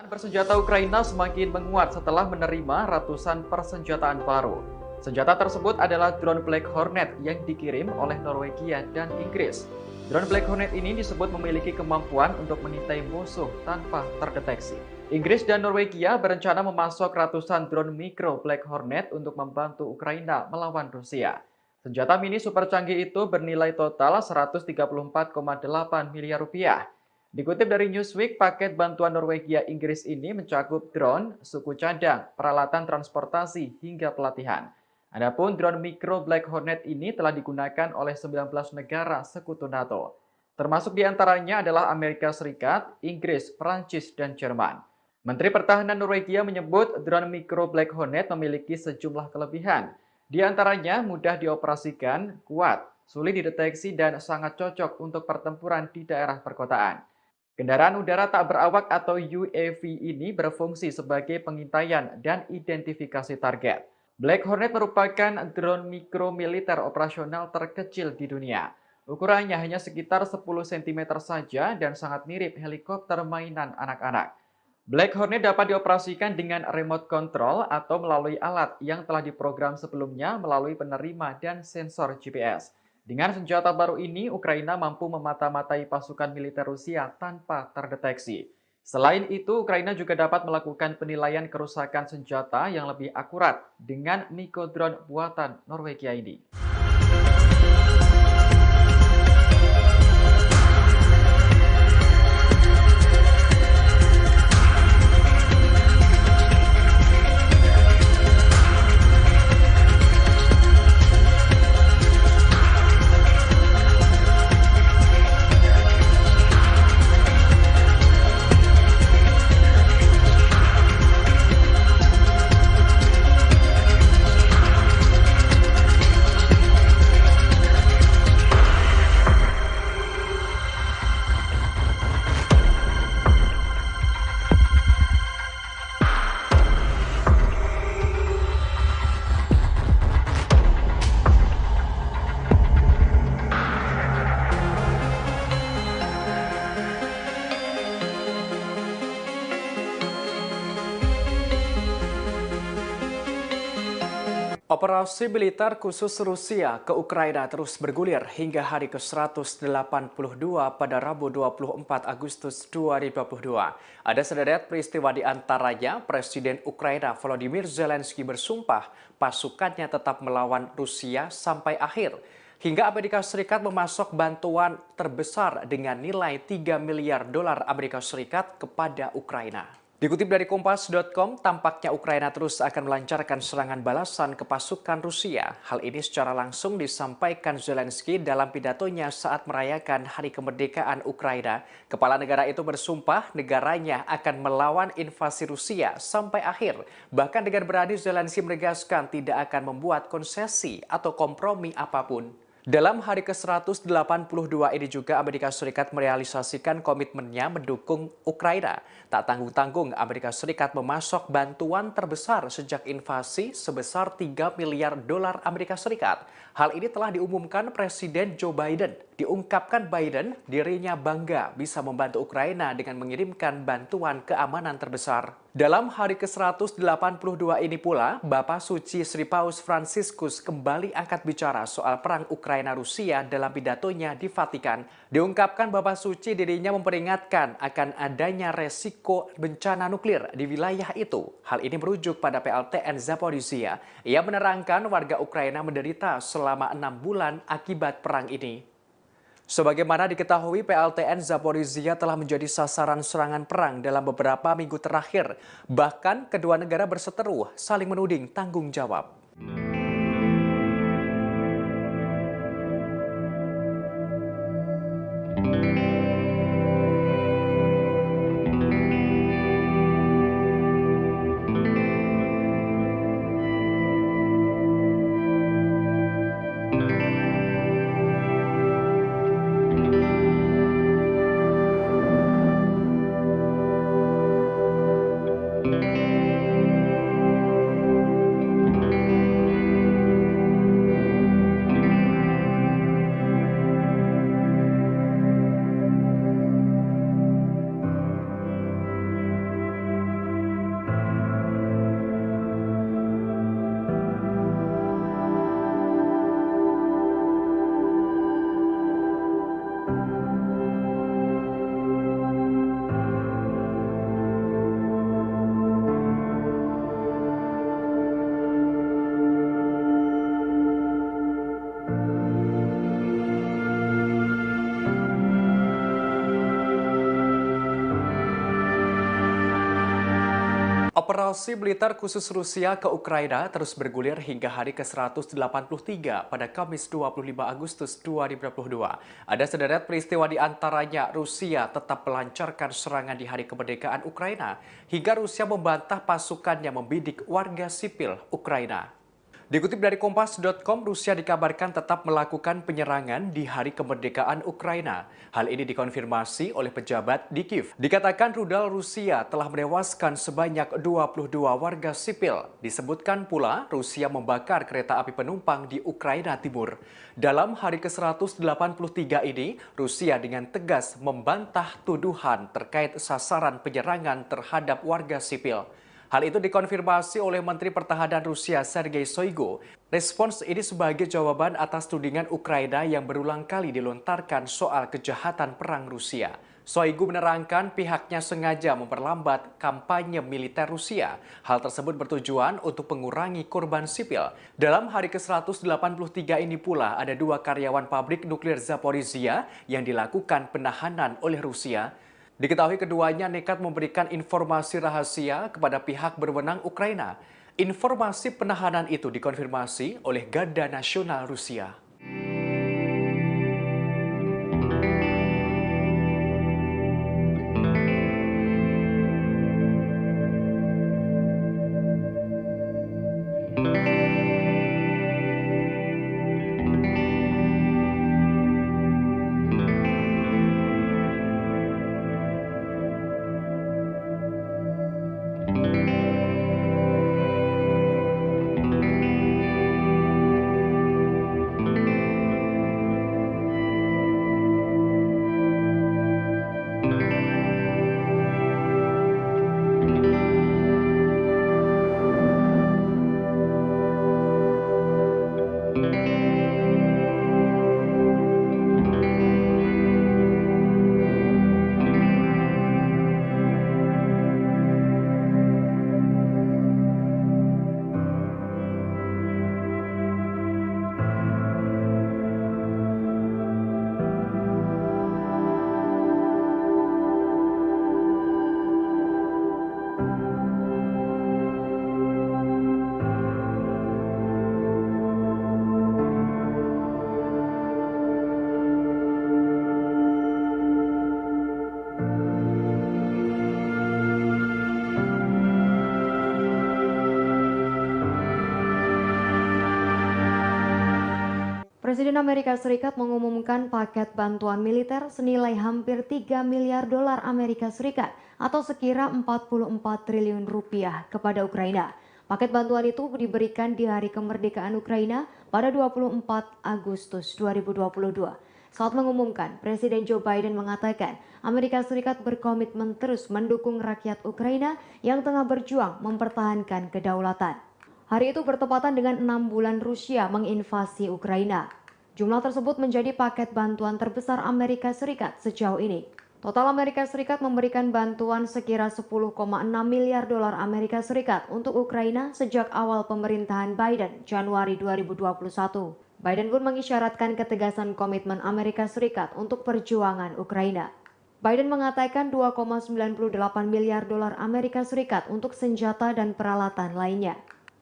Bersenjata Ukraina semakin menguat setelah menerima ratusan persenjataan baru. Senjata tersebut adalah drone Black Hornet yang dikirim oleh Norwegia dan Inggris. Drone Black Hornet ini disebut memiliki kemampuan untuk mengintai musuh tanpa terdeteksi. Inggris dan Norwegia berencana memasok ratusan drone mikro Black Hornet untuk membantu Ukraina melawan Rusia. Senjata mini super canggih itu bernilai total 134,8 miliar rupiah. Dikutip dari Newsweek, paket bantuan Norwegia Inggris ini mencakup drone, suku cadang, peralatan transportasi, hingga pelatihan. Adapun drone mikro Black Hornet ini telah digunakan oleh 19 negara sekutu NATO. Termasuk diantaranya adalah Amerika Serikat, Inggris, Perancis, dan Jerman. Menteri Pertahanan Norwegia menyebut drone mikro Black Hornet memiliki sejumlah kelebihan. Di antaranya mudah dioperasikan, kuat, sulit dideteksi, dan sangat cocok untuk pertempuran di daerah perkotaan. Kendaraan udara tak berawak atau UAV ini berfungsi sebagai pengintaian dan identifikasi target. Black Hornet merupakan drone mikro militer operasional terkecil di dunia. Ukurannya hanya sekitar 10 cm saja dan sangat mirip helikopter mainan anak-anak. Black Hornet dapat dioperasikan dengan remote control atau melalui alat yang telah diprogram sebelumnya melalui penerima dan sensor GPS. Dengan senjata baru ini, Ukraina mampu memata-matai pasukan militer Rusia tanpa terdeteksi. Selain itu, Ukraina juga dapat melakukan penilaian kerusakan senjata yang lebih akurat dengan mikro drone buatan Norwegia ini. Operasi militer khusus Rusia ke Ukraina terus bergulir hingga hari ke-182 pada Rabu 24 Agustus 2022. Ada sederet peristiwa di antaranya Presiden Ukraina Volodymyr Zelensky bersumpah pasukannya tetap melawan Rusia sampai akhir. Hingga Amerika Serikat memasok bantuan terbesar dengan nilai 3 miliar dolar Amerika Serikat kepada Ukraina. Dikutip dari Kompas.com, tampaknya Ukraina terus akan melancarkan serangan balasan ke pasukan Rusia. Hal ini secara langsung disampaikan Zelensky dalam pidatonya saat merayakan Hari Kemerdekaan Ukraina. Kepala negara itu bersumpah negaranya akan melawan invasi Rusia sampai akhir. Bahkan dengan berani Zelensky menegaskan tidak akan membuat konsesi atau kompromi apapun. Dalam hari ke-182 ini juga Amerika Serikat merealisasikan komitmennya mendukung Ukraina. Tak tanggung-tanggung Amerika Serikat memasok bantuan terbesar sejak invasi sebesar 3 miliar dolar Amerika Serikat. Hal ini telah diumumkan Presiden Joe Biden. Diungkapkan Biden dirinya bangga bisa membantu Ukraina dengan mengirimkan bantuan keamanan terbesar. Dalam hari ke-182 ini pula, Bapak Suci Sri Paus Fransiskus kembali angkat bicara soal perang Ukraina-Rusia dalam pidatonya di Vatikan. Diungkapkan Bapak Suci dirinya memperingatkan akan adanya resiko bencana nuklir di wilayah itu. Hal ini merujuk pada PLTN Zaporizhia. Ia menerangkan warga Ukraina menderita selama 6 bulan akibat perang ini. Sebagaimana diketahui, PLTN Zaporizhia telah menjadi sasaran serangan perang dalam beberapa minggu terakhir. Bahkan kedua negara berseteru saling menuding tanggung jawab. Operasi militer khusus Rusia ke Ukraina terus bergulir hingga hari ke-183 pada Kamis 25 Agustus 2022. Ada sederet peristiwa di antaranya Rusia tetap melancarkan serangan di hari kemerdekaan Ukraina hingga Rusia membantah pasukannya membidik warga sipil Ukraina. Dikutip dari Kompas.com, Rusia dikabarkan tetap melakukan penyerangan di hari kemerdekaan Ukraina. Hal ini dikonfirmasi oleh pejabat di Kiev. Dikatakan rudal Rusia telah menewaskan sebanyak 22 warga sipil. Disebutkan pula Rusia membakar kereta api penumpang di Ukraina Timur. Dalam hari ke-183 ini, Rusia dengan tegas membantah tuduhan terkait sasaran penyerangan terhadap warga sipil. Hal itu dikonfirmasi oleh Menteri Pertahanan Rusia Sergei Shoigu. Respons ini sebagai jawaban atas tudingan Ukraina yang berulang kali dilontarkan soal kejahatan perang Rusia. Shoigu menerangkan pihaknya sengaja memperlambat kampanye militer Rusia. Hal tersebut bertujuan untuk mengurangi korban sipil. Dalam hari ke-183 ini pula ada 2 karyawan pabrik nuklir Zaporizhia yang dilakukan penahanan oleh Rusia. Diketahui keduanya nekat memberikan informasi rahasia kepada pihak berwenang Ukraina. Informasi penahanan itu dikonfirmasi oleh Garda Nasional Rusia. Presiden Amerika Serikat mengumumkan paket bantuan militer senilai hampir 3 miliar dolar Amerika Serikat atau sekira 44 triliun rupiah kepada Ukraina. Paket bantuan itu diberikan di hari kemerdekaan Ukraina pada 24 Agustus 2022. Saat mengumumkan, Presiden Joe Biden mengatakan Amerika Serikat berkomitmen terus mendukung rakyat Ukraina yang tengah berjuang mempertahankan kedaulatan. Hari itu bertepatan dengan 6 bulan Rusia menginvasi Ukraina. Jumlah tersebut menjadi paket bantuan terbesar Amerika Serikat sejauh ini. Total Amerika Serikat memberikan bantuan sekira 10,6 miliar dolar Amerika Serikat untuk Ukraina sejak awal pemerintahan Biden Januari 2021. Biden pun mengisyaratkan ketegasan komitmen Amerika Serikat untuk perjuangan Ukraina. Biden mengatakan 2,98 miliar dolar Amerika Serikat untuk senjata dan peralatan lainnya.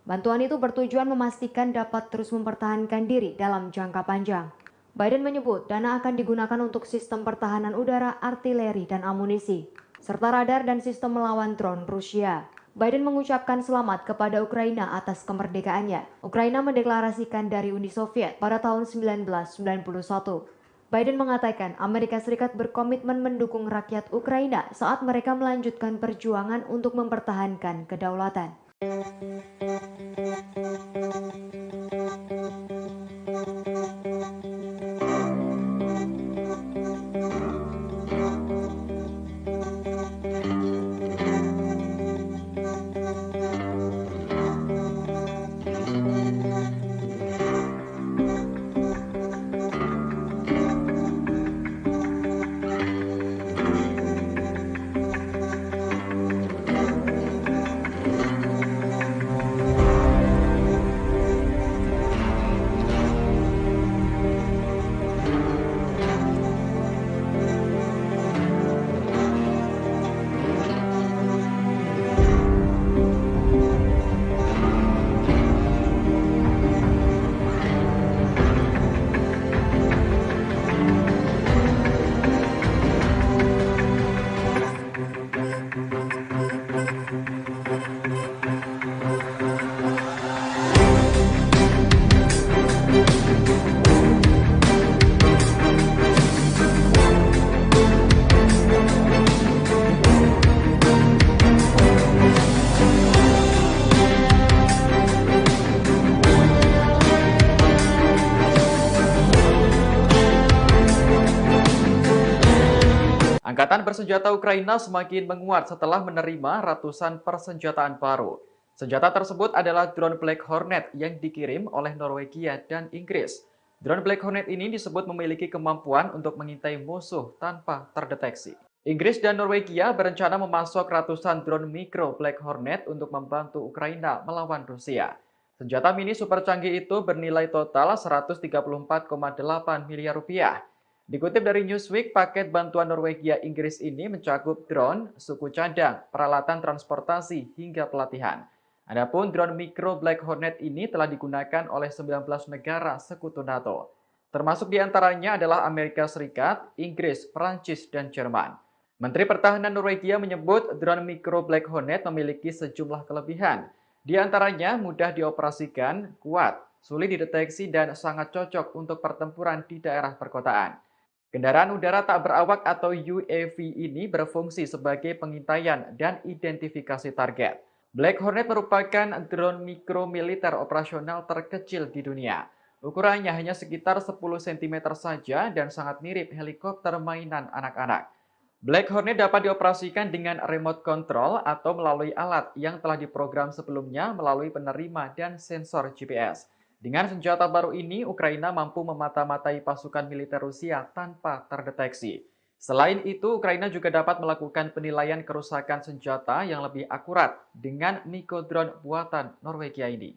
Bantuan itu bertujuan memastikan dapat terus mempertahankan diri dalam jangka panjang. Biden menyebut dana akan digunakan untuk sistem pertahanan udara, artileri, dan amunisi, serta radar dan sistem melawan drone Rusia. Biden mengucapkan selamat kepada Ukraina atas kemerdekaannya. Ukraina mendeklarasikan dari Uni Soviet pada tahun 1991. Biden mengatakan Amerika Serikat berkomitmen mendukung rakyat Ukraina saat mereka melanjutkan perjuangan untuk mempertahankan kedaulatan. Angkatan bersenjata Ukraina semakin menguat setelah menerima ratusan persenjataan baru. Senjata tersebut adalah drone Black Hornet yang dikirim oleh Norwegia dan Inggris. Drone Black Hornet ini disebut memiliki kemampuan untuk mengintai musuh tanpa terdeteksi. Inggris dan Norwegia berencana memasok ratusan drone mikro Black Hornet untuk membantu Ukraina melawan Rusia. Senjata mini super canggih itu bernilai total 134,8 miliar rupiah. Dikutip dari Newsweek, paket bantuan Norwegia Inggris ini mencakup drone, suku cadang, peralatan transportasi, hingga pelatihan. Adapun drone mikro Black Hornet ini telah digunakan oleh 19 negara sekutu NATO. Termasuk diantaranya adalah Amerika Serikat, Inggris, Perancis, dan Jerman. Menteri Pertahanan Norwegia menyebut drone mikro Black Hornet memiliki sejumlah kelebihan. Di antaranya mudah dioperasikan, kuat, sulit dideteksi, dan sangat cocok untuk pertempuran di daerah perkotaan. Kendaraan udara tak berawak atau UAV ini berfungsi sebagai pengintaian dan identifikasi target. Black Hornet merupakan drone mikro militer operasional terkecil di dunia. Ukurannya hanya sekitar 10 cm saja dan sangat mirip helikopter mainan anak-anak. Black Hornet dapat dioperasikan dengan remote control atau melalui alat yang telah diprogram sebelumnya melalui penerima dan sensor GPS. Dengan senjata baru ini, Ukraina mampu memata-matai pasukan militer Rusia tanpa terdeteksi. Selain itu, Ukraina juga dapat melakukan penilaian kerusakan senjata yang lebih akurat dengan Niko drone buatan Norwegia ini.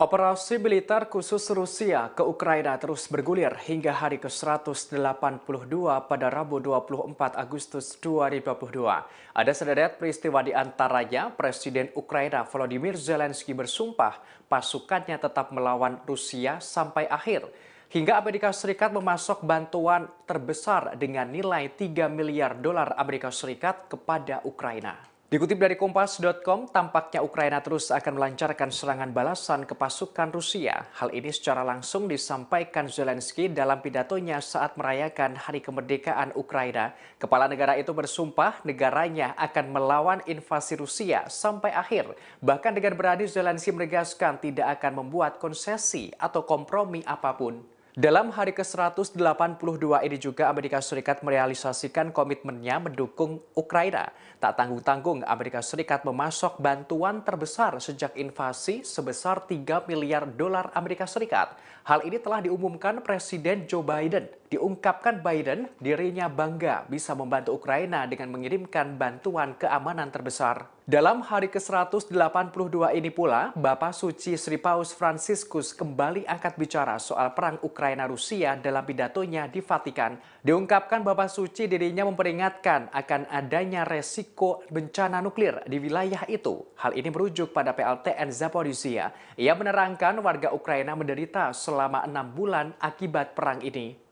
Operasi militer khusus Rusia ke Ukraina terus bergulir hingga hari ke-182 pada Rabu 24 Agustus 2022. Ada sederet peristiwa di antaranya Presiden Ukraina Volodymyr Zelensky bersumpah pasukannya tetap melawan Rusia sampai akhir. Hingga Amerika Serikat memasok bantuan terbesar dengan nilai 3 miliar dolar Amerika Serikat kepada Ukraina. Dikutip dari Kompas.com, tampaknya Ukraina terus akan melancarkan serangan balasan ke pasukan Rusia. Hal ini secara langsung disampaikan Zelensky dalam pidatonya saat merayakan Hari Kemerdekaan Ukraina. Kepala negara itu bersumpah negaranya akan melawan invasi Rusia sampai akhir. Bahkan dengan berani Zelensky menegaskan tidak akan membuat konsesi atau kompromi apapun. Dalam hari ke-182 ini juga Amerika Serikat merealisasikan komitmennya mendukung Ukraina. Tak tanggung-tanggung Amerika Serikat memasok bantuan terbesar sejak invasi sebesar 3 miliar dolar Amerika Serikat. Hal ini telah diumumkan Presiden Joe Biden. Diungkapkan Biden dirinya bangga bisa membantu Ukraina dengan mengirimkan bantuan keamanan terbesar. Dalam hari ke-182 ini pula, Bapak Suci Sri Paus Franciscus kembali angkat bicara soal perang Ukraina-Rusia dalam pidatonya di Vatikan. Diungkapkan Bapak Suci dirinya memperingatkan akan adanya resiko bencana nuklir di wilayah itu. Hal ini merujuk pada PLTN Zaporizhia. Ia menerangkan warga Ukraina menderita selama 6 bulan akibat perang ini.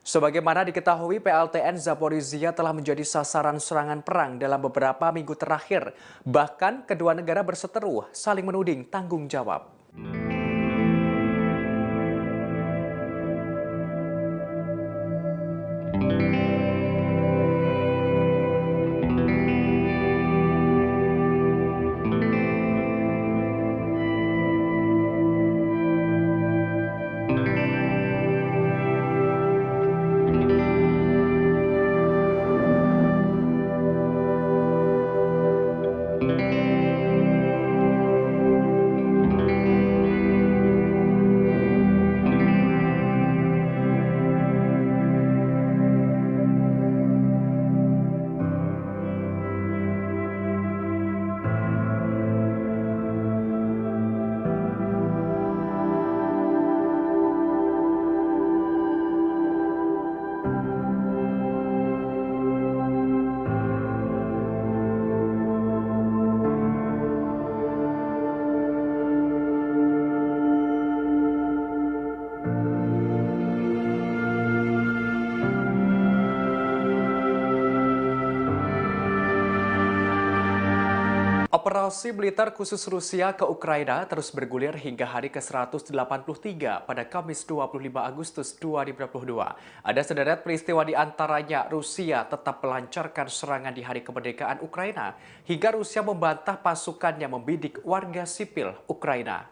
Sebagaimana diketahui, PLTN Zaporizhia telah menjadi sasaran serangan perang dalam beberapa minggu terakhir. Bahkan kedua negara berseteru saling menuding tanggung jawab. Operasi militer khusus Rusia ke Ukraina terus bergulir hingga hari ke-183 pada Kamis 25 Agustus 2022. Ada sederet peristiwa di antaranya Rusia tetap melancarkan serangan di hari kemerdekaan Ukraina hingga Rusia membantah pasukannya membidik warga sipil Ukraina.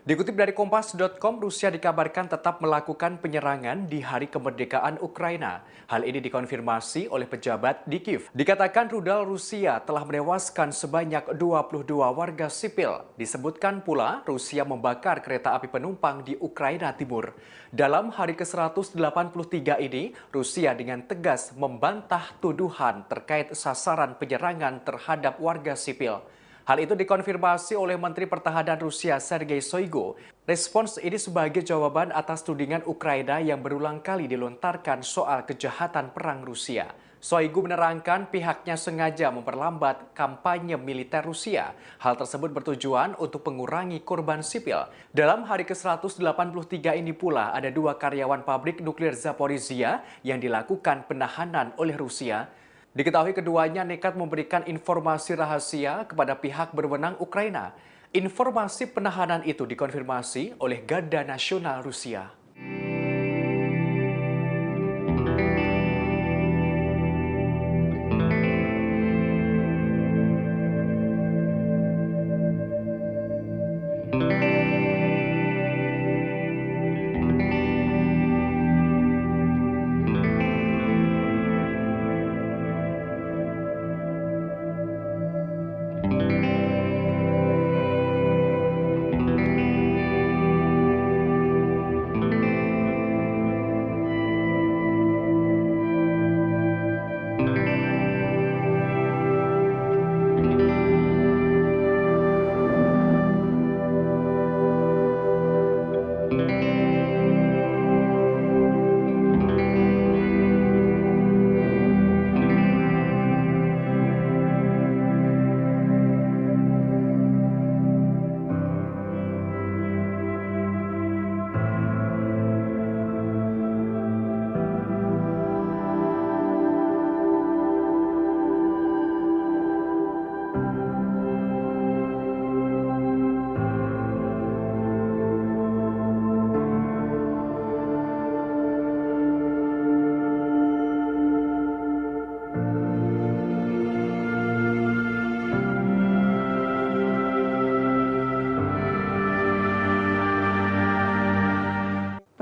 Dikutip dari Kompas.com, Rusia dikabarkan tetap melakukan penyerangan di hari kemerdekaan Ukraina. Hal ini dikonfirmasi oleh pejabat di Kiev. Dikatakan rudal Rusia telah menewaskan sebanyak 22 warga sipil. Disebutkan pula Rusia membakar kereta api penumpang di Ukraina Timur. Dalam hari ke-183 ini, Rusia dengan tegas membantah tuduhan terkait sasaran penyerangan terhadap warga sipil. Hal itu dikonfirmasi oleh Menteri Pertahanan Rusia Sergei Shoigu. Respons ini sebagai jawaban atas tudingan Ukraina yang berulang kali dilontarkan soal kejahatan perang Rusia. Shoigu menerangkan pihaknya sengaja memperlambat kampanye militer Rusia. Hal tersebut bertujuan untuk mengurangi korban sipil. Dalam hari ke-183 ini pula ada 2 karyawan pabrik nuklir Zaporizhia yang dilakukan penahanan oleh Rusia. Diketahui keduanya nekat memberikan informasi rahasia kepada pihak berwenang Ukraina. Informasi penahanan itu dikonfirmasi oleh Garda Nasional Rusia.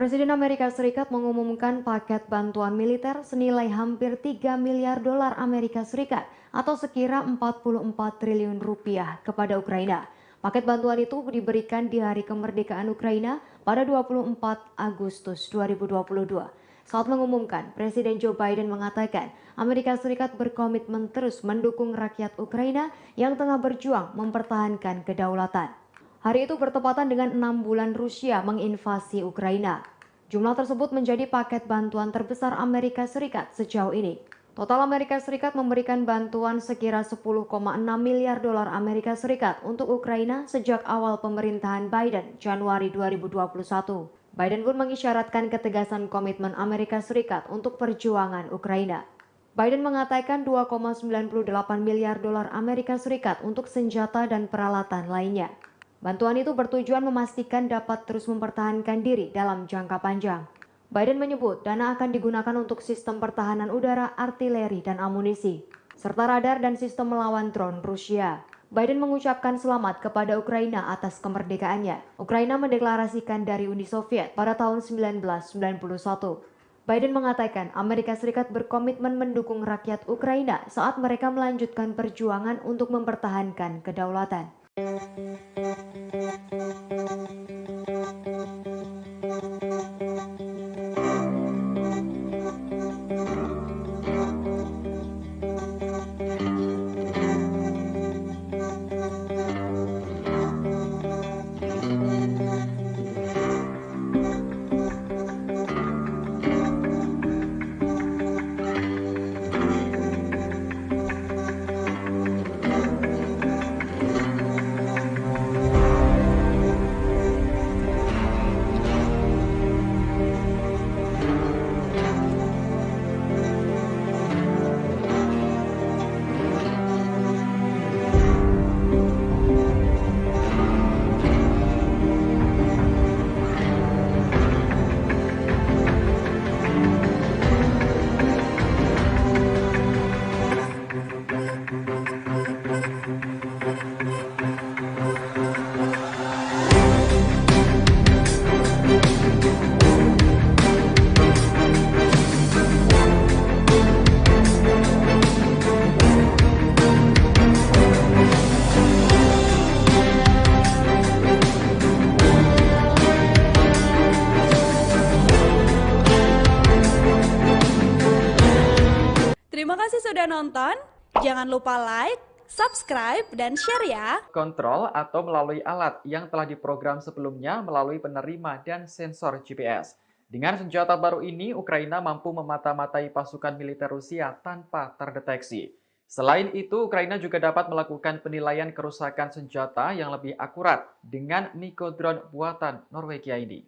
Presiden Amerika Serikat mengumumkan paket bantuan militer senilai hampir 3 miliar dolar Amerika Serikat atau sekira 44 triliun rupiah kepada Ukraina. Paket bantuan itu diberikan di hari kemerdekaan Ukraina pada 24 Agustus 2022. Saat mengumumkan, Presiden Joe Biden mengatakan Amerika Serikat berkomitmen terus mendukung rakyat Ukraina yang tengah berjuang mempertahankan kedaulatan. Hari itu bertepatan dengan 6 bulan Rusia menginvasi Ukraina. Jumlah tersebut menjadi paket bantuan terbesar Amerika Serikat sejauh ini. Total Amerika Serikat memberikan bantuan sekira 10,6 miliar dolar Amerika Serikat untuk Ukraina sejak awal pemerintahan Biden Januari 2021. Biden pun mengisyaratkan ketegasan komitmen Amerika Serikat untuk perjuangan Ukraina. Biden mengatakan 2,98 miliar dolar Amerika Serikat untuk senjata dan peralatan lainnya. Bantuan itu bertujuan memastikan dapat terus mempertahankan diri dalam jangka panjang. Biden menyebut dana akan digunakan untuk sistem pertahanan udara, artileri, dan amunisi, serta radar dan sistem melawan drone Rusia. Biden mengucapkan selamat kepada Ukraina atas kemerdekaannya. Ukraina mendeklarasikan dari Uni Soviet pada tahun 1991. Biden mengatakan Amerika Serikat berkomitmen mendukung rakyat Ukraina saat mereka melanjutkan perjuangan untuk mempertahankan kedaulatan. nonton, jangan lupa like, subscribe, dan share ya. Kontrol atau melalui alat yang telah diprogram sebelumnya melalui penerima dan sensor GPS. Dengan senjata baru ini, Ukraina mampu memata-matai pasukan militer Rusia tanpa terdeteksi. Selain itu, Ukraina juga dapat melakukan penilaian kerusakan senjata yang lebih akurat dengan Miko drone buatan Norwegia ini.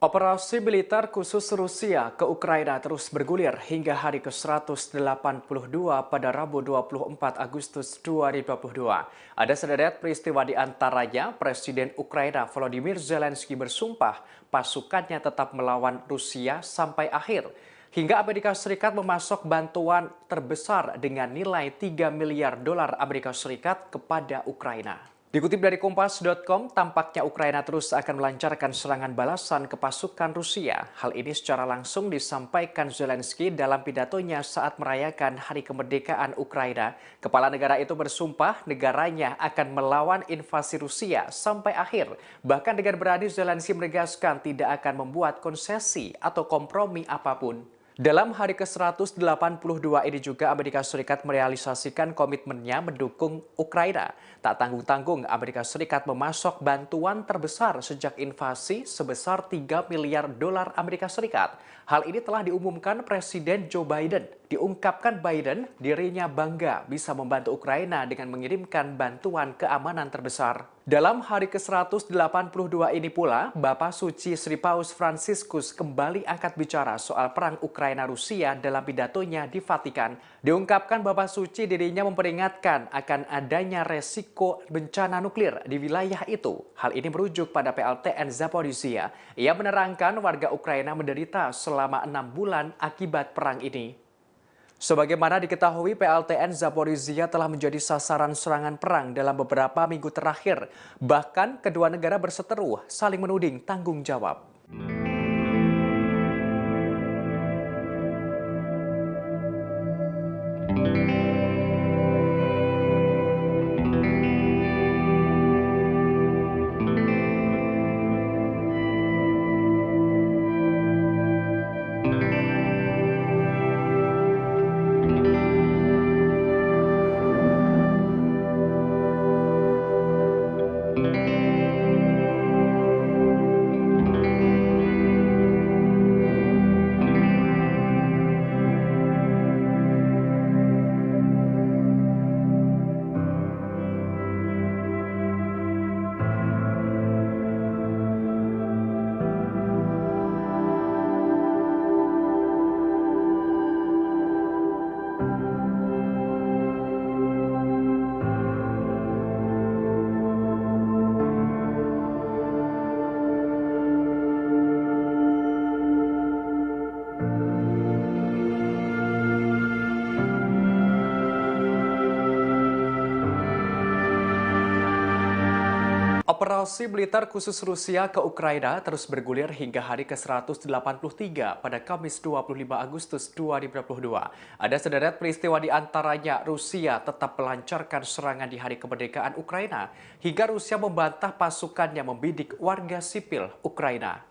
Operasi militer khusus Rusia ke Ukraina terus bergulir hingga hari ke-182 pada Rabu 24 Agustus 2022. Ada sederet peristiwa di antaranya Presiden Ukraina Volodymyr Zelensky bersumpah pasukannya tetap melawan Rusia sampai akhir. Hingga Amerika Serikat memasok bantuan terbesar dengan nilai 3 miliar dolar Amerika Serikat kepada Ukraina. Dikutip dari Kompas.com, tampaknya Ukraina terus akan melancarkan serangan balasan ke pasukan Rusia. Hal ini secara langsung disampaikan Zelensky dalam pidatonya saat merayakan Hari Kemerdekaan Ukraina. Kepala negara itu bersumpah negaranya akan melawan invasi Rusia sampai akhir. Bahkan dengan berani Zelensky menegaskan tidak akan membuat konsesi atau kompromi apapun. Dalam hari ke-182 ini juga Amerika Serikat merealisasikan komitmennya mendukung Ukraina. Tak tanggung-tanggung Amerika Serikat memasok bantuan terbesar sejak invasi sebesar 3 miliar dolar Amerika Serikat. Hal ini telah diumumkan Presiden Joe Biden. Diungkapkan Biden dirinya bangga bisa membantu Ukraina dengan mengirimkan bantuan keamanan terbesar. Dalam hari ke-182 ini pula, Bapak Suci Sri Paus Fransiskus kembali angkat bicara soal perang Ukraina-Rusia dalam pidatonya di Vatikan. Diungkapkan Bapak Suci dirinya memperingatkan akan adanya resiko bencana nuklir di wilayah itu. Hal ini merujuk pada PLTN Zaporizhia. Ia menerangkan warga Ukraina menderita selama 6 bulan akibat perang ini. Sebagaimana diketahui, PLTN Zaporizhia telah menjadi sasaran serangan perang dalam beberapa minggu terakhir. Bahkan kedua negara berseteru saling menuding tanggung jawab. Operasi militer khusus Rusia ke Ukraina terus bergulir hingga hari ke-183 pada Kamis 25 Agustus 2022. Ada sederet peristiwa di antaranya Rusia tetap melancarkan serangan di Hari Kemerdekaan Ukraina hingga Rusia membantah pasukannya membidik warga sipil Ukraina.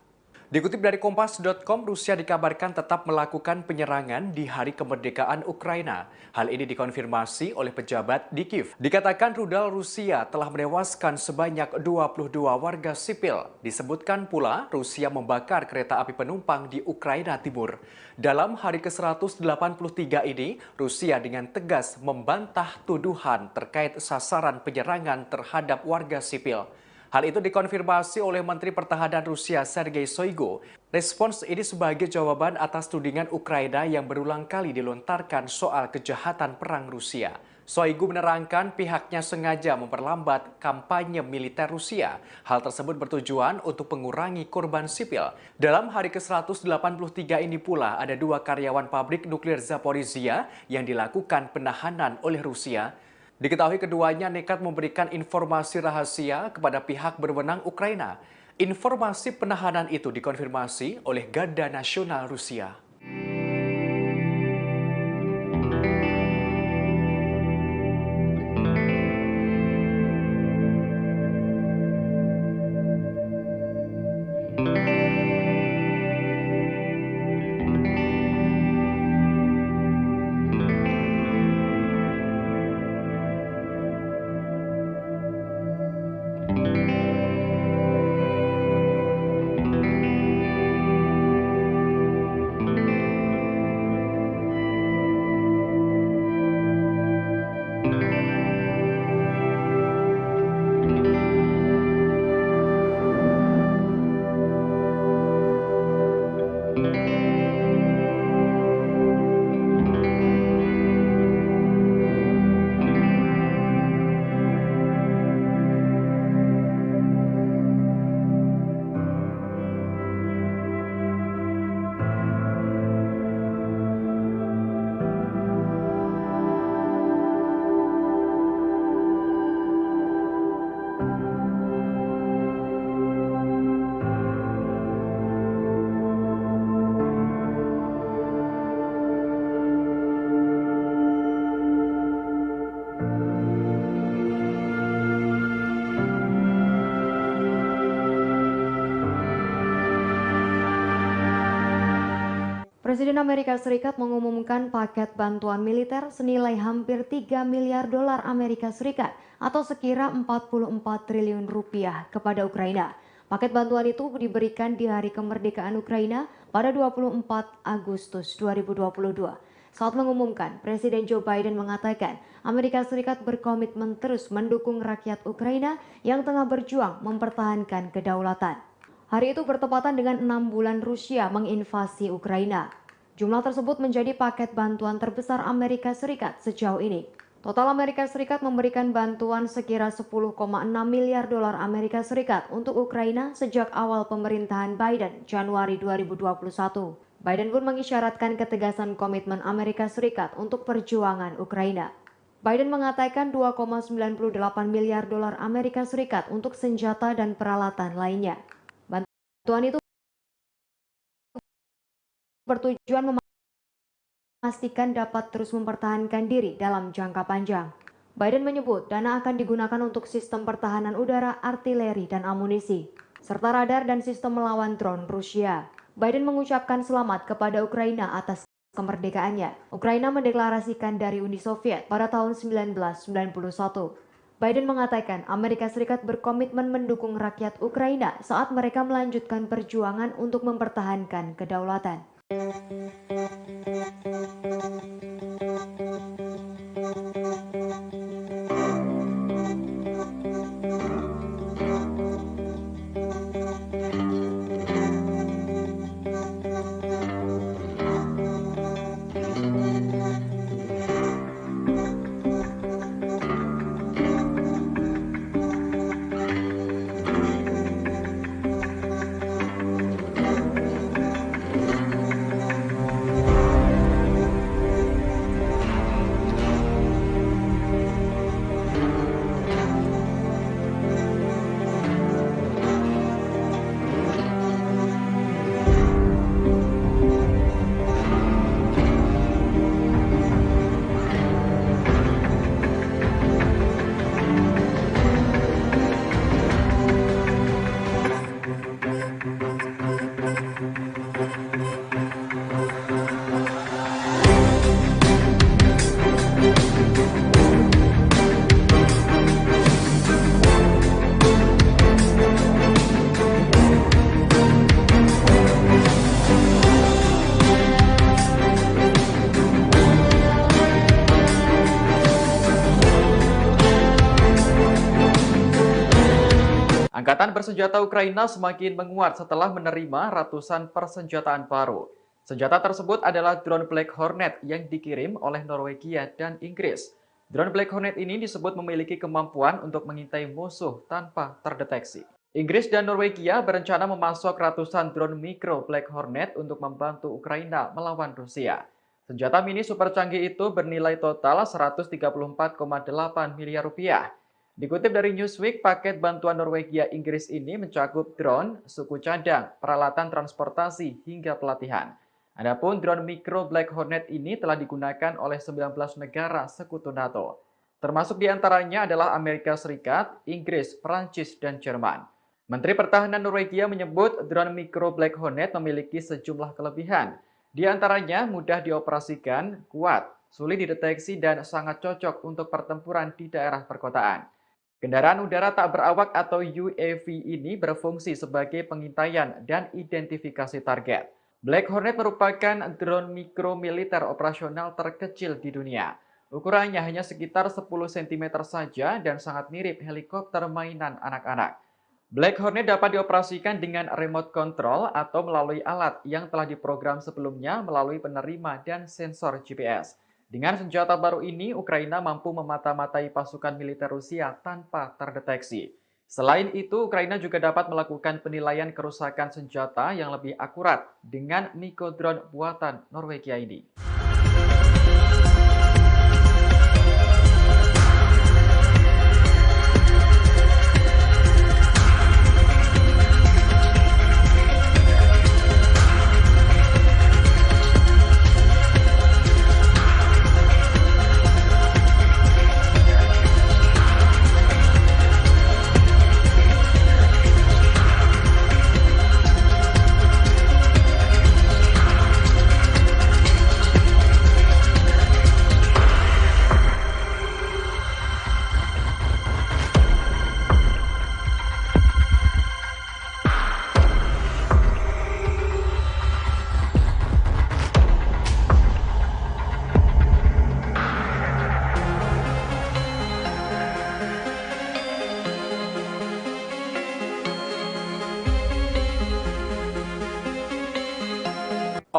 Dikutip dari Kompas.com, Rusia dikabarkan tetap melakukan penyerangan di hari kemerdekaan Ukraina. Hal ini dikonfirmasi oleh pejabat di Kiev. Dikatakan rudal Rusia telah menewaskan sebanyak 22 warga sipil. Disebutkan pula Rusia membakar kereta api penumpang di Ukraina Timur. Dalam hari ke-183 ini, Rusia dengan tegas membantah tuduhan terkait sasaran penyerangan terhadap warga sipil. Hal itu dikonfirmasi oleh Menteri Pertahanan Rusia Sergei Shoigu. Respons ini sebagai jawaban atas tudingan Ukraina yang berulang kali dilontarkan soal kejahatan perang Rusia. Shoigu menerangkan pihaknya sengaja memperlambat kampanye militer Rusia. Hal tersebut bertujuan untuk mengurangi korban sipil. Dalam hari ke-183 ini pula ada 2 karyawan pabrik nuklir Zaporizhia yang dilakukan penahanan oleh Rusia. Diketahui keduanya nekat memberikan informasi rahasia kepada pihak berwenang Ukraina. Informasi penahanan itu dikonfirmasi oleh Garda Nasional Rusia. Presiden Amerika Serikat mengumumkan paket bantuan militer senilai hampir 3 miliar dolar Amerika Serikat atau sekira 44 triliun rupiah kepada Ukraina. Paket bantuan itu diberikan di hari kemerdekaan Ukraina pada 24 Agustus 2022. Saat mengumumkan, Presiden Joe Biden mengatakan Amerika Serikat berkomitmen terus mendukung rakyat Ukraina yang tengah berjuang mempertahankan kedaulatan. Hari itu bertepatan dengan 6 bulan Rusia menginvasi Ukraina. Jumlah tersebut menjadi paket bantuan terbesar Amerika Serikat sejauh ini. Total Amerika Serikat memberikan bantuan sekira 10,6 miliar dolar Amerika Serikat untuk Ukraina sejak awal pemerintahan Biden Januari 2021. Biden pun mengisyaratkan ketegasan komitmen Amerika Serikat untuk perjuangan Ukraina. Biden mengatakan 2,98 miliar dolar Amerika Serikat untuk senjata dan peralatan lainnya. Bantuan itu bertujuan memastikan dapat terus mempertahankan diri dalam jangka panjang. Biden menyebut dana akan digunakan untuk sistem pertahanan udara, artileri, dan amunisi, serta radar dan sistem melawan drone Rusia. Biden mengucapkan selamat kepada Ukraina atas kemerdekaannya. Ukraina mendeklarasikan dari Uni Soviet pada tahun 1991. Biden mengatakan Amerika Serikat berkomitmen mendukung rakyat Ukraina saat mereka melanjutkan perjuangan untuk mempertahankan kedaulatan. Angkatan bersenjata Ukraina semakin menguat setelah menerima ratusan persenjataan baru. Senjata tersebut adalah drone Black Hornet yang dikirim oleh Norwegia dan Inggris. Drone Black Hornet ini disebut memiliki kemampuan untuk mengintai musuh tanpa terdeteksi. Inggris dan Norwegia berencana memasok ratusan drone mikro Black Hornet untuk membantu Ukraina melawan Rusia. Senjata mini super canggih itu bernilai total 134,8 miliar rupiah. Dikutip dari Newsweek, paket bantuan Norwegia Inggris ini mencakup drone, suku cadang, peralatan transportasi, hingga pelatihan. Adapun drone mikro Black Hornet ini telah digunakan oleh 19 negara sekutu NATO. Termasuk diantaranya adalah Amerika Serikat, Inggris, Perancis, dan Jerman. Menteri Pertahanan Norwegia menyebut drone mikro Black Hornet memiliki sejumlah kelebihan. Di antaranya mudah dioperasikan, kuat, sulit dideteksi, dan sangat cocok untuk pertempuran di daerah perkotaan. Kendaraan udara tak berawak atau UAV ini berfungsi sebagai pengintaian dan identifikasi target. Black Hornet merupakan drone mikro militer operasional terkecil di dunia. Ukurannya hanya sekitar 10 cm saja dan sangat mirip helikopter mainan anak-anak. Black Hornet dapat dioperasikan dengan remote control atau melalui alat yang telah diprogram sebelumnya melalui penerima dan sensor GPS. Dengan senjata baru ini, Ukraina mampu memata-matai pasukan militer Rusia tanpa terdeteksi. Selain itu, Ukraina juga dapat melakukan penilaian kerusakan senjata yang lebih akurat dengan mikrodrone buatan Norwegia ini.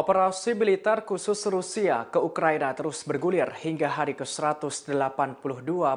Operasi militer khusus Rusia ke Ukraina terus bergulir hingga hari ke-182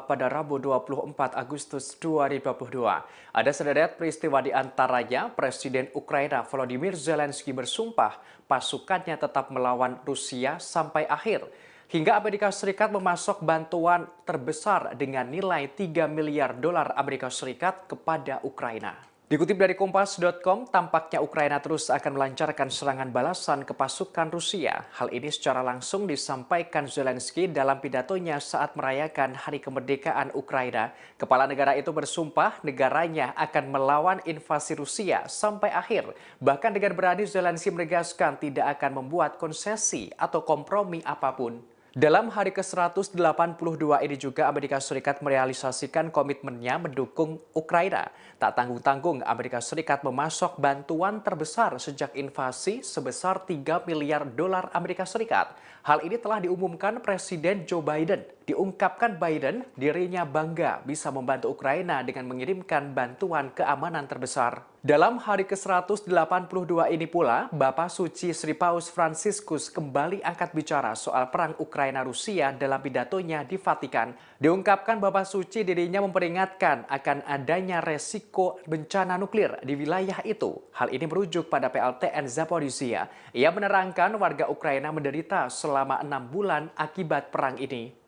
pada Rabu 24 Agustus 2022. Ada sederet peristiwa di antaranya Presiden Ukraina Volodymyr Zelensky bersumpah pasukannya tetap melawan Rusia sampai akhir. Hingga Amerika Serikat memasok bantuan terbesar dengan nilai 3 miliar dolar Amerika Serikat kepada Ukraina. Dikutip dari Kompas.com, tampaknya Ukraina terus akan melancarkan serangan balasan ke pasukan Rusia. Hal ini secara langsung disampaikan Zelensky dalam pidatonya saat merayakan Hari Kemerdekaan Ukraina. Kepala negara itu bersumpah negaranya akan melawan invasi Rusia sampai akhir. Bahkan dengan berani Zelensky menegaskan tidak akan membuat konsesi atau kompromi apapun. Dalam hari ke-182 ini juga Amerika Serikat merealisasikan komitmennya mendukung Ukraina. Tak tanggung-tanggung, Amerika Serikat memasok bantuan terbesar sejak invasi sebesar 3 miliar dolar Amerika Serikat. Hal ini telah diumumkan Presiden Joe Biden. Diungkapkan Biden, dirinya bangga bisa membantu Ukraina dengan mengirimkan bantuan keamanan terbesar. Dalam hari ke-182 ini pula, Bapak Suci Sri Paus Fransiskus kembali angkat bicara soal perang Ukraina-Rusia dalam pidatonya di Vatikan. Diungkapkan Bapak Suci dirinya memperingatkan akan adanya resiko bencana nuklir di wilayah itu. Hal ini merujuk pada PLTN Zaporizhia. Ia menerangkan warga Ukraina menderita selama 6 bulan akibat perang ini.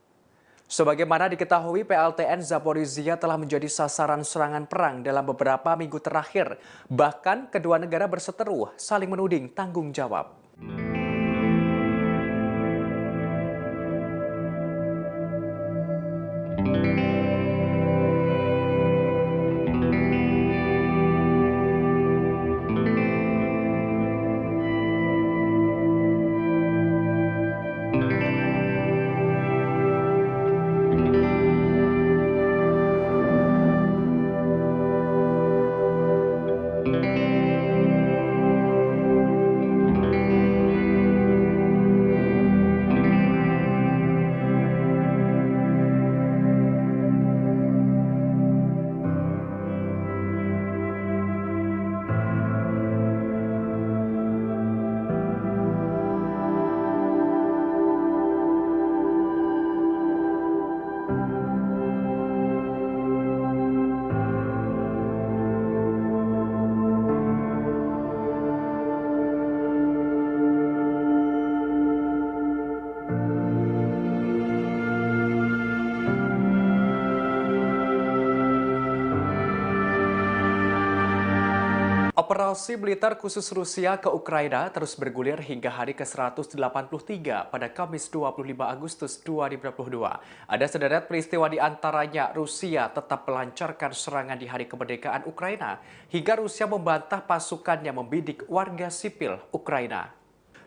Sebagaimana diketahui, PLTN Zaporizhia telah menjadi sasaran serangan perang dalam beberapa minggu terakhir. Bahkan kedua negara berseteru saling menuding tanggung jawab. Operasi militer khusus Rusia ke Ukraina terus bergulir hingga hari ke-183 pada Kamis 25 Agustus 2022. Ada sederet peristiwa di antaranya Rusia tetap melancarkan serangan di hari kemerdekaan Ukraina hingga Rusia membantah pasukannya membidik warga sipil Ukraina.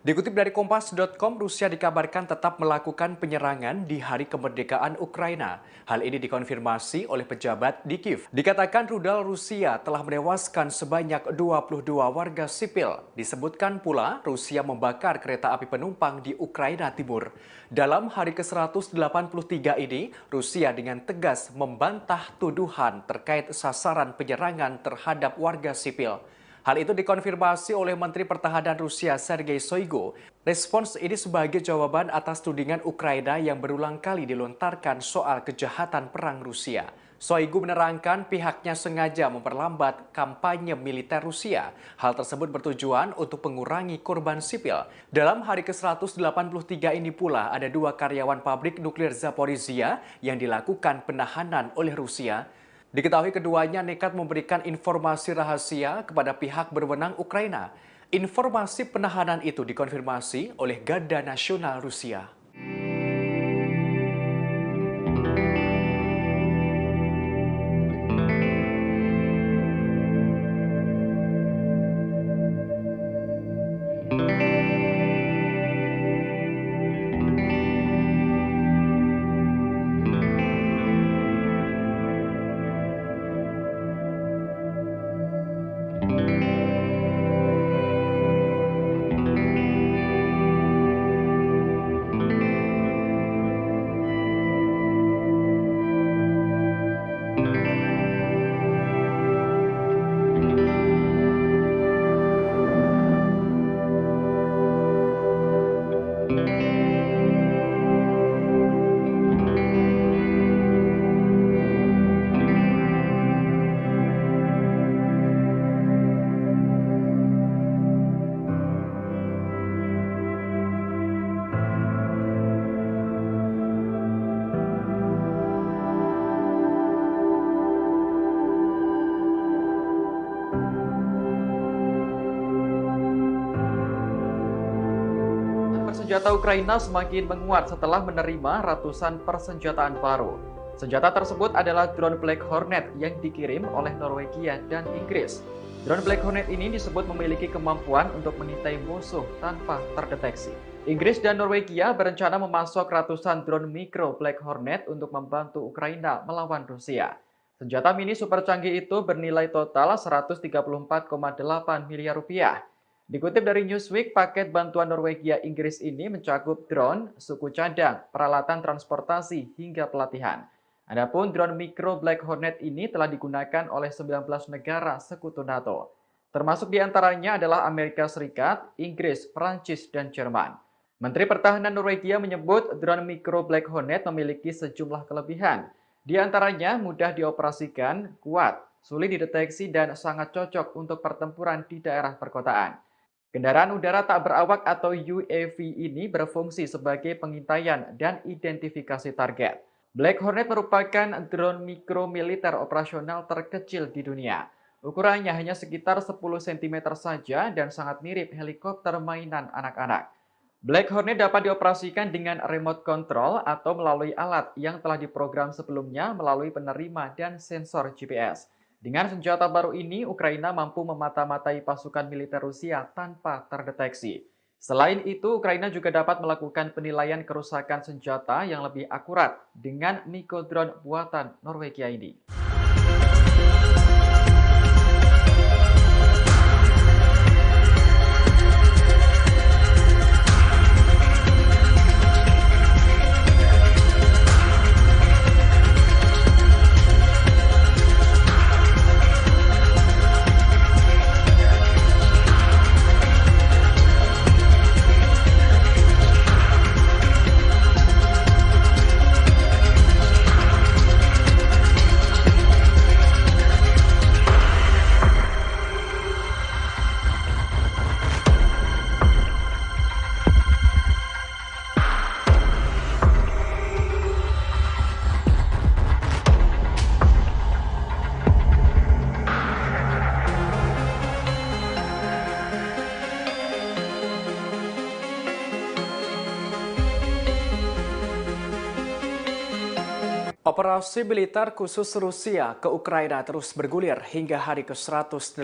Dikutip dari Kompas.com, Rusia dikabarkan tetap melakukan penyerangan di hari kemerdekaan Ukraina. Hal ini dikonfirmasi oleh pejabat di Kiev. Dikatakan rudal Rusia telah menewaskan sebanyak 22 warga sipil. Disebutkan pula Rusia membakar kereta api penumpang di Ukraina Timur. Dalam hari ke-183 ini, Rusia dengan tegas membantah tuduhan terkait sasaran penyerangan terhadap warga sipil. Hal itu dikonfirmasi oleh Menteri Pertahanan Rusia Sergei Shoigu. Respons ini sebagai jawaban atas tudingan Ukraina yang berulang kali dilontarkan soal kejahatan perang Rusia. Shoigu menerangkan pihaknya sengaja memperlambat kampanye militer Rusia. Hal tersebut bertujuan untuk mengurangi korban sipil. Dalam hari ke-183 ini pula ada 2 karyawan pabrik nuklir Zaporizhia yang dilakukan penahanan oleh Rusia. Diketahui keduanya nekat memberikan informasi rahasia kepada pihak berwenang Ukraina. Informasi penahanan itu dikonfirmasi oleh Garda Nasional Rusia. Senjata Ukraina semakin menguat setelah menerima ratusan persenjataan baru. Senjata tersebut adalah drone Black Hornet yang dikirim oleh Norwegia dan Inggris. Drone Black Hornet ini disebut memiliki kemampuan untuk mengintai musuh tanpa terdeteksi. Inggris dan Norwegia berencana memasok ratusan drone mikro Black Hornet untuk membantu Ukraina melawan Rusia. Senjata mini super canggih itu bernilai total 134,8 miliar rupiah. Dikutip dari Newsweek, paket bantuan Norwegia Inggris ini mencakup drone, suku cadang, peralatan transportasi, hingga pelatihan. Adapun drone mikro Black Hornet ini telah digunakan oleh 19 negara sekutu NATO. Termasuk diantaranya adalah Amerika Serikat, Inggris, Prancis, dan Jerman. Menteri Pertahanan Norwegia menyebut drone mikro Black Hornet memiliki sejumlah kelebihan. Di antaranya mudah dioperasikan, kuat, sulit dideteksi, dan sangat cocok untuk pertempuran di daerah perkotaan. Kendaraan udara tak berawak atau UAV ini berfungsi sebagai pengintaian dan identifikasi target. Black Hornet merupakan drone mikro militer operasional terkecil di dunia. Ukurannya hanya sekitar 10 cm saja dan sangat mirip helikopter mainan anak-anak. Black Hornet dapat dioperasikan dengan remote control atau melalui alat yang telah diprogram sebelumnya melalui penerima dan sensor GPS. Dengan senjata baru ini, Ukraina mampu memata-matai pasukan militer Rusia tanpa terdeteksi. Selain itu, Ukraina juga dapat melakukan penilaian kerusakan senjata yang lebih akurat dengan mikrodrone buatan Norwegia ini. Operasi militer khusus Rusia ke Ukraina terus bergulir hingga hari ke-182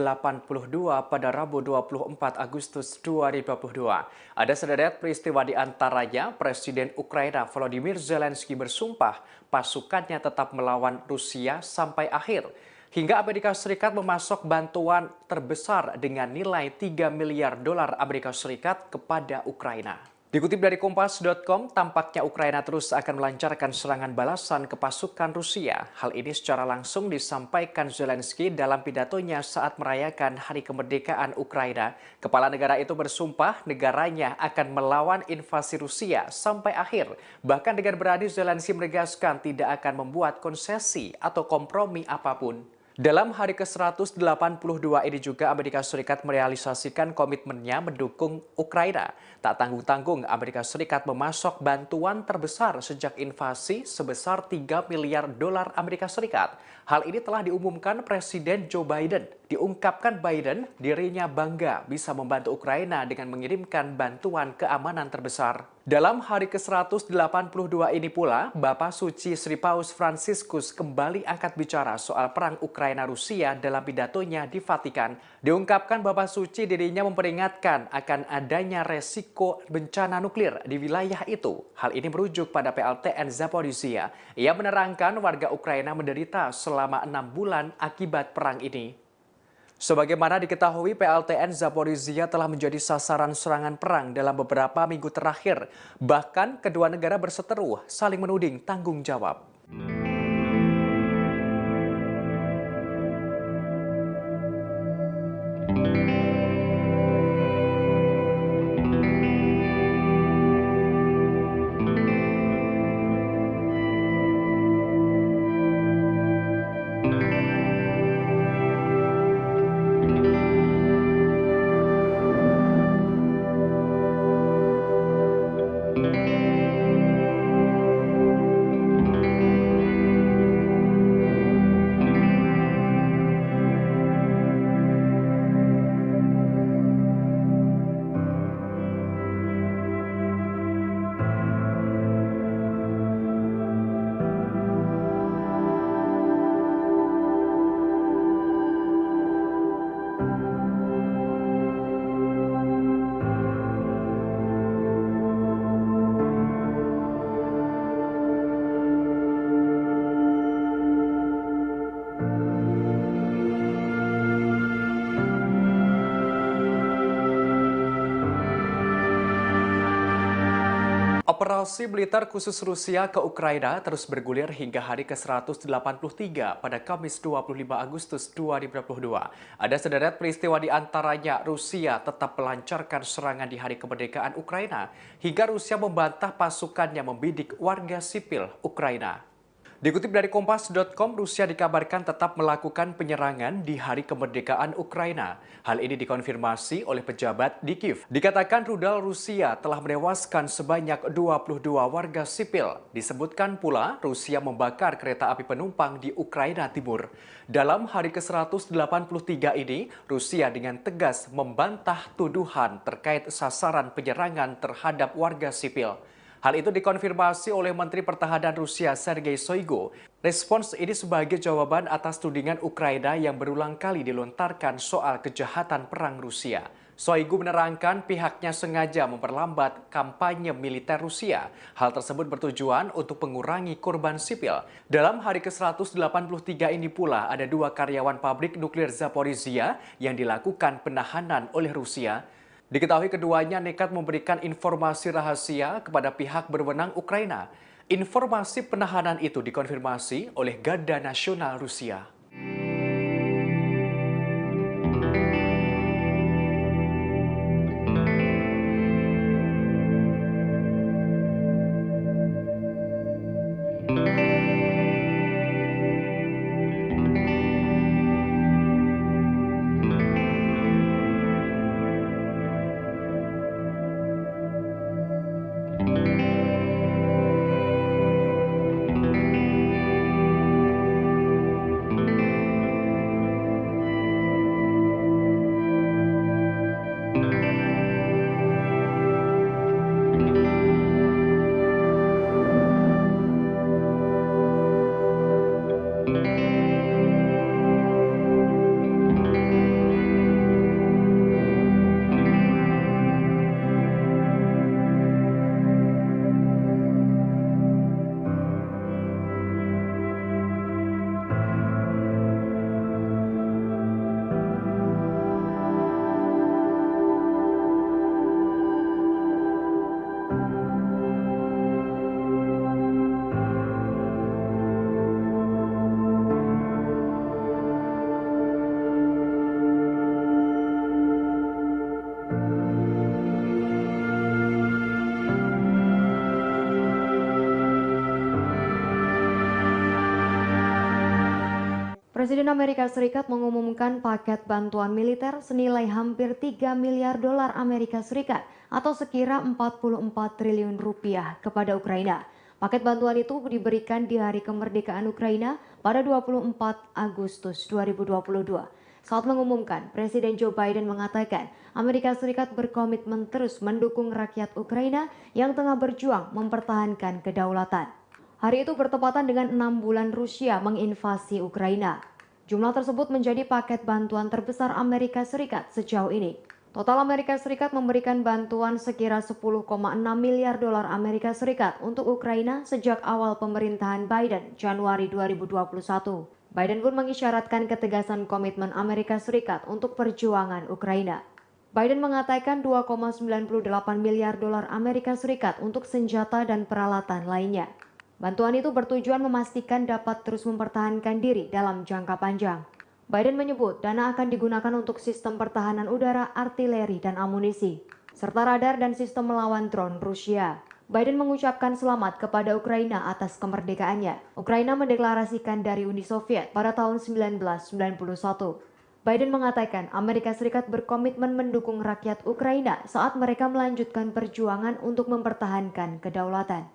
pada Rabu 24 Agustus 2022. Ada sederet peristiwa di antaranya Presiden Ukraina Volodymyr Zelensky bersumpah pasukannya tetap melawan Rusia sampai akhir. Hingga Amerika Serikat memasok bantuan terbesar dengan nilai 3 miliar dolar Amerika Serikat kepada Ukraina. Dikutip dari Kompas.com, tampaknya Ukraina terus akan melancarkan serangan balasan ke pasukan Rusia. Hal ini secara langsung disampaikan Zelensky dalam pidatonya saat merayakan Hari Kemerdekaan Ukraina. Kepala negara itu bersumpah negaranya akan melawan invasi Rusia sampai akhir. Bahkan dengan berani Zelensky menegaskan tidak akan membuat konsesi atau kompromi apapun. Dalam hari ke-182 ini juga Amerika Serikat merealisasikan komitmennya mendukung Ukraina. Tak tanggung-tanggung Amerika Serikat memasok bantuan terbesar sejak invasi sebesar 3 miliar dolar Amerika Serikat. Hal ini telah diumumkan Presiden Joe Biden. Diungkapkan Biden dirinya bangga bisa membantu Ukraina dengan mengirimkan bantuan keamanan terbesar. Dalam hari ke-182 ini pula, Bapak Suci Sri Paus Fransiskus kembali angkat bicara soal perang Ukraina-Rusia dalam pidatonya di Vatikan. Diungkapkan Bapak Suci dirinya memperingatkan akan adanya resiko bencana nuklir di wilayah itu. Hal ini merujuk pada PLTN Zaporizhia. Ia menerangkan warga Ukraina menderita selama 6 bulan akibat perang ini. Sebagaimana diketahui, PLTN Zaporizhia telah menjadi sasaran serangan perang dalam beberapa minggu terakhir. Bahkan kedua negara berseteru saling menuding tanggung jawab. Operasi militer khusus Rusia ke Ukraina terus bergulir hingga hari ke-183 pada Kamis 25 Agustus 2022. Ada sederet peristiwa di antaranya Rusia tetap melancarkan serangan di Hari Kemerdekaan Ukraina hingga Rusia membantah pasukannya membidik warga sipil Ukraina. Dikutip dari Kompas.com, Rusia dikabarkan tetap melakukan penyerangan di Hari Kemerdekaan Ukraina. Hal ini dikonfirmasi oleh pejabat di Kiev. Dikatakan rudal Rusia telah menewaskan sebanyak 22 warga sipil. Disebutkan pula Rusia membakar kereta api penumpang di Ukraina Timur. Dalam hari ke-183 ini, Rusia dengan tegas membantah tuduhan terkait sasaran penyerangan terhadap warga sipil. Hal itu dikonfirmasi oleh Menteri Pertahanan Rusia Sergei Shoigu. Respons ini sebagai jawaban atas tudingan Ukraina yang berulang kali dilontarkan soal kejahatan perang Rusia. Shoigu menerangkan pihaknya sengaja memperlambat kampanye militer Rusia. Hal tersebut bertujuan untuk mengurangi korban sipil. Dalam hari ke-183 ini pula ada 2 karyawan pabrik nuklir Zaporizhia yang dilakukan penahanan oleh Rusia. Diketahui keduanya nekat memberikan informasi rahasia kepada pihak berwenang Ukraina. Informasi penahanan itu dikonfirmasi oleh Garda Nasional Rusia. Presiden Amerika Serikat mengumumkan paket bantuan militer senilai hampir 3 miliar dolar Amerika Serikat atau sekira 44 triliun rupiah kepada Ukraina. Paket bantuan itu diberikan di hari kemerdekaan Ukraina pada 24 Agustus 2022. Saat mengumumkan, Presiden Joe Biden mengatakan Amerika Serikat berkomitmen terus mendukung rakyat Ukraina yang tengah berjuang mempertahankan kedaulatan. Hari itu bertepatan dengan 6 bulan Rusia menginvasi Ukraina. Jumlah tersebut menjadi paket bantuan terbesar Amerika Serikat sejauh ini. Total Amerika Serikat memberikan bantuan sekira 10,6 miliar dolar Amerika Serikat untuk Ukraina sejak awal pemerintahan Biden Januari 2021. Biden pun mengisyaratkan ketegasan komitmen Amerika Serikat untuk perjuangan Ukraina. Biden mengatakan 2,98 miliar dolar Amerika Serikat untuk senjata dan peralatan lainnya. Bantuan itu bertujuan memastikan dapat terus mempertahankan diri dalam jangka panjang. Biden menyebut dana akan digunakan untuk sistem pertahanan udara, artileri, dan amunisi, serta radar dan sistem melawan drone Rusia. Biden mengucapkan selamat kepada Ukraina atas kemerdekaannya. Ukraina mendeklarasikan dari Uni Soviet pada tahun 1991. Biden mengatakan Amerika Serikat berkomitmen mendukung rakyat Ukraina saat mereka melanjutkan perjuangan untuk mempertahankan kedaulatan.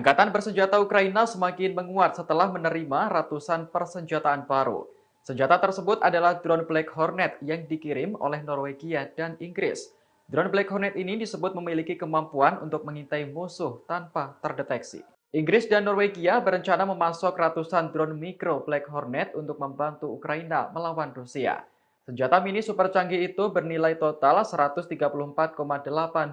Angkatan bersenjata Ukraina semakin menguat setelah menerima ratusan persenjataan baru. Senjata tersebut adalah drone Black Hornet yang dikirim oleh Norwegia dan Inggris. Drone Black Hornet ini disebut memiliki kemampuan untuk mengintai musuh tanpa terdeteksi. Inggris dan Norwegia berencana memasok ratusan drone mikro Black Hornet untuk membantu Ukraina melawan Rusia. Senjata mini super canggih itu bernilai total 134,8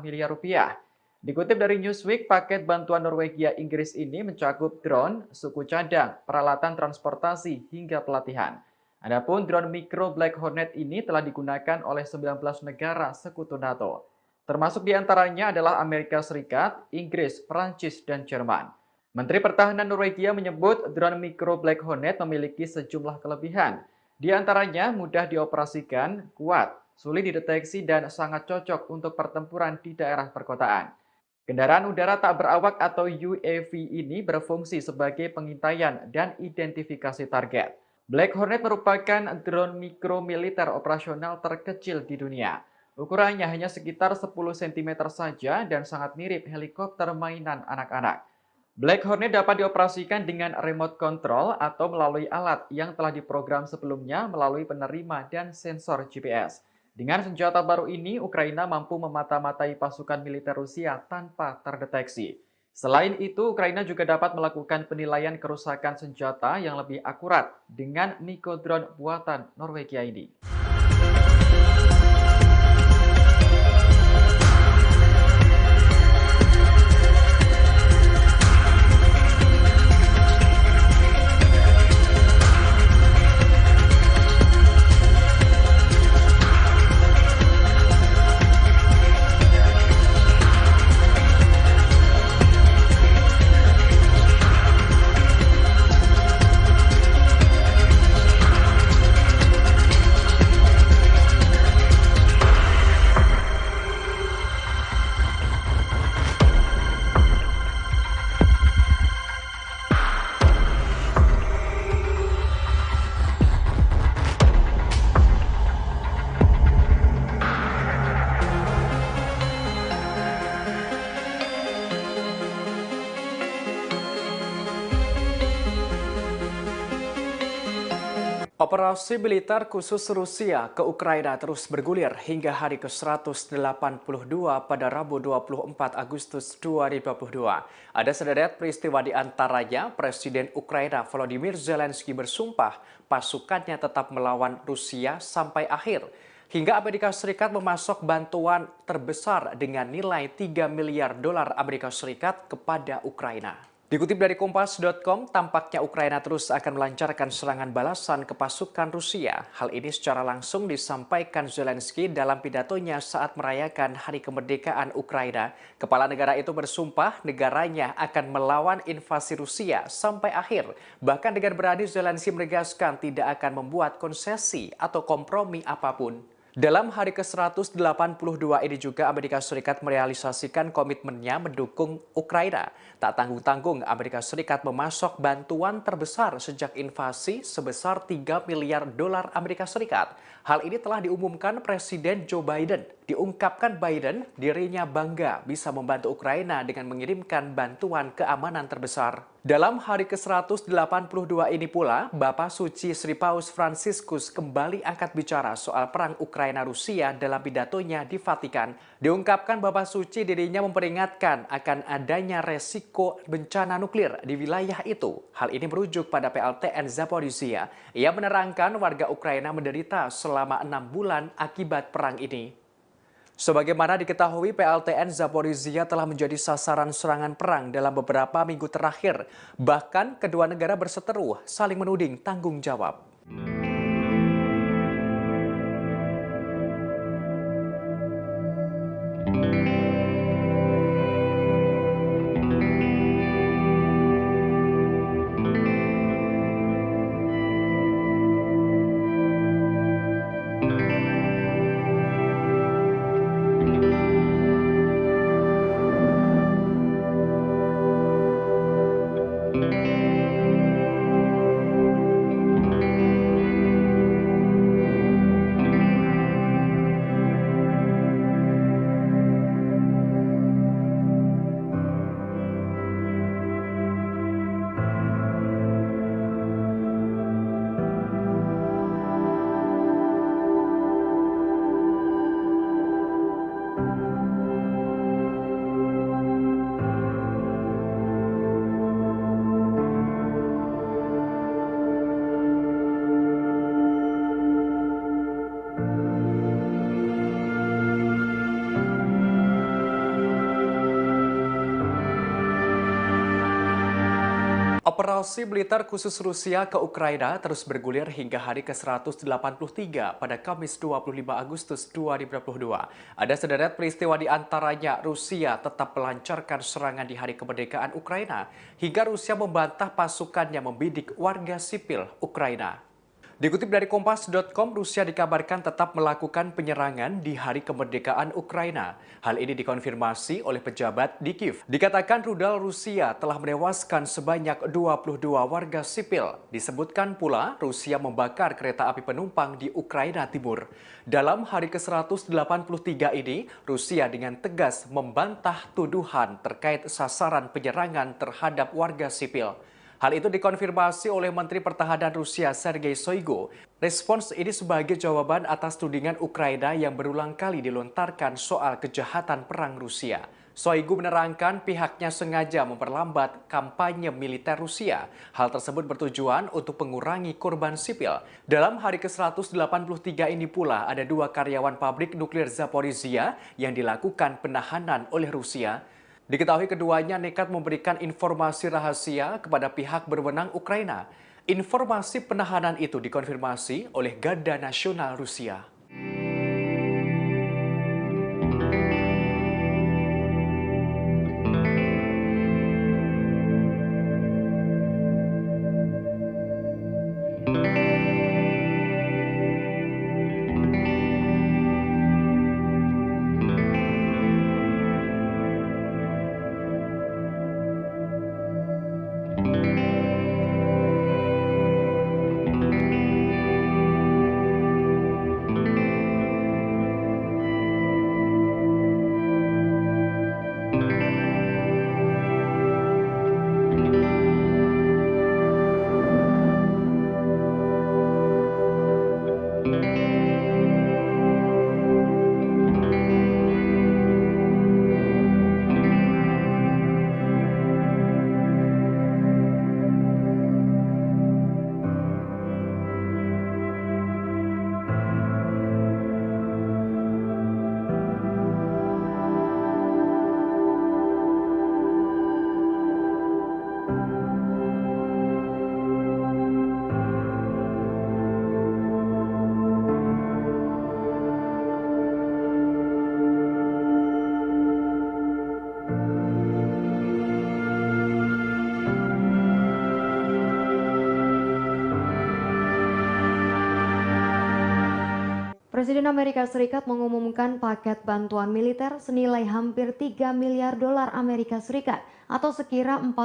miliar rupiah. Dikutip dari Newsweek, paket bantuan Norwegia Inggris ini mencakup drone, suku cadang, peralatan transportasi, hingga pelatihan. Adapun drone mikro Black Hornet ini telah digunakan oleh 19 negara sekutu NATO. Termasuk diantaranya adalah Amerika Serikat, Inggris, Perancis, dan Jerman. Menteri Pertahanan Norwegia menyebut drone mikro Black Hornet memiliki sejumlah kelebihan. Di antaranya mudah dioperasikan, kuat, sulit dideteksi, dan sangat cocok untuk pertempuran di daerah perkotaan. Kendaraan udara tak berawak atau UAV ini berfungsi sebagai pengintaian dan identifikasi target. Black Hornet merupakan drone mikro militer operasional terkecil di dunia. Ukurannya hanya sekitar 10 cm saja dan sangat mirip helikopter mainan anak-anak. Black Hornet dapat dioperasikan dengan remote control atau melalui alat yang telah diprogram sebelumnya melalui penerima dan sensor GPS. Dengan senjata baru ini, Ukraina mampu memata-matai pasukan militer Rusia tanpa terdeteksi. Selain itu, Ukraina juga dapat melakukan penilaian kerusakan senjata yang lebih akurat dengan mikrodrone buatan Norwegia ini. Operasi militer khusus Rusia ke Ukraina terus bergulir hingga hari ke-182 pada Rabu 24 Agustus 2022. Ada sederet peristiwa di antaranya Presiden Ukraina Volodymyr Zelensky bersumpah pasukannya tetap melawan Rusia sampai akhir. Hingga Amerika Serikat memasok bantuan terbesar dengan nilai 3 miliar dolar Amerika Serikat kepada Ukraina. Dikutip dari Kompas.com, tampaknya Ukraina terus akan melancarkan serangan balasan ke pasukan Rusia. Hal ini secara langsung disampaikan Zelensky dalam pidatonya saat merayakan Hari Kemerdekaan Ukraina. Kepala negara itu bersumpah negaranya akan melawan invasi Rusia sampai akhir. Bahkan dengan berani Zelensky menegaskan tidak akan membuat konsesi atau kompromi apapun. Dalam hari ke-182 ini juga Amerika Serikat merealisasikan komitmennya mendukung Ukraina. Tak tanggung-tanggung, Amerika Serikat memasok bantuan terbesar sejak invasi sebesar 3 miliar dolar Amerika Serikat. Hal ini telah diumumkan Presiden Joe Biden. Diungkapkan Biden, dirinya bangga bisa membantu Ukraina dengan mengirimkan bantuan keamanan terbesar. Dalam hari ke-182 ini pula, Bapak Suci Sri Paus Fransiskus kembali angkat bicara soal perang Ukraina-Rusia dalam pidatonya di Vatikan. Diungkapkan Bapak Suci dirinya memperingatkan akan adanya resiko bencana nuklir di wilayah itu. Hal ini merujuk pada PLTN Zaporizhia. Ia menerangkan warga Ukraina menderita selama 6 bulan akibat perang ini. Sebagaimana diketahui, PLTN Zaporizhia telah menjadi sasaran serangan perang dalam beberapa minggu terakhir. Bahkan kedua negara berseteru saling menuding tanggung jawab. Operasi militer khusus Rusia ke Ukraina terus bergulir hingga hari ke-183 pada Kamis 25 Agustus 2022. Ada sederet peristiwa di antaranya Rusia tetap melancarkan serangan di hari kemerdekaan Ukraina hingga Rusia membantah pasukannya membidik warga sipil Ukraina. Dikutip dari Kompas.com, Rusia dikabarkan tetap melakukan penyerangan di hari kemerdekaan Ukraina. Hal ini dikonfirmasi oleh pejabat di Kiev. Dikatakan rudal Rusia telah menewaskan sebanyak 22 warga sipil. Disebutkan pula Rusia membakar kereta api penumpang di Ukraina Timur. Dalam hari ke-183 ini, Rusia dengan tegas membantah tuduhan terkait sasaran penyerangan terhadap warga sipil. Hal itu dikonfirmasi oleh Menteri Pertahanan Rusia Sergei Shoigu. Respons ini sebagai jawaban atas tudingan Ukraina yang berulang kali dilontarkan soal kejahatan perang Rusia. Shoigu menerangkan pihaknya sengaja memperlambat kampanye militer Rusia. Hal tersebut bertujuan untuk mengurangi korban sipil. Dalam hari ke-183 ini pula ada 2 karyawan pabrik nuklir Zaporizhia yang dilakukan penahanan oleh Rusia. Diketahui keduanya nekat memberikan informasi rahasia kepada pihak berwenang Ukraina. Informasi penahanan itu dikonfirmasi oleh Garda Nasional Rusia. Presiden Amerika Serikat mengumumkan paket bantuan militer senilai hampir 3 miliar dolar Amerika Serikat atau sekira 44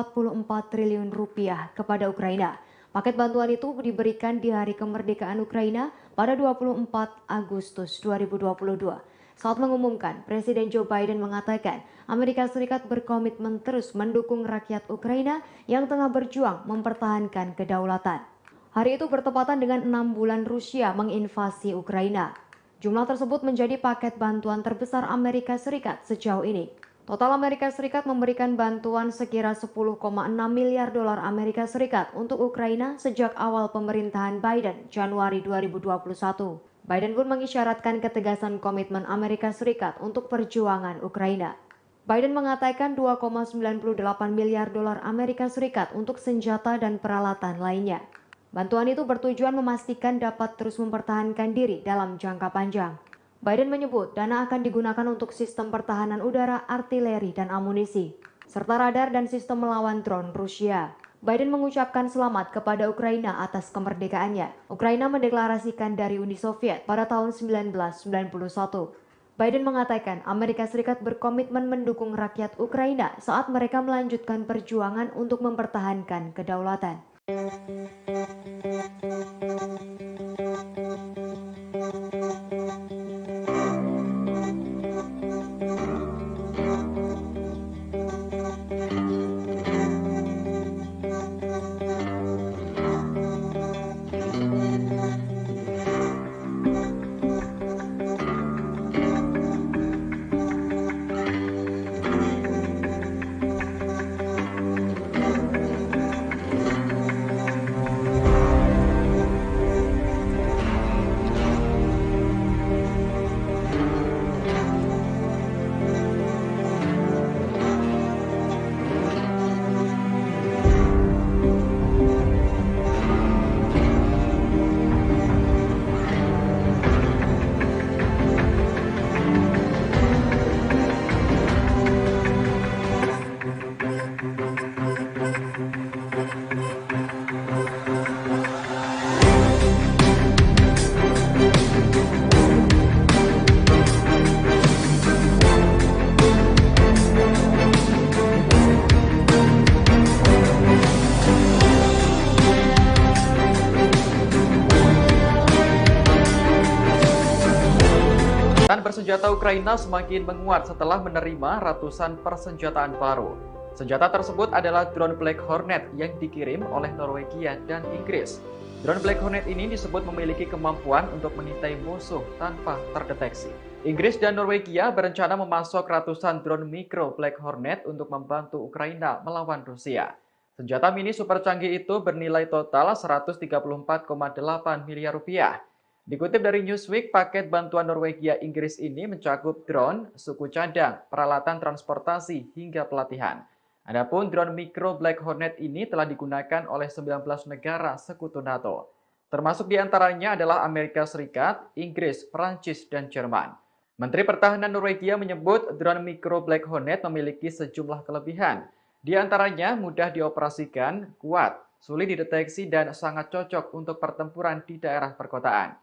triliun rupiah kepada Ukraina. Paket bantuan itu diberikan di hari kemerdekaan Ukraina pada 24 Agustus 2022. Saat mengumumkan, Presiden Joe Biden mengatakan Amerika Serikat berkomitmen terus mendukung rakyat Ukraina yang tengah berjuang mempertahankan kedaulatan. Hari itu bertepatan dengan 6 bulan Rusia menginvasi Ukraina. Jumlah tersebut menjadi paket bantuan terbesar Amerika Serikat sejauh ini. Total Amerika Serikat memberikan bantuan sekira 10,6 miliar dolar Amerika Serikat untuk Ukraina sejak awal pemerintahan Biden Januari 2021. Biden pun mengisyaratkan ketegasan komitmen Amerika Serikat untuk perjuangan Ukraina. Biden mengatakan 2,98 miliar dolar Amerika Serikat untuk senjata dan peralatan lainnya. Bantuan itu bertujuan memastikan dapat terus mempertahankan diri dalam jangka panjang. Biden menyebut dana akan digunakan untuk sistem pertahanan udara, artileri, dan amunisi, serta radar dan sistem melawan drone Rusia. Biden mengucapkan selamat kepada Ukraina atas kemerdekaannya. Ukraina mendeklarasikan dari Uni Soviet pada tahun 1991. Biden mengatakan Amerika Serikat berkomitmen mendukung rakyat Ukraina saat mereka melanjutkan perjuangan untuk mempertahankan kedaulatan. Bersenjata Ukraina semakin menguat setelah menerima ratusan persenjataan baru. Senjata tersebut adalah drone Black Hornet yang dikirim oleh Norwegia dan Inggris. Drone Black Hornet ini disebut memiliki kemampuan untuk mengintai musuh tanpa terdeteksi. Inggris dan Norwegia berencana memasok ratusan drone mikro Black Hornet untuk membantu Ukraina melawan Rusia. Senjata mini super canggih itu bernilai total 134,8 miliar rupiah. Dikutip dari Newsweek, paket bantuan Norwegia Inggris ini mencakup drone, suku cadang, peralatan transportasi, hingga pelatihan. Adapun drone mikro Black Hornet ini telah digunakan oleh 19 negara sekutu NATO. Termasuk diantaranya adalah Amerika Serikat, Inggris, Perancis, dan Jerman. Menteri Pertahanan Norwegia menyebut drone mikro Black Hornet memiliki sejumlah kelebihan. Di antaranya mudah dioperasikan, kuat, sulit dideteksi, dan sangat cocok untuk pertempuran di daerah perkotaan.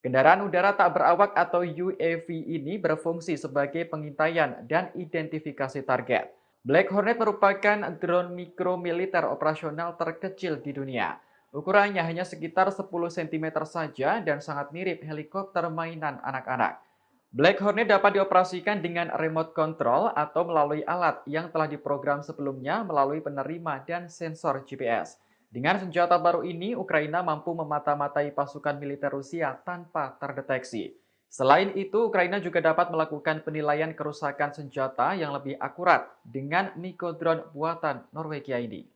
Kendaraan udara tak berawak atau UAV ini berfungsi sebagai pengintaian dan identifikasi target. Black Hornet merupakan drone mikro militer operasional terkecil di dunia. Ukurannya hanya sekitar 10 cm saja dan sangat mirip helikopter mainan anak-anak. Black Hornet dapat dioperasikan dengan remote control atau melalui alat yang telah diprogram sebelumnya melalui penerima dan sensor GPS. Dengan senjata baru ini, Ukraina mampu memata-matai pasukan militer Rusia tanpa terdeteksi. Selain itu, Ukraina juga dapat melakukan penilaian kerusakan senjata yang lebih akurat dengan mikro drone buatan Norwegia ini.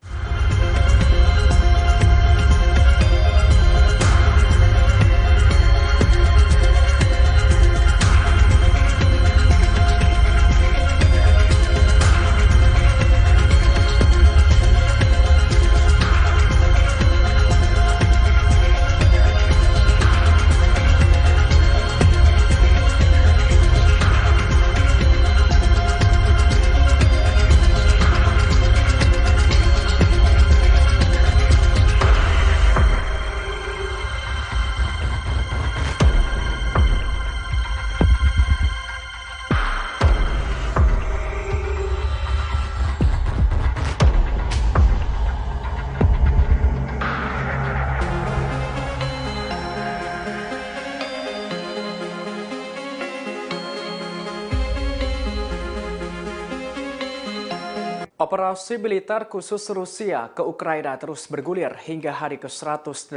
Operasi militer khusus Rusia ke Ukraina terus bergulir hingga hari ke-182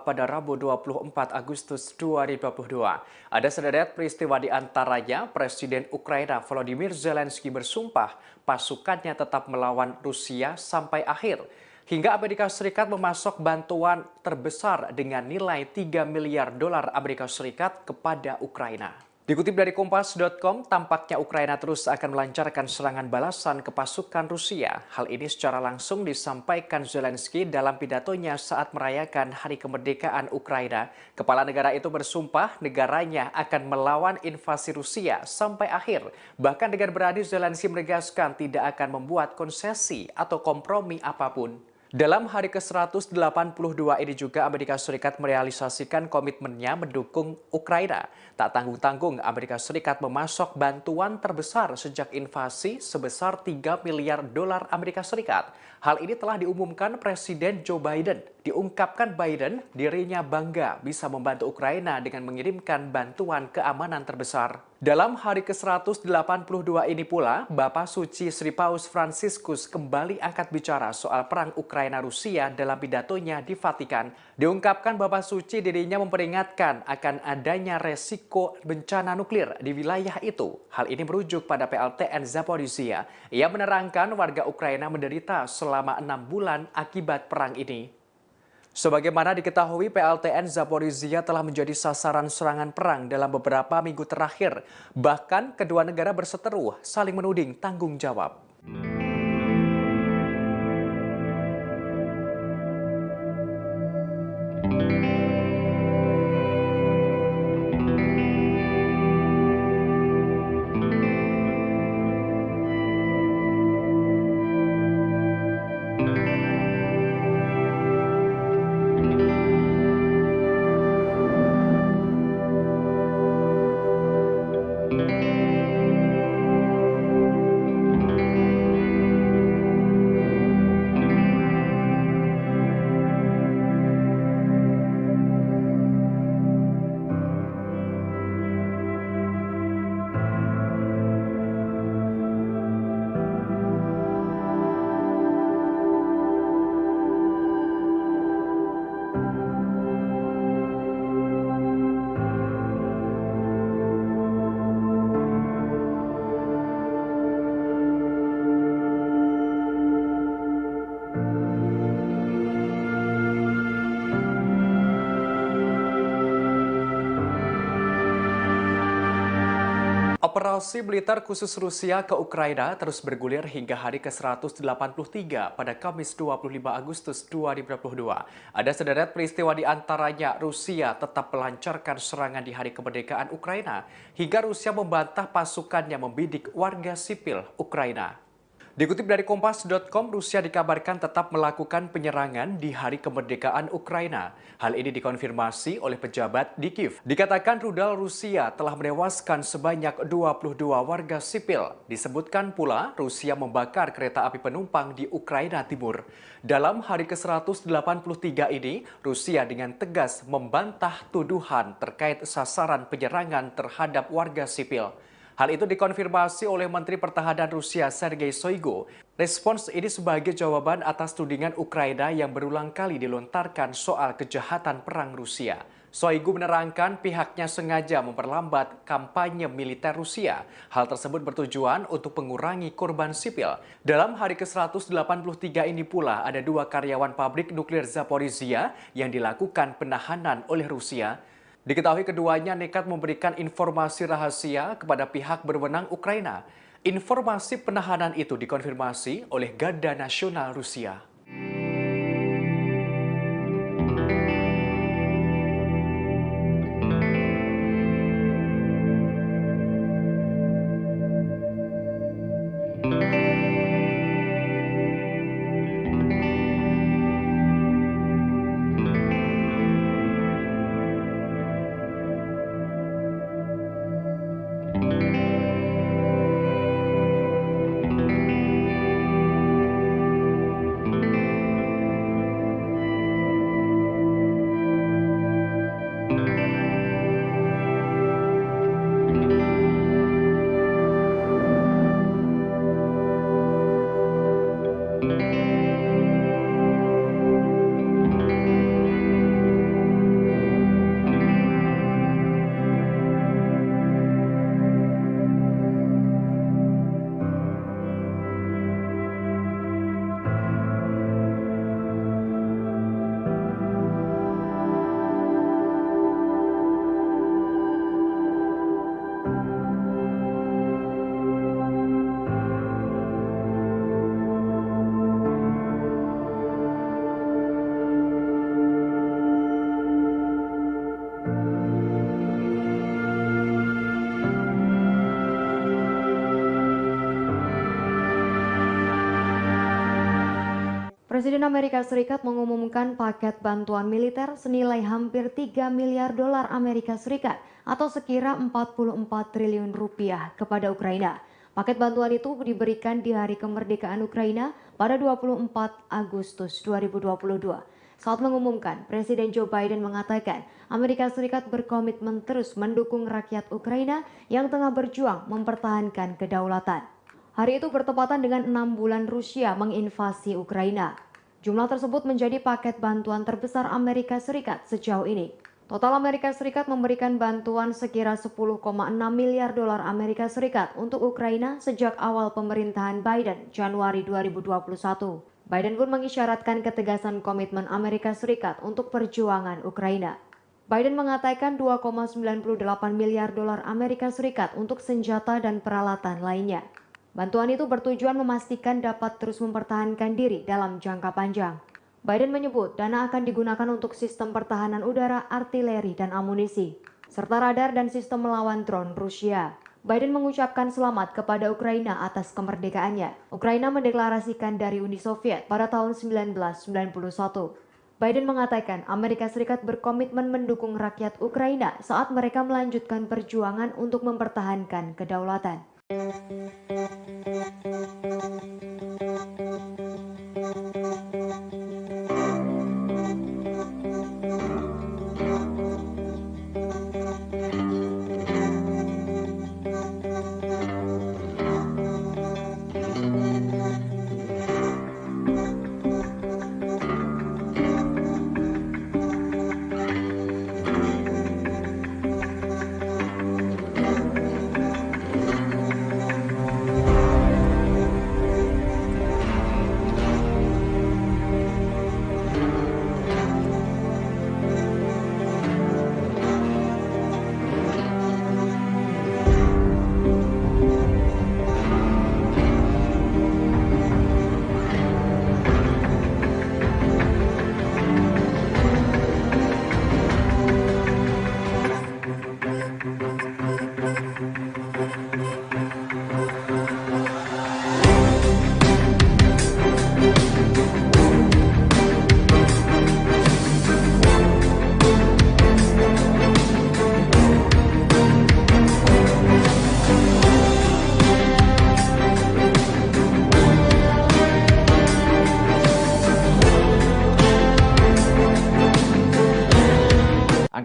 pada Rabu 24 Agustus 2022. Ada sederet peristiwa di antaranya Presiden Ukraina Volodymyr Zelensky bersumpah pasukannya tetap melawan Rusia sampai akhir. Hingga Amerika Serikat memasok bantuan terbesar dengan nilai 3 miliar dolar Amerika Serikat kepada Ukraina. Dikutip dari Kompas.com, tampaknya Ukraina terus akan melancarkan serangan balasan ke pasukan Rusia. Hal ini secara langsung disampaikan Zelensky dalam pidatonya saat merayakan Hari Kemerdekaan Ukraina. Kepala negara itu bersumpah negaranya akan melawan invasi Rusia sampai akhir. Bahkan dengan berani Zelensky menegaskan tidak akan membuat konsesi atau kompromi apapun. Dalam hari ke-182 ini juga Amerika Serikat merealisasikan komitmennya mendukung Ukraina. Tak tanggung-tanggung Amerika Serikat memasok bantuan terbesar sejak invasi sebesar 3 miliar dolar Amerika Serikat. Hal ini telah diumumkan Presiden Joe Biden. Diungkapkan Biden dirinya bangga bisa membantu Ukraina dengan mengirimkan bantuan keamanan terbesar. Dalam hari ke-182 ini pula, Bapak Suci Sri Paus Fransiskus kembali angkat bicara soal perang Ukraina-Rusia dalam pidatonya di Vatikan. Diungkapkan Bapak Suci dirinya memperingatkan akan adanya resiko bencana nuklir di wilayah itu. Hal ini merujuk pada PLTN Zaporizhia. Ia menerangkan warga Ukraina menderita selama 6 bulan akibat perang ini. Sebagaimana diketahui, PLTN Zaporizhia telah menjadi sasaran serangan perang dalam beberapa minggu terakhir. Bahkan kedua negara berseteru saling menuding tanggung jawab. Operasi militer khusus Rusia ke Ukraina terus bergulir hingga hari ke-183 pada Kamis 25 Agustus 2022. Ada sederet peristiwa di antaranya Rusia tetap melancarkan serangan di hari kemerdekaan Ukraina hingga Rusia membantah pasukannya membidik warga sipil Ukraina. Dikutip dari Kompas.com, Rusia dikabarkan tetap melakukan penyerangan di hari kemerdekaan Ukraina. Hal ini dikonfirmasi oleh pejabat di Kiev. Dikatakan rudal Rusia telah menewaskan sebanyak 22 warga sipil. Disebutkan pula Rusia membakar kereta api penumpang di Ukraina Timur. Dalam hari ke-183 ini, Rusia dengan tegas membantah tuduhan terkait sasaran penyerangan terhadap warga sipil. Hal itu dikonfirmasi oleh Menteri Pertahanan Rusia Sergei Shoigu. Respons ini sebagai jawaban atas tudingan Ukraina yang berulang kali dilontarkan soal kejahatan perang Rusia. Shoigu menerangkan pihaknya sengaja memperlambat kampanye militer Rusia. Hal tersebut bertujuan untuk mengurangi korban sipil. Dalam hari ke-183 ini pula ada 2 karyawan pabrik nuklir Zaporizhia yang dilakukan penahanan oleh Rusia. Diketahui keduanya nekat memberikan informasi rahasia kepada pihak berwenang Ukraina. Informasi penahanan itu dikonfirmasi oleh Garda Nasional Rusia. Presiden Amerika Serikat mengumumkan paket bantuan militer senilai hampir 3 miliar dolar Amerika Serikat atau sekira 44 triliun rupiah kepada Ukraina. Paket bantuan itu diberikan di hari kemerdekaan Ukraina pada 24 Agustus 2022. Saat mengumumkan, Presiden Joe Biden mengatakan Amerika Serikat berkomitmen terus mendukung rakyat Ukraina yang tengah berjuang mempertahankan kedaulatan. Hari itu bertepatan dengan 6 bulan Rusia menginvasi Ukraina. Jumlah tersebut menjadi paket bantuan terbesar Amerika Serikat sejauh ini. Total Amerika Serikat memberikan bantuan sekira 10,6 miliar dolar Amerika Serikat untuk Ukraina sejak awal pemerintahan Biden Januari 2021. Biden pun mengisyaratkan ketegasan komitmen Amerika Serikat untuk perjuangan Ukraina. Biden mengatakan 2,98 miliar dolar Amerika Serikat untuk senjata dan peralatan lainnya. Bantuan itu bertujuan memastikan dapat terus mempertahankan diri dalam jangka panjang. Biden menyebut dana akan digunakan untuk sistem pertahanan udara, artileri, dan amunisi, serta radar dan sistem melawan drone Rusia. Biden mengucapkan selamat kepada Ukraina atas kemerdekaannya. Ukraina mendeklarasikan dari Uni Soviet pada tahun 1991. Biden mengatakan Amerika Serikat berkomitmen mendukung rakyat Ukraina saat mereka melanjutkan perjuangan untuk mempertahankan kedaulatan.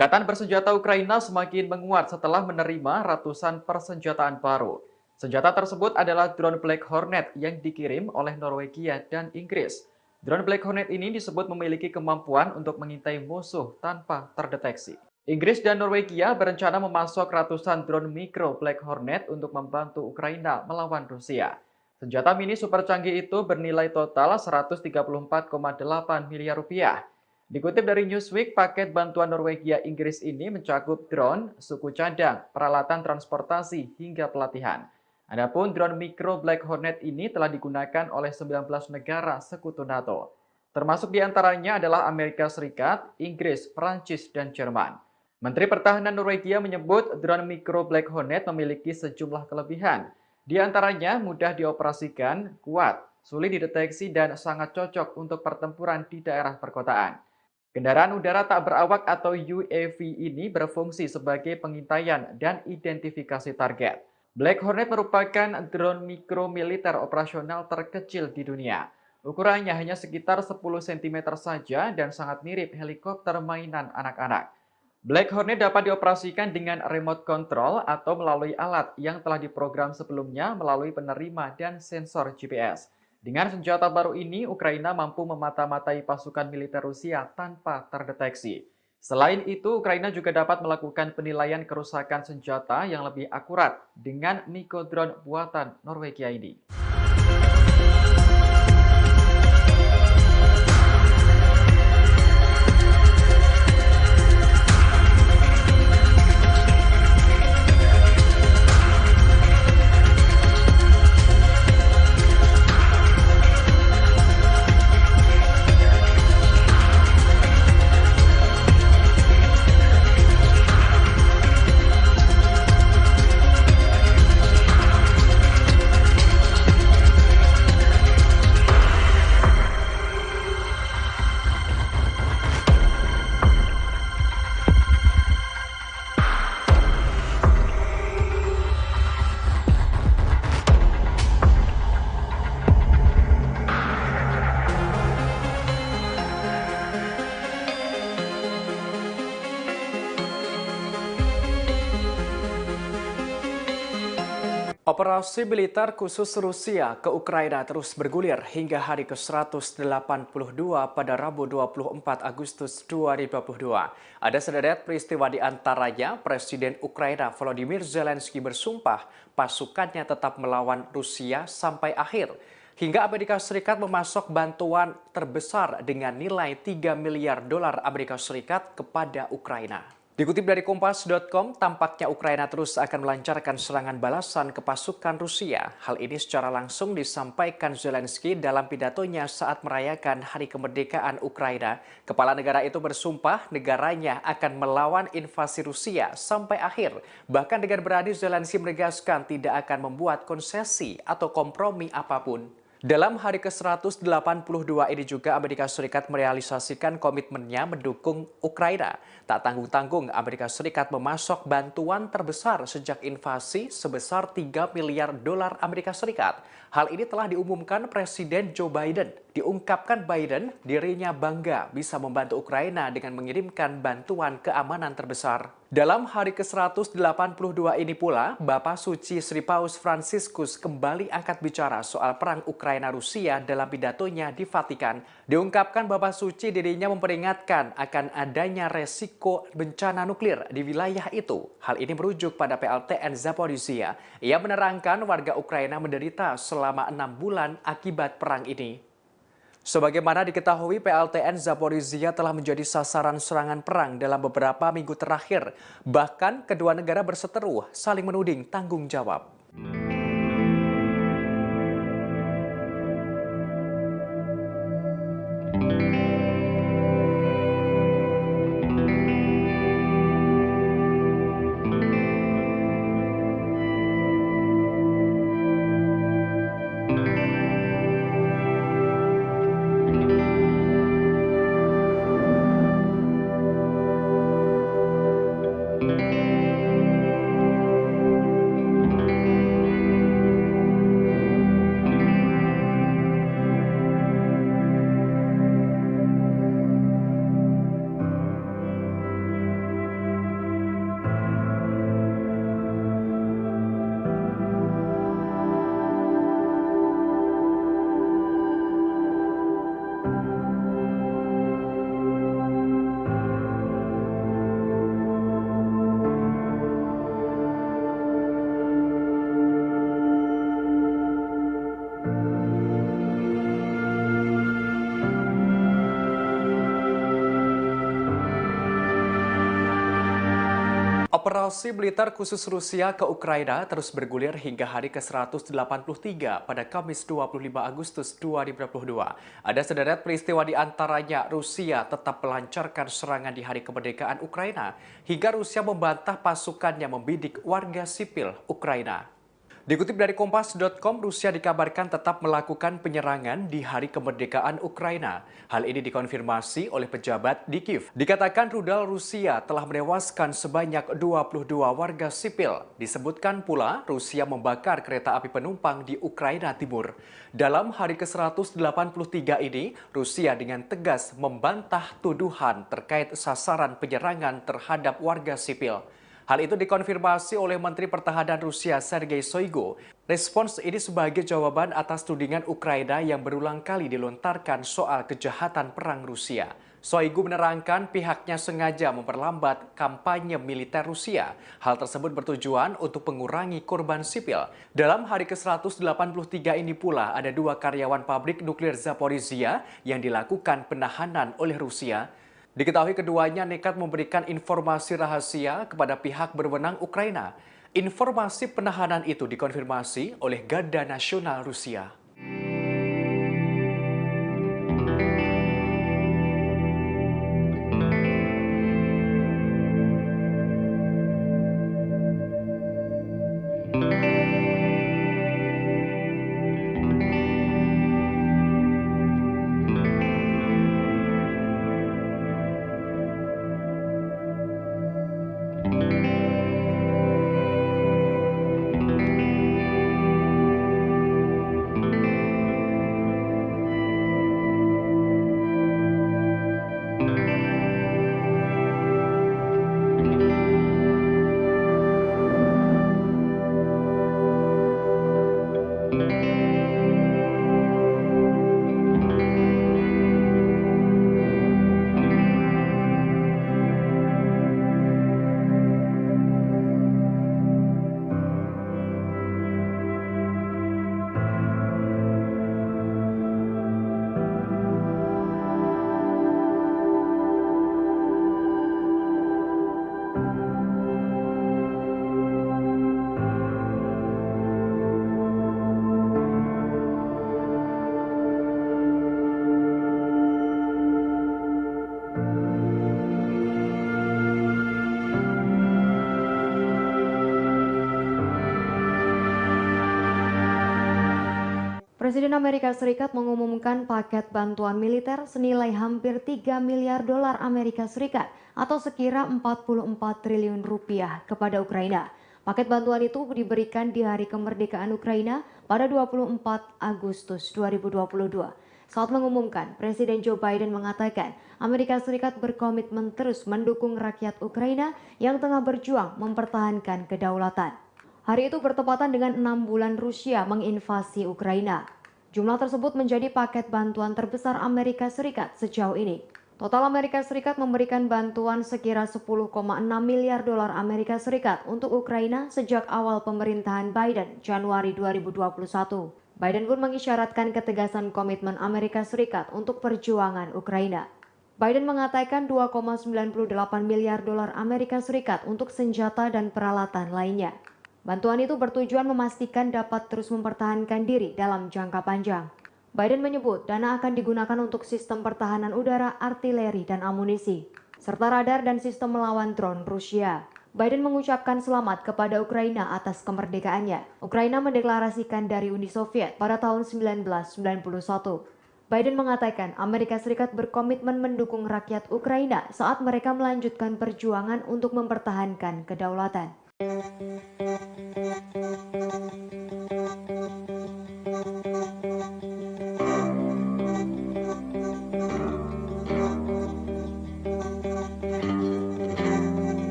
Angkatan bersenjata Ukraina semakin menguat setelah menerima ratusan persenjataan baru. Senjata tersebut adalah drone Black Hornet yang dikirim oleh Norwegia dan Inggris. Drone Black Hornet ini disebut memiliki kemampuan untuk mengintai musuh tanpa terdeteksi. Inggris dan Norwegia berencana memasok ratusan drone mikro Black Hornet untuk membantu Ukraina melawan Rusia. Senjata mini super canggih itu bernilai total 134,8 miliar rupiah. Dikutip dari Newsweek, paket bantuan Norwegia Inggris ini mencakup drone, suku cadang, peralatan transportasi, hingga pelatihan. Adapun drone mikro Black Hornet ini telah digunakan oleh 19 negara sekutu NATO. Termasuk diantaranya adalah Amerika Serikat, Inggris, Prancis, dan Jerman. Menteri Pertahanan Norwegia menyebut drone mikro Black Hornet memiliki sejumlah kelebihan. Di antaranya mudah dioperasikan, kuat, sulit dideteksi, dan sangat cocok untuk pertempuran di daerah perkotaan. Kendaraan udara tak berawak atau UAV ini berfungsi sebagai pengintaian dan identifikasi target. Black Hornet merupakan drone mikro militer operasional terkecil di dunia. Ukurannya hanya sekitar 10 cm saja dan sangat mirip helikopter mainan anak-anak. Black Hornet dapat dioperasikan dengan remote control atau melalui alat yang telah diprogram sebelumnya melalui penerima dan sensor GPS. Dengan senjata baru ini, Ukraina mampu memata-matai pasukan militer Rusia tanpa terdeteksi. Selain itu, Ukraina juga dapat melakukan penilaian kerusakan senjata yang lebih akurat dengan Niko drone buatan Norwegia ini. Operasi militer khusus Rusia ke Ukraina terus bergulir hingga hari ke-182 pada Rabu 24 Agustus 2022. Ada sederet peristiwa di antaranya Presiden Ukraina Volodymyr Zelensky bersumpah pasukannya tetap melawan Rusia sampai akhir. Hingga Amerika Serikat memasok bantuan terbesar dengan nilai 3 miliar dolar Amerika Serikat kepada Ukraina. Dikutip dari Kompas.com, tampaknya Ukraina terus akan melancarkan serangan balasan ke pasukan Rusia. Hal ini secara langsung disampaikan Zelensky dalam pidatonya saat merayakan Hari Kemerdekaan Ukraina. Kepala negara itu bersumpah negaranya akan melawan invasi Rusia sampai akhir. Bahkan dengan berani Zelensky menegaskan tidak akan membuat konsesi atau kompromi apapun. Dalam hari ke-182 ini juga Amerika Serikat merealisasikan komitmennya mendukung Ukraina. Tak tanggung-tanggung Amerika Serikat memasok bantuan terbesar sejak invasi sebesar 3 miliar dolar Amerika Serikat. Hal ini telah diumumkan Presiden Joe Biden. Diungkapkan Biden, dirinya bangga bisa membantu Ukraina dengan mengirimkan bantuan keamanan terbesar. Dalam hari ke-182 ini pula, Bapak Suci Sri Paus Fransiskus kembali angkat bicara soal perang Ukraina-Rusia dalam pidatonya di Vatikan. Diungkapkan Bapak Suci dirinya memperingatkan akan adanya resiko bencana nuklir di wilayah itu. Hal ini merujuk pada PLTN Zaporizhia. Ia menerangkan warga Ukraina menderita selama 6 bulan akibat perang ini. Sebagaimana diketahui, PLTN Zaporizhia telah menjadi sasaran serangan perang dalam beberapa minggu terakhir. Bahkan kedua negara berseteru saling menuding tanggung jawab. Operasi militer khusus Rusia ke Ukraina terus bergulir hingga hari ke-183 pada Kamis 25 Agustus 2022. Ada sederet peristiwa di antaranya Rusia tetap melancarkan serangan di Hari Kemerdekaan Ukraina hingga Rusia membantah pasukannya membidik warga sipil Ukraina. Dikutip dari Kompas.com, Rusia dikabarkan tetap melakukan penyerangan di Hari Kemerdekaan Ukraina. Hal ini dikonfirmasi oleh pejabat di Kiev. Dikatakan rudal Rusia telah menewaskan sebanyak 22 warga sipil. Disebutkan pula Rusia membakar kereta api penumpang di Ukraina Timur. Dalam hari ke-183 ini, Rusia dengan tegas membantah tuduhan terkait sasaran penyerangan terhadap warga sipil. Hal itu dikonfirmasi oleh Menteri Pertahanan Rusia Sergei Shoigu. Respons ini sebagai jawaban atas tudingan Ukraina yang berulang kali dilontarkan soal kejahatan perang Rusia. Shoigu menerangkan pihaknya sengaja memperlambat kampanye militer Rusia. Hal tersebut bertujuan untuk mengurangi korban sipil. Dalam hari ke-183 ini pula ada 2 karyawan pabrik nuklir Zaporizhia yang dilakukan penahanan oleh Rusia. Diketahui keduanya nekat memberikan informasi rahasia kepada pihak berwenang Ukraina. Informasi penahanan itu dikonfirmasi oleh Garda Nasional Rusia. Presiden Amerika Serikat mengumumkan paket bantuan militer senilai hampir 3 miliar dolar Amerika Serikat atau sekira 44 triliun rupiah kepada Ukraina. Paket bantuan itu diberikan di Hari Kemerdekaan Ukraina pada 24 Agustus 2022. Saat mengumumkan, Presiden Joe Biden mengatakan Amerika Serikat berkomitmen terus mendukung rakyat Ukraina yang tengah berjuang mempertahankan kedaulatan. Hari itu bertepatan dengan 6 bulan Rusia menginvasi Ukraina. Jumlah tersebut menjadi paket bantuan terbesar Amerika Serikat sejauh ini. Total Amerika Serikat memberikan bantuan sekira 10,6 miliar dolar Amerika Serikat untuk Ukraina sejak awal pemerintahan Biden Januari 2021. Biden pun mengisyaratkan ketegasan komitmen Amerika Serikat untuk perjuangan Ukraina. Biden mengatakan 2,98 miliar dolar Amerika Serikat untuk senjata dan peralatan lainnya. Bantuan itu bertujuan memastikan dapat terus mempertahankan diri dalam jangka panjang. Biden menyebut dana akan digunakan untuk sistem pertahanan udara, artileri, dan amunisi, serta radar dan sistem melawan drone Rusia. Biden mengucapkan selamat kepada Ukraina atas kemerdekaannya. Ukraina mendeklarasikan dari Uni Soviet pada tahun 1991. Biden mengatakan Amerika Serikat berkomitmen mendukung rakyat Ukraina saat mereka melanjutkan perjuangan untuk mempertahankan kedaulatan.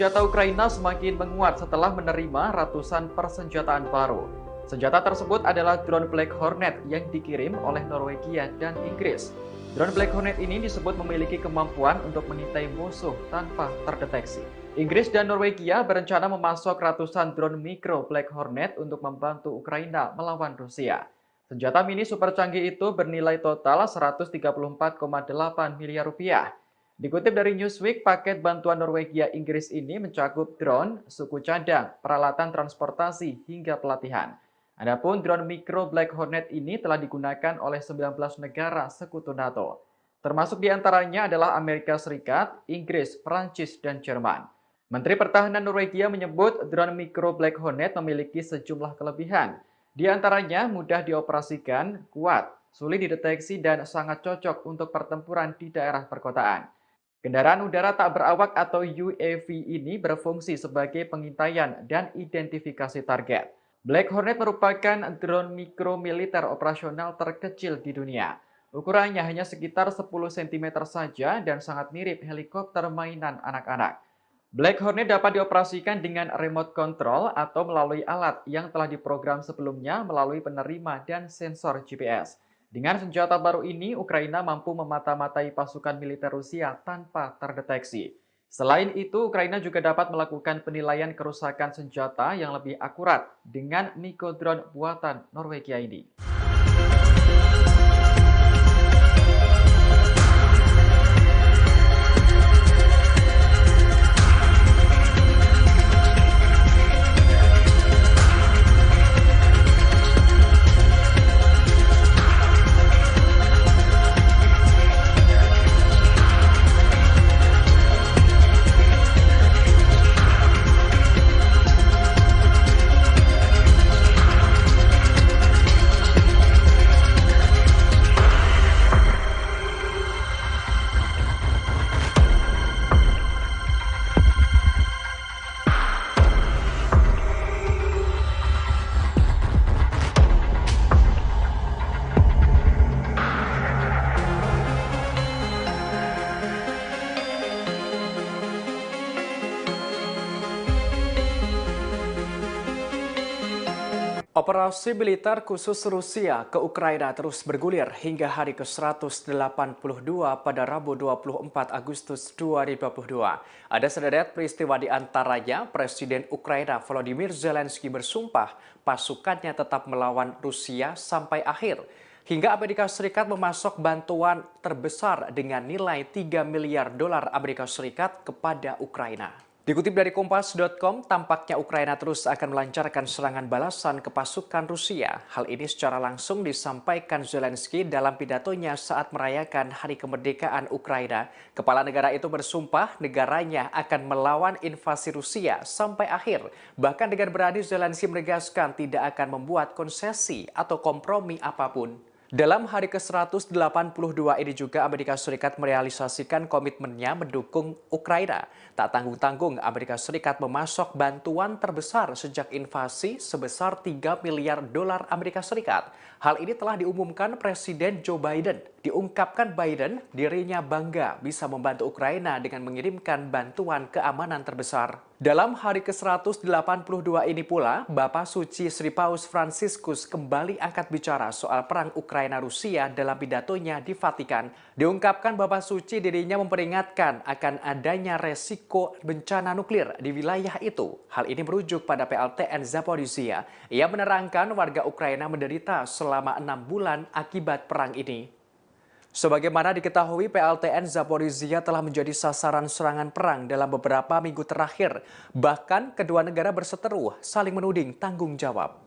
Bersenjata Ukraina semakin menguat setelah menerima ratusan persenjataan baru. Senjata tersebut adalah drone Black Hornet yang dikirim oleh Norwegia dan Inggris. Drone Black Hornet ini disebut memiliki kemampuan untuk mengintai musuh tanpa terdeteksi. Inggris dan Norwegia berencana memasok ratusan drone mikro Black Hornet untuk membantu Ukraina melawan Rusia. Senjata mini super canggih itu bernilai total 134,8 miliar rupiah. Dikutip dari Newsweek, paket bantuan Norwegia Inggris ini mencakup drone, suku cadang, peralatan transportasi, hingga pelatihan. Adapun drone mikro Black Hornet ini telah digunakan oleh 19 negara sekutu NATO. Termasuk diantaranya adalah Amerika Serikat, Inggris, Prancis, dan Jerman. Menteri Pertahanan Norwegia menyebut drone mikro Black Hornet memiliki sejumlah kelebihan. Di antaranya mudah dioperasikan, kuat, sulit dideteksi, dan sangat cocok untuk pertempuran di daerah perkotaan. Kendaraan udara tak berawak atau UAV ini berfungsi sebagai pengintaian dan identifikasi target. Black Hornet merupakan drone mikro militer operasional terkecil di dunia. Ukurannya hanya sekitar 10 cm saja dan sangat mirip helikopter mainan anak-anak. Black Hornet dapat dioperasikan dengan remote control atau melalui alat yang telah diprogram sebelumnya melalui penerima dan sensor GPS. Dengan senjata baru ini, Ukraina mampu memata-matai pasukan militer Rusia tanpa terdeteksi. Selain itu, Ukraina juga dapat melakukan penilaian kerusakan senjata yang lebih akurat dengan Niko drone buatan Norwegia ini. Operasi militer khusus Rusia ke Ukraina terus bergulir hingga hari ke-182 pada Rabu 24 Agustus 2022. Ada sederet peristiwa di antaranya Presiden Ukraina Volodymyr Zelensky bersumpah pasukannya tetap melawan Rusia sampai akhir. Hingga Amerika Serikat memasok bantuan terbesar dengan nilai 3 miliar dolar Amerika Serikat kepada Ukraina. Dikutip dari Kompas.com, tampaknya Ukraina terus akan melancarkan serangan balasan ke pasukan Rusia. Hal ini secara langsung disampaikan Zelensky dalam pidatonya saat merayakan Hari Kemerdekaan Ukraina. Kepala negara itu bersumpah negaranya akan melawan invasi Rusia sampai akhir. Bahkan dengan berani Zelensky menegaskan tidak akan membuat konsesi atau kompromi apapun. Dalam hari ke-182 ini juga Amerika Serikat merealisasikan komitmennya mendukung Ukraina. Tak tanggung-tanggung Amerika Serikat memasok bantuan terbesar sejak invasi sebesar 3 miliar dolar Amerika Serikat. Hal ini telah diumumkan Presiden Joe Biden. Diungkapkan Biden, dirinya bangga bisa membantu Ukraina dengan mengirimkan bantuan keamanan terbesar. Dalam hari ke-182 ini pula, Bapak Suci Sri Paus Fransiskus kembali angkat bicara soal perang Ukraina-Rusia dalam pidatonya di Vatikan. Diungkapkan Bapak Suci dirinya memperingatkan akan adanya resiko bencana nuklir di wilayah itu. Hal ini merujuk pada PLTN Zaporizhia. Ia menerangkan warga Ukraina menderita selama 6 bulan akibat perang ini. Sebagaimana diketahui, PLTN Zaporizhia telah menjadi sasaran serangan perang dalam beberapa minggu terakhir. Bahkan kedua negara berseteru saling menuding tanggung jawab.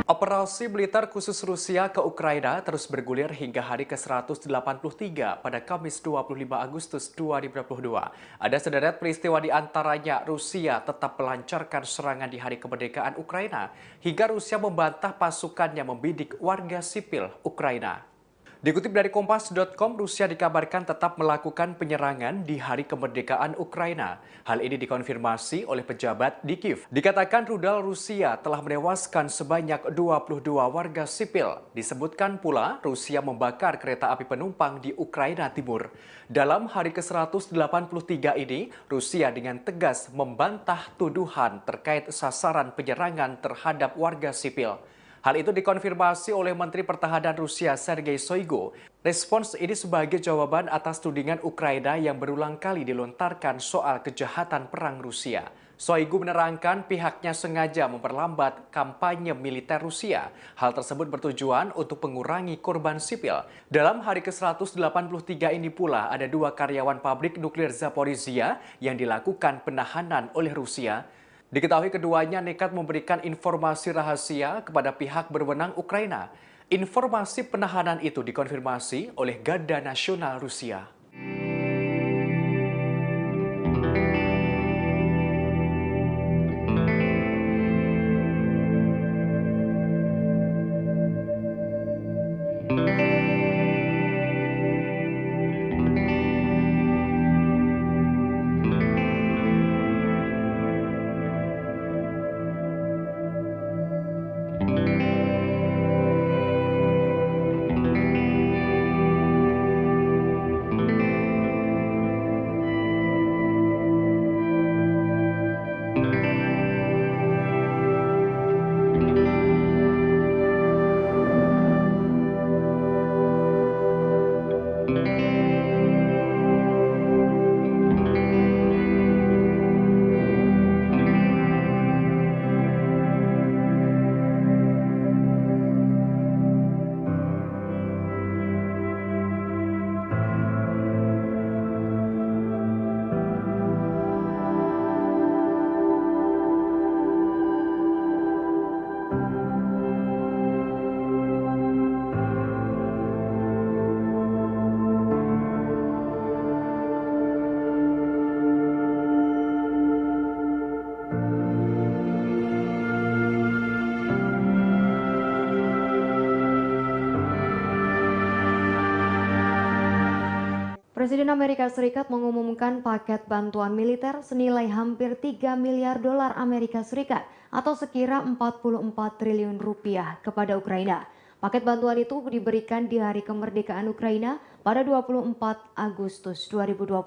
Operasi militer khusus Rusia ke Ukraina terus bergulir hingga hari ke-183 pada Kamis 25 Agustus 2022. Ada sederet peristiwa di antaranya Rusia tetap melancarkan serangan di Hari Kemerdekaan Ukraina hingga Rusia membantah pasukannya membidik warga sipil Ukraina. Dikutip dari Kompas.com, Rusia dikabarkan tetap melakukan penyerangan di Hari Kemerdekaan Ukraina. Hal ini dikonfirmasi oleh pejabat di Kiev. Dikatakan rudal Rusia telah menewaskan sebanyak 22 warga sipil. Disebutkan pula Rusia membakar kereta api penumpang di Ukraina Timur. Dalam hari ke-183 ini, Rusia dengan tegas membantah tuduhan terkait sasaran penyerangan terhadap warga sipil. Hal itu dikonfirmasi oleh Menteri Pertahanan Rusia Sergei Shoigu. Respons ini sebagai jawaban atas tudingan Ukraina yang berulang kali dilontarkan soal kejahatan perang Rusia. Shoigu menerangkan pihaknya sengaja memperlambat kampanye militer Rusia. Hal tersebut bertujuan untuk mengurangi korban sipil. Dalam hari ke-183 ini pula ada 2 karyawan pabrik nuklir Zaporizhia yang dilakukan penahanan oleh Rusia. Diketahui keduanya nekat memberikan informasi rahasia kepada pihak berwenang Ukraina. Informasi penahanan itu dikonfirmasi oleh Garda Nasional Rusia. Presiden Amerika Serikat mengumumkan paket bantuan militer senilai hampir 3 miliar dolar Amerika Serikat atau sekira 44 triliun rupiah kepada Ukraina. Paket bantuan itu diberikan di Hari Kemerdekaan Ukraina pada 24 Agustus 2022.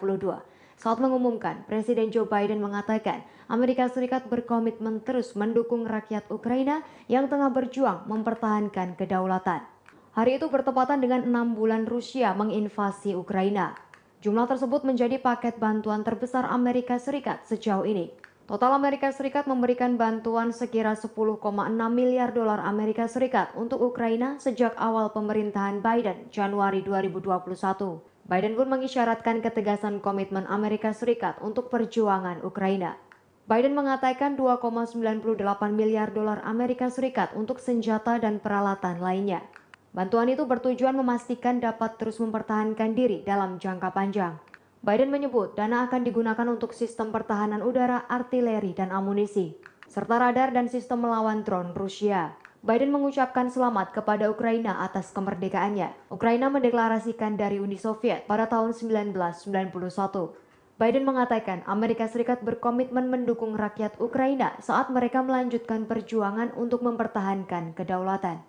Saat mengumumkan, Presiden Joe Biden mengatakan Amerika Serikat berkomitmen terus mendukung rakyat Ukraina yang tengah berjuang mempertahankan kedaulatan. Hari itu bertepatan dengan 6 bulan Rusia menginvasi Ukraina. Jumlah tersebut menjadi paket bantuan terbesar Amerika Serikat sejauh ini. Total Amerika Serikat memberikan bantuan sekira 10,6 miliar dolar Amerika Serikat untuk Ukraina sejak awal pemerintahan Biden Januari 2021. Biden pun mengisyaratkan ketegasan komitmen Amerika Serikat untuk perjuangan Ukraina. Biden mengatakan 2,98 miliar dolar Amerika Serikat untuk senjata dan peralatan lainnya. Bantuan itu bertujuan memastikan dapat terus mempertahankan diri dalam jangka panjang. Biden menyebut dana akan digunakan untuk sistem pertahanan udara, artileri, dan amunisi, serta radar dan sistem melawan drone Rusia. Biden mengucapkan selamat kepada Ukraina atas kemerdekaannya. Ukraina mendeklarasikan dari Uni Soviet pada tahun 1991. Biden mengatakan Amerika Serikat berkomitmen mendukung rakyat Ukraina saat mereka melanjutkan perjuangan untuk mempertahankan kedaulatan.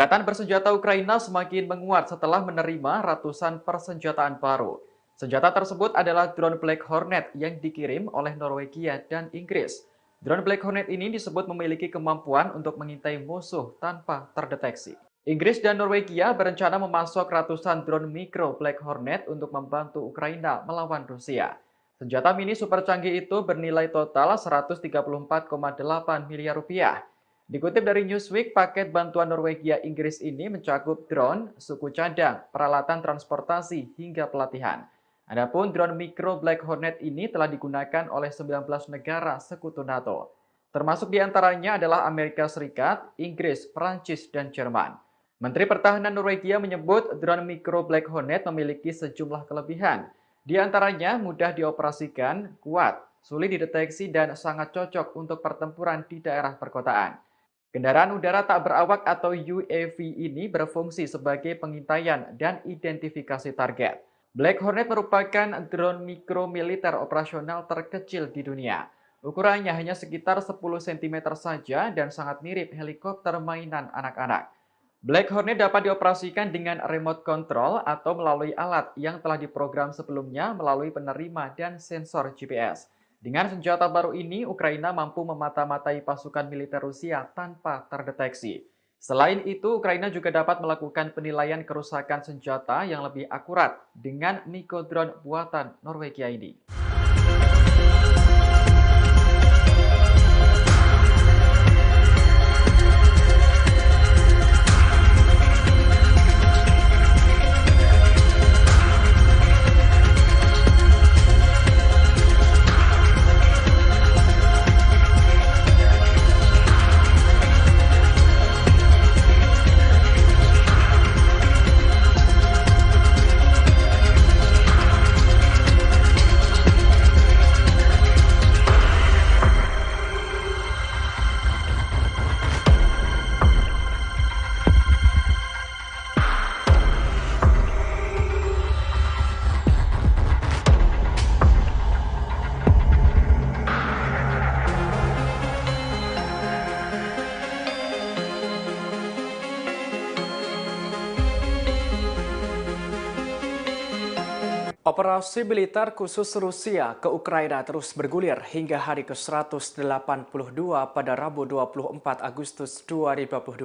Angkatan bersenjata Ukraina semakin menguat setelah menerima ratusan persenjataan baru. Senjata tersebut adalah drone Black Hornet yang dikirim oleh Norwegia dan Inggris. Drone Black Hornet ini disebut memiliki kemampuan untuk mengintai musuh tanpa terdeteksi. Inggris dan Norwegia berencana memasok ratusan drone mikro Black Hornet untuk membantu Ukraina melawan Rusia. Senjata mini super canggih itu bernilai total 134,8 miliar rupiah. Dikutip dari Newsweek, paket bantuan Norwegia Inggris ini mencakup drone, suku cadang, peralatan transportasi, hingga pelatihan. Adapun drone mikro Black Hornet ini telah digunakan oleh 19 negara sekutu NATO. Termasuk diantaranya adalah Amerika Serikat, Inggris, Prancis, dan Jerman. Menteri Pertahanan Norwegia menyebut drone mikro Black Hornet memiliki sejumlah kelebihan. Di antaranya mudah dioperasikan, kuat, sulit dideteksi, dan sangat cocok untuk pertempuran di daerah perkotaan. Kendaraan udara tak berawak atau UAV ini berfungsi sebagai pengintaian dan identifikasi target. Black Hornet merupakan drone mikro militer operasional terkecil di dunia. Ukurannya hanya sekitar 10 cm saja dan sangat mirip helikopter mainan anak-anak. Black Hornet dapat dioperasikan dengan remote control atau melalui alat yang telah diprogram sebelumnya melalui penerima dan sensor GPS. Dengan senjata baru ini, Ukraina mampu memata-matai pasukan militer Rusia tanpa terdeteksi. Selain itu, Ukraina juga dapat melakukan penilaian kerusakan senjata yang lebih akurat dengan Niko drone buatan Norwegia ini. Operasi militer khusus Rusia ke Ukraina terus bergulir hingga hari ke-182 pada Rabu 24 Agustus 2022.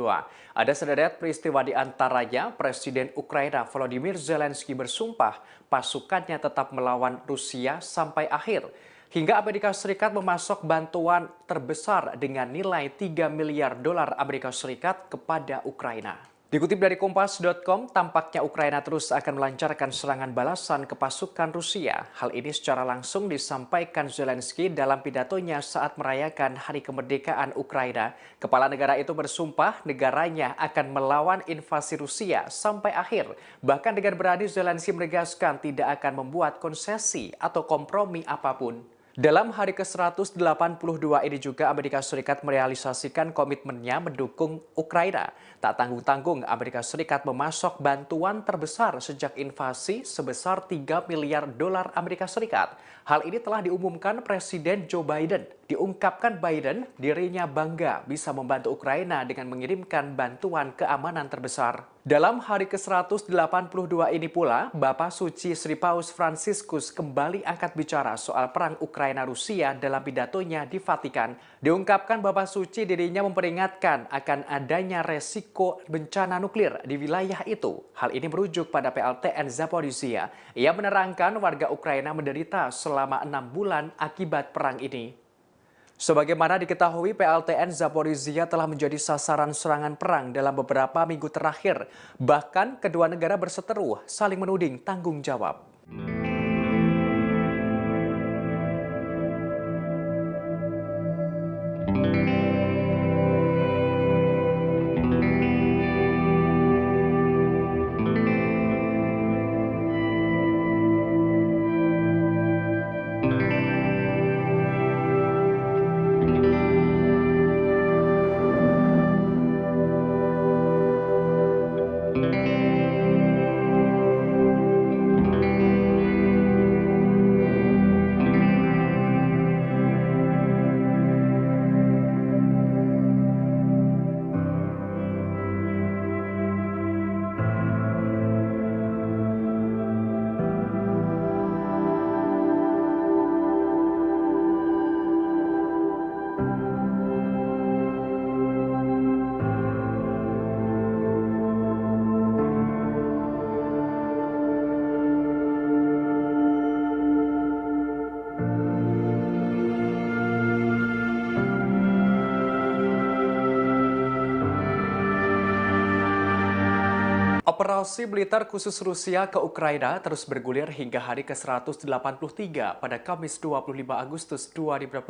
Ada sederet peristiwa di antaranya Presiden Ukraina Volodymyr Zelensky bersumpah pasukannya tetap melawan Rusia sampai akhir. Hingga Amerika Serikat memasok bantuan terbesar dengan nilai 3 miliar dolar Amerika Serikat kepada Ukraina. Dikutip dari Kompas.com, tampaknya Ukraina terus akan melancarkan serangan balasan ke pasukan Rusia. Hal ini secara langsung disampaikan Zelensky dalam pidatonya saat merayakan Hari Kemerdekaan Ukraina. Kepala negara itu bersumpah negaranya akan melawan invasi Rusia sampai akhir. Bahkan dengan berani Zelensky menegaskan tidak akan membuat konsesi atau kompromi apapun. Dalam hari ke-182 ini juga Amerika Serikat merealisasikan komitmennya mendukung Ukraina. Tak tanggung-tanggung Amerika Serikat memasok bantuan terbesar sejak invasi sebesar 3 miliar dolar Amerika Serikat. Hal ini telah diumumkan Presiden Joe Biden. Diungkapkan Biden dirinya bangga bisa membantu Ukraina dengan mengirimkan bantuan keamanan terbesar. Dalam hari ke-182 ini pula, Bapak Suci Sri Paus Fransiskus kembali angkat bicara soal perang Ukraina-Rusia dalam pidatonya di Vatikan. Diungkapkan Bapak Suci dirinya memperingatkan akan adanya resiko bencana nuklir di wilayah itu. Hal ini merujuk pada PLTN Zaporizhia. Ia menerangkan warga Ukraina menderita selama 6 bulan akibat perang ini. Sebagaimana diketahui, PLTN Zaporizhia telah menjadi sasaran serangan perang dalam beberapa minggu terakhir. Bahkan kedua negara berseteru saling menuding tanggung jawab. Operasi militer khusus Rusia ke Ukraina terus bergulir hingga hari ke-183 pada Kamis 25 Agustus 2022.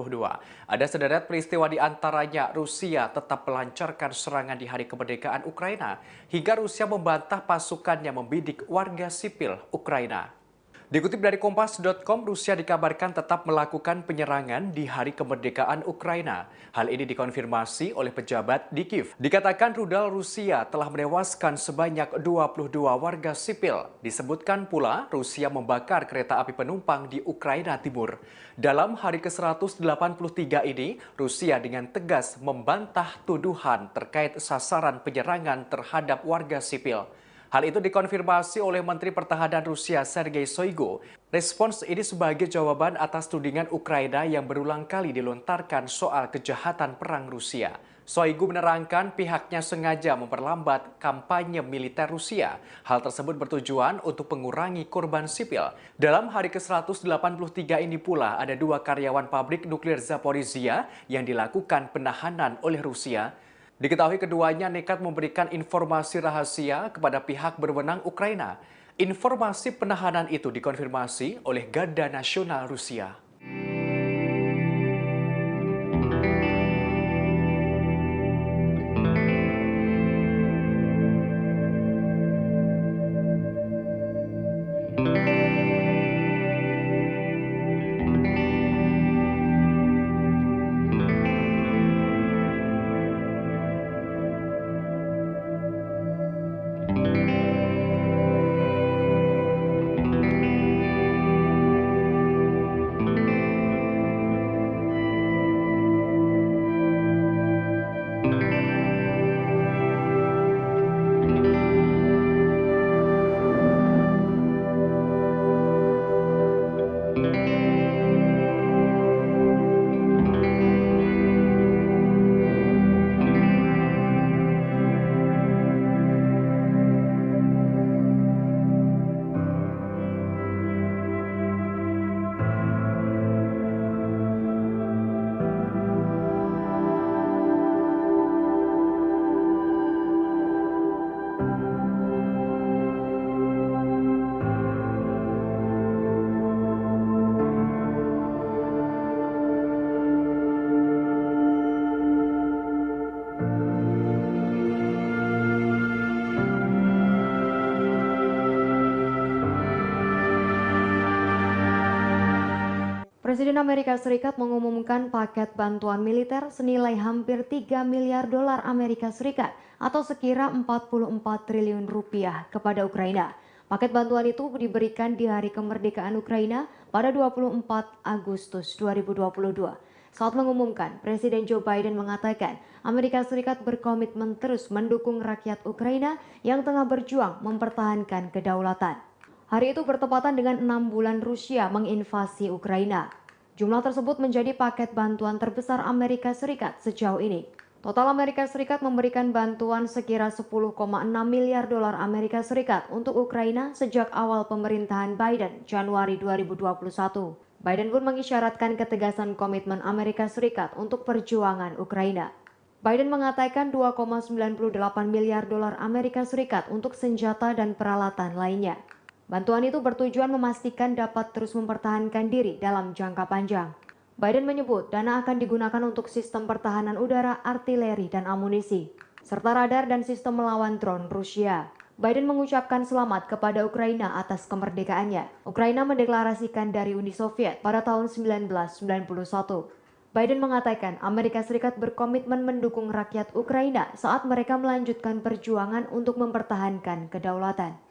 Ada sederet peristiwa di antaranya Rusia tetap melancarkan serangan di Hari Kemerdekaan Ukraina hingga Rusia membantah pasukannya membidik warga sipil Ukraina. Dikutip dari Kompas.com, Rusia dikabarkan tetap melakukan penyerangan di Hari Kemerdekaan Ukraina. Hal ini dikonfirmasi oleh pejabat di Kiev. Dikatakan rudal Rusia telah menewaskan sebanyak 22 warga sipil. Disebutkan pula Rusia membakar kereta api penumpang di Ukraina Timur. Dalam hari ke-183 ini, Rusia dengan tegas membantah tuduhan terkait sasaran penyerangan terhadap warga sipil. Hal itu dikonfirmasi oleh Menteri Pertahanan Rusia Sergei Shoigu. Respons ini sebagai jawaban atas tudingan Ukraina yang berulang kali dilontarkan soal kejahatan perang Rusia. Shoigu menerangkan pihaknya sengaja memperlambat kampanye militer Rusia. Hal tersebut bertujuan untuk mengurangi korban sipil. Dalam hari ke-183 ini pula ada 2 karyawan pabrik nuklir Zaporizhia yang dilakukan penahanan oleh Rusia. Diketahui keduanya nekat memberikan informasi rahasia kepada pihak berwenang Ukraina. Informasi penahanan itu dikonfirmasi oleh Garda Nasional Rusia. Presiden Amerika Serikat mengumumkan paket bantuan militer senilai hampir 3 miliar dolar Amerika Serikat atau sekira 44 triliun rupiah kepada Ukraina. Paket bantuan itu diberikan di Hari Kemerdekaan Ukraina pada 24 Agustus 2022. Saat mengumumkan, Presiden Joe Biden mengatakan Amerika Serikat berkomitmen terus mendukung rakyat Ukraina yang tengah berjuang mempertahankan kedaulatan. Hari itu bertepatan dengan 6 bulan Rusia menginvasi Ukraina. Jumlah tersebut menjadi paket bantuan terbesar Amerika Serikat sejauh ini. Total Amerika Serikat memberikan bantuan sekira 10,6 miliar dolar Amerika Serikat untuk Ukraina sejak awal pemerintahan Biden Januari 2021. Biden pun mengisyaratkan ketegasan komitmen Amerika Serikat untuk perjuangan Ukraina. Biden mengatakan 2,98 miliar dolar Amerika Serikat untuk senjata dan peralatan lainnya. Bantuan itu bertujuan memastikan dapat terus mempertahankan diri dalam jangka panjang. Biden menyebut dana akan digunakan untuk sistem pertahanan udara, artileri, dan amunisi, serta radar dan sistem melawan drone Rusia. Biden mengucapkan selamat kepada Ukraina atas kemerdekaannya. Ukraina mendeklarasikan dari Uni Soviet pada tahun 1991. Biden mengatakan Amerika Serikat berkomitmen mendukung rakyat Ukraina saat mereka melanjutkan perjuangan untuk mempertahankan kedaulatan.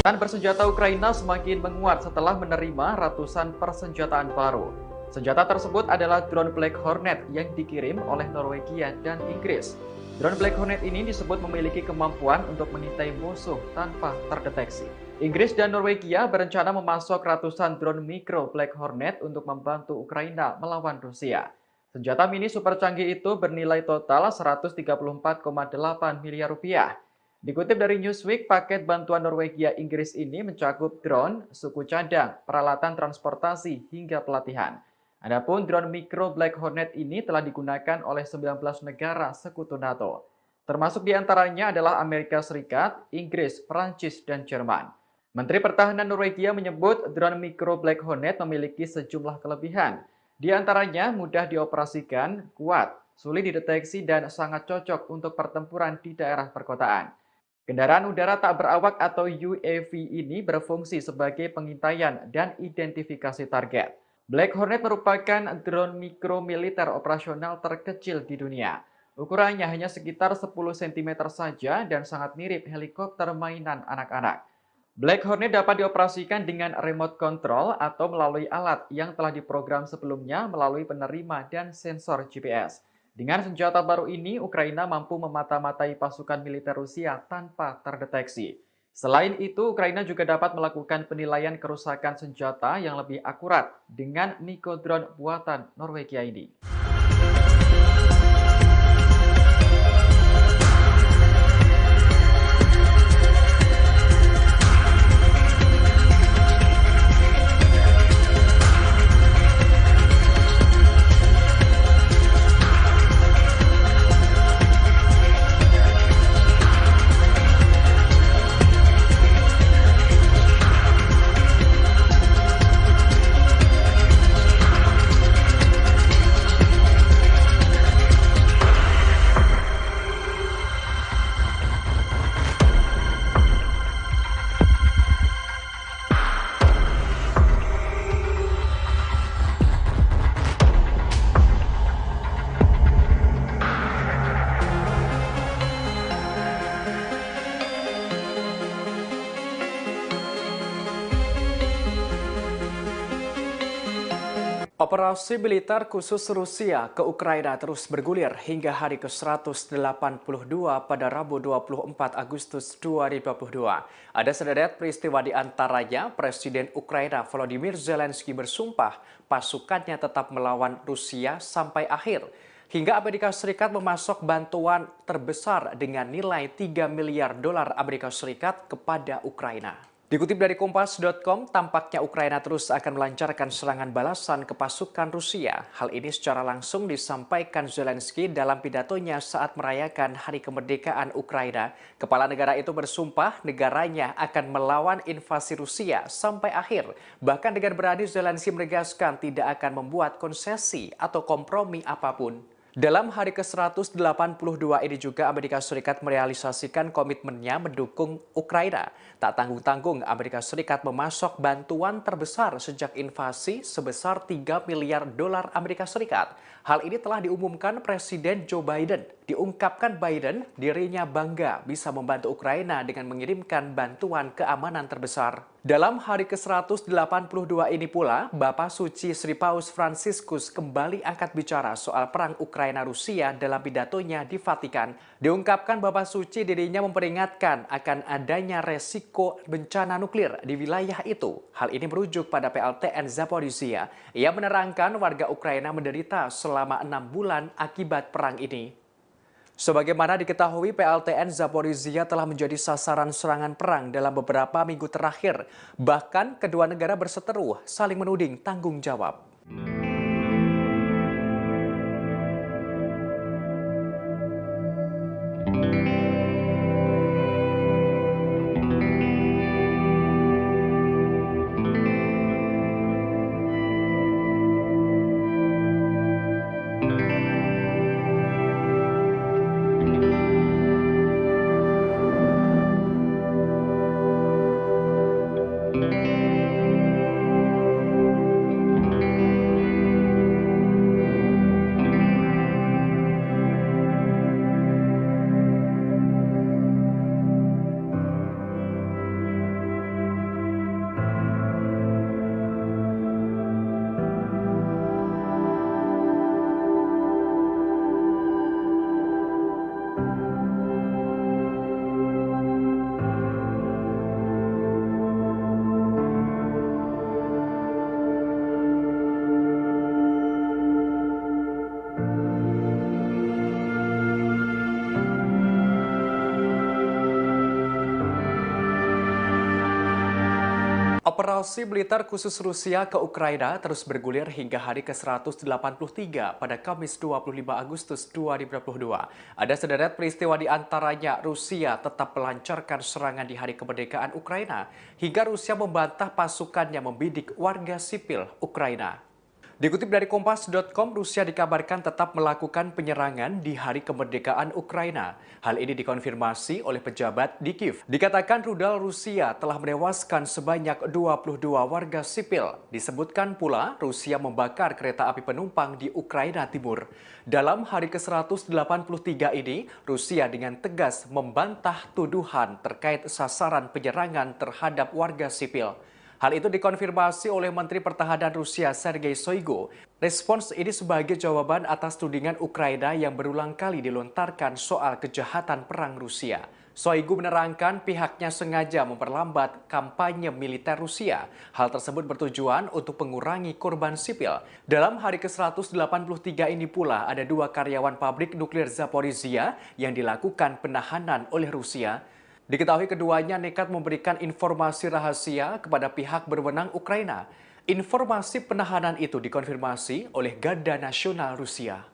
Angkatan bersenjata Ukraina semakin menguat setelah menerima ratusan persenjataan baru. Senjata tersebut adalah drone Black Hornet yang dikirim oleh Norwegia dan Inggris. Drone Black Hornet ini disebut memiliki kemampuan untuk mengintai musuh tanpa terdeteksi. Inggris dan Norwegia berencana memasok ratusan drone mikro Black Hornet untuk membantu Ukraina melawan Rusia. Senjata mini super canggih itu bernilai total 134,8 miliar rupiah. Dikutip dari Newsweek, paket bantuan Norwegia Inggris ini mencakup drone, suku cadang, peralatan transportasi, hingga pelatihan. Adapun drone mikro Black Hornet ini telah digunakan oleh 19 negara sekutu NATO. Termasuk diantaranya adalah Amerika Serikat, Inggris, Prancis, dan Jerman. Menteri Pertahanan Norwegia menyebut drone mikro Black Hornet memiliki sejumlah kelebihan. Di antaranya mudah dioperasikan, kuat, sulit dideteksi, dan sangat cocok untuk pertempuran di daerah perkotaan. Kendaraan udara tak berawak atau UAV ini berfungsi sebagai pengintaian dan identifikasi target. Black Hornet merupakan drone mikro militer operasional terkecil di dunia. Ukurannya hanya sekitar 10 cm saja dan sangat mirip helikopter mainan anak-anak. Black Hornet dapat dioperasikan dengan remote control atau melalui alat yang telah diprogram sebelumnya melalui penerima dan sensor GPS. Dengan senjata baru ini, Ukraina mampu memata-matai pasukan militer Rusia tanpa terdeteksi. Selain itu, Ukraina juga dapat melakukan penilaian kerusakan senjata yang lebih akurat dengan Niko drone buatan Norwegia ini. Operasi militer khusus Rusia ke Ukraina terus bergulir hingga hari ke-182 pada Rabu 24 Agustus 2022. Ada sederet peristiwa di antaranya Presiden Ukraina Volodymyr Zelensky bersumpah pasukannya tetap melawan Rusia sampai akhir. Hingga Amerika Serikat memasok bantuan terbesar dengan nilai 3 miliar dolar Amerika Serikat kepada Ukraina. Dikutip dari Kompas.com, tampaknya Ukraina terus akan melancarkan serangan balasan ke pasukan Rusia. Hal ini secara langsung disampaikan Zelensky dalam pidatonya saat merayakan Hari Kemerdekaan Ukraina. Kepala negara itu bersumpah negaranya akan melawan invasi Rusia sampai akhir. Bahkan dengan berani Zelensky menegaskan tidak akan membuat konsesi atau kompromi apapun. Dalam hari ke-182 ini juga Amerika Serikat merealisasikan komitmennya mendukung Ukraina. Tak tanggung-tanggung Amerika Serikat memasok bantuan terbesar sejak invasi sebesar 3 miliar dolar Amerika Serikat. Hal ini telah diumumkan Presiden Joe Biden. Diungkapkan Biden dirinya bangga bisa membantu Ukraina dengan mengirimkan bantuan keamanan terbesar. Dalam hari ke-182 ini pula, Bapak Suci Sri Paus Fransiskus kembali angkat bicara soal perang Ukraina-Rusia dalam pidatonya di Vatikan. Diungkapkan Bapak Suci dirinya memperingatkan akan adanya resiko bencana nuklir di wilayah itu. Hal ini merujuk pada PLTN Zaporizhia. Ia menerangkan warga Ukraina menderita selama 6 bulan akibat perang ini. Sebagaimana diketahui, PLTN Zaporizhia telah menjadi sasaran serangan perang dalam beberapa minggu terakhir. Bahkan kedua negara berseteru saling menuding tanggung jawab. Operasi militer khusus Rusia ke Ukraina terus bergulir hingga hari ke-183 pada Kamis 25 Agustus 2022. Ada sederet peristiwa di antaranya Rusia tetap melancarkan serangan di Hari Kemerdekaan Ukraina hingga Rusia membantah pasukannya membidik warga sipil Ukraina. Dikutip dari Kompas.com, Rusia dikabarkan tetap melakukan penyerangan di Hari Kemerdekaan Ukraina. Hal ini dikonfirmasi oleh pejabat di Kiev. Dikatakan rudal Rusia telah menewaskan sebanyak 22 warga sipil. Disebutkan pula Rusia membakar kereta api penumpang di Ukraina Timur. Dalam hari ke-183 ini, Rusia dengan tegas membantah tuduhan terkait sasaran penyerangan terhadap warga sipil. Hal itu dikonfirmasi oleh Menteri Pertahanan Rusia Sergei Shoigu. Respons ini sebagai jawaban atas tudingan Ukraina yang berulang kali dilontarkan soal kejahatan perang Rusia. Shoigu menerangkan pihaknya sengaja memperlambat kampanye militer Rusia. Hal tersebut bertujuan untuk mengurangi korban sipil. Dalam hari ke-183 ini pula ada 2 karyawan pabrik nuklir Zaporizhia yang dilakukan penahanan oleh Rusia. Diketahui keduanya nekat memberikan informasi rahasia kepada pihak berwenang Ukraina. Informasi penahanan itu dikonfirmasi oleh Garda Nasional Rusia.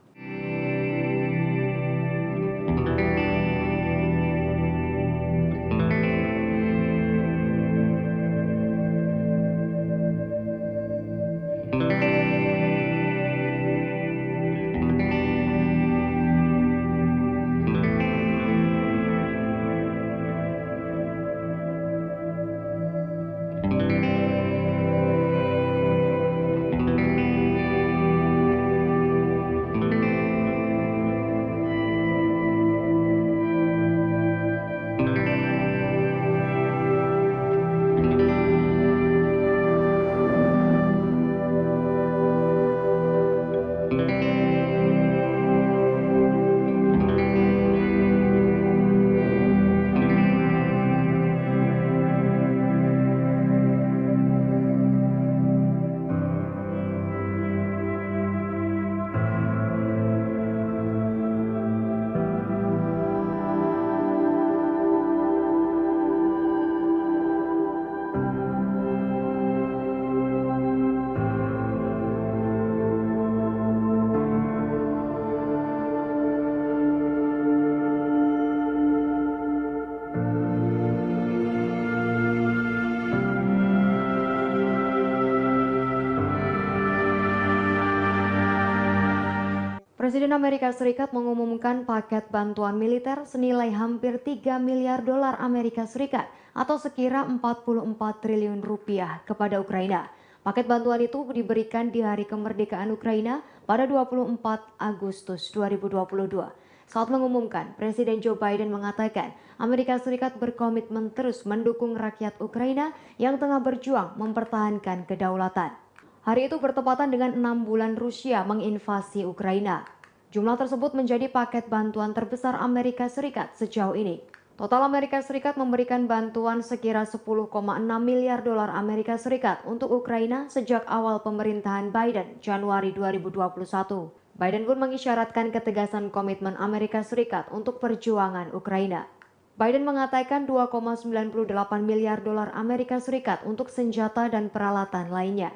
Presiden Amerika Serikat mengumumkan paket bantuan militer senilai hampir 3 miliar dolar Amerika Serikat atau sekira 44 triliun rupiah kepada Ukraina. Paket bantuan itu diberikan di Hari Kemerdekaan Ukraina pada 24 Agustus 2022. Saat mengumumkan, Presiden Joe Biden mengatakan Amerika Serikat berkomitmen terus mendukung rakyat Ukraina yang tengah berjuang mempertahankan kedaulatan. Hari itu bertepatan dengan 6 bulan Rusia menginvasi Ukraina. Jumlah tersebut menjadi paket bantuan terbesar Amerika Serikat sejauh ini. Total Amerika Serikat memberikan bantuan sekira 10,6 miliar dolar Amerika Serikat untuk Ukraina sejak awal pemerintahan Biden Januari 2021. Biden pun mengisyaratkan ketegasan komitmen Amerika Serikat untuk perjuangan Ukraina. Biden mengatakan 2,98 miliar dolar Amerika Serikat untuk senjata dan peralatan lainnya.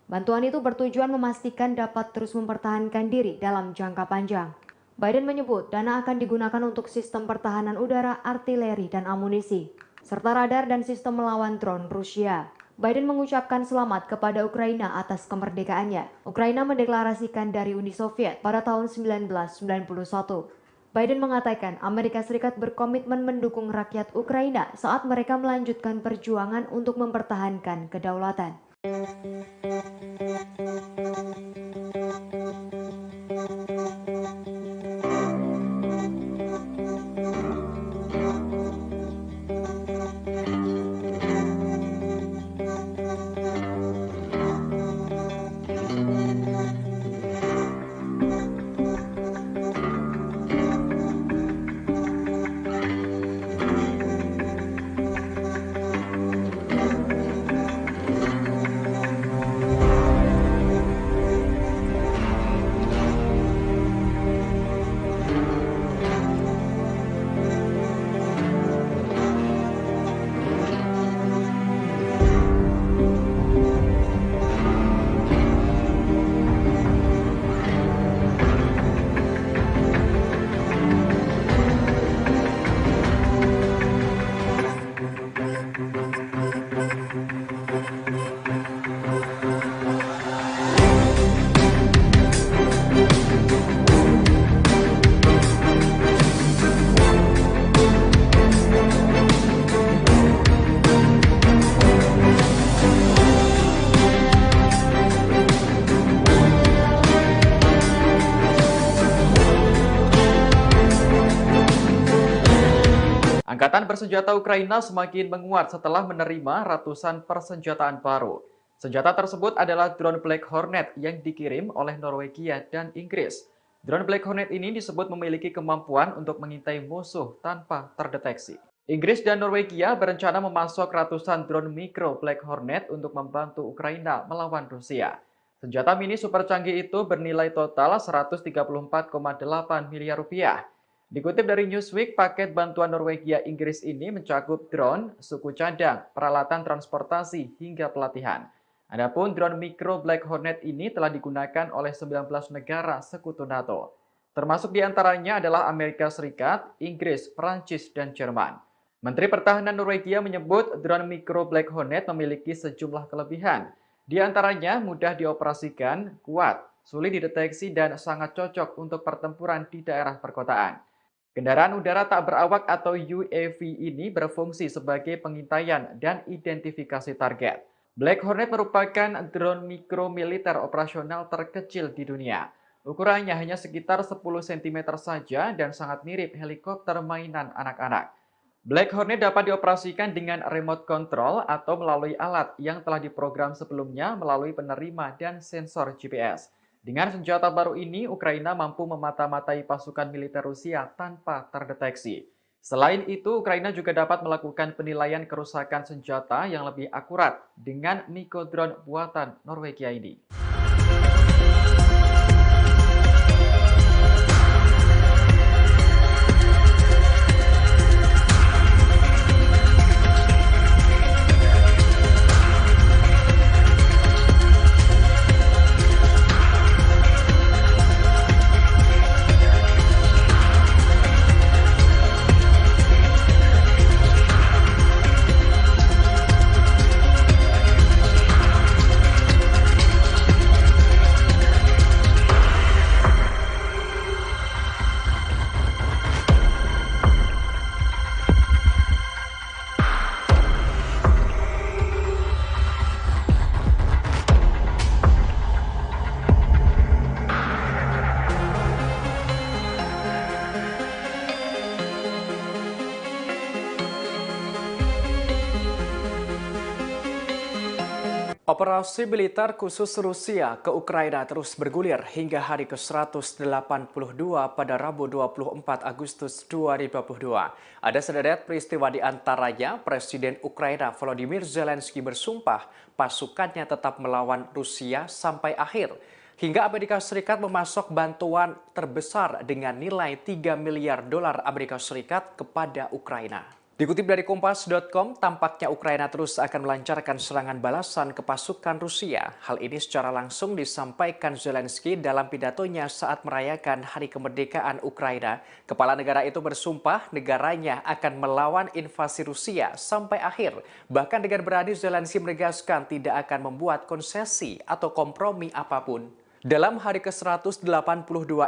Bantuan itu bertujuan memastikan dapat terus mempertahankan diri dalam jangka panjang. Biden menyebut dana akan digunakan untuk sistem pertahanan udara, artileri, dan amunisi, serta radar dan sistem melawan drone Rusia. Biden mengucapkan selamat kepada Ukraina atas kemerdekaannya. Ukraina mendeklarasikan dari Uni Soviet pada tahun 1991. Biden mengatakan Amerika Serikat berkomitmen mendukung rakyat Ukraina saat mereka melanjutkan perjuangan untuk mempertahankan kedaulatan. Angkatan bersenjata Ukraina semakin menguat setelah menerima ratusan persenjataan baru. Senjata tersebut adalah drone Black Hornet yang dikirim oleh Norwegia dan Inggris. Drone Black Hornet ini disebut memiliki kemampuan untuk mengintai musuh tanpa terdeteksi. Inggris dan Norwegia berencana memasok ratusan drone mikro Black Hornet untuk membantu Ukraina melawan Rusia. Senjata mini super canggih itu bernilai total 134,8 miliar rupiah. Dikutip dari Newsweek, paket bantuan Norwegia Inggris ini mencakup drone, suku cadang, peralatan transportasi, hingga pelatihan. Adapun drone mikro Black Hornet ini telah digunakan oleh 19 negara sekutu NATO. Termasuk diantaranya adalah Amerika Serikat, Inggris, Prancis, dan Jerman. Menteri Pertahanan Norwegia menyebut drone mikro Black Hornet memiliki sejumlah kelebihan. Di antaranya mudah dioperasikan, kuat, sulit dideteksi, dan sangat cocok untuk pertempuran di daerah perkotaan. Kendaraan udara tak berawak atau UAV ini berfungsi sebagai pengintaian dan identifikasi target. Black Hornet merupakan drone mikro militer operasional terkecil di dunia. Ukurannya hanya sekitar 10 cm saja dan sangat mirip helikopter mainan anak-anak. Black Hornet dapat dioperasikan dengan remote control atau melalui alat yang telah diprogram sebelumnya melalui penerima dan sensor GPS. Dengan senjata baru ini, Ukraina mampu memata-matai pasukan militer Rusia tanpa terdeteksi. Selain itu, Ukraina juga dapat melakukan penilaian kerusakan senjata yang lebih akurat dengan mikrodrone buatan Norwegia ini. Operasi militer khusus Rusia ke Ukraina terus bergulir hingga hari ke-182 pada Rabu 24 Agustus 2022. Ada sederet peristiwa di antaranya Presiden Ukraina Volodymyr Zelensky bersumpah pasukannya tetap melawan Rusia sampai akhir. Hingga Amerika Serikat memasok bantuan terbesar dengan nilai 3 miliar dolar Amerika Serikat kepada Ukraina. Dikutip dari Kompas.com, tampaknya Ukraina terus akan melancarkan serangan balasan ke pasukan Rusia. Hal ini secara langsung disampaikan Zelensky dalam pidatonya saat merayakan Hari Kemerdekaan Ukraina. Kepala negara itu bersumpah negaranya akan melawan invasi Rusia sampai akhir. Bahkan dengan berani Zelensky menegaskan tidak akan membuat konsesi atau kompromi apapun. Dalam hari ke-182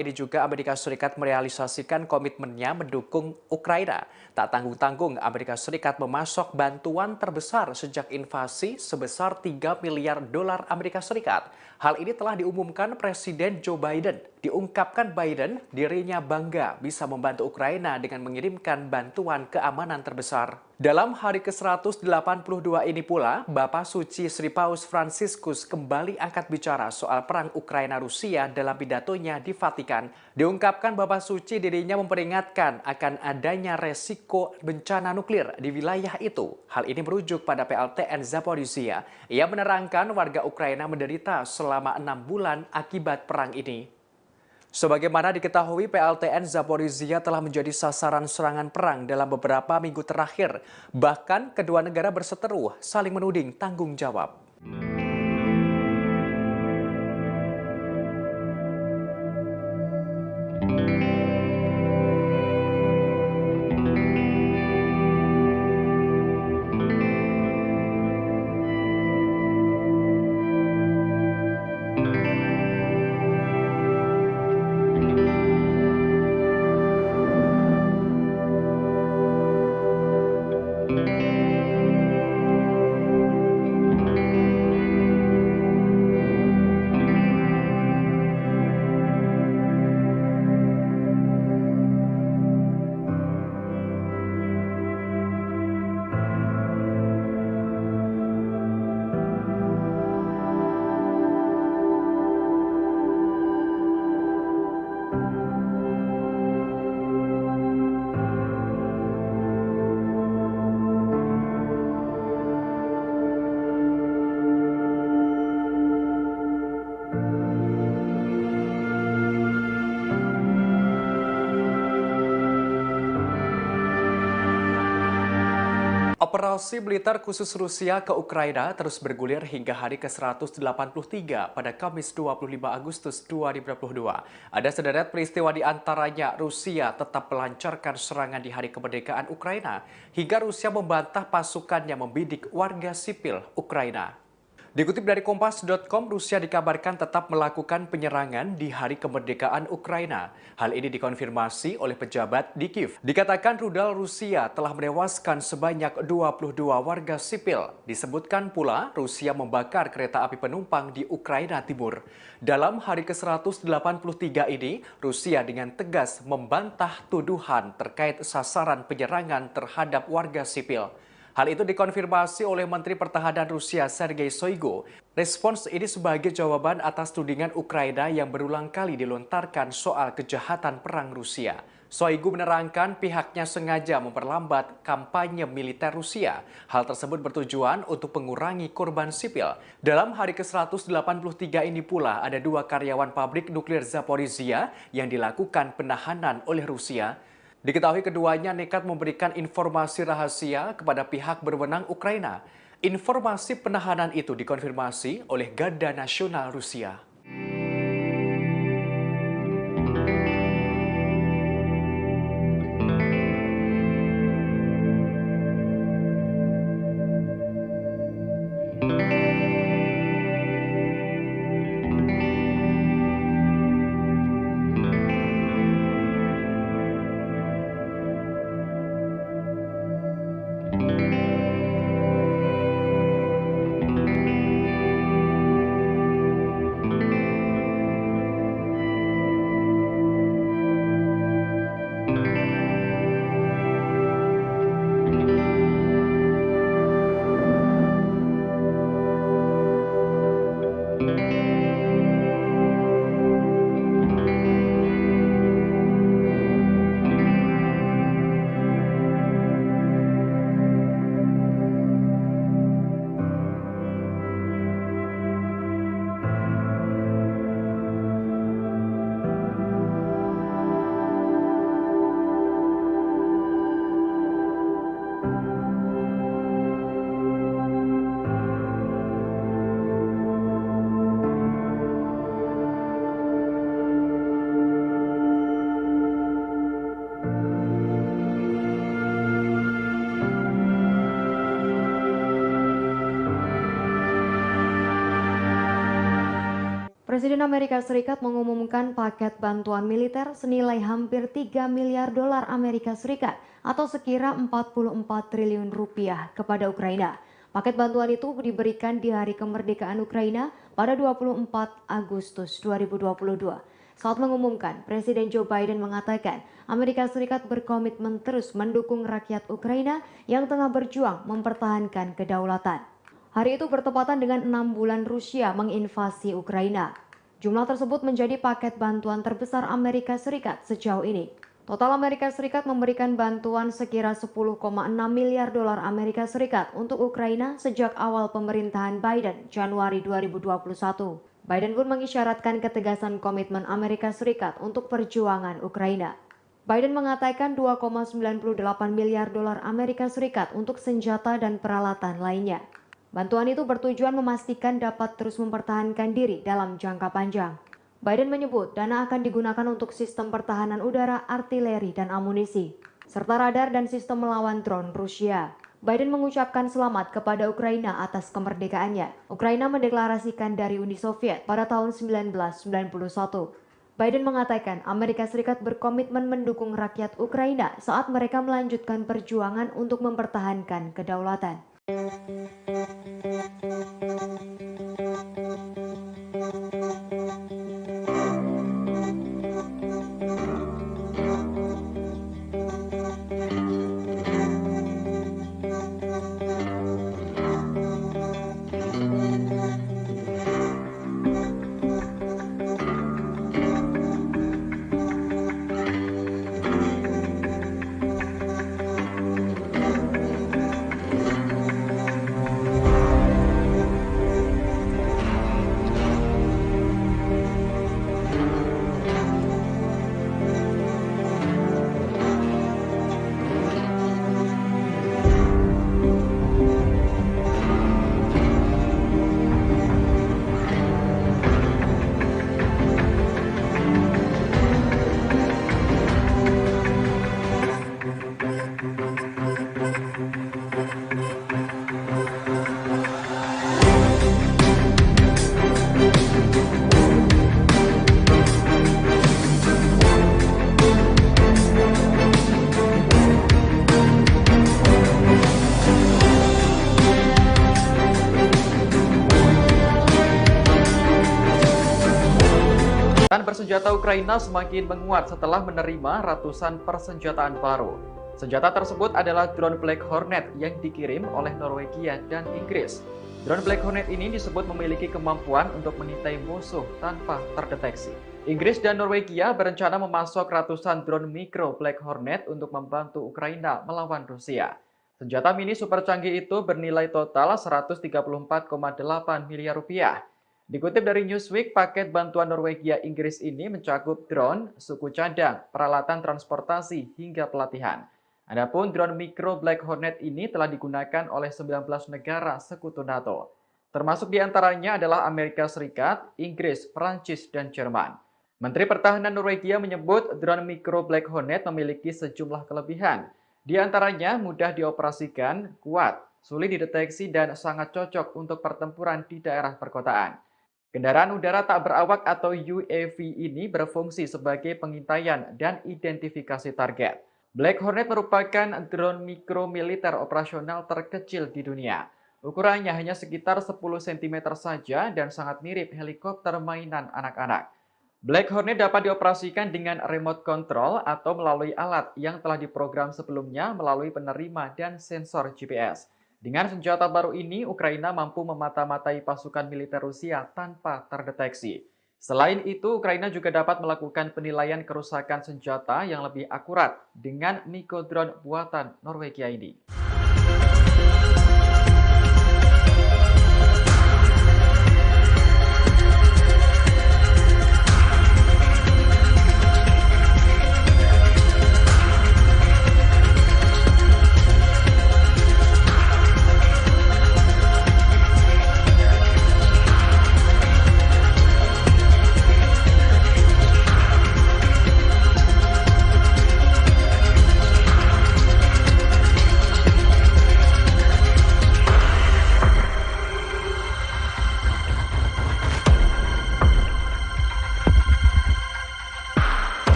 ini juga Amerika Serikat merealisasikan komitmennya mendukung Ukraina. Tak tanggung-tanggung, Amerika Serikat memasok bantuan terbesar sejak invasi sebesar 3 miliar dolar Amerika Serikat. Hal ini telah diumumkan Presiden Joe Biden. Diungkapkan Biden, dirinya bangga bisa membantu Ukraina dengan mengirimkan bantuan keamanan terbesar. Dalam hari ke-182 ini pula, Bapak Suci Sri Paus Fransiskus kembali angkat bicara soal perang Ukraina-Rusia dalam pidatonya di Vatikan. Diungkapkan Bapak Suci dirinya memperingatkan akan adanya resiko bencana nuklir di wilayah itu. Hal ini merujuk pada PLTN Zaporizhia. Ia menerangkan warga Ukraina menderita selama 6 bulan akibat perang ini. Sebagaimana diketahui, PLTN Zaporizhia telah menjadi sasaran serangan perang dalam beberapa minggu terakhir. Bahkan kedua negara berseteru saling menuding tanggung jawab. Operasi militer khusus Rusia ke Ukraina terus bergulir hingga hari ke-183 pada Kamis 25 Agustus 2022. Ada sederet peristiwa di antaranya Rusia tetap melancarkan serangan di Hari Kemerdekaan Ukraina hingga Rusia membantah pasukannya membidik warga sipil Ukraina. Dikutip dari Kompas.com, Rusia dikabarkan tetap melakukan penyerangan di Hari Kemerdekaan Ukraina. Hal ini dikonfirmasi oleh pejabat di Kiev. Dikatakan rudal Rusia telah menewaskan sebanyak 22 warga sipil. Disebutkan pula Rusia membakar kereta api penumpang di Ukraina Timur. Dalam hari ke-183 ini, Rusia dengan tegas membantah tuduhan terkait sasaran penyerangan terhadap warga sipil. Hal itu dikonfirmasi oleh Menteri Pertahanan Rusia Sergei Shoigu. Respons ini sebagai jawaban atas tudingan Ukraina yang berulang kali dilontarkan soal kejahatan perang Rusia. Shoigu menerangkan pihaknya sengaja memperlambat kampanye militer Rusia. Hal tersebut bertujuan untuk mengurangi korban sipil. Dalam hari ke-183 ini pula ada 2 karyawan pabrik nuklir Zaporizhia yang dilakukan penahanan oleh Rusia. Diketahui keduanya nekat memberikan informasi rahasia kepada pihak berwenang Ukraina. Informasi penahanan itu dikonfirmasi oleh Garda Nasional Rusia. Presiden Amerika Serikat mengumumkan paket bantuan militer senilai hampir 3 miliar dolar Amerika Serikat atau sekira 44 triliun rupiah kepada Ukraina. Paket bantuan itu diberikan di Hari Kemerdekaan Ukraina pada 24 Agustus 2022. Saat mengumumkan, Presiden Joe Biden mengatakan Amerika Serikat berkomitmen terus mendukung rakyat Ukraina yang tengah berjuang mempertahankan kedaulatan. Hari itu bertepatan dengan 6 bulan Rusia menginvasi Ukraina. Jumlah tersebut menjadi paket bantuan terbesar Amerika Serikat sejauh ini. Total Amerika Serikat memberikan bantuan sekira 10,6 miliar dolar Amerika Serikat untuk Ukraina sejak awal pemerintahan Biden Januari 2021. Biden pun mengisyaratkan ketegasan komitmen Amerika Serikat untuk perjuangan Ukraina. Biden mengatakan 2,98 miliar dolar Amerika Serikat untuk senjata dan peralatan lainnya. Bantuan itu bertujuan memastikan dapat terus mempertahankan diri dalam jangka panjang. Biden menyebut dana akan digunakan untuk sistem pertahanan udara, artileri, dan amunisi, serta radar dan sistem melawan drone Rusia. Biden mengucapkan selamat kepada Ukraina atas kemerdekaannya. Ukraina mendeklarasikan dari Uni Soviet pada tahun 1991. Biden mengatakan Amerika Serikat berkomitmen mendukung rakyat Ukraina saat mereka melanjutkan perjuangan untuk mempertahankan kedaulatan. Bersenjata Ukraina semakin menguat setelah menerima ratusan persenjataan baru. Senjata tersebut adalah drone Black Hornet yang dikirim oleh Norwegia dan Inggris. Drone Black Hornet ini disebut memiliki kemampuan untuk mengintai musuh tanpa terdeteksi. Inggris dan Norwegia berencana memasok ratusan drone mikro Black Hornet untuk membantu Ukraina melawan Rusia. Senjata mini super canggih itu bernilai total 134,8 miliar rupiah. Dikutip dari Newsweek, paket bantuan Norwegia Inggris ini mencakup drone, suku cadang, peralatan transportasi, hingga pelatihan. Adapun drone mikro Black Hornet ini telah digunakan oleh 19 negara sekutu NATO. Termasuk diantaranya adalah Amerika Serikat, Inggris, Prancis, dan Jerman. Menteri Pertahanan Norwegia menyebut drone mikro Black Hornet memiliki sejumlah kelebihan. Di antaranya mudah dioperasikan, kuat, sulit dideteksi, dan sangat cocok untuk pertempuran di daerah perkotaan. Kendaraan udara tak berawak atau UAV ini berfungsi sebagai pengintaian dan identifikasi target. Black Hornet merupakan drone mikro militer operasional terkecil di dunia. Ukurannya hanya sekitar 10 cm saja dan sangat mirip helikopter mainan anak-anak. Black Hornet dapat dioperasikan dengan remote control atau melalui alat yang telah diprogram sebelumnya melalui penerima dan sensor GPS. Dengan senjata baru ini, Ukraina mampu memata-matai pasukan militer Rusia tanpa terdeteksi. Selain itu, Ukraina juga dapat melakukan penilaian kerusakan senjata yang lebih akurat dengan Miko drone buatan Norwegia ini.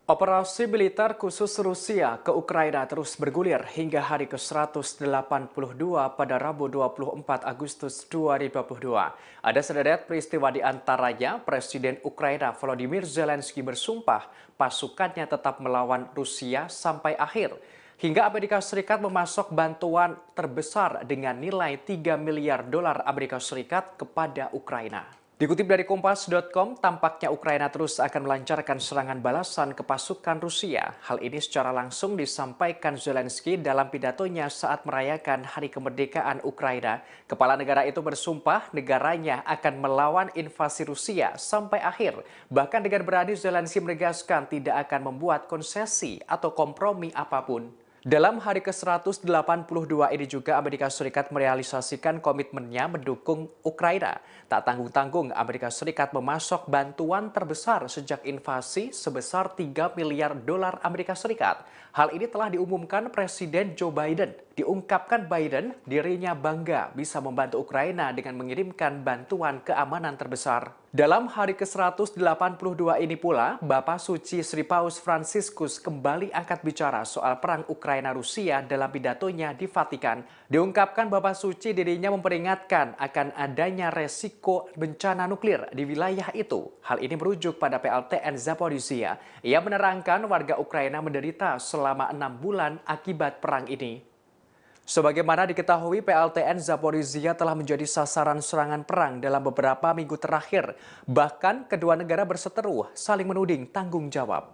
Operasi militer khusus Rusia ke Ukraina terus bergulir hingga hari ke-182 pada Rabu 24 Agustus 2022. Ada sederet peristiwa di antaranya Presiden Ukraina Volodymyr Zelensky bersumpah pasukannya tetap melawan Rusia sampai akhir. Hingga Amerika Serikat memasok bantuan terbesar dengan nilai 3 miliar dolar Amerika Serikat kepada Ukraina. Dikutip dari Kompas.com, tampaknya Ukraina terus akan melancarkan serangan balasan ke pasukan Rusia. Hal ini secara langsung disampaikan Zelensky dalam pidatonya saat merayakan Hari Kemerdekaan Ukraina. Kepala negara itu bersumpah negaranya akan melawan invasi Rusia sampai akhir. Bahkan dengan berani Zelensky menegaskan tidak akan membuat konsesi atau kompromi apapun. Dalam hari ke-182 ini juga Amerika Serikat merealisasikan komitmennya mendukung Ukraina. Tak tanggung-tanggung Amerika Serikat memasok bantuan terbesar sejak invasi sebesar 3 miliar dolar Amerika Serikat. Hal ini telah diumumkan Presiden Joe Biden. Diungkapkan Biden dirinya bangga bisa membantu Ukraina dengan mengirimkan bantuan keamanan terbesar. Dalam hari ke-182 ini pula, Bapak Suci Sri Paus Fransiskus kembali angkat bicara soal perang Ukraina-Rusia dalam pidatonya di Vatikan. Diungkapkan Bapak Suci dirinya memperingatkan akan adanya resiko bencana nuklir di wilayah itu. Hal ini merujuk pada PLTN Zaporizhia. Ia menerangkan warga Ukraina menderita selama 6 bulan akibat perang ini. Sebagaimana diketahui, PLTN Zaporizhia telah menjadi sasaran serangan perang dalam beberapa minggu terakhir. Bahkan kedua negara berseteru saling menuding tanggung jawab.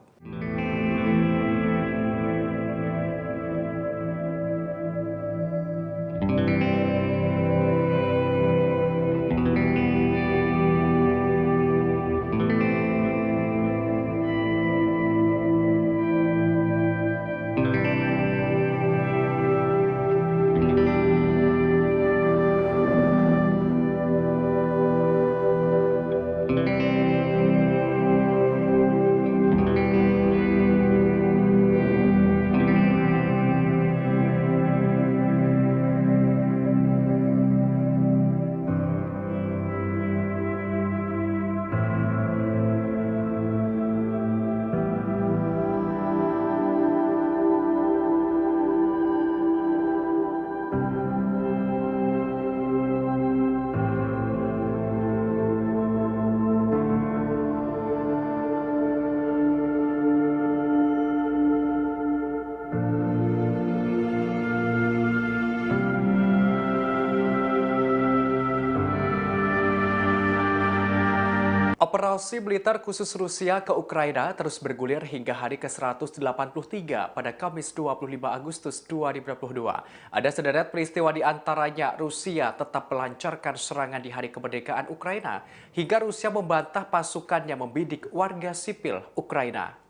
Operasi militer khusus Rusia ke Ukraina terus bergulir hingga hari ke-183 pada Kamis 25 Agustus 2022. Ada sederet peristiwa di antaranya Rusia tetap melancarkan serangan di Hari Kemerdekaan Ukraina hingga Rusia membantah pasukannya membidik warga sipil Ukraina.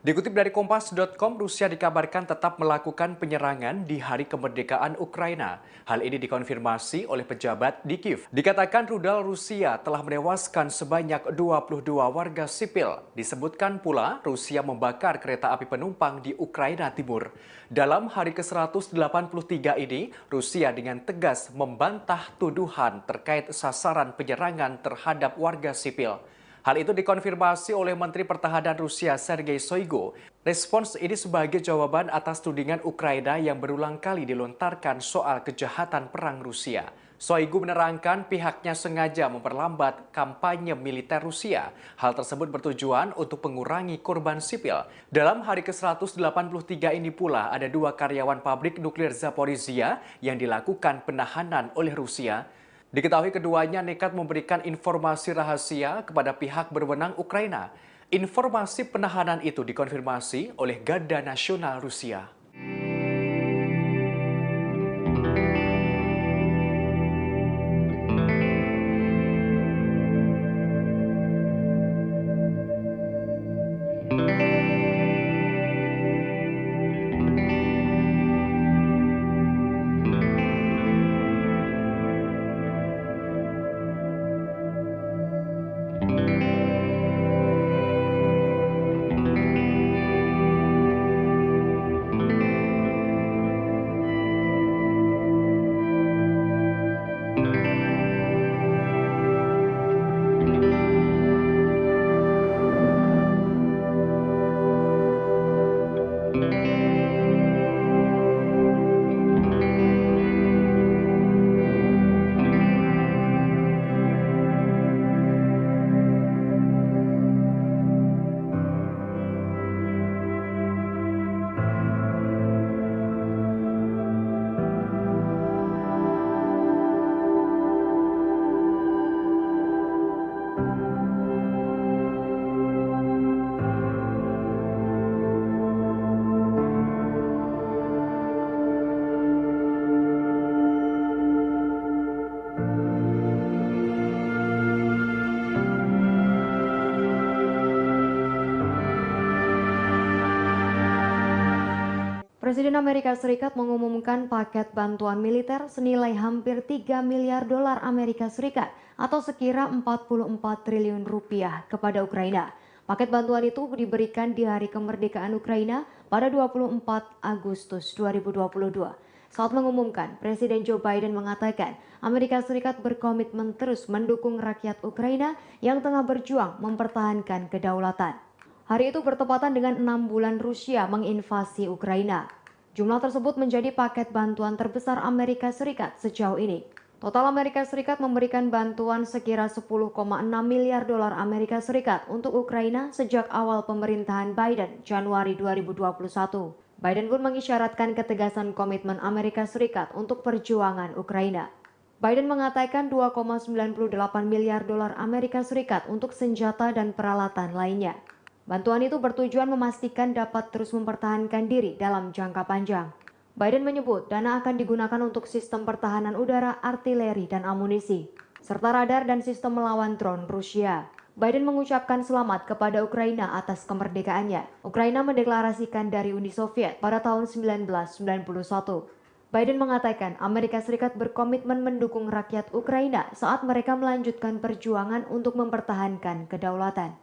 Dikutip dari Kompas.com, Rusia dikabarkan tetap melakukan penyerangan di Hari Kemerdekaan Ukraina. Hal ini dikonfirmasi oleh pejabat di Kiev. Dikatakan rudal Rusia telah menewaskan sebanyak 22 warga sipil. Disebutkan pula Rusia membakar kereta api penumpang di Ukraina Timur. Dalam hari ke-183 ini, Rusia dengan tegas membantah tuduhan terkait sasaran penyerangan terhadap warga sipil. Hal itu dikonfirmasi oleh Menteri Pertahanan Rusia Sergei Shoigu. Respons ini sebagai jawaban atas tudingan Ukraina yang berulang kali dilontarkan soal kejahatan perang Rusia. Shoigu menerangkan pihaknya sengaja memperlambat kampanye militer Rusia. Hal tersebut bertujuan untuk mengurangi korban sipil. Dalam hari ke-183 ini pula ada 2 karyawan pabrik nuklir Zaporizhia yang dilakukan penahanan oleh Rusia. Diketahui keduanya nekat memberikan informasi rahasia kepada pihak berwenang Ukraina. Informasi penahanan itu dikonfirmasi oleh Garda Nasional Rusia. Presiden Amerika Serikat mengumumkan paket bantuan militer senilai hampir 3 miliar dolar Amerika Serikat atau sekira 44 triliun rupiah kepada Ukraina. Paket bantuan itu diberikan di Hari Kemerdekaan Ukraina pada 24 Agustus 2022. Saat mengumumkan, Presiden Joe Biden mengatakan Amerika Serikat berkomitmen terus mendukung rakyat Ukraina yang tengah berjuang mempertahankan kedaulatan. Hari itu bertepatan dengan 6 bulan Rusia menginvasi Ukraina. Jumlah tersebut menjadi paket bantuan terbesar Amerika Serikat sejauh ini. Total Amerika Serikat memberikan bantuan sekira 10,6 miliar dolar Amerika Serikat untuk Ukraina sejak awal pemerintahan Biden Januari 2021. Biden pun mengisyaratkan ketegasan komitmen Amerika Serikat untuk perjuangan Ukraina. Biden mengatakan 2,98 miliar dolar Amerika Serikat untuk senjata dan peralatan lainnya. Bantuan itu bertujuan memastikan dapat terus mempertahankan diri dalam jangka panjang. Biden menyebut dana akan digunakan untuk sistem pertahanan udara, artileri, dan amunisi, serta radar dan sistem melawan drone Rusia. Biden mengucapkan selamat kepada Ukraina atas kemerdekaannya. Ukraina mendeklarasikan dari Uni Soviet pada tahun 1991. Biden mengatakan Amerika Serikat berkomitmen mendukung rakyat Ukraina saat mereka melanjutkan perjuangan untuk mempertahankan kedaulatan.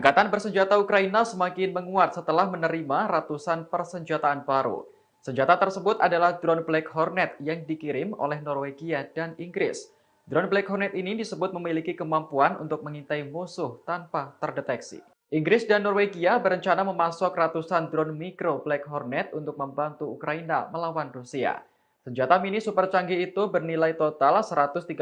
Angkatan bersenjata Ukraina semakin menguat setelah menerima ratusan persenjataan baru. Senjata tersebut adalah drone Black Hornet yang dikirim oleh Norwegia dan Inggris. Drone Black Hornet ini disebut memiliki kemampuan untuk mengintai musuh tanpa terdeteksi. Inggris dan Norwegia berencana memasok ratusan drone mikro Black Hornet untuk membantu Ukraina melawan Rusia. Senjata mini super canggih itu bernilai total 134,8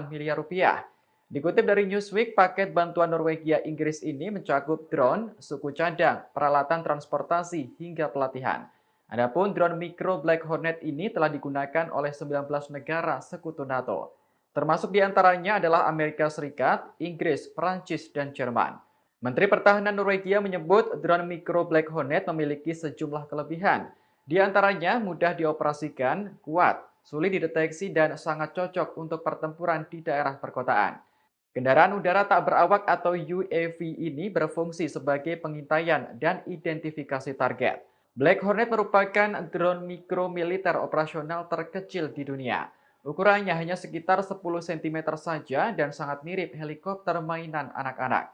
miliar rupiah. Dikutip dari Newsweek, paket bantuan Norwegia Inggris ini mencakup drone, suku cadang, peralatan transportasi, hingga pelatihan. Adapun drone mikro Black Hornet ini telah digunakan oleh 19 negara sekutu NATO. Termasuk diantaranya adalah Amerika Serikat, Inggris, Prancis, dan Jerman. Menteri Pertahanan Norwegia menyebut drone mikro Black Hornet memiliki sejumlah kelebihan. Di antaranya mudah dioperasikan, kuat, sulit dideteksi, dan sangat cocok untuk pertempuran di daerah perkotaan. Kendaraan udara tak berawak atau UAV ini berfungsi sebagai pengintaian dan identifikasi target. Black Hornet merupakan drone mikro militer operasional terkecil di dunia. Ukurannya hanya sekitar 10 cm saja dan sangat mirip helikopter mainan anak-anak.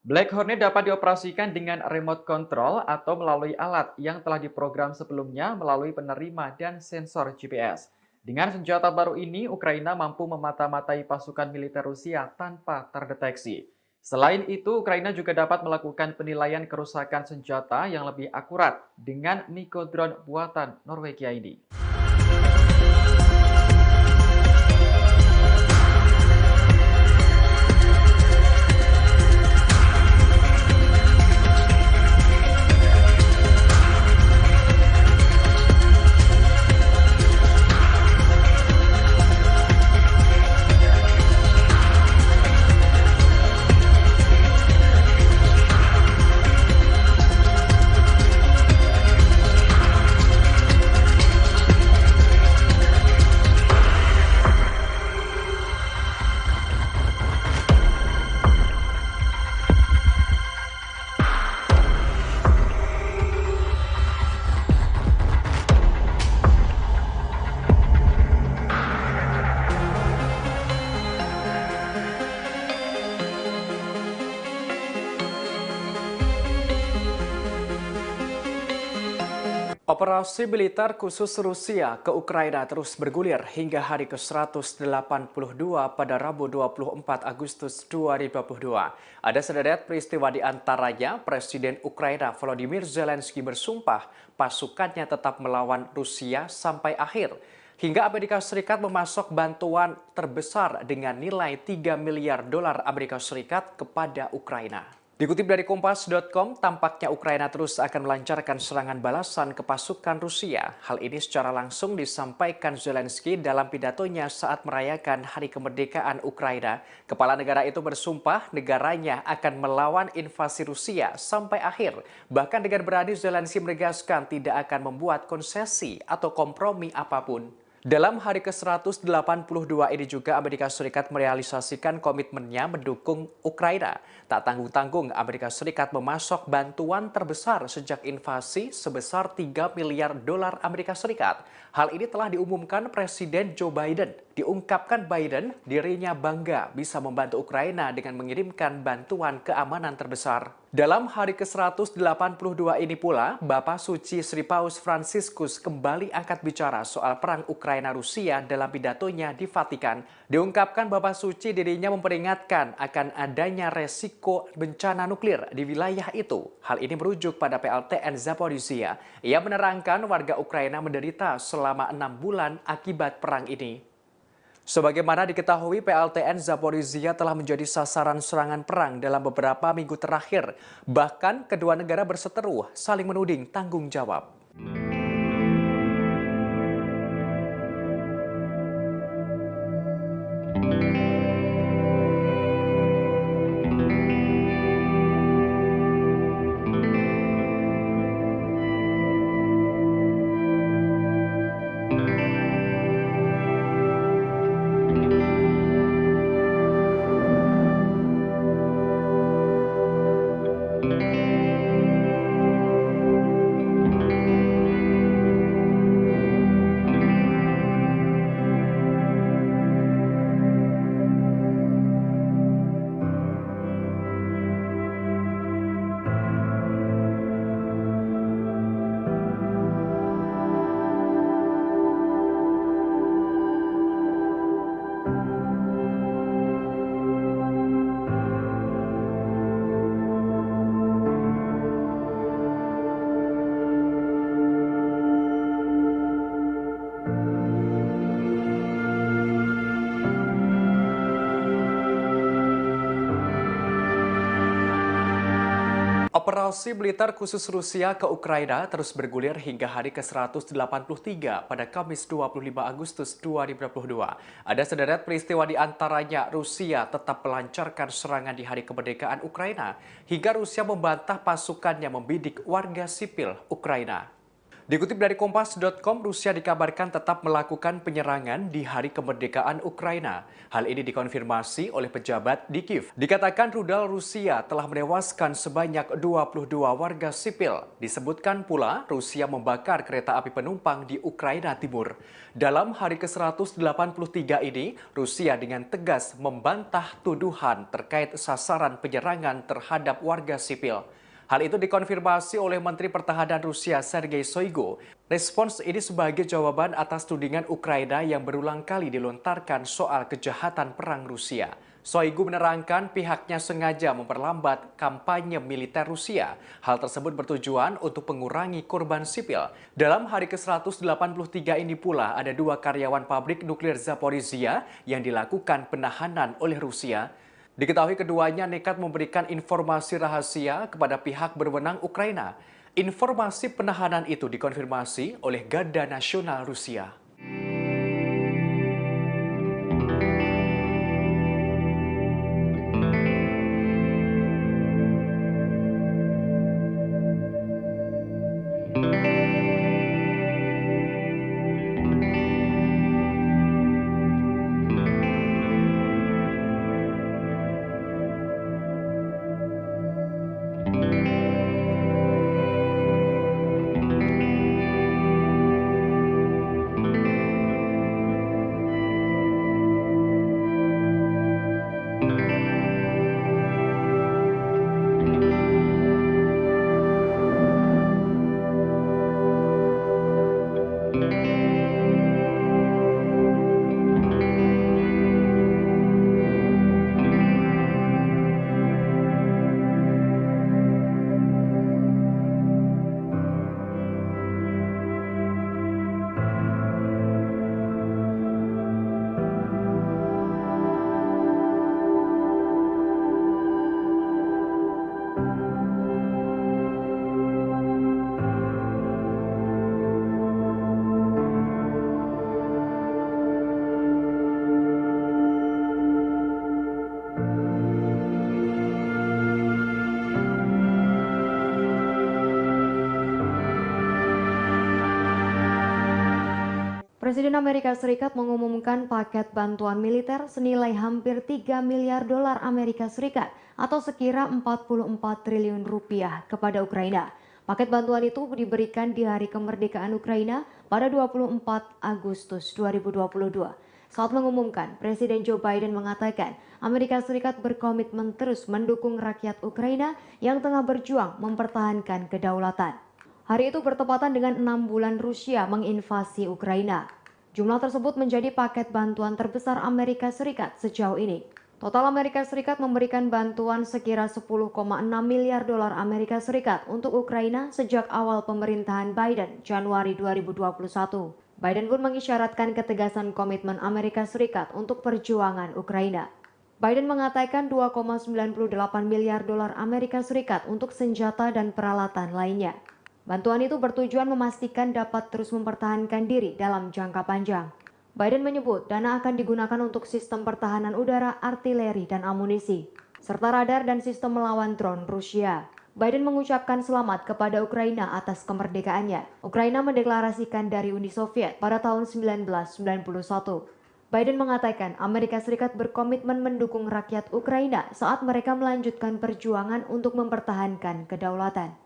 Black Hornet dapat dioperasikan dengan remote control atau melalui alat yang telah diprogram sebelumnya melalui penerima dan sensor GPS. Dengan senjata baru ini, Ukraina mampu memata-matai pasukan militer Rusia tanpa terdeteksi. Selain itu, Ukraina juga dapat melakukan penilaian kerusakan senjata yang lebih akurat dengan Niko drone buatan Norwegia ini. Operasi militer khusus Rusia ke Ukraina terus bergulir hingga hari ke-182 pada Rabu 24 Agustus 2022. Ada sederet peristiwa di antaranya Presiden Ukraina Volodymyr Zelensky bersumpah pasukannya tetap melawan Rusia sampai akhir. Hingga Amerika Serikat memasok bantuan terbesar dengan nilai 3 miliar dolar Amerika Serikat kepada Ukraina. Dikutip dari Kompas.com, tampaknya Ukraina terus akan melancarkan serangan balasan ke pasukan Rusia. Hal ini secara langsung disampaikan Zelensky dalam pidatonya saat merayakan Hari Kemerdekaan Ukraina. Kepala negara itu bersumpah negaranya akan melawan invasi Rusia sampai akhir. Bahkan dengan berani Zelensky menegaskan tidak akan membuat konsesi atau kompromi apapun. Dalam hari ke-182 ini juga Amerika Serikat merealisasikan komitmennya mendukung Ukraina. Tak tanggung-tanggung Amerika Serikat memasok bantuan terbesar sejak invasi sebesar 3 miliar dolar Amerika Serikat. Hal ini telah diumumkan Presiden Joe Biden. Diungkapkan Biden, dirinya bangga bisa membantu Ukraina dengan mengirimkan bantuan keamanan terbesar. Dalam hari ke-182 ini pula, Bapak Suci Sri Paus Fransiskus kembali angkat bicara soal perang Ukraina-Rusia dalam pidatonya di Vatikan. Diungkapkan Bapak Suci dirinya memperingatkan akan adanya resiko bencana nuklir di wilayah itu. Hal ini merujuk pada PLTN Zaporizhia. Ia menerangkan warga Ukraina menderita selama 6 bulan akibat perang ini. Sebagaimana diketahui, PLTN Zaporizhia telah menjadi sasaran serangan perang dalam beberapa minggu terakhir. Bahkan kedua negara berseteru saling menuding tanggung jawab. Operasi militer khusus Rusia ke Ukraina terus bergulir hingga hari ke-183 pada Kamis 25 Agustus 2022. Ada sederet peristiwa di antaranya Rusia tetap melancarkan serangan di Hari Kemerdekaan Ukraina hingga Rusia membantah pasukannya membidik warga sipil Ukraina. Dikutip dari Kompas.com, Rusia dikabarkan tetap melakukan penyerangan di Hari Kemerdekaan Ukraina. Hal ini dikonfirmasi oleh pejabat di Kiev. Dikatakan rudal Rusia telah menewaskan sebanyak 22 warga sipil. Disebutkan pula Rusia membakar kereta api penumpang di Ukraina Timur. Dalam hari ke-183 ini, Rusia dengan tegas membantah tuduhan terkait sasaran penyerangan terhadap warga sipil. Hal itu dikonfirmasi oleh Menteri Pertahanan Rusia Sergei Shoigu. Respons ini sebagai jawaban atas tudingan Ukraina yang berulang kali dilontarkan soal kejahatan perang Rusia. Shoigu menerangkan pihaknya sengaja memperlambat kampanye militer Rusia. Hal tersebut bertujuan untuk mengurangi korban sipil. Dalam hari ke-183 ini pula ada 2 karyawan pabrik nuklir Zaporizhia yang dilakukan penahanan oleh Rusia. Diketahui keduanya nekat memberikan informasi rahasia kepada pihak berwenang Ukraina. Informasi penahanan itu dikonfirmasi oleh Garda Nasional Rusia. Presiden Amerika Serikat mengumumkan paket bantuan militer senilai hampir 3 miliar dolar Amerika Serikat atau sekira 44 triliun rupiah kepada Ukraina. Paket bantuan itu diberikan di Hari Kemerdekaan Ukraina pada 24 Agustus 2022. Saat mengumumkan, Presiden Joe Biden mengatakan Amerika Serikat berkomitmen terus mendukung rakyat Ukraina yang tengah berjuang mempertahankan kedaulatan. Hari itu bertepatan dengan 6 bulan Rusia menginvasi Ukraina. Jumlah tersebut menjadi paket bantuan terbesar Amerika Serikat sejauh ini. Total Amerika Serikat memberikan bantuan sekira 10,6 miliar dolar Amerika Serikat untuk Ukraina sejak awal pemerintahan Biden Januari 2021. Biden pun mengisyaratkan ketegasan komitmen Amerika Serikat untuk perjuangan Ukraina. Biden mengatakan 2,98 miliar dolar Amerika Serikat untuk senjata dan peralatan lainnya. Bantuan itu bertujuan memastikan dapat terus mempertahankan diri dalam jangka panjang. Biden menyebut dana akan digunakan untuk sistem pertahanan udara, artileri, dan amunisi, serta radar dan sistem melawan drone Rusia. Biden mengucapkan selamat kepada Ukraina atas kemerdekaannya. Ukraina mendeklarasikan dari Uni Soviet pada tahun 1991. Biden mengatakan Amerika Serikat berkomitmen mendukung rakyat Ukraina saat mereka melanjutkan perjuangan untuk mempertahankan kedaulatan.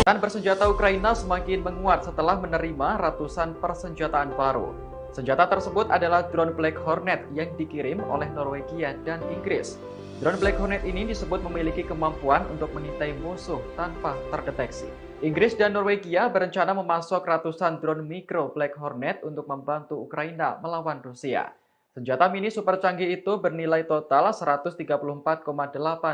Angkatan bersenjata Ukraina semakin menguat setelah menerima ratusan persenjataan baru. Senjata tersebut adalah drone Black Hornet yang dikirim oleh Norwegia dan Inggris. Drone Black Hornet ini disebut memiliki kemampuan untuk mengintai musuh tanpa terdeteksi. Inggris dan Norwegia berencana memasok ratusan drone mikro Black Hornet untuk membantu Ukraina melawan Rusia. Senjata mini super canggih itu bernilai total 134,8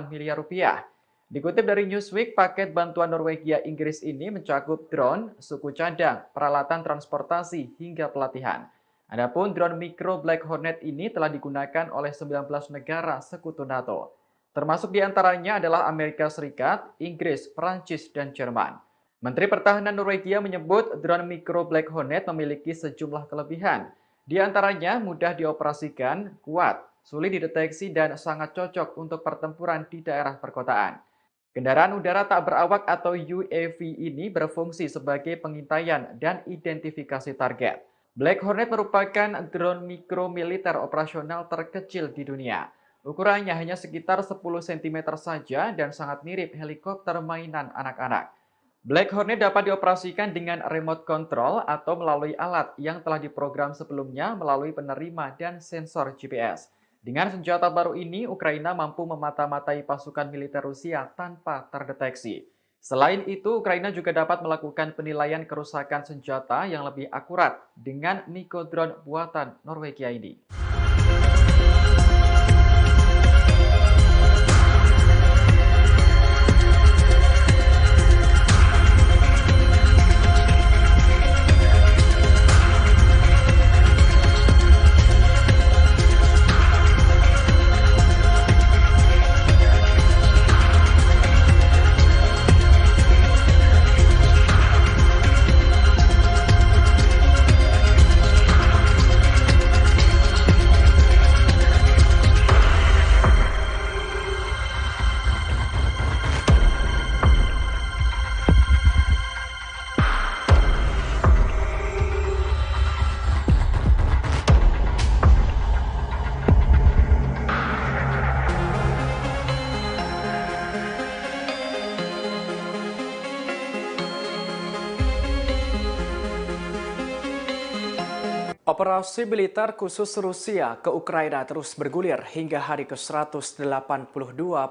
miliar rupiah. Dikutip dari Newsweek, paket bantuan Norwegia Inggris ini mencakup drone, suku cadang, peralatan transportasi, hingga pelatihan. Adapun drone mikro Black Hornet ini telah digunakan oleh 19 negara sekutu NATO. Termasuk diantaranya adalah Amerika Serikat, Inggris, Prancis, dan Jerman. Menteri Pertahanan Norwegia menyebut drone mikro Black Hornet memiliki sejumlah kelebihan. Di antaranya mudah dioperasikan, kuat, sulit dideteksi, dan sangat cocok untuk pertempuran di daerah perkotaan. Kendaraan udara tak berawak atau UAV ini berfungsi sebagai pengintaian dan identifikasi target. Black Hornet merupakan drone mikro militer operasional terkecil di dunia. Ukurannya hanya sekitar 10 cm saja dan sangat mirip helikopter mainan anak-anak. Black Hornet dapat dioperasikan dengan remote control atau melalui alat yang telah diprogram sebelumnya melalui penerima dan sensor GPS. Dengan senjata baru ini, Ukraina mampu memata-matai pasukan militer Rusia tanpa terdeteksi. Selain itu, Ukraina juga dapat melakukan penilaian kerusakan senjata yang lebih akurat dengan Niko drone buatan Norwegia ini. Operasi militer khusus Rusia ke Ukraina terus bergulir hingga hari ke-182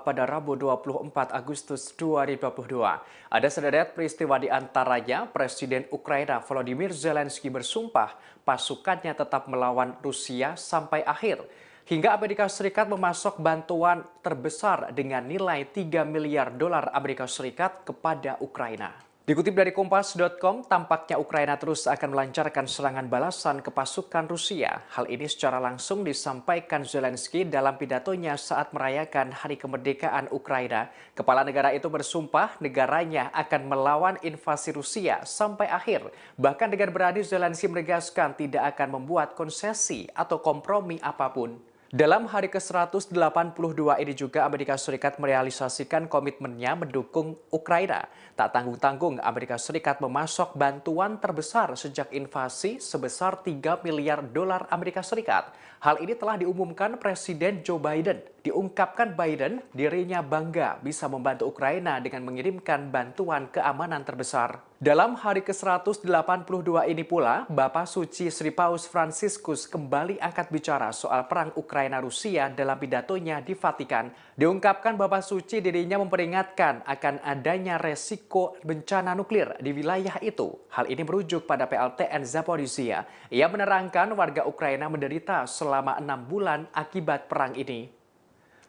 pada Rabu 24 Agustus 2022. Ada sederet peristiwa di antaranya Presiden Ukraina Volodymyr Zelensky bersumpah pasukannya tetap melawan Rusia sampai akhir. Hingga Amerika Serikat memasok bantuan terbesar dengan nilai 3 miliar dolar Amerika Serikat kepada Ukraina. Dikutip dari Kompas.com, tampaknya Ukraina terus akan melancarkan serangan balasan ke pasukan Rusia. Hal ini secara langsung disampaikan Zelensky dalam pidatonya saat merayakan Hari Kemerdekaan Ukraina. Kepala negara itu bersumpah negaranya akan melawan invasi Rusia sampai akhir. Bahkan dengan berani Zelensky menegaskan tidak akan membuat konsesi atau kompromi apapun. Dalam hari ke-182 ini juga Amerika Serikat merealisasikan komitmennya mendukung Ukraina. Tak tanggung-tanggung Amerika Serikat memasok bantuan terbesar sejak invasi sebesar 3 miliar dolar Amerika Serikat. Hal ini telah diumumkan Presiden Joe Biden. Diungkapkan Biden dirinya bangga bisa membantu Ukraina dengan mengirimkan bantuan keamanan terbesar. Dalam hari ke-182 ini pula, Bapak Suci Sri Paus Fransiskus kembali angkat bicara soal perang Ukraina-Rusia dalam pidatonya di Vatikan. Diungkapkan Bapak Suci dirinya memperingatkan akan adanya resiko bencana nuklir di wilayah itu. Hal ini merujuk pada PLTN Zaporizhia. Ia menerangkan warga Ukraina menderita selama 6 bulan akibat perang ini.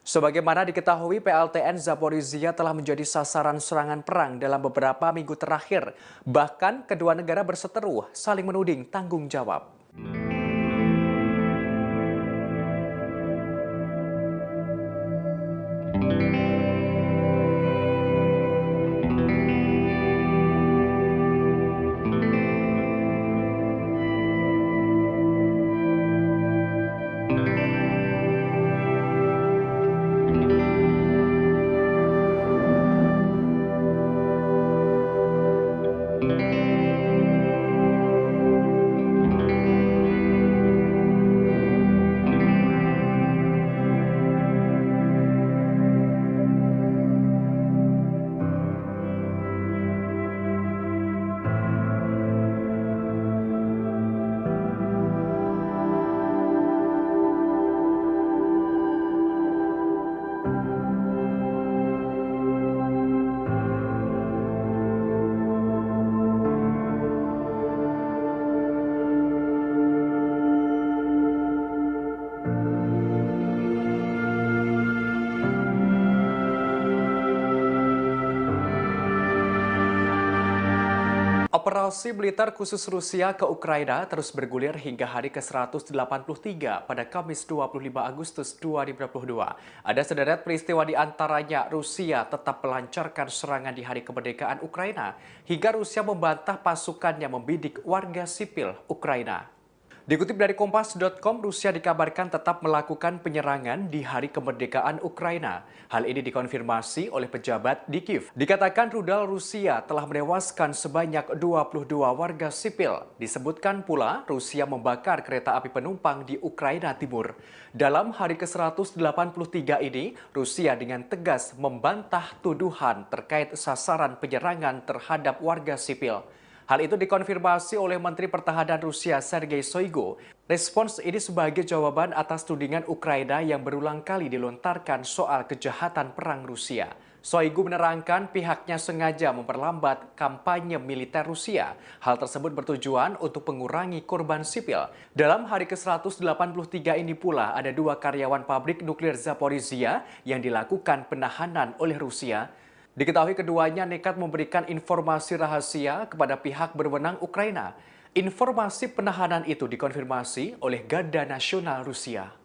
Sebagaimana diketahui, PLTN Zaporizhia telah menjadi sasaran serangan perang dalam beberapa minggu terakhir. Bahkan kedua negara berseteru saling menuding tanggung jawab. Operasi militer khusus Rusia ke Ukraina terus bergulir hingga hari ke-183 pada Kamis 25 Agustus 2022. Ada sederet peristiwa di antaranya Rusia tetap melancarkan serangan di Hari Kemerdekaan Ukraina hingga Rusia membantah pasukannya membidik warga sipil Ukraina. Dikutip dari Kompas.com, Rusia dikabarkan tetap melakukan penyerangan di Hari Kemerdekaan Ukraina. Hal ini dikonfirmasi oleh pejabat di Kiev. Dikatakan rudal Rusia telah menewaskan sebanyak 22 warga sipil. Disebutkan pula Rusia membakar kereta api penumpang di Ukraina Timur. Dalam hari ke-183 ini, Rusia dengan tegas membantah tuduhan terkait sasaran penyerangan terhadap warga sipil. Hal itu dikonfirmasi oleh Menteri Pertahanan Rusia Sergei Shoigu. Respons ini sebagai jawaban atas tudingan Ukraina yang berulang kali dilontarkan soal kejahatan perang Rusia. Shoigu menerangkan pihaknya sengaja memperlambat kampanye militer Rusia. Hal tersebut bertujuan untuk mengurangi korban sipil. Dalam hari ke-183 ini pula ada 2 karyawan pabrik nuklir Zaporizhia yang dilakukan penahanan oleh Rusia. Diketahui keduanya nekat memberikan informasi rahasia kepada pihak berwenang Ukraina. Informasi penahanan itu dikonfirmasi oleh Garda Nasional Rusia.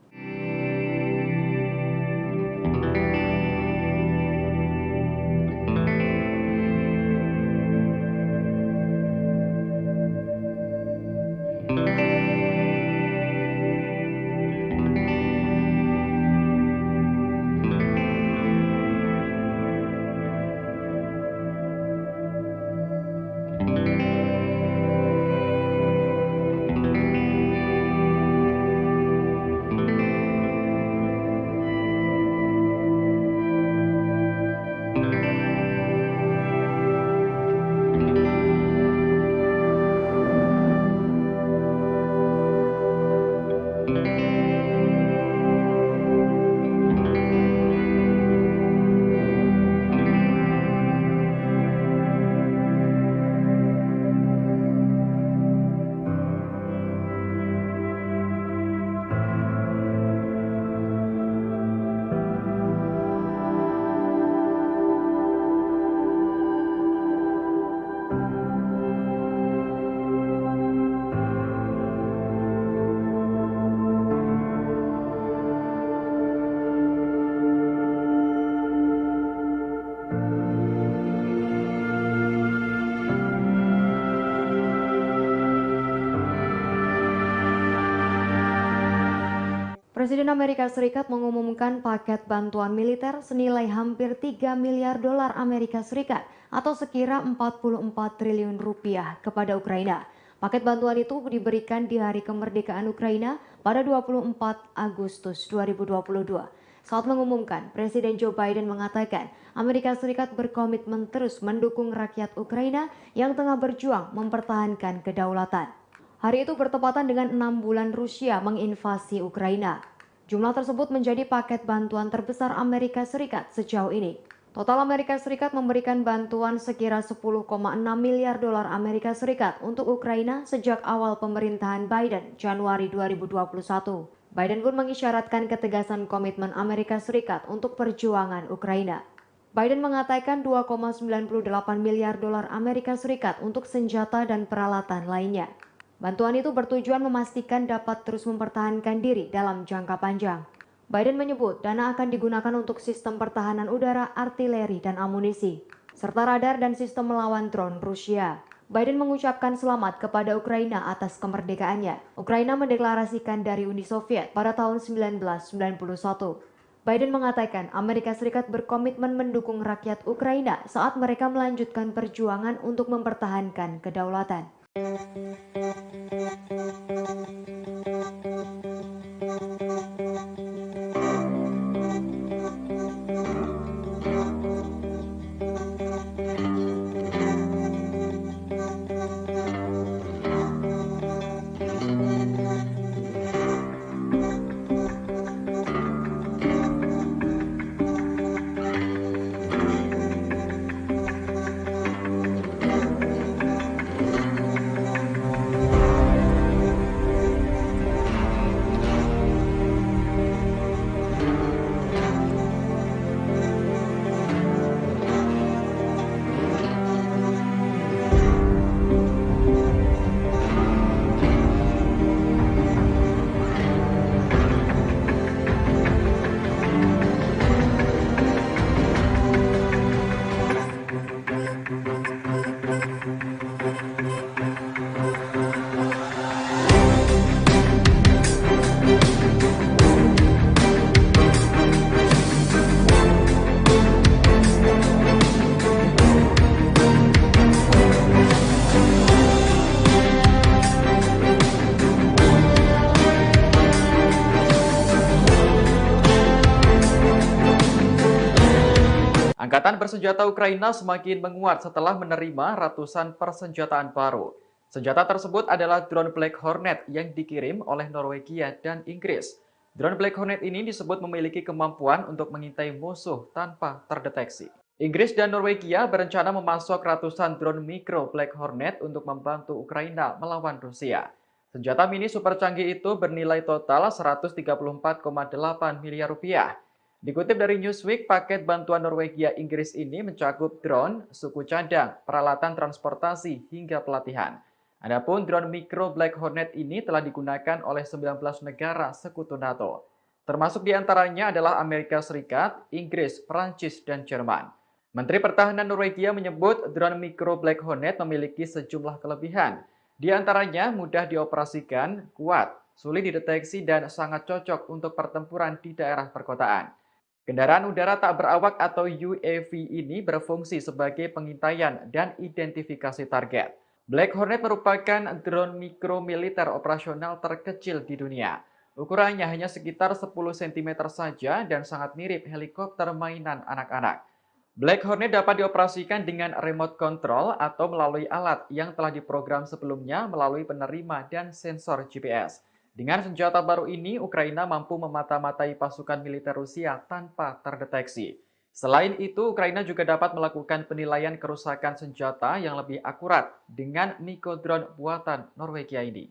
Presiden Amerika Serikat mengumumkan paket bantuan militer senilai hampir 3 miliar dolar Amerika Serikat atau sekira 44 triliun rupiah kepada Ukraina. Paket bantuan itu diberikan di Hari Kemerdekaan Ukraina pada 24 Agustus 2022. Saat mengumumkan, Presiden Joe Biden mengatakan Amerika Serikat berkomitmen terus mendukung rakyat Ukraina yang tengah berjuang mempertahankan kedaulatan. Hari itu bertepatan dengan 6 bulan Rusia menginvasi Ukraina. Jumlah tersebut menjadi paket bantuan terbesar Amerika Serikat sejauh ini. Total Amerika Serikat memberikan bantuan sekira 10,6 miliar dolar Amerika Serikat untuk Ukraina sejak awal pemerintahan Biden Januari 2021. Biden pun mengisyaratkan ketegasan komitmen Amerika Serikat untuk perjuangan Ukraina. Biden mengatakan 2,98 miliar dolar Amerika Serikat untuk senjata dan peralatan lainnya. Bantuan itu bertujuan memastikan dapat terus mempertahankan diri dalam jangka panjang. Biden menyebut dana akan digunakan untuk sistem pertahanan udara, artileri, dan amunisi, serta radar dan sistem melawan drone Rusia. Biden mengucapkan selamat kepada Ukraina atas kemerdekaannya. Ukraina mendeklarasikan dari Uni Soviet pada tahun 1991. Biden mengatakan Amerika Serikat berkomitmen mendukung rakyat Ukraina saat mereka melanjutkan perjuangan untuk mempertahankan kedaulatan. Angkatan bersenjata Ukraina semakin menguat setelah menerima ratusan persenjataan baru. Senjata tersebut adalah drone Black Hornet yang dikirim oleh Norwegia dan Inggris. Drone Black Hornet ini disebut memiliki kemampuan untuk mengintai musuh tanpa terdeteksi. Inggris dan Norwegia berencana memasok ratusan drone mikro Black Hornet untuk membantu Ukraina melawan Rusia. Senjata mini super canggih itu bernilai total 134,8 miliar rupiah. Dikutip dari Newsweek, paket bantuan Norwegia Inggris ini mencakup drone, suku cadang, peralatan transportasi, hingga pelatihan. Adapun drone mikro Black Hornet ini telah digunakan oleh 19 negara sekutu NATO. Termasuk diantaranya adalah Amerika Serikat, Inggris, Prancis, dan Jerman. Menteri Pertahanan Norwegia menyebut drone mikro Black Hornet memiliki sejumlah kelebihan. Di antaranya mudah dioperasikan, kuat, sulit dideteksi, dan sangat cocok untuk pertempuran di daerah perkotaan. Kendaraan udara tak berawak atau UAV ini berfungsi sebagai pengintaian dan identifikasi target. Black Hornet merupakan drone mikro militer operasional terkecil di dunia. Ukurannya hanya sekitar 10 cm saja dan sangat mirip helikopter mainan anak-anak. Black Hornet dapat dioperasikan dengan remote control atau melalui alat yang telah diprogram sebelumnya melalui penerima dan sensor GPS. Dengan senjata baru ini, Ukraina mampu memata-matai pasukan militer Rusia tanpa terdeteksi. Selain itu, Ukraina juga dapat melakukan penilaian kerusakan senjata yang lebih akurat dengan Niko drone buatan Norwegia ini.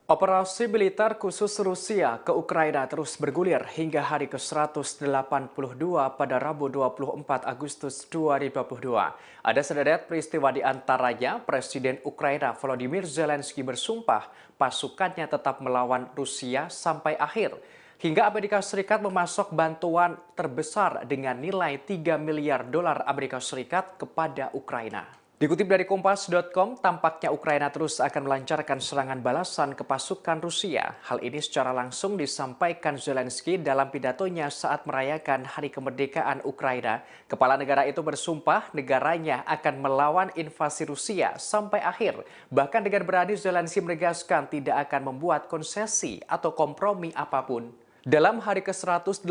Operasi militer khusus Rusia ke Ukraina terus bergulir hingga hari ke-182 pada Rabu 24 Agustus 2022. Ada sederet peristiwa di antaranya Presiden Ukraina Volodymyr Zelensky bersumpah pasukannya tetap melawan Rusia sampai akhir. Hingga Amerika Serikat memasok bantuan terbesar dengan nilai 3 miliar dolar Amerika Serikat kepada Ukraina. Dikutip dari Kompas.com, tampaknya Ukraina terus akan melancarkan serangan balasan ke pasukan Rusia. Hal ini secara langsung disampaikan Zelensky dalam pidatonya saat merayakan Hari Kemerdekaan Ukraina. Kepala negara itu bersumpah negaranya akan melawan invasi Rusia sampai akhir. Bahkan dengan berani Zelensky menegaskan tidak akan membuat konsesi atau kompromi apapun. Dalam hari ke-182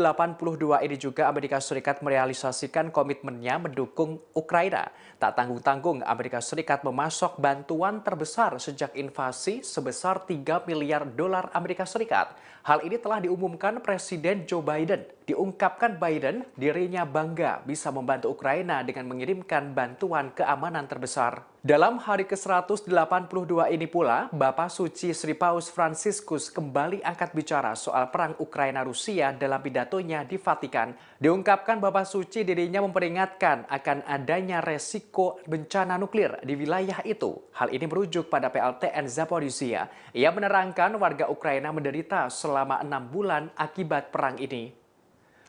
ini juga Amerika Serikat merealisasikan komitmennya mendukung Ukraina. Tak tanggung-tanggung Amerika Serikat memasok bantuan terbesar sejak invasi sebesar 3 miliar dolar Amerika Serikat. Hal ini telah diumumkan Presiden Joe Biden. Diungkapkan Biden dirinya bangga bisa membantu Ukraina dengan mengirimkan bantuan keamanan terbesar. Dalam hari ke-182 ini pula, Bapak Suci Sri Paus Fransiskus kembali angkat bicara soal perang Ukraina-Rusia dalam pidatonya di Vatikan. Diungkapkan Bapak Suci dirinya memperingatkan akan adanya resiko bencana nuklir di wilayah itu. Hal ini merujuk pada PLTN Zaporizhia. Ia menerangkan warga Ukraina menderita selama 6 bulan akibat perang ini.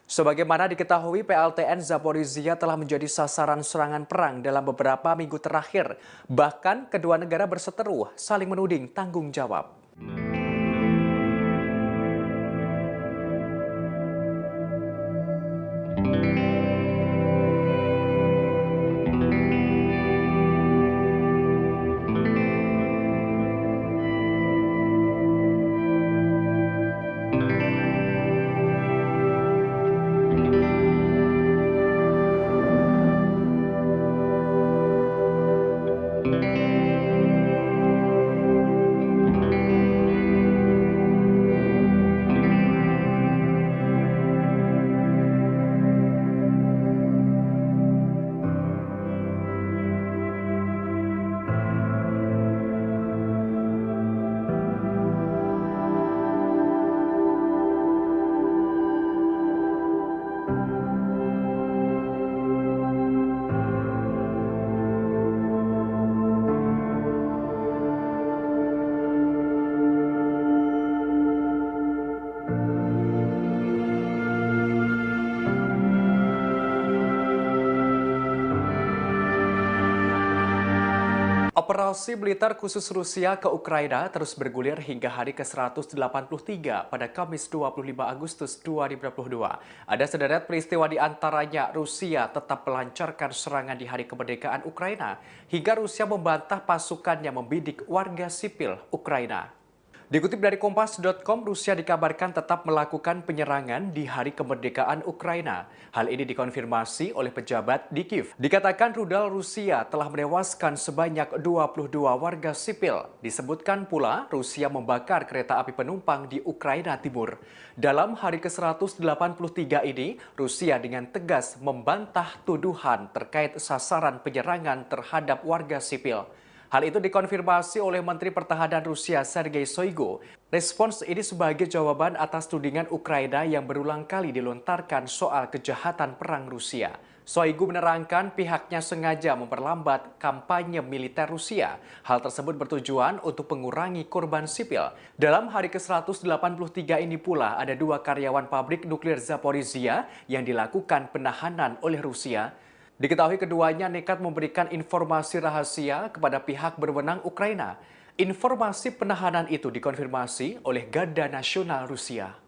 Sebagaimana diketahui, PLTN Zaporizhia telah menjadi sasaran serangan perang dalam beberapa minggu terakhir. Bahkan kedua negara berseteru saling menuding tanggung jawab. Operasi militer khusus Rusia ke Ukraina terus bergulir hingga hari ke-183 pada Kamis 25 Agustus 2022. Ada sederet peristiwa di antaranya Rusia tetap melancarkan serangan di Hari Kemerdekaan Ukraina hingga Rusia membantah pasukannya membidik warga sipil Ukraina. Dikutip dari Kompas.com, Rusia dikabarkan tetap melakukan penyerangan di Hari Kemerdekaan Ukraina. Hal ini dikonfirmasi oleh pejabat di Kiev. Dikatakan rudal Rusia telah menewaskan sebanyak 22 warga sipil. Disebutkan pula Rusia membakar kereta api penumpang di Ukraina Timur. Dalam hari ke-183 ini, Rusia dengan tegas membantah tuduhan terkait sasaran penyerangan terhadap warga sipil. Hal itu dikonfirmasi oleh Menteri Pertahanan Rusia Sergei Shoigu. Respons ini sebagai jawaban atas tudingan Ukraina yang berulang kali dilontarkan soal kejahatan perang Rusia. Shoigu menerangkan pihaknya sengaja memperlambat kampanye militer Rusia. Hal tersebut bertujuan untuk mengurangi korban sipil. Dalam hari ke-183 ini pula ada 2 karyawan pabrik nuklir Zaporizhia yang dilakukan penahanan oleh Rusia. Diketahui keduanya nekat memberikan informasi rahasia kepada pihak berwenang Ukraina. Informasi penahanan itu dikonfirmasi oleh Garda Nasional Rusia.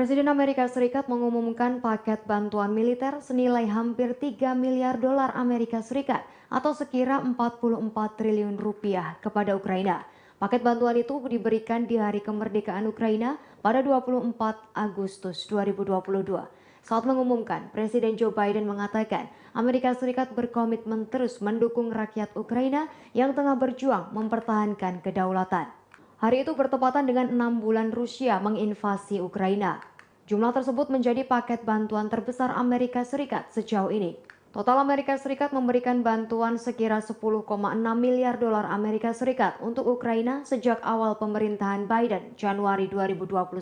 Presiden Amerika Serikat mengumumkan paket bantuan militer senilai hampir 3 miliar dolar Amerika Serikat atau sekira 44 triliun rupiah kepada Ukraina. Paket bantuan itu diberikan di Hari Kemerdekaan Ukraina pada 24 Agustus 2022. Saat mengumumkan, Presiden Joe Biden mengatakan Amerika Serikat berkomitmen terus mendukung rakyat Ukraina yang tengah berjuang mempertahankan kedaulatan. Hari itu bertepatan dengan 6 bulan Rusia menginvasi Ukraina. Jumlah tersebut menjadi paket bantuan terbesar Amerika Serikat sejauh ini. Total Amerika Serikat memberikan bantuan sekira 10,6 miliar dolar Amerika Serikat untuk Ukraina sejak awal pemerintahan Biden Januari 2021.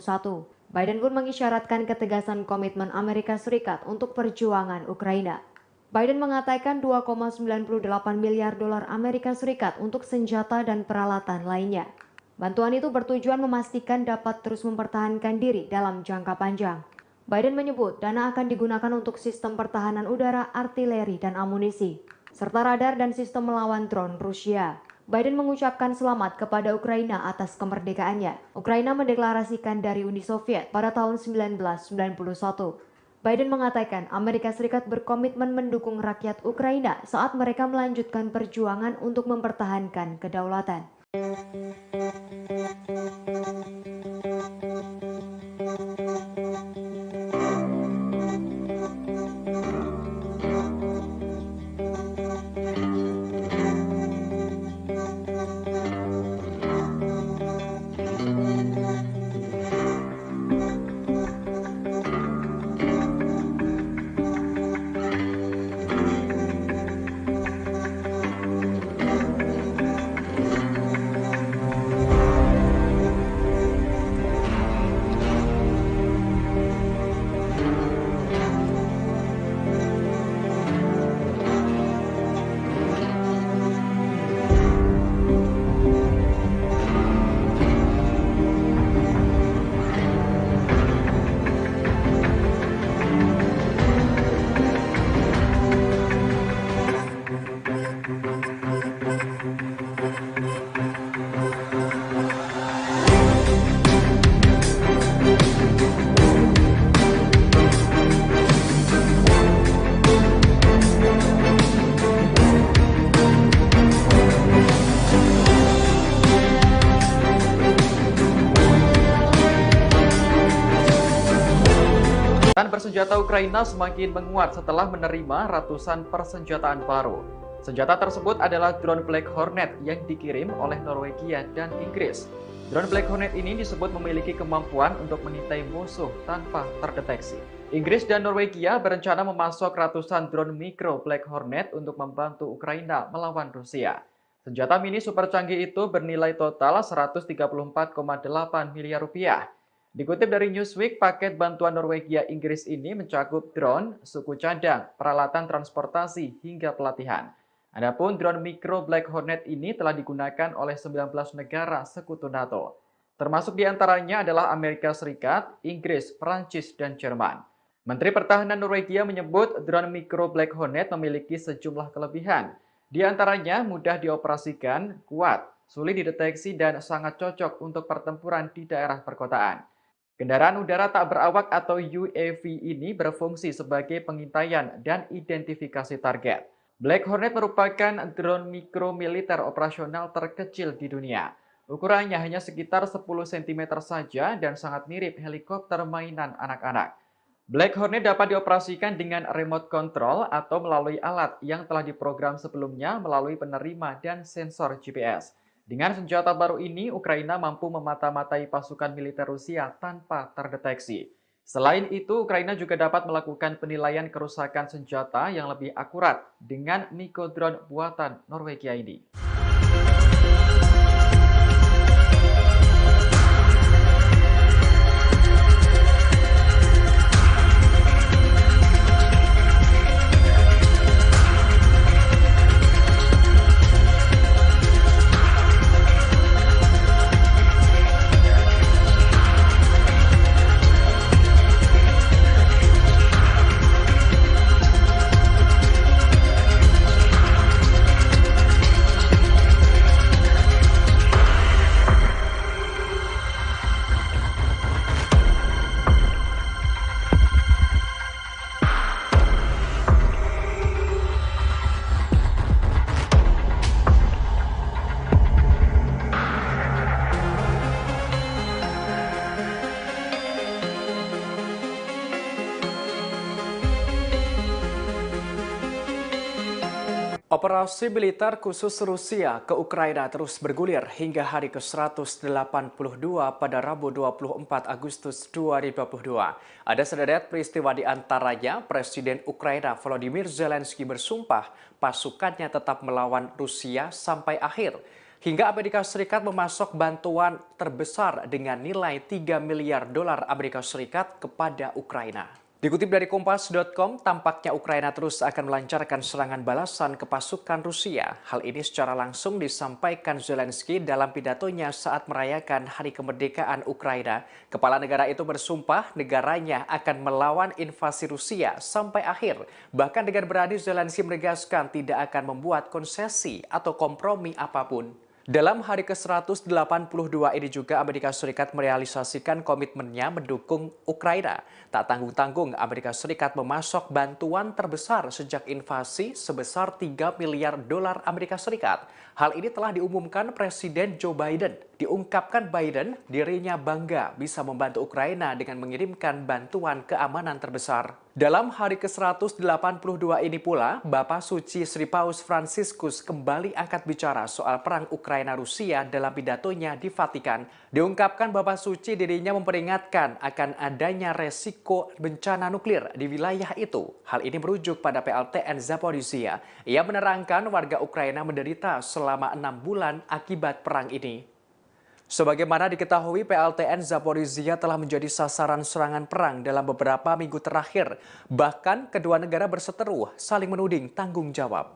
Biden pun mengisyaratkan ketegasan komitmen Amerika Serikat untuk perjuangan Ukraina. Biden mengatakan 2,98 miliar dolar Amerika Serikat untuk senjata dan peralatan lainnya. Bantuan itu bertujuan memastikan dapat terus mempertahankan diri dalam jangka panjang. Biden menyebut dana akan digunakan untuk sistem pertahanan udara, artileri, dan amunisi, serta radar dan sistem melawan drone Rusia. Biden mengucapkan selamat kepada Ukraina atas kemerdekaannya. Ukraina mendeklarasikan dari Uni Soviet pada tahun 1991. Biden mengatakan Amerika Serikat berkomitmen mendukung rakyat Ukraina saat mereka melanjutkan perjuangan untuk mempertahankan kedaulatan. Angkatan bersenjata Ukraina semakin menguat setelah menerima ratusan persenjataan baru. Senjata tersebut adalah drone Black Hornet yang dikirim oleh Norwegia dan Inggris. Drone Black Hornet ini disebut memiliki kemampuan untuk mengintai musuh tanpa terdeteksi. Inggris dan Norwegia berencana memasok ratusan drone mikro Black Hornet untuk membantu Ukraina melawan Rusia. Senjata mini super canggih itu bernilai total 134,8 miliar rupiah. Dikutip dari Newsweek, paket bantuan Norwegia Inggris ini mencakup drone, suku cadang, peralatan transportasi, hingga pelatihan. Adapun drone mikro Black Hornet ini telah digunakan oleh 19 negara sekutu NATO. Termasuk diantaranya adalah Amerika Serikat, Inggris, Perancis, dan Jerman. Menteri Pertahanan Norwegia menyebut drone mikro Black Hornet memiliki sejumlah kelebihan. Di antaranya mudah dioperasikan, kuat, sulit dideteksi, dan sangat cocok untuk pertempuran di daerah perkotaan. Kendaraan udara tak berawak atau UAV ini berfungsi sebagai pengintaian dan identifikasi target. Black Hornet merupakan drone mikro militer operasional terkecil di dunia. Ukurannya hanya sekitar 10 cm saja dan sangat mirip helikopter mainan anak-anak. Black Hornet dapat dioperasikan dengan remote control atau melalui alat yang telah diprogram sebelumnya melalui penerima dan sensor GPS. Dengan senjata baru ini, Ukraina mampu memata-matai pasukan militer Rusia tanpa terdeteksi. Selain itu, Ukraina juga dapat melakukan penilaian kerusakan senjata yang lebih akurat dengan Niko drone buatan Norwegia ini. Operasi militer khusus Rusia ke Ukraina terus bergulir hingga hari ke-182 pada Rabu 24 Agustus 2022. Ada sederet peristiwa di antaranya Presiden Ukraina Volodymyr Zelensky bersumpah pasukannya tetap melawan Rusia sampai akhir. Hingga Amerika Serikat memasok bantuan terbesar dengan nilai 3 miliar dolar Amerika Serikat kepada Ukraina. Dikutip dari Kompas.com, tampaknya Ukraina terus akan melancarkan serangan balasan ke pasukan Rusia. Hal ini secara langsung disampaikan Zelensky dalam pidatonya saat merayakan Hari Kemerdekaan Ukraina. Kepala negara itu bersumpah negaranya akan melawan invasi Rusia sampai akhir. Bahkan dengan berani Zelensky menegaskan tidak akan membuat konsesi atau kompromi apapun. Dalam hari ke-182 ini juga Amerika Serikat merealisasikan komitmennya mendukung Ukraina. Tak tanggung-tanggung Amerika Serikat memasok bantuan terbesar sejak invasi sebesar 3 miliar dolar Amerika Serikat. Hal ini telah diumumkan Presiden Joe Biden. Diungkapkan Biden dirinya bangga bisa membantu Ukraina dengan mengirimkan bantuan keamanan terbesar. Dalam hari ke-182 ini pula, Bapak Suci Sri Paus Fransiskus kembali angkat bicara soal perang Ukraina-Rusia dalam pidatonya di Vatikan. Diungkapkan Bapak Suci dirinya memperingatkan akan adanya resiko bencana nuklir di wilayah itu. Hal ini merujuk pada PLTN Zaporizhia. Ia menerangkan warga Ukraina menderita selama 6 bulan akibat perang ini. Sebagaimana diketahui, PLTN Zaporizhia telah menjadi sasaran serangan perang dalam beberapa minggu terakhir. Bahkan kedua negara berseteru saling menuding tanggung jawab.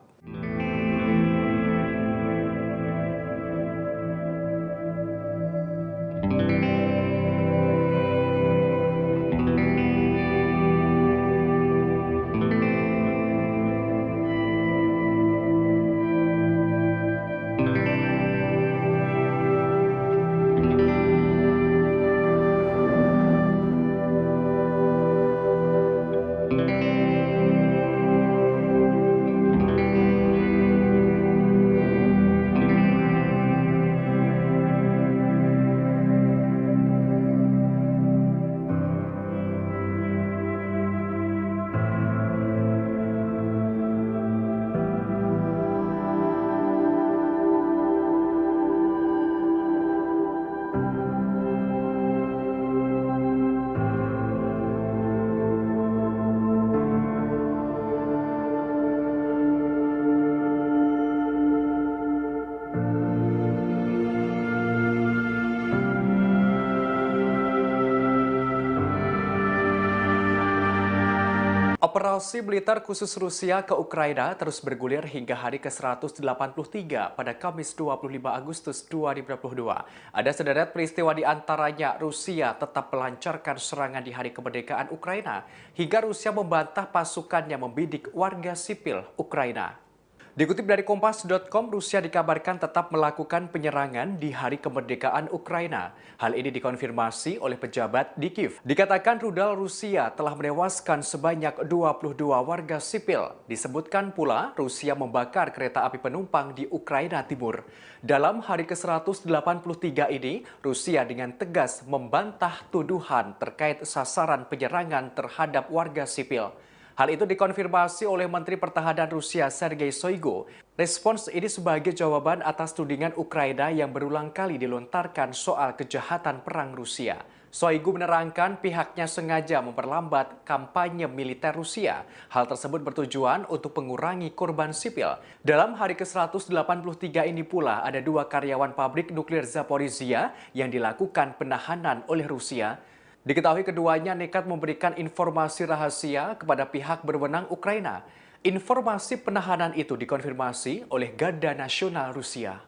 Operasi militer khusus Rusia ke Ukraina terus bergulir hingga hari ke-183 pada Kamis 25 Agustus 2022. Ada sederet peristiwa di antaranya Rusia tetap melancarkan serangan di Hari Kemerdekaan Ukraina hingga Rusia membantah pasukannya membidik warga sipil Ukraina. Dikutip dari Kompas.com, Rusia dikabarkan tetap melakukan penyerangan di Hari Kemerdekaan Ukraina. Hal ini dikonfirmasi oleh pejabat di Kiev. Dikatakan rudal Rusia telah menewaskan sebanyak 22 warga sipil. Disebutkan pula Rusia membakar kereta api penumpang di Ukraina Timur. Dalam hari ke-183 ini, Rusia dengan tegas membantah tuduhan terkait sasaran penyerangan terhadap warga sipil. Hal itu dikonfirmasi oleh Menteri Pertahanan Rusia Sergei Shoigu. Respons ini sebagai jawaban atas tudingan Ukraina yang berulang kali dilontarkan soal kejahatan perang Rusia. Shoigu menerangkan pihaknya sengaja memperlambat kampanye militer Rusia. Hal tersebut bertujuan untuk mengurangi korban sipil. Dalam hari ke-183 ini pula ada 2 karyawan pabrik nuklir Zaporizhia yang dilakukan penahanan oleh Rusia. Diketahui keduanya nekat memberikan informasi rahasia kepada pihak berwenang Ukraina. Informasi penahanan itu dikonfirmasi oleh Garda Nasional Rusia.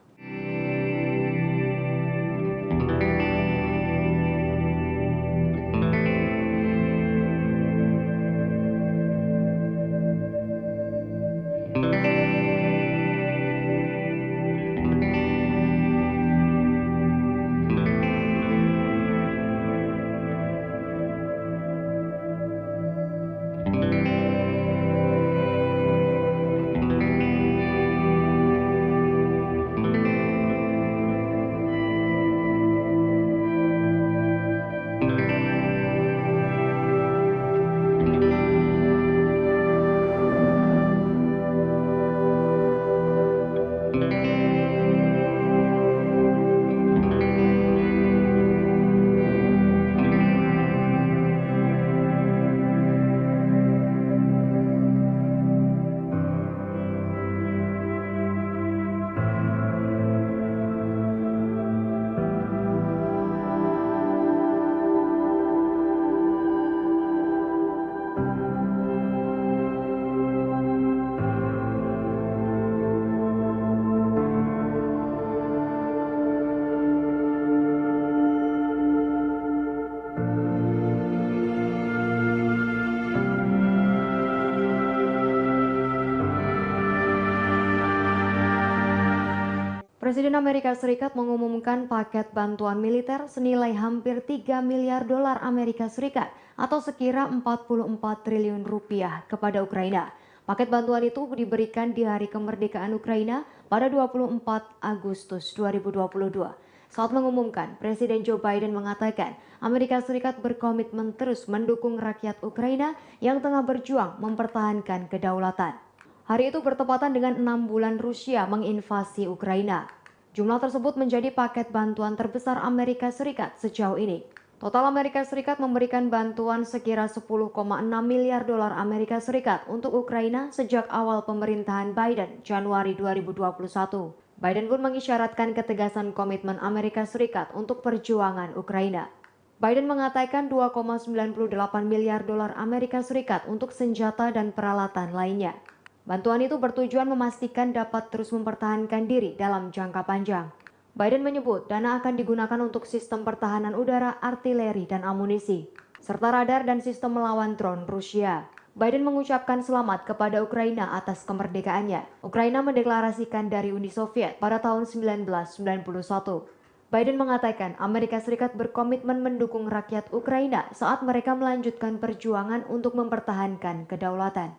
Presiden Amerika Serikat mengumumkan paket bantuan militer senilai hampir 3 miliar dolar Amerika Serikat atau sekira 44 triliun rupiah kepada Ukraina. Paket bantuan itu diberikan di Hari Kemerdekaan Ukraina pada 24 Agustus 2022. Saat mengumumkan, Presiden Joe Biden mengatakan Amerika Serikat berkomitmen terus mendukung rakyat Ukraina yang tengah berjuang mempertahankan kedaulatan. Hari itu bertepatan dengan 6 bulan Rusia menginvasi Ukraina. Jumlah tersebut menjadi paket bantuan terbesar Amerika Serikat sejauh ini. Total Amerika Serikat memberikan bantuan sekira 10,6 miliar dolar Amerika Serikat untuk Ukraina sejak awal pemerintahan Biden Januari 2021. Biden pun mengisyaratkan ketegasan komitmen Amerika Serikat untuk perjuangan Ukraina. Biden mengatakan 2,98 miliar dolar Amerika Serikat untuk senjata dan peralatan lainnya. Bantuan itu bertujuan memastikan dapat terus mempertahankan diri dalam jangka panjang. Biden menyebut dana akan digunakan untuk sistem pertahanan udara, artileri, dan amunisi, serta radar dan sistem melawan drone Rusia. Biden mengucapkan selamat kepada Ukraina atas kemerdekaannya. Ukraina mendeklarasikan dari Uni Soviet pada tahun 1991. Biden mengatakan Amerika Serikat berkomitmen mendukung rakyat Ukraina saat mereka melanjutkan perjuangan untuk mempertahankan kedaulatan.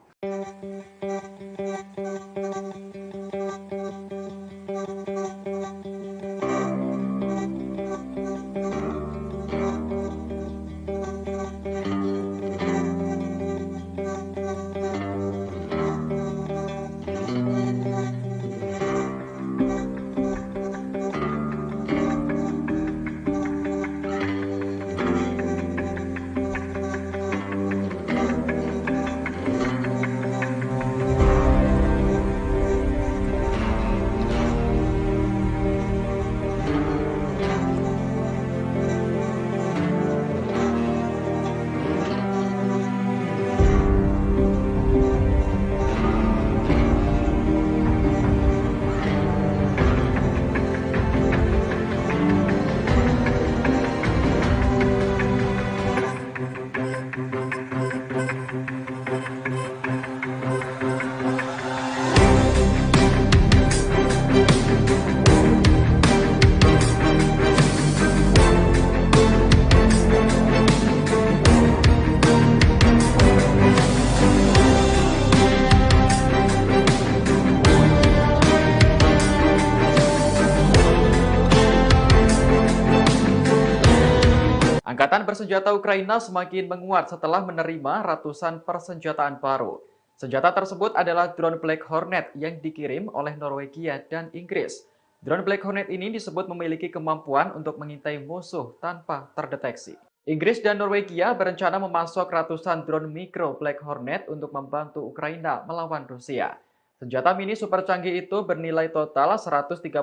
Angkatan bersenjata Ukraina semakin menguat setelah menerima ratusan persenjataan baru. Senjata tersebut adalah drone Black Hornet yang dikirim oleh Norwegia dan Inggris. Drone Black Hornet ini disebut memiliki kemampuan untuk mengintai musuh tanpa terdeteksi. Inggris dan Norwegia berencana memasok ratusan drone mikro Black Hornet untuk membantu Ukraina melawan Rusia. Senjata mini super canggih itu bernilai total 134,8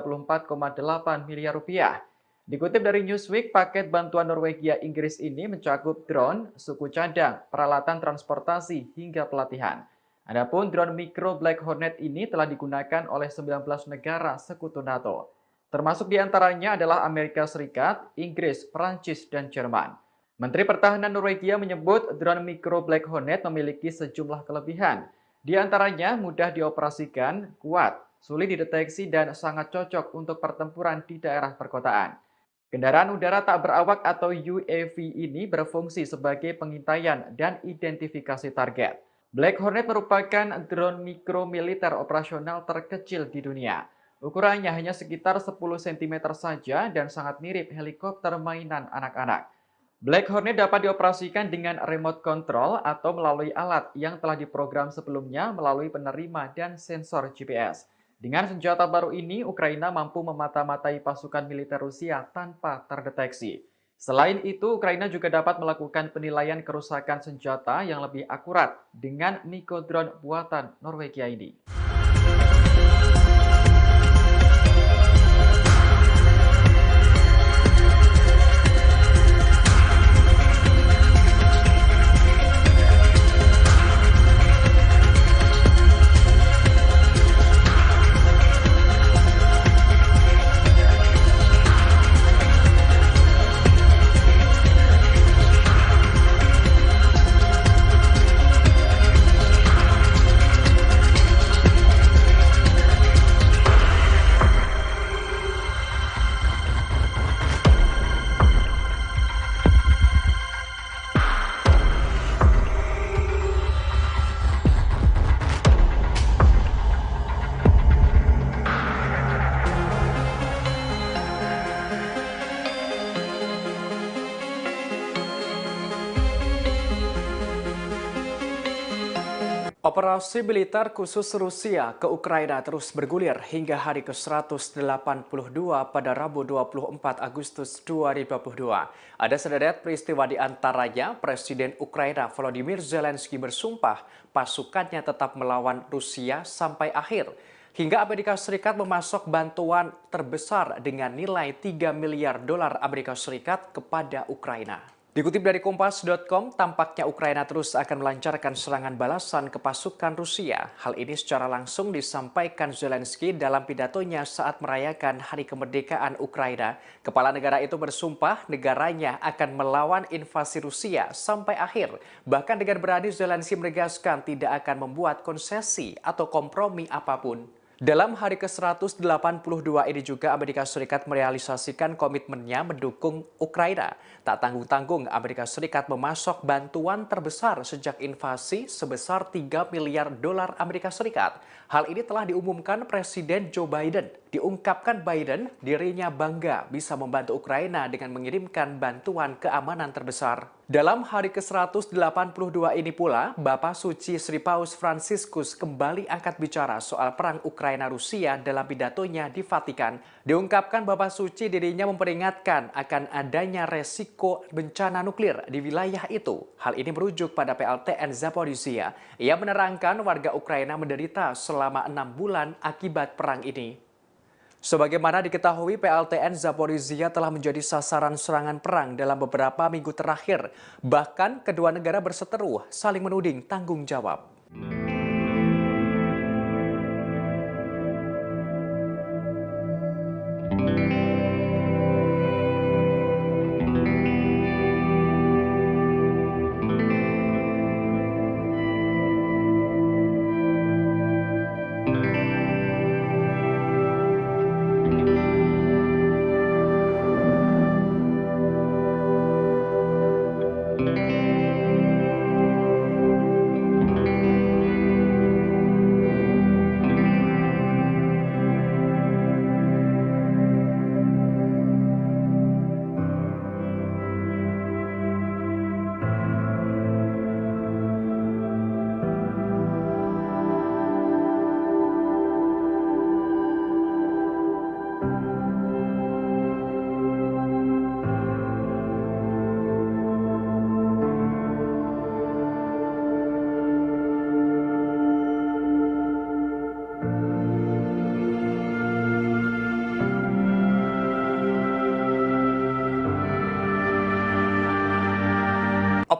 miliar rupiah. Dikutip dari Newsweek, paket bantuan Norwegia Inggris ini mencakup drone, suku cadang, peralatan transportasi, hingga pelatihan. Adapun drone mikro Black Hornet ini telah digunakan oleh 19 negara sekutu NATO. Termasuk diantaranya adalah Amerika Serikat, Inggris, Prancis, dan Jerman. Menteri Pertahanan Norwegia menyebut drone mikro Black Hornet memiliki sejumlah kelebihan. Di antaranya mudah dioperasikan, kuat, sulit dideteksi, dan sangat cocok untuk pertempuran di daerah perkotaan. Kendaraan udara tak berawak atau UAV ini berfungsi sebagai pengintaian dan identifikasi target. Black Hornet merupakan drone mikro militer operasional terkecil di dunia. Ukurannya hanya sekitar 10 cm saja dan sangat mirip helikopter mainan anak-anak. Black Hornet dapat dioperasikan dengan remote control atau melalui alat yang telah diprogram sebelumnya melalui penerima dan sensor GPS. Dengan senjata baru ini, Ukraina mampu memata-matai pasukan militer Rusia tanpa terdeteksi. Selain itu, Ukraina juga dapat melakukan penilaian kerusakan senjata yang lebih akurat dengan Mikodrone buatan Norwegia ini. Operasi militer khusus Rusia ke Ukraina terus bergulir hingga hari ke-182 pada Rabu 24 Agustus 2022. Ada sederet peristiwa di antaranya Presiden Ukraina Volodymyr Zelensky bersumpah pasukannya tetap melawan Rusia sampai akhir. Hingga Amerika Serikat memasok bantuan terbesar dengan nilai 3 miliar dolar Amerika Serikat kepada Ukraina. Dikutip dari Kompas.com, tampaknya Ukraina terus akan melancarkan serangan balasan ke pasukan Rusia. Hal ini secara langsung disampaikan Zelensky dalam pidatonya saat merayakan Hari Kemerdekaan Ukraina. Kepala negara itu bersumpah negaranya akan melawan invasi Rusia sampai akhir. Bahkan dengan berani Zelensky menegaskan tidak akan membuat konsesi atau kompromi apapun. Dalam hari ke-182 ini juga Amerika Serikat merealisasikan komitmennya mendukung Ukraina. Tak tanggung-tanggung Amerika Serikat memasok bantuan terbesar sejak invasi sebesar 3 miliar dolar Amerika Serikat. Hal ini telah diumumkan Presiden Joe Biden. Diungkapkan Biden dirinya bangga bisa membantu Ukraina dengan mengirimkan bantuan keamanan terbesar. Dalam hari ke-182 ini pula, Bapak Suci Sri Paus Fransiskus kembali angkat bicara soal perang Ukraina-Rusia dalam pidatonya di Vatikan. Diungkapkan Bapak Suci dirinya memperingatkan akan adanya resiko bencana nuklir di wilayah itu. Hal ini merujuk pada PLTN Zaporizhia. Ia menerangkan warga Ukraina menderita selama 6 bulan akibat perang ini. Sebagaimana diketahui, PLTN Zaporizhia telah menjadi sasaran serangan perang dalam beberapa minggu terakhir. Bahkan kedua negara berseteru saling menuding tanggung jawab.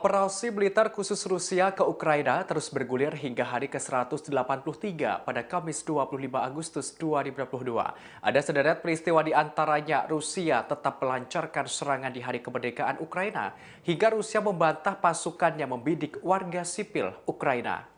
Operasi militer khusus Rusia ke Ukraina terus bergulir hingga hari ke-183 pada Kamis 25 Agustus 2022. Ada sederet peristiwa di antaranya Rusia tetap melancarkan serangan di Hari Kemerdekaan Ukraina hingga Rusia membantah pasukannya membidik warga sipil Ukraina.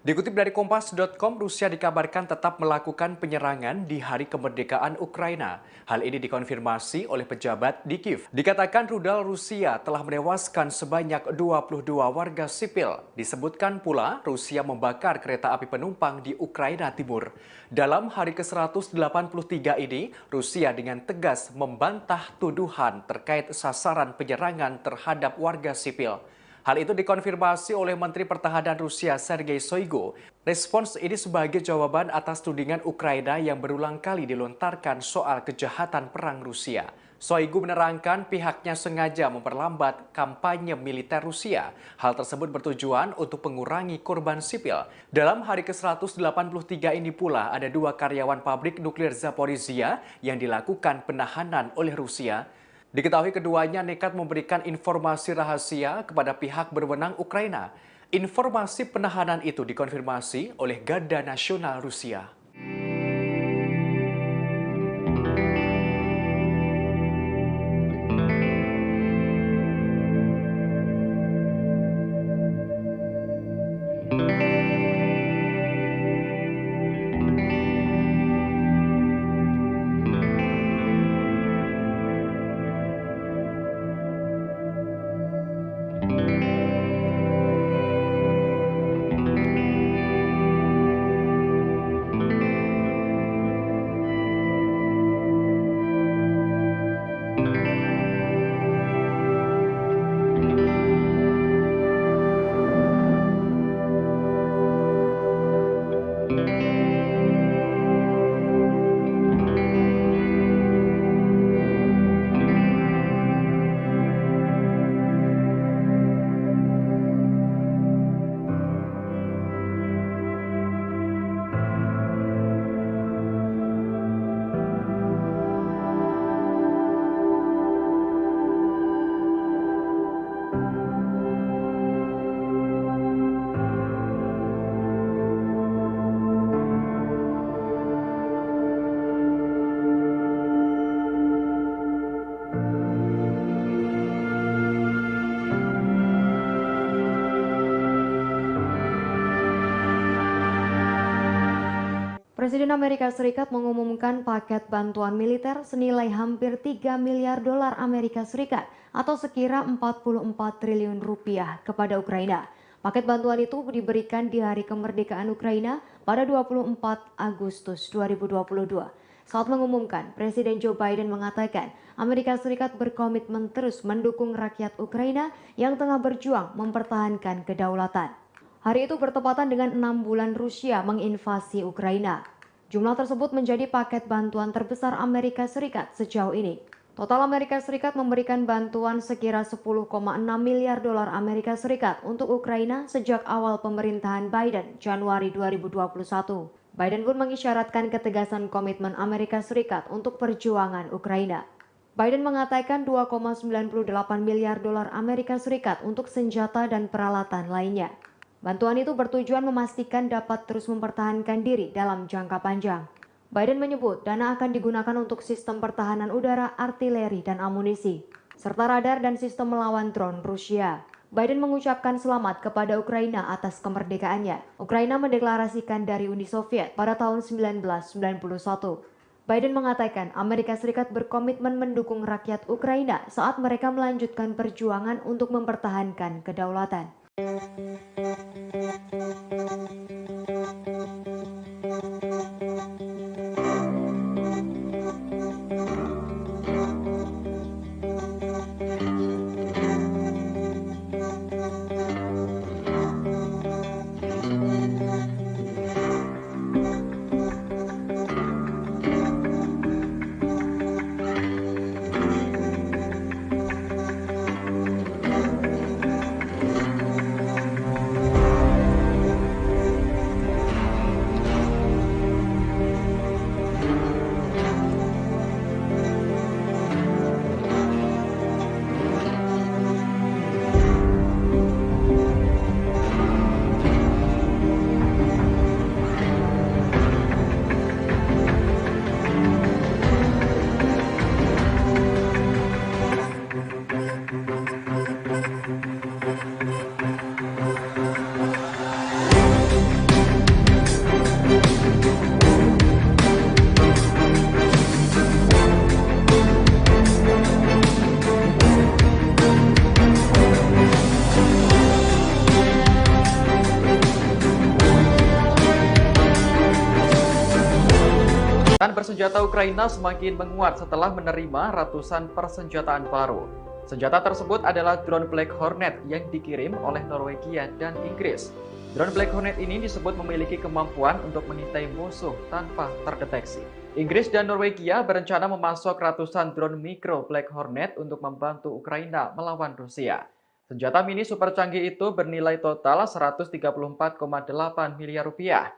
Dikutip dari Kompas.com, Rusia dikabarkan tetap melakukan penyerangan di Hari Kemerdekaan Ukraina. Hal ini dikonfirmasi oleh pejabat di Kiev. Dikatakan rudal Rusia telah menewaskan sebanyak 22 warga sipil. Disebutkan pula Rusia membakar kereta api penumpang di Ukraina Timur. Dalam hari ke-183 ini, Rusia dengan tegas membantah tuduhan terkait sasaran penyerangan terhadap warga sipil. Hal itu dikonfirmasi oleh Menteri Pertahanan Rusia Sergei Shoigu. Respons ini sebagai jawaban atas tudingan Ukraina yang berulang kali dilontarkan soal kejahatan perang Rusia. Shoigu menerangkan pihaknya sengaja memperlambat kampanye militer Rusia. Hal tersebut bertujuan untuk mengurangi korban sipil. Dalam hari ke-183 ini pula ada 2 karyawan pabrik nuklir Zaporizhia yang dilakukan penahanan oleh Rusia. Diketahui keduanya nekat memberikan informasi rahasia kepada pihak berwenang Ukraina. Informasi penahanan itu dikonfirmasi oleh Garda Nasional Rusia. Presiden Amerika Serikat mengumumkan paket bantuan militer senilai hampir 3 miliar dolar Amerika Serikat atau sekira 44 triliun rupiah kepada Ukraina. Paket bantuan itu diberikan di Hari Kemerdekaan Ukraina pada 24 Agustus 2022. Saat mengumumkan, Presiden Joe Biden mengatakan Amerika Serikat berkomitmen terus mendukung rakyat Ukraina yang tengah berjuang mempertahankan kedaulatan. Hari itu bertepatan dengan 6 bulan Rusia menginvasi Ukraina. Jumlah tersebut menjadi paket bantuan terbesar Amerika Serikat sejauh ini. Total Amerika Serikat memberikan bantuan sekira 10,6 miliar dolar Amerika Serikat untuk Ukraina sejak awal pemerintahan Biden Januari 2021. Biden pun mengisyaratkan ketegasan komitmen Amerika Serikat untuk perjuangan Ukraina. Biden mengatakan 2,98 miliar dolar Amerika Serikat untuk senjata dan peralatan lainnya. Bantuan itu bertujuan memastikan dapat terus mempertahankan diri dalam jangka panjang. Biden menyebut dana akan digunakan untuk sistem pertahanan udara, artileri, dan amunisi, serta radar dan sistem melawan drone Rusia. Biden mengucapkan selamat kepada Ukraina atas kemerdekaannya. Ukraina mendeklarasikan dari Uni Soviet pada tahun 1991. Biden mengatakan Amerika Serikat berkomitmen mendukung rakyat Ukraina saat mereka melanjutkan perjuangan untuk mempertahankan kedaulatan. Angkatan bersenjata Ukraina semakin menguat setelah menerima ratusan persenjataan baru. Senjata tersebut adalah drone Black Hornet yang dikirim oleh Norwegia dan Inggris. Drone Black Hornet ini disebut memiliki kemampuan untuk mengintai musuh tanpa terdeteksi. Inggris dan Norwegia berencana memasok ratusan drone mikro Black Hornet untuk membantu Ukraina melawan Rusia. Senjata mini super canggih itu bernilai total 134,8 miliar rupiah.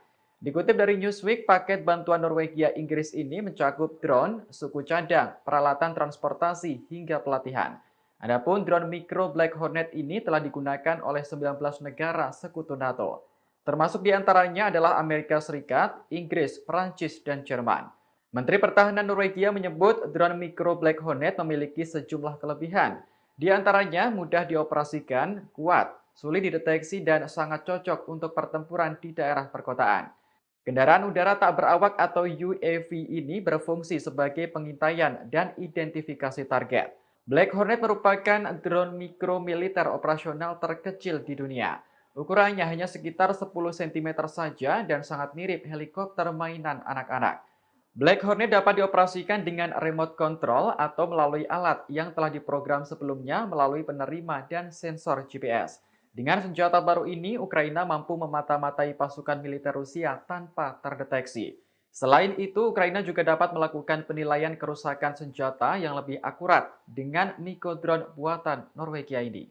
Dikutip dari Newsweek, paket bantuan Norwegia Inggris ini mencakup drone, suku cadang, peralatan transportasi, hingga pelatihan. Adapun drone mikro Black Hornet ini telah digunakan oleh 19 negara sekutu NATO. Termasuk diantaranya adalah Amerika Serikat, Inggris, Prancis, dan Jerman. Menteri Pertahanan Norwegia menyebut drone mikro Black Hornet memiliki sejumlah kelebihan. Di antaranya mudah dioperasikan, kuat, sulit dideteksi, dan sangat cocok untuk pertempuran di daerah perkotaan. Kendaraan udara tak berawak atau UAV ini berfungsi sebagai pengintaian dan identifikasi target. Black Hornet merupakan drone mikro militer operasional terkecil di dunia. Ukurannya hanya sekitar 10 cm saja dan sangat mirip helikopter mainan anak-anak. Black Hornet dapat dioperasikan dengan remote control atau melalui alat yang telah diprogram sebelumnya melalui penerima dan sensor GPS. Dengan senjata baru ini, Ukraina mampu memata-matai pasukan militer Rusia tanpa terdeteksi. Selain itu, Ukraina juga dapat melakukan penilaian kerusakan senjata yang lebih akurat dengan Miko drone buatan Norwegia ini.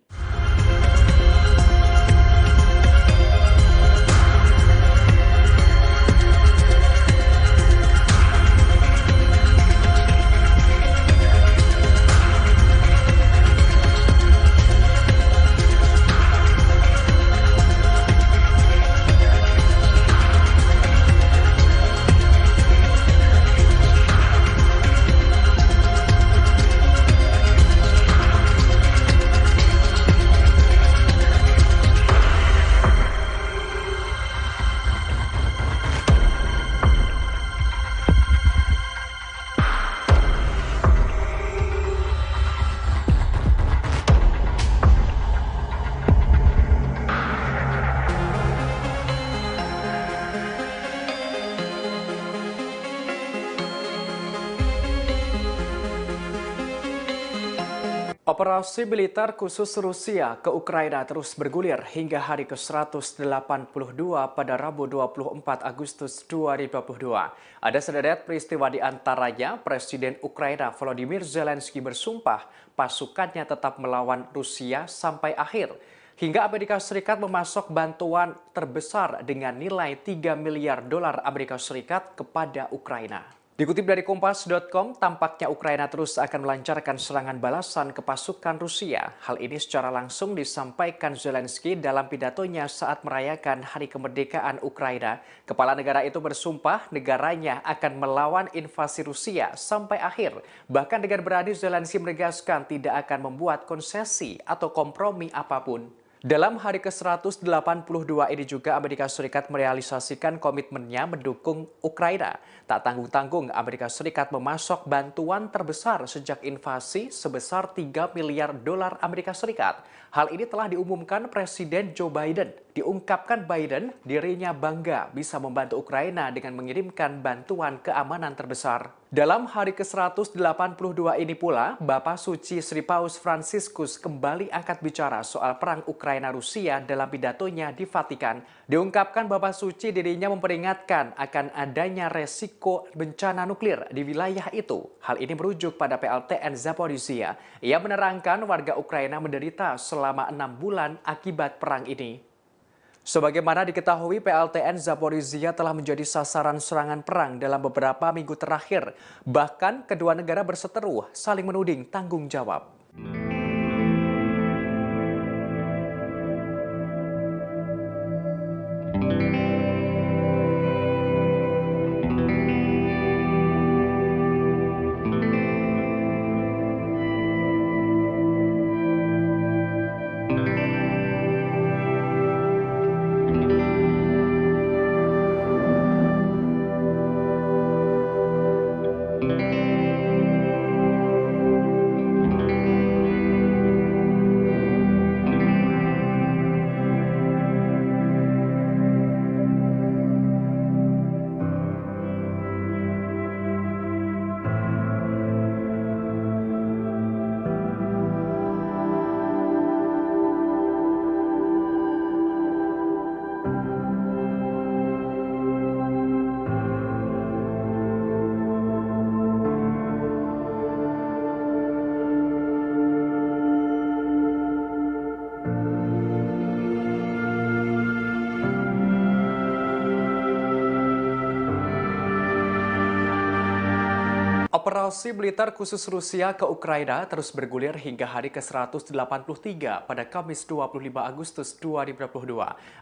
Operasi militer khusus Rusia ke Ukraina terus bergulir hingga hari ke-182 pada Rabu 24 Agustus 2022. Ada sederet peristiwa di antaranya Presiden Ukraina Volodymyr Zelensky bersumpah pasukannya tetap melawan Rusia sampai akhir. Hingga Amerika Serikat memasok bantuan terbesar dengan nilai 3 miliar dolar Amerika Serikat kepada Ukraina. Dikutip dari Kompas.com, tampaknya Ukraina terus akan melancarkan serangan balasan ke pasukan Rusia. Hal ini secara langsung disampaikan Zelensky dalam pidatonya saat merayakan Hari Kemerdekaan Ukraina. Kepala negara itu bersumpah negaranya akan melawan invasi Rusia sampai akhir. Bahkan dengan berani Zelensky menegaskan tidak akan membuat konsesi atau kompromi apapun. Dalam hari ke-182 ini juga Amerika Serikat merealisasikan komitmennya mendukung Ukraina. Tak tanggung-tanggung Amerika Serikat memasok bantuan terbesar sejak invasi sebesar 3 miliar dolar Amerika Serikat. Hal ini telah diumumkan Presiden Joe Biden. Diungkapkan Biden dirinya bangga bisa membantu Ukraina dengan mengirimkan bantuan keamanan terbesar. Dalam hari ke-182 ini pula, Bapak Suci Sri Paus Fransiskus kembali angkat bicara soal perang Ukraina-Rusia dalam pidatonya di Vatikan. Diungkapkan Bapak Suci dirinya memperingatkan akan adanya resiko bencana nuklir di wilayah itu. Hal ini merujuk pada PLTN Zaporizhia. Ia menerangkan warga Ukraina menderita selama 6 bulan akibat perang ini. Sebagaimana diketahui, PLTN Zaporizhia telah menjadi sasaran serangan perang dalam beberapa minggu terakhir. Bahkan kedua negara berseteru saling menuding tanggung jawab. Operasi militer khusus Rusia ke Ukraina terus bergulir hingga hari ke-183 pada Kamis 25 Agustus 2022.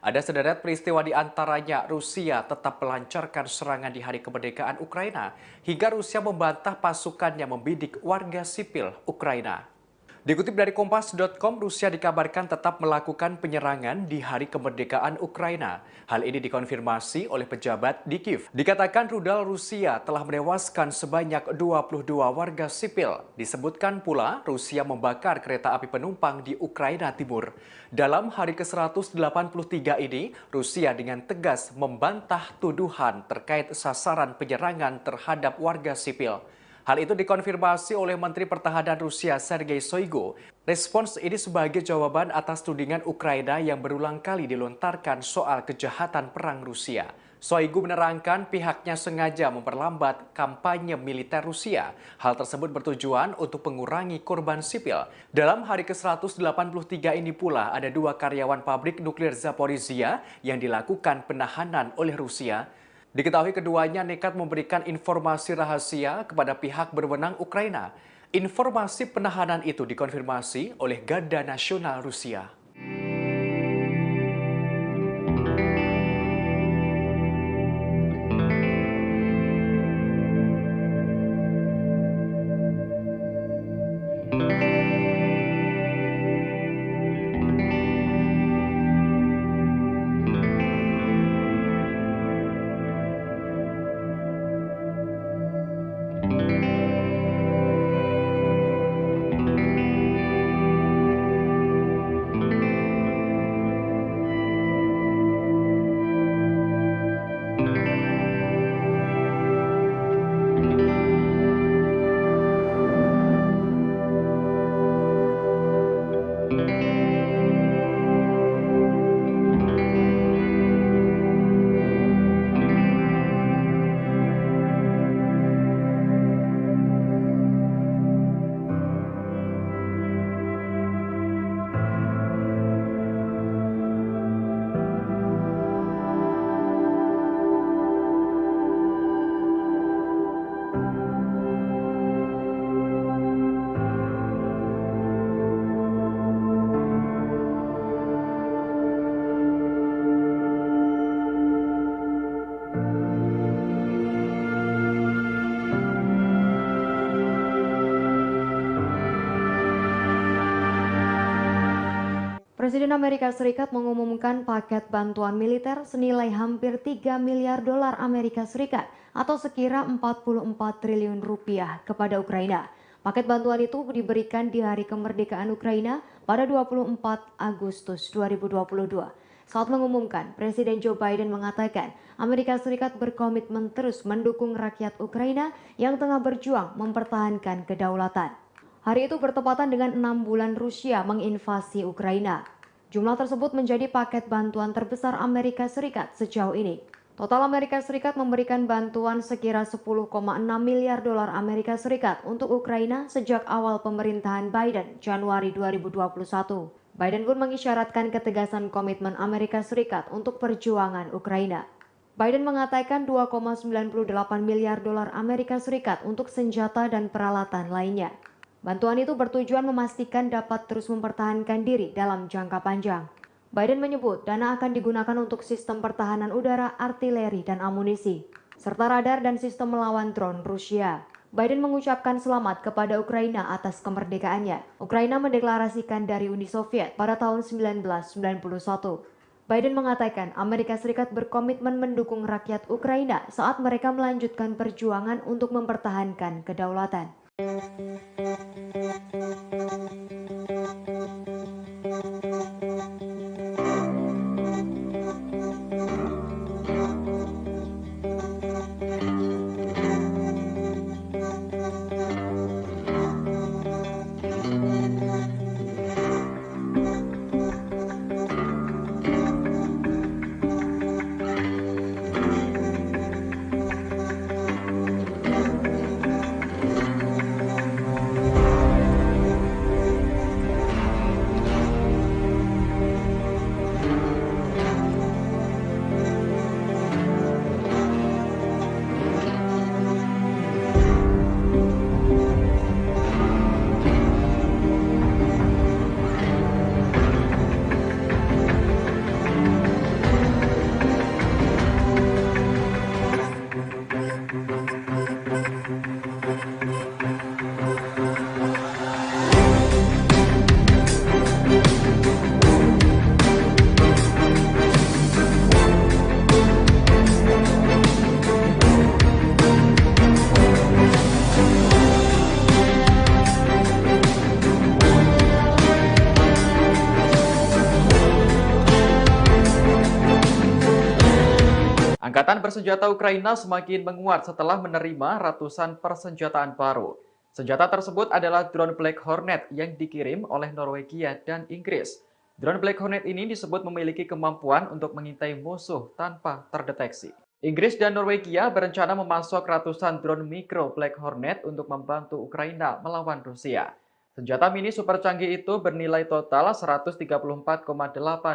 Ada sederet peristiwa di antaranya Rusia tetap melancarkan serangan di Hari Kemerdekaan Ukraina hingga Rusia membantah pasukannya membidik warga sipil Ukraina. Dikutip dari Kompas.com, Rusia dikabarkan tetap melakukan penyerangan di Hari Kemerdekaan Ukraina. Hal ini dikonfirmasi oleh pejabat di Kiev. Dikatakan rudal Rusia telah menewaskan sebanyak 22 warga sipil. Disebutkan pula Rusia membakar kereta api penumpang di Ukraina Timur. Dalam hari ke-183 ini, Rusia dengan tegas membantah tuduhan terkait sasaran penyerangan terhadap warga sipil. Hal itu dikonfirmasi oleh Menteri Pertahanan Rusia Sergei Shoigu. Respons ini sebagai jawaban atas tudingan Ukraina yang berulang kali dilontarkan soal kejahatan perang Rusia. Shoigu menerangkan pihaknya sengaja memperlambat kampanye militer Rusia. Hal tersebut bertujuan untuk mengurangi korban sipil. Dalam hari ke-183 ini pula ada 2 karyawan pabrik nuklir Zaporizhia yang dilakukan penahanan oleh Rusia. Diketahui keduanya nekat memberikan informasi rahasia kepada pihak berwenang Ukraina. Informasi penahanan itu dikonfirmasi oleh Garda Nasional Rusia. Presiden Amerika Serikat mengumumkan paket bantuan militer senilai hampir 3 miliar dolar Amerika Serikat atau sekira 44 triliun rupiah kepada Ukraina. Paket bantuan itu diberikan di Hari Kemerdekaan Ukraina pada 24 Agustus 2022. Saat mengumumkan, Presiden Joe Biden mengatakan Amerika Serikat berkomitmen terus mendukung rakyat Ukraina yang tengah berjuang mempertahankan kedaulatan. Hari itu bertepatan dengan 6 bulan Rusia menginvasi Ukraina. Jumlah tersebut menjadi paket bantuan terbesar Amerika Serikat sejauh ini. Total Amerika Serikat memberikan bantuan sekira 10,6 miliar dolar Amerika Serikat untuk Ukraina sejak awal pemerintahan Biden Januari 2021. Biden pun mengisyaratkan ketegasan komitmen Amerika Serikat untuk perjuangan Ukraina. Biden mengatakan 2,98 miliar dolar Amerika Serikat untuk senjata dan peralatan lainnya. Bantuan itu bertujuan memastikan dapat terus mempertahankan diri dalam jangka panjang. Biden menyebut dana akan digunakan untuk sistem pertahanan udara, artileri, dan amunisi, serta radar dan sistem melawan drone Rusia. Biden mengucapkan selamat kepada Ukraina atas kemerdekaannya. Ukraina mendeklarasikan dari Uni Soviet pada tahun 1991. Biden mengatakan Amerika Serikat berkomitmen mendukung rakyat Ukraina saat mereka melanjutkan perjuangan untuk mempertahankan kedaulatan. Angkatan bersenjata Ukraina semakin menguat setelah menerima ratusan persenjataan baru. Senjata tersebut adalah drone Black Hornet yang dikirim oleh Norwegia dan Inggris. Drone Black Hornet ini disebut memiliki kemampuan untuk mengintai musuh tanpa terdeteksi. Inggris dan Norwegia berencana memasok ratusan drone mikro Black Hornet untuk membantu Ukraina melawan Rusia. Senjata mini super canggih itu bernilai total 134,8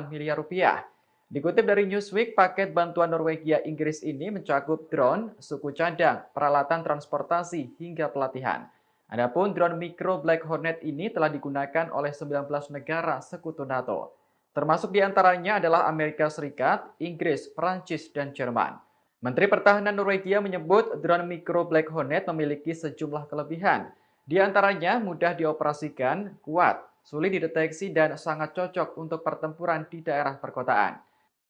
miliar rupiah. Dikutip dari Newsweek, paket bantuan Norwegia Inggris ini mencakup drone, suku cadang, peralatan transportasi, hingga pelatihan. Adapun drone mikro Black Hornet ini telah digunakan oleh 19 negara sekutu NATO. Termasuk diantaranya adalah Amerika Serikat, Inggris, Prancis, dan Jerman. Menteri Pertahanan Norwegia menyebut drone mikro Black Hornet memiliki sejumlah kelebihan. Di antaranya mudah dioperasikan, kuat, sulit dideteksi, dan sangat cocok untuk pertempuran di daerah perkotaan.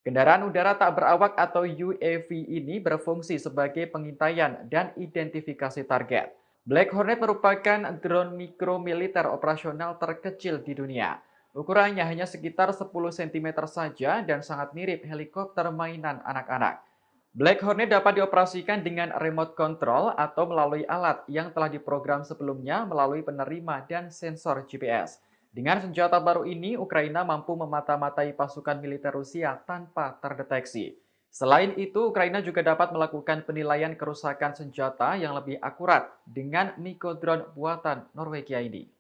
Kendaraan udara tak berawak atau UAV ini berfungsi sebagai pengintaian dan identifikasi target. Black Hornet merupakan drone mikro militer operasional terkecil di dunia. Ukurannya hanya sekitar 10 cm saja dan sangat mirip helikopter mainan anak-anak. Black Hornet dapat dioperasikan dengan remote control atau melalui alat yang telah diprogram sebelumnya melalui penerima dan sensor GPS. Dengan senjata baru ini, Ukraina mampu memata-matai pasukan militer Rusia tanpa terdeteksi. Selain itu, Ukraina juga dapat melakukan penilaian kerusakan senjata yang lebih akurat dengan Mikodrone buatan Norwegia ini.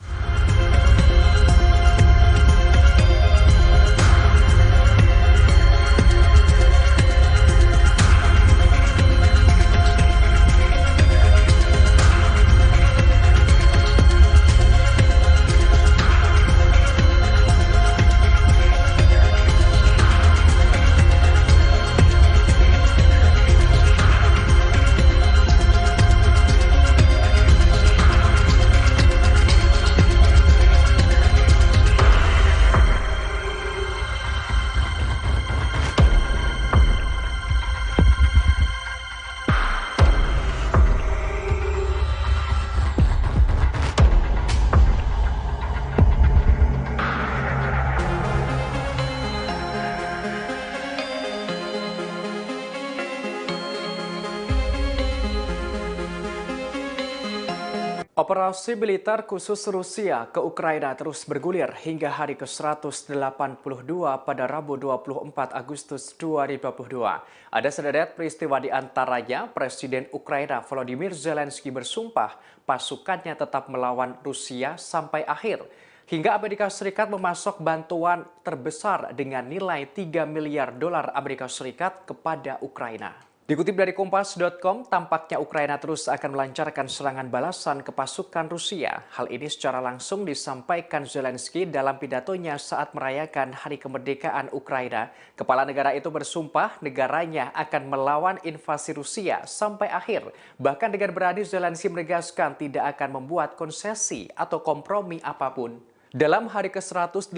Operasi militer khusus Rusia ke Ukraina terus bergulir hingga hari ke-182 pada Rabu 24 Agustus 2022. Ada sederet peristiwa di antaranya Presiden Ukraina Volodymyr Zelensky bersumpah pasukannya tetap melawan Rusia sampai akhir. Hingga Amerika Serikat memasok bantuan terbesar dengan nilai 3 miliar dolar Amerika Serikat kepada Ukraina. Dikutip dari Kompas.com, tampaknya Ukraina terus akan melancarkan serangan balasan ke pasukan Rusia. Hal ini secara langsung disampaikan Zelensky dalam pidatonya saat merayakan Hari Kemerdekaan Ukraina. Kepala negara itu bersumpah negaranya akan melawan invasi Rusia sampai akhir. Bahkan dengan berani Zelensky menegaskan tidak akan membuat konsesi atau kompromi apapun. Dalam hari ke-182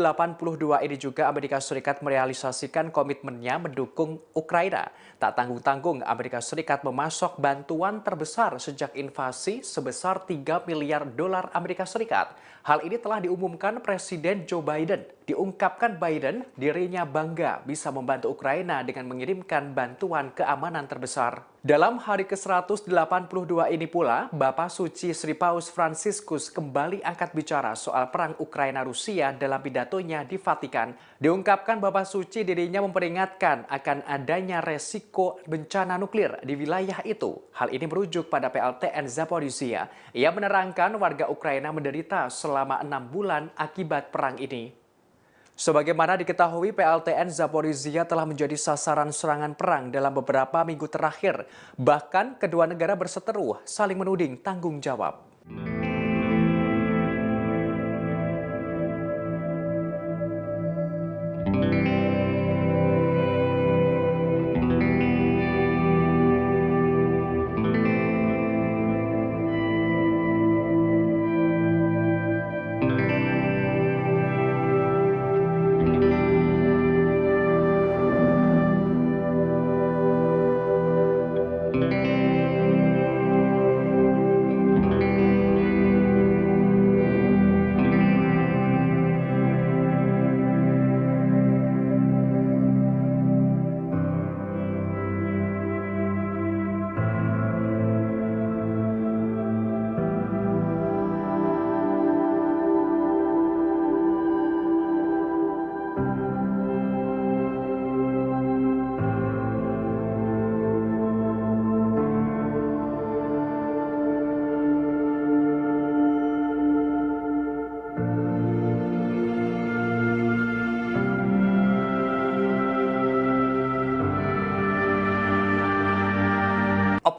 ini juga Amerika Serikat merealisasikan komitmennya mendukung Ukraina. Tak tanggung-tanggung Amerika Serikat memasok bantuan terbesar sejak invasi sebesar 3 miliar dolar Amerika Serikat. Hal ini telah diumumkan Presiden Joe Biden. Diungkapkan Biden dirinya bangga bisa membantu Ukraina dengan mengirimkan bantuan keamanan terbesar. Dalam hari ke-182 ini pula, Bapak Suci Sri Paus Fransiskus kembali angkat bicara soal perang Ukraina-Rusia dalam pidatonya di Vatikan. Diungkapkan Bapak Suci dirinya memperingatkan akan adanya resiko bencana nuklir di wilayah itu. Hal ini merujuk pada PLTN Zaporizhia. Ia menerangkan warga Ukraina menderita selama 6 bulan akibat perang ini. Sebagaimana diketahui, PLTN Zaporizhia telah menjadi sasaran serangan perang dalam beberapa minggu terakhir. Bahkan kedua negara berseteru saling menuding tanggung jawab.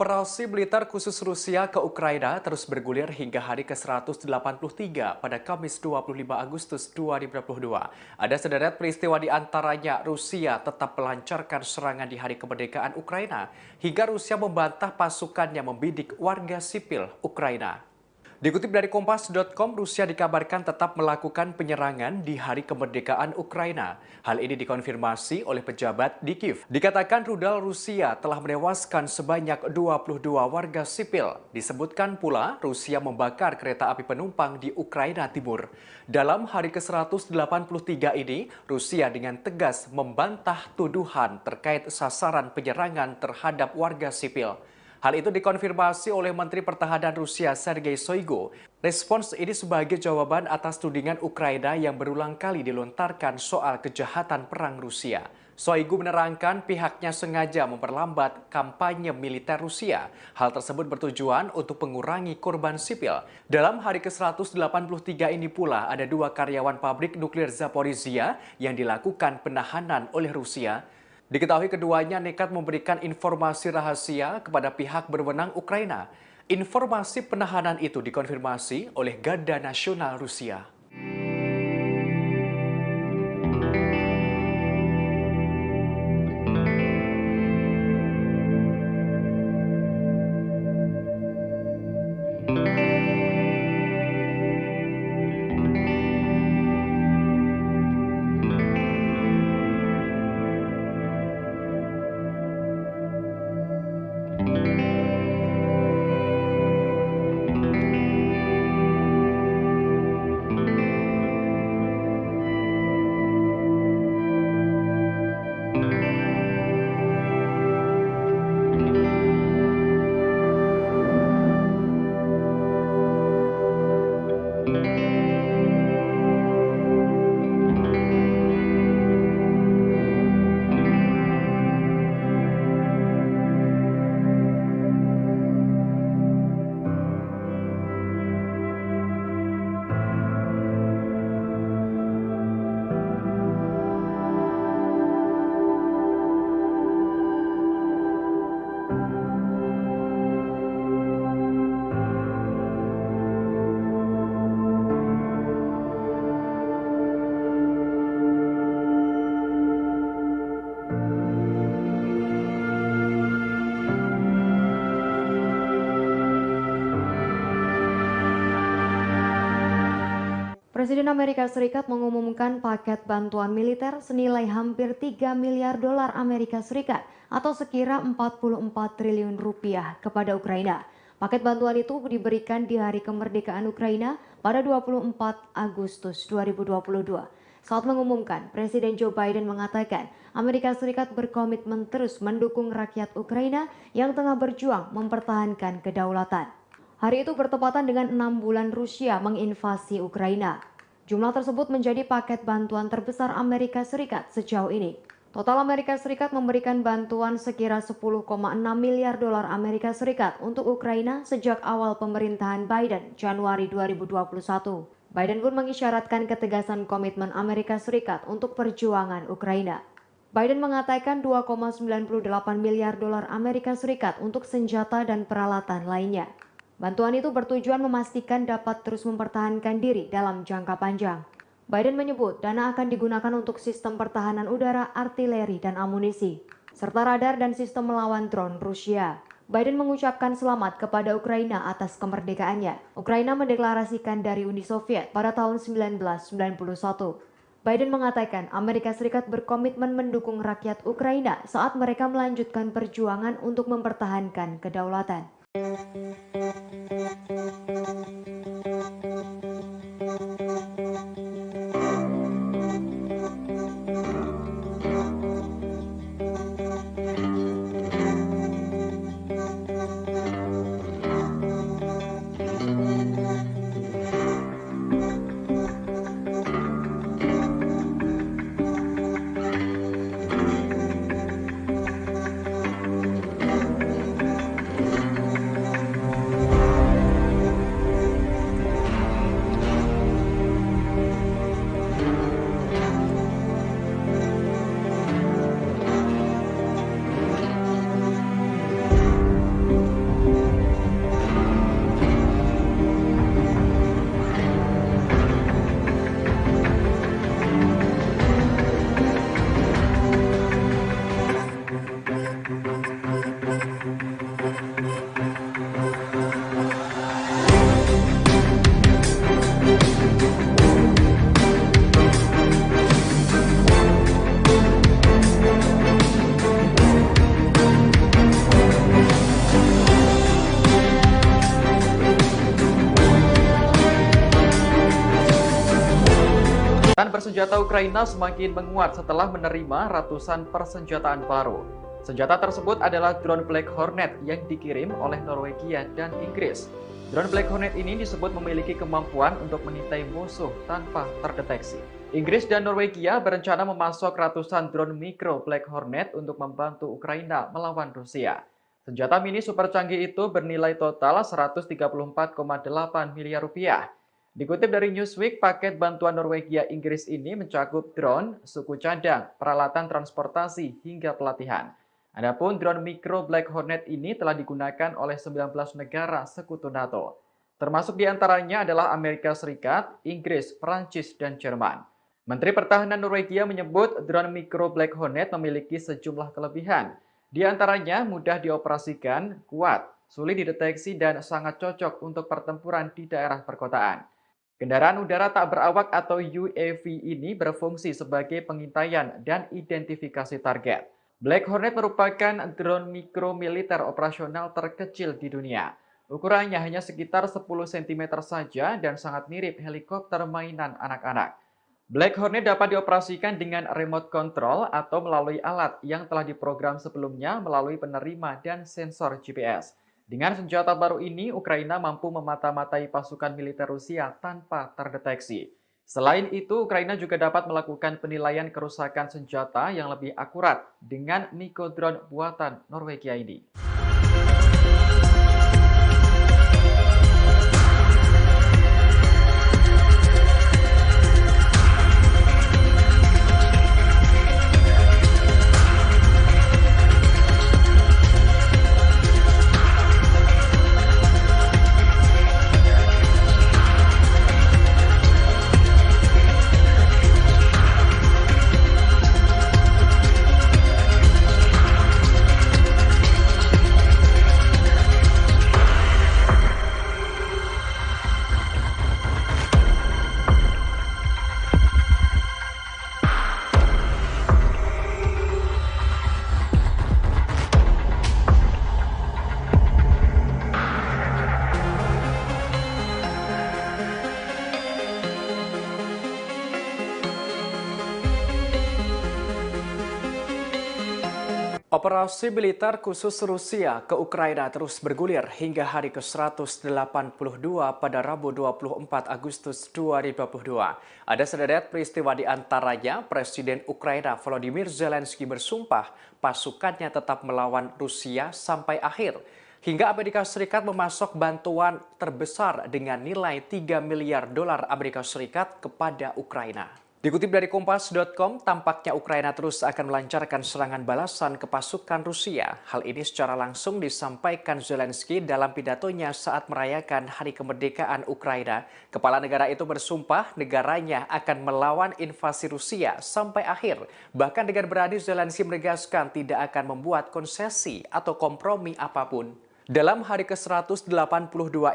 Operasi militer khusus Rusia ke Ukraina terus bergulir hingga hari ke-183 pada Kamis 25 Agustus 2022. Ada sederet peristiwa di antaranya Rusia tetap melancarkan serangan di hari kemerdekaan Ukraina hingga Rusia membantah pasukannya membidik warga sipil Ukraina. Dikutip dari Kompas.com, Rusia dikabarkan tetap melakukan penyerangan di hari kemerdekaan Ukraina. Hal ini dikonfirmasi oleh pejabat di Kiev. Dikatakan rudal Rusia telah menewaskan sebanyak 22 warga sipil. Disebutkan pula Rusia membakar kereta api penumpang di Ukraina Timur. Dalam hari ke-183 ini, Rusia dengan tegas membantah tuduhan terkait sasaran penyerangan terhadap warga sipil. Hal itu dikonfirmasi oleh Menteri Pertahanan Rusia Sergei Shoigu. Respons ini sebagai jawaban atas tudingan Ukraina yang berulang kali dilontarkan soal kejahatan perang Rusia. Shoigu menerangkan pihaknya sengaja memperlambat kampanye militer Rusia. Hal tersebut bertujuan untuk mengurangi korban sipil. Dalam hari ke-183 ini pula ada 2 karyawan pabrik nuklir Zaporizhia yang dilakukan penahanan oleh Rusia. Diketahui keduanya nekat memberikan informasi rahasia kepada pihak berwenang Ukraina. Informasi penahanan itu dikonfirmasi oleh Garda Nasional Rusia. Presiden Amerika Serikat mengumumkan paket bantuan militer senilai hampir 3 miliar dolar Amerika Serikat atau sekira 44 triliun rupiah kepada Ukraina. Paket bantuan itu diberikan di Hari Kemerdekaan Ukraina pada 24 Agustus 2022. Saat mengumumkan, Presiden Joe Biden mengatakan Amerika Serikat berkomitmen terus mendukung rakyat Ukraina yang tengah berjuang mempertahankan kedaulatan. Hari itu bertepatan dengan 6 bulan Rusia menginvasi Ukraina. Jumlah tersebut menjadi paket bantuan terbesar Amerika Serikat sejauh ini. Total Amerika Serikat memberikan bantuan sekira 10,6 miliar dolar Amerika Serikat untuk Ukraina sejak awal pemerintahan Biden Januari 2021. Biden pun mengisyaratkan ketegasan komitmen Amerika Serikat untuk perjuangan Ukraina. Biden mengatakan 2,98 miliar dolar Amerika Serikat untuk senjata dan peralatan lainnya. Bantuan itu bertujuan memastikan dapat terus mempertahankan diri dalam jangka panjang. Biden menyebut dana akan digunakan untuk sistem pertahanan udara, artileri, dan amunisi, serta radar dan sistem melawan drone Rusia. Biden mengucapkan selamat kepada Ukraina atas kemerdekaannya. Ukraina mendeklarasikan dari Uni Soviet pada tahun 1991. Biden mengatakan Amerika Serikat berkomitmen mendukung rakyat Ukraina saat mereka melanjutkan perjuangan untuk mempertahankan kedaulatan. Bersenjata Ukraina semakin menguat setelah menerima ratusan persenjataan baru. Senjata tersebut adalah drone Black Hornet yang dikirim oleh Norwegia dan Inggris. Drone Black Hornet ini disebut memiliki kemampuan untuk mengintai musuh tanpa terdeteksi. Inggris dan Norwegia berencana memasok ratusan drone mikro Black Hornet untuk membantu Ukraina melawan Rusia. Senjata mini super canggih itu bernilai total 134,8 miliar rupiah. Dikutip dari Newsweek, paket bantuan Norwegia Inggris ini mencakup drone, suku cadang, peralatan transportasi, hingga pelatihan. Adapun drone mikro Black Hornet ini telah digunakan oleh 19 negara sekutu NATO. Termasuk diantaranya adalah Amerika Serikat, Inggris, Perancis, dan Jerman. Menteri Pertahanan Norwegia menyebut drone mikro Black Hornet memiliki sejumlah kelebihan. Di antaranya mudah dioperasikan, kuat, sulit dideteksi, dan sangat cocok untuk pertempuran di daerah perkotaan. Kendaraan udara tak berawak atau UAV ini berfungsi sebagai pengintaian dan identifikasi target. Black Hornet merupakan drone mikro militer operasional terkecil di dunia. Ukurannya hanya sekitar 10 cm saja dan sangat mirip helikopter mainan anak-anak. Black Hornet dapat dioperasikan dengan remote control atau melalui alat yang telah diprogram sebelumnya melalui penerima dan sensor GPS. Dengan senjata baru ini, Ukraina mampu memata-matai pasukan militer Rusia tanpa terdeteksi. Selain itu, Ukraina juga dapat melakukan penilaian kerusakan senjata yang lebih akurat dengan Mikodrone buatan Norwegia ini. Operasi militer khusus Rusia ke Ukraina terus bergulir hingga hari ke-182 pada Rabu 24 Agustus 2022. Ada sederet peristiwa di antaranya Presiden Ukraina Volodymyr Zelensky bersumpah pasukannya tetap melawan Rusia sampai akhir. Hingga Amerika Serikat memasok bantuan terbesar dengan nilai 3 miliar dolar Amerika Serikat kepada Ukraina. Dikutip dari Kompas.com, tampaknya Ukraina terus akan melancarkan serangan balasan ke pasukan Rusia. Hal ini secara langsung disampaikan Zelensky dalam pidatonya saat merayakan Hari Kemerdekaan Ukraina. Kepala negara itu bersumpah negaranya akan melawan invasi Rusia sampai akhir. Bahkan dengan berani Zelensky menegaskan tidak akan membuat konsesi atau kompromi apapun. Dalam hari ke-182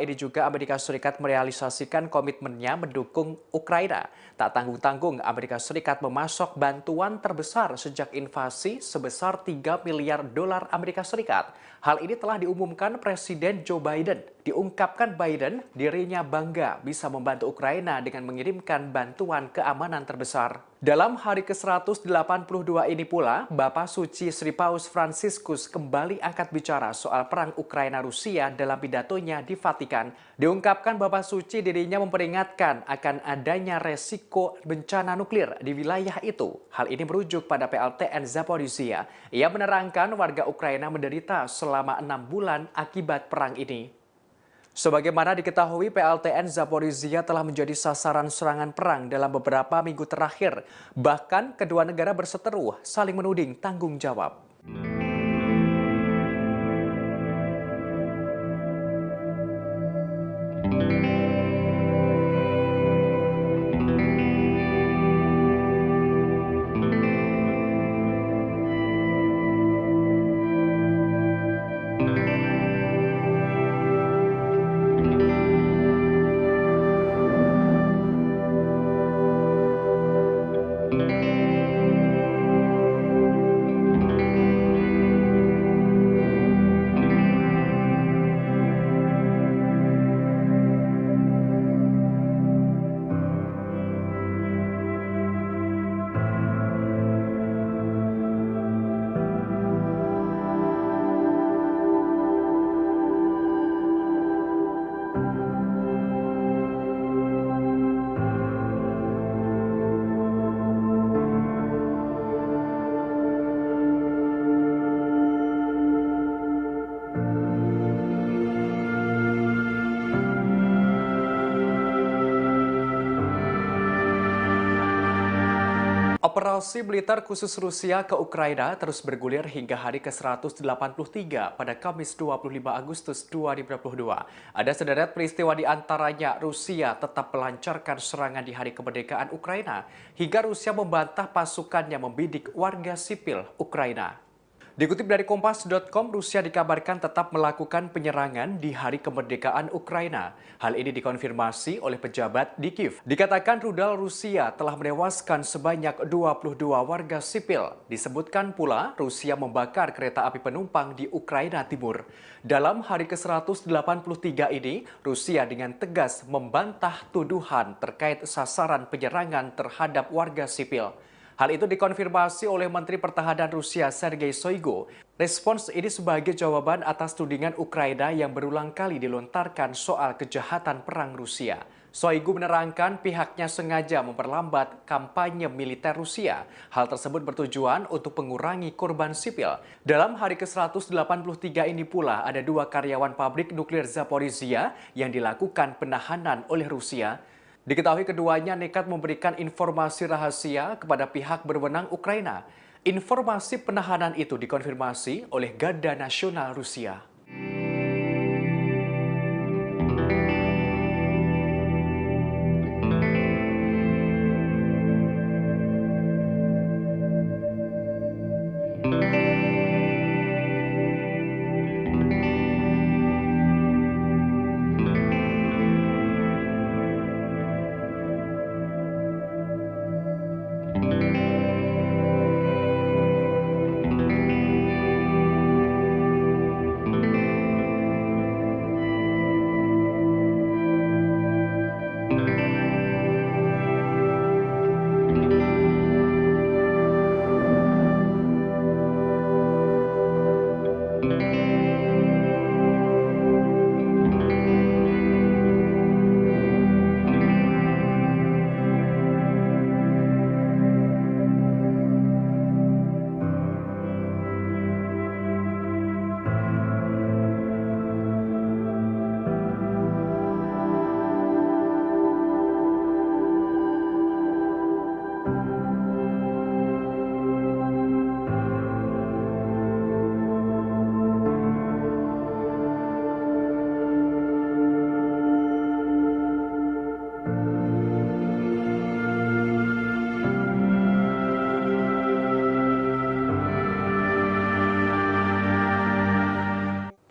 ini juga Amerika Serikat merealisasikan komitmennya mendukung Ukraina. Tak tanggung-tanggung, Amerika Serikat memasok bantuan terbesar sejak invasi sebesar 3 miliar dolar Amerika Serikat. Hal ini telah diumumkan Presiden Joe Biden. Diungkapkan Biden, dirinya bangga bisa membantu Ukraina dengan mengirimkan bantuan keamanan terbesar. Dalam hari ke-182 ini pula, Bapak Suci Sri Paus Fransiskus kembali angkat bicara soal perang Ukraina-Rusia dalam pidatonya di Vatikan. Diungkapkan Bapak Suci dirinya memperingatkan akan adanya resiko bencana nuklir di wilayah itu. Hal ini merujuk pada PLTN Zaporizhia. Ia menerangkan warga Ukraina menderita selama 6 bulan akibat perang ini. Sebagaimana diketahui, PLTN Zaporizhia telah menjadi sasaran serangan perang dalam beberapa minggu terakhir. Bahkan kedua negara berseteru saling menuding tanggung jawab. Operasi militer khusus Rusia ke Ukraina terus bergulir hingga hari ke-183 pada Kamis 25 Agustus 2022. Ada sederet peristiwa di antaranya Rusia tetap melancarkan serangan di hari kemerdekaan Ukraina hingga Rusia membantah pasukannya membidik warga sipil Ukraina. Dikutip dari Kompas.com, Rusia dikabarkan tetap melakukan penyerangan di hari kemerdekaan Ukraina. Hal ini dikonfirmasi oleh pejabat di Kiev. Dikatakan rudal Rusia telah menewaskan sebanyak 22 warga sipil. Disebutkan pula Rusia membakar kereta api penumpang di Ukraina Timur. Dalam hari ke-183 ini, Rusia dengan tegas membantah tuduhan terkait sasaran penyerangan terhadap warga sipil. Hal itu dikonfirmasi oleh Menteri Pertahanan Rusia Sergei Shoigu. Respons ini sebagai jawaban atas tudingan Ukraina yang berulang kali dilontarkan soal kejahatan perang Rusia. Shoigu menerangkan pihaknya sengaja memperlambat kampanye militer Rusia. Hal tersebut bertujuan untuk mengurangi korban sipil. Dalam hari ke-183 ini pula ada 2 karyawan pabrik nuklir Zaporizhia yang dilakukan penahanan oleh Rusia. Diketahui keduanya nekat memberikan informasi rahasia kepada pihak berwenang Ukraina. Informasi penahanan itu dikonfirmasi oleh Garda Nasional Rusia.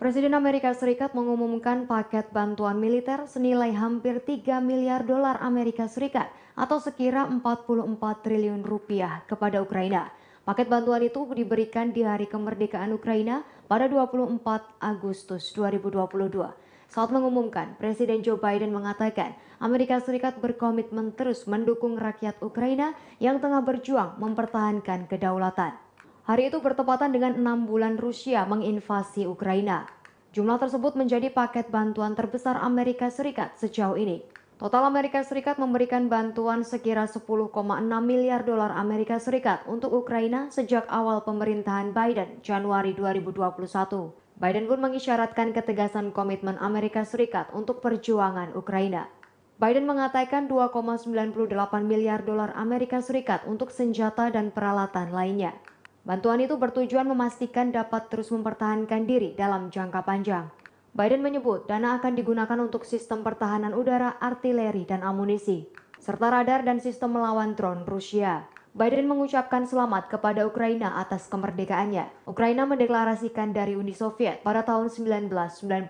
Presiden Amerika Serikat mengumumkan paket bantuan militer senilai hampir 3 miliar dolar Amerika Serikat atau sekira 44 triliun rupiah kepada Ukraina. Paket bantuan itu diberikan di hari kemerdekaan Ukraina pada 24 Agustus 2022. Saat mengumumkan, Presiden Joe Biden mengatakan Amerika Serikat berkomitmen terus mendukung rakyat Ukraina yang tengah berjuang mempertahankan kedaulatan. Hari itu bertepatan dengan 6 bulan Rusia menginvasi Ukraina. Jumlah tersebut menjadi paket bantuan terbesar Amerika Serikat sejauh ini. Total Amerika Serikat memberikan bantuan sekira 10,6 miliar dolar Amerika Serikat untuk Ukraina sejak awal pemerintahan Biden Januari 2021. Biden pun mengisyaratkan ketegasan komitmen Amerika Serikat untuk perjuangan Ukraina. Biden mengatakan 2,98 miliar dolar Amerika Serikat untuk senjata dan peralatan lainnya. Bantuan itu bertujuan memastikan dapat terus mempertahankan diri dalam jangka panjang. Biden menyebut dana akan digunakan untuk sistem pertahanan udara, artileri, dan amunisi, serta radar dan sistem melawan drone Rusia. Biden mengucapkan selamat kepada Ukraina atas kemerdekaannya. Ukraina mendeklarasikan dari Uni Soviet pada tahun 1991.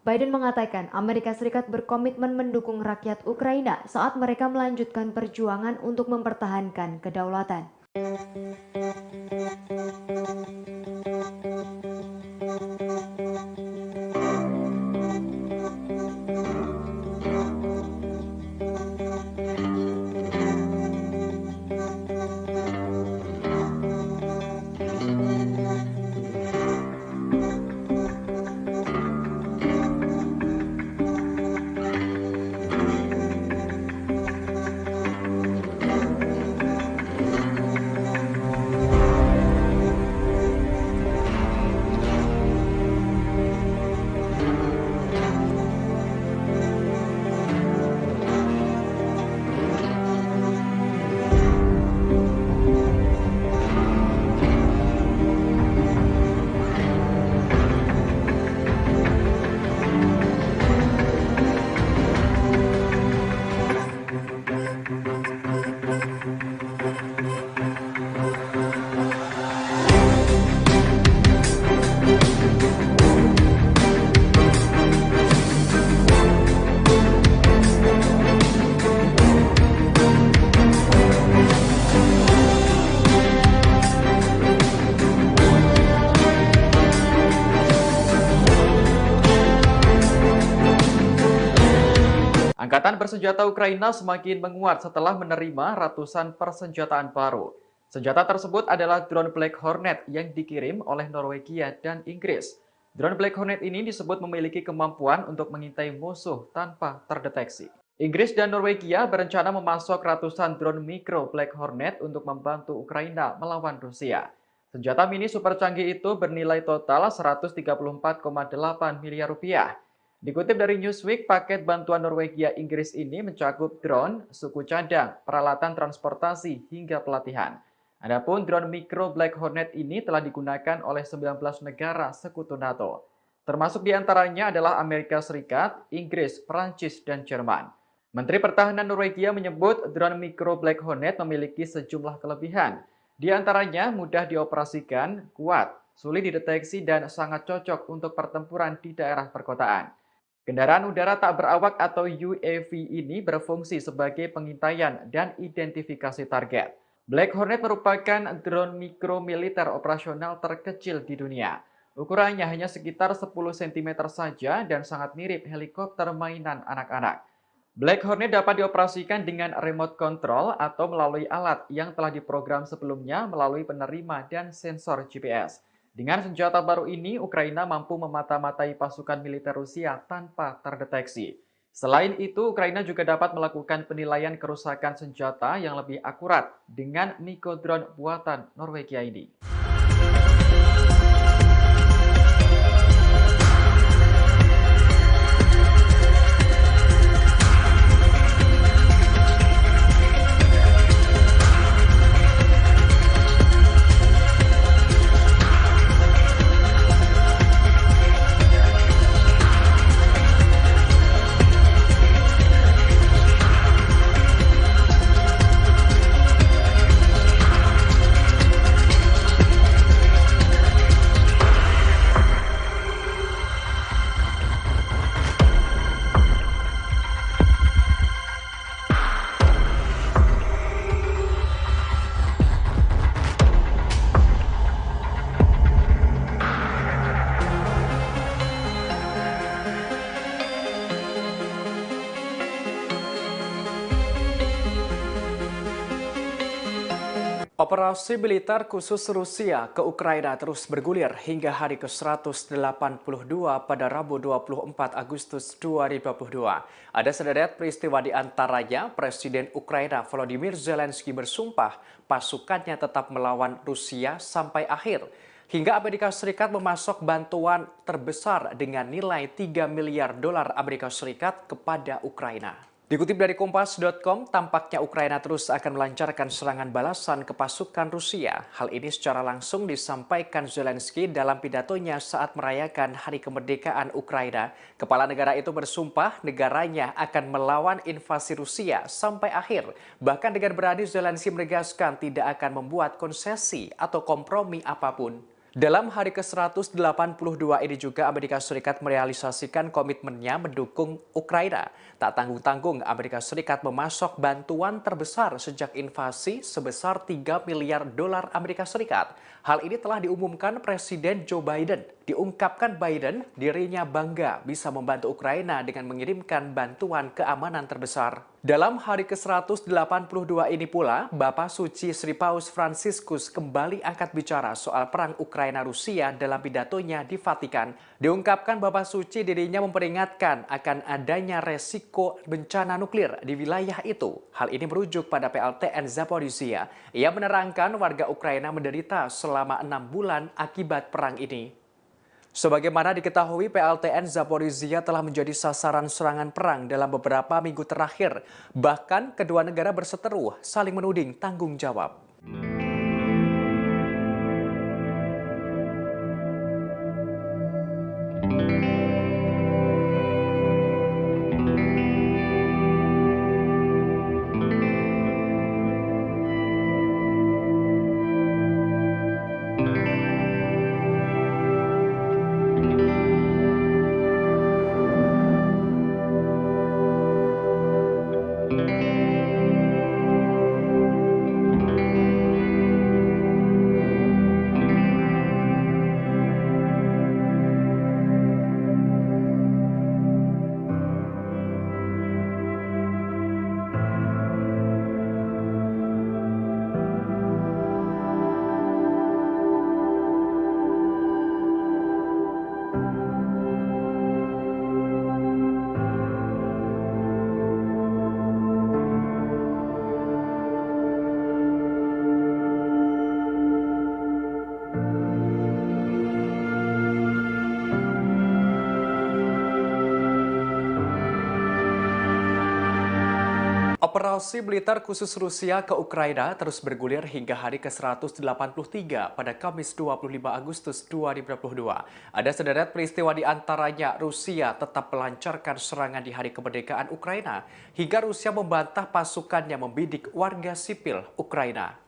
Biden mengatakan Amerika Serikat berkomitmen mendukung rakyat Ukraina saat mereka melanjutkan perjuangan untuk mempertahankan kedaulatan. Angkatan bersenjata Ukraina semakin menguat setelah menerima ratusan persenjataan baru. Senjata tersebut adalah drone Black Hornet yang dikirim oleh Norwegia dan Inggris. Drone Black Hornet ini disebut memiliki kemampuan untuk mengintai musuh tanpa terdeteksi. Inggris dan Norwegia berencana memasok ratusan drone mikro Black Hornet untuk membantu Ukraina melawan Rusia. Senjata mini super canggih itu bernilai total 134,8 miliar rupiah. Dikutip dari Newsweek, paket bantuan Norwegia Inggris ini mencakup drone, suku cadang, peralatan transportasi, hingga pelatihan. Adapun drone mikro Black Hornet ini telah digunakan oleh 19 negara sekutu NATO. Termasuk diantaranya adalah Amerika Serikat, Inggris, Prancis, dan Jerman. Menteri Pertahanan Norwegia menyebut drone mikro Black Hornet memiliki sejumlah kelebihan. Di antaranya mudah dioperasikan, kuat, sulit dideteksi, dan sangat cocok untuk pertempuran di daerah perkotaan. Kendaraan udara tak berawak atau UAV ini berfungsi sebagai pengintaian dan identifikasi target. Black Hornet merupakan drone mikro militer operasional terkecil di dunia. Ukurannya hanya sekitar 10 cm saja dan sangat mirip helikopter mainan anak-anak. Black Hornet dapat dioperasikan dengan remote control atau melalui alat yang telah diprogram sebelumnya melalui penerima dan sensor GPS. Dengan senjata baru ini, Ukraina mampu memata-matai pasukan militer Rusia tanpa terdeteksi. Selain itu, Ukraina juga dapat melakukan penilaian kerusakan senjata yang lebih akurat dengan Miko drone buatan Norwegia ini. Operasi militer khusus Rusia ke Ukraina terus bergulir hingga hari ke-182 pada Rabu 24 Agustus 2022. Ada sederet peristiwa di antaranya Presiden Ukraina Volodymyr Zelensky bersumpah pasukannya tetap melawan Rusia sampai akhir. Hingga Amerika Serikat memasok bantuan terbesar dengan nilai 3 miliar dolar Amerika Serikat kepada Ukraina. Dikutip dari Kompas.com, tampaknya Ukraina terus akan melancarkan serangan balasan ke pasukan Rusia. Hal ini secara langsung disampaikan Zelensky dalam pidatonya saat merayakan Hari Kemerdekaan Ukraina. Kepala negara itu bersumpah negaranya akan melawan invasi Rusia sampai akhir. Bahkan dengan berani Zelensky menegaskan tidak akan membuat konsesi atau kompromi apapun. Dalam hari ke-182 ini juga Amerika Serikat merealisasikan komitmennya mendukung Ukraina. Tak tanggung-tanggung Amerika Serikat memasok bantuan terbesar sejak invasi sebesar 3 miliar dolar Amerika Serikat. Hal ini telah diumumkan Presiden Joe Biden. Diungkapkan Biden dirinya bangga bisa membantu Ukraina dengan mengirimkan bantuan keamanan terbesar. Dalam hari ke-182 ini pula, Bapak Suci Sri Paus Fransiskus kembali angkat bicara soal perang Ukraina-Rusia dalam pidatonya di Vatikan. Diungkapkan Bapak Suci dirinya memperingatkan akan adanya resiko bencana nuklir di wilayah itu. Hal ini merujuk pada PLTN Zaporizhia. Ia menerangkan warga Ukraina menderita selama 6 bulan akibat perang ini. Sebagaimana diketahui, PLTN Zaporizhia telah menjadi sasaran serangan perang dalam beberapa minggu terakhir. Bahkan kedua negara berseteru saling menuding tanggung jawab. Invasi militer khusus Rusia ke Ukraina terus bergulir hingga hari ke-183 pada Kamis 25 Agustus 2022. Ada sederet peristiwa di antaranya Rusia tetap melancarkan serangan di hari kemerdekaan Ukraina hingga Rusia membantah pasukannya membidik warga sipil Ukraina.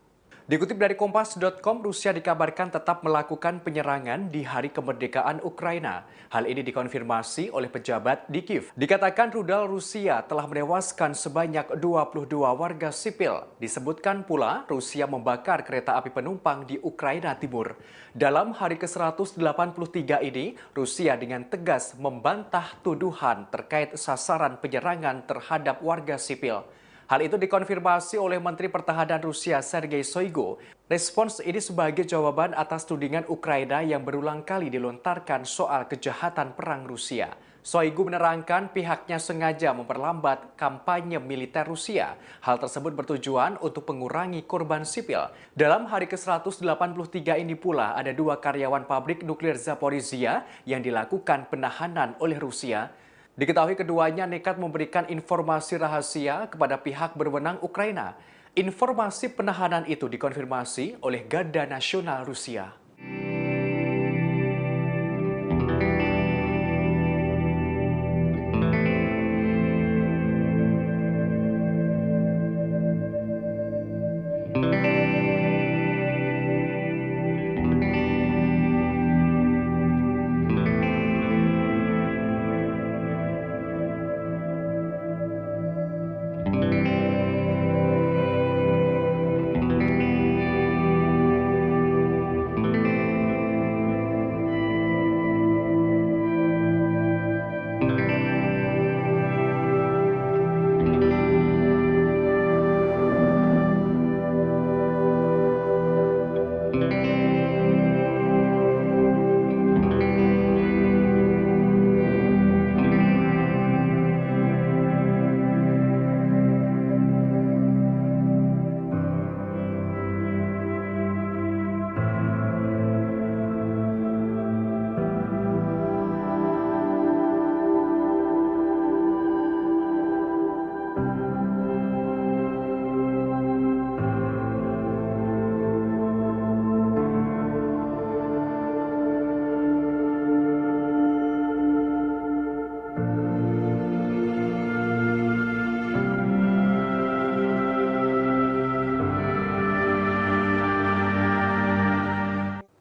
Dikutip dari Kompas.com, Rusia dikabarkan tetap melakukan penyerangan di hari kemerdekaan Ukraina. Hal ini dikonfirmasi oleh pejabat di Kiev. Dikatakan rudal Rusia telah menewaskan sebanyak 22 warga sipil. Disebutkan pula Rusia membakar kereta api penumpang di Ukraina Timur. Dalam hari ke-183 ini, Rusia dengan tegas membantah tuduhan terkait sasaran penyerangan terhadap warga sipil. Hal itu dikonfirmasi oleh Menteri Pertahanan Rusia Sergei Shoigu. Respons ini sebagai jawaban atas tudingan Ukraina yang berulang kali dilontarkan soal kejahatan perang Rusia. Shoigu menerangkan pihaknya sengaja memperlambat kampanye militer Rusia. Hal tersebut bertujuan untuk mengurangi korban sipil. Dalam hari ke-183 ini pula ada 2 karyawan pabrik nuklir Zaporizhia yang dilakukan penahanan oleh Rusia. Diketahui keduanya nekat memberikan informasi rahasia kepada pihak berwenang Ukraina. Informasi penahanan itu dikonfirmasi oleh Garda Nasional Rusia.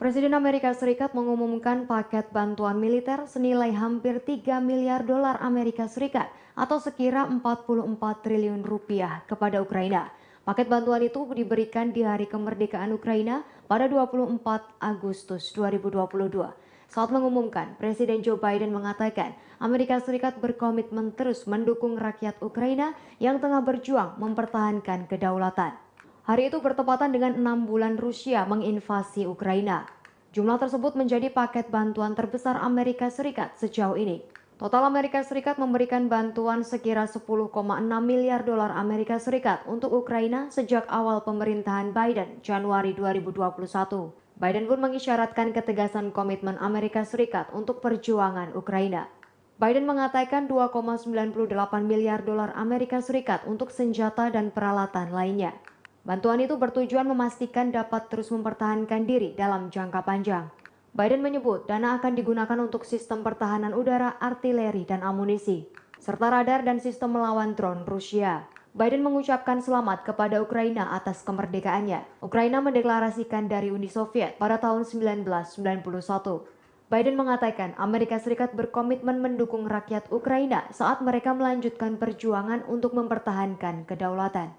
Presiden Amerika Serikat mengumumkan paket bantuan militer senilai hampir 3 miliar dolar Amerika Serikat atau sekira 44 triliun rupiah kepada Ukraina. Paket bantuan itu diberikan di hari kemerdekaan Ukraina pada 24 Agustus 2022. Saat mengumumkan, Presiden Joe Biden mengatakan Amerika Serikat berkomitmen terus mendukung rakyat Ukraina yang tengah berjuang mempertahankan kedaulatan. Hari itu bertepatan dengan 6 bulan Rusia menginvasi Ukraina. Jumlah tersebut menjadi paket bantuan terbesar Amerika Serikat sejauh ini. Total Amerika Serikat memberikan bantuan sekira 10,6 miliar dolar Amerika Serikat untuk Ukraina sejak awal pemerintahan Biden Januari 2021. Biden pun mengisyaratkan ketegasan komitmen Amerika Serikat untuk perjuangan Ukraina. Biden mengatakan 2,98 miliar dolar Amerika Serikat untuk senjata dan peralatan lainnya. Bantuan itu bertujuan memastikan dapat terus mempertahankan diri dalam jangka panjang. Biden menyebut dana akan digunakan untuk sistem pertahanan udara, artileri, dan amunisi, serta radar dan sistem melawan drone Rusia. Biden mengucapkan selamat kepada Ukraina atas kemerdekaannya. Ukraina mendeklarasikan dari Uni Soviet pada tahun 1991. Biden mengatakan Amerika Serikat berkomitmen mendukung rakyat Ukraina saat mereka melanjutkan perjuangan untuk mempertahankan kedaulatan.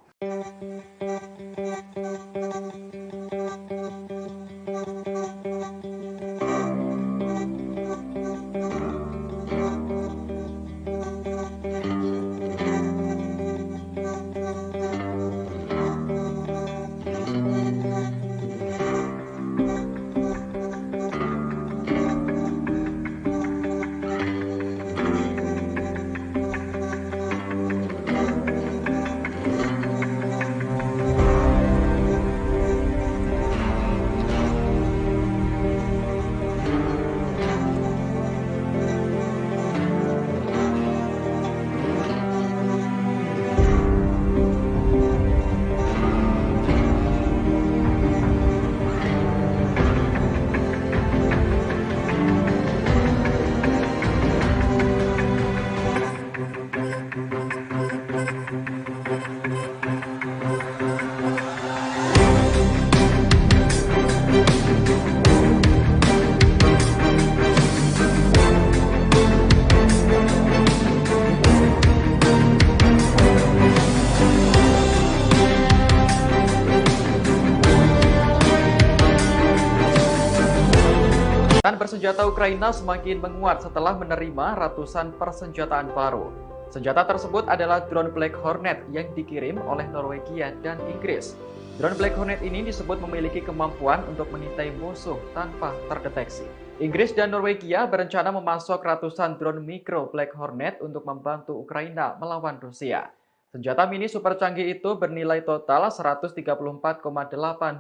Angkatan bersenjata Ukraina semakin menguat setelah menerima ratusan persenjataan baru. Senjata tersebut adalah drone Black Hornet yang dikirim oleh Norwegia dan Inggris. Drone Black Hornet ini disebut memiliki kemampuan untuk mengintai musuh tanpa terdeteksi. Inggris dan Norwegia berencana memasok ratusan drone mikro Black Hornet untuk membantu Ukraina melawan Rusia. Senjata mini super canggih itu bernilai total 134,8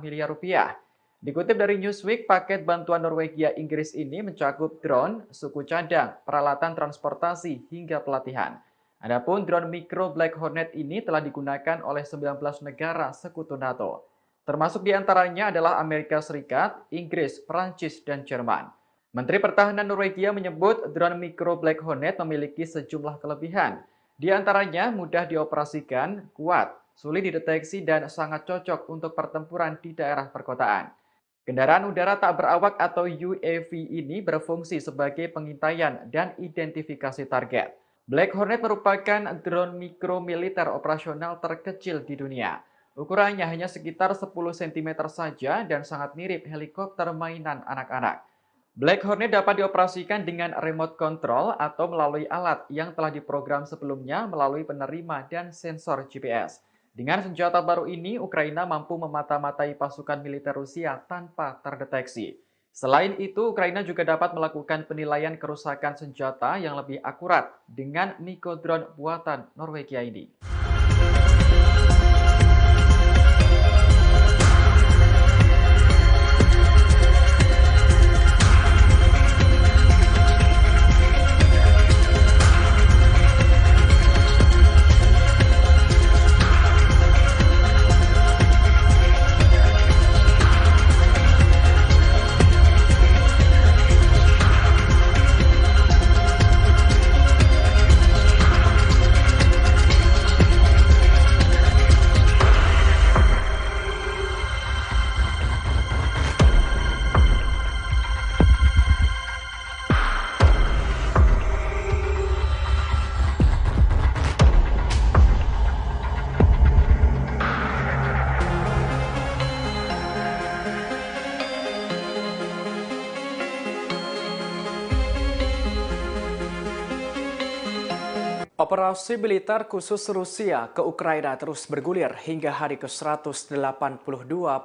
miliar rupiah. Dikutip dari Newsweek, paket bantuan Norwegia Inggris ini mencakup drone, suku cadang, peralatan transportasi, hingga pelatihan. Adapun drone mikro Black Hornet ini telah digunakan oleh 19 negara sekutu NATO. Termasuk diantaranya adalah Amerika Serikat, Inggris, Prancis, dan Jerman. Menteri Pertahanan Norwegia menyebut drone mikro Black Hornet memiliki sejumlah kelebihan. Di antaranya mudah dioperasikan, kuat, sulit dideteksi, dan sangat cocok untuk pertempuran di daerah perkotaan. Kendaraan udara tak berawak atau UAV ini berfungsi sebagai pengintaian dan identifikasi target. Black Hornet merupakan drone mikro militer operasional terkecil di dunia. Ukurannya hanya sekitar 10 cm saja dan sangat mirip helikopter mainan anak-anak. Black Hornet dapat dioperasikan dengan remote control atau melalui alat yang telah diprogram sebelumnya melalui penerima dan sensor GPS. Dengan senjata baru ini, Ukraina mampu memata-matai pasukan militer Rusia tanpa terdeteksi. Selain itu, Ukraina juga dapat melakukan penilaian kerusakan senjata yang lebih akurat dengan mikrodrone buatan Norwegia ini. Operasi militer khusus Rusia ke Ukraina terus bergulir hingga hari ke-182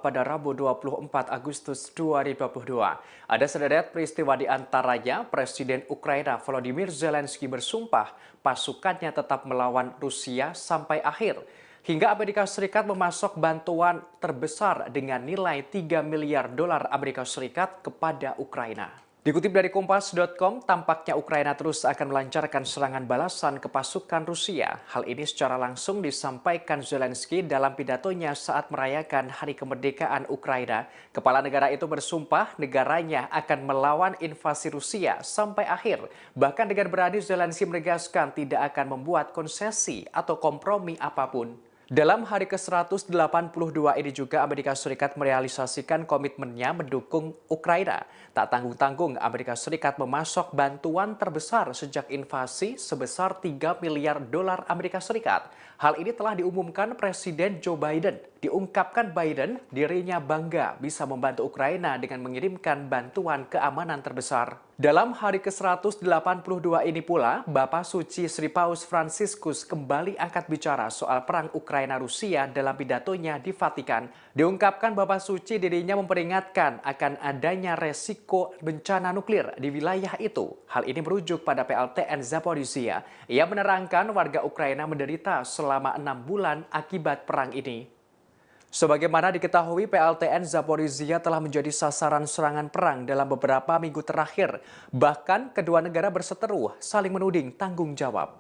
pada Rabu 24 Agustus 2022. Ada sederet peristiwa di antaranya Presiden Ukraina Volodymyr Zelensky bersumpah pasukannya tetap melawan Rusia sampai akhir. Hingga Amerika Serikat memasok bantuan terbesar dengan nilai 3 miliar dolar Amerika Serikat kepada Ukraina. Dikutip dari Kompas.com, tampaknya Ukraina terus akan melancarkan serangan balasan ke pasukan Rusia. Hal ini secara langsung disampaikan Zelensky dalam pidatonya saat merayakan Hari Kemerdekaan Ukraina. Kepala negara itu bersumpah negaranya akan melawan invasi Rusia sampai akhir. Bahkan dengan berani Zelensky menegaskan tidak akan membuat konsesi atau kompromi apapun. Dalam hari ke-182 ini juga Amerika Serikat merealisasikan komitmennya mendukung Ukraina. Tak tanggung-tanggung Amerika Serikat memasok bantuan terbesar sejak invasi sebesar 3 miliar dolar Amerika Serikat. Hal ini telah diumumkan Presiden Joe Biden. Diungkapkan Biden dirinya bangga bisa membantu Ukraina dengan mengirimkan bantuan keamanan terbesar. Dalam hari ke-182 ini pula, Bapak Suci Sri Paus Fransiskus kembali angkat bicara soal perang Ukraina-Rusia dalam pidatonya di Vatikan. Diungkapkan Bapak Suci dirinya memperingatkan akan adanya resiko bencana nuklir di wilayah itu. Hal ini merujuk pada PLTN Zaporizhia. Ia menerangkan warga Ukraina menderita selama 6 bulan akibat perang ini. Sebagaimana diketahui, PLTN Zaporizhia telah menjadi sasaran serangan perang dalam beberapa minggu terakhir. Bahkan kedua negara berseteru saling menuding tanggung jawab.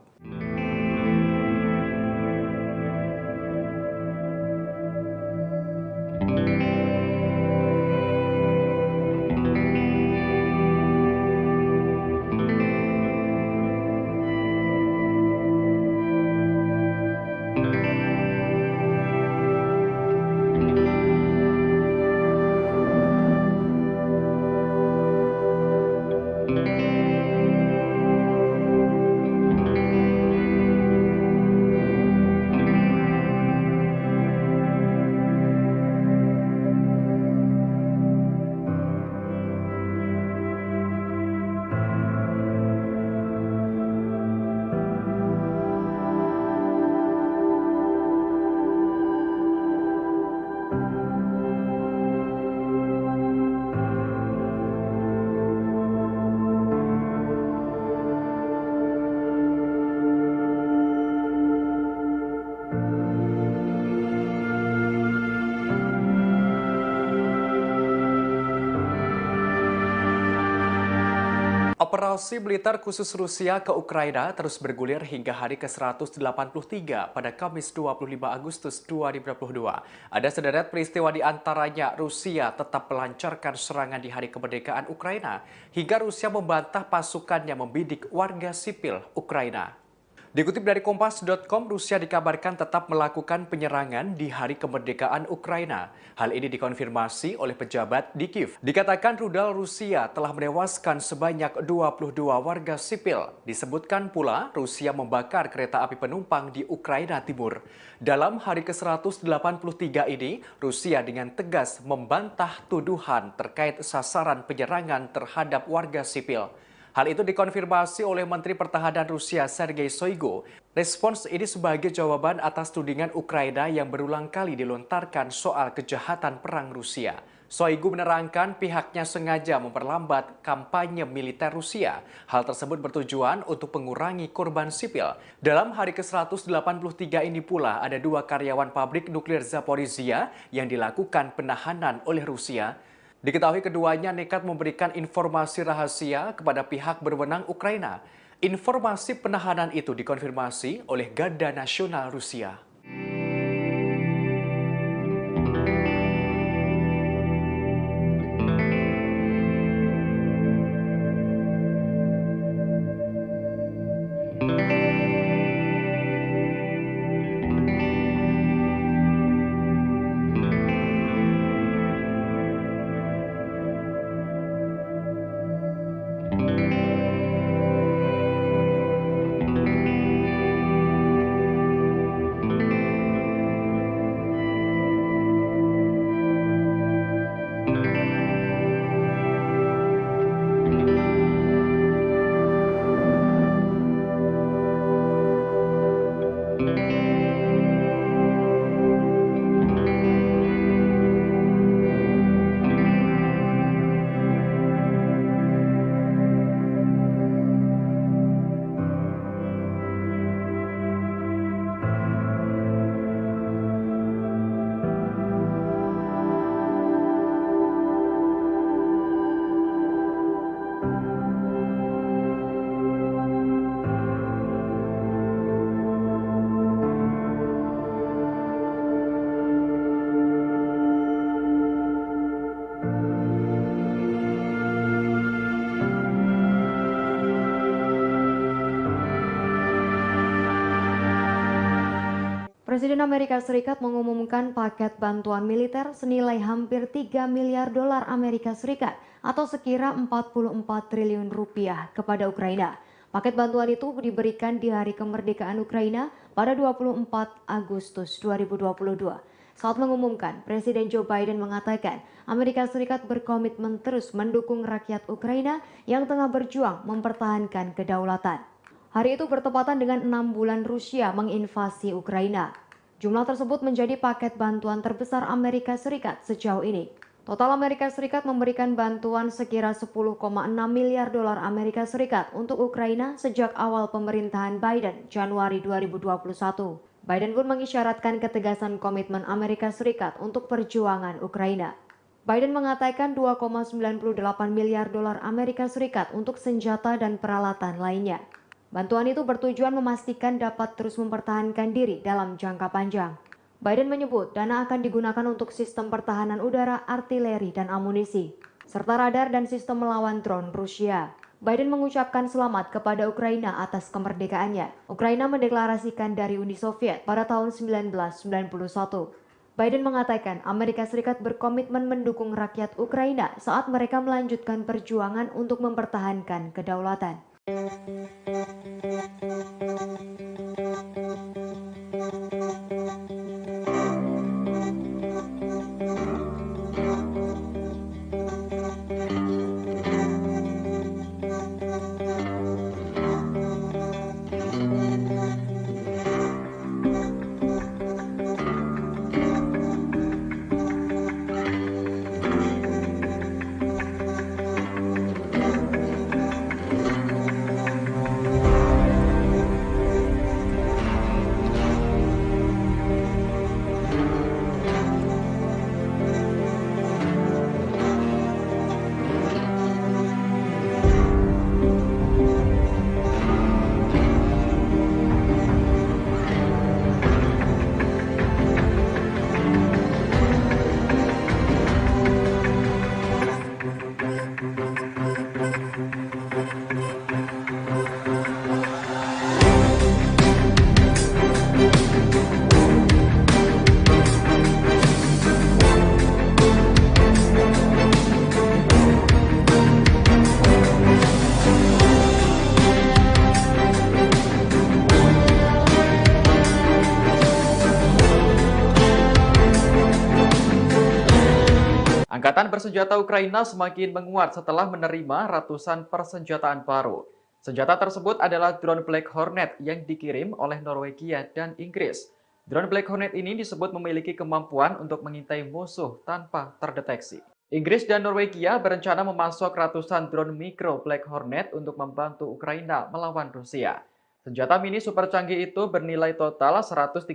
Operasi militer khusus Rusia ke Ukraina terus bergulir hingga hari ke-183 pada Kamis 25 Agustus 2022. Ada sederet peristiwa di antaranya Rusia tetap melancarkan serangan di hari kemerdekaan Ukraina hingga Rusia membantah pasukannya membidik warga sipil Ukraina. Dikutip dari Kompas.com, Rusia dikabarkan tetap melakukan penyerangan di hari kemerdekaan Ukraina. Hal ini dikonfirmasi oleh pejabat di Kiev. Dikatakan rudal Rusia telah menewaskan sebanyak 22 warga sipil. Disebutkan pula Rusia membakar kereta api penumpang di Ukraina Timur. Dalam hari ke-183 ini, Rusia dengan tegas membantah tuduhan terkait sasaran penyerangan terhadap warga sipil. Hal itu dikonfirmasi oleh Menteri Pertahanan Rusia Sergei Shoigu. Respons ini sebagai jawaban atas tudingan Ukraina yang berulang kali dilontarkan soal kejahatan perang Rusia. Shoigu menerangkan pihaknya sengaja memperlambat kampanye militer Rusia. Hal tersebut bertujuan untuk mengurangi korban sipil. Dalam hari ke-183 ini pula ada 2 karyawan pabrik nuklir Zaporizhia yang dilakukan penahanan oleh Rusia. Diketahui keduanya nekat memberikan informasi rahasia kepada pihak berwenang Ukraina. Informasi penahanan itu dikonfirmasi oleh Garda Nasional Rusia. Presiden Amerika Serikat mengumumkan paket bantuan militer senilai hampir 3 miliar dolar Amerika Serikat atau sekira 44 triliun rupiah kepada Ukraina. Paket bantuan itu diberikan di hari kemerdekaan Ukraina pada 24 Agustus 2022. Saat mengumumkan, Presiden Joe Biden mengatakan Amerika Serikat berkomitmen terus mendukung rakyat Ukraina yang tengah berjuang mempertahankan kedaulatan. Hari itu bertepatan dengan 6 bulan Rusia menginvasi Ukraina. Jumlah tersebut menjadi paket bantuan terbesar Amerika Serikat sejauh ini. Total Amerika Serikat memberikan bantuan sekira 10,6 miliar dolar Amerika Serikat untuk Ukraina sejak awal pemerintahan Biden Januari 2021. Biden pun mengisyaratkan ketegasan komitmen Amerika Serikat untuk perjuangan Ukraina. Biden mengatakan 2,98 miliar dolar Amerika Serikat untuk senjata dan peralatan lainnya. Bantuan itu bertujuan memastikan dapat terus mempertahankan diri dalam jangka panjang. Biden menyebut dana akan digunakan untuk sistem pertahanan udara, artileri, dan amunisi, serta radar dan sistem melawan drone Rusia. Biden mengucapkan selamat kepada Ukraina atas kemerdekaannya. Ukraina mendeklarasikan dari Uni Soviet pada tahun 1991. Biden mengatakan Amerika Serikat berkomitmen mendukung rakyat Ukraina saat mereka melanjutkan perjuangan untuk mempertahankan kedaulatan. Angkatan bersenjata Ukraina semakin menguat setelah menerima ratusan persenjataan baru. Senjata tersebut adalah drone Black Hornet yang dikirim oleh Norwegia dan Inggris. Drone Black Hornet ini disebut memiliki kemampuan untuk mengintai musuh tanpa terdeteksi. Inggris dan Norwegia berencana memasok ratusan drone mikro Black Hornet untuk membantu Ukraina melawan Rusia. Senjata mini super canggih itu bernilai total 134,8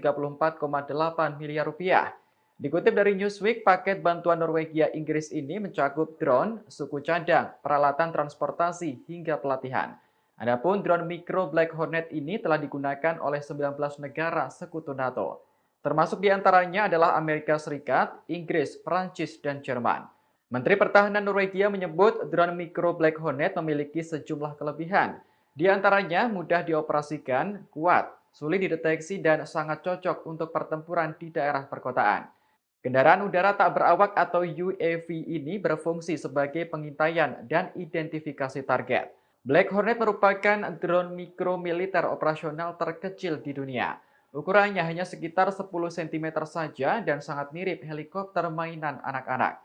miliar rupiah. Dikutip dari Newsweek, paket bantuan Norwegia Inggris ini mencakup drone, suku cadang, peralatan transportasi, hingga pelatihan. Adapun drone mikro Black Hornet ini telah digunakan oleh 19 negara sekutu NATO. Termasuk diantaranya adalah Amerika Serikat, Inggris, Prancis, dan Jerman. Menteri Pertahanan Norwegia menyebut drone mikro Black Hornet memiliki sejumlah kelebihan. Di antaranya mudah dioperasikan, kuat, sulit dideteksi, dan sangat cocok untuk pertempuran di daerah perkotaan. Kendaraan udara tak berawak atau UAV ini berfungsi sebagai pengintaian dan identifikasi target. Black Hornet merupakan drone mikro militer operasional terkecil di dunia. Ukurannya hanya sekitar 10 cm saja dan sangat mirip helikopter mainan anak-anak.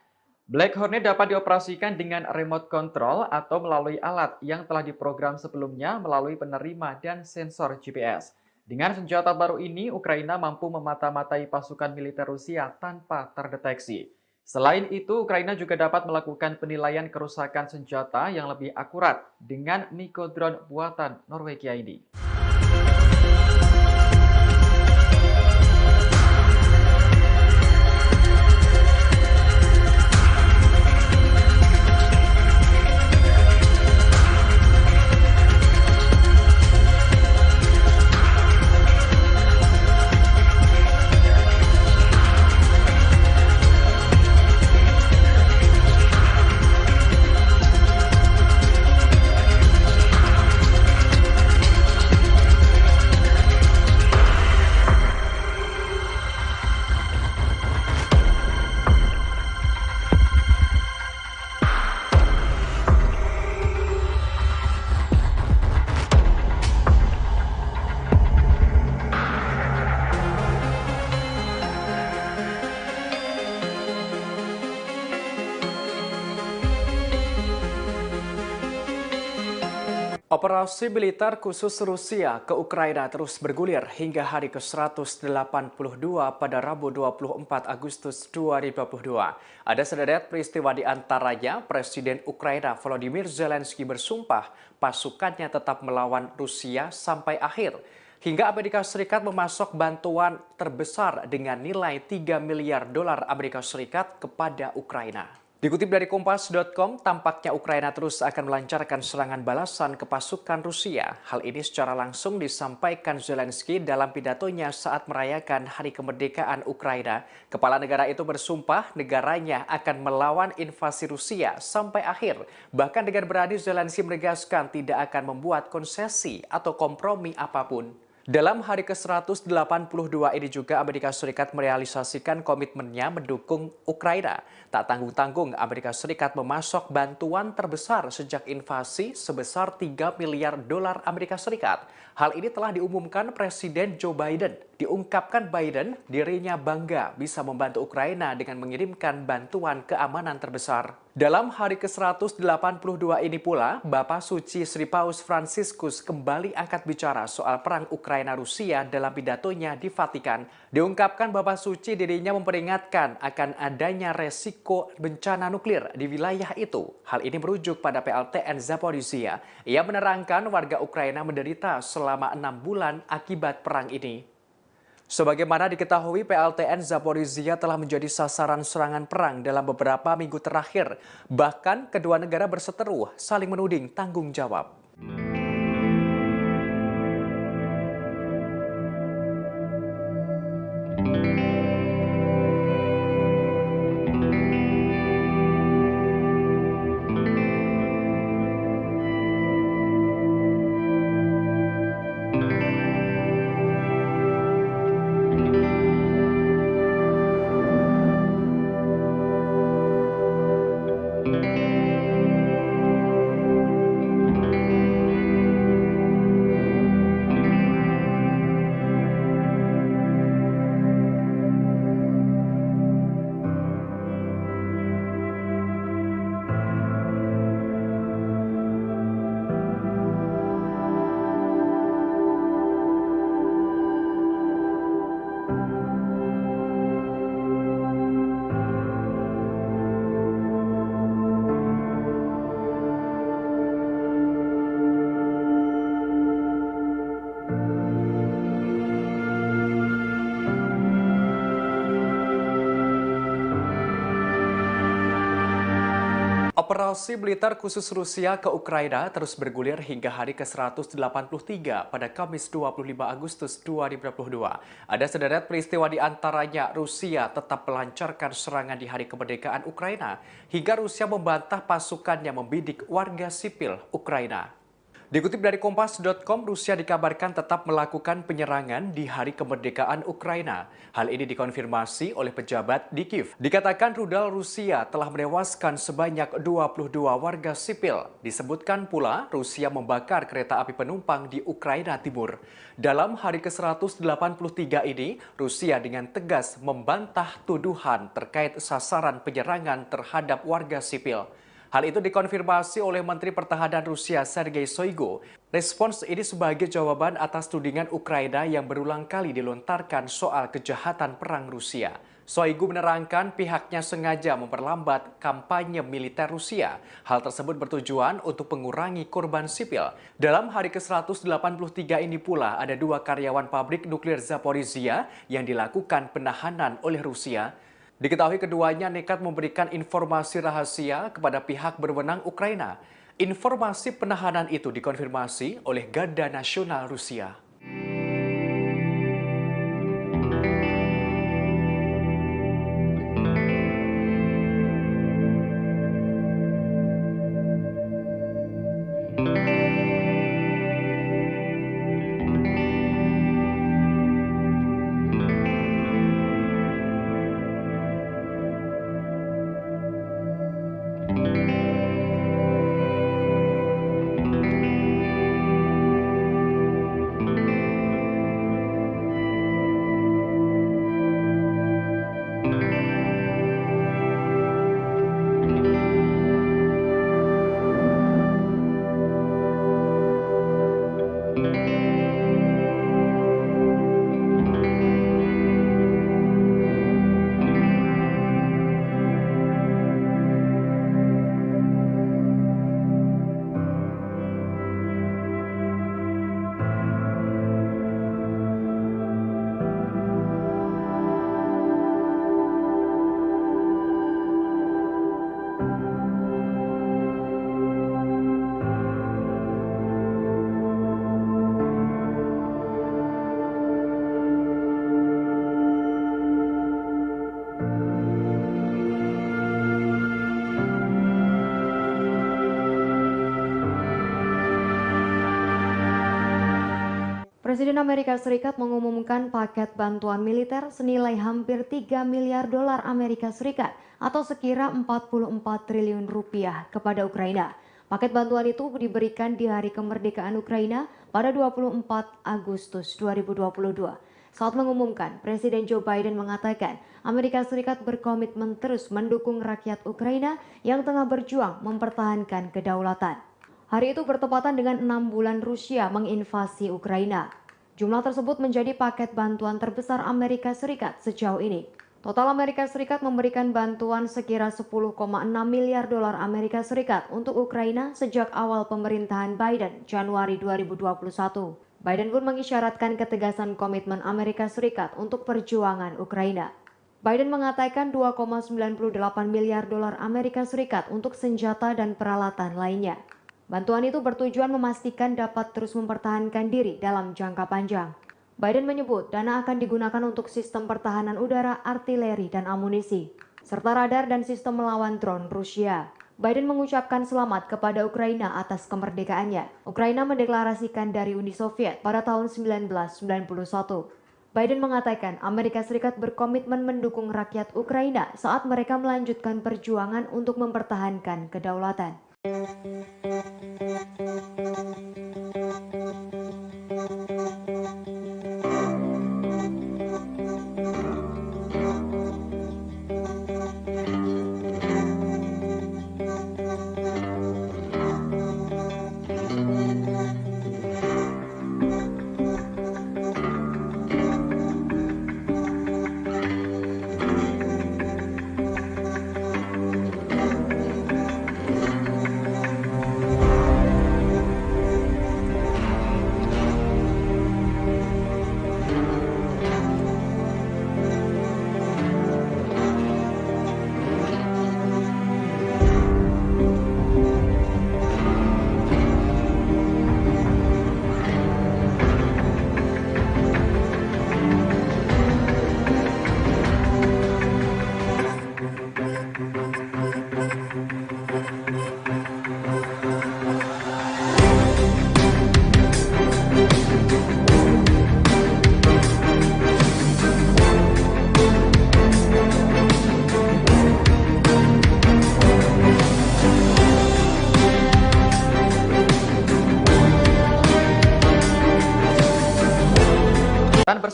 Black Hornet dapat dioperasikan dengan remote control atau melalui alat yang telah diprogram sebelumnya melalui penerima dan sensor GPS. Dengan senjata baru ini, Ukraina mampu memata-matai pasukan militer Rusia tanpa terdeteksi. Selain itu, Ukraina juga dapat melakukan penilaian kerusakan senjata yang lebih akurat dengan mikro drone buatan Norwegia ini. Operasi militer khusus Rusia ke Ukraina terus bergulir hingga hari ke-182 pada Rabu 24 Agustus 2022. Ada sederet peristiwa di antaranya Presiden Ukraina Volodymyr Zelensky bersumpah pasukannya tetap melawan Rusia sampai akhir. Hingga Amerika Serikat memasok bantuan terbesar dengan nilai 3 miliar dolar Amerika Serikat kepada Ukraina. Dikutip dari Kompas.com, tampaknya Ukraina terus akan melancarkan serangan balasan ke pasukan Rusia. Hal ini secara langsung disampaikan Zelensky dalam pidatonya saat merayakan Hari Kemerdekaan Ukraina. Kepala negara itu bersumpah negaranya akan melawan invasi Rusia sampai akhir. Bahkan dengan berani Zelensky menegaskan tidak akan membuat konsesi atau kompromi apapun. Dalam hari ke-182 ini juga Amerika Serikat merealisasikan komitmennya mendukung Ukraina. Tak tanggung-tanggung Amerika Serikat memasok bantuan terbesar sejak invasi sebesar 3 miliar dolar Amerika Serikat. Hal ini telah diumumkan Presiden Joe Biden. Diungkapkan Biden dirinya bangga bisa membantu Ukraina dengan mengirimkan bantuan keamanan terbesar. Dalam hari ke-182 ini pula, Bapak Suci Sri Paus Fransiskus kembali angkat bicara soal perang Ukraina-Rusia dalam pidatonya di Vatikan. Diungkapkan Bapak Suci dirinya memperingatkan akan adanya resiko bencana nuklir di wilayah itu. Hal ini merujuk pada PLTN Zaporizhia. Ia menerangkan warga Ukraina menderita selama 6 bulan akibat perang ini. Sebagaimana diketahui, PLTN Zaporizhia telah menjadi sasaran serangan perang dalam beberapa minggu terakhir. Bahkan kedua negara berseteru saling menuding tanggung jawab. Operasi militer khusus Rusia ke Ukraina terus bergulir hingga hari ke-183 pada Kamis 25 Agustus 2022. Ada sederet peristiwa di antaranya Rusia tetap melancarkan serangan di hari kemerdekaan Ukraina hingga Rusia membantah pasukannya membidik warga sipil Ukraina. Dikutip dari Kompas.com, Rusia dikabarkan tetap melakukan penyerangan di hari kemerdekaan Ukraina. Hal ini dikonfirmasi oleh pejabat di Kiev. Dikatakan rudal Rusia telah menewaskan sebanyak 22 warga sipil. Disebutkan pula Rusia membakar kereta api penumpang di Ukraina Timur. Dalam hari ke-183 ini, Rusia dengan tegas membantah tuduhan terkait sasaran penyerangan terhadap warga sipil. Hal itu dikonfirmasi oleh Menteri Pertahanan Rusia Sergei Shoigu. Respons ini sebagai jawaban atas tudingan Ukraina yang berulang kali dilontarkan soal kejahatan perang Rusia. Shoigu menerangkan pihaknya sengaja memperlambat kampanye militer Rusia. Hal tersebut bertujuan untuk mengurangi korban sipil. Dalam hari ke-183 ini pula ada 2 karyawan pabrik nuklir Zaporizhia yang dilakukan penahanan oleh Rusia. Diketahui keduanya nekat memberikan informasi rahasia kepada pihak berwenang Ukraina. Informasi penahanan itu dikonfirmasi oleh Garda Nasional Rusia. Presiden Amerika Serikat mengumumkan paket bantuan militer senilai hampir 3 miliar dolar Amerika Serikat atau sekira 44 triliun rupiah kepada Ukraina. Paket bantuan itu diberikan di hari kemerdekaan Ukraina pada 24 Agustus 2022. Saat mengumumkan, Presiden Joe Biden mengatakan Amerika Serikat berkomitmen terus mendukung rakyat Ukraina yang tengah berjuang mempertahankan kedaulatan. Hari itu bertepatan dengan 6 bulan Rusia menginvasi Ukraina. Jumlah tersebut menjadi paket bantuan terbesar Amerika Serikat sejauh ini. Total Amerika Serikat memberikan bantuan sekira 10,6 miliar dolar Amerika Serikat untuk Ukraina sejak awal pemerintahan Biden Januari 2021. Biden pun mengisyaratkan ketegasan komitmen Amerika Serikat untuk perjuangan Ukraina. Biden mengatakan 2,98 miliar dolar Amerika Serikat untuk senjata dan peralatan lainnya. Bantuan itu bertujuan memastikan dapat terus mempertahankan diri dalam jangka panjang. Biden menyebut dana akan digunakan untuk sistem pertahanan udara, artileri, dan amunisi, serta radar dan sistem melawan drone Rusia. Biden mengucapkan selamat kepada Ukraina atas kemerdekaannya. Ukraina mendeklarasikan dari Uni Soviet pada tahun 1991. Biden mengatakan Amerika Serikat berkomitmen mendukung rakyat Ukraina saat mereka melanjutkan perjuangan untuk mempertahankan kedaulatan.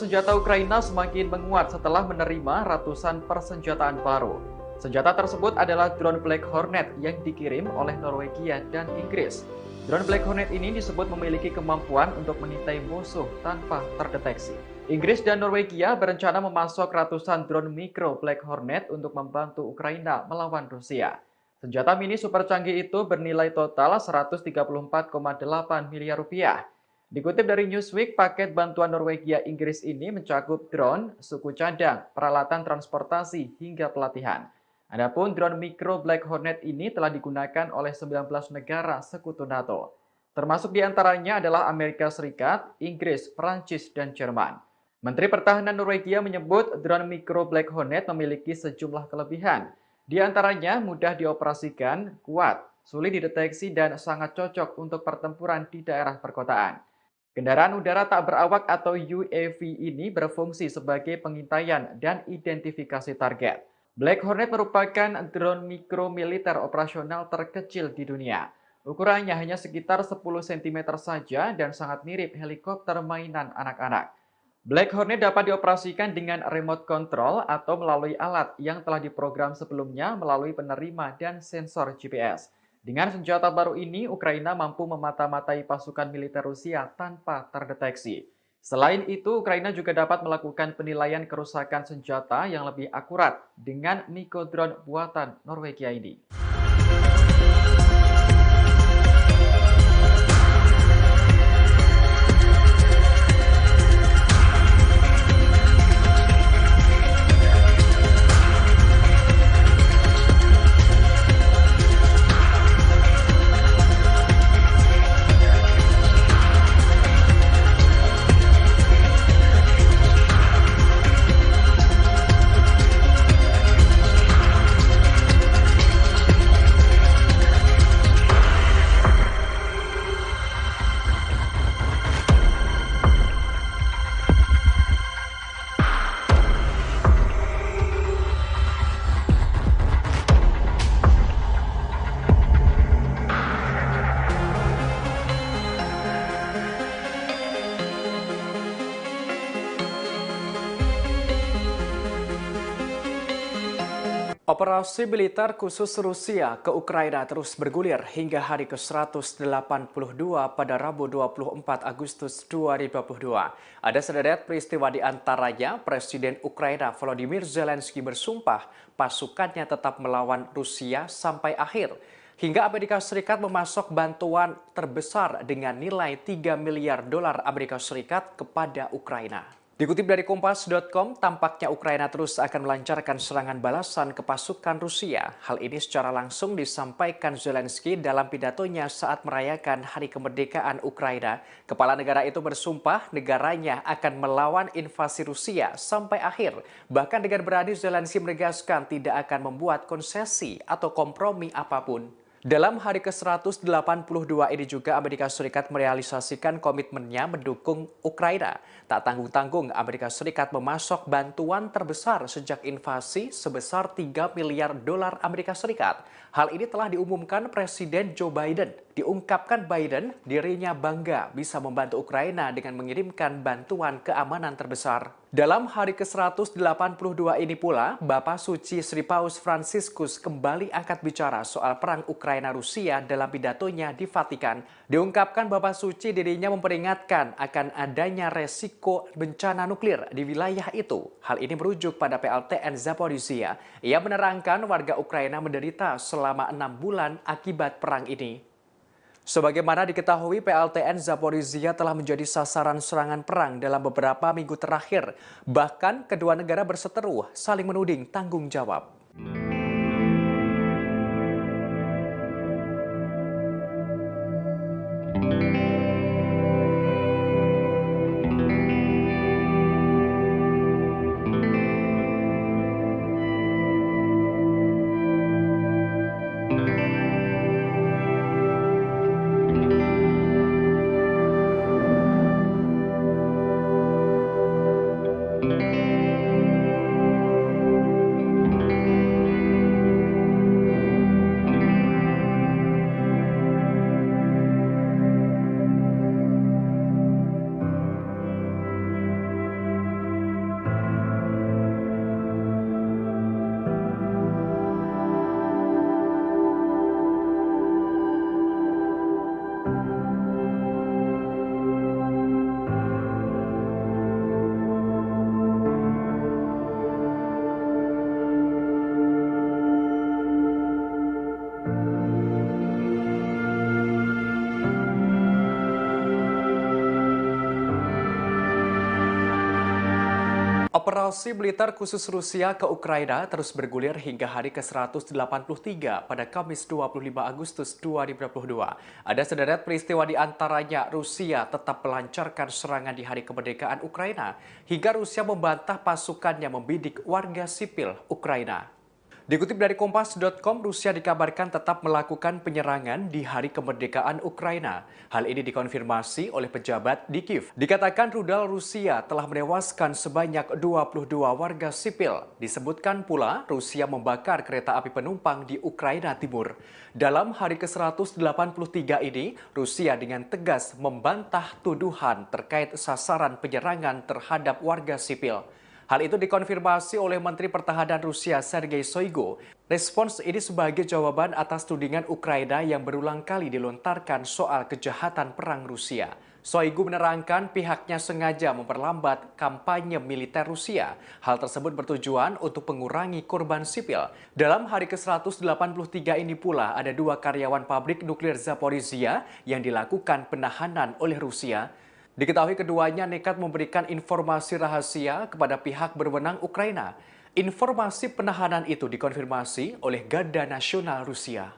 senjata Ukraina semakin menguat setelah menerima ratusan persenjataan baru. Senjata tersebut adalah drone Black Hornet yang dikirim oleh Norwegia dan Inggris. Drone Black Hornet ini disebut memiliki kemampuan untuk mengintai musuh tanpa terdeteksi. Inggris dan Norwegia berencana memasok ratusan drone mikro Black Hornet untuk membantu Ukraina melawan Rusia. Senjata mini super canggih itu bernilai total 134,8 miliar rupiah. Dikutip dari Newsweek, paket bantuan Norwegia Inggris ini mencakup drone, suku cadang, peralatan transportasi, hingga pelatihan. Adapun drone mikro Black Hornet ini telah digunakan oleh 19 negara sekutu NATO. Termasuk diantaranya adalah Amerika Serikat, Inggris, Perancis, dan Jerman. Menteri Pertahanan Norwegia menyebut drone mikro Black Hornet memiliki sejumlah kelebihan. Di antaranya mudah dioperasikan, kuat, sulit dideteksi, dan sangat cocok untuk pertempuran di daerah perkotaan. Kendaraan udara tak berawak atau UAV ini berfungsi sebagai pengintaian dan identifikasi target. Black Hornet merupakan drone mikro militer operasional terkecil di dunia. Ukurannya hanya sekitar 10 cm saja dan sangat mirip helikopter mainan anak-anak. Black Hornet dapat dioperasikan dengan remote control atau melalui alat yang telah diprogram sebelumnya melalui penerima dan sensor GPS. Dengan senjata baru ini, Ukraina mampu memata-matai pasukan militer Rusia tanpa terdeteksi. Selain itu, Ukraina juga dapat melakukan penilaian kerusakan senjata yang lebih akurat dengan mikrodrone buatan Norwegia ini. Operasi militer khusus Rusia ke Ukraina terus bergulir hingga hari ke-182 pada Rabu 24 Agustus 2022. Ada sederet peristiwa di antaranya Presiden Ukraina Volodymyr Zelensky bersumpah pasukannya tetap melawan Rusia sampai akhir. Hingga Amerika Serikat memasok bantuan terbesar dengan nilai 3 miliar dolar Amerika Serikat kepada Ukraina. Dikutip dari Kompas.com, tampaknya Ukraina terus akan melancarkan serangan balasan ke pasukan Rusia. Hal ini secara langsung disampaikan Zelensky dalam pidatonya saat merayakan Hari Kemerdekaan Ukraina. Kepala negara itu bersumpah negaranya akan melawan invasi Rusia sampai akhir. Bahkan dengan berani Zelensky menegaskan tidak akan membuat konsesi atau kompromi apapun. Dalam hari ke-182 ini juga Amerika Serikat merealisasikan komitmennya mendukung Ukraina. Tak tanggung-tanggung Amerika Serikat memasok bantuan terbesar sejak invasi sebesar 3 miliar dolar Amerika Serikat. Hal ini telah diumumkan Presiden Joe Biden. Diungkapkan Biden dirinya bangga bisa membantu Ukraina dengan mengirimkan bantuan keamanan terbesar. Dalam hari ke-182 ini pula, Bapak Suci Sri Paus Fransiskus kembali angkat bicara soal perang Ukraina-Rusia dalam pidatonya di Vatikan. Diungkapkan Bapak Suci dirinya memperingatkan akan adanya resiko bencana nuklir di wilayah itu. Hal ini merujuk pada PLTN Zaporizhia. Ia menerangkan warga Ukraina menderita selama 6 bulan akibat perang ini. Sebagaimana diketahui, PLTN Zaporizhia telah menjadi sasaran serangan perang dalam beberapa minggu terakhir. Bahkan kedua negara berseteru saling menuding tanggung jawab. invasi militer khusus Rusia ke Ukraina terus bergulir hingga hari ke-183 pada Kamis 25 Agustus 2022. Ada sederet peristiwa di antaranya Rusia tetap melancarkan serangan di hari kemerdekaan Ukraina hingga Rusia membantah pasukannya membidik warga sipil Ukraina. Dikutip dari Kompas.com, Rusia dikabarkan tetap melakukan penyerangan di hari kemerdekaan Ukraina. Hal ini dikonfirmasi oleh pejabat di Kiev. Dikatakan rudal Rusia telah menewaskan sebanyak 22 warga sipil. Disebutkan pula Rusia membakar kereta api penumpang di Ukraina Timur. Dalam hari ke-183 ini, Rusia dengan tegas membantah tuduhan terkait sasaran penyerangan terhadap warga sipil. Hal itu dikonfirmasi oleh Menteri Pertahanan Rusia Sergei Shoigu. Respons ini sebagai jawaban atas tudingan Ukraina yang berulang kali dilontarkan soal kejahatan perang Rusia. Shoigu menerangkan pihaknya sengaja memperlambat kampanye militer Rusia. Hal tersebut bertujuan untuk mengurangi korban sipil. Dalam hari ke-183 ini pula ada 2 karyawan pabrik nuklir Zaporizhia yang dilakukan penahanan oleh Rusia. Diketahui keduanya nekat memberikan informasi rahasia kepada pihak berwenang Ukraina. Informasi penahanan itu dikonfirmasi oleh Garda Nasional Rusia.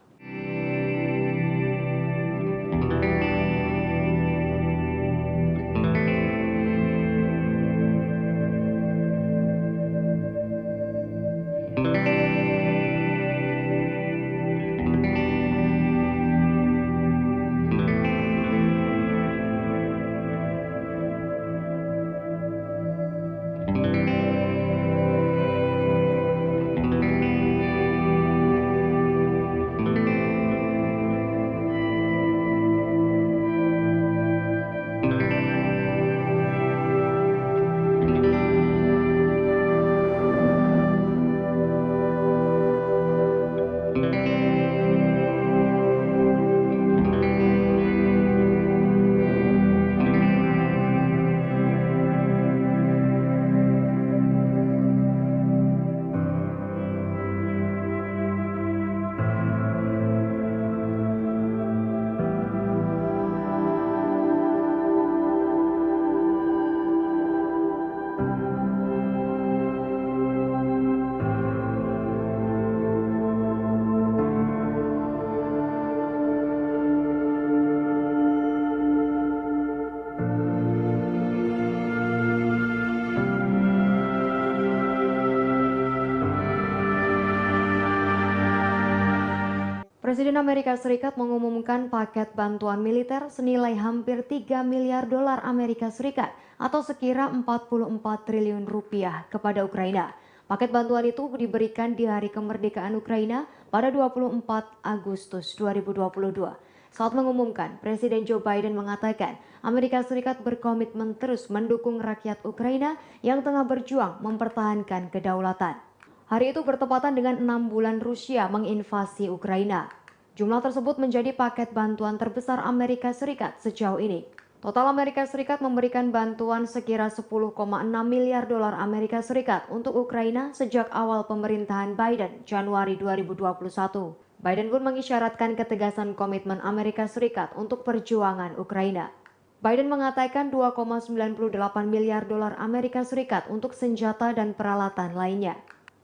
Presiden Amerika Serikat mengumumkan paket bantuan militer senilai hampir 3 miliar dolar Amerika Serikat atau sekira 44 triliun rupiah kepada Ukraina. Paket bantuan itu diberikan di hari kemerdekaan Ukraina pada 24 Agustus 2022. Saat mengumumkan, Presiden Joe Biden mengatakan Amerika Serikat berkomitmen terus mendukung rakyat Ukraina yang tengah berjuang mempertahankan kedaulatan. Hari itu bertepatan dengan 6 bulan Rusia menginvasi Ukraina. Jumlah tersebut menjadi paket bantuan terbesar Amerika Serikat sejauh ini. Total Amerika Serikat memberikan bantuan sekira 10,6 miliar dolar Amerika Serikat untuk Ukraina sejak awal pemerintahan Biden Januari 2021. Biden pun mengisyaratkan ketegasan komitmen Amerika Serikat untuk perjuangan Ukraina. Biden mengatakan 2,98 miliar dolar Amerika Serikat untuk senjata dan peralatan lainnya.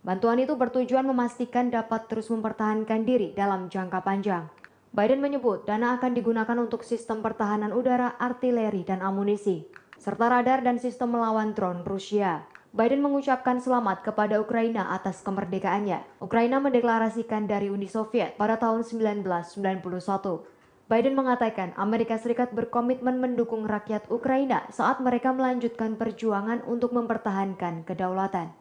Bantuan itu bertujuan memastikan dapat terus mempertahankan diri dalam jangka panjang. Biden menyebut dana akan digunakan untuk sistem pertahanan udara, artileri, dan amunisi, serta radar dan sistem melawan drone Rusia. Biden mengucapkan selamat kepada Ukraina atas kemerdekaannya. Ukraina mendeklarasikan dari Uni Soviet pada tahun 1991. Biden mengatakan Amerika Serikat berkomitmen mendukung rakyat Ukraina saat mereka melanjutkan perjuangan untuk mempertahankan kedaulatan.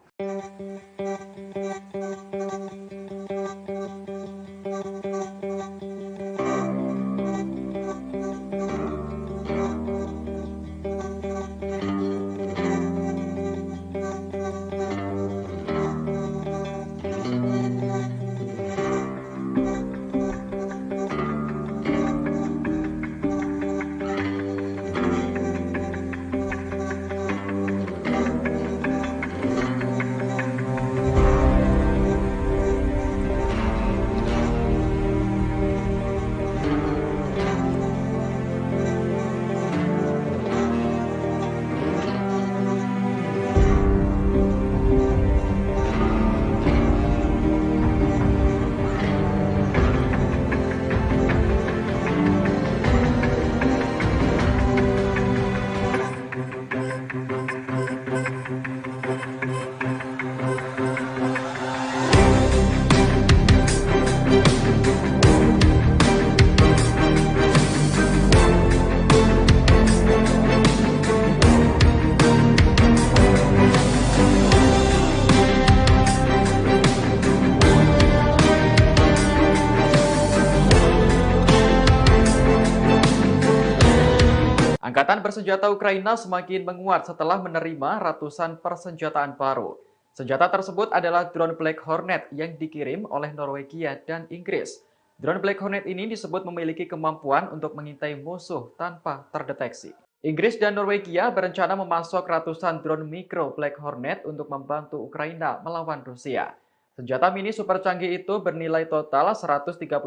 Angkatan bersenjata Ukraina semakin menguat setelah menerima ratusan persenjataan baru. Senjata tersebut adalah drone Black Hornet yang dikirim oleh Norwegia dan Inggris. Drone Black Hornet ini disebut memiliki kemampuan untuk mengintai musuh tanpa terdeteksi. Inggris dan Norwegia berencana memasok ratusan drone mikro Black Hornet untuk membantu Ukraina melawan Rusia. Senjata mini super canggih itu bernilai total 134,8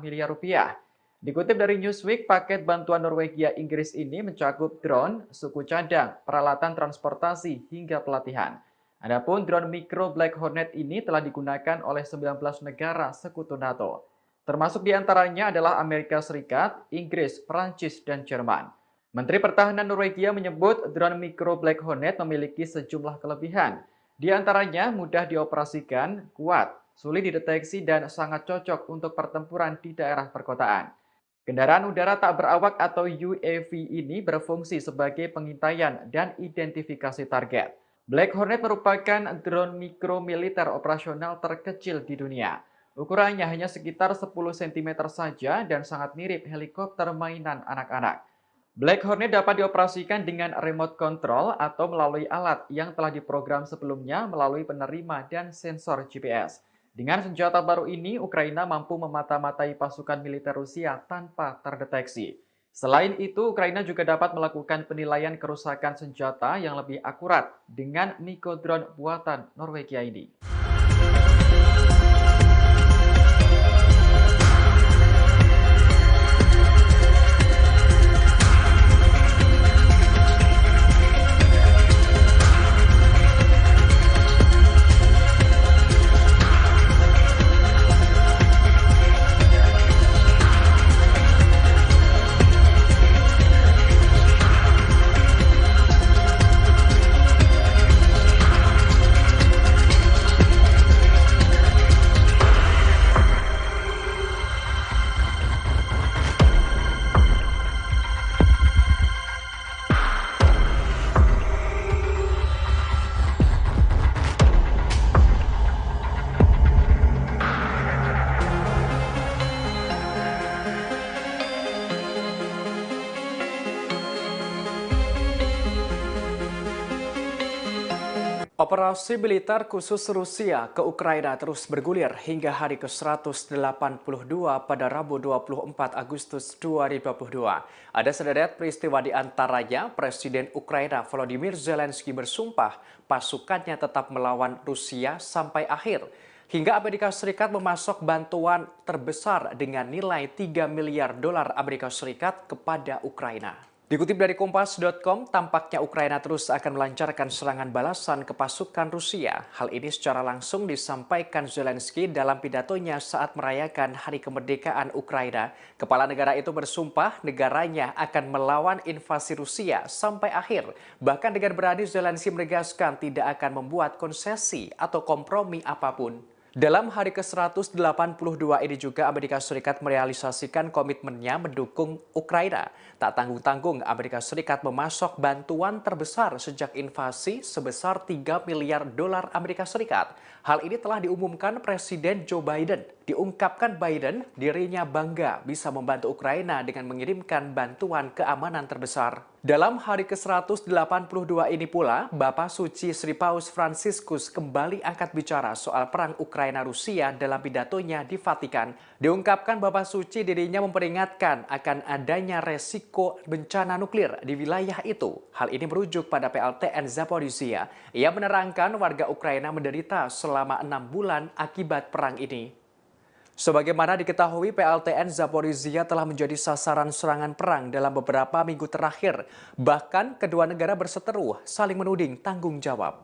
miliar rupiah. Dikutip dari Newsweek, paket bantuan Norwegia Inggris ini mencakup drone, suku cadang, peralatan transportasi, hingga pelatihan. Adapun drone mikro Black Hornet ini telah digunakan oleh 19 negara sekutu NATO. Termasuk diantaranya adalah Amerika Serikat, Inggris, Prancis, dan Jerman. Menteri Pertahanan Norwegia menyebut drone mikro Black Hornet memiliki sejumlah kelebihan. Di antaranya mudah dioperasikan, kuat, sulit dideteksi, dan sangat cocok untuk pertempuran di daerah perkotaan. Kendaraan udara tak berawak atau UAV ini berfungsi sebagai pengintaian dan identifikasi target. Black Hornet merupakan drone mikro militer operasional terkecil di dunia. Ukurannya hanya sekitar 10 cm saja dan sangat mirip helikopter mainan anak-anak. Black Hornet dapat dioperasikan dengan remote control atau melalui alat yang telah diprogram sebelumnya melalui penerima dan sensor GPS. Dengan senjata baru ini, Ukraina mampu memata-matai pasukan militer Rusia tanpa terdeteksi. Selain itu, Ukraina juga dapat melakukan penilaian kerusakan senjata yang lebih akurat dengan Niko drone buatan Norwegia ini. Operasi militer khusus Rusia ke Ukraina terus bergulir hingga hari ke-182 pada Rabu 24 Agustus 2022. Ada sederet peristiwa di antaranya Presiden Ukraina Volodymyr Zelensky bersumpah pasukannya tetap melawan Rusia sampai akhir. Hingga Amerika Serikat memasok bantuan terbesar dengan nilai 3 miliar dolar Amerika Serikat kepada Ukraina. Dikutip dari Kompas.com, tampaknya Ukraina terus akan melancarkan serangan balasan ke pasukan Rusia. Hal ini secara langsung disampaikan Zelensky dalam pidatonya saat merayakan Hari Kemerdekaan Ukraina. Kepala negara itu bersumpah negaranya akan melawan invasi Rusia sampai akhir. Bahkan dengan berani Zelensky menegaskan tidak akan membuat konsesi atau kompromi apapun. Dalam hari ke-182 ini juga Amerika Serikat merealisasikan komitmennya mendukung Ukraina. Tak tanggung-tanggung Amerika Serikat memasok bantuan terbesar sejak invasi sebesar 3 miliar dolar Amerika Serikat. Hal ini telah diumumkan Presiden Joe Biden. Diungkapkan Biden dirinya bangga bisa membantu Ukraina dengan mengirimkan bantuan keamanan terbesar. Dalam hari ke-182 ini pula, Bapak Suci Sri Paus Fransiskus kembali angkat bicara soal perang Ukraina-Rusia dalam pidatonya di Vatikan. Diungkapkan Bapak Suci dirinya memperingatkan akan adanya resiko bencana nuklir di wilayah itu. Hal ini merujuk pada PLTN Zaporizhia. Ia menerangkan warga Ukraina menderita selama 6 bulan akibat perang ini. Sebagaimana diketahui, PLTN Zaporizhia telah menjadi sasaran serangan perang dalam beberapa minggu terakhir. Bahkan kedua negara berseteru saling menuding tanggung jawab.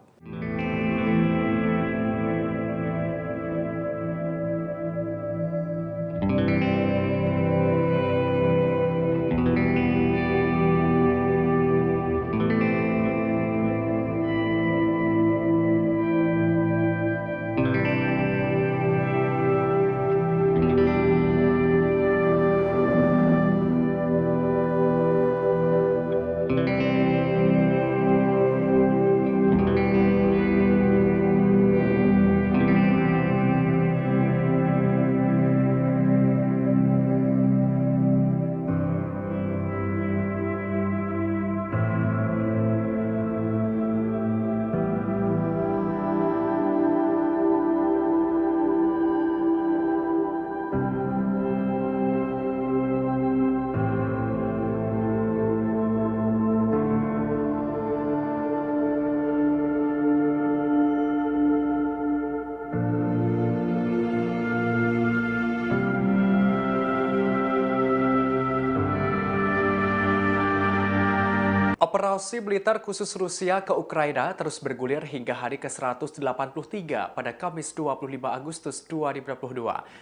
invasi militer khusus Rusia ke Ukraina terus bergulir hingga hari ke-183 pada Kamis 25 Agustus 2022.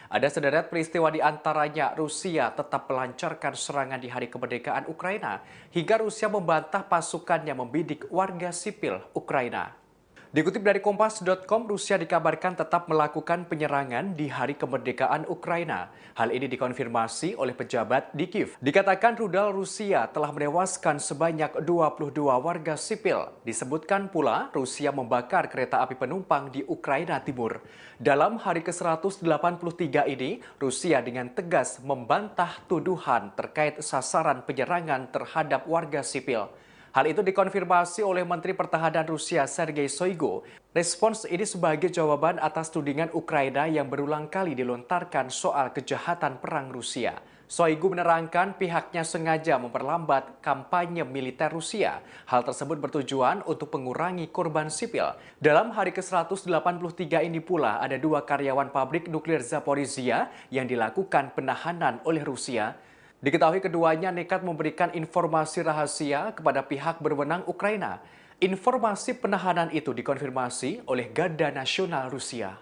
Ada sederet peristiwa di antaranya Rusia tetap melancarkan serangan di hari kemerdekaan Ukraina hingga Rusia membantah pasukannya membidik warga sipil Ukraina. Dikutip dari Kompas.com, Rusia dikabarkan tetap melakukan penyerangan di hari kemerdekaan Ukraina. Hal ini dikonfirmasi oleh pejabat di Kiev. Dikatakan rudal Rusia telah menewaskan sebanyak 22 warga sipil. Disebutkan pula Rusia membakar kereta api penumpang di Ukraina Timur. Dalam hari ke-183 ini, Rusia dengan tegas membantah tuduhan terkait sasaran penyerangan terhadap warga sipil. Hal itu dikonfirmasi oleh Menteri Pertahanan Rusia Sergei Shoigu. Respons ini sebagai jawaban atas tudingan Ukraina yang berulang kali dilontarkan soal kejahatan perang Rusia. Shoigu menerangkan pihaknya sengaja memperlambat kampanye militer Rusia. Hal tersebut bertujuan untuk mengurangi korban sipil. Dalam hari ke-183 ini pula ada 2 karyawan pabrik nuklir Zaporizhia yang dilakukan penahanan oleh Rusia. Diketahui keduanya nekat memberikan informasi rahasia kepada pihak berwenang Ukraina. Informasi penahanan itu dikonfirmasi oleh Garda Nasional Rusia.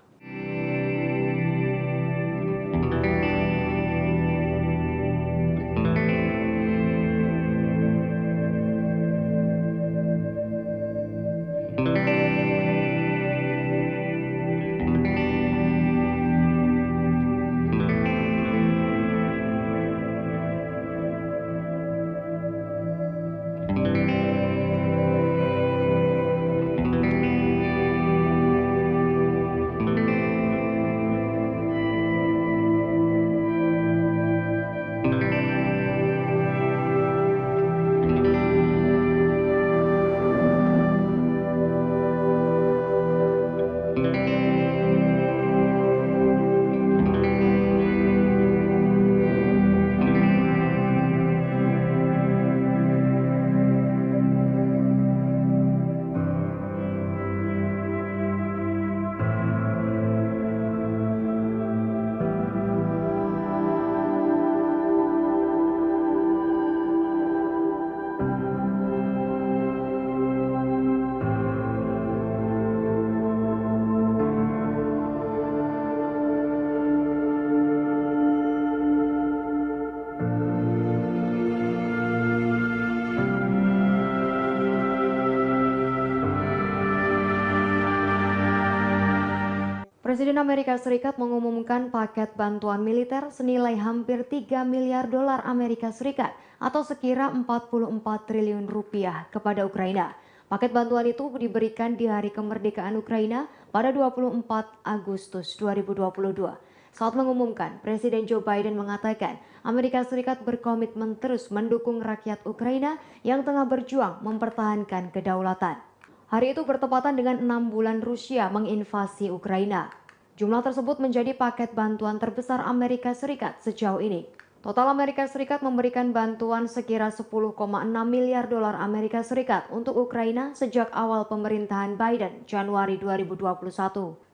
Presiden Amerika Serikat mengumumkan paket bantuan militer senilai hampir 3 miliar dolar Amerika Serikat atau sekira 44 triliun rupiah kepada Ukraina. Paket bantuan itu diberikan di hari kemerdekaan Ukraina pada 24 Agustus 2022. Saat mengumumkan, Presiden Joe Biden mengatakan Amerika Serikat berkomitmen terus mendukung rakyat Ukraina yang tengah berjuang mempertahankan kedaulatan. Hari itu bertepatan dengan 6 bulan Rusia menginvasi Ukraina. Jumlah tersebut menjadi paket bantuan terbesar Amerika Serikat sejauh ini. Total Amerika Serikat memberikan bantuan sekira 10,6 miliar dolar Amerika Serikat untuk Ukraina sejak awal pemerintahan Biden Januari 2021.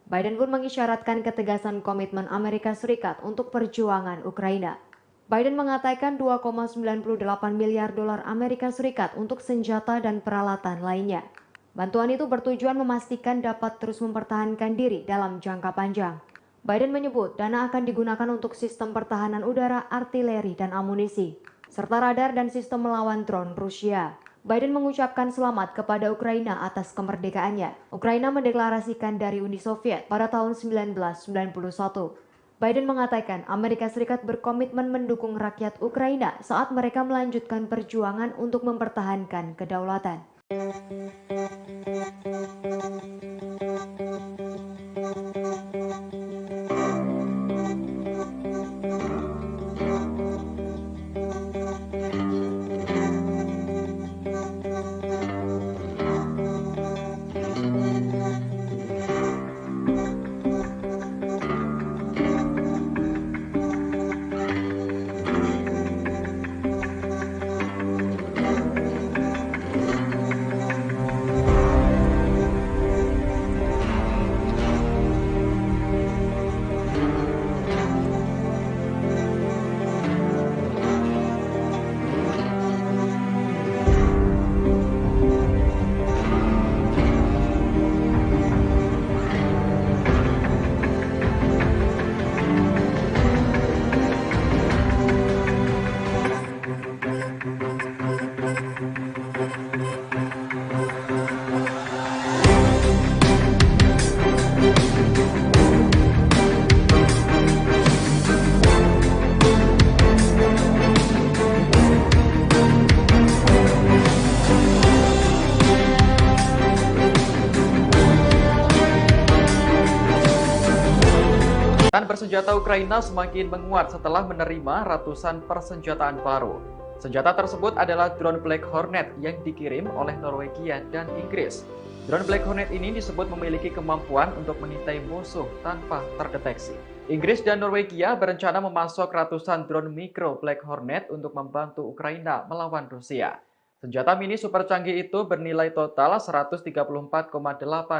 Biden pun mengisyaratkan ketegasan komitmen Amerika Serikat untuk perjuangan Ukraina. Biden mengatakan 2,98 miliar dolar Amerika Serikat untuk senjata dan peralatan lainnya. Bantuan itu bertujuan memastikan dapat terus mempertahankan diri dalam jangka panjang. Biden menyebut dana akan digunakan untuk sistem pertahanan udara, artileri, dan amunisi, serta radar dan sistem melawan drone Rusia. Biden mengucapkan selamat kepada Ukraina atas kemerdekaannya. Ukraina mendeklarasikan dari Uni Soviet pada tahun 1991. Biden mengatakan Amerika Serikat berkomitmen mendukung rakyat Ukraina saat mereka melanjutkan perjuangan untuk mempertahankan kedaulatan. senjata Ukraina semakin menguat setelah menerima ratusan persenjataan baru. Senjata tersebut adalah drone Black Hornet yang dikirim oleh Norwegia dan Inggris. Drone Black Hornet ini disebut memiliki kemampuan untuk mengintai musuh tanpa terdeteksi. Inggris dan Norwegia berencana memasok ratusan drone mikro Black Hornet untuk membantu Ukraina melawan Rusia. Senjata mini super canggih itu bernilai total 134,8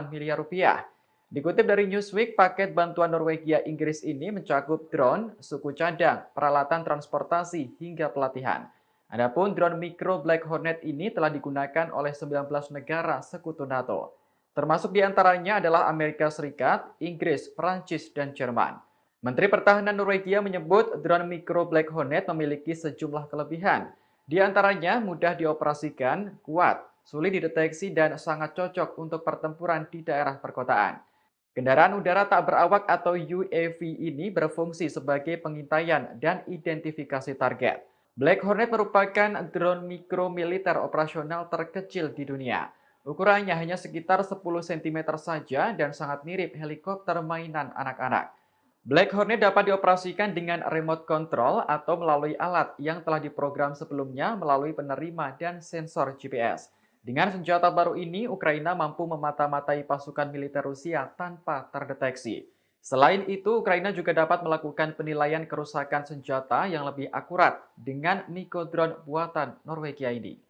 miliar rupiah. Dikutip dari Newsweek, paket bantuan Norwegia Inggris ini mencakup drone, suku cadang, peralatan transportasi, hingga pelatihan. Adapun drone mikro Black Hornet ini telah digunakan oleh 19 negara sekutu NATO. Termasuk diantaranya adalah Amerika Serikat, Inggris, Perancis, dan Jerman. Menteri Pertahanan Norwegia menyebut drone mikro Black Hornet memiliki sejumlah kelebihan. Di antaranya mudah dioperasikan, kuat, sulit dideteksi, dan sangat cocok untuk pertempuran di daerah perkotaan. Kendaraan udara tak berawak atau UAV ini berfungsi sebagai pengintaian dan identifikasi target. Black Hornet merupakan drone mikro militer operasional terkecil di dunia. Ukurannya hanya sekitar 10 cm saja dan sangat mirip helikopter mainan anak-anak. Black Hornet dapat dioperasikan dengan remote control atau melalui alat yang telah diprogram sebelumnya melalui penerima dan sensor GPS. Dengan senjata baru ini, Ukraina mampu memata-matai pasukan militer Rusia tanpa terdeteksi. Selain itu, Ukraina juga dapat melakukan penilaian kerusakan senjata yang lebih akurat dengan Niko drone buatan Norwegia ini.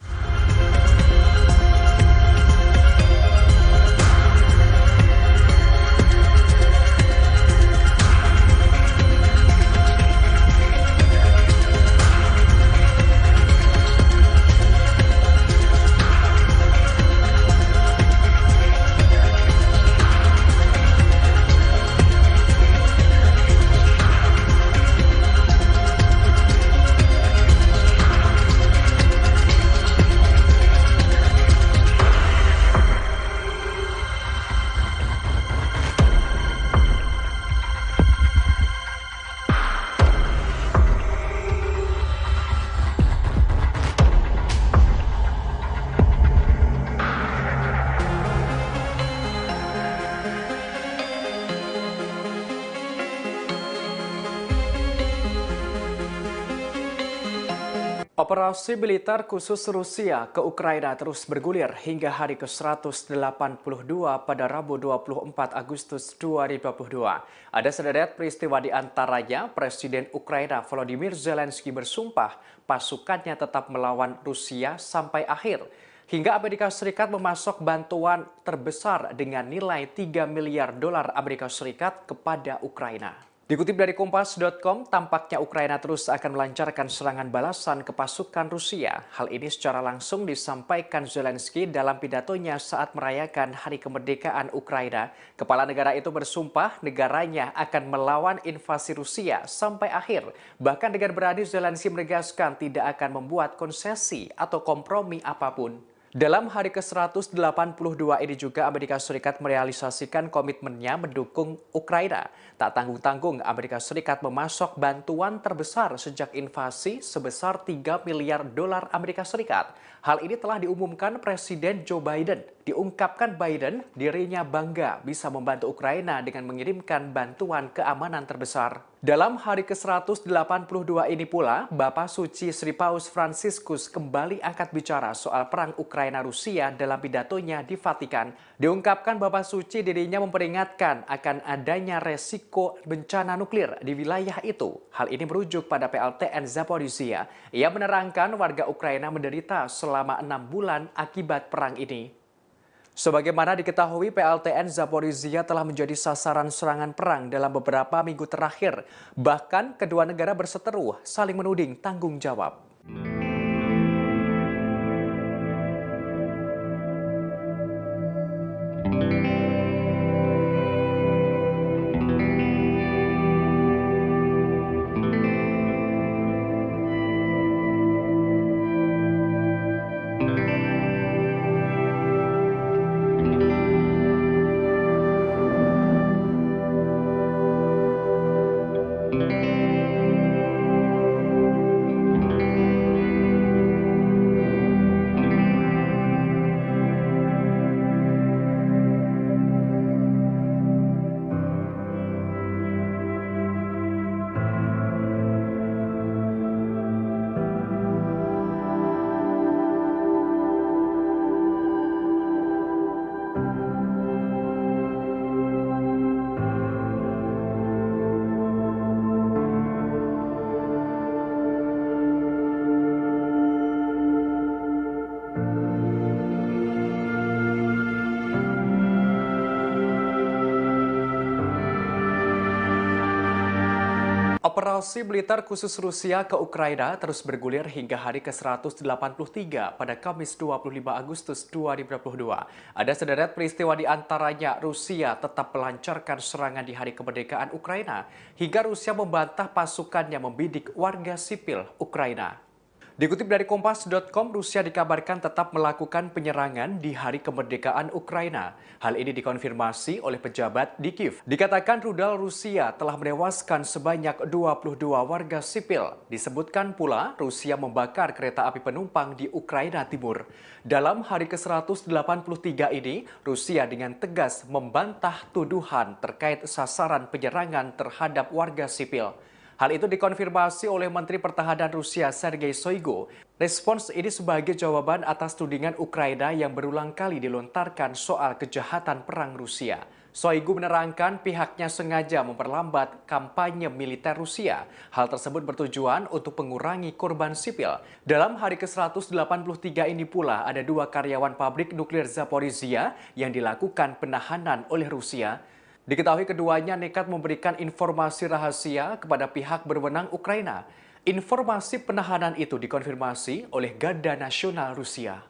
Operasi militer khusus Rusia ke Ukraina terus bergulir hingga hari ke-182 pada Rabu 24 Agustus 2022. Ada sederet peristiwa di antaranya Presiden Ukraina Volodymyr Zelensky bersumpah pasukannya tetap melawan Rusia sampai akhir. Hingga Amerika Serikat memasok bantuan terbesar dengan nilai 3 miliar dolar Amerika Serikat kepada Ukraina. Dikutip dari Kompas.com, tampaknya Ukraina terus akan melancarkan serangan balasan ke pasukan Rusia. Hal ini secara langsung disampaikan Zelensky dalam pidatonya saat merayakan Hari Kemerdekaan Ukraina. Kepala negara itu bersumpah negaranya akan melawan invasi Rusia sampai akhir. Bahkan dengan berani Zelensky menegaskan tidak akan membuat konsesi atau kompromi apapun. Dalam hari ke-182 ini juga Amerika Serikat merealisasikan komitmennya mendukung Ukraina. Tak tanggung-tanggung Amerika Serikat memasok bantuan terbesar sejak invasi sebesar 3 miliar dolar Amerika Serikat. Hal ini telah diumumkan Presiden Joe Biden. Diungkapkan Biden dirinya bangga bisa membantu Ukraina dengan mengirimkan bantuan keamanan terbesar. Dalam hari ke-182 ini pula, Bapak Suci Sri Paus Fransiskus kembali angkat bicara soal perang Ukraina-Rusia dalam pidatonya di Vatikan. Diungkapkan Bapak Suci dirinya memperingatkan akan adanya resiko bencana nuklir di wilayah itu. Hal ini merujuk pada PLTN Zaporizhia. Ia menerangkan warga Ukraina menderita selama 6 bulan akibat perang ini. Sebagaimana diketahui, PLTN Zaporizhia telah menjadi sasaran serangan perang dalam beberapa minggu terakhir. Bahkan kedua negara berseteru saling menuding tanggung jawab. invasi militer khusus Rusia ke Ukraina terus bergulir hingga hari ke-183 pada Kamis 25 Agustus 2022. Ada sederet peristiwa di antaranya Rusia tetap melancarkan serangan di hari kemerdekaan Ukraina hingga Rusia membantah pasukannya membidik warga sipil Ukraina. Dikutip dari Kompas.com, Rusia dikabarkan tetap melakukan penyerangan di hari kemerdekaan Ukraina. Hal ini dikonfirmasi oleh pejabat di Kiev. Dikatakan rudal Rusia telah menewaskan sebanyak 22 warga sipil. Disebutkan pula Rusia membakar kereta api penumpang di Ukraina Timur. Dalam hari ke-183 ini, Rusia dengan tegas membantah tuduhan terkait sasaran penyerangan terhadap warga sipil. Hal itu dikonfirmasi oleh Menteri Pertahanan Rusia Sergei Shoigu. Respons ini sebagai jawaban atas tudingan Ukraina yang berulang kali dilontarkan soal kejahatan perang Rusia. Shoigu menerangkan pihaknya sengaja memperlambat kampanye militer Rusia. Hal tersebut bertujuan untuk mengurangi korban sipil. Dalam hari ke-183 ini pula ada 2 karyawan pabrik nuklir Zaporizhia yang dilakukan penahanan oleh Rusia. Diketahui keduanya nekat memberikan informasi rahasia kepada pihak berwenang Ukraina. Informasi penahanan itu dikonfirmasi oleh Garda Nasional Rusia.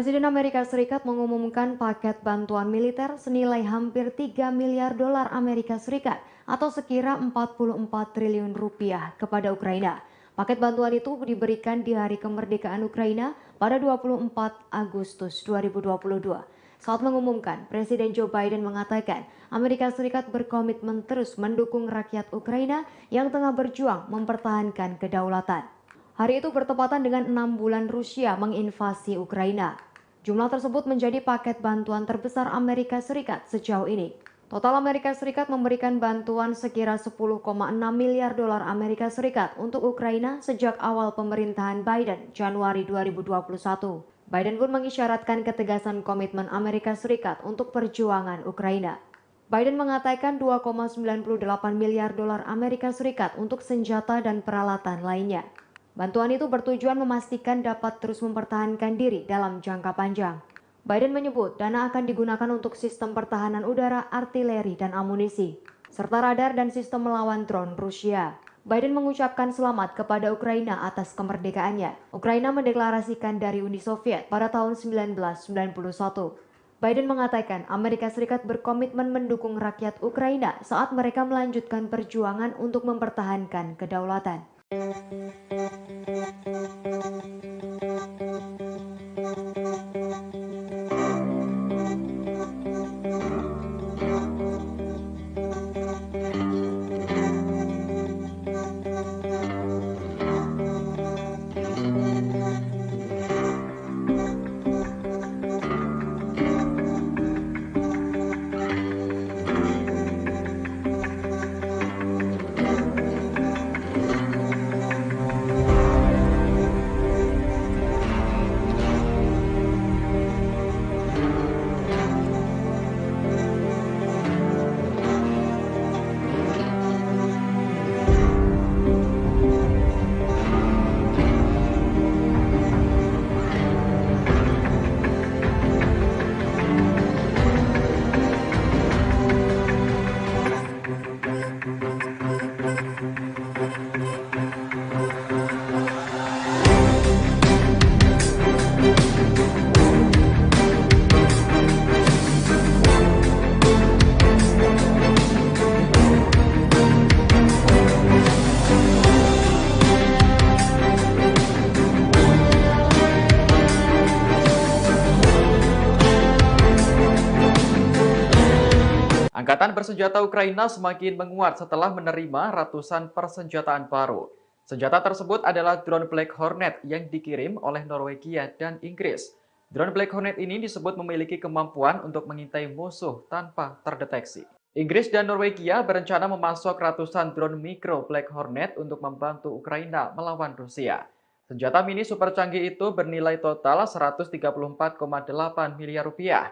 Presiden Amerika Serikat mengumumkan paket bantuan militer senilai hampir 3 miliar dolar Amerika Serikat atau sekira 44 triliun rupiah kepada Ukraina. Paket bantuan itu diberikan di hari kemerdekaan Ukraina pada 24 Agustus 2022. Saat mengumumkan, Presiden Joe Biden mengatakan Amerika Serikat berkomitmen terus mendukung rakyat Ukraina yang tengah berjuang mempertahankan kedaulatan. Hari itu bertepatan dengan 6 bulan Rusia menginvasi Ukraina. Jumlah tersebut menjadi paket bantuan terbesar Amerika Serikat sejauh ini. Total Amerika Serikat memberikan bantuan sekira 10,6 miliar dolar Amerika Serikat untuk Ukraina sejak awal pemerintahan Biden Januari 2021. Biden pun mengisyaratkan ketegasan komitmen Amerika Serikat untuk perjuangan Ukraina. Biden mengatakan 2,98 miliar dolar Amerika Serikat untuk senjata dan peralatan lainnya. Bantuan itu bertujuan memastikan dapat terus mempertahankan diri dalam jangka panjang. Biden menyebut dana akan digunakan untuk sistem pertahanan udara, artileri, dan amunisi, serta radar dan sistem melawan drone Rusia. Biden mengucapkan selamat kepada Ukraina atas kemerdekaannya. Ukraina mendeklarasikan dari Uni Soviet pada tahun 1991. Biden mengatakan Amerika Serikat berkomitmen mendukung rakyat Ukraina saat mereka melanjutkan perjuangan untuk mempertahankan kedaulatan. Angkatan bersenjata Ukraina semakin menguat setelah menerima ratusan persenjataan baru. Senjata tersebut adalah drone Black Hornet yang dikirim oleh Norwegia dan Inggris. Drone Black Hornet ini disebut memiliki kemampuan untuk mengintai musuh tanpa terdeteksi. Inggris dan Norwegia berencana memasok ratusan drone mikro Black Hornet untuk membantu Ukraina melawan Rusia. Senjata mini super canggih itu bernilai total 134,8 miliar rupiah.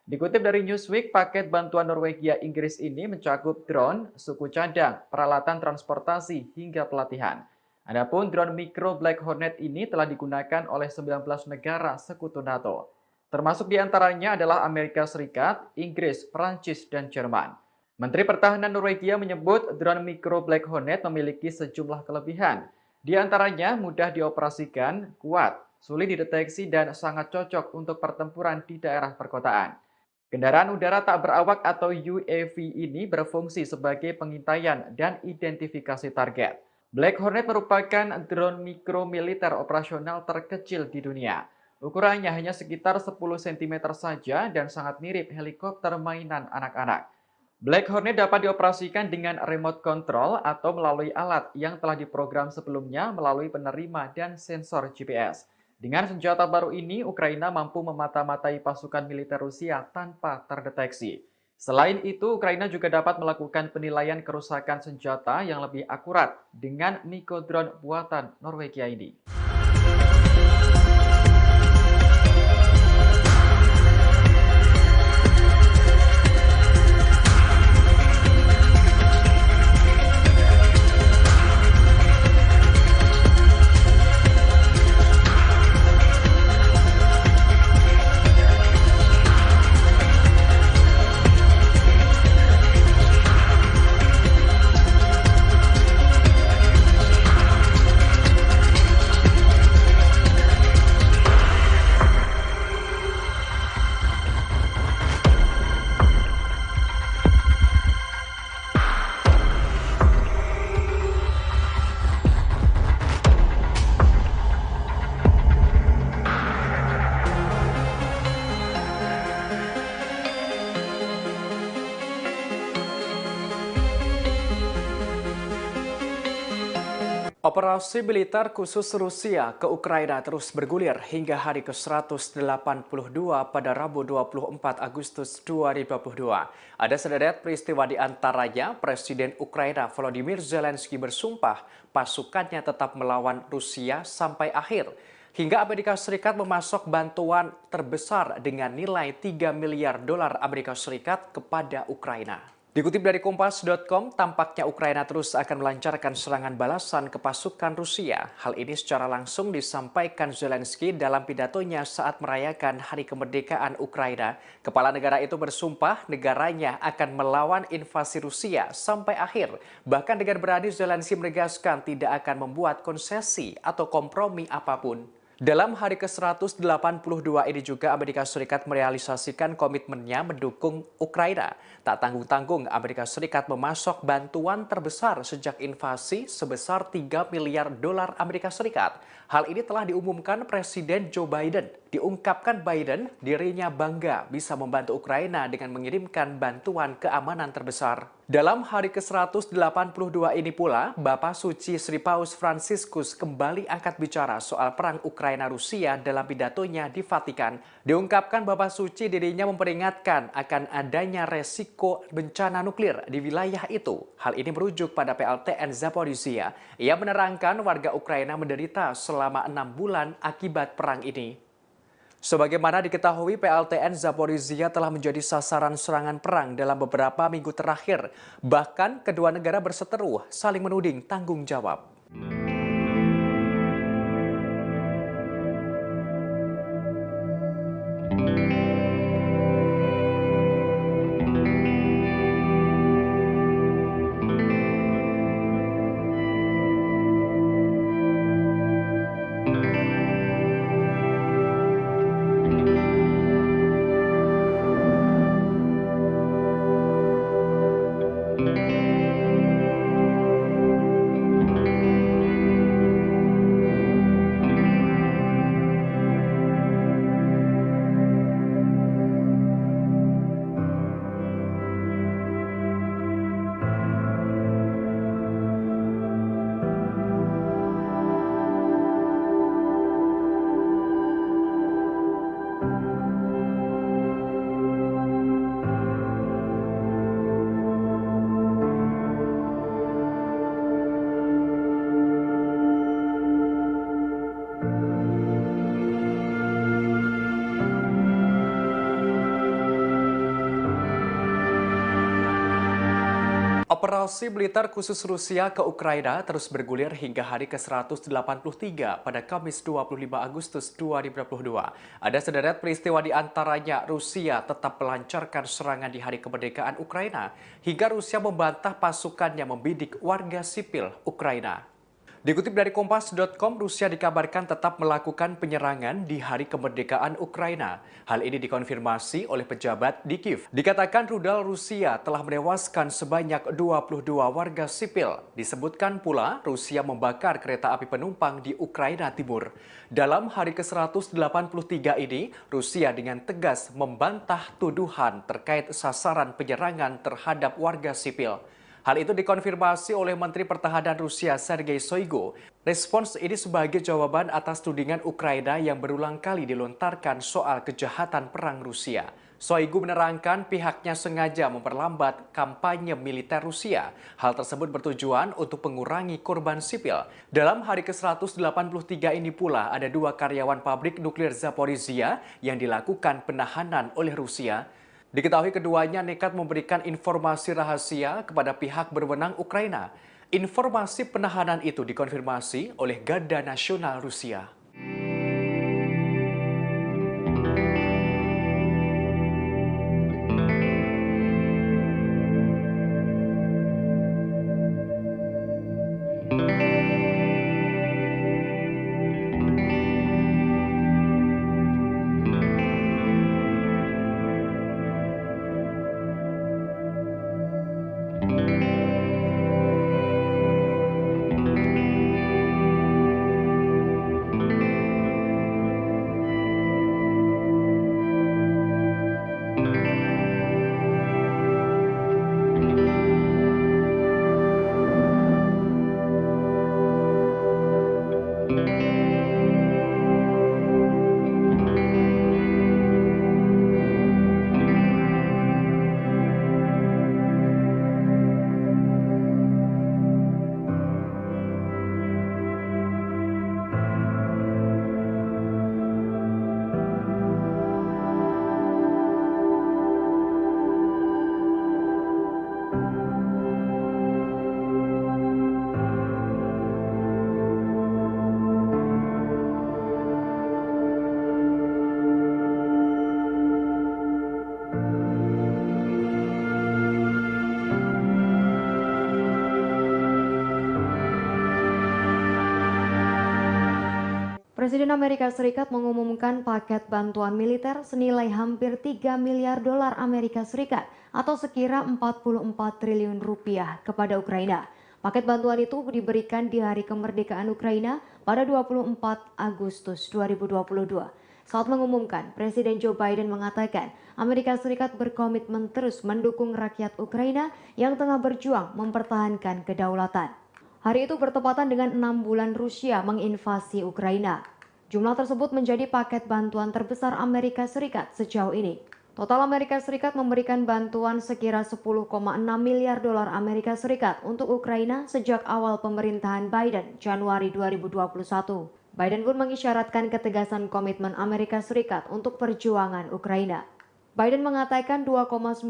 Dikutip dari Newsweek, paket bantuan Norwegia Inggris ini mencakup drone, suku cadang, peralatan transportasi, hingga pelatihan. Adapun drone mikro Black Hornet ini telah digunakan oleh 19 negara sekutu NATO. Termasuk diantaranya adalah Amerika Serikat, Inggris, Prancis, dan Jerman. Menteri Pertahanan Norwegia menyebut drone mikro Black Hornet memiliki sejumlah kelebihan. Di antaranya mudah dioperasikan, kuat, sulit dideteksi, dan sangat cocok untuk pertempuran di daerah perkotaan. Kendaraan udara tak berawak atau UAV ini berfungsi sebagai pengintaian dan identifikasi target. Black Hornet merupakan drone mikro militer operasional terkecil di dunia. Ukurannya hanya sekitar 10 cm saja dan sangat mirip helikopter mainan anak-anak. Black Hornet dapat dioperasikan dengan remote control atau melalui alat yang telah diprogram sebelumnya melalui penerima dan sensor GPS. Dengan senjata baru ini, Ukraina mampu memata-matai pasukan militer Rusia tanpa terdeteksi. Selain itu, Ukraina juga dapat melakukan penilaian kerusakan senjata yang lebih akurat dengan Niko drone buatan Norwegia ini. Operasi militer khusus Rusia ke Ukraina terus bergulir hingga hari ke-182 pada Rabu 24 Agustus 2022. Ada sederet peristiwa di antaranya Presiden Ukraina Volodymyr Zelensky bersumpah pasukannya tetap melawan Rusia sampai akhir. Hingga Amerika Serikat memasok bantuan terbesar dengan nilai 3 miliar dolar Amerika Serikat kepada Ukraina. Dikutip dari Kompas.com, tampaknya Ukraina terus akan melancarkan serangan balasan ke pasukan Rusia. Hal ini secara langsung disampaikan Zelensky dalam pidatonya saat merayakan Hari Kemerdekaan Ukraina. Kepala negara itu bersumpah negaranya akan melawan invasi Rusia sampai akhir. Bahkan dengan berani Zelensky menegaskan tidak akan membuat konsesi atau kompromi apapun. Dalam hari ke-182 ini juga Amerika Serikat merealisasikan komitmennya mendukung Ukraina. Tak tanggung-tanggung Amerika Serikat memasok bantuan terbesar sejak invasi sebesar 3 miliar dolar Amerika Serikat. Hal ini telah diumumkan Presiden Joe Biden. Diungkapkan Biden dirinya bangga bisa membantu Ukraina dengan mengirimkan bantuan keamanan terbesar. Dalam hari ke-182 ini pula, Bapak Suci Sri Paus Fransiskus kembali angkat bicara soal perang Ukraina-Rusia dalam pidatonya di Vatikan. Diungkapkan Bapak Suci dirinya memperingatkan akan adanya resiko bencana nuklir di wilayah itu. Hal ini merujuk pada PLTN Zaporizhia. Ia menerangkan warga Ukraina menderita selama 6 bulan akibat perang ini. Sebagaimana diketahui, PLTN Zaporizhia telah menjadi sasaran serangan perang dalam beberapa minggu terakhir. Bahkan kedua negara berseteru saling menuding tanggung jawab. Invasi militer khusus Rusia ke Ukraina terus bergulir hingga hari ke-183 pada Kamis 25 Agustus 2022. Ada sederet peristiwa di antaranya Rusia tetap melancarkan serangan di hari kemerdekaan Ukraina hingga Rusia membantah pasukannya membidik warga sipil Ukraina. Dikutip dari Kompas.com, Rusia dikabarkan tetap melakukan penyerangan di hari kemerdekaan Ukraina. Hal ini dikonfirmasi oleh pejabat di Kiev. Dikatakan rudal Rusia telah menewaskan sebanyak 22 warga sipil. Disebutkan pula Rusia membakar kereta api penumpang di Ukraina Timur. Dalam hari ke-183 ini, Rusia dengan tegas membantah tuduhan terkait sasaran penyerangan terhadap warga sipil. Hal itu dikonfirmasi oleh Menteri Pertahanan Rusia Sergei Shoigu. Respons ini sebagai jawaban atas tudingan Ukraina yang berulang kali dilontarkan soal kejahatan perang Rusia. Shoigu menerangkan pihaknya sengaja memperlambat kampanye militer Rusia. Hal tersebut bertujuan untuk mengurangi korban sipil. Dalam hari ke-183 ini pula ada 2 karyawan pabrik nuklir Zaporizhia yang dilakukan penahanan oleh Rusia. Diketahui keduanya nekat memberikan informasi rahasia kepada pihak berwenang Ukraina. Informasi penahanan itu dikonfirmasi oleh Garda Nasional Rusia. Presiden Amerika Serikat mengumumkan paket bantuan militer senilai hampir 3 miliar dolar Amerika Serikat atau sekira 44 triliun rupiah kepada Ukraina. Paket bantuan itu diberikan di hari kemerdekaan Ukraina pada 24 Agustus 2022. Saat mengumumkan, Presiden Joe Biden mengatakan Amerika Serikat berkomitmen terus mendukung rakyat Ukraina yang tengah berjuang mempertahankan kedaulatan. Hari itu bertepatan dengan 6 bulan Rusia menginvasi Ukraina. Jumlah tersebut menjadi paket bantuan terbesar Amerika Serikat sejauh ini. Total Amerika Serikat memberikan bantuan sekira 10,6 miliar dolar Amerika Serikat untuk Ukraina sejak awal pemerintahan Biden Januari 2021. Biden pun mengisyaratkan ketegasan komitmen Amerika Serikat untuk perjuangan Ukraina. Biden mengatakan 2,98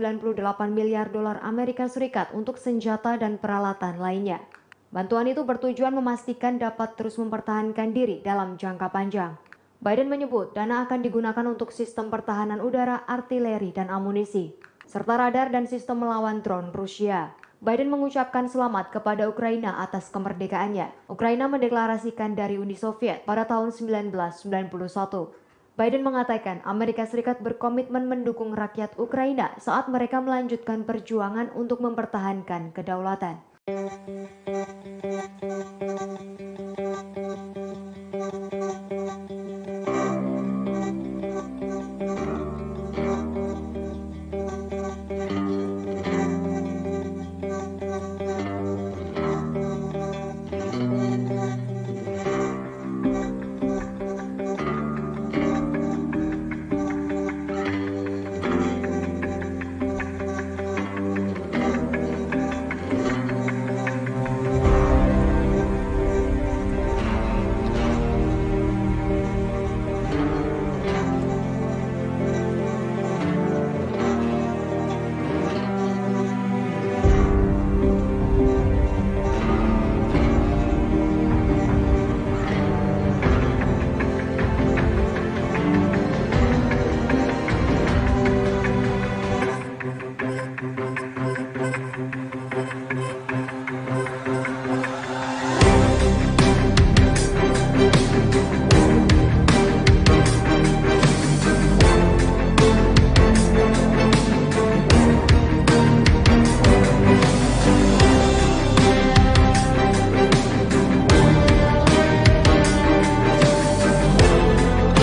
miliar dolar Amerika Serikat untuk senjata dan peralatan lainnya. Bantuan itu bertujuan memastikan dapat terus mempertahankan diri dalam jangka panjang. Biden menyebut dana akan digunakan untuk sistem pertahanan udara, artileri, dan amunisi, serta radar dan sistem melawan drone Rusia. Biden mengucapkan selamat kepada Ukraina atas kemerdekaannya. Ukraina mendeklarasikan dari Uni Soviet pada tahun 1991. Biden mengatakan Amerika Serikat berkomitmen mendukung rakyat Ukraina saat mereka melanjutkan perjuangan untuk mempertahankan kedaulatan.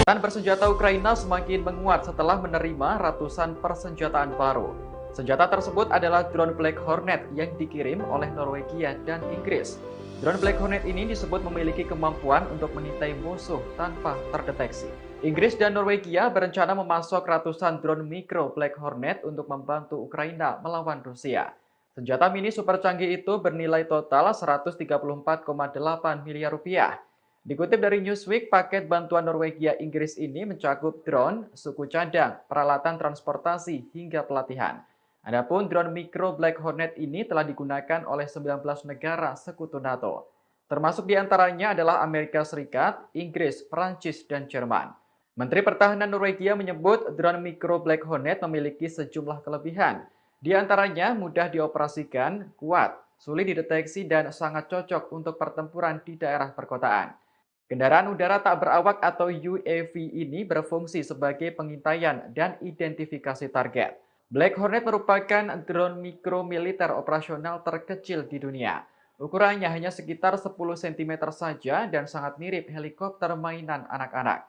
Angkatan bersenjata Ukraina semakin menguat setelah menerima ratusan persenjataan baru. Senjata tersebut adalah drone Black Hornet yang dikirim oleh Norwegia dan Inggris. Drone Black Hornet ini disebut memiliki kemampuan untuk mengintai musuh tanpa terdeteksi. Inggris dan Norwegia berencana memasok ratusan drone mikro Black Hornet untuk membantu Ukraina melawan Rusia. Senjata mini super canggih itu bernilai total 134,8 miliar rupiah. Dikutip dari Newsweek, paket bantuan Norwegia Inggris ini mencakup drone, suku cadang, peralatan transportasi, hingga pelatihan. Adapun drone mikro Black Hornet ini telah digunakan oleh 19 negara sekutu NATO. Termasuk diantaranya adalah Amerika Serikat, Inggris, Perancis, dan Jerman. Menteri Pertahanan Norwegia menyebut drone mikro Black Hornet memiliki sejumlah kelebihan. Di antaranya mudah dioperasikan, kuat, sulit dideteksi, dan sangat cocok untuk pertempuran di daerah perkotaan. Kendaraan udara tak berawak atau UAV ini berfungsi sebagai pengintaian dan identifikasi target. Black Hornet merupakan drone mikro militer operasional terkecil di dunia. Ukurannya hanya sekitar 10 cm saja dan sangat mirip helikopter mainan anak-anak.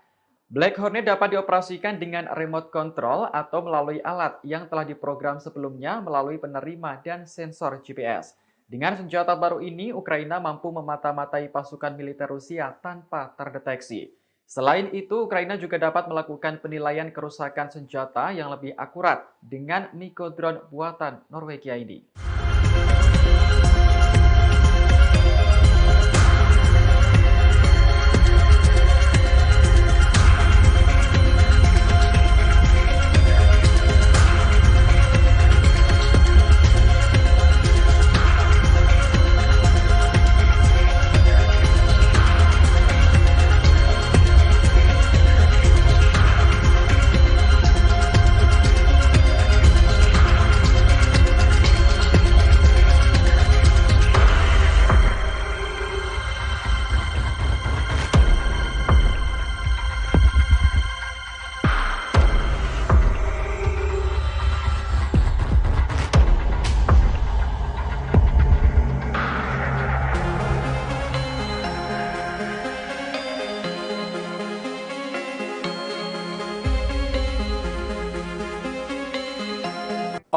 Black Hornet dapat dioperasikan dengan remote control atau melalui alat yang telah diprogram sebelumnya melalui penerima dan sensor GPS. Dengan senjata baru ini, Ukraina mampu memata-matai pasukan militer Rusia tanpa terdeteksi. Selain itu, Ukraina juga dapat melakukan penilaian kerusakan senjata yang lebih akurat dengan Niko drone buatan Norwegia ini.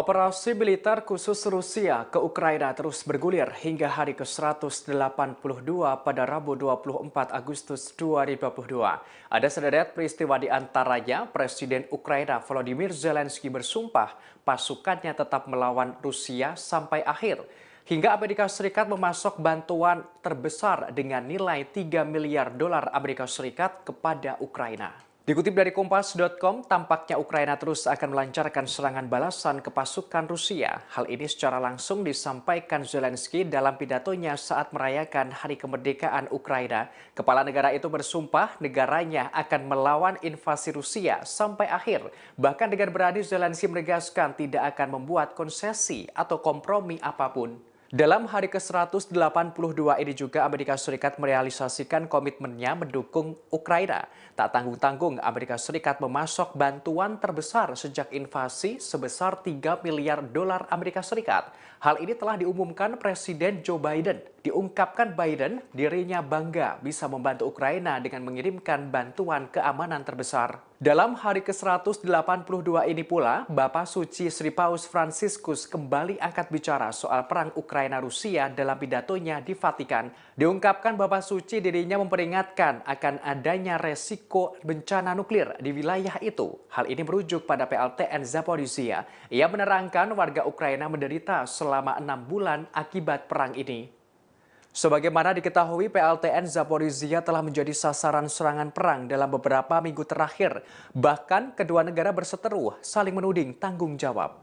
Operasi militer khusus Rusia ke Ukraina terus bergulir hingga hari ke-182 pada Rabu 24 Agustus 2022. Ada sederet peristiwa di antaranya Presiden Ukraina Volodymyr Zelensky bersumpah pasukannya tetap melawan Rusia sampai akhir. Hingga Amerika Serikat memasok bantuan terbesar dengan nilai 3 miliar dolar Amerika Serikat kepada Ukraina. Dikutip dari Kompas.com, tampaknya Ukraina terus akan melancarkan serangan balasan ke pasukan Rusia. Hal ini secara langsung disampaikan Zelensky dalam pidatonya saat merayakan Hari Kemerdekaan Ukraina. Kepala negara itu bersumpah negaranya akan melawan invasi Rusia sampai akhir. Bahkan dengan berani Zelensky menegaskan tidak akan membuat konsesi atau kompromi apapun. Dalam hari ke-182 ini juga Amerika Serikat merealisasikan komitmennya mendukung Ukraina. Tak tanggung-tanggung Amerika Serikat memasok bantuan terbesar sejak invasi sebesar 3 miliar dolar Amerika Serikat. Hal ini telah diumumkan Presiden Joe Biden. Diungkapkan Biden dirinya bangga bisa membantu Ukraina dengan mengirimkan bantuan keamanan terbesar. Dalam hari ke-182 ini pula, Bapak Suci Sri Paus Fransiskus kembali angkat bicara soal perang Ukraina-Rusia dalam pidatonya di Vatikan. Diungkapkan Bapak Suci dirinya memperingatkan akan adanya resiko bencana nuklir di wilayah itu. Hal ini merujuk pada PLTN Zaporizhia. Ia menerangkan warga Ukraina menderita selama 6 bulan akibat perang ini. Sebagaimana diketahui, PLTN Zaporizhia telah menjadi sasaran serangan perang dalam beberapa minggu terakhir. Bahkan kedua negara berseteru saling menuding tanggung jawab.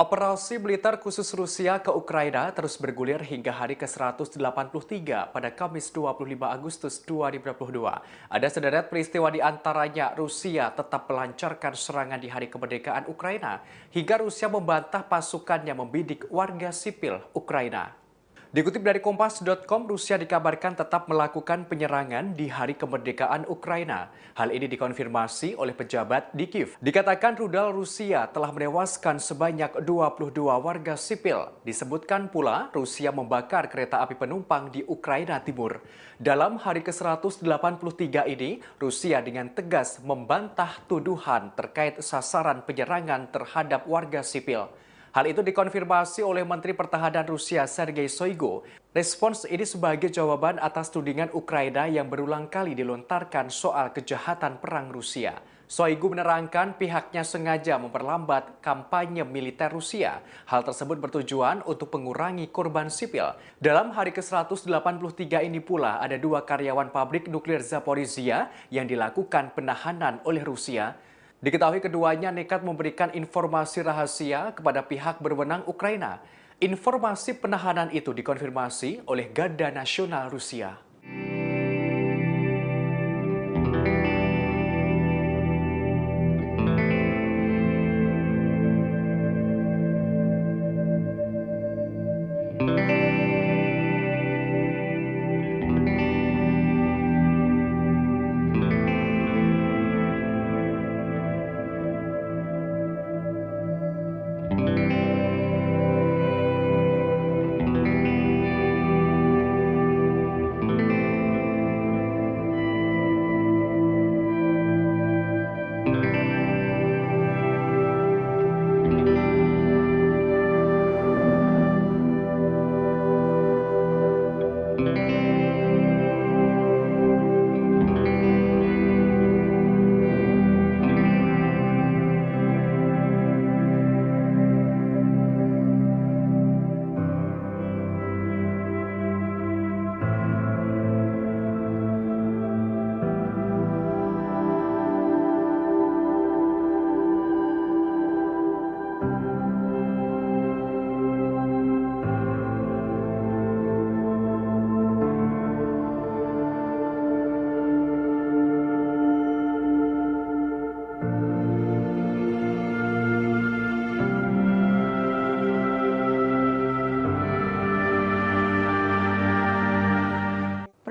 Operasi militer khusus Rusia ke Ukraina terus bergulir hingga hari ke-183 pada Kamis 25 Agustus 2022. Ada sederet peristiwa di antaranya Rusia tetap melancarkan serangan di hari kemerdekaan Ukraina hingga Rusia membantah pasukannya membidik warga sipil Ukraina. Dikutip dari Kompas.com, Rusia dikabarkan tetap melakukan penyerangan di hari kemerdekaan Ukraina. Hal ini dikonfirmasi oleh pejabat di Kiev. Dikatakan rudal Rusia telah menewaskan sebanyak 22 warga sipil. Disebutkan pula Rusia membakar kereta api penumpang di Ukraina Timur. Dalam hari ke-183 ini, Rusia dengan tegas membantah tuduhan terkait sasaran penyerangan terhadap warga sipil. Hal itu dikonfirmasi oleh Menteri Pertahanan Rusia Sergei Shoigu. Respons ini sebagai jawaban atas tudingan Ukraina yang berulang kali dilontarkan soal kejahatan perang Rusia. Shoigu menerangkan pihaknya sengaja memperlambat kampanye militer Rusia. Hal tersebut bertujuan untuk mengurangi korban sipil. Dalam hari ke-183 ini pula ada 2 karyawan pabrik nuklir Zaporizhia yang dilakukan penahanan oleh Rusia. Diketahui keduanya nekat memberikan informasi rahasia kepada pihak berwenang Ukraina. Informasi penahanan itu dikonfirmasi oleh Garda Nasional Rusia.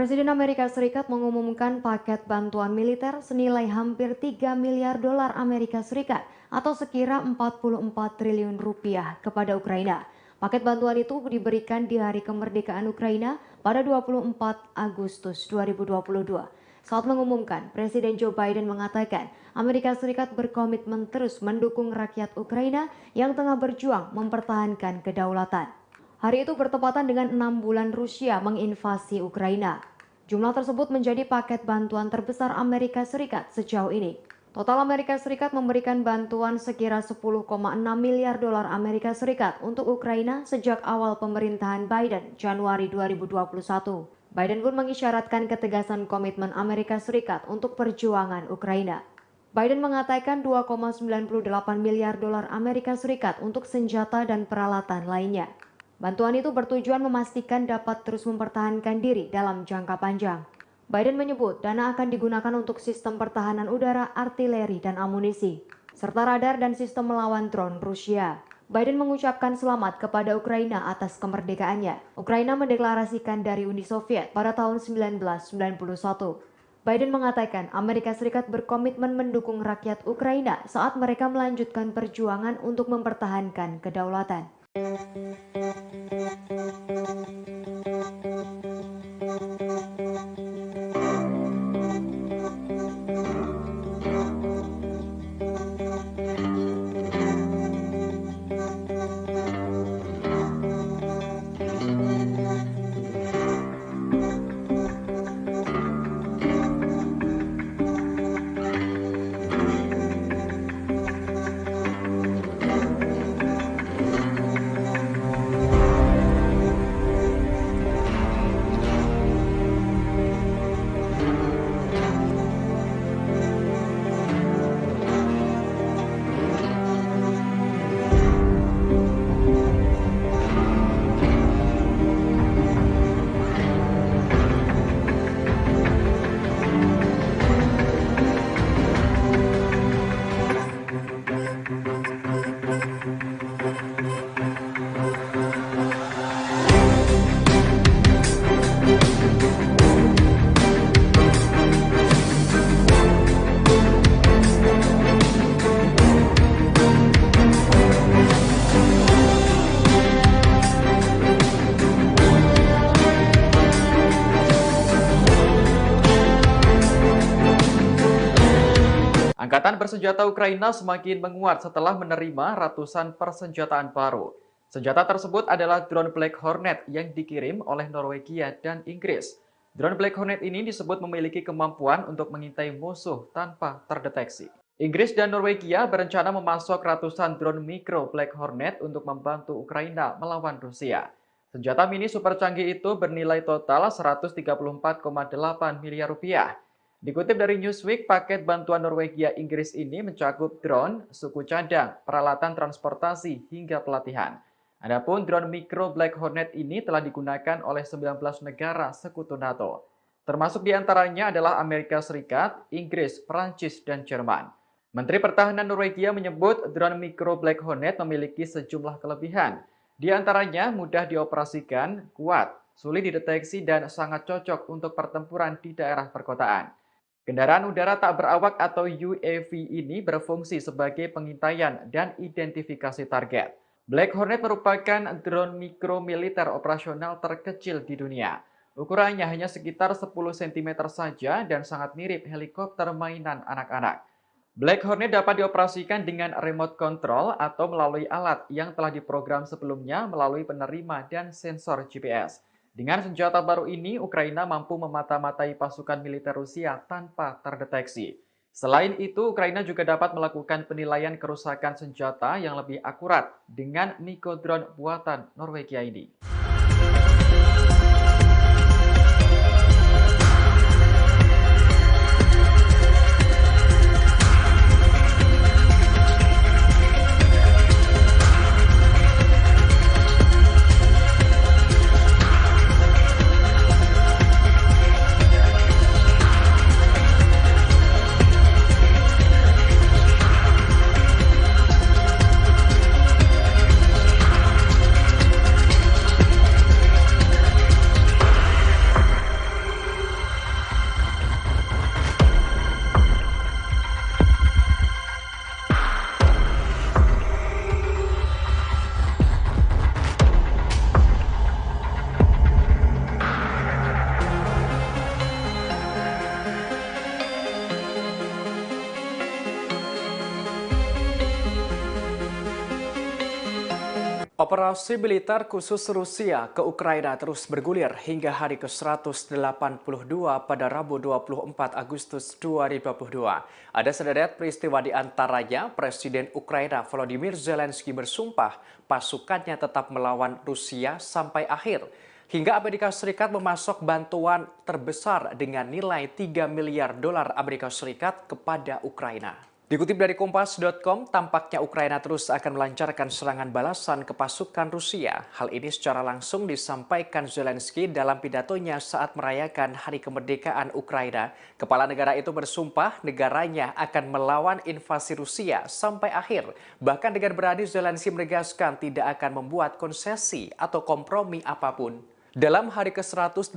Presiden Amerika Serikat mengumumkan paket bantuan militer senilai hampir 3 miliar dolar Amerika Serikat atau sekira 44 triliun rupiah kepada Ukraina. Paket bantuan itu diberikan di hari kemerdekaan Ukraina pada 24 Agustus 2022. Saat mengumumkan, Presiden Joe Biden mengatakan Amerika Serikat berkomitmen terus mendukung rakyat Ukraina yang tengah berjuang mempertahankan kedaulatan. Hari itu bertepatan dengan 6 bulan Rusia menginvasi Ukraina. Jumlah tersebut menjadi paket bantuan terbesar Amerika Serikat sejauh ini. Total Amerika Serikat memberikan bantuan sekira 10,6 miliar dolar Amerika Serikat untuk Ukraina sejak awal pemerintahan Biden Januari 2021. Biden pun mengisyaratkan ketegasan komitmen Amerika Serikat untuk perjuangan Ukraina. Biden mengatakan 2,98 miliar dolar Amerika Serikat untuk senjata dan peralatan lainnya. Bantuan itu bertujuan memastikan dapat terus mempertahankan diri dalam jangka panjang. Biden menyebut dana akan digunakan untuk sistem pertahanan udara, artileri, dan amunisi, serta radar dan sistem melawan drone Rusia. Biden mengucapkan selamat kepada Ukraina atas kemerdekaannya. Ukraina mendeklarasikan dari Uni Soviet pada tahun 1991. Biden mengatakan Amerika Serikat berkomitmen mendukung rakyat Ukraina saat mereka melanjutkan perjuangan untuk mempertahankan kedaulatan. Pasukan bersenjata Ukraina semakin menguat setelah menerima ratusan persenjataan baru. Senjata tersebut adalah drone Black Hornet yang dikirim oleh Norwegia dan Inggris. Drone Black Hornet ini disebut memiliki kemampuan untuk mengintai musuh tanpa terdeteksi. Inggris dan Norwegia berencana memasok ratusan drone mikro Black Hornet untuk membantu Ukraina melawan Rusia. Senjata mini super canggih itu bernilai total 134,8 miliar rupiah. Dikutip dari Newsweek, paket bantuan Norwegia Inggris ini mencakup drone, suku cadang, peralatan transportasi, hingga pelatihan. Adapun drone mikro Black Hornet ini telah digunakan oleh 19 negara sekutu NATO. Termasuk diantaranya adalah Amerika Serikat, Inggris, Prancis, dan Jerman. Menteri Pertahanan Norwegia menyebut drone mikro Black Hornet memiliki sejumlah kelebihan. Di antaranya mudah dioperasikan, kuat, sulit dideteksi, dan sangat cocok untuk pertempuran di daerah perkotaan. Kendaraan udara tak berawak atau UAV ini berfungsi sebagai pengintaian dan identifikasi target. Black Hornet merupakan drone mikro militer operasional terkecil di dunia. Ukurannya hanya sekitar 10 cm saja dan sangat mirip helikopter mainan anak-anak. Black Hornet dapat dioperasikan dengan remote control atau melalui alat yang telah diprogram sebelumnya melalui penerima dan sensor GPS. Dengan senjata baru ini, Ukraina mampu memata-matai pasukan militer Rusia tanpa terdeteksi. Selain itu, Ukraina juga dapat melakukan penilaian kerusakan senjata yang lebih akurat dengan Nikodrone buatan Norwegia ini. Operasi militer khusus Rusia ke Ukraina terus bergulir hingga hari ke-182 pada Rabu 24 Agustus 2022. Ada sederet peristiwa di antaranya Presiden Ukraina Volodymyr Zelensky bersumpah pasukannya tetap melawan Rusia sampai akhir. Hingga Amerika Serikat memasok bantuan terbesar dengan nilai 3 miliar dolar Amerika Serikat kepada Ukraina. Dikutip dari Kompas.com, tampaknya Ukraina terus akan melancarkan serangan balasan ke pasukan Rusia. Hal ini secara langsung disampaikan Zelensky dalam pidatonya saat merayakan Hari Kemerdekaan Ukraina. Kepala negara itu bersumpah negaranya akan melawan invasi Rusia sampai akhir. Bahkan dengan berani Zelensky menegaskan tidak akan membuat konsesi atau kompromi apapun. Dalam hari ke-182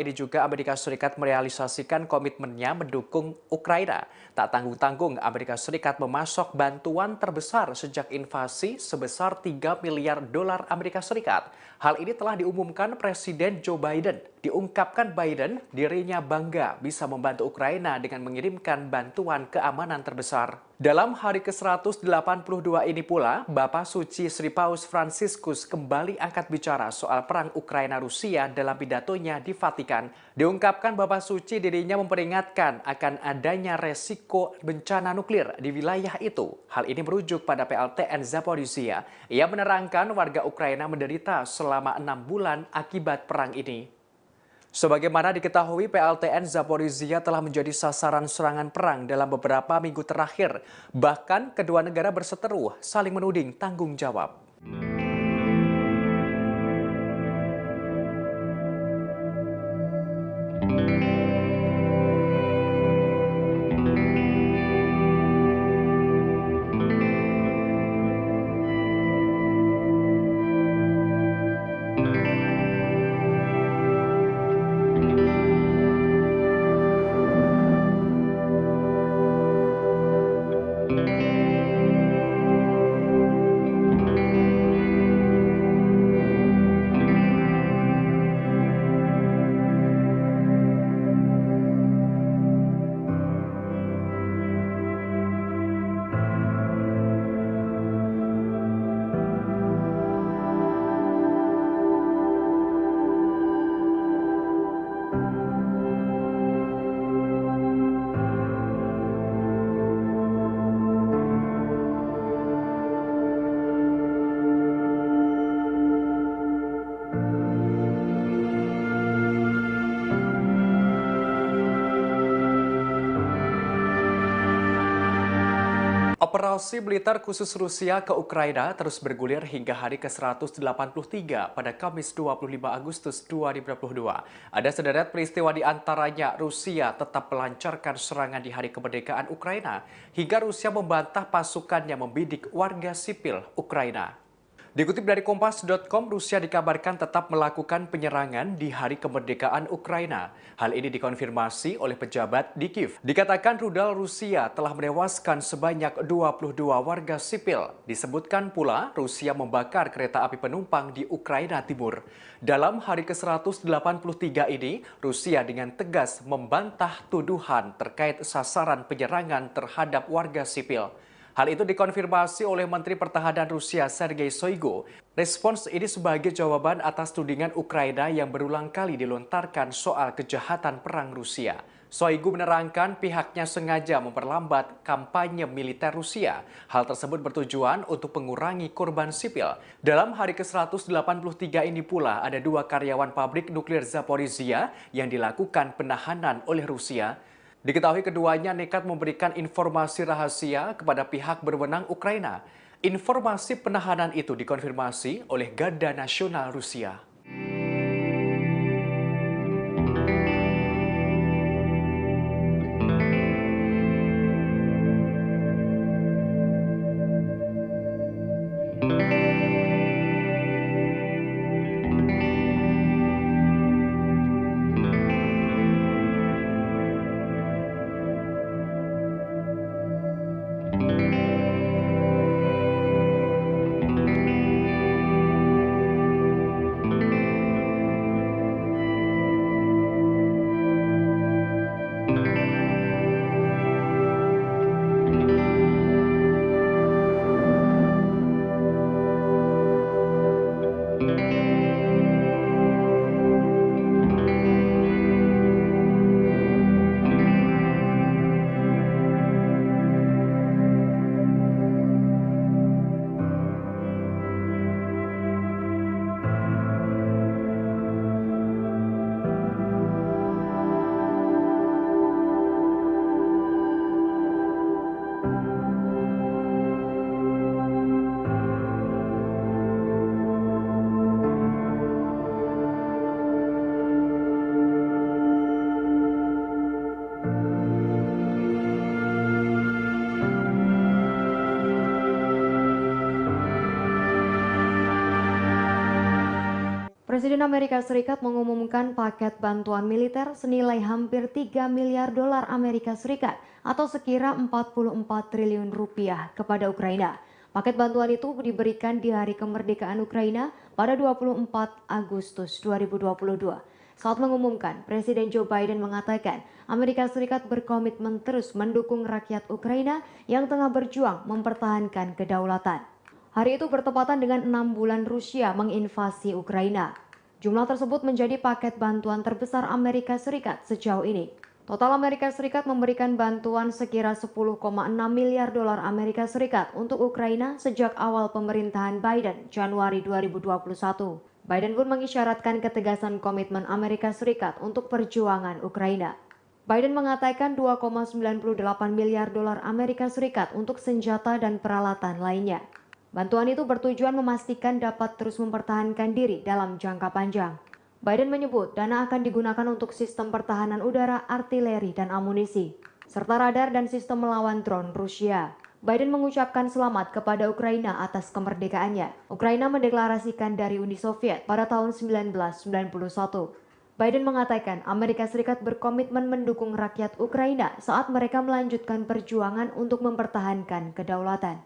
ini juga Amerika Serikat merealisasikan komitmennya mendukung Ukraina. Tak tanggung-tanggung Amerika Serikat memasok bantuan terbesar sejak invasi sebesar 3 miliar dolar Amerika Serikat. Hal ini telah diumumkan Presiden Joe Biden. Diungkapkan Biden dirinya bangga bisa membantu Ukraina dengan mengirimkan bantuan keamanan terbesar. Dalam hari ke-182 ini pula, Bapak Suci Sri Paus Fransiskus kembali angkat bicara soal perang Ukraina-Rusia dalam pidatonya di Vatikan. Diungkapkan Bapak Suci dirinya memperingatkan akan adanya resiko bencana nuklir di wilayah itu. Hal ini merujuk pada PLTN Zaporizhia. Ia menerangkan warga Ukraina menderita selama 6 bulan akibat perang ini. Sebagaimana diketahui, PLTN Zaporizhia telah menjadi sasaran serangan perang dalam beberapa minggu terakhir. Bahkan kedua negara berseteru saling menuding tanggung jawab. Operasi militer khusus Rusia ke Ukraina terus bergulir hingga hari ke-183 pada Kamis 25 Agustus 2022. Ada sederet peristiwa di antaranya Rusia tetap melancarkan serangan di hari kemerdekaan Ukraina hingga Rusia membantah pasukannya membidik warga sipil Ukraina. Dikutip dari Kompas.com, Rusia dikabarkan tetap melakukan penyerangan di hari kemerdekaan Ukraina. Hal ini dikonfirmasi oleh pejabat di Kiev. Dikatakan rudal Rusia telah menewaskan sebanyak 22 warga sipil. Disebutkan pula Rusia membakar kereta api penumpang di Ukraina Timur. Dalam hari ke-183 ini, Rusia dengan tegas membantah tuduhan terkait sasaran penyerangan terhadap warga sipil. Hal itu dikonfirmasi oleh Menteri Pertahanan Rusia Sergei Shoigu. Respons ini sebagai jawaban atas tudingan Ukraina yang berulang kali dilontarkan soal kejahatan perang Rusia. Shoigu menerangkan pihaknya sengaja memperlambat kampanye militer Rusia. Hal tersebut bertujuan untuk mengurangi korban sipil. Dalam hari ke-183 ini pula ada 2 karyawan pabrik nuklir Zaporizhia yang dilakukan penahanan oleh Rusia. Diketahui keduanya nekat memberikan informasi rahasia kepada pihak berwenang Ukraina. Informasi penahanan itu dikonfirmasi oleh Garda Nasional Rusia. Presiden Amerika Serikat mengumumkan paket bantuan militer senilai hampir 3 miliar dolar Amerika Serikat atau sekira 44 triliun rupiah kepada Ukraina. Paket bantuan itu diberikan di hari kemerdekaan Ukraina pada 24 Agustus 2022. Saat mengumumkan, Presiden Joe Biden mengatakan Amerika Serikat berkomitmen terus mendukung rakyat Ukraina yang tengah berjuang mempertahankan kedaulatan. Hari itu bertepatan dengan 6 bulan Rusia menginvasi Ukraina. Jumlah tersebut menjadi paket bantuan terbesar Amerika Serikat sejauh ini. Total Amerika Serikat memberikan bantuan sekira 10,6 miliar dolar Amerika Serikat untuk Ukraina sejak awal pemerintahan Biden Januari 2021. Biden pun mengisyaratkan ketegasan komitmen Amerika Serikat untuk perjuangan Ukraina. Biden mengatakan 2,98 miliar dolar Amerika Serikat untuk senjata dan peralatan lainnya. Bantuan itu bertujuan memastikan dapat terus mempertahankan diri dalam jangka panjang. Biden menyebut dana akan digunakan untuk sistem pertahanan udara, artileri, dan amunisi, serta radar dan sistem melawan drone Rusia. Biden mengucapkan selamat kepada Ukraina atas kemerdekaannya. Ukraina mendeklarasikan dari Uni Soviet pada tahun 1991. Biden mengatakan Amerika Serikat berkomitmen mendukung rakyat Ukraina saat mereka melanjutkan perjuangan untuk mempertahankan kedaulatan.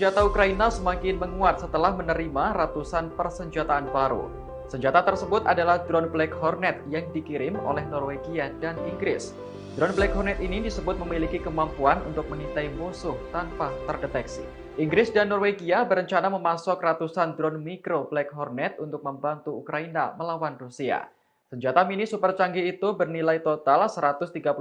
senjata Ukraina semakin menguat setelah menerima ratusan persenjataan baru. Senjata tersebut adalah drone Black Hornet yang dikirim oleh Norwegia dan Inggris. Drone Black Hornet ini disebut memiliki kemampuan untuk mengintai musuh tanpa terdeteksi. Inggris dan Norwegia berencana memasok ratusan drone mikro Black Hornet untuk membantu Ukraina melawan Rusia. Senjata mini super canggih itu bernilai total 134,8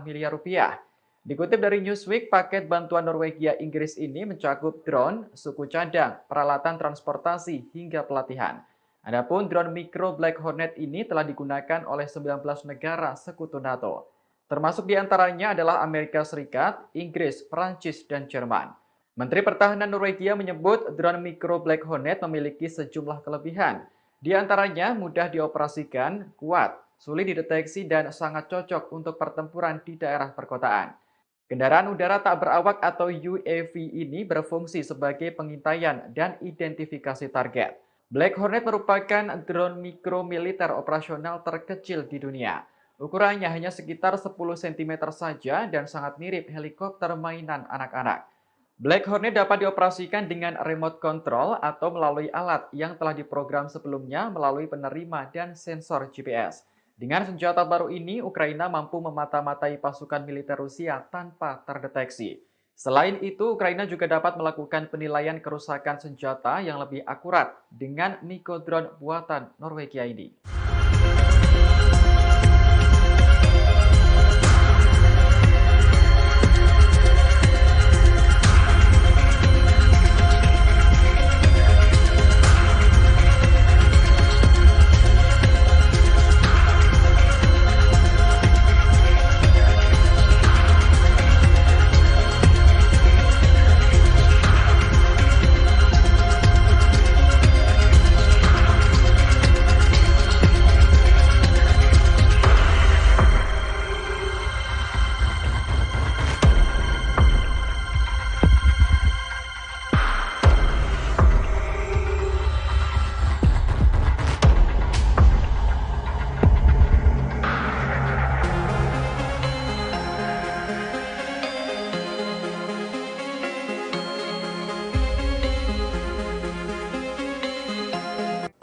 miliar rupiah. Dikutip dari Newsweek, paket bantuan Norwegia Inggris ini mencakup drone, suku cadang, peralatan transportasi, hingga pelatihan. Adapun drone mikro Black Hornet ini telah digunakan oleh 19 negara sekutu NATO. Termasuk diantaranya adalah Amerika Serikat, Inggris, Prancis, dan Jerman. Menteri Pertahanan Norwegia menyebut drone mikro Black Hornet memiliki sejumlah kelebihan. Di antaranya mudah dioperasikan, kuat, sulit dideteksi, dan sangat cocok untuk pertempuran di daerah perkotaan. Kendaraan udara tak berawak atau UAV ini berfungsi sebagai pengintaian dan identifikasi target. Black Hornet merupakan drone mikro militer operasional terkecil di dunia. Ukurannya hanya sekitar 10 cm saja dan sangat mirip helikopter mainan anak-anak. Black Hornet dapat dioperasikan dengan remote control atau melalui alat yang telah diprogram sebelumnya melalui penerima dan sensor GPS. Dengan senjata baru ini, Ukraina mampu memata-matai pasukan militer Rusia tanpa terdeteksi. Selain itu, Ukraina juga dapat melakukan penilaian kerusakan senjata yang lebih akurat dengan Miko drone buatan Norwegia ini.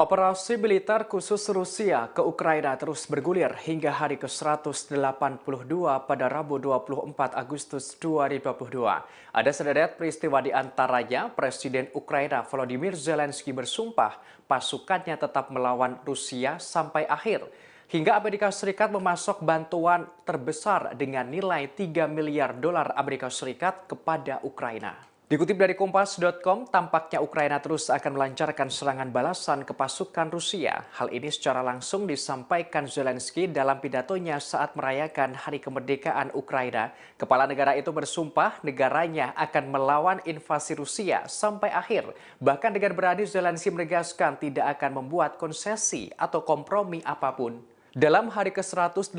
Operasi militer khusus Rusia ke Ukraina terus bergulir hingga hari ke-182 pada Rabu 24 Agustus 2022. Ada sederet peristiwa di antaranya Presiden Ukraina Volodymyr Zelensky bersumpah pasukannya tetap melawan Rusia sampai akhir. Hingga Amerika Serikat memasok bantuan terbesar dengan nilai 3 miliar dolar Amerika Serikat kepada Ukraina. Dikutip dari Kompas.com, tampaknya Ukraina terus akan melancarkan serangan balasan ke pasukan Rusia. Hal ini secara langsung disampaikan Zelensky dalam pidatonya saat merayakan Hari Kemerdekaan Ukraina. Kepala negara itu bersumpah negaranya akan melawan invasi Rusia sampai akhir. Bahkan dengan berani Zelensky menegaskan tidak akan membuat konsesi atau kompromi apapun. Dalam hari ke-182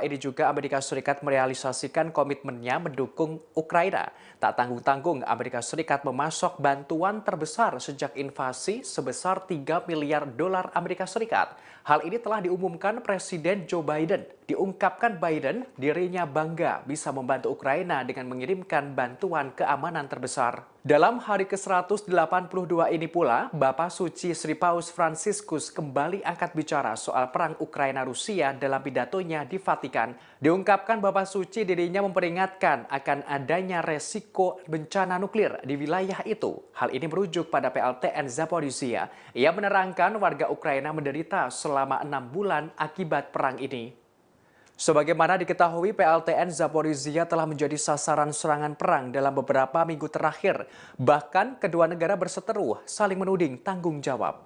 ini juga Amerika Serikat merealisasikan komitmennya mendukung Ukraina. Tak tanggung-tanggung Amerika Serikat memasok bantuan terbesar sejak invasi sebesar 3 miliar dolar Amerika Serikat. Hal ini telah diumumkan Presiden Joe Biden. Diungkapkan Biden dirinya bangga bisa membantu Ukraina dengan mengirimkan bantuan keamanan terbesar. Dalam hari ke-182 ini pula, Bapak Suci Sri Paus Fransiskus kembali angkat bicara soal perang Ukraina-Rusia dalam pidatonya di Vatikan. Diungkapkan Bapak Suci dirinya memperingatkan akan adanya resiko bencana nuklir di wilayah itu. Hal ini merujuk pada PLTN Zaporizhia. Ia menerangkan warga Ukraina menderita selama 6 bulan akibat perang ini. Sebagaimana diketahui, PLTN Zaporizhia telah menjadi sasaran serangan perang dalam beberapa minggu terakhir. Bahkan kedua negara berseteru saling menuding tanggung jawab.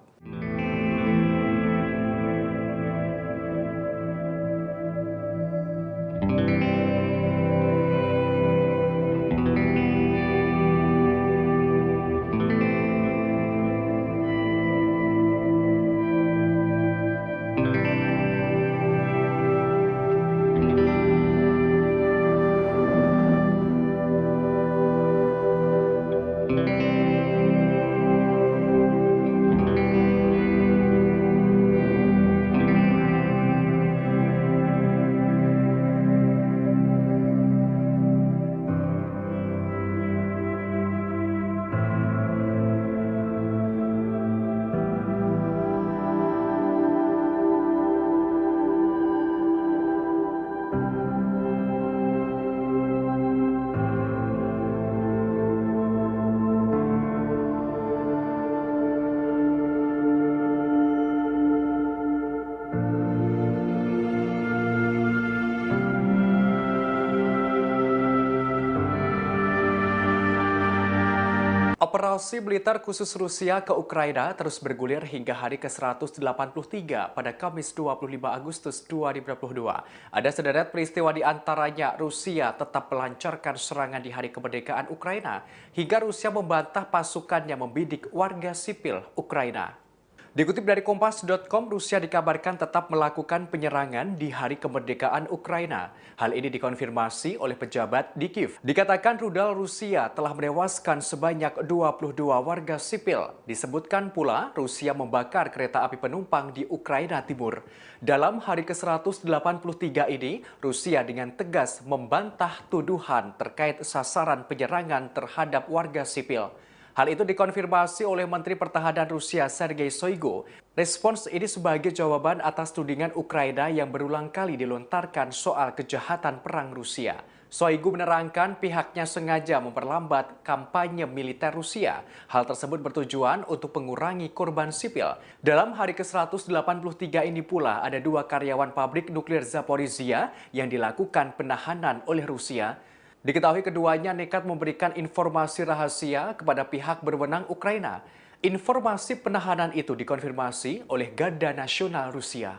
Operasi militer khusus Rusia ke Ukraina terus bergulir hingga hari ke-183 pada Kamis 25 Agustus 2022. Ada sederet peristiwa di antaranya Rusia tetap melancarkan serangan di hari kemerdekaan Ukraina hingga Rusia membantah pasukannya membidik warga sipil Ukraina. Dikutip dari Kompas.com, Rusia dikabarkan tetap melakukan penyerangan di hari kemerdekaan Ukraina. Hal ini dikonfirmasi oleh pejabat di Kiev. Dikatakan rudal Rusia telah menewaskan sebanyak 22 warga sipil. Disebutkan pula Rusia membakar kereta api penumpang di Ukraina Timur. Dalam hari ke-183 ini, Rusia dengan tegas membantah tuduhan terkait sasaran penyerangan terhadap warga sipil. Hal itu dikonfirmasi oleh Menteri Pertahanan Rusia Sergei Shoigu. Respons ini sebagai jawaban atas tudingan Ukraina yang berulang kali dilontarkan soal kejahatan perang Rusia. Shoigu menerangkan pihaknya sengaja memperlambat kampanye militer Rusia. Hal tersebut bertujuan untuk mengurangi korban sipil. Dalam hari ke-183 ini pula ada 2 karyawan pabrik nuklir Zaporizhia yang dilakukan penahanan oleh Rusia. Diketahui keduanya nekat memberikan informasi rahasia kepada pihak berwenang Ukraina. Informasi penahanan itu dikonfirmasi oleh Garda Nasional Rusia.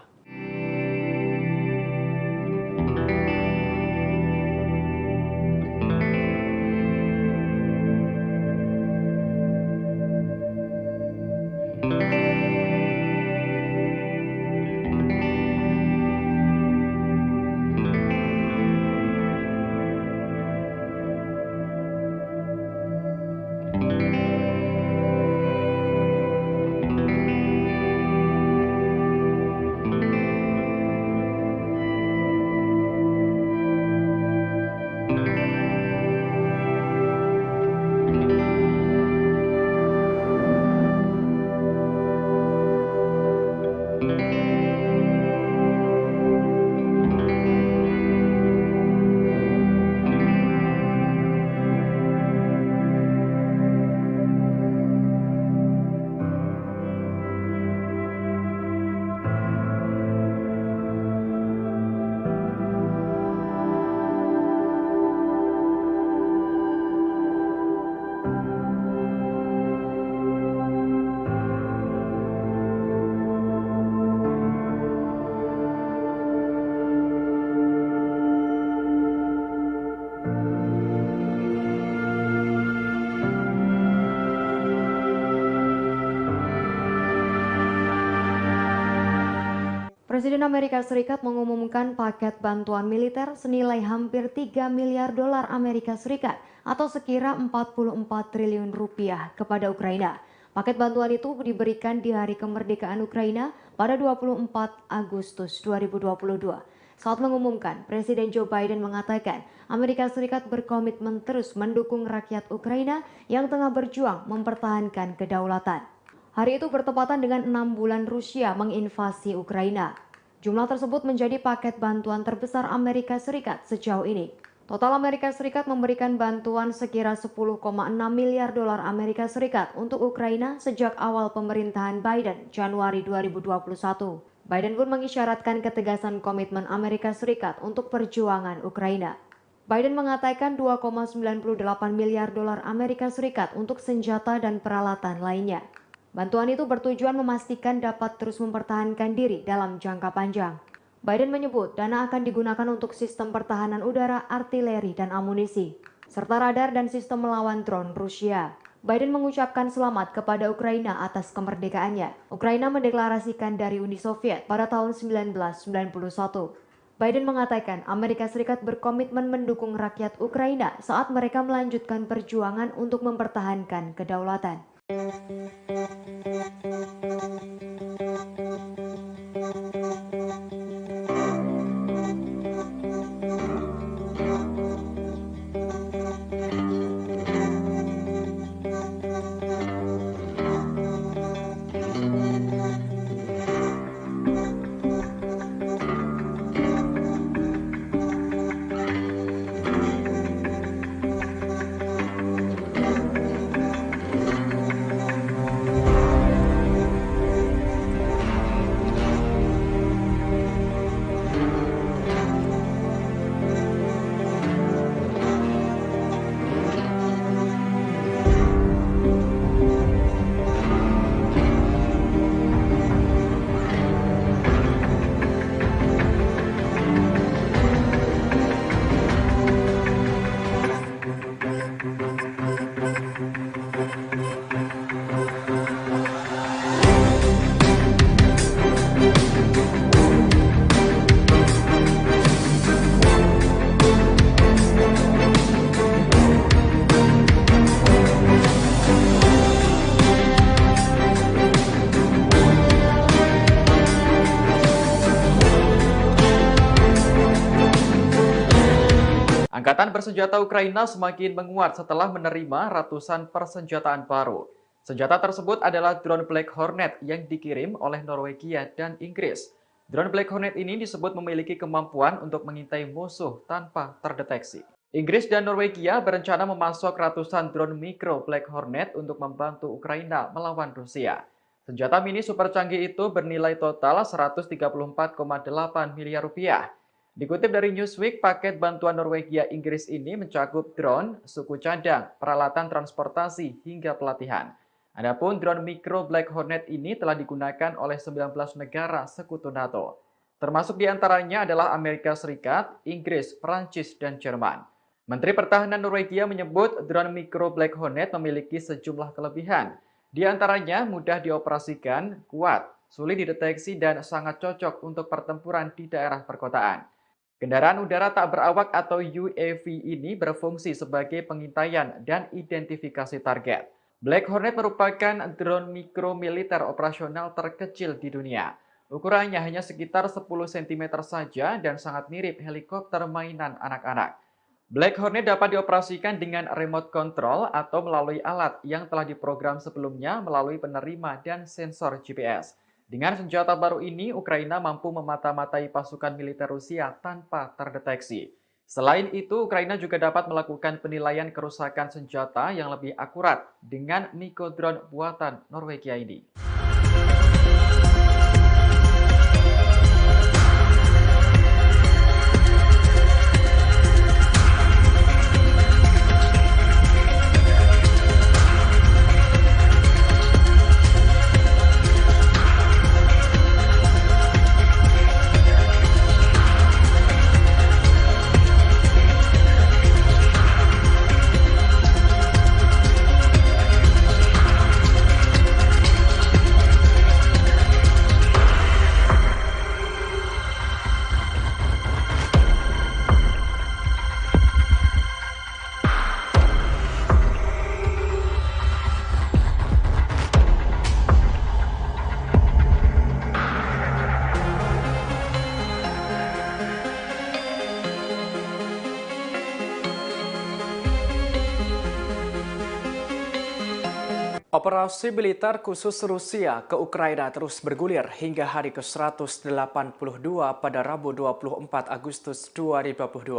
Presiden Amerika Serikat mengumumkan paket bantuan militer senilai hampir 3 miliar dolar Amerika Serikat atau sekira 44 triliun rupiah kepada Ukraina. Paket bantuan itu diberikan di hari kemerdekaan Ukraina pada 24 Agustus 2022. Saat mengumumkan, Presiden Joe Biden mengatakan Amerika Serikat berkomitmen terus mendukung rakyat Ukraina yang tengah berjuang mempertahankan kedaulatan. Hari itu bertepatan dengan 6 bulan Rusia menginvasi Ukraina. Jumlah tersebut menjadi paket bantuan terbesar Amerika Serikat sejauh ini. Total Amerika Serikat memberikan bantuan sekira 10,6 miliar dolar Amerika Serikat untuk Ukraina sejak awal pemerintahan Biden Januari 2021. Biden pun mengisyaratkan ketegasan komitmen Amerika Serikat untuk perjuangan Ukraina. Biden mengatakan 2,98 miliar dolar Amerika Serikat untuk senjata dan peralatan lainnya. Bantuan itu bertujuan memastikan dapat terus mempertahankan diri dalam jangka panjang. Biden menyebut dana akan digunakan untuk sistem pertahanan udara, artileri, dan amunisi, serta radar dan sistem melawan drone Rusia. Biden mengucapkan selamat kepada Ukraina atas kemerdekaannya. Ukraina mendeklarasikan dari Uni Soviet pada tahun 1991. Biden mengatakan Amerika Serikat berkomitmen mendukung rakyat Ukraina saat mereka melanjutkan perjuangan untuk mempertahankan kedaulatan. Angkatan bersenjata Ukraina semakin menguat setelah menerima ratusan persenjataan baru. Senjata tersebut adalah drone Black Hornet yang dikirim oleh Norwegia dan Inggris. Drone Black Hornet ini disebut memiliki kemampuan untuk mengintai musuh tanpa terdeteksi. Inggris dan Norwegia berencana memasok ratusan drone mikro Black Hornet untuk membantu Ukraina melawan Rusia. Senjata mini super canggih itu bernilai total 134,8 miliar rupiah. Dikutip dari Newsweek, paket bantuan Norwegia Inggris ini mencakup drone, suku cadang, peralatan transportasi, hingga pelatihan. Adapun drone mikro Black Hornet ini telah digunakan oleh 19 negara sekutu NATO. Termasuk diantaranya adalah Amerika Serikat, Inggris, Perancis, dan Jerman. Menteri Pertahanan Norwegia menyebut drone mikro Black Hornet memiliki sejumlah kelebihan. Di antaranya mudah dioperasikan, kuat, sulit dideteksi, dan sangat cocok untuk pertempuran di daerah perkotaan. Kendaraan udara tak berawak atau UAV ini berfungsi sebagai pengintaian dan identifikasi target. Black Hornet merupakan drone mikro militer operasional terkecil di dunia. Ukurannya hanya sekitar 10 cm saja dan sangat mirip helikopter mainan anak-anak. Black Hornet dapat dioperasikan dengan remote control atau melalui alat yang telah diprogram sebelumnya melalui penerima dan sensor GPS. Dengan senjata baru ini, Ukraina mampu memata-matai pasukan militer Rusia tanpa terdeteksi. Selain itu, Ukraina juga dapat melakukan penilaian kerusakan senjata yang lebih akurat dengan mikrodrone buatan Norwegia ini. Operasi militer khusus Rusia ke Ukraina terus bergulir hingga hari ke-182 pada Rabu 24 Agustus 2022.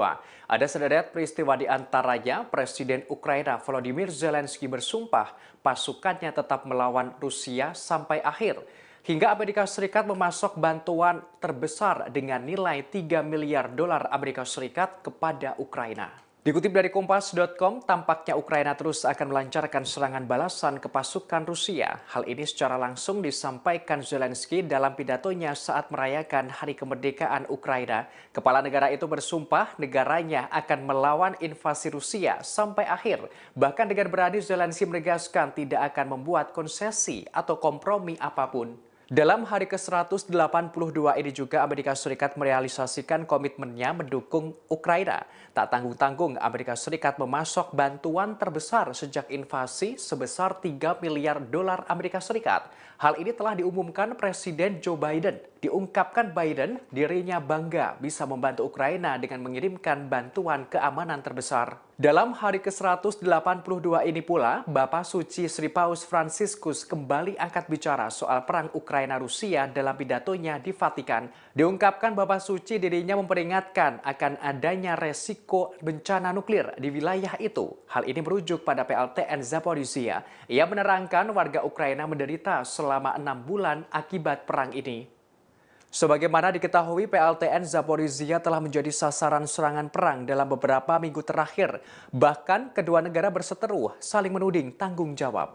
Ada sederet peristiwa di antaranya Presiden Ukraina Volodymyr Zelensky bersumpah pasukannya tetap melawan Rusia sampai akhir. Hingga Amerika Serikat memasok bantuan terbesar dengan nilai 3 miliar dolar Amerika Serikat kepada Ukraina. Dikutip dari Kompas.com, tampaknya Ukraina terus akan melancarkan serangan balasan ke pasukan Rusia. Hal ini secara langsung disampaikan Zelensky dalam pidatonya saat merayakan Hari Kemerdekaan Ukraina. Kepala negara itu bersumpah negaranya akan melawan invasi Rusia sampai akhir. Bahkan dengan berani Zelensky menegaskan tidak akan membuat konsesi atau kompromi apapun. Dalam hari ke-182 ini juga Amerika Serikat merealisasikan komitmennya mendukung Ukraina. Tak tanggung-tanggung Amerika Serikat memasok bantuan terbesar sejak invasi sebesar 3 miliar dolar Amerika Serikat. Hal ini telah diumumkan Presiden Joe Biden. Diungkapkan Biden dirinya bangga bisa membantu Ukraina dengan mengirimkan bantuan keamanan terbesar. Dalam hari ke-182 ini pula, Bapak Suci Sri Paus Fransiskus kembali angkat bicara soal perang Ukraina-Rusia dalam pidatonya di Vatikan. Diungkapkan Bapak Suci dirinya memperingatkan akan adanya resiko bencana nuklir di wilayah itu. Hal ini merujuk pada PLTN Zaporizhia. Ia menerangkan warga Ukraina menderita selama 6 bulan akibat perang ini. Sebagaimana diketahui, PLTN Zaporizhia telah menjadi sasaran serangan perang dalam beberapa minggu terakhir. Bahkan kedua negara berseteru saling menuding tanggung jawab.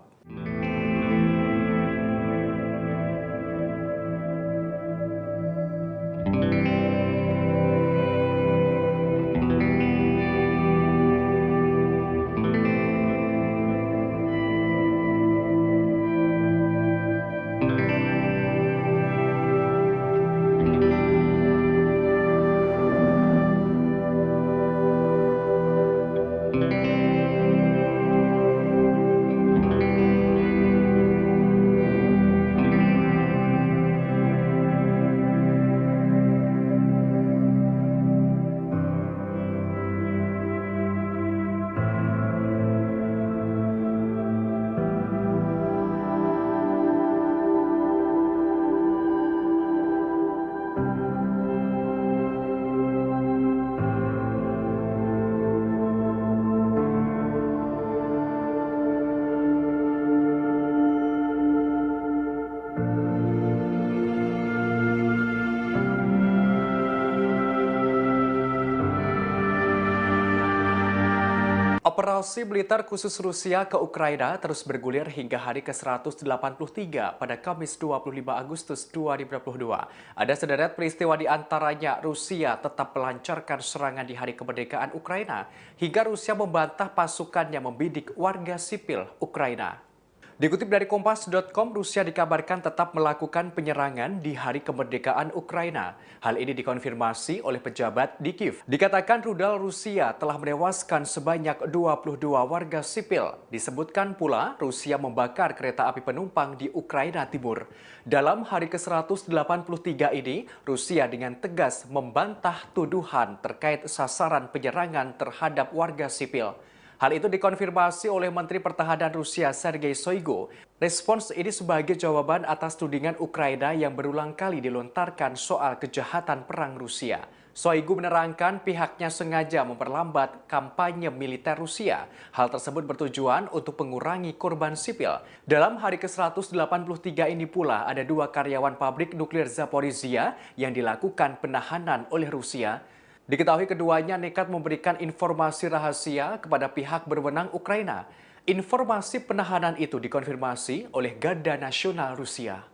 Operasi militer khusus Rusia ke Ukraina terus bergulir hingga hari ke-183 pada Kamis 25 Agustus 2022. Ada sederet peristiwa di antaranya Rusia tetap melancarkan serangan di hari kemerdekaan Ukraina hingga Rusia membantah pasukannya membidik warga sipil Ukraina. Dikutip dari Kompas.com, Rusia dikabarkan tetap melakukan penyerangan di hari kemerdekaan Ukraina. Hal ini dikonfirmasi oleh pejabat di Kiev. Dikatakan rudal Rusia telah menewaskan sebanyak 22 warga sipil. Disebutkan pula Rusia membakar kereta api penumpang di Ukraina Timur. Dalam hari ke-183 ini, Rusia dengan tegas membantah tuduhan terkait sasaran penyerangan terhadap warga sipil. Hal itu dikonfirmasi oleh Menteri Pertahanan Rusia Sergei Shoigu. Respons ini sebagai jawaban atas tudingan Ukraina yang berulang kali dilontarkan soal kejahatan perang Rusia. Shoigu menerangkan pihaknya sengaja memperlambat kampanye militer Rusia. Hal tersebut bertujuan untuk mengurangi korban sipil. Dalam hari ke-183 ini pula ada 2 karyawan pabrik nuklir Zaporizhia yang dilakukan penahanan oleh Rusia. Diketahui keduanya nekat memberikan informasi rahasia kepada pihak berwenang Ukraina. Informasi penahanan itu dikonfirmasi oleh Garda Nasional Rusia.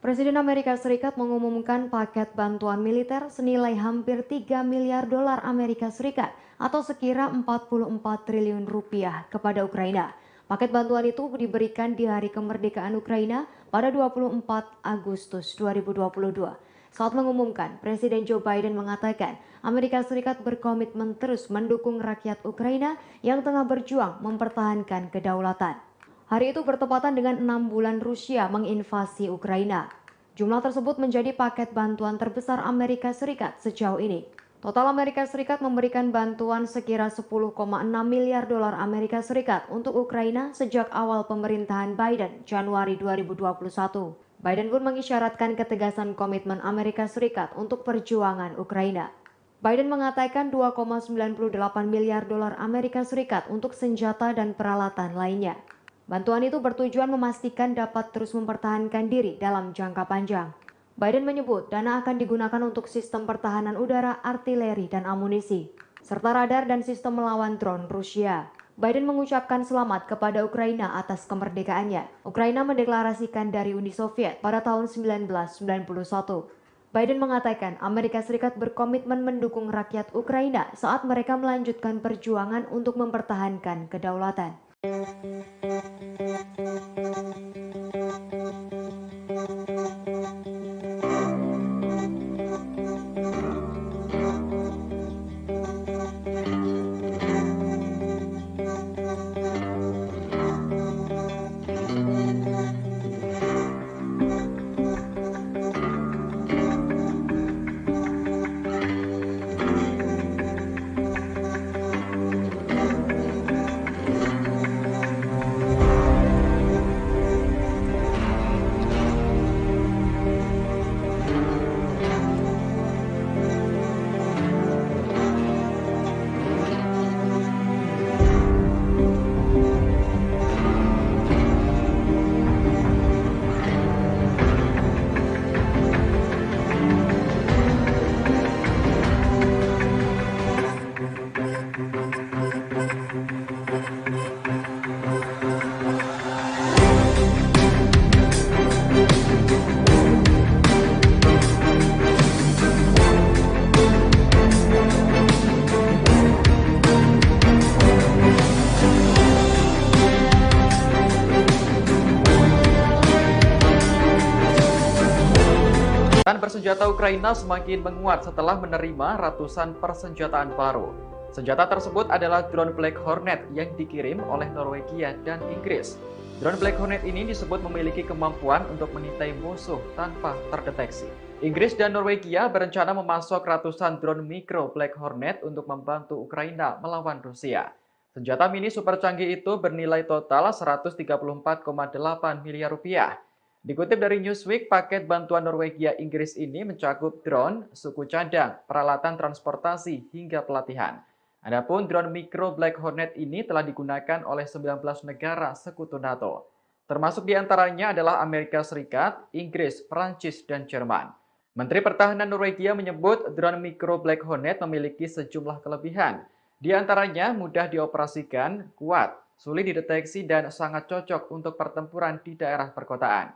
Presiden Amerika Serikat mengumumkan paket bantuan militer senilai hampir 3 miliar dolar Amerika Serikat atau sekira 44 triliun rupiah kepada Ukraina. Paket bantuan itu diberikan di hari kemerdekaan Ukraina pada 24 Agustus 2022. Saat mengumumkan, Presiden Joe Biden mengatakan Amerika Serikat berkomitmen terus mendukung rakyat Ukraina yang tengah berjuang mempertahankan kedaulatan. Hari itu bertepatan dengan 6 bulan Rusia menginvasi Ukraina. Jumlah tersebut menjadi paket bantuan terbesar Amerika Serikat sejauh ini. Total Amerika Serikat memberikan bantuan sekira 10,6 miliar dolar Amerika Serikat untuk Ukraina sejak awal pemerintahan Biden Januari 2021. Biden pun mengisyaratkan ketegasan komitmen Amerika Serikat untuk perjuangan Ukraina. Biden mengatakan 2,98 miliar dolar Amerika Serikat untuk senjata dan peralatan lainnya. Bantuan itu bertujuan memastikan dapat terus mempertahankan diri dalam jangka panjang. Biden menyebut dana akan digunakan untuk sistem pertahanan udara, artileri, dan amunisi, serta radar dan sistem melawan drone Rusia. Biden mengucapkan selamat kepada Ukraina atas kemerdekaannya. Ukraina mendeklarasikan dari Uni Soviet pada tahun 1991. Biden mengatakan Amerika Serikat berkomitmen mendukung rakyat Ukraina saat mereka melanjutkan perjuangan untuk mempertahankan kedaulatan. senjata Ukraina semakin menguat setelah menerima ratusan persenjataan baru. Senjata tersebut adalah drone Black Hornet yang dikirim oleh Norwegia dan Inggris. Drone Black Hornet ini disebut memiliki kemampuan untuk mengintai musuh tanpa terdeteksi. Inggris dan Norwegia berencana memasok ratusan drone mikro Black Hornet untuk membantu Ukraina melawan Rusia. Senjata mini super canggih itu bernilai total 134,8 miliar rupiah. Dikutip dari Newsweek, paket bantuan Norwegia Inggris ini mencakup drone, suku cadang, peralatan transportasi, hingga pelatihan. Adapun drone mikro Black Hornet ini telah digunakan oleh 19 negara sekutu NATO. Termasuk diantaranya adalah Amerika Serikat, Inggris, Perancis, dan Jerman. Menteri Pertahanan Norwegia menyebut drone mikro Black Hornet memiliki sejumlah kelebihan. Di antaranya mudah dioperasikan, kuat, sulit dideteksi, dan sangat cocok untuk pertempuran di daerah perkotaan.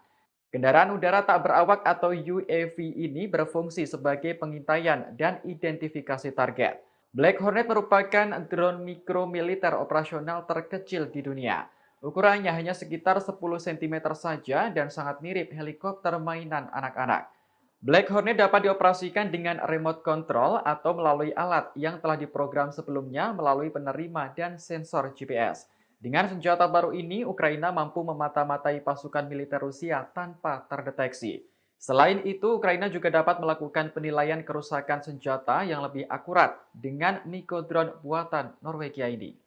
Kendaraan udara tak berawak atau UAV ini berfungsi sebagai pengintaian dan identifikasi target. Black Hornet merupakan drone mikro militer operasional terkecil di dunia. Ukurannya hanya sekitar 10 cm saja dan sangat mirip helikopter mainan anak-anak. Black Hornet dapat dioperasikan dengan remote control atau melalui alat yang telah diprogram sebelumnya melalui penerima dan sensor GPS. Dengan senjata baru ini, Ukraina mampu memata-matai pasukan militer Rusia tanpa terdeteksi. Selain itu, Ukraina juga dapat melakukan penilaian kerusakan senjata yang lebih akurat dengan mikrodrone buatan Norwegia ini.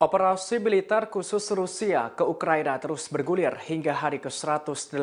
Operasi militer khusus Rusia ke Ukraina terus bergulir hingga hari ke-182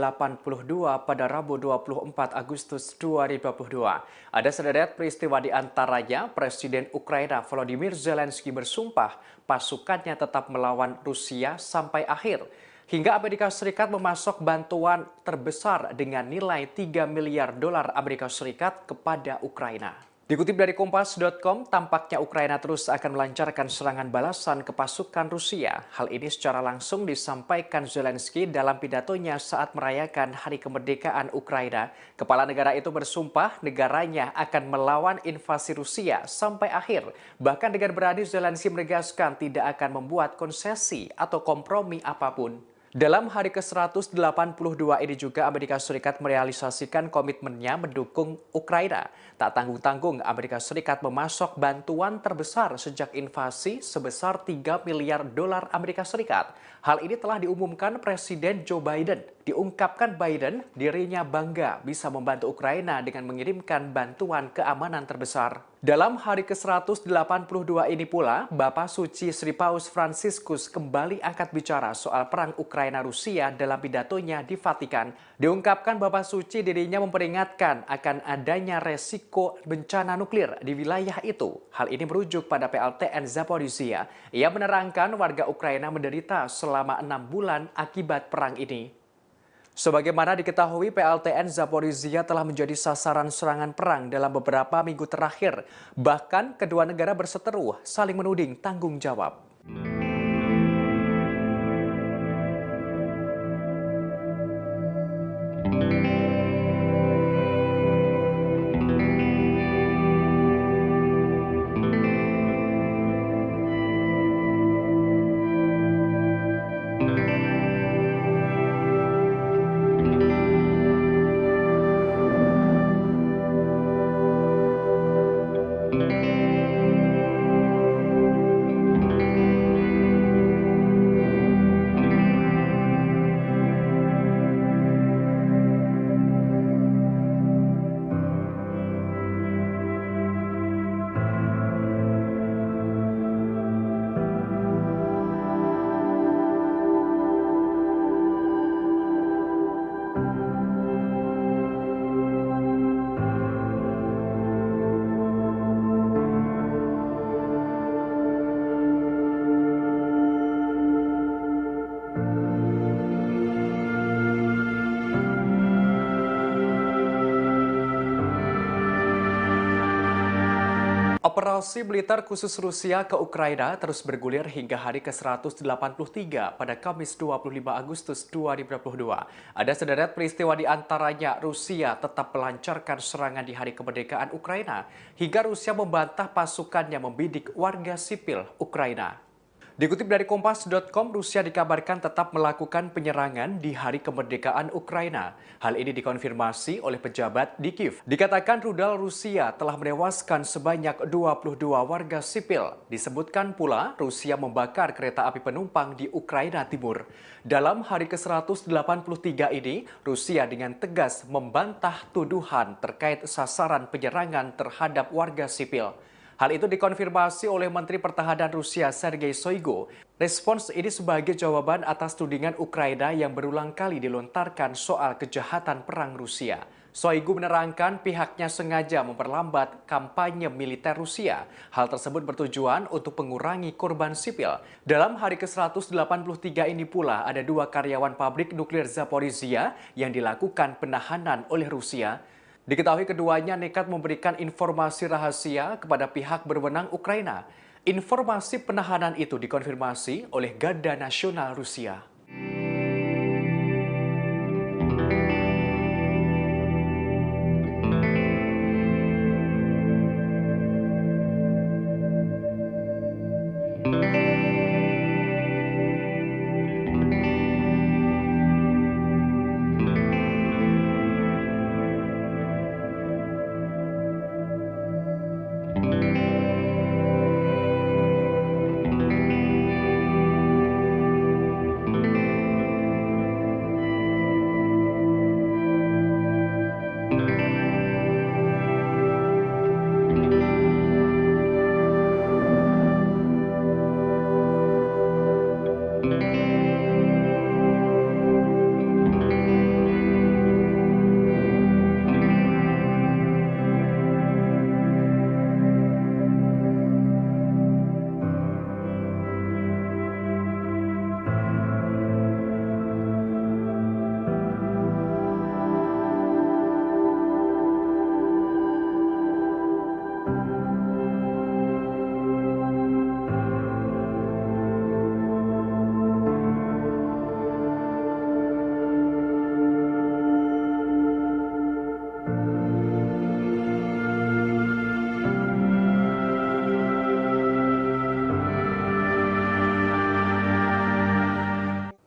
pada Rabu 24 Agustus 2022. Ada sederet peristiwa di antaranya Presiden Ukraina Volodymyr Zelensky bersumpah pasukannya tetap melawan Rusia sampai akhir. Hingga Amerika Serikat memasok bantuan terbesar dengan nilai 3 miliar dolar Amerika Serikat kepada Ukraina. Dikutip dari Kompas.com, tampaknya Ukraina terus akan melancarkan serangan balasan ke pasukan Rusia. Hal ini secara langsung disampaikan Zelensky dalam pidatonya saat merayakan Hari Kemerdekaan Ukraina. Kepala negara itu bersumpah negaranya akan melawan invasi Rusia sampai akhir. Bahkan dengan berani Zelensky menegaskan tidak akan membuat konsesi atau kompromi apapun. Dalam hari ke-182 ini juga Amerika Serikat merealisasikan komitmennya mendukung Ukraina. Tak tanggung-tanggung Amerika Serikat memasok bantuan terbesar sejak invasi sebesar 3 miliar dolar Amerika Serikat. Hal ini telah diumumkan Presiden Joe Biden. Diungkapkan Biden dirinya bangga bisa membantu Ukraina dengan mengirimkan bantuan keamanan terbesar. Dalam hari ke-182 ini pula, Bapak Suci Sri Paus Fransiskus kembali angkat bicara soal perang Ukraina-Rusia dalam pidatonya di Vatikan. Diungkapkan Bapak Suci dirinya memperingatkan akan adanya resiko bencana nuklir di wilayah itu. Hal ini merujuk pada PLTN Zaporizhia. Ia menerangkan warga Ukraina menderita selama 6 bulan akibat perang ini. Sebagaimana diketahui, PLTN Zaporizhia telah menjadi sasaran serangan perang dalam beberapa minggu terakhir. Bahkan kedua negara berseteru saling menuding tanggung jawab. Invasi militer khusus Rusia ke Ukraina terus bergulir hingga hari ke-183 pada Kamis 25 Agustus 2022. Ada sederet peristiwa di antaranya Rusia tetap melancarkan serangan di hari kemerdekaan Ukraina hingga Rusia membantah pasukannya membidik warga sipil Ukraina. Dikutip dari Kompas.com, Rusia dikabarkan tetap melakukan penyerangan di hari kemerdekaan Ukraina. Hal ini dikonfirmasi oleh pejabat di Kiev. Dikatakan rudal Rusia telah menewaskan sebanyak 22 warga sipil. Disebutkan pula Rusia membakar kereta api penumpang di Ukraina Timur. Dalam hari ke-183 ini, Rusia dengan tegas membantah tuduhan terkait sasaran penyerangan terhadap warga sipil. Hal itu dikonfirmasi oleh Menteri Pertahanan Rusia Sergei Shoigu. Respons ini sebagai jawaban atas tudingan Ukraina yang berulang kali dilontarkan soal kejahatan perang Rusia. Shoigu menerangkan pihaknya sengaja memperlambat kampanye militer Rusia. Hal tersebut bertujuan untuk mengurangi korban sipil. Dalam hari ke-183 ini pula ada 2 karyawan pabrik nuklir Zaporizhia yang dilakukan penahanan oleh Rusia. Diketahui keduanya nekat memberikan informasi rahasia kepada pihak berwenang Ukraina. Informasi penahanan itu dikonfirmasi oleh Garda Nasional Rusia.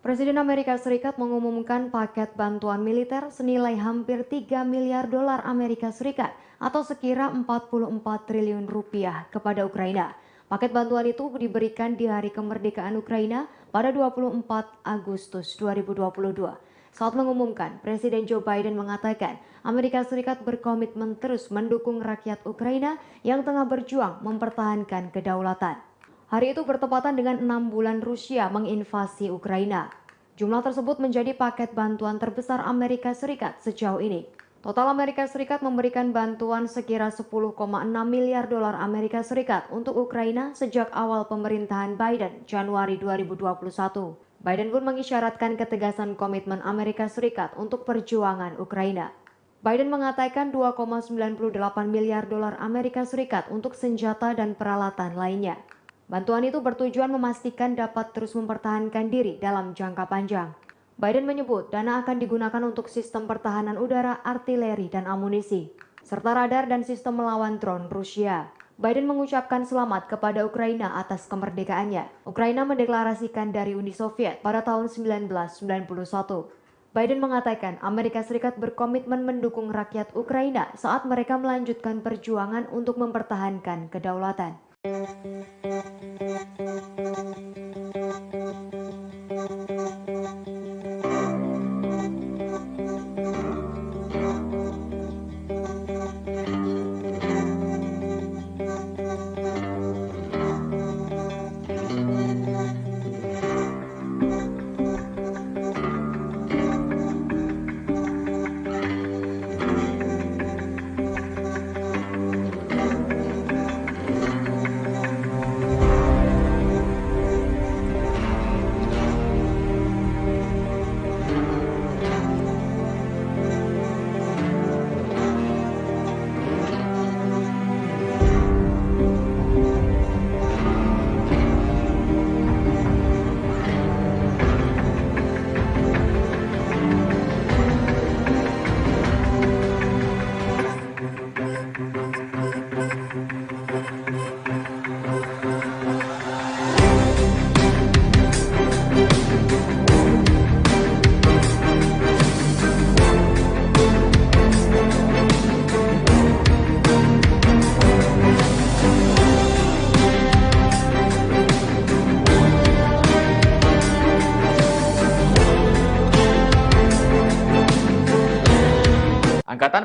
Presiden Amerika Serikat mengumumkan paket bantuan militer senilai hampir 3 miliar dolar Amerika Serikat atau sekira 44 triliun rupiah kepada Ukraina. Paket bantuan itu diberikan di hari kemerdekaan Ukraina pada 24 Agustus 2022. Saat mengumumkan, Presiden Joe Biden mengatakan Amerika Serikat berkomitmen terus mendukung rakyat Ukraina yang tengah berjuang mempertahankan kedaulatan. Hari itu bertepatan dengan 6 bulan Rusia menginvasi Ukraina. Jumlah tersebut menjadi paket bantuan terbesar Amerika Serikat sejauh ini. Total Amerika Serikat memberikan bantuan sekira 10,6 miliar dolar Amerika Serikat untuk Ukraina sejak awal pemerintahan Biden Januari 2021. Biden pun mengisyaratkan ketegasan komitmen Amerika Serikat untuk perjuangan Ukraina. Biden mengatakan 2,98 miliar dolar Amerika Serikat untuk senjata dan peralatan lainnya. Bantuan itu bertujuan memastikan dapat terus mempertahankan diri dalam jangka panjang. Biden menyebut dana akan digunakan untuk sistem pertahanan udara, artileri, dan amunisi, serta radar dan sistem melawan drone Rusia. Biden mengucapkan selamat kepada Ukraina atas kemerdekaannya. Ukraina mendeklarasikan dari Uni Soviet pada tahun 1991. Biden mengatakan Amerika Serikat berkomitmen mendukung rakyat Ukraina saat mereka melanjutkan perjuangan untuk mempertahankan kedaulatan.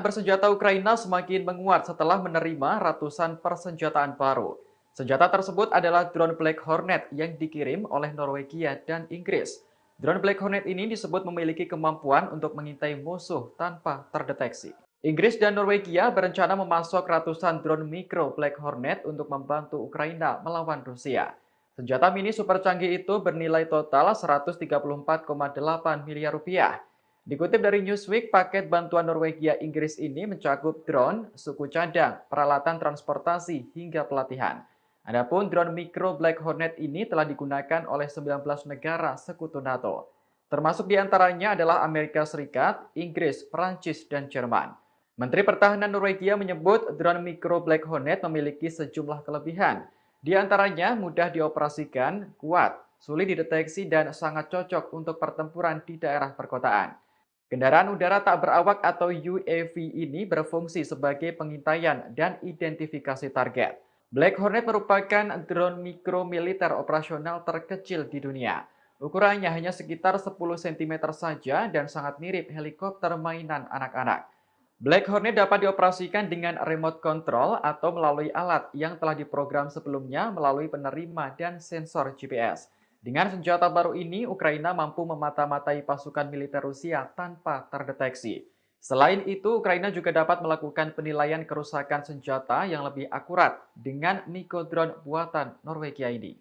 bersenjata Ukraina semakin menguat setelah menerima ratusan persenjataan baru. Senjata tersebut adalah drone Black Hornet yang dikirim oleh Norwegia dan Inggris. Drone Black Hornet ini disebut memiliki kemampuan untuk mengintai musuh tanpa terdeteksi. Inggris dan Norwegia berencana memasok ratusan drone mikro Black Hornet untuk membantu Ukraina melawan Rusia. Senjata mini super canggih itu bernilai total 134,8 miliar rupiah. Dikutip dari Newsweek, paket bantuan Norwegia Inggris ini mencakup drone, suku cadang, peralatan transportasi, hingga pelatihan. Adapun drone mikro Black Hornet ini telah digunakan oleh 19 negara sekutu NATO. Termasuk diantaranya adalah Amerika Serikat, Inggris, Perancis, dan Jerman. Menteri Pertahanan Norwegia menyebut drone mikro Black Hornet memiliki sejumlah kelebihan. Di antaranya mudah dioperasikan, kuat, sulit dideteksi, dan sangat cocok untuk pertempuran di daerah perkotaan. Kendaraan udara tak berawak atau UAV ini berfungsi sebagai pengintaian dan identifikasi target. Black Hornet merupakan drone mikro militer operasional terkecil di dunia. Ukurannya hanya sekitar 10 cm saja dan sangat mirip helikopter mainan anak-anak. Black Hornet dapat dioperasikan dengan remote control atau melalui alat yang telah diprogram sebelumnya melalui penerima dan sensor GPS. Dengan senjata baru ini, Ukraina mampu memata-matai pasukan militer Rusia tanpa terdeteksi. Selain itu, Ukraina juga dapat melakukan penilaian kerusakan senjata yang lebih akurat dengan Mikodrone buatan Norwegia ini.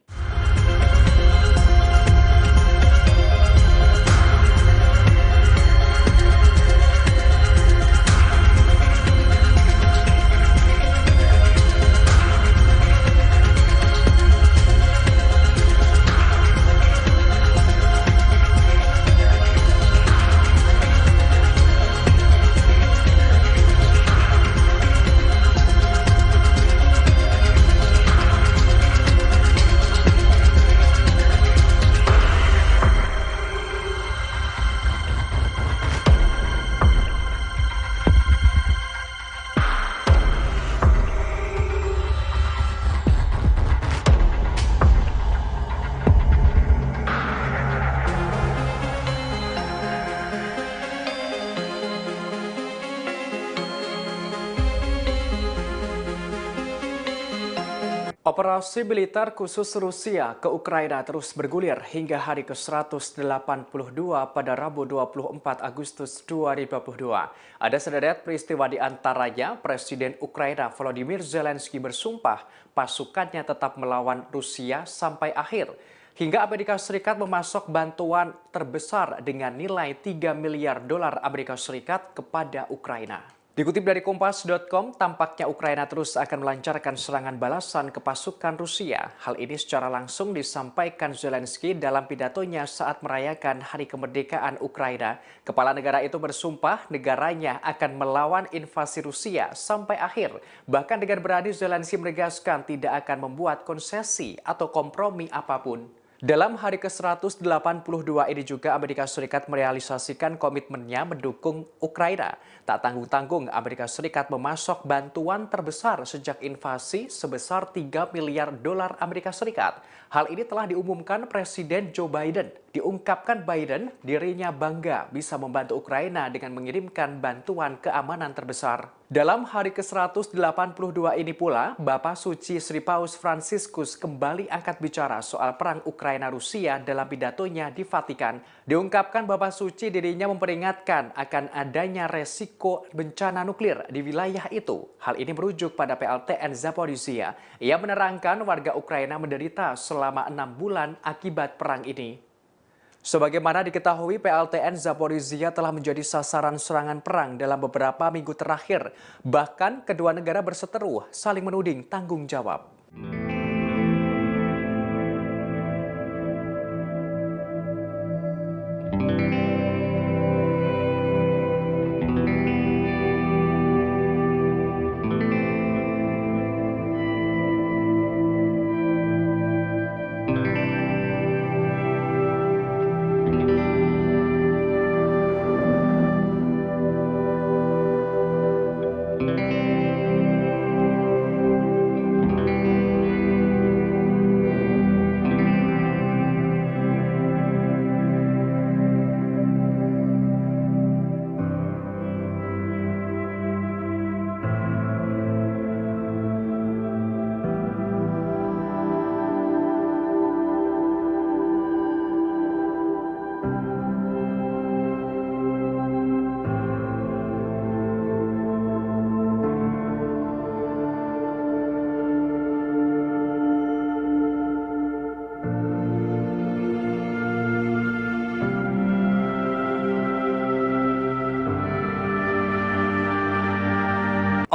Operasi militer khusus Rusia ke Ukraina terus bergulir hingga hari ke-182 pada Rabu 24 Agustus 2022. Ada sederet peristiwa di antaranya Presiden Ukraina Volodymyr Zelensky bersumpah pasukannya tetap melawan Rusia sampai akhir. Hingga Amerika Serikat memasok bantuan terbesar dengan nilai 3 miliar dolar Amerika Serikat kepada Ukraina. Dikutip dari Kompas.com, tampaknya Ukraina terus akan melancarkan serangan balasan ke pasukan Rusia. Hal ini secara langsung disampaikan Zelensky dalam pidatonya saat merayakan Hari Kemerdekaan Ukraina. Kepala negara itu bersumpah negaranya akan melawan invasi Rusia sampai akhir. Bahkan dengan berani Zelensky menegaskan tidak akan membuat konsesi atau kompromi apapun. Dalam hari ke-182 ini juga Amerika Serikat merealisasikan komitmennya mendukung Ukraina. Tak tanggung-tanggung Amerika Serikat memasok bantuan terbesar sejak invasi sebesar 3 miliar dolar Amerika Serikat. Hal ini telah diumumkan Presiden Joe Biden. Diungkapkan Biden dirinya bangga bisa membantu Ukraina dengan mengirimkan bantuan keamanan terbesar. Dalam hari ke-182 ini pula, Bapak Suci Sri Paus Fransiskus kembali angkat bicara soal perang Ukraina-Rusia dalam pidatonya di Vatikan. Diungkapkan Bapak Suci dirinya memperingatkan akan adanya resiko bencana nuklir di wilayah itu. Hal ini merujuk pada PLTN Zaporizhia. Ia menerangkan warga Ukraina menderita selama 6 bulan akibat perang ini. Sebagaimana diketahui, PLTN Zaporizhia telah menjadi sasaran serangan perang dalam beberapa minggu terakhir. Bahkan kedua negara berseteru saling menuding tanggung jawab.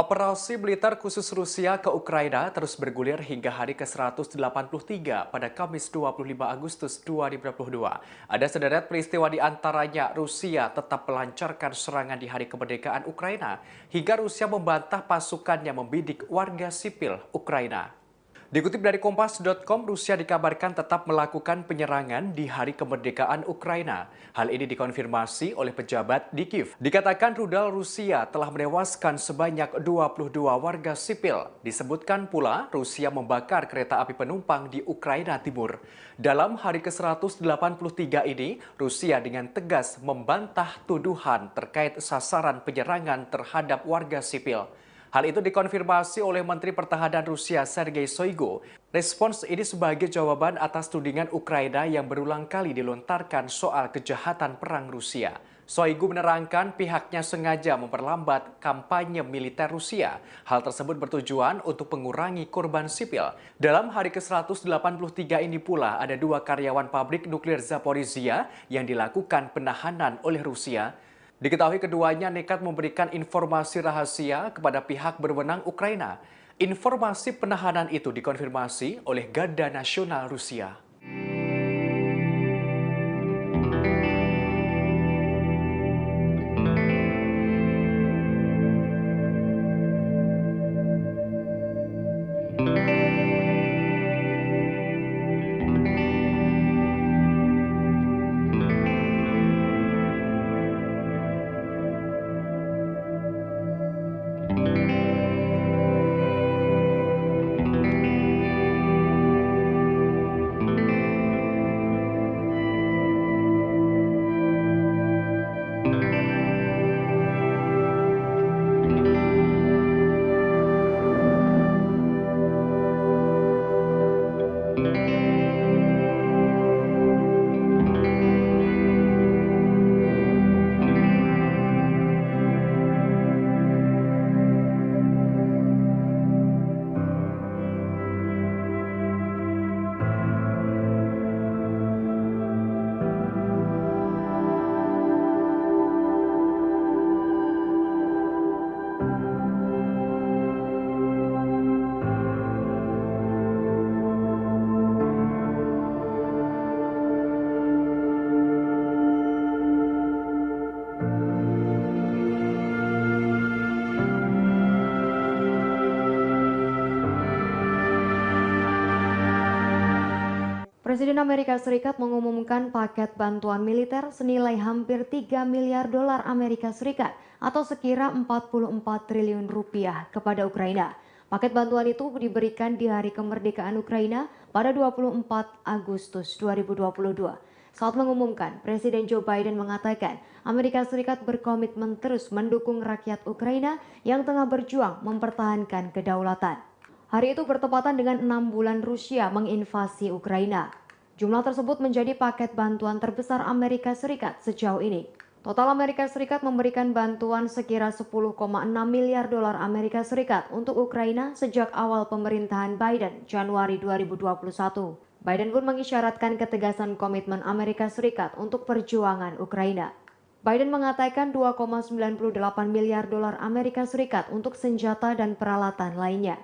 Operasi militer khusus Rusia ke Ukraina terus bergulir hingga hari ke-183 pada Kamis 25 Agustus 2022. Ada sederet peristiwa di antaranya Rusia tetap melancarkan serangan di hari kemerdekaan Ukraina hingga Rusia membantah pasukannya membidik warga sipil Ukraina. Dikutip dari Kompas.com, Rusia dikabarkan tetap melakukan penyerangan di hari kemerdekaan Ukraina. Hal ini dikonfirmasi oleh pejabat di Kiev. Dikatakan rudal Rusia telah menewaskan sebanyak 22 warga sipil. Disebutkan pula Rusia membakar kereta api penumpang di Ukraina Timur. Dalam hari ke-183 ini, Rusia dengan tegas membantah tuduhan terkait sasaran penyerangan terhadap warga sipil. Hal itu dikonfirmasi oleh Menteri Pertahanan Rusia Sergei Shoigu. Respons ini sebagai jawaban atas tudingan Ukraina yang berulang kali dilontarkan soal kejahatan perang Rusia. Shoigu menerangkan pihaknya sengaja memperlambat kampanye militer Rusia. Hal tersebut bertujuan untuk mengurangi korban sipil. Dalam hari ke-183 ini pula ada 2 karyawan pabrik nuklir Zaporizhia yang dilakukan penahanan oleh Rusia. Diketahui keduanya nekat memberikan informasi rahasia kepada pihak berwenang Ukraina. Informasi penahanan itu dikonfirmasi oleh Garda Nasional Rusia. Presiden Amerika Serikat mengumumkan paket bantuan militer senilai hampir 3 miliar dolar Amerika Serikat atau sekira 44 triliun rupiah kepada Ukraina. Paket bantuan itu diberikan di hari kemerdekaan Ukraina pada 24 Agustus 2022. Saat mengumumkan, Presiden Joe Biden mengatakan Amerika Serikat berkomitmen terus mendukung rakyat Ukraina yang tengah berjuang mempertahankan kedaulatan. Hari itu bertepatan dengan 6 bulan Rusia menginvasi Ukraina. Jumlah tersebut menjadi paket bantuan terbesar Amerika Serikat sejauh ini. Total Amerika Serikat memberikan bantuan sekira 10,6 miliar dolar Amerika Serikat untuk Ukraina sejak awal pemerintahan Biden Januari 2021. Biden pun mengisyaratkan ketegasan komitmen Amerika Serikat untuk perjuangan Ukraina. Biden mengatakan 2,98 miliar dolar Amerika Serikat untuk senjata dan peralatan lainnya.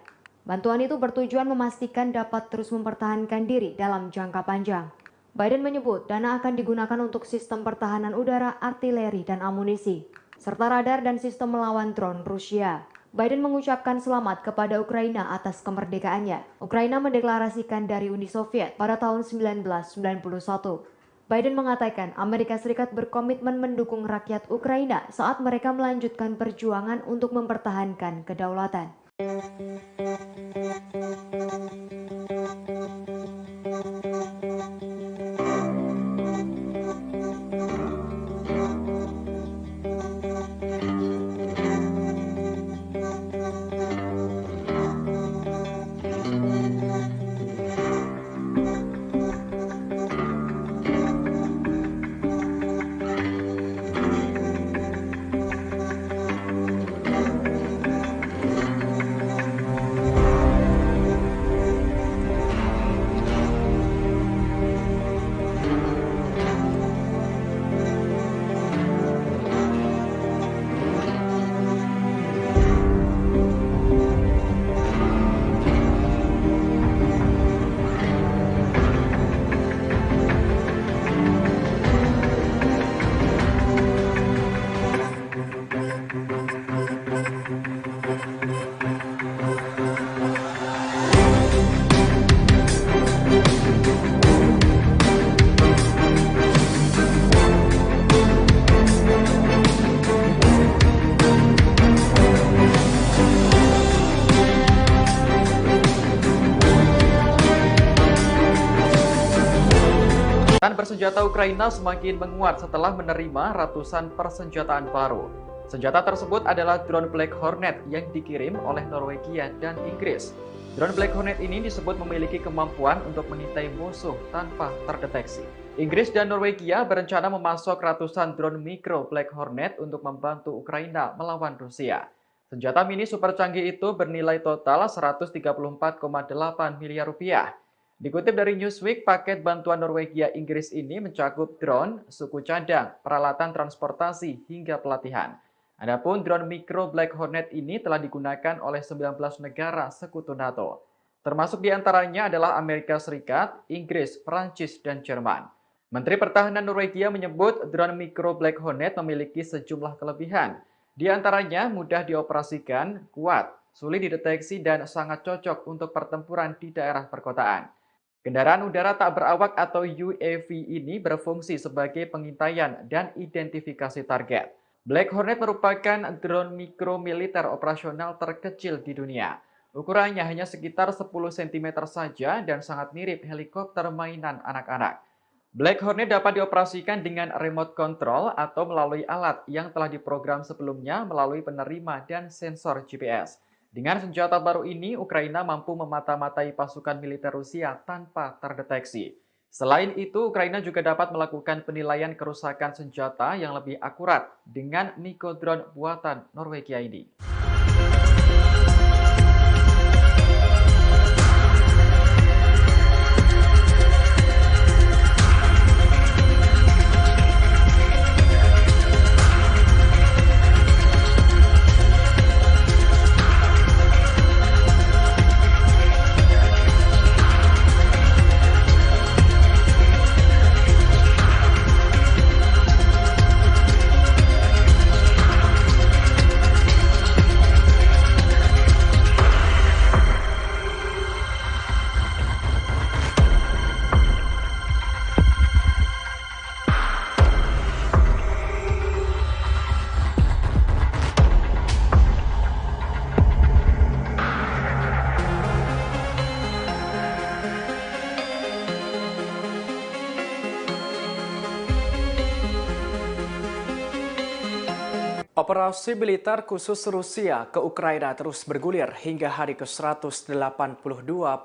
Bantuan itu bertujuan memastikan dapat terus mempertahankan diri dalam jangka panjang. Biden menyebut dana akan digunakan untuk sistem pertahanan udara, artileri, dan amunisi, serta radar dan sistem melawan drone Rusia. Biden mengucapkan selamat kepada Ukraina atas kemerdekaannya. Ukraina mendeklarasikan dari Uni Soviet pada tahun 1991. Biden mengatakan Amerika Serikat berkomitmen mendukung rakyat Ukraina saat mereka melanjutkan perjuangan untuk mempertahankan kedaulatan. Angkatan Bersenjata Ukraina semakin menguat setelah menerima ratusan persenjataan baru. Senjata tersebut adalah drone Black Hornet yang dikirim oleh Norwegia dan Inggris. Drone Black Hornet ini disebut memiliki kemampuan untuk mengintai musuh tanpa terdeteksi. Inggris dan Norwegia berencana memasok ratusan drone mikro Black Hornet untuk membantu Ukraina melawan Rusia. Senjata mini super canggih itu bernilai total 134,8 miliar rupiah. Dikutip dari Newsweek, paket bantuan Norwegia Inggris ini mencakup drone, suku cadang, peralatan transportasi, hingga pelatihan. Adapun drone mikro Black Hornet ini telah digunakan oleh 19 negara sekutu NATO. Termasuk diantaranya adalah Amerika Serikat, Inggris, Prancis, dan Jerman. Menteri Pertahanan Norwegia menyebut drone mikro Black Hornet memiliki sejumlah kelebihan. Di antaranya mudah dioperasikan, kuat, sulit dideteksi, dan sangat cocok untuk pertempuran di daerah perkotaan. Kendaraan udara tak berawak atau UAV ini berfungsi sebagai pengintaian dan identifikasi target. Black Hornet merupakan drone mikro militer operasional terkecil di dunia. Ukurannya hanya sekitar 10 cm saja dan sangat mirip helikopter mainan anak-anak. Black Hornet dapat dioperasikan dengan remote control atau melalui alat yang telah diprogram sebelumnya melalui penerima dan sensor GPS. Dengan senjata baru ini, Ukraina mampu memata-matai pasukan militer Rusia tanpa terdeteksi. Selain itu, Ukraina juga dapat melakukan penilaian kerusakan senjata yang lebih akurat dengan Nikodrone buatan Norwegia ini. Operasi militer khusus Rusia ke Ukraina terus bergulir hingga hari ke-182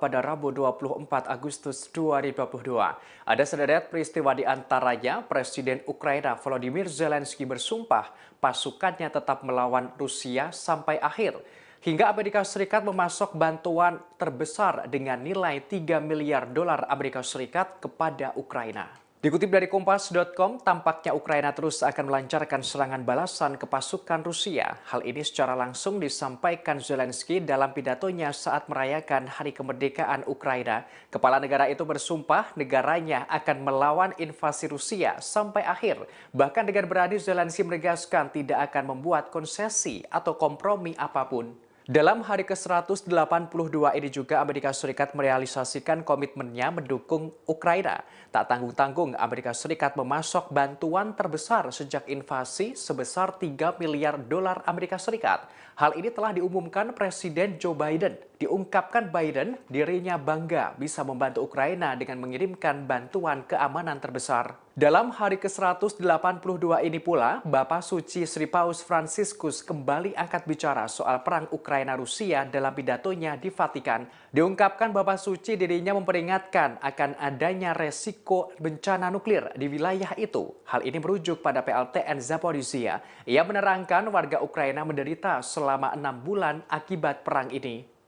pada Rabu 24 Agustus 2022. Ada sederet peristiwa di antaranya Presiden Ukraina Volodymyr Zelensky bersumpah pasukannya tetap melawan Rusia sampai akhir. Hingga Amerika Serikat memasok bantuan terbesar dengan nilai 3 miliar dolar Amerika Serikat kepada Ukraina. Dikutip dari Kompas.com, tampaknya Ukraina terus akan melancarkan serangan balasan ke pasukan Rusia. Hal ini secara langsung disampaikan Zelensky dalam pidatonya saat merayakan Hari Kemerdekaan Ukraina. Kepala negara itu bersumpah negaranya akan melawan invasi Rusia sampai akhir. Bahkan dengan berani Zelensky menegaskan tidak akan membuat konsesi atau kompromi apapun. Dalam hari ke-182 ini juga Amerika Serikat merealisasikan komitmennya mendukung Ukraina. Tak tanggung-tanggung, Amerika Serikat memasok bantuan terbesar sejak invasi sebesar 3 miliar dolar Amerika Serikat. Hal ini telah diumumkan Presiden Joe Biden. Diungkapkan Biden, dirinya bangga bisa membantu Ukraina dengan mengirimkan bantuan keamanan terbesar. Dalam hari ke-182 ini pula, Bapak Suci Sri Paus Fransiskus kembali angkat bicara soal perang Ukraina-Rusia dalam pidatonya di Vatikan. Diungkapkan Bapak Suci dirinya memperingatkan akan adanya resiko bencana nuklir di wilayah itu. Hal ini merujuk pada PLTN Zaporizhia. Ia menerangkan warga Ukraina menderita selama 6 bulan akibat perang ini.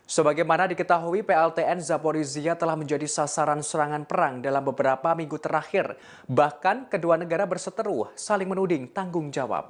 Sebagaimana diketahui, PLTN Zaporizhia telah menjadi sasaran serangan perang dalam beberapa minggu terakhir. Bahkan kedua negara berseteru saling menuding tanggung jawab.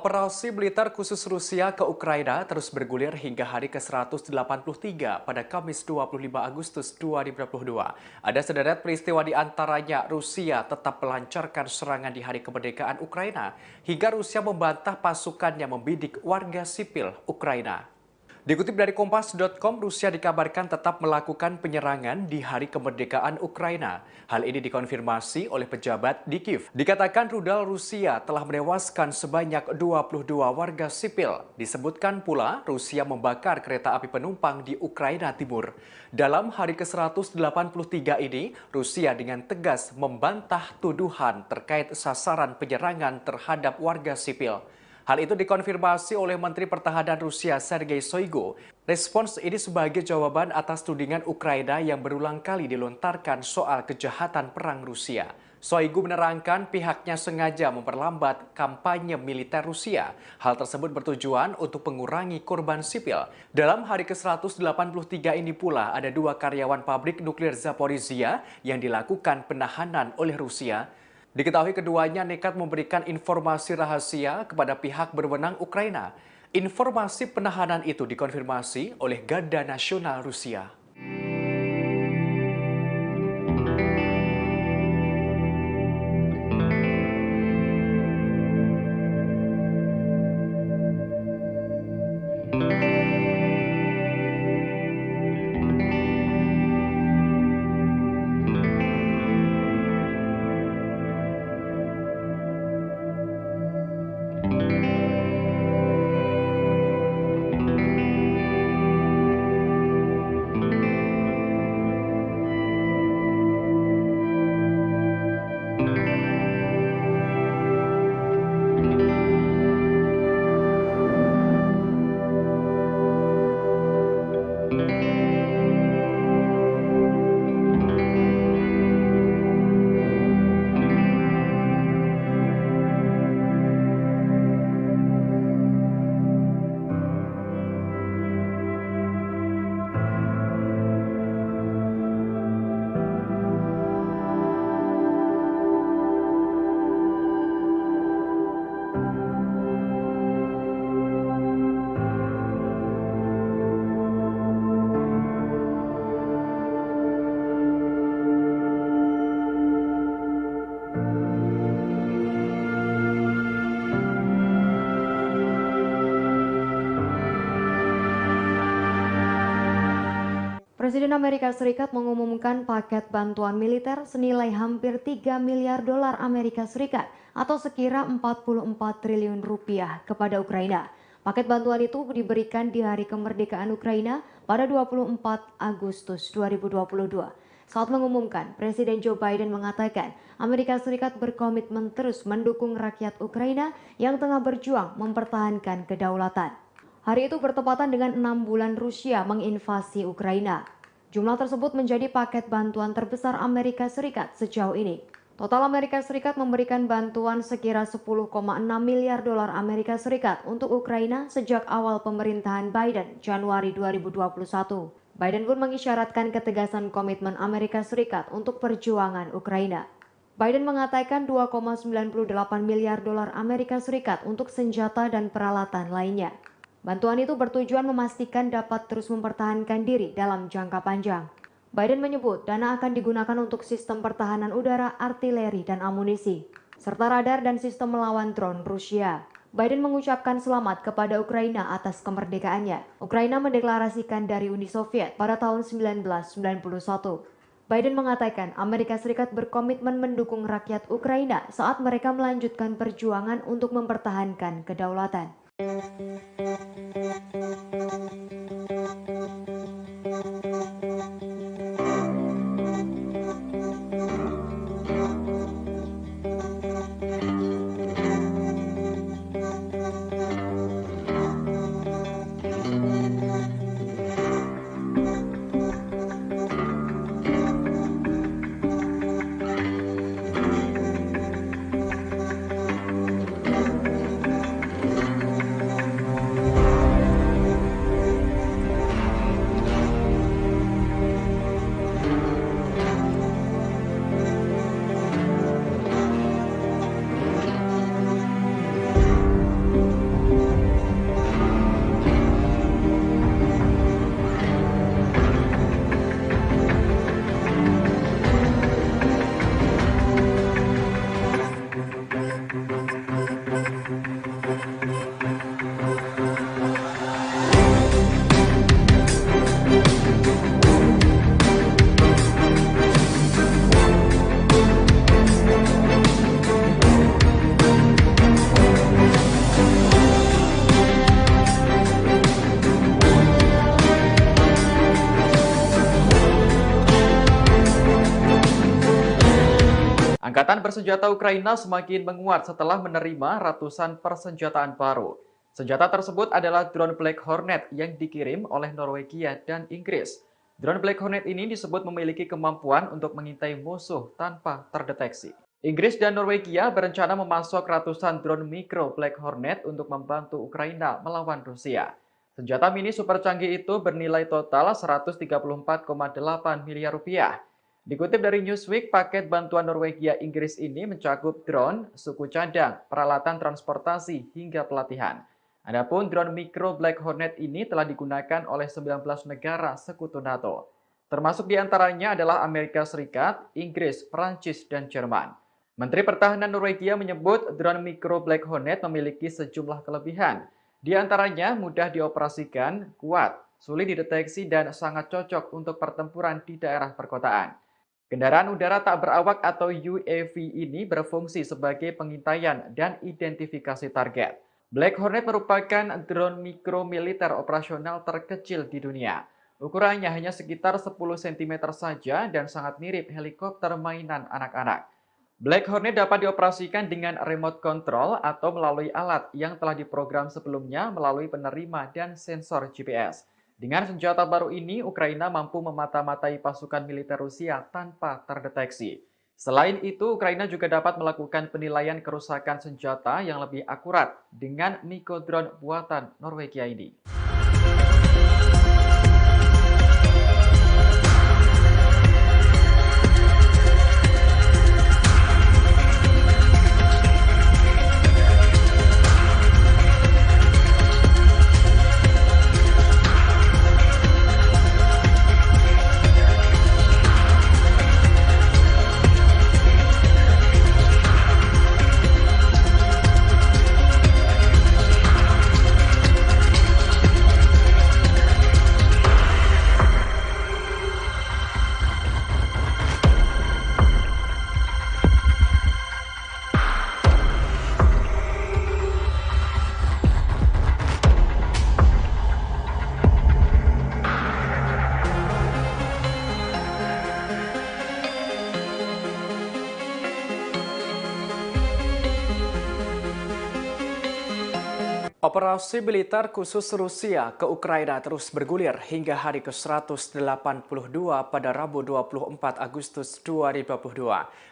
Operasi militer khusus Rusia ke Ukraina terus bergulir hingga hari ke-183 pada Kamis 25 Agustus 2022. Ada sederet peristiwa di antaranya Rusia tetap melancarkan serangan di hari kemerdekaan Ukraina hingga Rusia membantah pasukannya membidik warga sipil Ukraina. Dikutip dari Kompas.com, Rusia dikabarkan tetap melakukan penyerangan di hari kemerdekaan Ukraina. Hal ini dikonfirmasi oleh pejabat di Kiev. Dikatakan rudal Rusia telah menewaskan sebanyak 22 warga sipil. Disebutkan pula Rusia membakar kereta api penumpang di Ukraina Timur. Dalam hari ke-183 ini, Rusia dengan tegas membantah tuduhan terkait sasaran penyerangan terhadap warga sipil. Hal itu dikonfirmasi oleh Menteri Pertahanan Rusia Sergei Shoigu. Respons ini sebagai jawaban atas tudingan Ukraina yang berulang kali dilontarkan soal kejahatan perang Rusia. Shoigu menerangkan pihaknya sengaja memperlambat kampanye militer Rusia. Hal tersebut bertujuan untuk mengurangi korban sipil. Dalam hari ke-183 ini pula ada 2 karyawan pabrik nuklir Zaporizhia yang dilakukan penahanan oleh Rusia. Diketahui keduanya nekat memberikan informasi rahasia kepada pihak berwenang Ukraina. Informasi penahanan itu dikonfirmasi oleh Garda Nasional Rusia. Presiden Amerika Serikat mengumumkan paket bantuan militer senilai hampir 3 miliar dolar Amerika Serikat atau sekira 44 triliun rupiah kepada Ukraina. Paket bantuan itu diberikan di hari kemerdekaan Ukraina pada 24 Agustus 2022. Saat mengumumkan, Presiden Joe Biden mengatakan Amerika Serikat berkomitmen terus mendukung rakyat Ukraina yang tengah berjuang mempertahankan kedaulatan. Hari itu bertepatan dengan 6 bulan Rusia menginvasi Ukraina. Jumlah tersebut menjadi paket bantuan terbesar Amerika Serikat sejauh ini. Total Amerika Serikat memberikan bantuan sekira 10,6 miliar dolar Amerika Serikat untuk Ukraina sejak awal pemerintahan Biden Januari 2021. Biden pun mengisyaratkan ketegasan komitmen Amerika Serikat untuk perjuangan Ukraina. Biden mengatakan 2,98 miliar dolar Amerika Serikat untuk senjata dan peralatan lainnya. Bantuan itu bertujuan memastikan dapat terus mempertahankan diri dalam jangka panjang. Biden menyebut dana akan digunakan untuk sistem pertahanan udara, artileri, dan amunisi, serta radar dan sistem melawan drone Rusia. Biden mengucapkan selamat kepada Ukraina atas kemerdekaannya. Ukraina mendeklarasikan dari Uni Soviet pada tahun 1991. Biden mengatakan Amerika Serikat berkomitmen mendukung rakyat Ukraina saat mereka melanjutkan perjuangan untuk mempertahankan kedaulatan. senjata Ukraina semakin menguat setelah menerima ratusan persenjataan baru. Senjata tersebut adalah drone Black Hornet yang dikirim oleh Norwegia dan Inggris. Drone Black Hornet ini disebut memiliki kemampuan untuk mengintai musuh tanpa terdeteksi. Inggris dan Norwegia berencana memasok ratusan drone mikro Black Hornet untuk membantu Ukraina melawan Rusia. Senjata mini super canggih itu bernilai total 134,8 miliar rupiah. Dikutip dari Newsweek, paket bantuan Norwegia Inggris ini mencakup drone, suku cadang, peralatan transportasi, hingga pelatihan. Adapun drone mikro Black Hornet ini telah digunakan oleh 19 negara sekutu NATO. Termasuk diantaranya adalah Amerika Serikat, Inggris, Prancis, dan Jerman. Menteri Pertahanan Norwegia menyebut drone mikro Black Hornet memiliki sejumlah kelebihan. Di antaranya mudah dioperasikan, kuat, sulit dideteksi, dan sangat cocok untuk pertempuran di daerah perkotaan. Kendaraan udara tak berawak atau UAV ini berfungsi sebagai pengintaian dan identifikasi target. Black Hornet merupakan drone mikro militer operasional terkecil di dunia. Ukurannya hanya sekitar 10 cm saja dan sangat mirip helikopter mainan anak-anak. Black Hornet dapat dioperasikan dengan remote control atau melalui alat yang telah diprogram sebelumnya melalui penerima dan sensor GPS. Dengan senjata baru ini, Ukraina mampu memata-matai pasukan militer Rusia tanpa terdeteksi. Selain itu, Ukraina juga dapat melakukan penilaian kerusakan senjata yang lebih akurat dengan mikro drone buatan Norwegia ini. Operasi militer khusus Rusia ke Ukraina terus bergulir hingga hari ke-182 pada Rabu 24 Agustus 2022.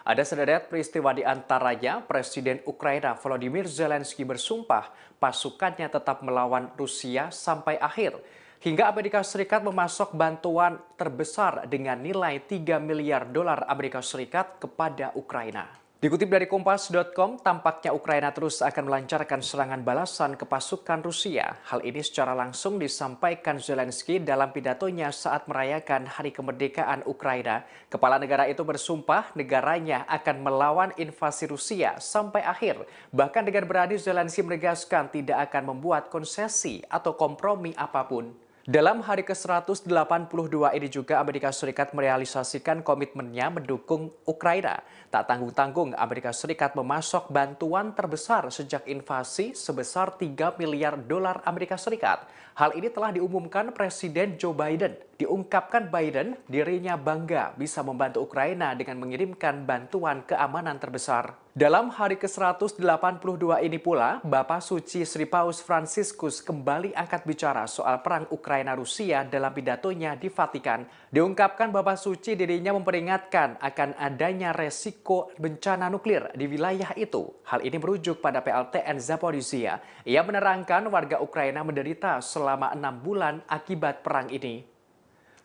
Ada sederet peristiwa di antaranya Presiden Ukraina Volodymyr Zelensky bersumpah pasukannya tetap melawan Rusia sampai akhir. Hingga Amerika Serikat memasok bantuan terbesar dengan nilai 3 miliar dolar Amerika Serikat kepada Ukraina. Dikutip dari Kompas.com, tampaknya Ukraina terus akan melancarkan serangan balasan ke pasukan Rusia. Hal ini secara langsung disampaikan Zelensky dalam pidatonya saat merayakan Hari Kemerdekaan Ukraina. Kepala negara itu bersumpah negaranya akan melawan invasi Rusia sampai akhir. Bahkan dengan berani Zelensky menegaskan tidak akan membuat konsesi atau kompromi apapun. Dalam hari ke-182 ini juga Amerika Serikat merealisasikan komitmennya mendukung Ukraina. Tak tanggung-tanggung Amerika Serikat memasok bantuan terbesar sejak invasi sebesar 3 miliar dolar Amerika Serikat. Hal ini telah diumumkan Presiden Joe Biden. Diungkapkan Biden dirinya bangga bisa membantu Ukraina dengan mengirimkan bantuan keamanan terbesar. Dalam hari ke-182 ini pula, Bapak Suci Sri Paus Fransiskus kembali angkat bicara soal perang Ukraina-Rusia dalam pidatonya di Vatikan. Diungkapkan Bapak Suci dirinya memperingatkan akan adanya resiko bencana nuklir di wilayah itu. Hal ini merujuk pada PLTN Zaporizhia. Ia menerangkan warga Ukraina menderita selama 6 bulan akibat perang ini.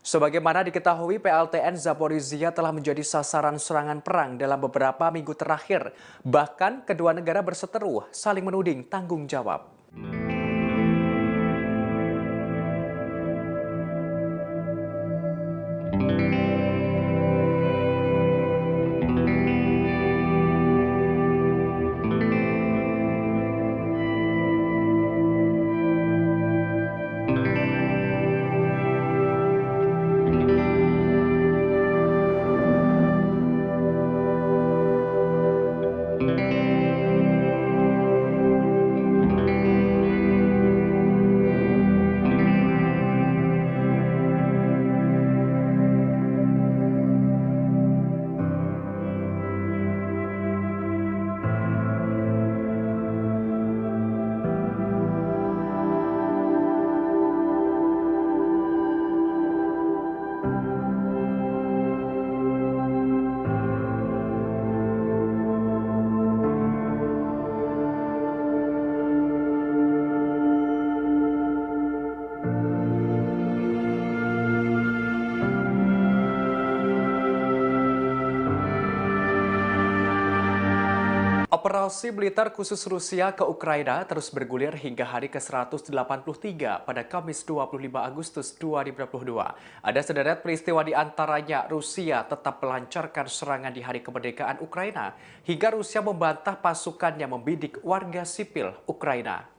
Sebagaimana diketahui, PLTN Zaporizhia telah menjadi sasaran serangan perang dalam beberapa minggu terakhir. Bahkan kedua negara berseteru saling menuding tanggung jawab. Operasi militer khusus Rusia ke Ukraina terus bergulir hingga hari ke-183 pada Kamis 25 Agustus 2022. Ada sederet peristiwa di antaranya Rusia tetap melancarkan serangan di hari kemerdekaan Ukraina hingga Rusia membantah pasukannya membidik warga sipil Ukraina.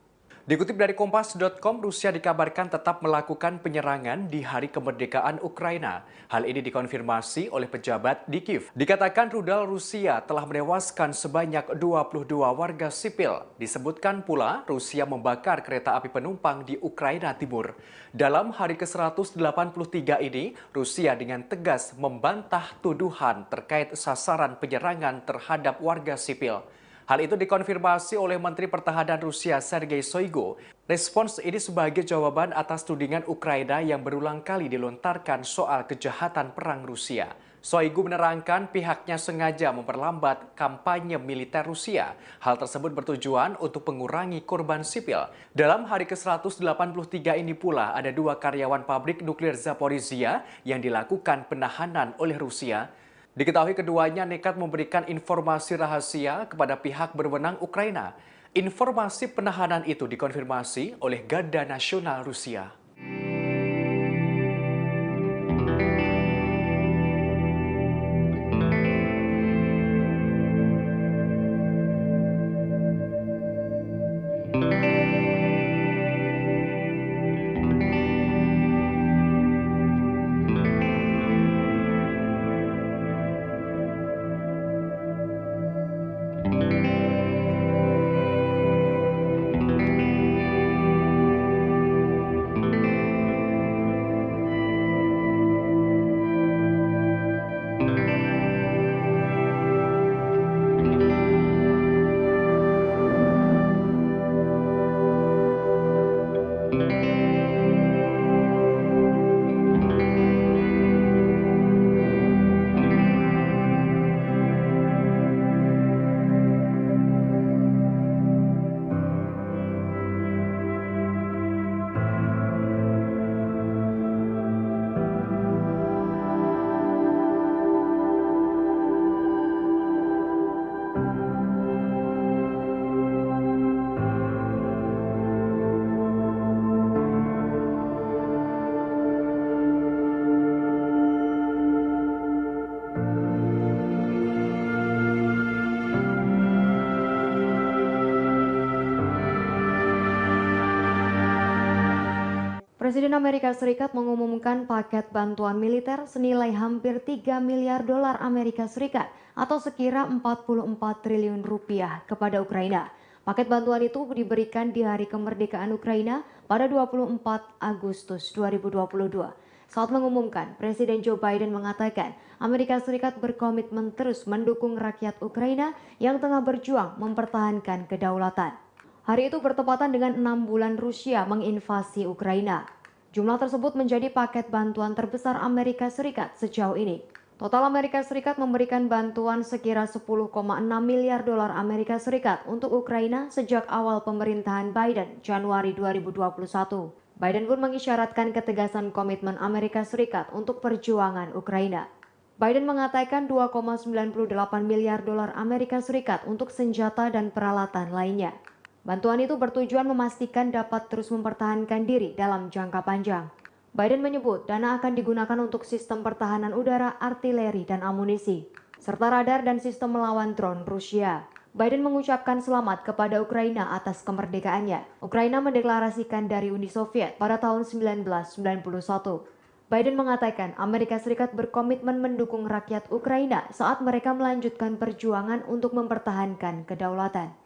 Dikutip dari Kompas.com, Rusia dikabarkan tetap melakukan penyerangan di hari kemerdekaan Ukraina. Hal ini dikonfirmasi oleh pejabat di Kiev. Dikatakan rudal Rusia telah menewaskan sebanyak 22 warga sipil. Disebutkan pula Rusia membakar kereta api penumpang di Ukraina Timur. Dalam hari ke-183 ini, Rusia dengan tegas membantah tuduhan terkait sasaran penyerangan terhadap warga sipil. Hal itu dikonfirmasi oleh Menteri Pertahanan Rusia Sergei Shoigu. Respons ini sebagai jawaban atas tudingan Ukraina yang berulang kali dilontarkan soal kejahatan perang Rusia. Shoigu menerangkan pihaknya sengaja memperlambat kampanye militer Rusia. Hal tersebut bertujuan untuk mengurangi korban sipil. Dalam hari ke-183 ini pula ada 2 karyawan pabrik nuklir Zaporizhia yang dilakukan penahanan oleh Rusia. Diketahui keduanya nekat memberikan informasi rahasia kepada pihak berwenang Ukraina. Informasi penahanan itu dikonfirmasi oleh Garda Nasional Rusia. Presiden Amerika Serikat mengumumkan paket bantuan militer senilai hampir 3 miliar dolar Amerika Serikat atau sekira 44 triliun rupiah kepada Ukraina. Paket bantuan itu diberikan di hari kemerdekaan Ukraina pada 24 Agustus 2022. Saat mengumumkan, Presiden Joe Biden mengatakan Amerika Serikat berkomitmen terus mendukung rakyat Ukraina yang tengah berjuang mempertahankan kedaulatan. Hari itu bertepatan dengan 6 bulan Rusia menginvasi Ukraina. Jumlah tersebut menjadi paket bantuan terbesar Amerika Serikat sejauh ini. Total Amerika Serikat memberikan bantuan sekira 10,6 miliar dolar Amerika Serikat untuk Ukraina sejak awal pemerintahan Biden Januari 2021. Biden pun mengisyaratkan ketegasan komitmen Amerika Serikat untuk perjuangan Ukraina. Biden mengatakan 2,98 miliar dolar Amerika Serikat untuk senjata dan peralatan lainnya. Bantuan itu bertujuan memastikan dapat terus mempertahankan diri dalam jangka panjang. Biden menyebut dana akan digunakan untuk sistem pertahanan udara, artileri, dan amunisi, serta radar dan sistem melawan drone Rusia. Biden mengucapkan selamat kepada Ukraina atas kemerdekaannya. Ukraina mendeklarasikan dari Uni Soviet pada tahun 1991. Biden mengatakan Amerika Serikat berkomitmen mendukung rakyat Ukraina saat mereka melanjutkan perjuangan untuk mempertahankan kedaulatan.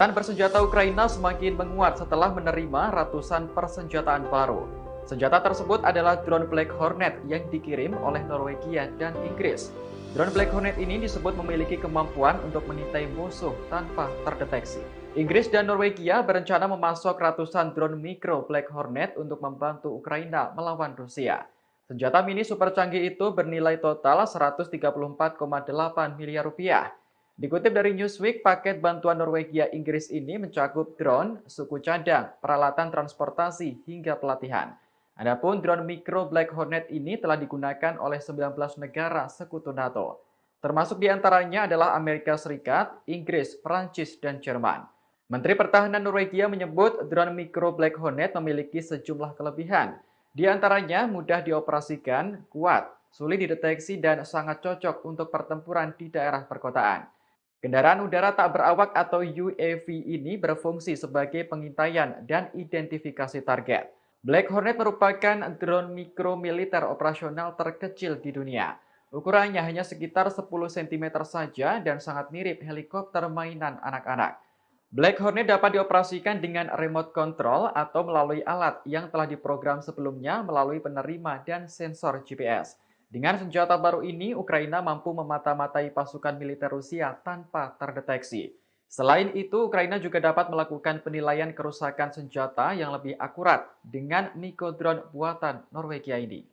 Angkatan bersenjata Ukraina semakin menguat setelah menerima ratusan persenjataan baru. Senjata tersebut adalah drone Black Hornet yang dikirim oleh Norwegia dan Inggris. Drone Black Hornet ini disebut memiliki kemampuan untuk mengintai musuh tanpa terdeteksi. Inggris dan Norwegia berencana memasok ratusan drone mikro Black Hornet untuk membantu Ukraina melawan Rusia. Senjata mini super canggih itu bernilai total 134,8 miliar rupiah. Dikutip dari Newsweek, paket bantuan Norwegia Inggris ini mencakup drone, suku cadang, peralatan transportasi, hingga pelatihan. Adapun drone mikro Black Hornet ini telah digunakan oleh 19 negara sekutu NATO. Termasuk diantaranya adalah Amerika Serikat, Inggris, Perancis, dan Jerman. Menteri Pertahanan Norwegia menyebut drone mikro Black Hornet memiliki sejumlah kelebihan. Di antaranya mudah dioperasikan, kuat, sulit dideteksi, dan sangat cocok untuk pertempuran di daerah perkotaan. Kendaraan udara tak berawak atau UAV ini berfungsi sebagai pengintaian dan identifikasi target. Black Hornet merupakan drone mikro militer operasional terkecil di dunia. Ukurannya hanya sekitar 10 cm saja dan sangat mirip helikopter mainan anak-anak. Black Hornet dapat dioperasikan dengan remote control atau melalui alat yang telah diprogram sebelumnya melalui penerima dan sensor GPS. Dengan senjata baru ini, Ukraina mampu memata-matai pasukan militer Rusia tanpa terdeteksi. Selain itu, Ukraina juga dapat melakukan penilaian kerusakan senjata yang lebih akurat dengan mikrodrone buatan Norwegia ini.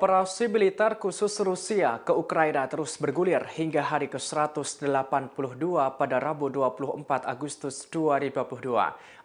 Operasi militer khusus Rusia ke Ukraina terus bergulir hingga hari ke-182 pada Rabu 24 Agustus 2022.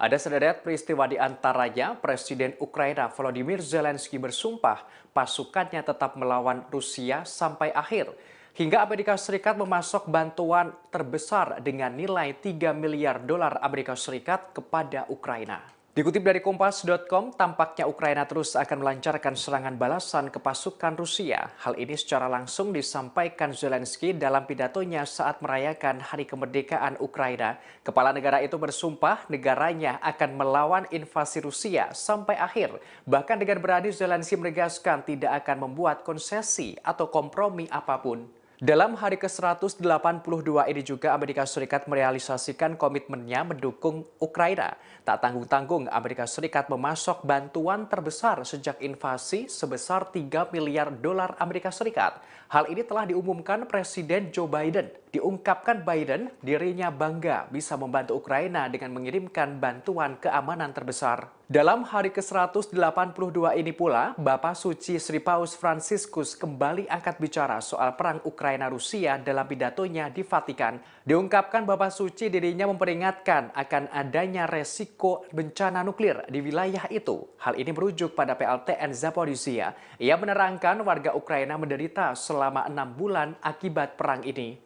Ada sederet peristiwa di antaranya Presiden Ukraina Volodymyr Zelensky bersumpah pasukannya tetap melawan Rusia sampai akhir. Hingga Amerika Serikat memasok bantuan terbesar dengan nilai 3 miliar dolar Amerika Serikat kepada Ukraina. Dikutip dari Kompas.com, tampaknya Ukraina terus akan melancarkan serangan balasan ke pasukan Rusia. Hal ini secara langsung disampaikan Zelensky dalam pidatonya saat merayakan Hari Kemerdekaan Ukraina. Kepala negara itu bersumpah negaranya akan melawan invasi Rusia sampai akhir. Bahkan dengan berani Zelensky menegaskan tidak akan membuat konsesi atau kompromi apapun. Dalam hari ke-182 ini juga Amerika Serikat merealisasikan komitmennya mendukung Ukraina. Tak tanggung-tanggung Amerika Serikat memasok bantuan terbesar sejak invasi sebesar 3 miliar dolar Amerika Serikat. Hal ini telah diumumkan Presiden Joe Biden. Diungkapkan Biden dirinya bangga bisa membantu Ukraina dengan mengirimkan bantuan keamanan terbesar. Dalam hari ke-182 ini pula, Bapak Suci Sri Paus Fransiskus kembali angkat bicara soal perang Ukraina-Rusia dalam pidatonya di Vatikan. Diungkapkan Bapak Suci dirinya memperingatkan akan adanya resiko bencana nuklir di wilayah itu. Hal ini merujuk pada PLTN Zaporizhia. Ia menerangkan warga Ukraina menderita selama 6 bulan akibat perang ini.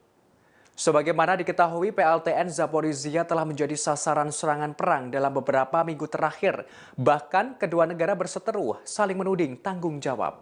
Sebagaimana diketahui, PLTN Zaporizhia telah menjadi sasaran serangan perang dalam beberapa minggu terakhir. Bahkan kedua negara berseteru saling menuding tanggung jawab.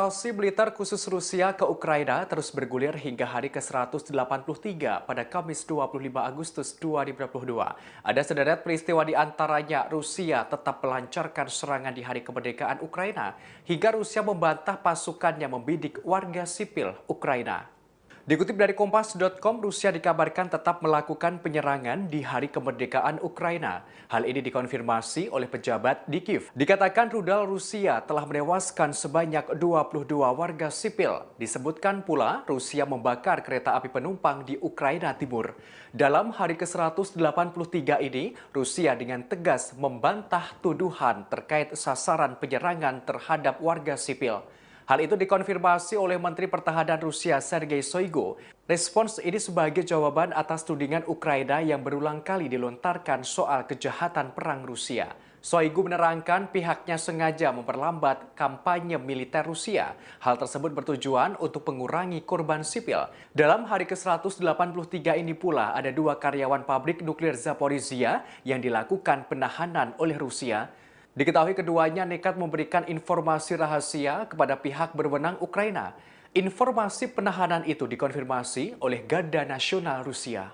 invasi militer khusus Rusia ke Ukraina terus bergulir hingga hari ke-183 pada Kamis 25 Agustus 2022. Ada sederet peristiwa di antaranya Rusia tetap melancarkan serangan di hari kemerdekaan Ukraina hingga Rusia membantah pasukannya membidik warga sipil Ukraina. Dikutip dari Kompas.com, Rusia dikabarkan tetap melakukan penyerangan di hari kemerdekaan Ukraina. Hal ini dikonfirmasi oleh pejabat di Kiev. Dikatakan rudal Rusia telah menewaskan sebanyak 22 warga sipil. Disebutkan pula Rusia membakar kereta api penumpang di Ukraina Timur. Dalam hari ke-183 ini, Rusia dengan tegas membantah tuduhan terkait sasaran penyerangan terhadap warga sipil. Hal itu dikonfirmasi oleh Menteri Pertahanan Rusia Sergei Shoigu. Respons ini sebagai jawaban atas tudingan Ukraina yang berulang kali dilontarkan soal kejahatan perang Rusia. Shoigu menerangkan pihaknya sengaja memperlambat kampanye militer Rusia. Hal tersebut bertujuan untuk mengurangi korban sipil. Dalam hari ke-183 ini pula ada 2 karyawan pabrik nuklir Zaporizhia yang dilakukan penahanan oleh Rusia. Diketahui keduanya nekat memberikan informasi rahasia kepada pihak berwenang Ukraina. Informasi penahanan itu dikonfirmasi oleh Garda Nasional Rusia.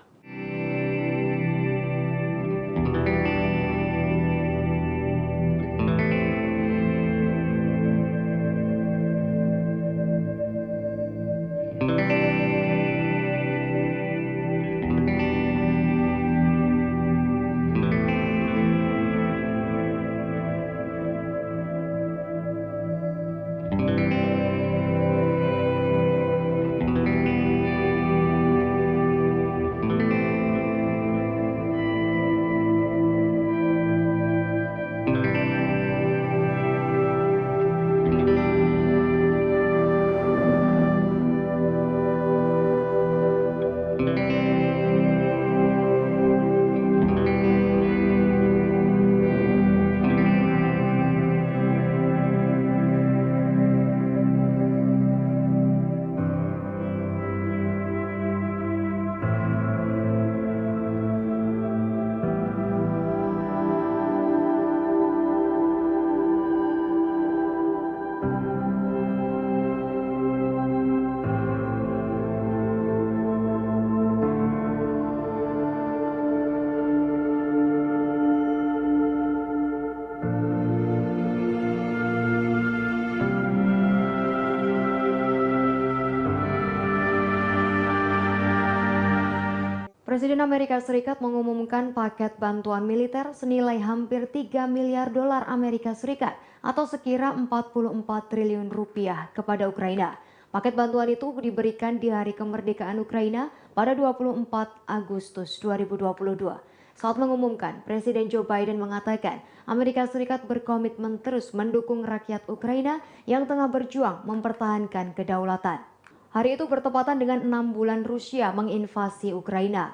Presiden Amerika Serikat mengumumkan paket bantuan militer senilai hampir 3 miliar dolar Amerika Serikat atau sekira 44 triliun rupiah kepada Ukraina. Paket bantuan itu diberikan di hari kemerdekaan Ukraina pada 24 Agustus 2022. Saat mengumumkan, Presiden Joe Biden mengatakan Amerika Serikat berkomitmen terus mendukung rakyat Ukraina yang tengah berjuang mempertahankan kedaulatan. Hari itu bertepatan dengan 6 bulan Rusia menginvasi Ukraina.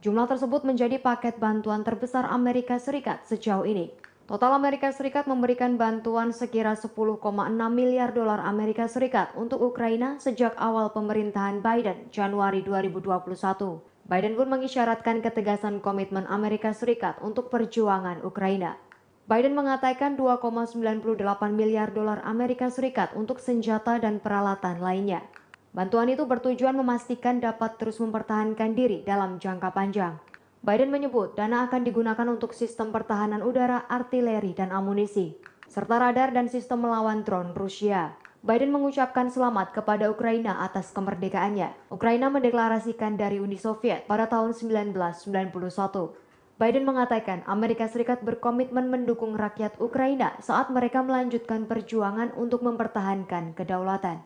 Jumlah tersebut menjadi paket bantuan terbesar Amerika Serikat sejauh ini. Total Amerika Serikat memberikan bantuan sekira 10,6 miliar dolar Amerika Serikat untuk Ukraina sejak awal pemerintahan Biden Januari 2021. Biden pun mengisyaratkan ketegasan komitmen Amerika Serikat untuk perjuangan Ukraina. Biden mengatakan 2,98 miliar dolar Amerika Serikat untuk senjata dan peralatan lainnya. Bantuan itu bertujuan memastikan dapat terus mempertahankan diri dalam jangka panjang. Biden menyebut dana akan digunakan untuk sistem pertahanan udara, artileri, dan amunisi, serta radar dan sistem melawan drone Rusia. Biden mengucapkan selamat kepada Ukraina atas kemerdekaannya. Ukraina mendeklarasikan dari Uni Soviet pada tahun 1991. Biden mengatakan Amerika Serikat berkomitmen mendukung rakyat Ukraina saat mereka melanjutkan perjuangan untuk mempertahankan kedaulatan.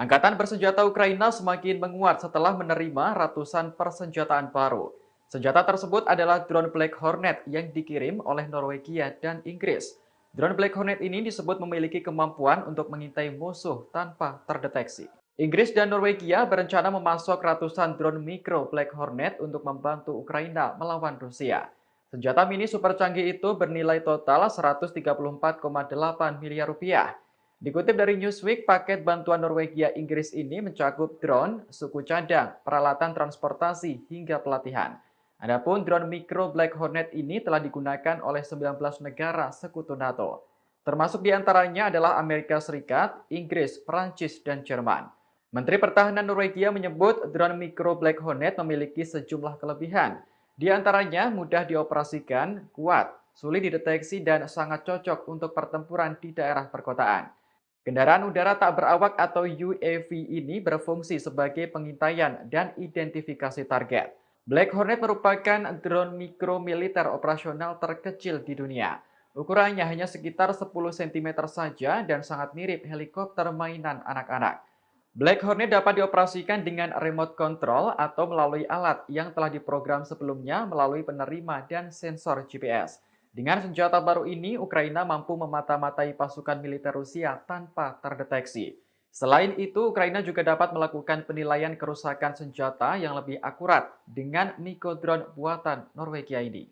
Angkatan bersenjata Ukraina semakin menguat setelah menerima ratusan persenjataan baru. Senjata tersebut adalah drone Black Hornet yang dikirim oleh Norwegia dan Inggris. Drone Black Hornet ini disebut memiliki kemampuan untuk mengintai musuh tanpa terdeteksi. Inggris dan Norwegia berencana memasok ratusan drone mikro Black Hornet untuk membantu Ukraina melawan Rusia. Senjata mini super canggih itu bernilai total 134,8 miliar rupiah. Dikutip dari Newsweek, paket bantuan Norwegia Inggris ini mencakup drone, suku cadang, peralatan transportasi, hingga pelatihan. Adapun drone mikro Black Hornet ini telah digunakan oleh 19 negara sekutu NATO. Termasuk diantaranya adalah Amerika Serikat, Inggris, Prancis, dan Jerman. Menteri Pertahanan Norwegia menyebut drone mikro Black Hornet memiliki sejumlah kelebihan. Di antaranya mudah dioperasikan, kuat, sulit dideteksi, dan sangat cocok untuk pertempuran di daerah perkotaan. Kendaraan udara tak berawak atau UAV ini berfungsi sebagai pengintaian dan identifikasi target. Black Hornet merupakan drone mikro militer operasional terkecil di dunia. Ukurannya hanya sekitar 10 cm saja dan sangat mirip helikopter mainan anak-anak. Black Hornet dapat dioperasikan dengan remote control atau melalui alat yang telah diprogram sebelumnya melalui penerima dan sensor GPS. Dengan senjata baru ini, Ukraina mampu memata-matai pasukan militer Rusia tanpa terdeteksi. Selain itu, Ukraina juga dapat melakukan penilaian kerusakan senjata yang lebih akurat dengan Niko drone buatan Norwegia ini.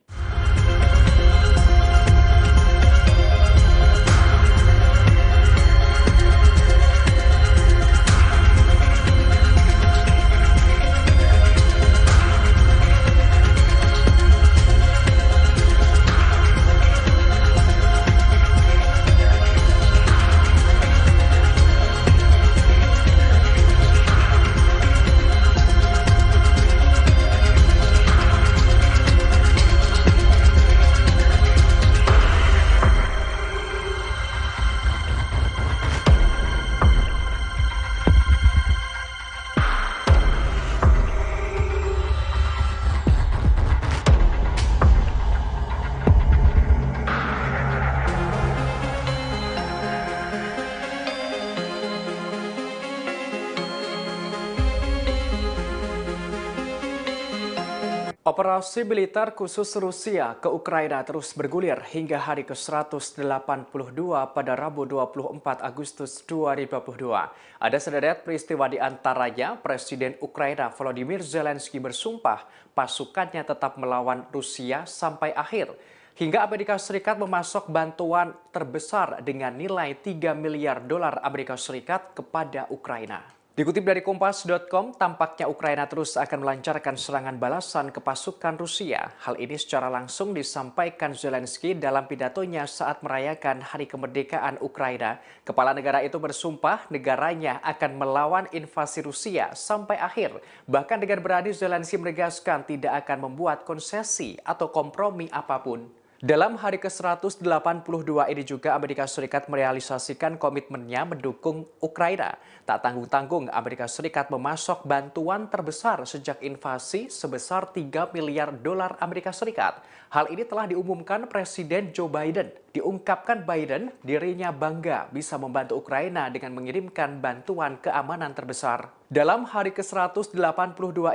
Operasi militer khusus Rusia ke Ukraina terus bergulir hingga hari ke-182 pada Rabu 24 Agustus 2022. Ada sederet peristiwa di antaranya Presiden Ukraina Volodymyr Zelensky bersumpah pasukannya tetap melawan Rusia sampai akhir. Hingga Amerika Serikat memasok bantuan terbesar dengan nilai 3 miliar dolar Amerika Serikat kepada Ukraina. Dikutip dari Kompas.com, tampaknya Ukraina terus akan melancarkan serangan balasan ke pasukan Rusia. Hal ini secara langsung disampaikan Zelensky dalam pidatonya saat merayakan Hari Kemerdekaan Ukraina. Kepala negara itu bersumpah negaranya akan melawan invasi Rusia sampai akhir. Bahkan dengan berani Zelensky menegaskan tidak akan membuat konsesi atau kompromi apapun. Dalam hari ke-182 ini juga Amerika Serikat merealisasikan komitmennya mendukung Ukraina. Tak tanggung-tanggung Amerika Serikat memasok bantuan terbesar sejak invasi sebesar 3 miliar dolar Amerika Serikat. Hal ini telah diumumkan Presiden Joe Biden. Diungkapkan Biden dirinya bangga bisa membantu Ukraina dengan mengirimkan bantuan keamanan terbesar. Dalam hari ke-182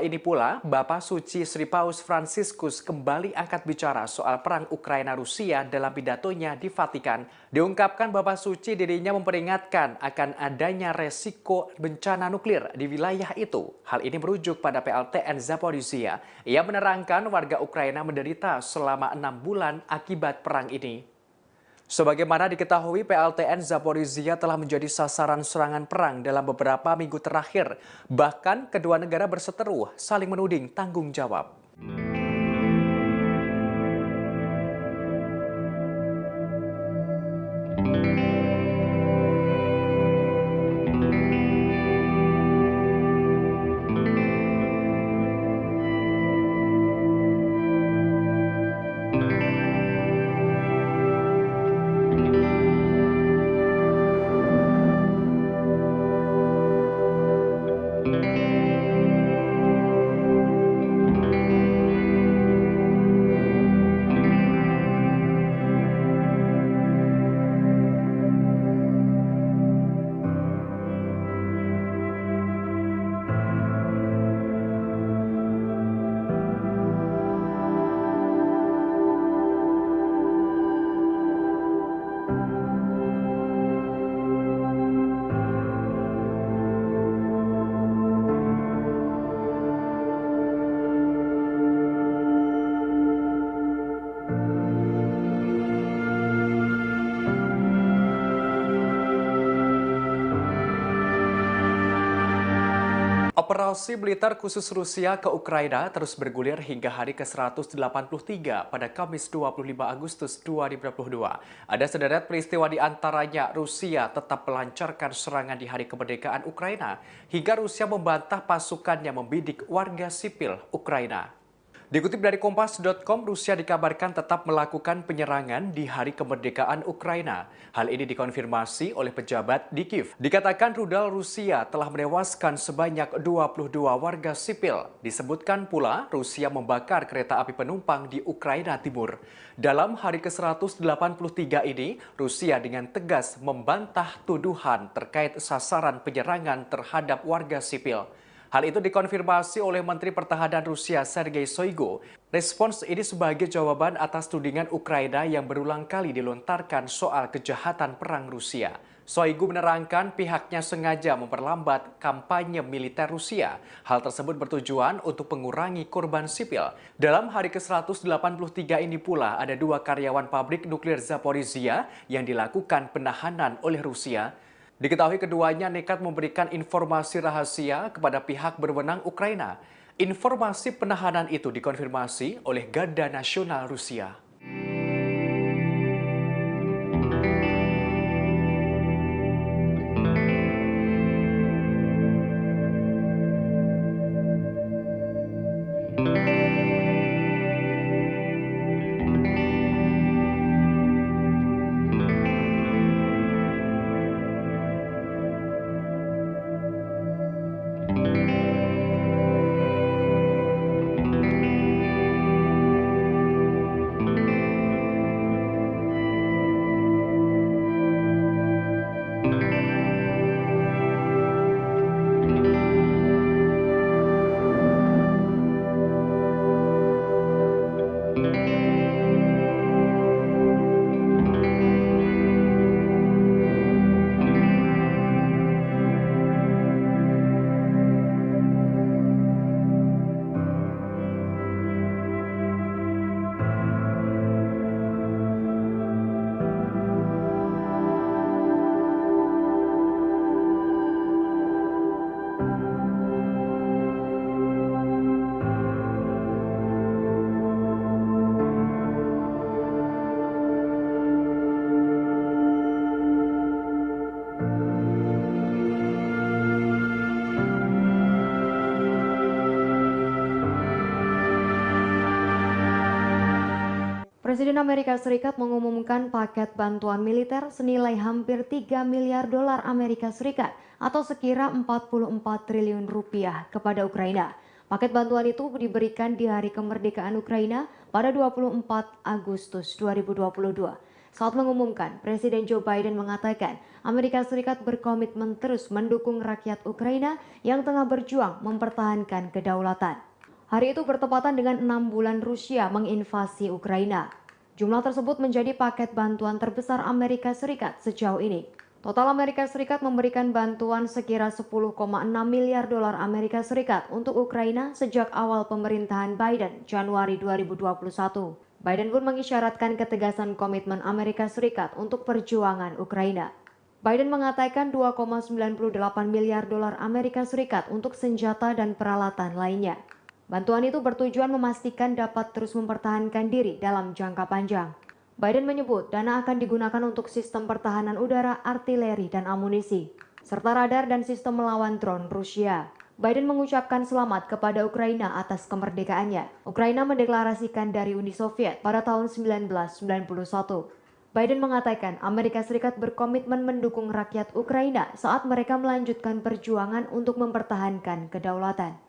ini pula, Bapak Suci Sri Paus Fransiskus kembali angkat bicara soal perang Ukraina-Rusia dalam pidatonya di Vatikan. Diungkapkan Bapak Suci dirinya memperingatkan akan adanya resiko bencana nuklir di wilayah itu. Hal ini merujuk pada PLTN Zaporizhia. Ia menerangkan warga Ukraina menderita selama 6 bulan akibat perang ini. Sebagaimana diketahui, PLTN Zaporizhia telah menjadi sasaran serangan perang dalam beberapa minggu terakhir. Bahkan kedua negara berseteru saling menuding tanggung jawab. Operasi militer khusus Rusia ke Ukraina terus bergulir hingga hari ke-183 pada Kamis 25 Agustus 2022. Ada sederet peristiwa di antaranya Rusia tetap melancarkan serangan di hari kemerdekaan Ukraina hingga Rusia membantah pasukannya membidik warga sipil Ukraina. Dikutip dari Kompas.com, Rusia dikabarkan tetap melakukan penyerangan di hari kemerdekaan Ukraina. Hal ini dikonfirmasi oleh pejabat di Kiev. Dikatakan rudal Rusia telah menewaskan sebanyak 22 warga sipil. Disebutkan pula Rusia membakar kereta api penumpang di Ukraina Timur. Dalam hari ke-183 ini, Rusia dengan tegas membantah tuduhan terkait sasaran penyerangan terhadap warga sipil. Hal itu dikonfirmasi oleh Menteri Pertahanan Rusia Sergei Shoigu. Respons ini sebagai jawaban atas tudingan Ukraina yang berulang kali dilontarkan soal kejahatan perang Rusia. Shoigu menerangkan pihaknya sengaja memperlambat kampanye militer Rusia. Hal tersebut bertujuan untuk mengurangi korban sipil. Dalam hari ke-183 ini pula ada 2 karyawan pabrik nuklir Zaporizhia yang dilakukan penahanan oleh Rusia. Diketahui keduanya nekat memberikan informasi rahasia kepada pihak berwenang Ukraina. Informasi penahanan itu dikonfirmasi oleh Garda Nasional Rusia. Presiden Amerika Serikat mengumumkan paket bantuan militer senilai hampir 3 miliar dolar Amerika Serikat atau sekira 44 triliun rupiah kepada Ukraina. Paket bantuan itu diberikan di hari kemerdekaan Ukraina pada 24 Agustus 2022. Saat mengumumkan, Presiden Joe Biden mengatakan Amerika Serikat berkomitmen terus mendukung rakyat Ukraina yang tengah berjuang mempertahankan kedaulatan. Hari itu bertepatan dengan 6 bulan Rusia menginvasi Ukraina. Jumlah tersebut menjadi paket bantuan terbesar Amerika Serikat sejauh ini. Total Amerika Serikat memberikan bantuan sekira 10,6 miliar dolar Amerika Serikat untuk Ukraina sejak awal pemerintahan Biden Januari 2021. Biden pun mengisyaratkan ketegasan komitmen Amerika Serikat untuk perjuangan Ukraina. Biden mengatakan 2,98 miliar dolar Amerika Serikat untuk senjata dan peralatan lainnya. Bantuan itu bertujuan memastikan dapat terus mempertahankan diri dalam jangka panjang. Biden menyebut dana akan digunakan untuk sistem pertahanan udara, artileri, dan amunisi, serta radar dan sistem melawan drone Rusia. Biden mengucapkan selamat kepada Ukraina atas kemerdekaannya. Ukraina mendeklarasikan dari Uni Soviet pada tahun 1991. Biden mengatakan Amerika Serikat berkomitmen mendukung rakyat Ukraina saat mereka melanjutkan perjuangan untuk mempertahankan kedaulatan.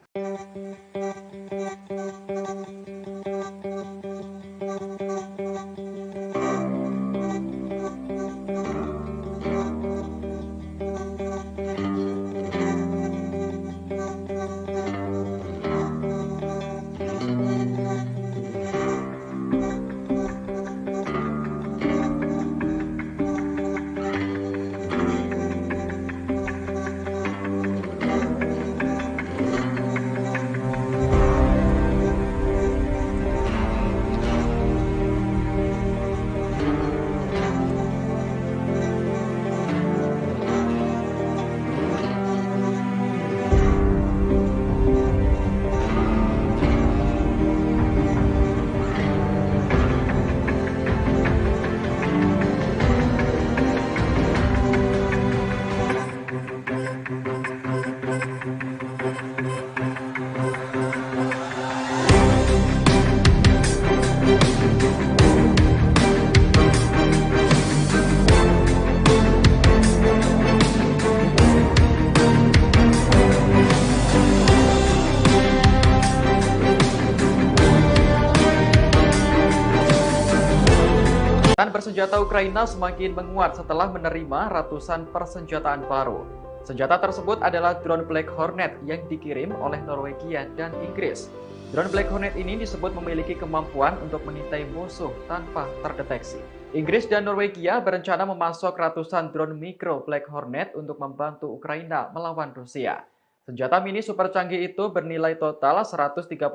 senjata Ukraina semakin menguat setelah menerima ratusan persenjataan baru. Senjata tersebut adalah drone Black Hornet yang dikirim oleh Norwegia dan Inggris. Drone Black Hornet ini disebut memiliki kemampuan untuk mengintai musuh tanpa terdeteksi. Inggris dan Norwegia berencana memasok ratusan drone mikro Black Hornet untuk membantu Ukraina melawan Rusia. Senjata mini super canggih itu bernilai total 134,8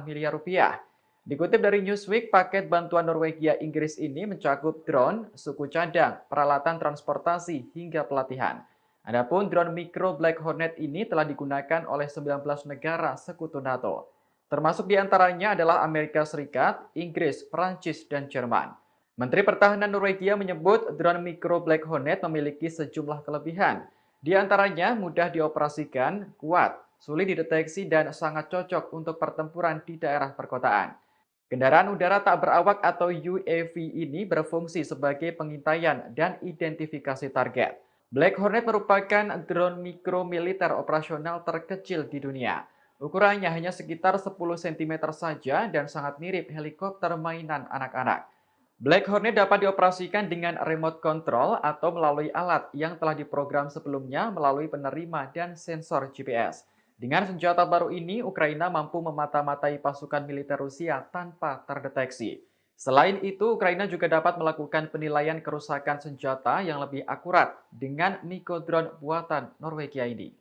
miliar rupiah. Dikutip dari Newsweek, paket bantuan Norwegia Inggris ini mencakup drone, suku cadang, peralatan transportasi, hingga pelatihan. Adapun drone mikro Black Hornet ini telah digunakan oleh 19 negara sekutu NATO. Termasuk diantaranya adalah Amerika Serikat, Inggris, Prancis, dan Jerman. Menteri Pertahanan Norwegia menyebut drone mikro Black Hornet memiliki sejumlah kelebihan. Di antaranya mudah dioperasikan, kuat, sulit dideteksi, dan sangat cocok untuk pertempuran di daerah perkotaan. Kendaraan udara tak berawak atau UAV ini berfungsi sebagai pengintaian dan identifikasi target. Black Hornet merupakan drone mikro militer operasional terkecil di dunia. Ukurannya hanya sekitar 10 cm saja dan sangat mirip helikopter mainan anak-anak. Black Hornet dapat dioperasikan dengan remote control atau melalui alat yang telah diprogram sebelumnya melalui penerima dan sensor GPS. Dengan senjata baru ini, Ukraina mampu memata-matai pasukan militer Rusia tanpa terdeteksi. Selain itu, Ukraina juga dapat melakukan penilaian kerusakan senjata yang lebih akurat dengan Niko drone buatan Norwegia ini.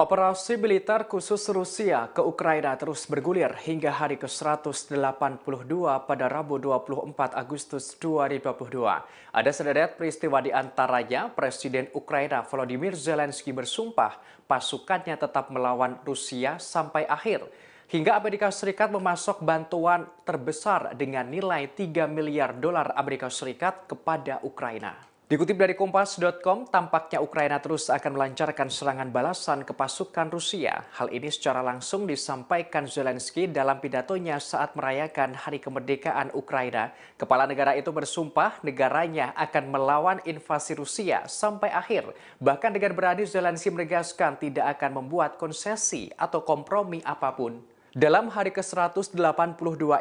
Operasi militer khusus Rusia ke Ukraina terus bergulir hingga hari ke-182 pada Rabu 24 Agustus 2022. Ada sederet peristiwa di antaranya Presiden Ukraina Volodymyr Zelensky bersumpah pasukannya tetap melawan Rusia sampai akhir. Hingga Amerika Serikat memasok bantuan terbesar dengan nilai 3 miliar dolar Amerika Serikat kepada Ukraina. Dikutip dari Kompas.com, tampaknya Ukraina terus akan melancarkan serangan balasan ke pasukan Rusia. Hal ini secara langsung disampaikan Zelensky dalam pidatonya saat merayakan Hari Kemerdekaan Ukraina. Kepala negara itu bersumpah negaranya akan melawan invasi Rusia sampai akhir. Bahkan dengan berani Zelensky menegaskan tidak akan membuat konsesi atau kompromi apapun. Dalam hari ke-182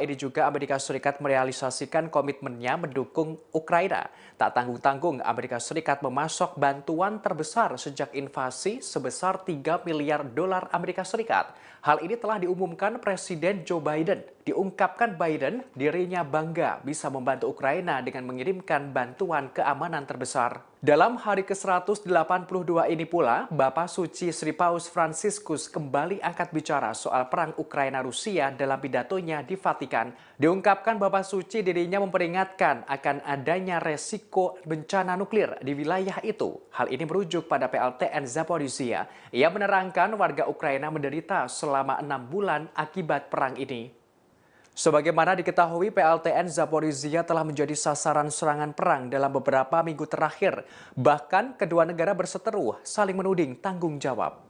ini juga Amerika Serikat merealisasikan komitmennya mendukung Ukraina. Tak tanggung-tanggung Amerika Serikat memasok bantuan terbesar sejak invasi sebesar 3 miliar dolar Amerika Serikat. Hal ini telah diumumkan Presiden Joe Biden. Diungkapkan Biden dirinya bangga bisa membantu Ukraina dengan mengirimkan bantuan keamanan terbesar. Dalam hari ke-182 ini pula, Bapak Suci Sri Paus Fransiskus kembali angkat bicara soal perang Ukraina-Rusia dalam pidatonya di Vatikan. Diungkapkan Bapak Suci dirinya memperingatkan akan adanya resiko bencana nuklir di wilayah itu. Hal ini merujuk pada PLTN Zaporizhia. Ia menerangkan warga Ukraina menderita selama 6 bulan akibat perang ini. Sebagaimana diketahui, PLTN Zaporizhia telah menjadi sasaran serangan perang dalam beberapa minggu terakhir. Bahkan kedua negara berseteru saling menuding tanggung jawab.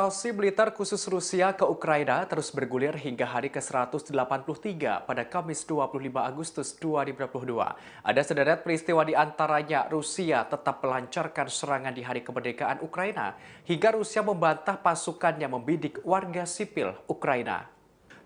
invasi militer khusus Rusia ke Ukraina terus bergulir hingga hari ke-183 pada Kamis 25 Agustus 2022. Ada sederet peristiwa di antaranya Rusia tetap melancarkan serangan di hari kemerdekaan Ukraina hingga Rusia membantah pasukannya membidik warga sipil Ukraina.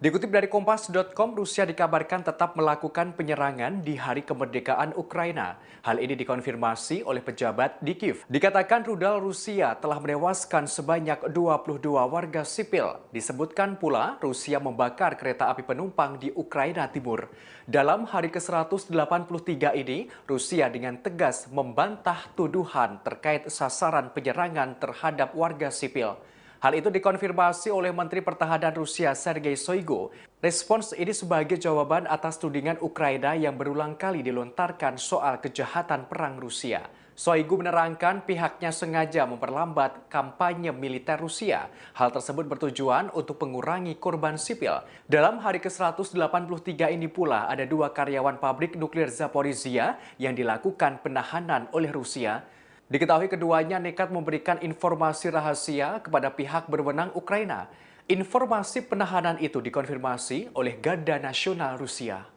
Dikutip dari Kompas.com, Rusia dikabarkan tetap melakukan penyerangan di hari kemerdekaan Ukraina. Hal ini dikonfirmasi oleh pejabat di Kiev. Dikatakan rudal Rusia telah menewaskan sebanyak 22 warga sipil. Disebutkan pula Rusia membakar kereta api penumpang di Ukraina Timur. Dalam hari ke-183 ini, Rusia dengan tegas membantah tuduhan terkait sasaran penyerangan terhadap warga sipil. Hal itu dikonfirmasi oleh Menteri Pertahanan Rusia Sergei Shoigu. Respons ini sebagai jawaban atas tudingan Ukraina yang berulang kali dilontarkan soal kejahatan perang Rusia. Shoigu menerangkan pihaknya sengaja memperlambat kampanye militer Rusia. Hal tersebut bertujuan untuk mengurangi korban sipil. Dalam hari ke-183 ini pula ada 2 karyawan pabrik nuklir Zaporizhia yang dilakukan penahanan oleh Rusia. Diketahui keduanya nekat memberikan informasi rahasia kepada pihak berwenang Ukraina. Informasi penahanan itu dikonfirmasi oleh Garda Nasional Rusia.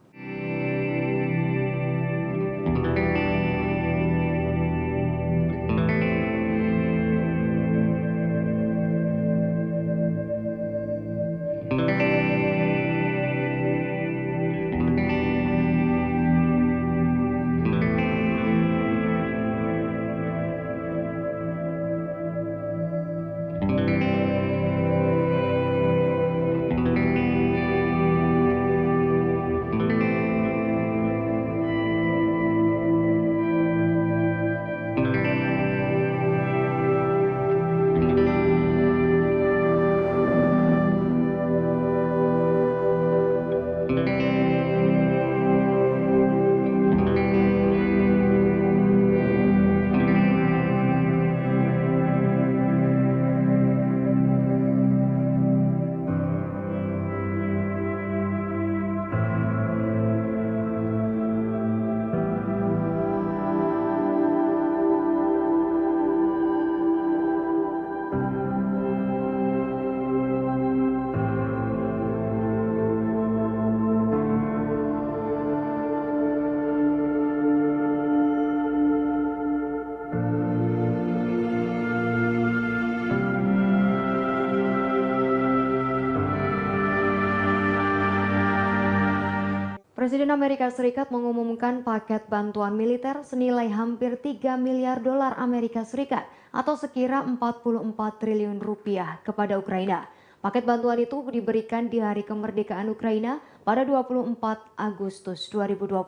Presiden Amerika Serikat mengumumkan paket bantuan militer senilai hampir 3 miliar dolar Amerika Serikat atau sekira 44 triliun rupiah kepada Ukraina. Paket bantuan itu diberikan di hari kemerdekaan Ukraina pada 24 Agustus 2022.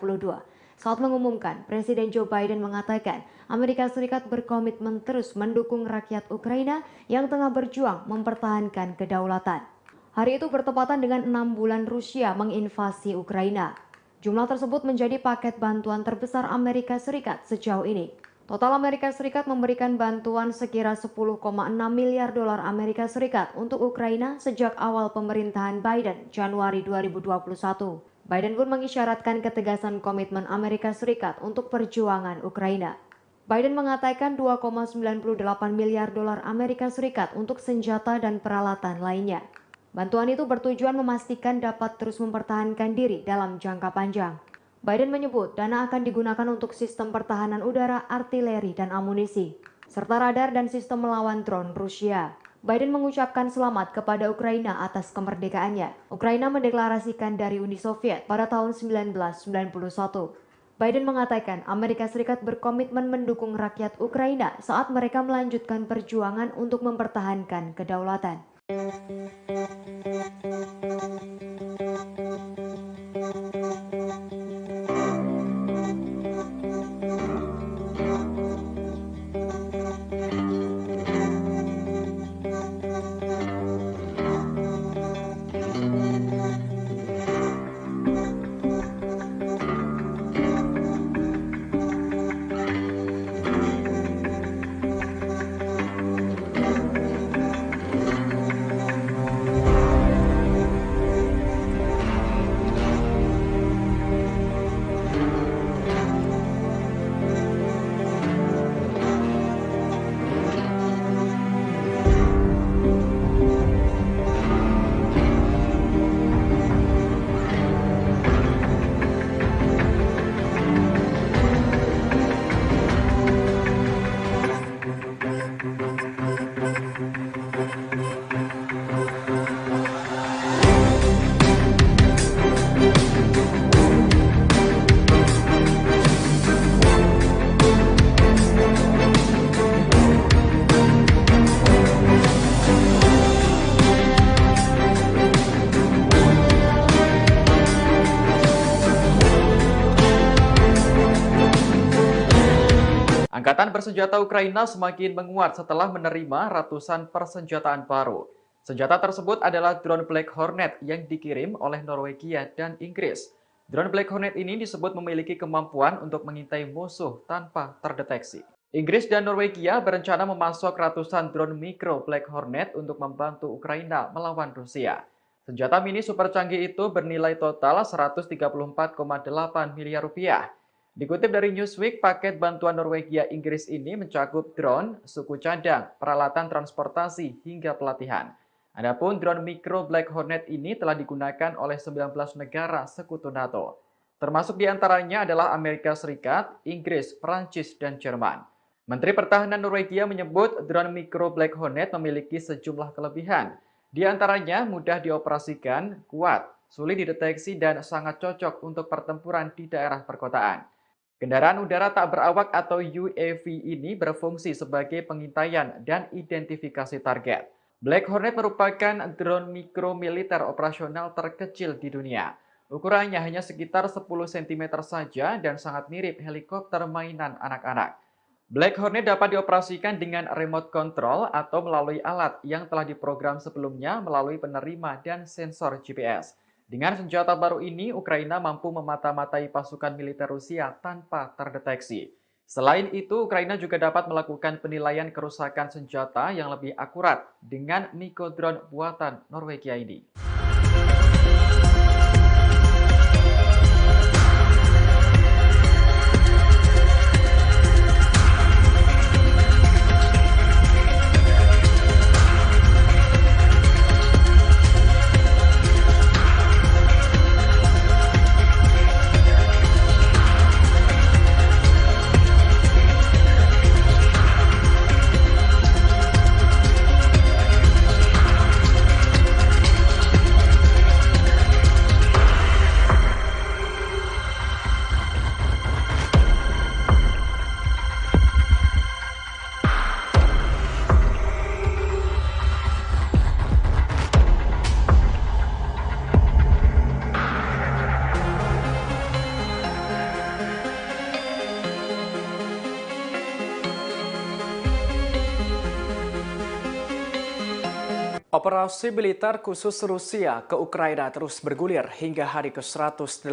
Saat mengumumkan, Presiden Joe Biden mengatakan Amerika Serikat berkomitmen terus mendukung rakyat Ukraina yang tengah berjuang mempertahankan kedaulatan. Hari itu bertepatan dengan 6 bulan Rusia menginvasi Ukraina. Jumlah tersebut menjadi paket bantuan terbesar Amerika Serikat sejauh ini. Total Amerika Serikat memberikan bantuan sekira 10,6 miliar dolar Amerika Serikat untuk Ukraina sejak awal pemerintahan Biden Januari 2021. Biden pun mengisyaratkan ketegasan komitmen Amerika Serikat untuk perjuangan Ukraina. Biden mengatakan 2,98 miliar dolar Amerika Serikat untuk senjata dan peralatan lainnya. Bantuan itu bertujuan memastikan dapat terus mempertahankan diri dalam jangka panjang. Biden menyebut dana akan digunakan untuk sistem pertahanan udara, artileri, dan amunisi, serta radar dan sistem melawan drone Rusia. Biden mengucapkan selamat kepada Ukraina atas kemerdekaannya. Ukraina mendeklarasikan dari Uni Soviet pada tahun 1991. Biden mengatakan Amerika Serikat berkomitmen mendukung rakyat Ukraina saat mereka melanjutkan perjuangan untuk mempertahankan kedaulatan. Angkatan bersenjata Ukraina semakin menguat setelah menerima ratusan persenjataan baru. Senjata tersebut adalah drone Black Hornet yang dikirim oleh Norwegia dan Inggris. Drone Black Hornet ini disebut memiliki kemampuan untuk mengintai musuh tanpa terdeteksi. Inggris dan Norwegia berencana memasok ratusan drone mikro Black Hornet untuk membantu Ukraina melawan Rusia. Senjata mini super canggih itu bernilai total 134,8 miliar rupiah. Dikutip dari Newsweek, paket bantuan Norwegia Inggris ini mencakup drone, suku cadang, peralatan transportasi, hingga pelatihan. Adapun drone mikro Black Hornet ini telah digunakan oleh 19 negara sekutu NATO. Termasuk diantaranya adalah Amerika Serikat, Inggris, Prancis, dan Jerman. Menteri Pertahanan Norwegia menyebut drone mikro Black Hornet memiliki sejumlah kelebihan. Di antaranya mudah dioperasikan, kuat, sulit dideteksi, dan sangat cocok untuk pertempuran di daerah perkotaan. Kendaraan udara tak berawak atau UAV ini berfungsi sebagai pengintaian dan identifikasi target. Black Hornet merupakan drone mikro militer operasional terkecil di dunia. Ukurannya hanya sekitar 10 cm saja dan sangat mirip helikopter mainan anak-anak. Black Hornet dapat dioperasikan dengan remote control atau melalui alat yang telah diprogram sebelumnya melalui penerima dan sensor GPS. Dengan senjata baru ini, Ukraina mampu memata-matai pasukan militer Rusia tanpa terdeteksi. Selain itu, Ukraina juga dapat melakukan penilaian kerusakan senjata yang lebih akurat dengan Niko drone buatan Norwegia ini. Operasi militer khusus Rusia ke Ukraina terus bergulir hingga hari ke-182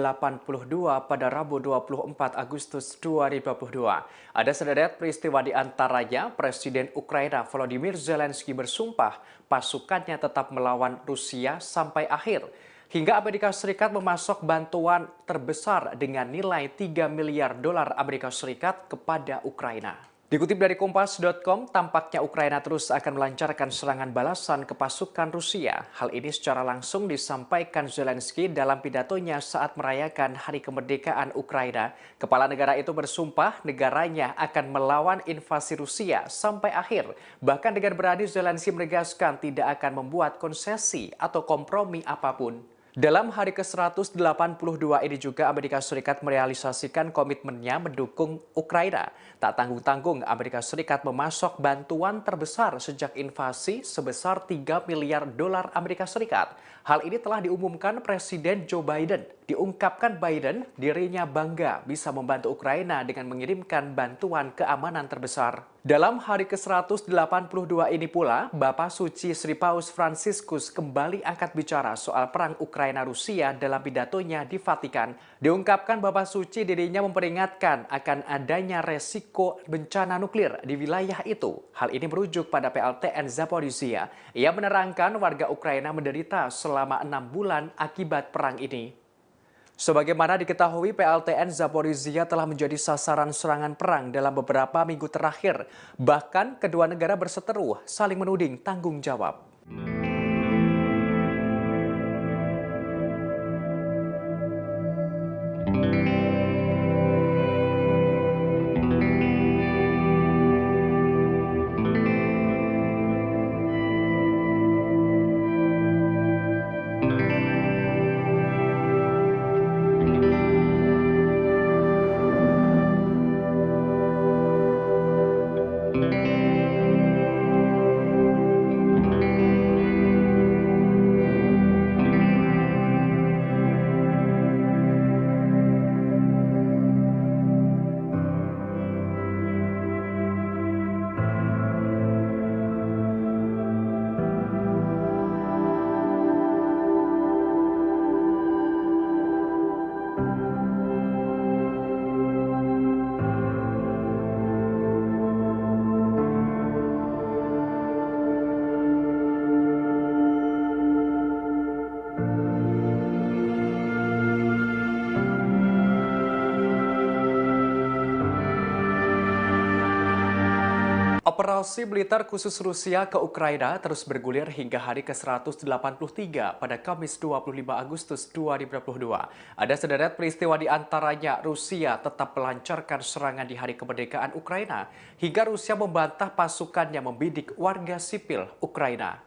pada Rabu 24 Agustus 2022. Ada sederet peristiwa di antaranya Presiden Ukraina Volodymyr Zelensky bersumpah pasukannya tetap melawan Rusia sampai akhir. Hingga Amerika Serikat memasok bantuan terbesar dengan nilai 3 miliar dolar Amerika Serikat kepada Ukraina. Dikutip dari Kompas.com, tampaknya Ukraina terus akan melancarkan serangan balasan ke pasukan Rusia. Hal ini secara langsung disampaikan Zelensky dalam pidatonya saat merayakan Hari Kemerdekaan Ukraina. Kepala negara itu bersumpah negaranya akan melawan invasi Rusia sampai akhir. Bahkan dengan berani Zelensky menegaskan tidak akan membuat konsesi atau kompromi apapun. Dalam hari ke-182 ini juga Amerika Serikat merealisasikan komitmennya mendukung Ukraina. Tak tanggung-tanggung Amerika Serikat memasok bantuan terbesar sejak invasi sebesar 3 miliar dolar Amerika Serikat. Hal ini telah diumumkan Presiden Joe Biden. Diungkapkan Biden dirinya bangga bisa membantu Ukraina dengan mengirimkan bantuan keamanan terbesar. Dalam hari ke-182 ini pula, Bapak Suci Sri Paus Fransiskus kembali angkat bicara soal perang Ukraina-Rusia dalam pidatonya di Vatikan. Diungkapkan Bapak Suci dirinya memperingatkan akan adanya resiko bencana nuklir di wilayah itu. Hal ini merujuk pada PLTN Zaporizhia. Ia menerangkan warga Ukraina menderita selama 6 bulan akibat perang ini. Sebagaimana diketahui, PLTN Zaporizhia telah menjadi sasaran serangan perang dalam beberapa minggu terakhir. Bahkan kedua negara berseteru saling menuding tanggung jawab. Operasi militer khusus Rusia ke Ukraina terus bergulir hingga hari ke-183 pada Kamis 25 Agustus 2022. Ada sederet peristiwa di antaranya Rusia tetap melancarkan serangan di hari kemerdekaan Ukraina hingga Rusia membantah pasukannya membidik warga sipil Ukraina.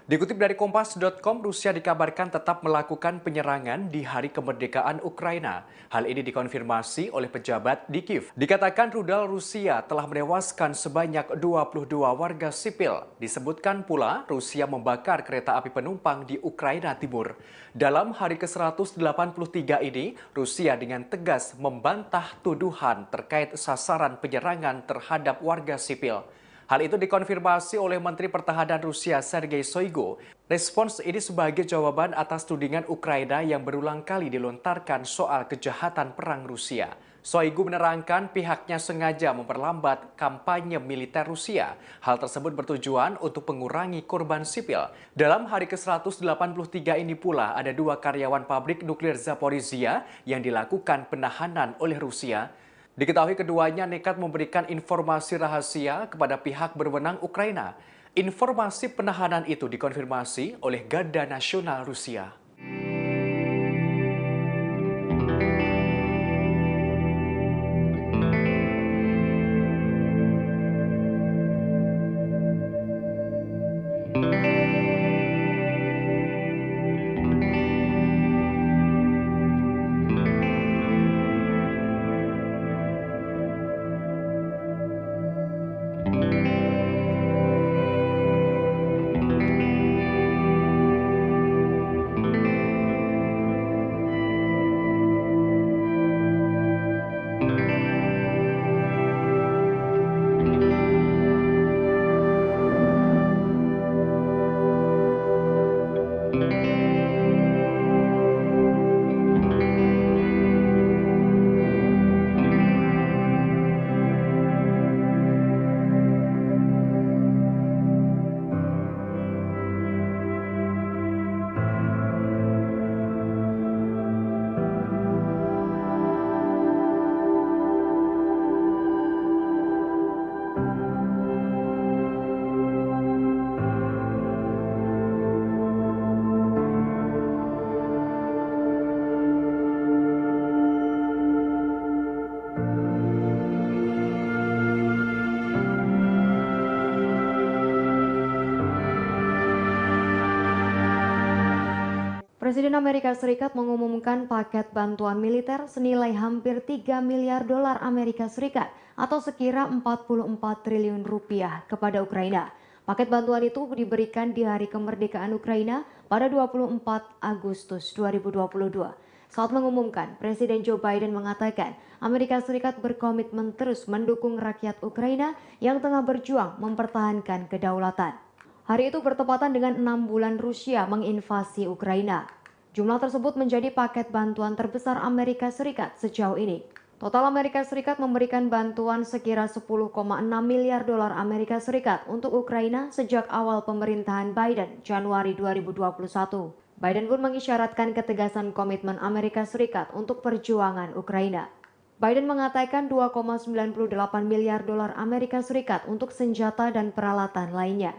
Dikutip dari Kompas.com, Rusia dikabarkan tetap melakukan penyerangan di hari kemerdekaan Ukraina. Hal ini dikonfirmasi oleh pejabat di Kiev. Dikatakan rudal Rusia telah menewaskan sebanyak 22 warga sipil. Disebutkan pula Rusia membakar kereta api penumpang di Ukraina Timur. Dalam hari ke-183 ini, Rusia dengan tegas membantah tuduhan terkait sasaran penyerangan terhadap warga sipil. Hal itu dikonfirmasi oleh Menteri Pertahanan Rusia Sergei Shoigu. Respons ini sebagai jawaban atas tudingan Ukraina yang berulang kali dilontarkan soal kejahatan perang Rusia. Shoigu menerangkan pihaknya sengaja memperlambat kampanye militer Rusia. Hal tersebut bertujuan untuk mengurangi korban sipil. Dalam hari ke-183 ini pula ada 2 karyawan pabrik nuklir Zaporizhia yang dilakukan penahanan oleh Rusia. Diketahui keduanya nekat memberikan informasi rahasia kepada pihak berwenang Ukraina. Informasi penahanan itu dikonfirmasi oleh Garda Nasional Rusia. Presiden Amerika Serikat mengumumkan paket bantuan militer senilai hampir 3 miliar dolar Amerika Serikat atau sekira 44 triliun rupiah kepada Ukraina. Paket bantuan itu diberikan di hari kemerdekaan Ukraina pada 24 Agustus 2022. Saat mengumumkan, Presiden Joe Biden mengatakan Amerika Serikat berkomitmen terus mendukung rakyat Ukraina yang tengah berjuang mempertahankan kedaulatan. Hari itu bertepatan dengan 6 bulan Rusia menginvasi Ukraina. Jumlah tersebut menjadi paket bantuan terbesar Amerika Serikat sejauh ini. Total Amerika Serikat memberikan bantuan sekira 10,6 miliar dolar Amerika Serikat untuk Ukraina sejak awal pemerintahan Biden Januari 2021. Biden pun mengisyaratkan ketegasan komitmen Amerika Serikat untuk perjuangan Ukraina. Biden mengatakan 2,98 miliar dolar Amerika Serikat untuk senjata dan peralatan lainnya.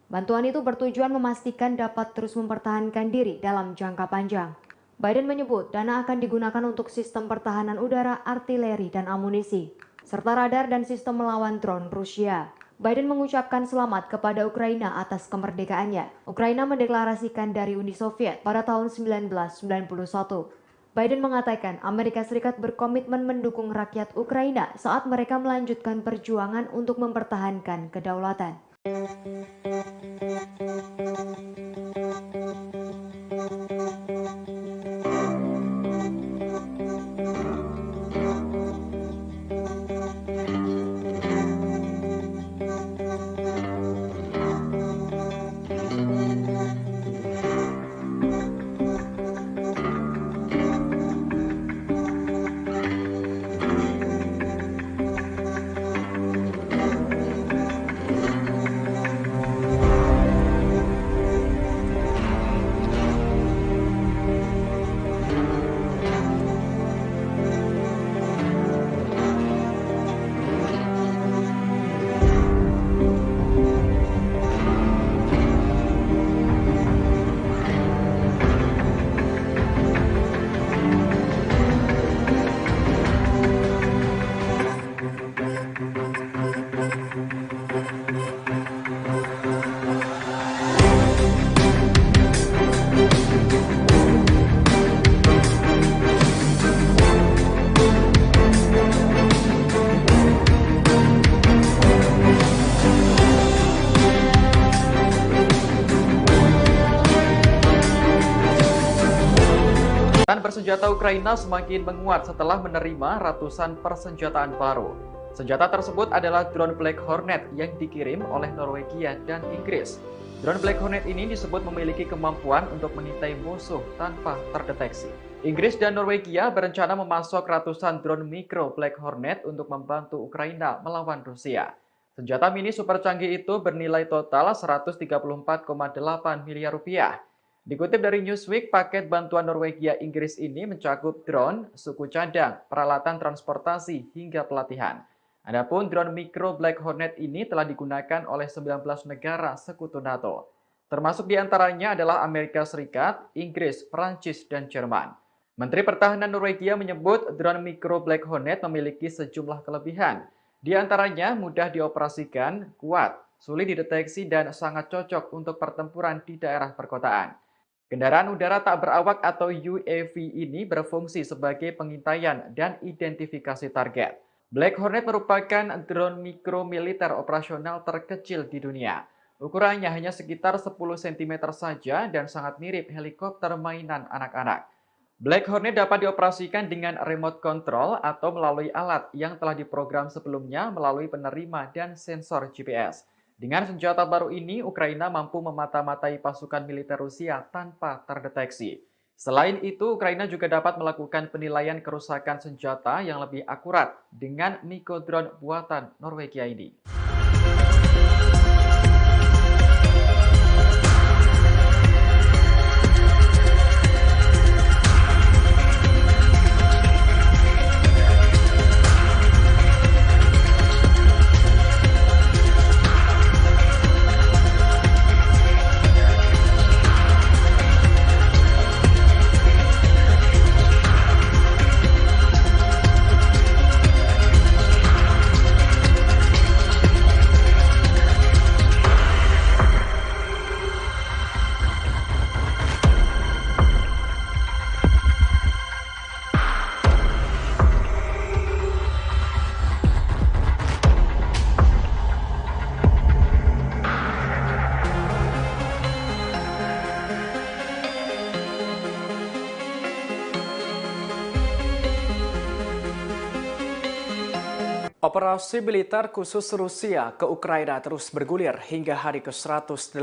Bantuan itu bertujuan memastikan dapat terus mempertahankan diri dalam jangka panjang. Biden menyebut dana akan digunakan untuk sistem pertahanan udara, artileri, dan amunisi, serta radar dan sistem melawan drone Rusia. Biden mengucapkan selamat kepada Ukraina atas kemerdekaannya. Ukraina mendeklarasikan dari Uni Soviet pada tahun 1991. Biden mengatakan Amerika Serikat berkomitmen mendukung rakyat Ukraina saat mereka melanjutkan perjuangan untuk mempertahankan kedaulatan. Angkatan bersenjata Ukraina semakin menguat setelah menerima ratusan persenjataan baru. Senjata tersebut adalah drone Black Hornet yang dikirim oleh Norwegia dan Inggris. Drone Black Hornet ini disebut memiliki kemampuan untuk mengintai musuh tanpa terdeteksi. Inggris dan Norwegia berencana memasok ratusan drone mikro Black Hornet untuk membantu Ukraina melawan Rusia. Senjata mini super canggih itu bernilai total 134,8 miliar rupiah. Dikutip dari Newsweek, paket bantuan Norwegia Inggris ini mencakup drone, suku cadang, peralatan transportasi, hingga pelatihan. Adapun drone mikro Black Hornet ini telah digunakan oleh 19 negara sekutu NATO. Termasuk diantaranya adalah Amerika Serikat, Inggris, Prancis, dan Jerman. Menteri Pertahanan Norwegia menyebut drone mikro Black Hornet memiliki sejumlah kelebihan. Di antaranya mudah dioperasikan, kuat, sulit dideteksi, dan sangat cocok untuk pertempuran di daerah perkotaan. Kendaraan udara tak berawak atau UAV ini berfungsi sebagai pengintaian dan identifikasi target. Black Hornet merupakan drone mikro militer operasional terkecil di dunia. Ukurannya hanya sekitar 10 cm saja dan sangat mirip helikopter mainan anak-anak. Black Hornet dapat dioperasikan dengan remote control atau melalui alat yang telah diprogram sebelumnya melalui penerima dan sensor GPS. Dengan senjata baru ini, Ukraina mampu memata-matai pasukan militer Rusia tanpa terdeteksi. Selain itu, Ukraina juga dapat melakukan penilaian kerusakan senjata yang lebih akurat dengan Miko drone buatan Norwegia ini. Operasi militer khusus Rusia ke Ukraina terus bergulir hingga hari ke-182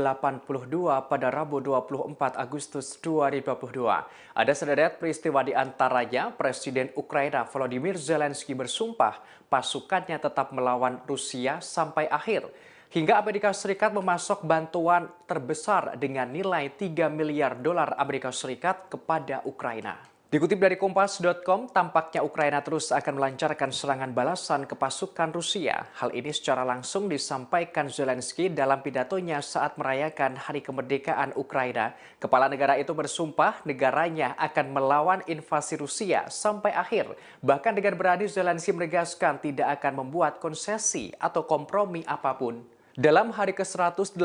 pada Rabu 24 Agustus 2022. Ada sederet peristiwa di antaranya Presiden Ukraina Volodymyr Zelensky bersumpah pasukannya tetap melawan Rusia sampai akhir. Hingga Amerika Serikat memasok bantuan terbesar dengan nilai 3 miliar dolar Amerika Serikat kepada Ukraina. Dikutip dari Kompas.com, tampaknya Ukraina terus akan melancarkan serangan balasan ke pasukan Rusia. Hal ini secara langsung disampaikan Zelensky dalam pidatonya saat merayakan Hari Kemerdekaan Ukraina. Kepala negara itu bersumpah negaranya akan melawan invasi Rusia sampai akhir. Bahkan dengan berani Zelensky menegaskan tidak akan membuat konsesi atau kompromi apapun. Dalam hari ke-182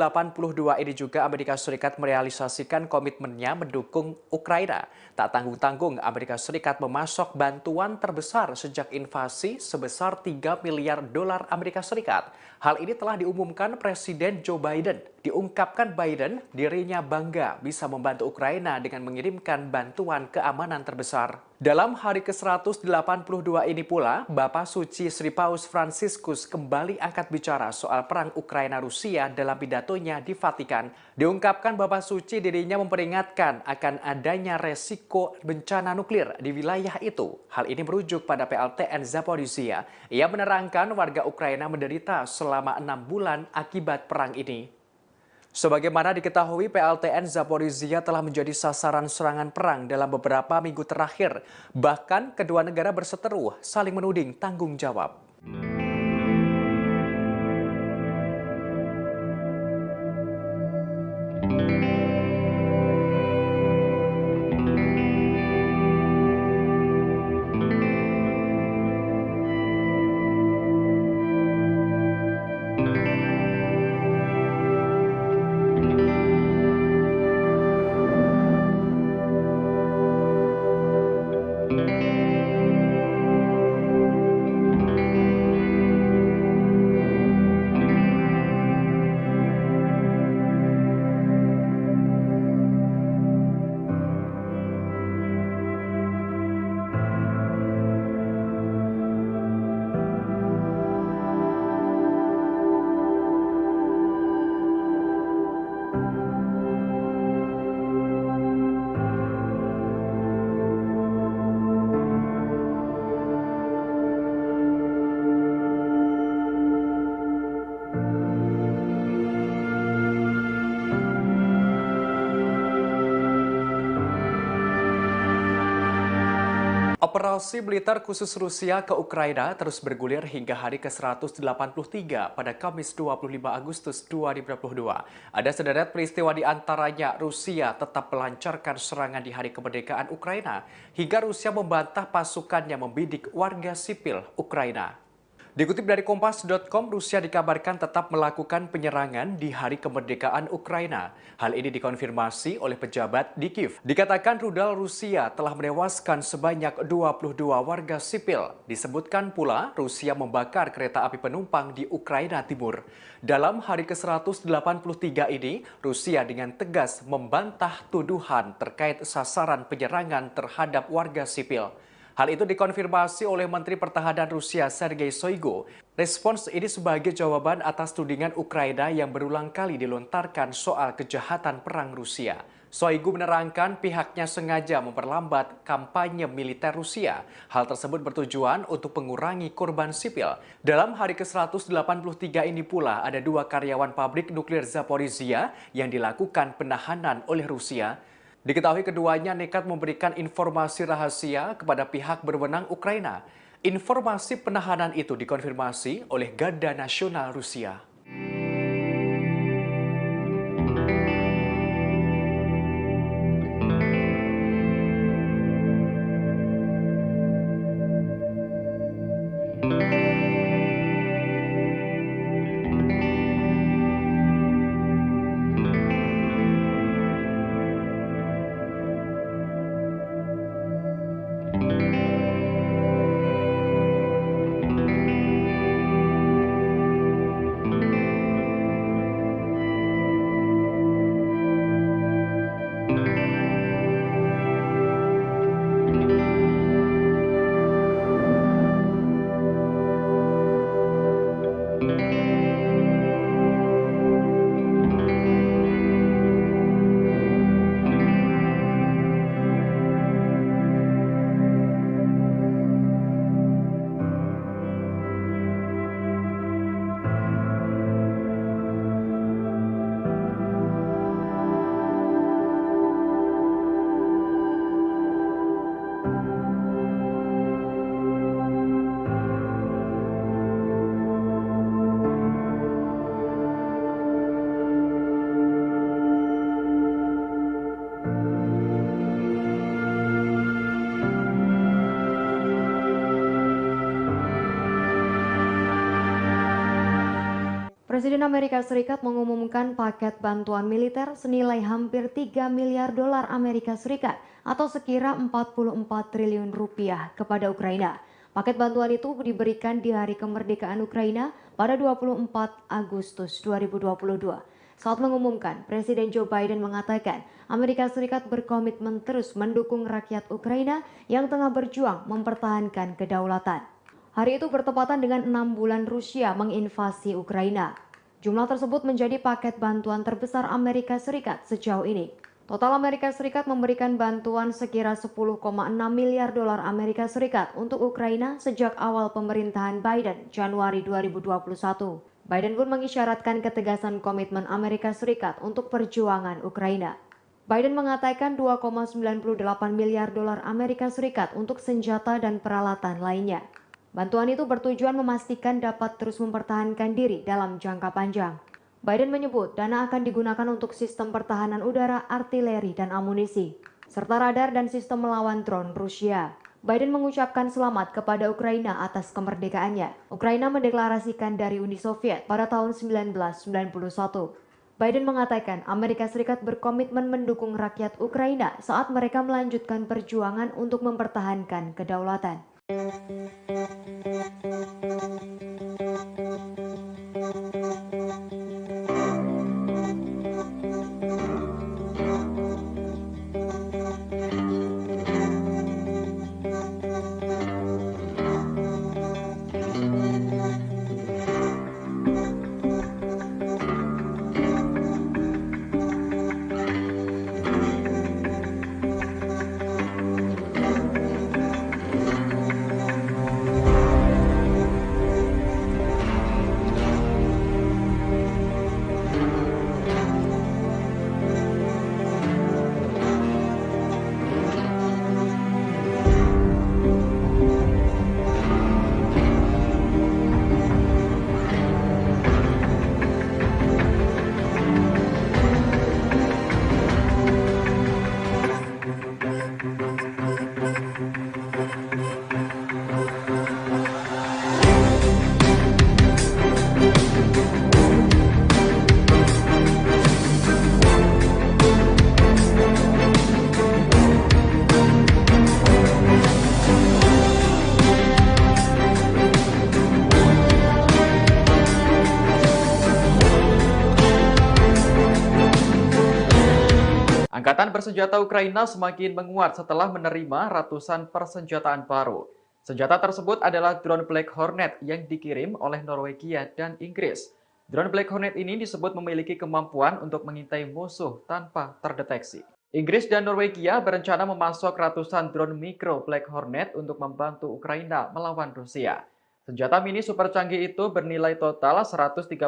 ini juga Amerika Serikat merealisasikan komitmennya mendukung Ukraina. Tak tanggung-tanggung Amerika Serikat memasok bantuan terbesar sejak invasi sebesar 3 miliar dolar Amerika Serikat. Hal ini telah diumumkan Presiden Joe Biden. Diungkapkan Biden dirinya bangga bisa membantu Ukraina dengan mengirimkan bantuan keamanan terbesar. Dalam hari ke-182 ini pula, Bapak Suci Sri Paus Fransiskus kembali angkat bicara soal perang Ukraina-Rusia dalam pidatonya di Vatikan. Diungkapkan Bapak Suci dirinya memperingatkan akan adanya resiko bencana nuklir di wilayah itu. Hal ini merujuk pada PLTN Zaporizhia. Ia menerangkan warga Ukraina menderita selama 6 bulan akibat perang ini. Sebagaimana diketahui, PLTN Zaporizhia telah menjadi sasaran serangan perang dalam beberapa minggu terakhir. Bahkan kedua negara berseteru saling menuding tanggung jawab. Operasi militer khusus Rusia ke Ukraina terus bergulir hingga hari ke-183 pada Kamis 25 Agustus 2022. Ada sederet peristiwa di antaranya Rusia tetap melancarkan serangan di hari kemerdekaan Ukraina hingga Rusia membantah pasukannya membidik warga sipil Ukraina. Dikutip dari Kompas.com, Rusia dikabarkan tetap melakukan penyerangan di hari kemerdekaan Ukraina. Hal ini dikonfirmasi oleh pejabat di Kiev. Dikatakan rudal Rusia telah menewaskan sebanyak 22 warga sipil. Disebutkan pula Rusia membakar kereta api penumpang di Ukraina Timur. Dalam hari ke-183 ini, Rusia dengan tegas membantah tuduhan terkait sasaran penyerangan terhadap warga sipil. Hal itu dikonfirmasi oleh Menteri Pertahanan Rusia Sergei Shoigu. Respons ini sebagai jawaban atas tudingan Ukraina yang berulang kali dilontarkan soal kejahatan perang Rusia. Shoigu menerangkan pihaknya sengaja memperlambat kampanye militer Rusia. Hal tersebut bertujuan untuk mengurangi korban sipil. Dalam hari ke-183 ini pula ada 2 karyawan pabrik nuklir Zaporizhia yang dilakukan penahanan oleh Rusia. Diketahui keduanya nekat memberikan informasi rahasia kepada pihak berwenang Ukraina. Informasi penahanan itu dikonfirmasi oleh Garda Nasional Rusia. Presiden Amerika Serikat mengumumkan paket bantuan militer senilai hampir 3 miliar dolar Amerika Serikat atau sekira 44 triliun rupiah kepada Ukraina. Paket bantuan itu diberikan di hari kemerdekaan Ukraina pada 24 Agustus 2022. Saat mengumumkan, Presiden Joe Biden mengatakan Amerika Serikat berkomitmen terus mendukung rakyat Ukraina yang tengah berjuang mempertahankan kedaulatan. Hari itu bertepatan dengan 6 bulan Rusia menginvasi Ukraina. Jumlah tersebut menjadi paket bantuan terbesar Amerika Serikat sejauh ini. Total Amerika Serikat memberikan bantuan sekira 10,6 miliar dolar Amerika Serikat untuk Ukraina sejak awal pemerintahan Biden Januari 2021. Biden pun mengisyaratkan ketegasan komitmen Amerika Serikat untuk perjuangan Ukraina. Biden mengatakan 2,98 miliar dolar Amerika Serikat untuk senjata dan peralatan lainnya. Bantuan itu bertujuan memastikan dapat terus mempertahankan diri dalam jangka panjang. Biden menyebut dana akan digunakan untuk sistem pertahanan udara, artileri, dan amunisi, serta radar dan sistem melawan drone Rusia. Biden mengucapkan selamat kepada Ukraina atas kemerdekaannya. Ukraina mendeklarasikan dari Uni Soviet pada tahun 1991. Biden mengatakan Amerika Serikat berkomitmen mendukung rakyat Ukraina saat mereka melanjutkan perjuangan untuk mempertahankan kedaulatan. bersenjata Ukraina semakin menguat setelah menerima ratusan persenjataan baru. Senjata tersebut adalah drone Black Hornet yang dikirim oleh Norwegia dan Inggris. Drone Black Hornet ini disebut memiliki kemampuan untuk mengintai musuh tanpa terdeteksi. Inggris dan Norwegia berencana memasok ratusan drone mikro Black Hornet untuk membantu Ukraina melawan Rusia. Senjata mini super canggih itu bernilai total 134,8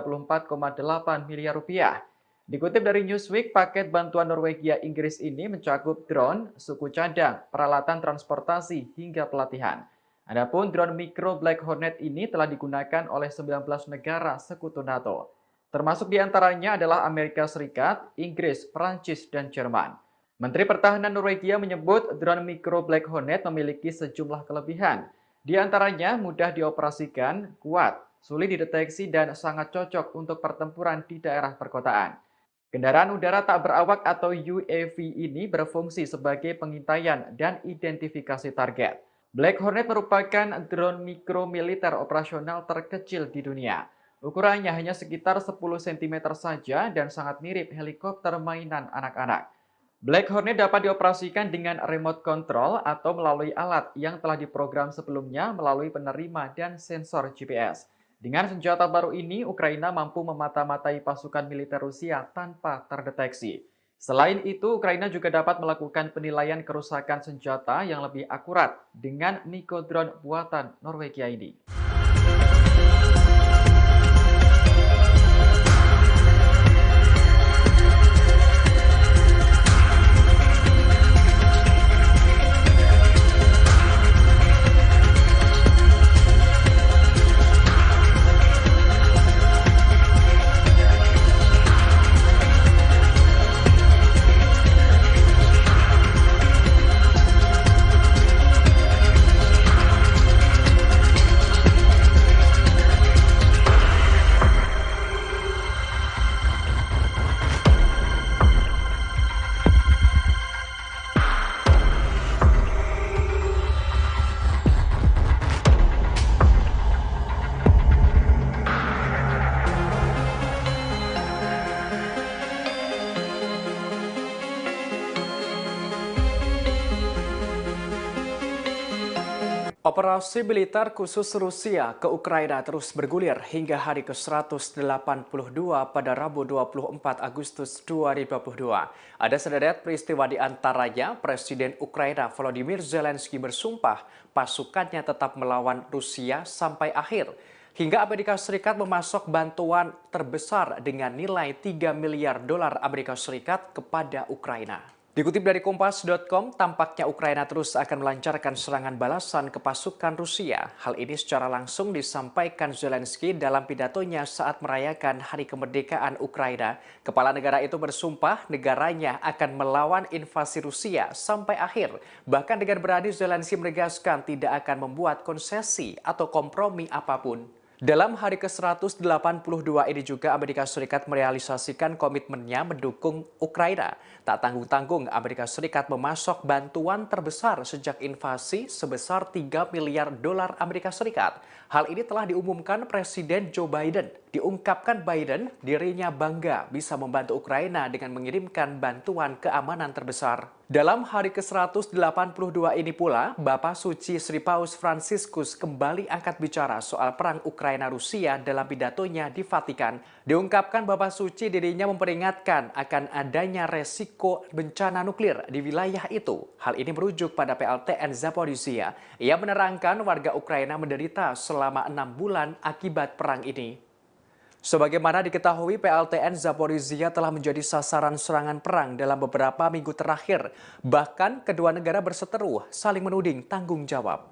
miliar rupiah. Dikutip dari Newsweek, paket bantuan Norwegia Inggris ini mencakup drone, suku cadang, peralatan transportasi, hingga pelatihan. Adapun drone mikro Black Hornet ini telah digunakan oleh 19 negara sekutu NATO. Termasuk diantaranya adalah Amerika Serikat, Inggris, Prancis, dan Jerman. Menteri Pertahanan Norwegia menyebut drone mikro Black Hornet memiliki sejumlah kelebihan. Di antaranya mudah dioperasikan, kuat, sulit dideteksi, dan sangat cocok untuk pertempuran di daerah perkotaan. Kendaraan udara tak berawak atau UAV ini berfungsi sebagai pengintaian dan identifikasi target. Black Hornet merupakan drone mikro militer operasional terkecil di dunia. Ukurannya hanya sekitar 10 cm saja dan sangat mirip helikopter mainan anak-anak. Black Hornet dapat dioperasikan dengan remote control atau melalui alat yang telah diprogram sebelumnya melalui penerima dan sensor GPS. Dengan senjata baru ini, Ukraina mampu memata-matai pasukan militer Rusia tanpa terdeteksi. Selain itu, Ukraina juga dapat melakukan penilaian kerusakan senjata yang lebih akurat dengan Mikodrone buatan Norwegia ini. Operasi militer khusus Rusia ke Ukraina terus bergulir hingga hari ke-182 pada Rabu 24 Agustus 2022. Ada sederet peristiwa di antaranya Presiden Ukraina Volodymyr Zelensky bersumpah pasukannya tetap melawan Rusia sampai akhir. Hingga Amerika Serikat memasok bantuan terbesar dengan nilai 3 miliar dolar Amerika Serikat kepada Ukraina. Dikutip dari Kompas.com, tampaknya Ukraina terus akan melancarkan serangan balasan ke pasukan Rusia. Hal ini secara langsung disampaikan Zelensky dalam pidatonya saat merayakan Hari Kemerdekaan Ukraina. Kepala negara itu bersumpah negaranya akan melawan invasi Rusia sampai akhir. Bahkan dengan berani Zelensky menegaskan tidak akan membuat konsesi atau kompromi apapun. Dalam hari ke-182 ini juga Amerika Serikat merealisasikan komitmennya mendukung Ukraina. Tak tanggung-tanggung Amerika Serikat memasok bantuan terbesar sejak invasi sebesar 3 miliar dolar Amerika Serikat. Hal ini telah diumumkan Presiden Joe Biden. Diungkapkan Biden dirinya bangga bisa membantu Ukraina dengan mengirimkan bantuan keamanan terbesar. Dalam hari ke-182 ini pula, Bapak Suci Sri Paus Fransiskus kembali angkat bicara soal perang Ukraina-Rusia dalam pidatonya di Vatikan. Diungkapkan Bapak Suci dirinya memperingatkan akan adanya resiko bencana nuklir di wilayah itu. Hal ini merujuk pada PLTN Zaporizhia. Ia menerangkan warga Ukraina menderita selama 6 bulan akibat perang ini. Sebagaimana diketahui, PLTN Zaporizhia telah menjadi sasaran serangan perang dalam beberapa minggu terakhir. Bahkan kedua negara berseteru saling menuding tanggung jawab.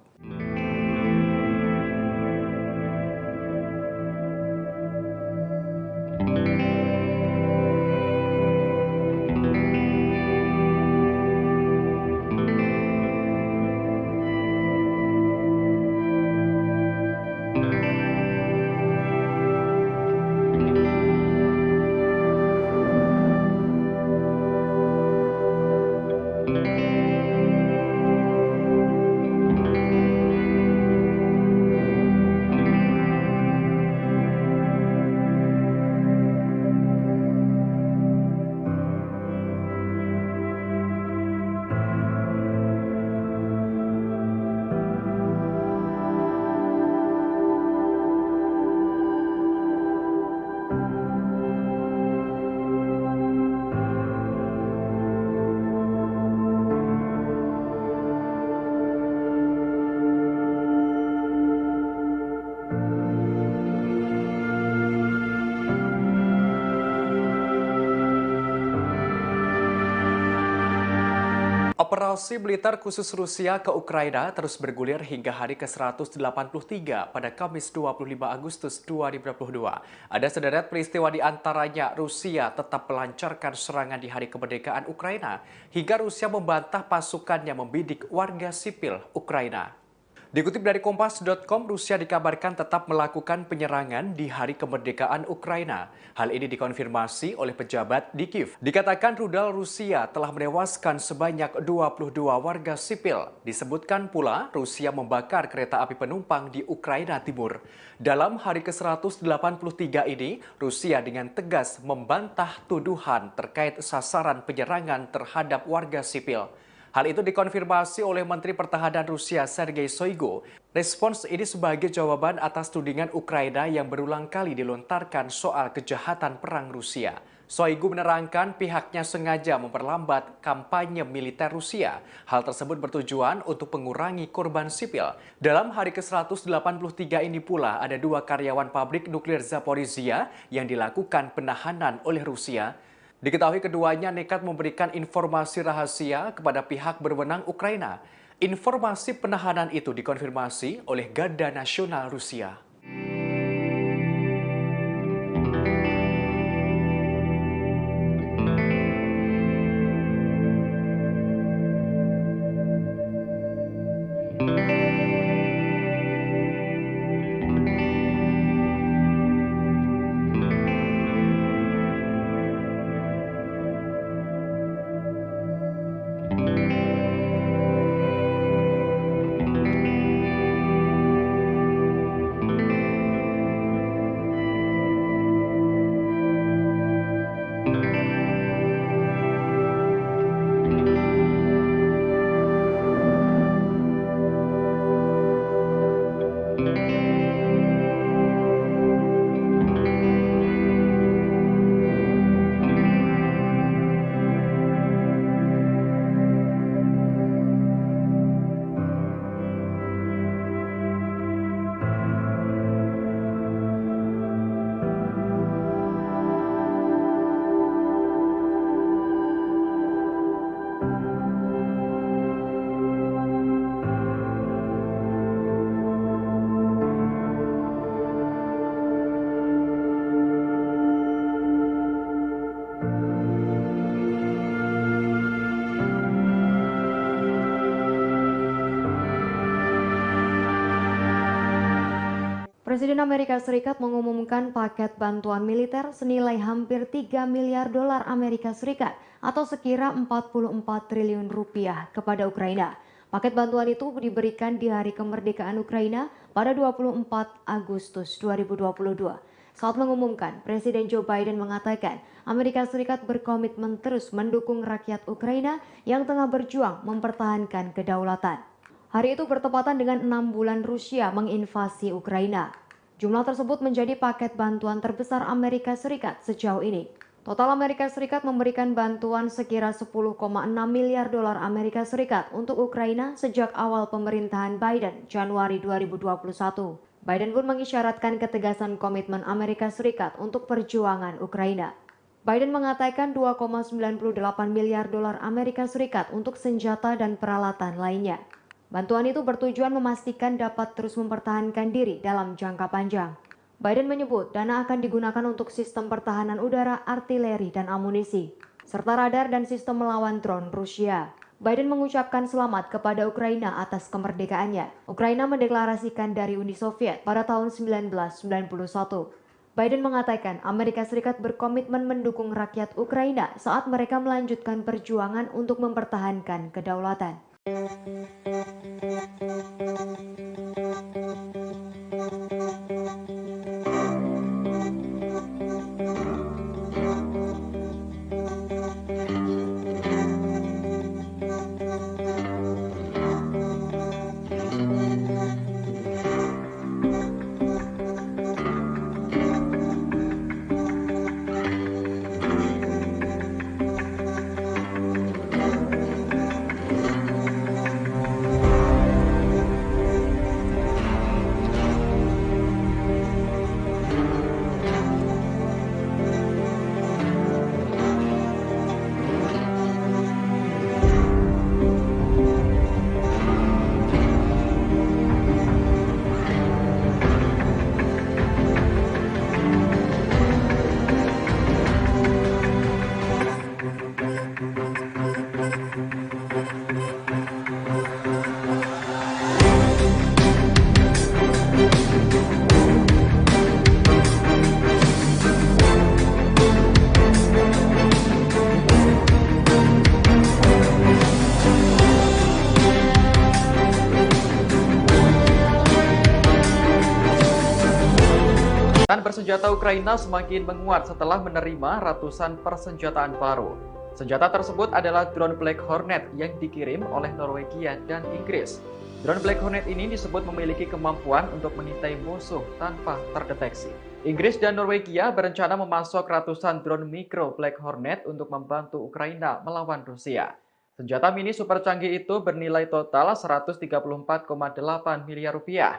Operasi militer khusus Rusia ke Ukraina terus bergulir hingga hari ke-183 pada Kamis 25 Agustus 2022. Ada sederet peristiwa di antaranya Rusia tetap melancarkan serangan di hari kemerdekaan Ukraina hingga Rusia membantah pasukannya membidik warga sipil Ukraina. Dikutip dari Kompas.com, Rusia dikabarkan tetap melakukan penyerangan di hari kemerdekaan Ukraina. Hal ini dikonfirmasi oleh pejabat di Kiev. Dikatakan rudal Rusia telah menewaskan sebanyak 22 warga sipil. Disebutkan pula Rusia membakar kereta api penumpang di Ukraina Timur. Dalam hari ke-183 ini, Rusia dengan tegas membantah tuduhan terkait sasaran penyerangan terhadap warga sipil. Hal itu dikonfirmasi oleh Menteri Pertahanan Rusia Sergei Shoigu. Respons ini sebagai jawaban atas tudingan Ukraina yang berulang kali dilontarkan soal kejahatan perang Rusia. Shoigu menerangkan pihaknya sengaja memperlambat kampanye militer Rusia. Hal tersebut bertujuan untuk mengurangi korban sipil. Dalam hari ke-183 ini pula ada 2 karyawan pabrik nuklir Zaporizhia yang dilakukan penahanan oleh Rusia. Diketahui keduanya nekat memberikan informasi rahasia kepada pihak berwenang Ukraina. Informasi penahanan itu dikonfirmasi oleh Garda Nasional Rusia. Presiden Amerika Serikat mengumumkan paket bantuan militer senilai hampir 3 miliar dolar Amerika Serikat atau sekira 44 triliun rupiah kepada Ukraina. Paket bantuan itu diberikan di hari kemerdekaan Ukraina pada 24 Agustus 2022. Saat mengumumkan, Presiden Joe Biden mengatakan Amerika Serikat berkomitmen terus mendukung rakyat Ukraina yang tengah berjuang mempertahankan kedaulatan. Hari itu bertepatan dengan 6 bulan Rusia menginvasi Ukraina. Jumlah tersebut menjadi paket bantuan terbesar Amerika Serikat sejauh ini. Total Amerika Serikat memberikan bantuan sekira 10,6 miliar dolar Amerika Serikat untuk Ukraina sejak awal pemerintahan Biden Januari 2021. Biden pun mengisyaratkan ketegasan komitmen Amerika Serikat untuk perjuangan Ukraina. Biden mengatakan 2,98 miliar dolar Amerika Serikat untuk senjata dan peralatan lainnya. Bantuan itu bertujuan memastikan dapat terus mempertahankan diri dalam jangka panjang. Biden menyebut dana akan digunakan untuk sistem pertahanan udara, artileri, dan amunisi, serta radar dan sistem melawan drone Rusia. Biden mengucapkan selamat kepada Ukraina atas kemerdekaannya. Ukraina mendeklarasikan dari Uni Soviet pada tahun 1991. Biden mengatakan Amerika Serikat berkomitmen mendukung rakyat Ukraina saat mereka melanjutkan perjuangan untuk mempertahankan kedaulatan. Angkatan bersenjata Ukraina semakin menguat setelah menerima ratusan persenjataan baru. Senjata tersebut adalah drone Black Hornet yang dikirim oleh Norwegia dan Inggris. Drone Black Hornet ini disebut memiliki kemampuan untuk mengintai musuh tanpa terdeteksi. Inggris dan Norwegia berencana memasok ratusan drone mikro Black Hornet untuk membantu Ukraina melawan Rusia. Senjata mini super canggih itu bernilai total 134,8 miliar rupiah.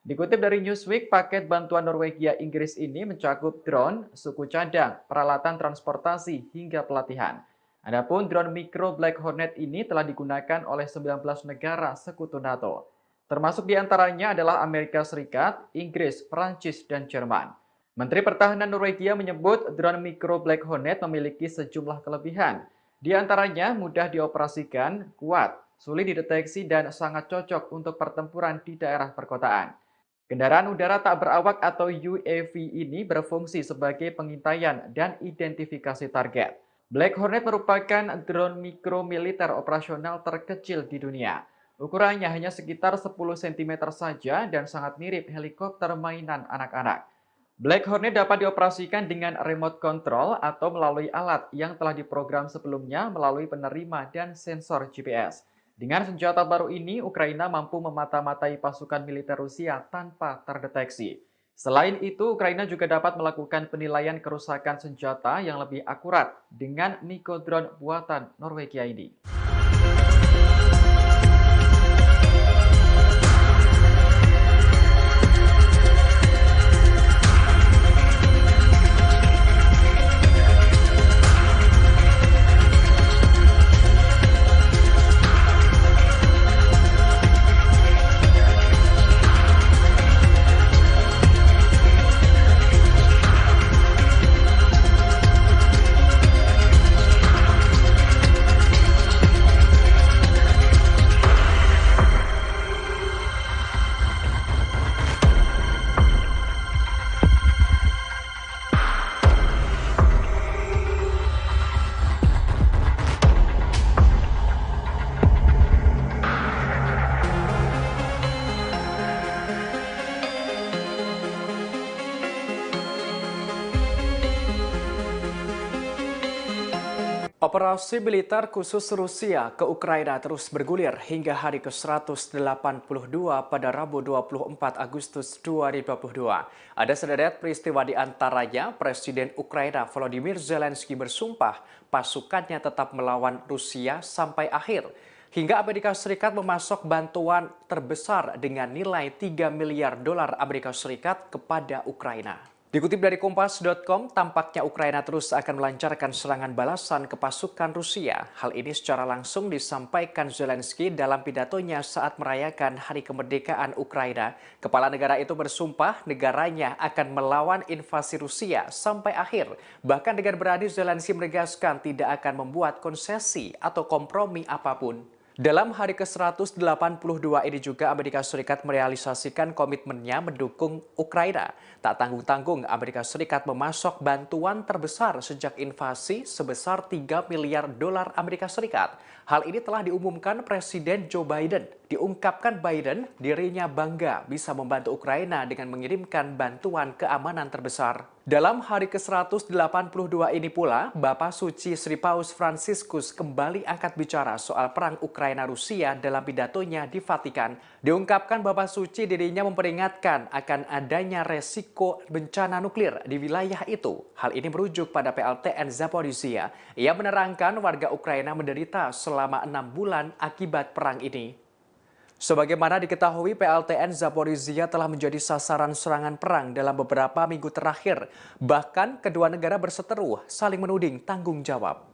Dikutip dari Newsweek, paket bantuan Norwegia Inggris ini mencakup drone, suku cadang, peralatan transportasi, hingga pelatihan. Adapun drone mikro Black Hornet ini telah digunakan oleh 19 negara sekutu NATO. Termasuk diantaranya adalah Amerika Serikat, Inggris, Prancis, dan Jerman. Menteri Pertahanan Norwegia menyebut drone mikro Black Hornet memiliki sejumlah kelebihan. Di antaranya mudah dioperasikan, kuat, sulit dideteksi, dan sangat cocok untuk pertempuran di daerah perkotaan. Kendaraan udara tak berawak atau UAV ini berfungsi sebagai pengintaian dan identifikasi target. Black Hornet merupakan drone mikro militer operasional terkecil di dunia. Ukurannya hanya sekitar 10 cm saja dan sangat mirip helikopter mainan anak-anak. Black Hornet dapat dioperasikan dengan remote control atau melalui alat yang telah diprogram sebelumnya melalui penerima dan sensor GPS. Dengan senjata baru ini, Ukraina mampu memata-matai pasukan militer Rusia tanpa terdeteksi. Selain itu, Ukraina juga dapat melakukan penilaian kerusakan senjata yang lebih akurat dengan Niko drone buatan Norwegia ini. Operasi militer khusus Rusia ke Ukraina terus bergulir hingga hari ke-182 pada Rabu 24 Agustus 2022. Ada sederet peristiwa di antaranya Presiden Ukraina Volodymyr Zelensky bersumpah pasukannya tetap melawan Rusia sampai akhir. Hingga Amerika Serikat memasok bantuan terbesar dengan nilai 3 miliar dolar Amerika Serikat kepada Ukraina. Dikutip dari Kompas.com, tampaknya Ukraina terus akan melancarkan serangan balasan ke pasukan Rusia. Hal ini secara langsung disampaikan Zelensky dalam pidatonya saat merayakan Hari Kemerdekaan Ukraina. Kepala negara itu bersumpah negaranya akan melawan invasi Rusia sampai akhir. Bahkan dengan berani Zelensky menegaskan tidak akan membuat konsesi atau kompromi apapun. Dalam hari ke-182 ini juga Amerika Serikat merealisasikan komitmennya mendukung Ukraina. Tak tanggung-tanggung Amerika Serikat memasok bantuan terbesar sejak invasi sebesar 3 miliar dolar Amerika Serikat. Hal ini telah diumumkan Presiden Joe Biden. Diungkapkan Biden dirinya bangga bisa membantu Ukraina dengan mengirimkan bantuan keamanan terbesar. Dalam hari ke-182 ini pula, Bapak Suci Sri Paus Fransiskus kembali angkat bicara soal perang Ukraina-Rusia dalam pidatonya di Vatikan. Diungkapkan Bapak Suci dirinya memperingatkan akan adanya resiko bencana nuklir di wilayah itu. Hal ini merujuk pada PLTN Zaporizhia. Ia menerangkan warga Ukraina menderita selama 6 bulan akibat perang ini. Sebagaimana diketahui, PLTN Zaporizhia telah menjadi sasaran serangan perang dalam beberapa minggu terakhir. Bahkan kedua negara berseteru saling menuding tanggung jawab.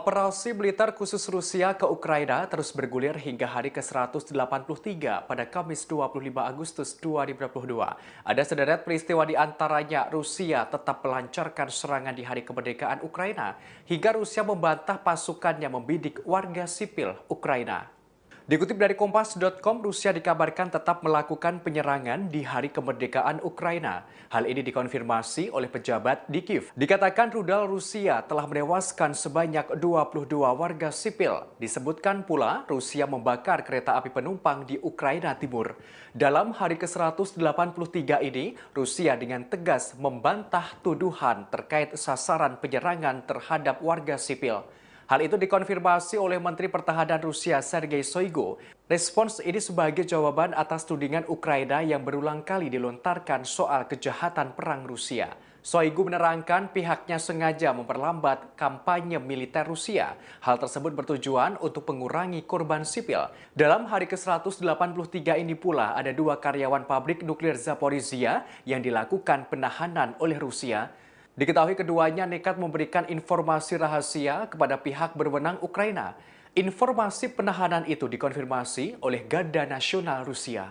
Operasi militer khusus Rusia ke Ukraina terus bergulir hingga hari ke-183 pada Kamis 25 Agustus 2022. Ada sederet peristiwa di antaranya Rusia tetap melancarkan serangan di hari kemerdekaan Ukraina hingga Rusia membantah pasukannya membidik warga sipil Ukraina. Dikutip dari Kompas.com, Rusia dikabarkan tetap melakukan penyerangan di hari kemerdekaan Ukraina. Hal ini dikonfirmasi oleh pejabat di Kiev. Dikatakan rudal Rusia telah menewaskan sebanyak 22 warga sipil. Disebutkan pula Rusia membakar kereta api penumpang di Ukraina Timur. Dalam hari ke-183 ini, Rusia dengan tegas membantah tuduhan terkait sasaran penyerangan terhadap warga sipil. Hal itu dikonfirmasi oleh Menteri Pertahanan Rusia Sergei Shoigu. Respons ini sebagai jawaban atas tudingan Ukraina yang berulang kali dilontarkan soal kejahatan perang Rusia. Shoigu menerangkan pihaknya sengaja memperlambat kampanye militer Rusia. Hal tersebut bertujuan untuk mengurangi korban sipil. Dalam hari ke-183 ini pula ada 2 karyawan pabrik nuklir Zaporizhia yang dilakukan penahanan oleh Rusia. Diketahui keduanya nekat memberikan informasi rahasia kepada pihak berwenang Ukraina. Informasi penahanan itu dikonfirmasi oleh Garda Nasional Rusia.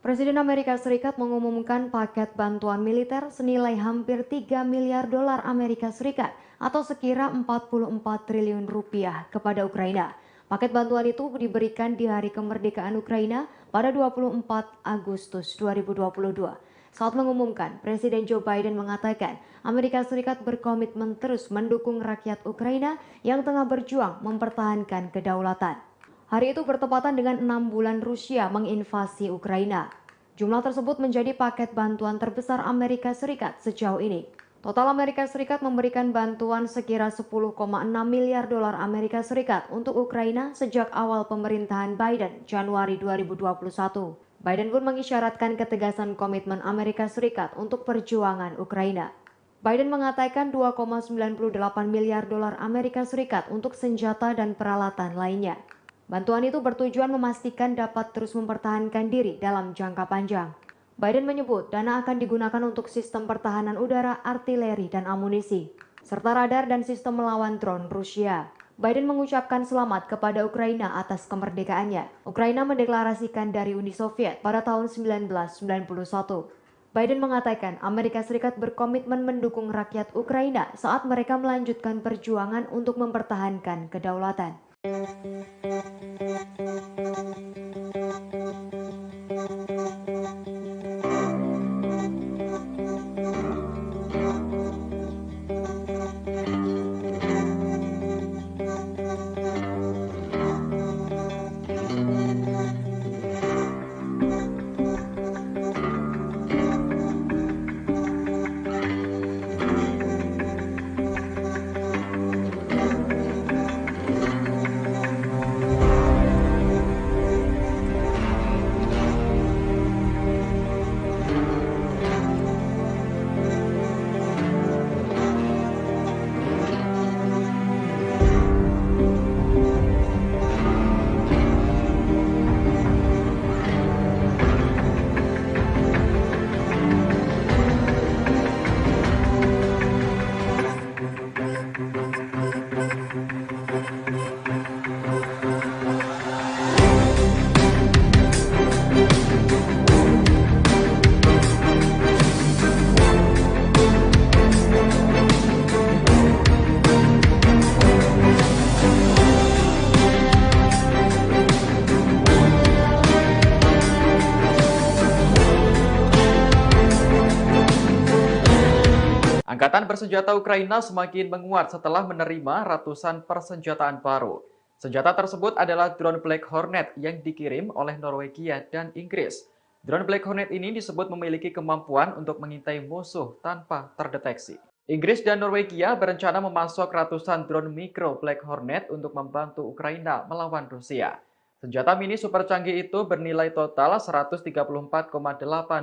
Presiden Amerika Serikat mengumumkan paket bantuan militer senilai hampir 3 miliar dolar Amerika Serikat atau sekira 44 triliun rupiah kepada Ukraina. Paket bantuan itu diberikan di hari kemerdekaan Ukraina pada 24 Agustus 2022. Saat mengumumkan, Presiden Joe Biden mengatakan Amerika Serikat berkomitmen terus mendukung rakyat Ukraina yang tengah berjuang mempertahankan kedaulatan. Hari itu bertepatan dengan 6 bulan Rusia menginvasi Ukraina. Jumlah tersebut menjadi paket bantuan terbesar Amerika Serikat sejauh ini. Total Amerika Serikat memberikan bantuan sekira 10,6 miliar dolar Amerika Serikat untuk Ukraina sejak awal pemerintahan Biden Januari 2021. Biden pun mengisyaratkan ketegasan komitmen Amerika Serikat untuk perjuangan Ukraina. Biden mengatakan 2,98 miliar dolar Amerika Serikat untuk senjata dan peralatan lainnya. Bantuan itu bertujuan memastikan dapat terus mempertahankan diri dalam jangka panjang. Biden menyebut dana akan digunakan untuk sistem pertahanan udara, artileri, dan amunisi, serta radar dan sistem melawan drone Rusia. Biden mengucapkan selamat kepada Ukraina atas kemerdekaannya. Ukraina mendeklarasikan dari Uni Soviet pada tahun 1991. Biden mengatakan Amerika Serikat berkomitmen mendukung rakyat Ukraina saat mereka melanjutkan perjuangan untuk mempertahankan kedaulatan. Angkatan bersenjata Ukraina semakin menguat setelah menerima ratusan persenjataan baru. Senjata tersebut adalah drone Black Hornet yang dikirim oleh Norwegia dan Inggris. Drone Black Hornet ini disebut memiliki kemampuan untuk mengintai musuh tanpa terdeteksi. Inggris dan Norwegia berencana memasok ratusan drone mikro Black Hornet untuk membantu Ukraina melawan Rusia. Senjata mini super canggih itu bernilai total 134,8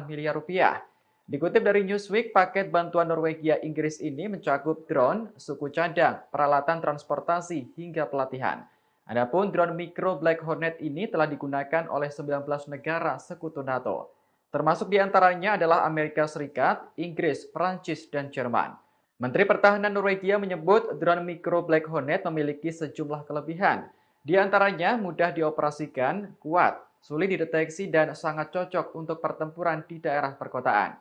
miliar rupiah. Dikutip dari Newsweek, paket bantuan Norwegia Inggris ini mencakup drone, suku cadang, peralatan transportasi, hingga pelatihan. Adapun drone mikro Black Hornet ini telah digunakan oleh 19 negara sekutu NATO. Termasuk diantaranya adalah Amerika Serikat, Inggris, Prancis, dan Jerman. Menteri Pertahanan Norwegia menyebut drone mikro Black Hornet memiliki sejumlah kelebihan. Di antaranya mudah dioperasikan, kuat, sulit dideteksi, dan sangat cocok untuk pertempuran di daerah perkotaan.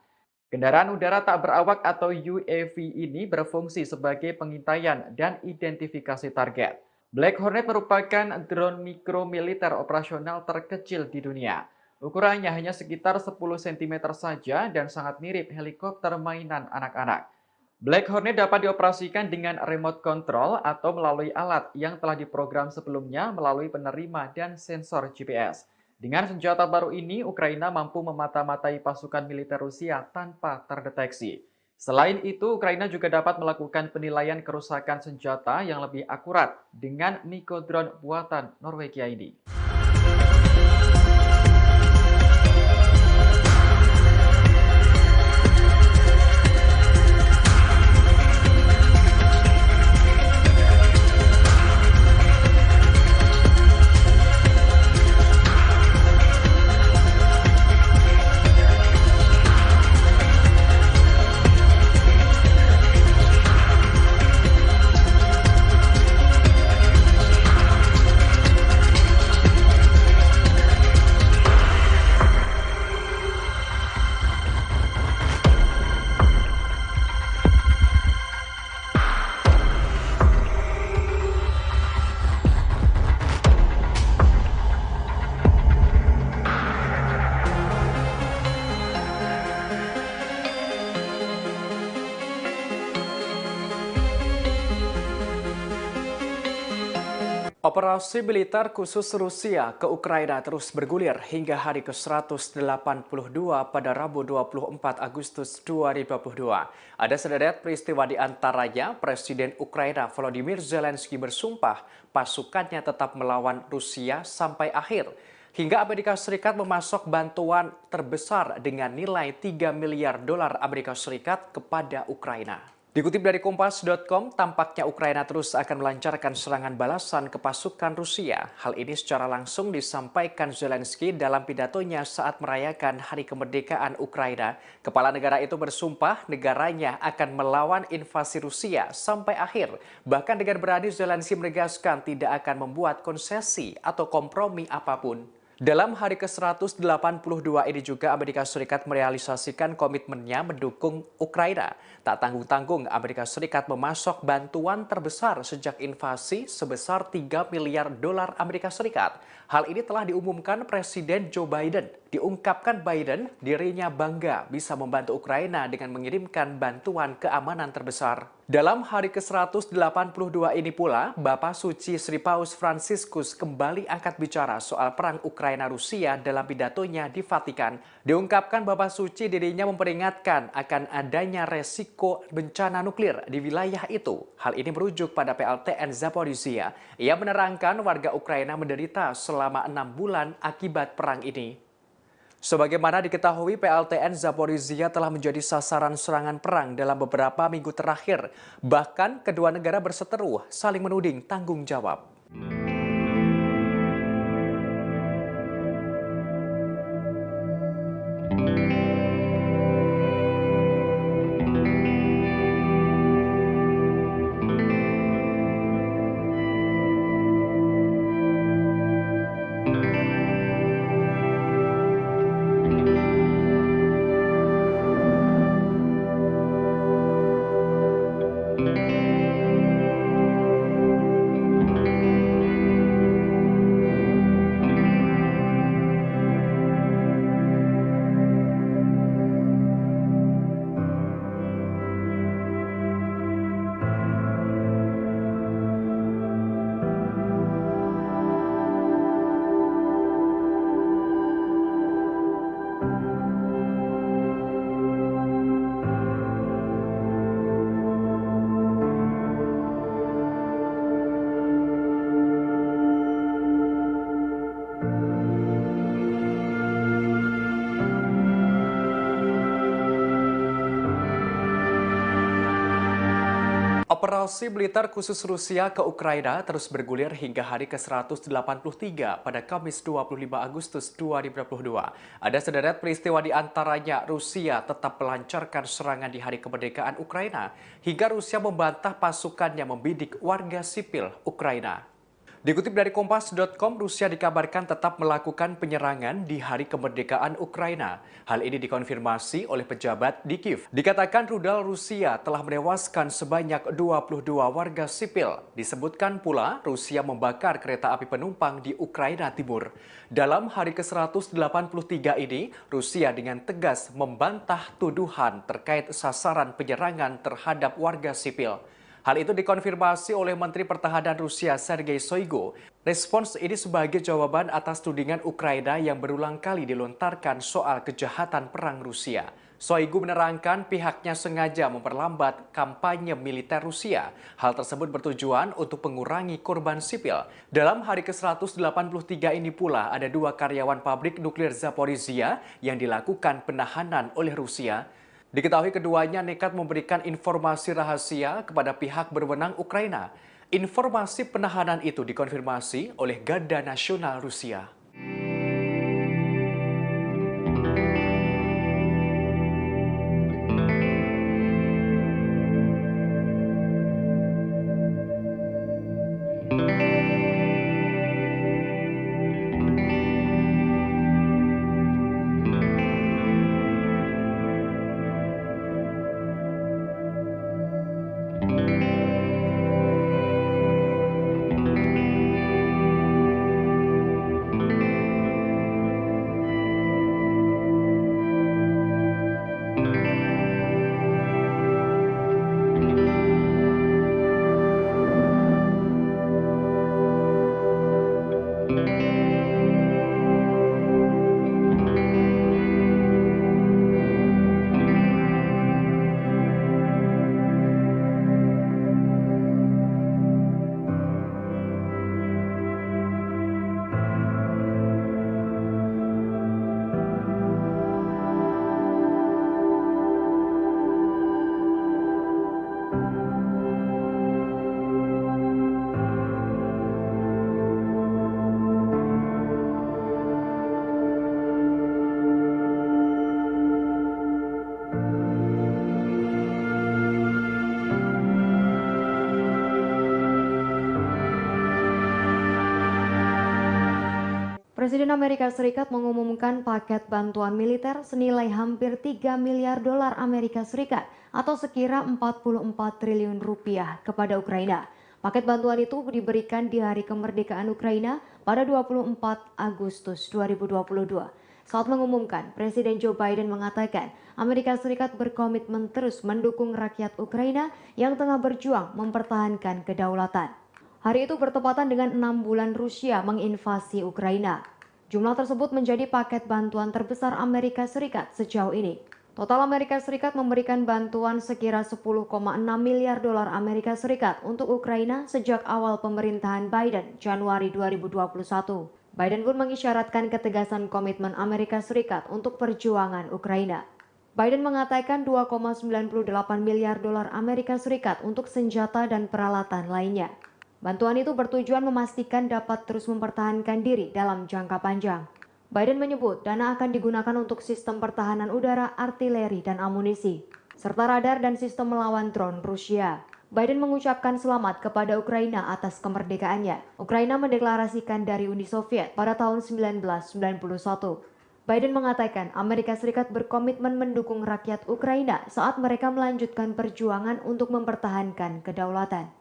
Kendaraan udara tak berawak atau UAV ini berfungsi sebagai pengintaian dan identifikasi target. Black Hornet merupakan drone mikro militer operasional terkecil di dunia. Ukurannya hanya sekitar 10 cm saja dan sangat mirip helikopter mainan anak-anak. Black Hornet dapat dioperasikan dengan remote control atau melalui alat yang telah diprogram sebelumnya melalui penerima dan sensor GPS. Dengan senjata baru ini, Ukraina mampu memata-matai pasukan militer Rusia tanpa terdeteksi. Selain itu, Ukraina juga dapat melakukan penilaian kerusakan senjata yang lebih akurat dengan Mikodrone buatan Norwegia ini. Operasi militer khusus Rusia ke Ukraina terus bergulir hingga hari ke-182 pada Rabu 24 Agustus 2022. Ada sederet peristiwa di antaranya Presiden Ukraina Volodymyr Zelensky bersumpah pasukannya tetap melawan Rusia sampai akhir. Hingga Amerika Serikat memasok bantuan terbesar dengan nilai 3 miliar dolar Amerika Serikat kepada Ukraina. Dikutip dari Kompas.com, tampaknya Ukraina terus akan melancarkan serangan balasan ke pasukan Rusia. Hal ini secara langsung disampaikan Zelensky dalam pidatonya saat merayakan Hari Kemerdekaan Ukraina. Kepala negara itu bersumpah negaranya akan melawan invasi Rusia sampai akhir. Bahkan dengan berani Zelensky menegaskan tidak akan membuat konsesi atau kompromi apapun. Dalam hari ke-182 ini juga Amerika Serikat merealisasikan komitmennya mendukung Ukraina. Tak tanggung-tanggung Amerika Serikat memasok bantuan terbesar sejak invasi sebesar 3 miliar dolar Amerika Serikat. Hal ini telah diumumkan Presiden Joe Biden. Diungkapkan Biden dirinya bangga bisa membantu Ukraina dengan mengirimkan bantuan keamanan terbesar. Dalam hari ke-182 ini pula, Bapak Suci Sri Paus Fransiskus kembali angkat bicara soal perang Ukraina-Rusia dalam pidatonya di Vatikan. Diungkapkan Bapak Suci dirinya memperingatkan akan adanya resiko bencana nuklir di wilayah itu. Hal ini merujuk pada PLTN Zaporizhia. Ia menerangkan warga Ukraina menderita selama 6 bulan akibat perang ini. Sebagaimana diketahui, PLTN Zaporizhia telah menjadi sasaran serangan perang dalam beberapa minggu terakhir. Bahkan kedua negara berseteru saling menuding tanggung jawab. Operasi militer khusus Rusia ke Ukraina terus bergulir hingga hari ke-183 pada Kamis 25 Agustus 2022. Ada sederet peristiwa di antaranya Rusia tetap melancarkan serangan di hari kemerdekaan Ukraina hingga Rusia membantah pasukannya membidik warga sipil Ukraina. Dikutip dari Kompas.com, Rusia dikabarkan tetap melakukan penyerangan di hari kemerdekaan Ukraina. Hal ini dikonfirmasi oleh pejabat di Kiev. Dikatakan rudal Rusia telah menewaskan sebanyak 22 warga sipil. Disebutkan pula Rusia membakar kereta api penumpang di Ukraina Timur. Dalam hari ke-183 ini, Rusia dengan tegas membantah tuduhan terkait sasaran penyerangan terhadap warga sipil. Hal itu dikonfirmasi oleh Menteri Pertahanan Rusia Sergei Shoigu. Respons ini sebagai jawaban atas tudingan Ukraina yang berulang kali dilontarkan soal kejahatan perang Rusia. Shoigu menerangkan pihaknya sengaja memperlambat kampanye militer Rusia. Hal tersebut bertujuan untuk mengurangi korban sipil. Dalam hari ke-183 ini pula ada 2 karyawan pabrik nuklir Zaporizhia yang dilakukan penahanan oleh Rusia. Diketahui keduanya nekat memberikan informasi rahasia kepada pihak berwenang Ukraina. Informasi penahanan itu dikonfirmasi oleh Garda Nasional Rusia. Presiden Amerika Serikat mengumumkan paket bantuan militer senilai hampir 3 miliar dolar Amerika Serikat atau sekira 44 triliun rupiah kepada Ukraina. Paket bantuan itu diberikan di hari kemerdekaan Ukraina pada 24 Agustus 2022. Saat mengumumkan, Presiden Joe Biden mengatakan Amerika Serikat berkomitmen terus mendukung rakyat Ukraina yang tengah berjuang mempertahankan kedaulatan. Hari itu bertepatan dengan 6 bulan Rusia menginvasi Ukraina. Jumlah tersebut menjadi paket bantuan terbesar Amerika Serikat sejauh ini. Total Amerika Serikat memberikan bantuan sekira 10,6 miliar dolar Amerika Serikat untuk Ukraina sejak awal pemerintahan Biden Januari 2021. Biden pun mengisyaratkan ketegasan komitmen Amerika Serikat untuk perjuangan Ukraina. Biden mengatakan 2,98 miliar dolar Amerika Serikat untuk senjata dan peralatan lainnya. Bantuan itu bertujuan memastikan dapat terus mempertahankan diri dalam jangka panjang. Biden menyebut dana akan digunakan untuk sistem pertahanan udara, artileri, dan amunisi, serta radar dan sistem melawan drone Rusia. Biden mengucapkan selamat kepada Ukraina atas kemerdekaannya. Ukraina mendeklarasikan dari Uni Soviet pada tahun 1991. Biden mengatakan Amerika Serikat berkomitmen mendukung rakyat Ukraina saat mereka melanjutkan perjuangan untuk mempertahankan kedaulatan.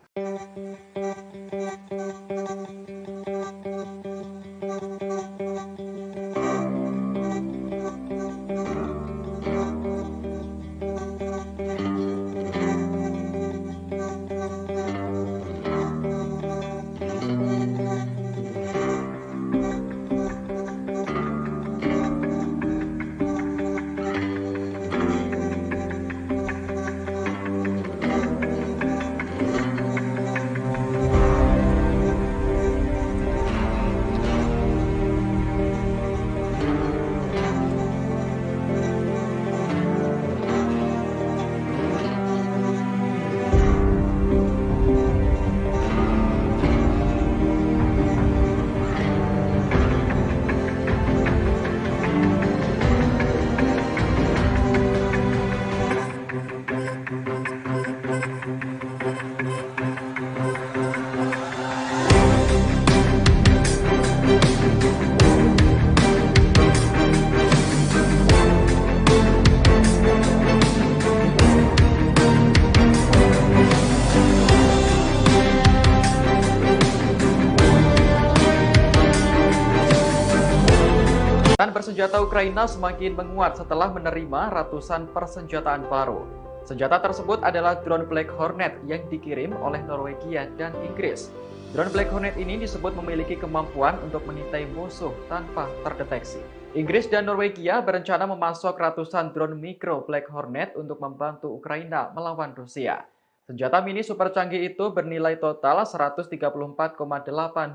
bersenjata Ukraina semakin menguat setelah menerima ratusan persenjataan baru. Senjata tersebut adalah drone Black Hornet yang dikirim oleh Norwegia dan Inggris. Drone Black Hornet ini disebut memiliki kemampuan untuk mengintai musuh tanpa terdeteksi. Inggris dan Norwegia berencana memasok ratusan drone mikro Black Hornet untuk membantu Ukraina melawan Rusia. Senjata mini super canggih itu bernilai total 134,8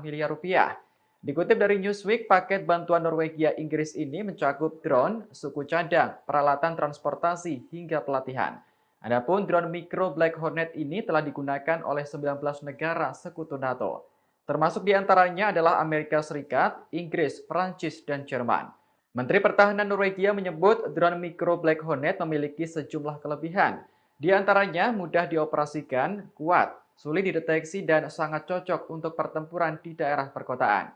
miliar rupiah. Dikutip dari Newsweek, paket bantuan Norwegia Inggris ini mencakup drone, suku cadang, peralatan transportasi, hingga pelatihan. Adapun drone mikro Black Hornet ini telah digunakan oleh 19 negara sekutu NATO. Termasuk diantaranya adalah Amerika Serikat, Inggris, Prancis, dan Jerman. Menteri Pertahanan Norwegia menyebut drone mikro Black Hornet memiliki sejumlah kelebihan. Di antaranya mudah dioperasikan, kuat, sulit dideteksi, dan sangat cocok untuk pertempuran di daerah perkotaan.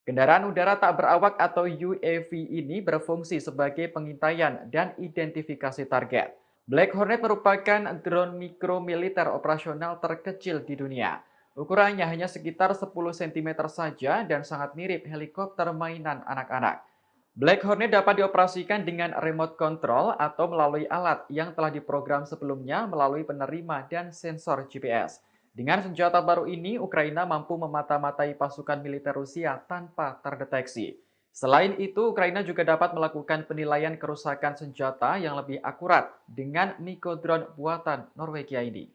Kendaraan udara tak berawak atau UAV ini berfungsi sebagai pengintaian dan identifikasi target. Black Hornet merupakan drone mikro militer operasional terkecil di dunia. Ukurannya hanya sekitar 10 cm saja dan sangat mirip helikopter mainan anak-anak. Black Hornet dapat dioperasikan dengan remote control atau melalui alat yang telah diprogram sebelumnya melalui penerima dan sensor GPS. Dengan senjata baru ini, Ukraina mampu memata-matai pasukan militer Rusia tanpa terdeteksi. Selain itu, Ukraina juga dapat melakukan penilaian kerusakan senjata yang lebih akurat dengan mikrodrone buatan Norwegia ini.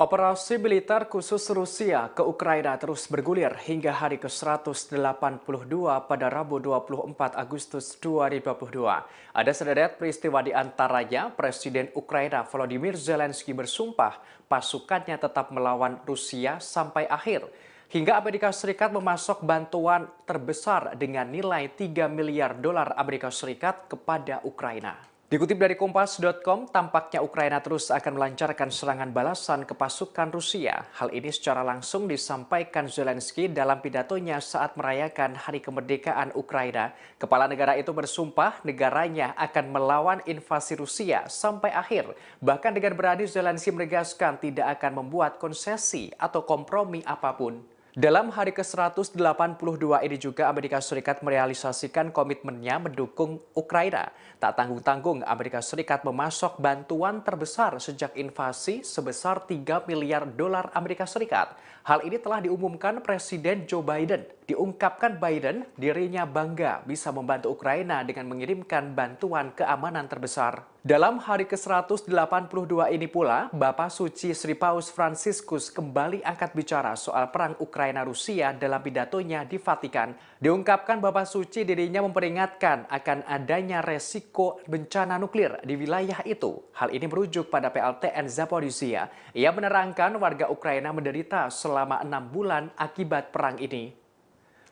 Operasi militer khusus Rusia ke Ukraina terus bergulir hingga hari ke-182 pada Rabu 24 Agustus 2022. Ada sederet peristiwa di antaranya Presiden Ukraina Volodymyr Zelensky bersumpah pasukannya tetap melawan Rusia sampai akhir. Hingga Amerika Serikat memasok bantuan terbesar dengan nilai 3 miliar dolar Amerika Serikat kepada Ukraina. Dikutip dari Kompas.com, tampaknya Ukraina terus akan melancarkan serangan balasan ke pasukan Rusia. Hal ini secara langsung disampaikan Zelensky dalam pidatonya saat merayakan Hari Kemerdekaan Ukraina. Kepala negara itu bersumpah negaranya akan melawan invasi Rusia sampai akhir. Bahkan dengan berani Zelensky menegaskan tidak akan membuat konsesi atau kompromi apapun. Dalam hari ke-182 ini juga Amerika Serikat merealisasikan komitmennya mendukung Ukraina. Tak tanggung-tanggung, Amerika Serikat memasok bantuan terbesar sejak invasi sebesar 3 miliar dolar Amerika Serikat. Hal ini telah diumumkan Presiden Joe Biden. Diungkapkan Biden, dirinya bangga bisa membantu Ukraina dengan mengirimkan bantuan keamanan terbesar. Dalam hari ke-182 ini pula, Bapak Suci Sri Paus Fransiskus kembali angkat bicara soal perang Ukraina-Rusia dalam pidatonya di Vatikan. Diungkapkan Bapak Suci dirinya memperingatkan akan adanya resiko bencana nuklir di wilayah itu. Hal ini merujuk pada PLTN Zaporizhia. Ia menerangkan warga Ukraina menderita selama 6 bulan akibat perang ini.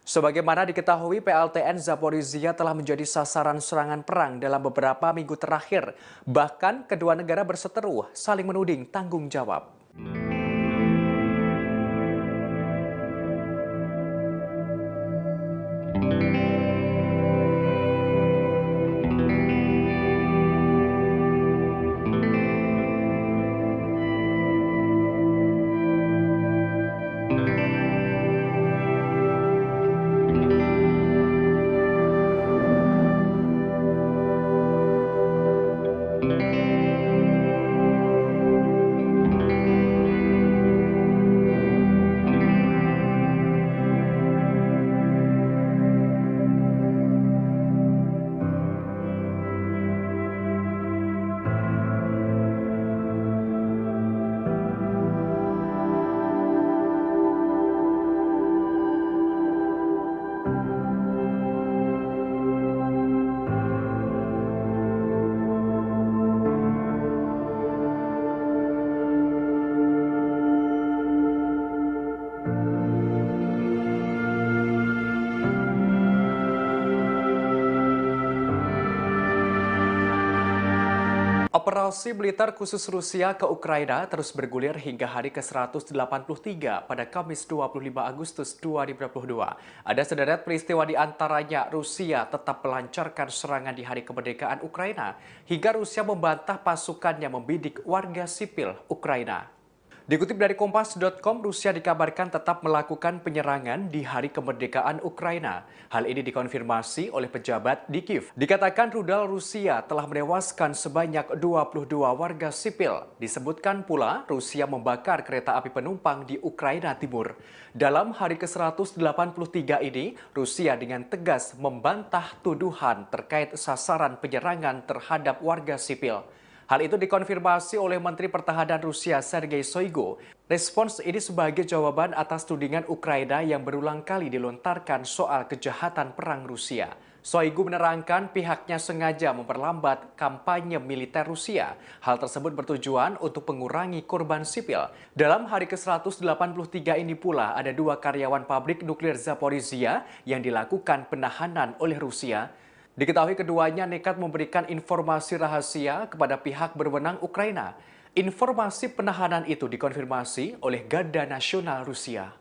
Sebagaimana diketahui, PLTN Zaporizhia telah menjadi sasaran serangan perang dalam beberapa minggu terakhir. Bahkan kedua negara berseteru saling menuding tanggung jawab. Invasi militer khusus Rusia ke Ukraina terus bergulir hingga hari ke-183 pada Kamis 25 Agustus 2022. Ada sederet peristiwa di antaranya Rusia tetap melancarkan serangan di hari kemerdekaan Ukraina hingga Rusia membantah pasukannya membidik warga sipil Ukraina. Dikutip dari Kompas.com, Rusia dikabarkan tetap melakukan penyerangan di hari kemerdekaan Ukraina. Hal ini dikonfirmasi oleh pejabat di Kiev. Dikatakan rudal Rusia telah menewaskan sebanyak 22 warga sipil. Disebutkan pula Rusia membakar kereta api penumpang di Ukraina Timur. Dalam hari ke-183 ini, Rusia dengan tegas membantah tuduhan terkait sasaran penyerangan terhadap warga sipil. Hal itu dikonfirmasi oleh Menteri Pertahanan Rusia Sergei Shoigu. Respons ini sebagai jawaban atas tudingan Ukraina yang berulang kali dilontarkan soal kejahatan perang Rusia. Shoigu menerangkan pihaknya sengaja memperlambat kampanye militer Rusia. Hal tersebut bertujuan untuk mengurangi korban sipil. Dalam hari ke-183 ini pula ada 2 karyawan pabrik nuklir Zaporizhia yang dilakukan penahanan oleh Rusia. Diketahui keduanya nekat memberikan informasi rahasia kepada pihak berwenang Ukraina. Informasi penahanan itu dikonfirmasi oleh Garda Nasional Rusia.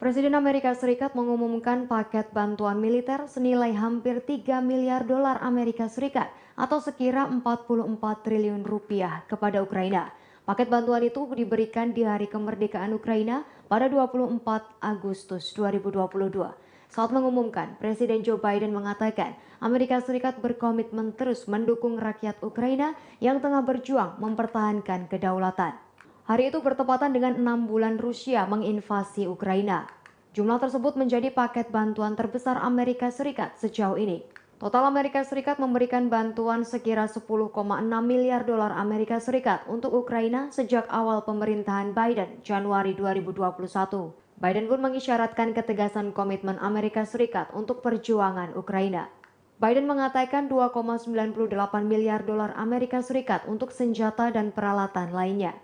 Presiden Amerika Serikat mengumumkan paket bantuan militer senilai hampir 3 miliar dolar Amerika Serikat atau sekira 44 triliun rupiah kepada Ukraina. Paket bantuan itu diberikan di hari kemerdekaan Ukraina pada 24 Agustus 2022. Saat mengumumkan, Presiden Joe Biden mengatakan Amerika Serikat berkomitmen terus mendukung rakyat Ukraina yang tengah berjuang mempertahankan kedaulatan. Hari itu bertepatan dengan 6 bulan Rusia menginvasi Ukraina. Jumlah tersebut menjadi paket bantuan terbesar Amerika Serikat sejauh ini. Total Amerika Serikat memberikan bantuan sekira 10,6 miliar dolar Amerika Serikat untuk Ukraina sejak awal pemerintahan Biden Januari 2021. Biden pun mengisyaratkan ketegasan komitmen Amerika Serikat untuk perjuangan Ukraina. Biden mengatakan 2,98 miliar dolar Amerika Serikat untuk senjata dan peralatan lainnya.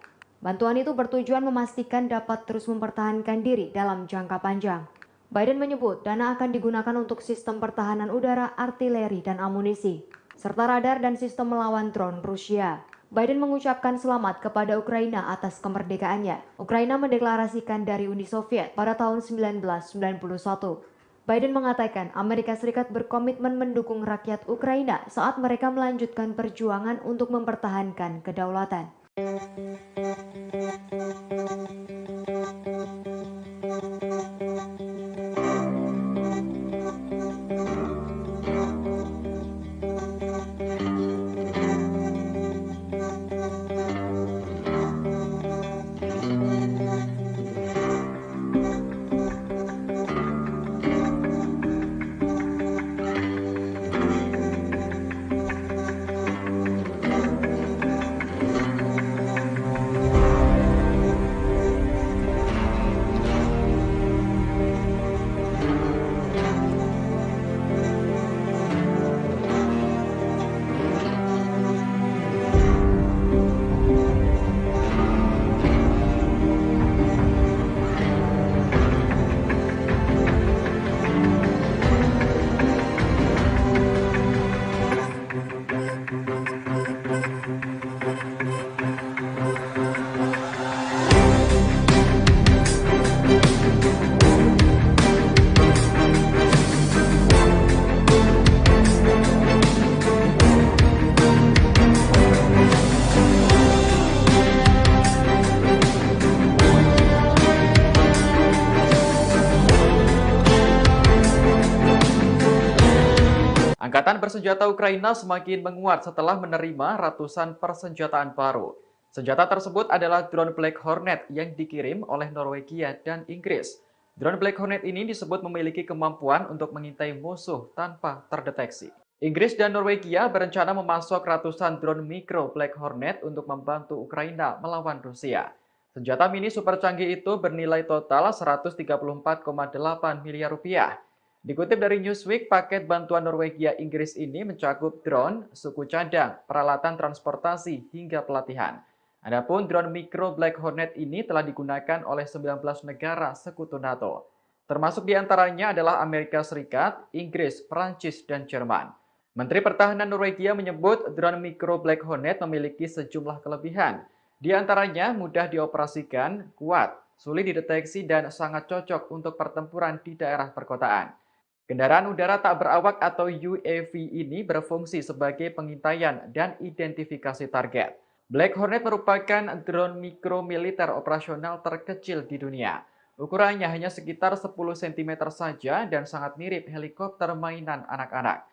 Bantuan itu bertujuan memastikan dapat terus mempertahankan diri dalam jangka panjang. Biden menyebut dana akan digunakan untuk sistem pertahanan udara, artileri, dan amunisi, serta radar dan sistem melawan drone Rusia. Biden mengucapkan selamat kepada Ukraina atas kemerdekaannya. Ukraina mendeklarasikan dari Uni Soviet pada tahun 1991. Biden mengatakan Amerika Serikat berkomitmen mendukung rakyat Ukraina saat mereka melanjutkan perjuangan untuk mempertahankan kedaulatan. Angkatan bersenjata Ukraina semakin menguat setelah menerima ratusan persenjataan baru. Senjata tersebut adalah drone Black Hornet yang dikirim oleh Norwegia dan Inggris. Drone Black Hornet ini disebut memiliki kemampuan untuk mengintai musuh tanpa terdeteksi. Inggris dan Norwegia berencana memasok ratusan drone mikro Black Hornet untuk membantu Ukraina melawan Rusia. Senjata mini super canggih itu bernilai total 134,8 miliar rupiah. Dikutip dari Newsweek, paket bantuan Norwegia Inggris ini mencakup drone, suku cadang, peralatan transportasi, hingga pelatihan. Adapun drone mikro Black Hornet ini telah digunakan oleh 19 negara sekutu NATO. Termasuk diantaranya adalah Amerika Serikat, Inggris, Prancis, dan Jerman. Menteri Pertahanan Norwegia menyebut drone mikro Black Hornet memiliki sejumlah kelebihan. Di antaranya mudah dioperasikan, kuat, sulit dideteksi, dan sangat cocok untuk pertempuran di daerah perkotaan. Kendaraan udara tak berawak atau UAV ini berfungsi sebagai pengintaian dan identifikasi target. Black Hornet merupakan drone mikro militer operasional terkecil di dunia. Ukurannya hanya sekitar 10 cm saja dan sangat mirip helikopter mainan anak-anak.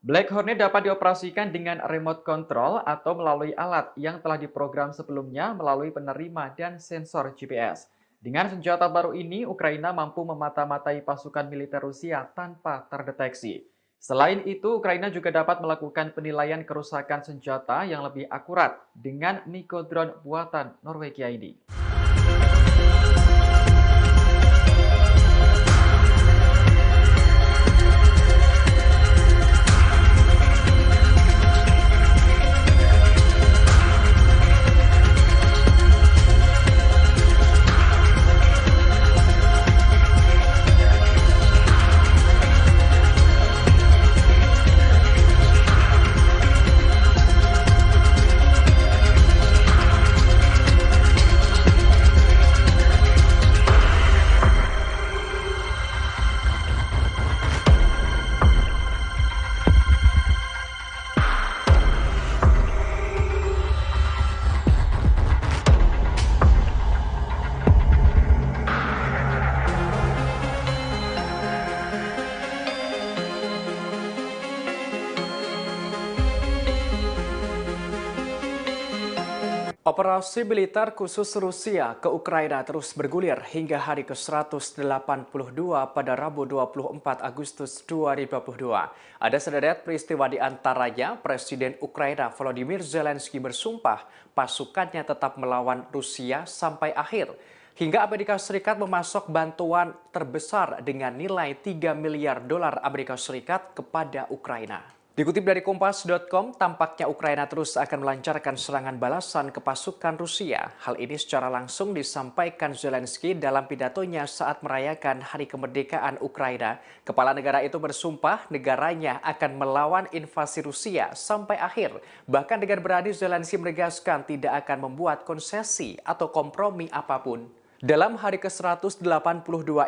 Black Hornet dapat dioperasikan dengan remote control atau melalui alat yang telah diprogram sebelumnya melalui penerima dan sensor GPS. Dengan senjata baru ini, Ukraina mampu memata-matai pasukan militer Rusia tanpa terdeteksi. Selain itu, Ukraina juga dapat melakukan penilaian kerusakan senjata yang lebih akurat dengan mikro drone buatan Norwegia ini. Operasi militer khusus Rusia ke Ukraina terus bergulir hingga hari ke-182 pada Rabu 24 Agustus 2022. Ada sederet peristiwa di antaranya Presiden Ukraina Volodymyr Zelensky bersumpah pasukannya tetap melawan Rusia sampai akhir. Hingga Amerika Serikat memasok bantuan terbesar dengan nilai 3 miliar dolar Amerika Serikat kepada Ukraina. Dikutip dari Kompas.com, tampaknya Ukraina terus akan melancarkan serangan balasan ke pasukan Rusia. Hal ini secara langsung disampaikan Zelensky dalam pidatonya saat merayakan Hari Kemerdekaan Ukraina. Kepala negara itu bersumpah negaranya akan melawan invasi Rusia sampai akhir. Bahkan dengan berani Zelensky menegaskan tidak akan membuat konsesi atau kompromi apapun. Dalam hari ke-182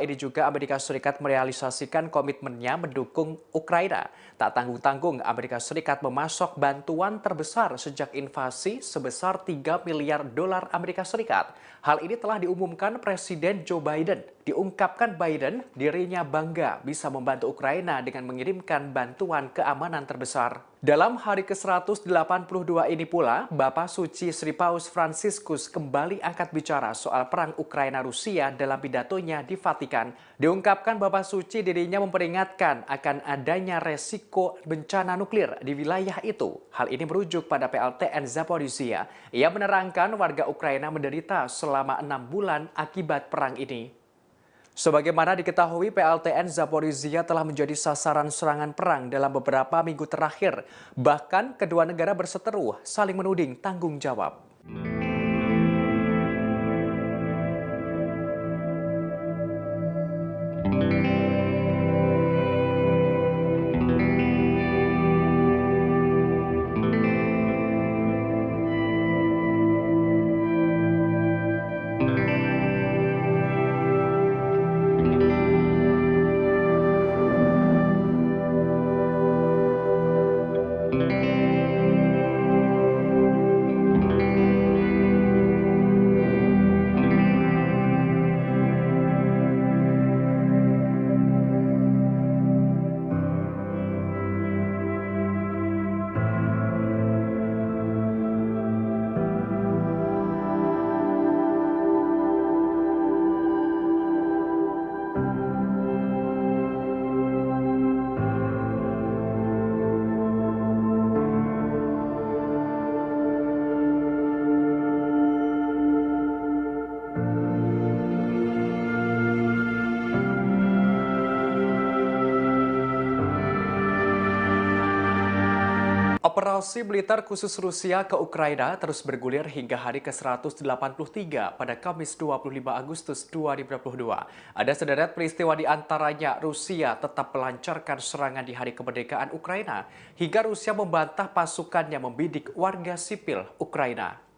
ini juga Amerika Serikat merealisasikan komitmennya mendukung Ukraina. Tak tanggung-tanggung Amerika Serikat memasok bantuan terbesar sejak invasi sebesar 3 miliar dolar Amerika Serikat. Hal ini telah diumumkan Presiden Joe Biden. Diungkapkan Biden dirinya bangga bisa membantu Ukraina dengan mengirimkan bantuan keamanan terbesar. Dalam hari ke-182 ini pula, Bapak Suci Sri Paus Franciscus kembali angkat bicara soal perang Ukraina-Rusia dalam pidatonya di Vatikan. Diungkapkan Bapak Suci dirinya memperingatkan akan adanya resiko bencana nuklir di wilayah itu. Hal ini merujuk pada PLTN Zaporizhia. Ia menerangkan warga Ukraina menderita selama 6 bulan akibat perang ini. Sebagaimana diketahui, PLTN Zaporizhia telah menjadi sasaran serangan perang dalam beberapa minggu terakhir. Bahkan kedua negara berseteru saling menuding tanggung jawab. Operasi militer khusus Rusia ke Ukraina terus bergulir hingga hari ke-183 pada Kamis 25 Agustus 2022. Ada sederet peristiwa di antaranya Rusia tetap melancarkan serangan di hari kemerdekaan Ukraina hingga Rusia membantah pasukannya membidik warga sipil Ukraina.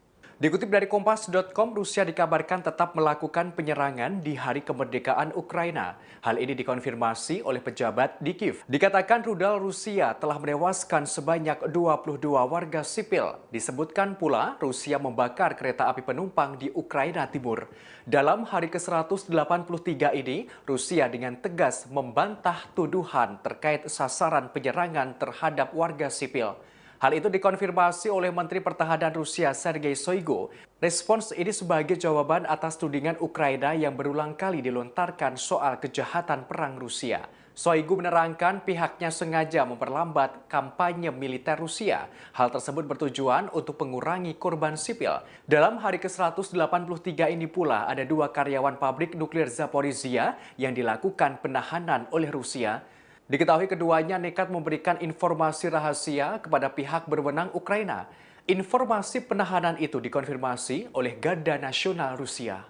Dikutip dari Kompas.com, Rusia dikabarkan tetap melakukan penyerangan di hari kemerdekaan Ukraina. Hal ini dikonfirmasi oleh pejabat di Kiev. Dikatakan rudal Rusia telah menewaskan sebanyak 22 warga sipil. Disebutkan pula Rusia membakar kereta api penumpang di Ukraina Timur. Dalam hari ke-183 ini, Rusia dengan tegas membantah tuduhan terkait sasaran penyerangan terhadap warga sipil. Hal itu dikonfirmasi oleh Menteri Pertahanan Rusia Sergei Shoigu. Respons ini sebagai jawaban atas tudingan Ukraina yang berulang kali dilontarkan soal kejahatan perang Rusia. Shoigu menerangkan pihaknya sengaja memperlambat kampanye militer Rusia. Hal tersebut bertujuan untuk mengurangi korban sipil. Dalam hari ke-183 ini pula ada 2 karyawan pabrik nuklir Zaporizhia yang dilakukan penahanan oleh Rusia. Diketahui keduanya nekat memberikan informasi rahasia kepada pihak berwenang Ukraina. Informasi penahanan itu dikonfirmasi oleh Garda Nasional Rusia.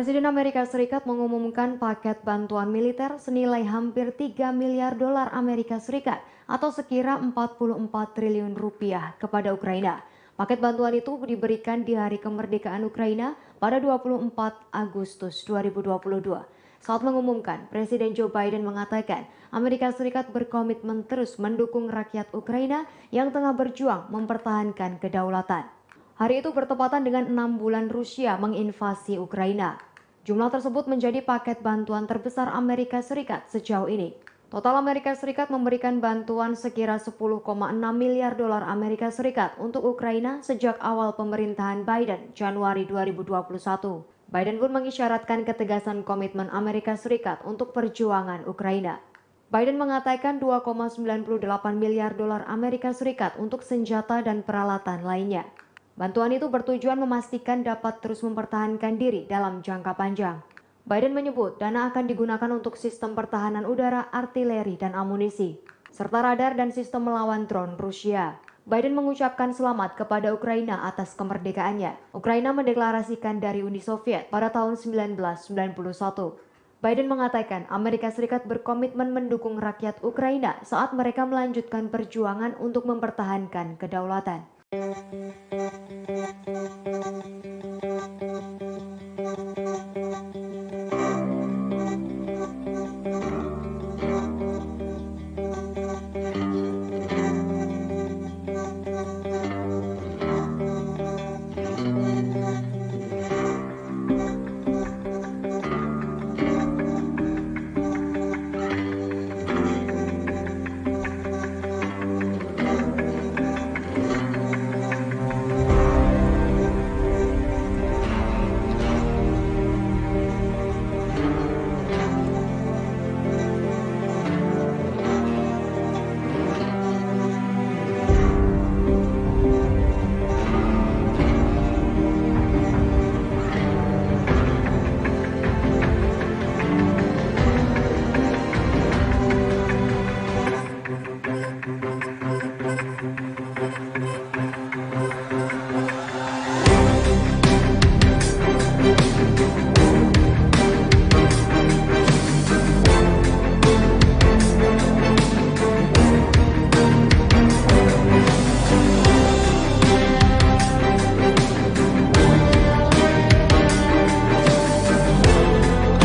Presiden Amerika Serikat mengumumkan paket bantuan militer senilai hampir 3 miliar dolar Amerika Serikat atau sekira 44 triliun rupiah kepada Ukraina. Paket bantuan itu diberikan di hari kemerdekaan Ukraina pada 24 Agustus 2022. Saat mengumumkan, Presiden Joe Biden mengatakan Amerika Serikat berkomitmen terus mendukung rakyat Ukraina yang tengah berjuang mempertahankan kedaulatan. Hari itu bertepatan dengan 6 bulan Rusia menginvasi Ukraina. Jumlah tersebut menjadi paket bantuan terbesar Amerika Serikat sejauh ini. Total Amerika Serikat memberikan bantuan sekira 10,6 miliar dolar Amerika Serikat untuk Ukraina sejak awal pemerintahan Biden Januari 2021. Biden pun mengisyaratkan ketegasan komitmen Amerika Serikat untuk perjuangan Ukraina. Biden mengatakan 2,98 miliar dolar Amerika Serikat untuk senjata dan peralatan lainnya. Bantuan itu bertujuan memastikan dapat terus mempertahankan diri dalam jangka panjang. Biden menyebut dana akan digunakan untuk sistem pertahanan udara, artileri, dan amunisi, serta radar dan sistem melawan drone Rusia. Biden mengucapkan selamat kepada Ukraina atas kemerdekaannya. Ukraina mendeklarasikan dari Uni Soviet pada tahun 1991. Biden mengatakan Amerika Serikat berkomitmen mendukung rakyat Ukraina saat mereka melanjutkan perjuangan untuk mempertahankan kedaulatan.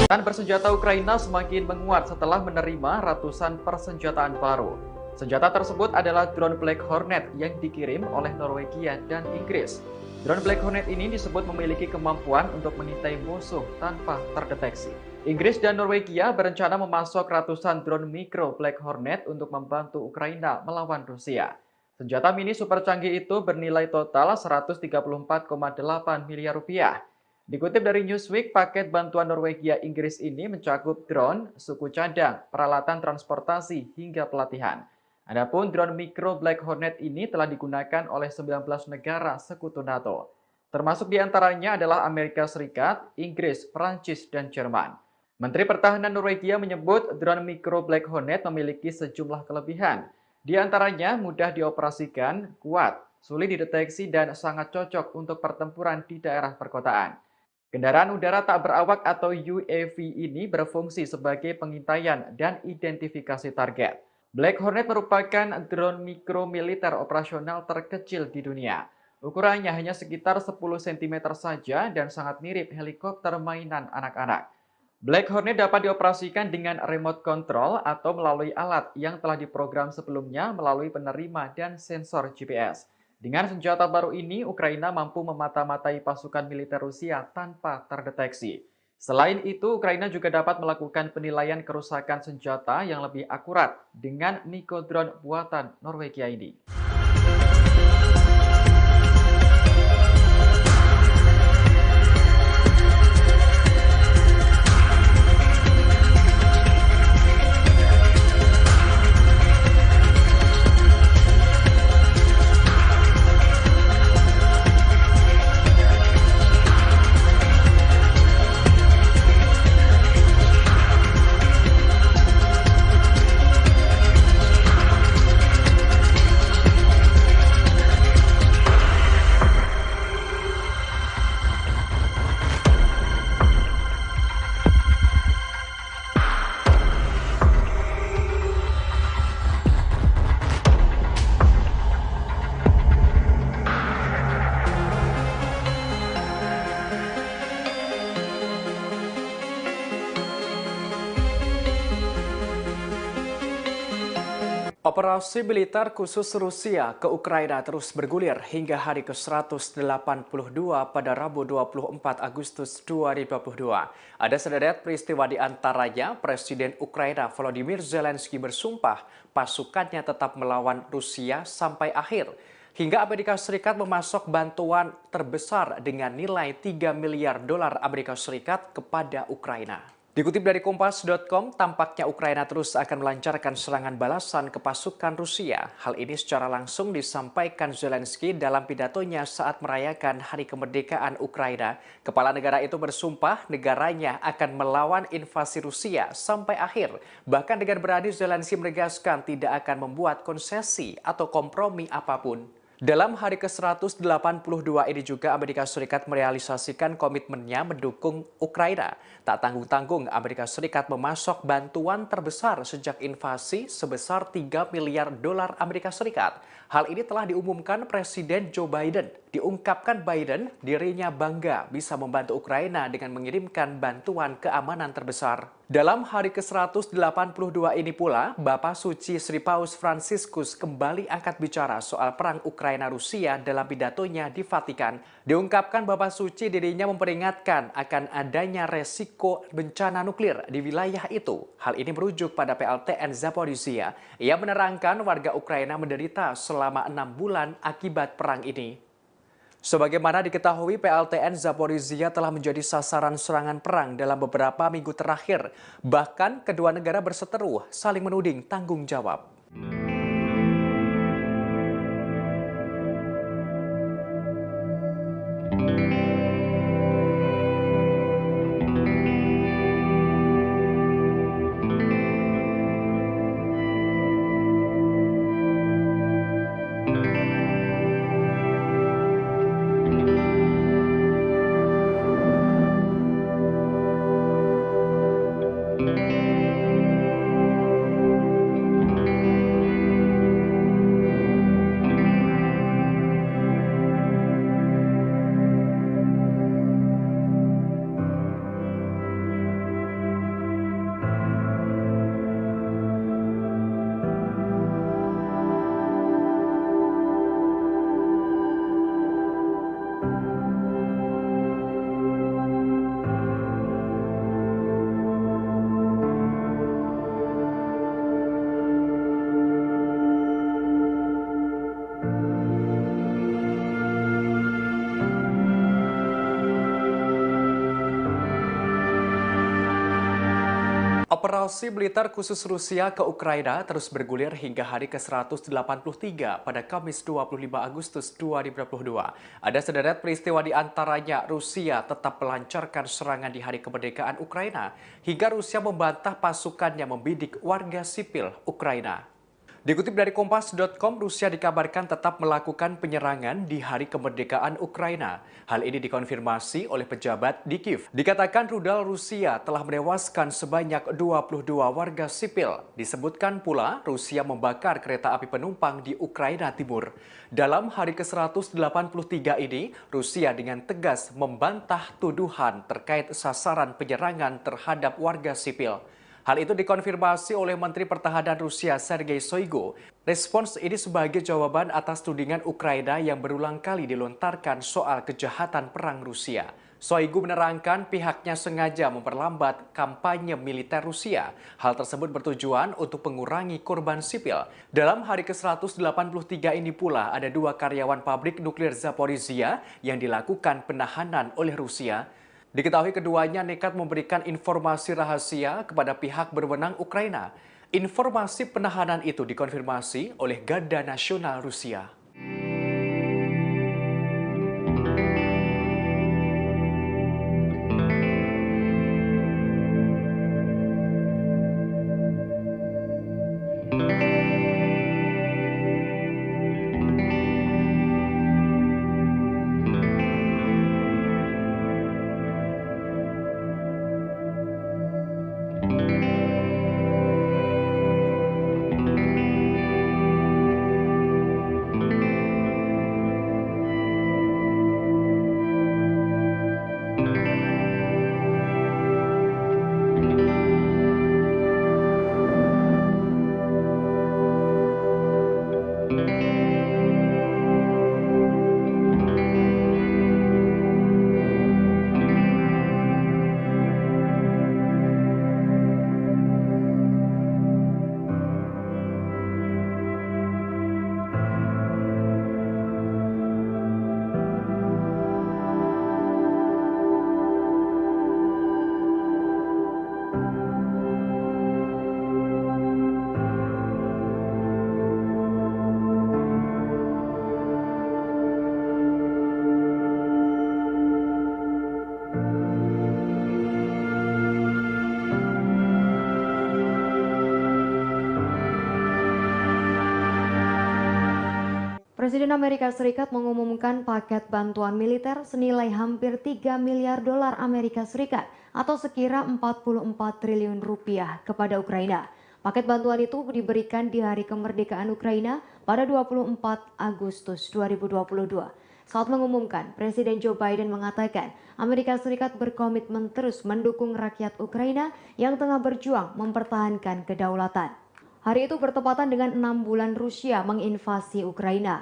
Angkatan bersenjata Ukraina semakin menguat setelah menerima ratusan persenjataan baru. Senjata tersebut adalah drone Black Hornet yang dikirim oleh Norwegia dan Inggris. Drone Black Hornet ini disebut memiliki kemampuan untuk mengintai musuh tanpa terdeteksi. Inggris dan Norwegia berencana memasok ratusan drone mikro Black Hornet untuk membantu Ukraina melawan Rusia. Senjata mini super canggih itu bernilai total 134,8 miliar rupiah. Dikutip dari Newsweek, paket bantuan Norwegia Inggris ini mencakup drone, suku cadang, peralatan transportasi, hingga pelatihan. Adapun drone mikro Black Hornet ini telah digunakan oleh 19 negara sekutu NATO. Termasuk diantaranya adalah Amerika Serikat, Inggris, Perancis, dan Jerman. Menteri Pertahanan Norwegia menyebut drone mikro Black Hornet memiliki sejumlah kelebihan. Di antaranya mudah dioperasikan, kuat, sulit dideteksi, dan sangat cocok untuk pertempuran di daerah perkotaan. Kendaraan udara tak berawak atau UAV ini berfungsi sebagai pengintaian dan identifikasi target. Black Hornet merupakan drone mikro militer operasional terkecil di dunia. Ukurannya hanya sekitar 10 cm saja dan sangat mirip helikopter mainan anak-anak. Black Hornet dapat dioperasikan dengan remote control atau melalui alat yang telah diprogram sebelumnya melalui penerima dan sensor GPS. Dengan senjata baru ini, Ukraina mampu memata-matai pasukan militer Rusia tanpa terdeteksi. Selain itu, Ukraina juga dapat melakukan penilaian kerusakan senjata yang lebih akurat dengan mikro drone buatan Norwegia ini. Operasi militer khusus Rusia ke Ukraina terus bergulir hingga hari ke-182 pada Rabu 24 Agustus 2022. Ada sederet peristiwa di antaranya Presiden Ukraina Volodymyr Zelensky bersumpah pasukannya tetap melawan Rusia sampai akhir. Hingga Amerika Serikat memasok bantuan terbesar dengan nilai 3 miliar dolar Amerika Serikat kepada Ukraina. Dikutip dari Kompas.com, tampaknya Ukraina terus akan melancarkan serangan balasan ke pasukan Rusia. Hal ini secara langsung disampaikan Zelensky dalam pidatonya saat merayakan Hari Kemerdekaan Ukraina. Kepala negara itu bersumpah negaranya akan melawan invasi Rusia sampai akhir. Bahkan dengan berani Zelensky menegaskan tidak akan membuat konsesi atau kompromi apapun. Dalam hari ke-182 ini juga Amerika Serikat merealisasikan komitmennya mendukung Ukraina. Tak tanggung-tanggung Amerika Serikat memasok bantuan terbesar sejak invasi sebesar 3 miliar dolar Amerika Serikat. Hal ini telah diumumkan Presiden Joe Biden. Diungkapkan Biden dirinya bangga bisa membantu Ukraina dengan mengirimkan bantuan keamanan terbesar. Dalam hari ke-182 ini pula, Bapak Suci Sri Paus Fransiskus kembali angkat bicara soal perang Ukraina-Rusia dalam pidatonya di Vatikan. Diungkapkan Bapak Suci dirinya memperingatkan akan adanya resiko bencana nuklir di wilayah itu. Hal ini merujuk pada PLTN Zaporizhia. Ia menerangkan warga Ukraina menderita selama 6 bulan akibat perang ini. Sebagaimana diketahui, PLTN Zaporizhia telah menjadi sasaran serangan perang dalam beberapa minggu terakhir. Bahkan kedua negara berseteru saling menuding tanggung jawab. Operasi militer khusus Rusia ke Ukraina terus bergulir hingga hari ke-183 pada Kamis 25 Agustus 2022. Ada sederet peristiwa di antaranya Rusia tetap melancarkan serangan di hari kemerdekaan Ukraina hingga Rusia membantah pasukannya membidik warga sipil Ukraina. Dikutip dari Kompas.com, Rusia dikabarkan tetap melakukan penyerangan di hari kemerdekaan Ukraina. Hal ini dikonfirmasi oleh pejabat di Kiev. Dikatakan rudal Rusia telah menewaskan sebanyak 22 warga sipil. Disebutkan pula Rusia membakar kereta api penumpang di Ukraina Timur. Dalam hari ke-183 ini, Rusia dengan tegas membantah tuduhan terkait sasaran penyerangan terhadap warga sipil. Hal itu dikonfirmasi oleh Menteri Pertahanan Rusia Sergei Shoigu. Respons ini sebagai jawaban atas tudingan Ukraina yang berulang kali dilontarkan soal kejahatan perang Rusia. Shoigu menerangkan pihaknya sengaja memperlambat kampanye militer Rusia. Hal tersebut bertujuan untuk mengurangi korban sipil. Dalam hari ke-183 ini pula ada 2 karyawan pabrik nuklir Zaporizhia yang dilakukan penahanan oleh Rusia. Diketahui keduanya nekat memberikan informasi rahasia kepada pihak berwenang Ukraina. Informasi penahanan itu dikonfirmasi oleh Garda Nasional Rusia. Presiden Amerika Serikat mengumumkan paket bantuan militer senilai hampir 3 miliar dolar Amerika Serikat atau sekira 44 triliun rupiah kepada Ukraina. Paket bantuan itu diberikan di hari kemerdekaan Ukraina pada 24 Agustus 2022. Saat mengumumkan, Presiden Joe Biden mengatakan Amerika Serikat berkomitmen terus mendukung rakyat Ukraina yang tengah berjuang mempertahankan kedaulatan. Hari itu bertepatan dengan 6 bulan Rusia menginvasi Ukraina.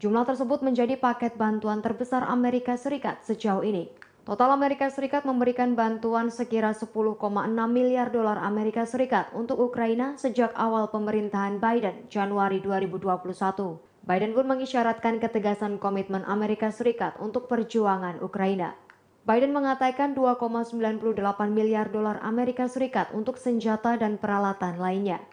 Jumlah tersebut menjadi paket bantuan terbesar Amerika Serikat sejauh ini. Total Amerika Serikat memberikan bantuan sekira 10,6 miliar dolar Amerika Serikat untuk Ukraina sejak awal pemerintahan Biden Januari 2021. Biden pun mengisyaratkan ketegasan komitmen Amerika Serikat untuk perjuangan Ukraina. Biden mengatakan 2,98 miliar dolar Amerika Serikat untuk senjata dan peralatan lainnya.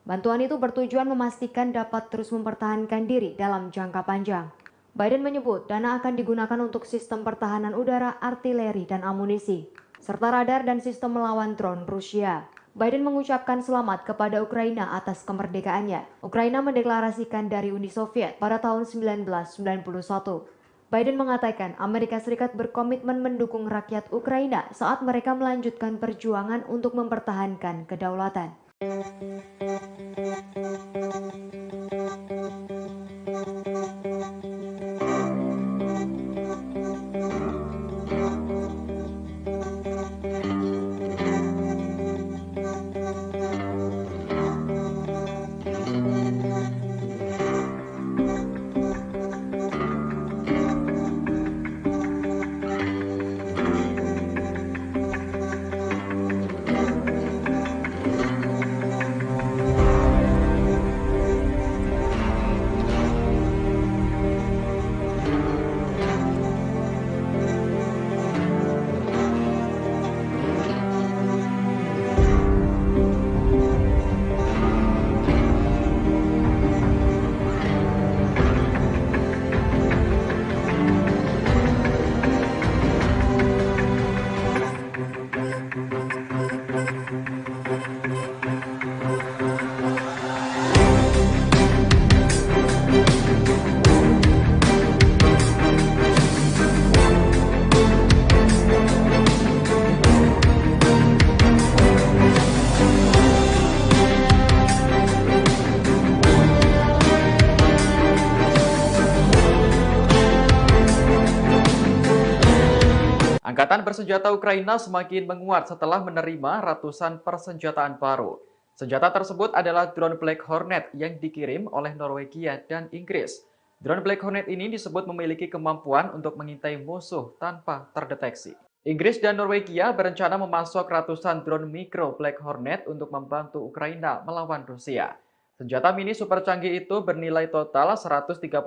Bantuan itu bertujuan memastikan dapat terus mempertahankan diri dalam jangka panjang. Biden menyebut dana akan digunakan untuk sistem pertahanan udara, artileri, dan amunisi, serta radar dan sistem melawan drone Rusia. Biden mengucapkan selamat kepada Ukraina atas kemerdekaannya. Ukraina mendeklarasikan dari Uni Soviet pada tahun 1991. Biden mengatakan Amerika Serikat berkomitmen mendukung rakyat Ukraina saat mereka melanjutkan perjuangan untuk mempertahankan kedaulatan. Angkatan bersenjata Ukraina semakin menguat setelah menerima ratusan persenjataan baru. Senjata tersebut adalah drone Black Hornet yang dikirim oleh Norwegia dan Inggris. Drone Black Hornet ini disebut memiliki kemampuan untuk mengintai musuh tanpa terdeteksi. Inggris dan Norwegia berencana memasok ratusan drone mikro Black Hornet untuk membantu Ukraina melawan Rusia. Senjata mini super canggih itu bernilai total 134,8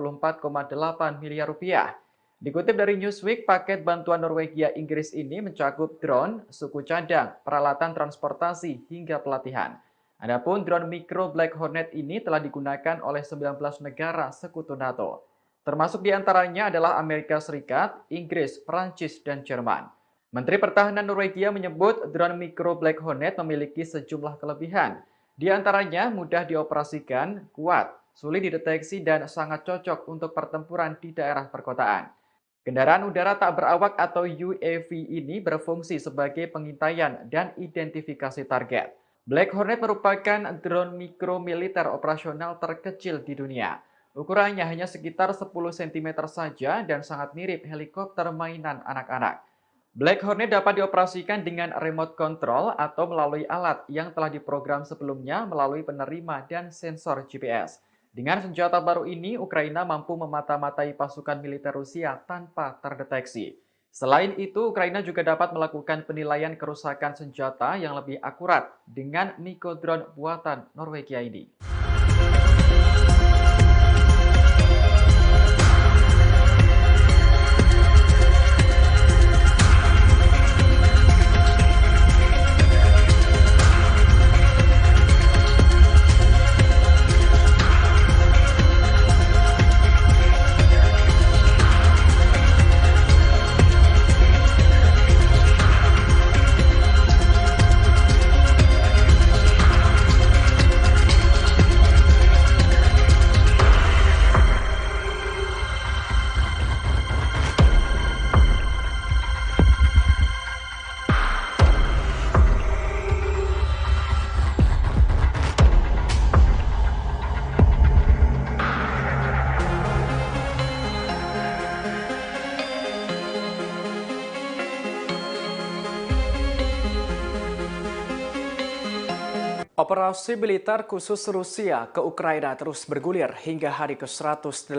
miliar rupiah. Dikutip dari Newsweek, paket bantuan Norwegia Inggris ini mencakup drone, suku cadang, peralatan transportasi, hingga pelatihan. Adapun drone mikro Black Hornet ini telah digunakan oleh 19 negara sekutu NATO. Termasuk diantaranya adalah Amerika Serikat, Inggris, Prancis, dan Jerman. Menteri Pertahanan Norwegia menyebut drone mikro Black Hornet memiliki sejumlah kelebihan. Di antaranya mudah dioperasikan, kuat, sulit dideteksi, dan sangat cocok untuk pertempuran di daerah perkotaan. Kendaraan udara tak berawak atau UAV ini berfungsi sebagai pengintaian dan identifikasi target. Black Hornet merupakan drone mikro militer operasional terkecil di dunia. Ukurannya hanya sekitar 10 cm saja dan sangat mirip helikopter mainan anak-anak. Black Hornet dapat dioperasikan dengan remote control atau melalui alat yang telah diprogram sebelumnya melalui penerima dan sensor GPS. Dengan senjata baru ini, Ukraina mampu memata-matai pasukan militer Rusia tanpa terdeteksi. Selain itu, Ukraina juga dapat melakukan penilaian kerusakan senjata yang lebih akurat dengan Niko drone buatan Norwegia ini. Operasi militer khusus Rusia ke Ukraina terus bergulir hingga hari ke-182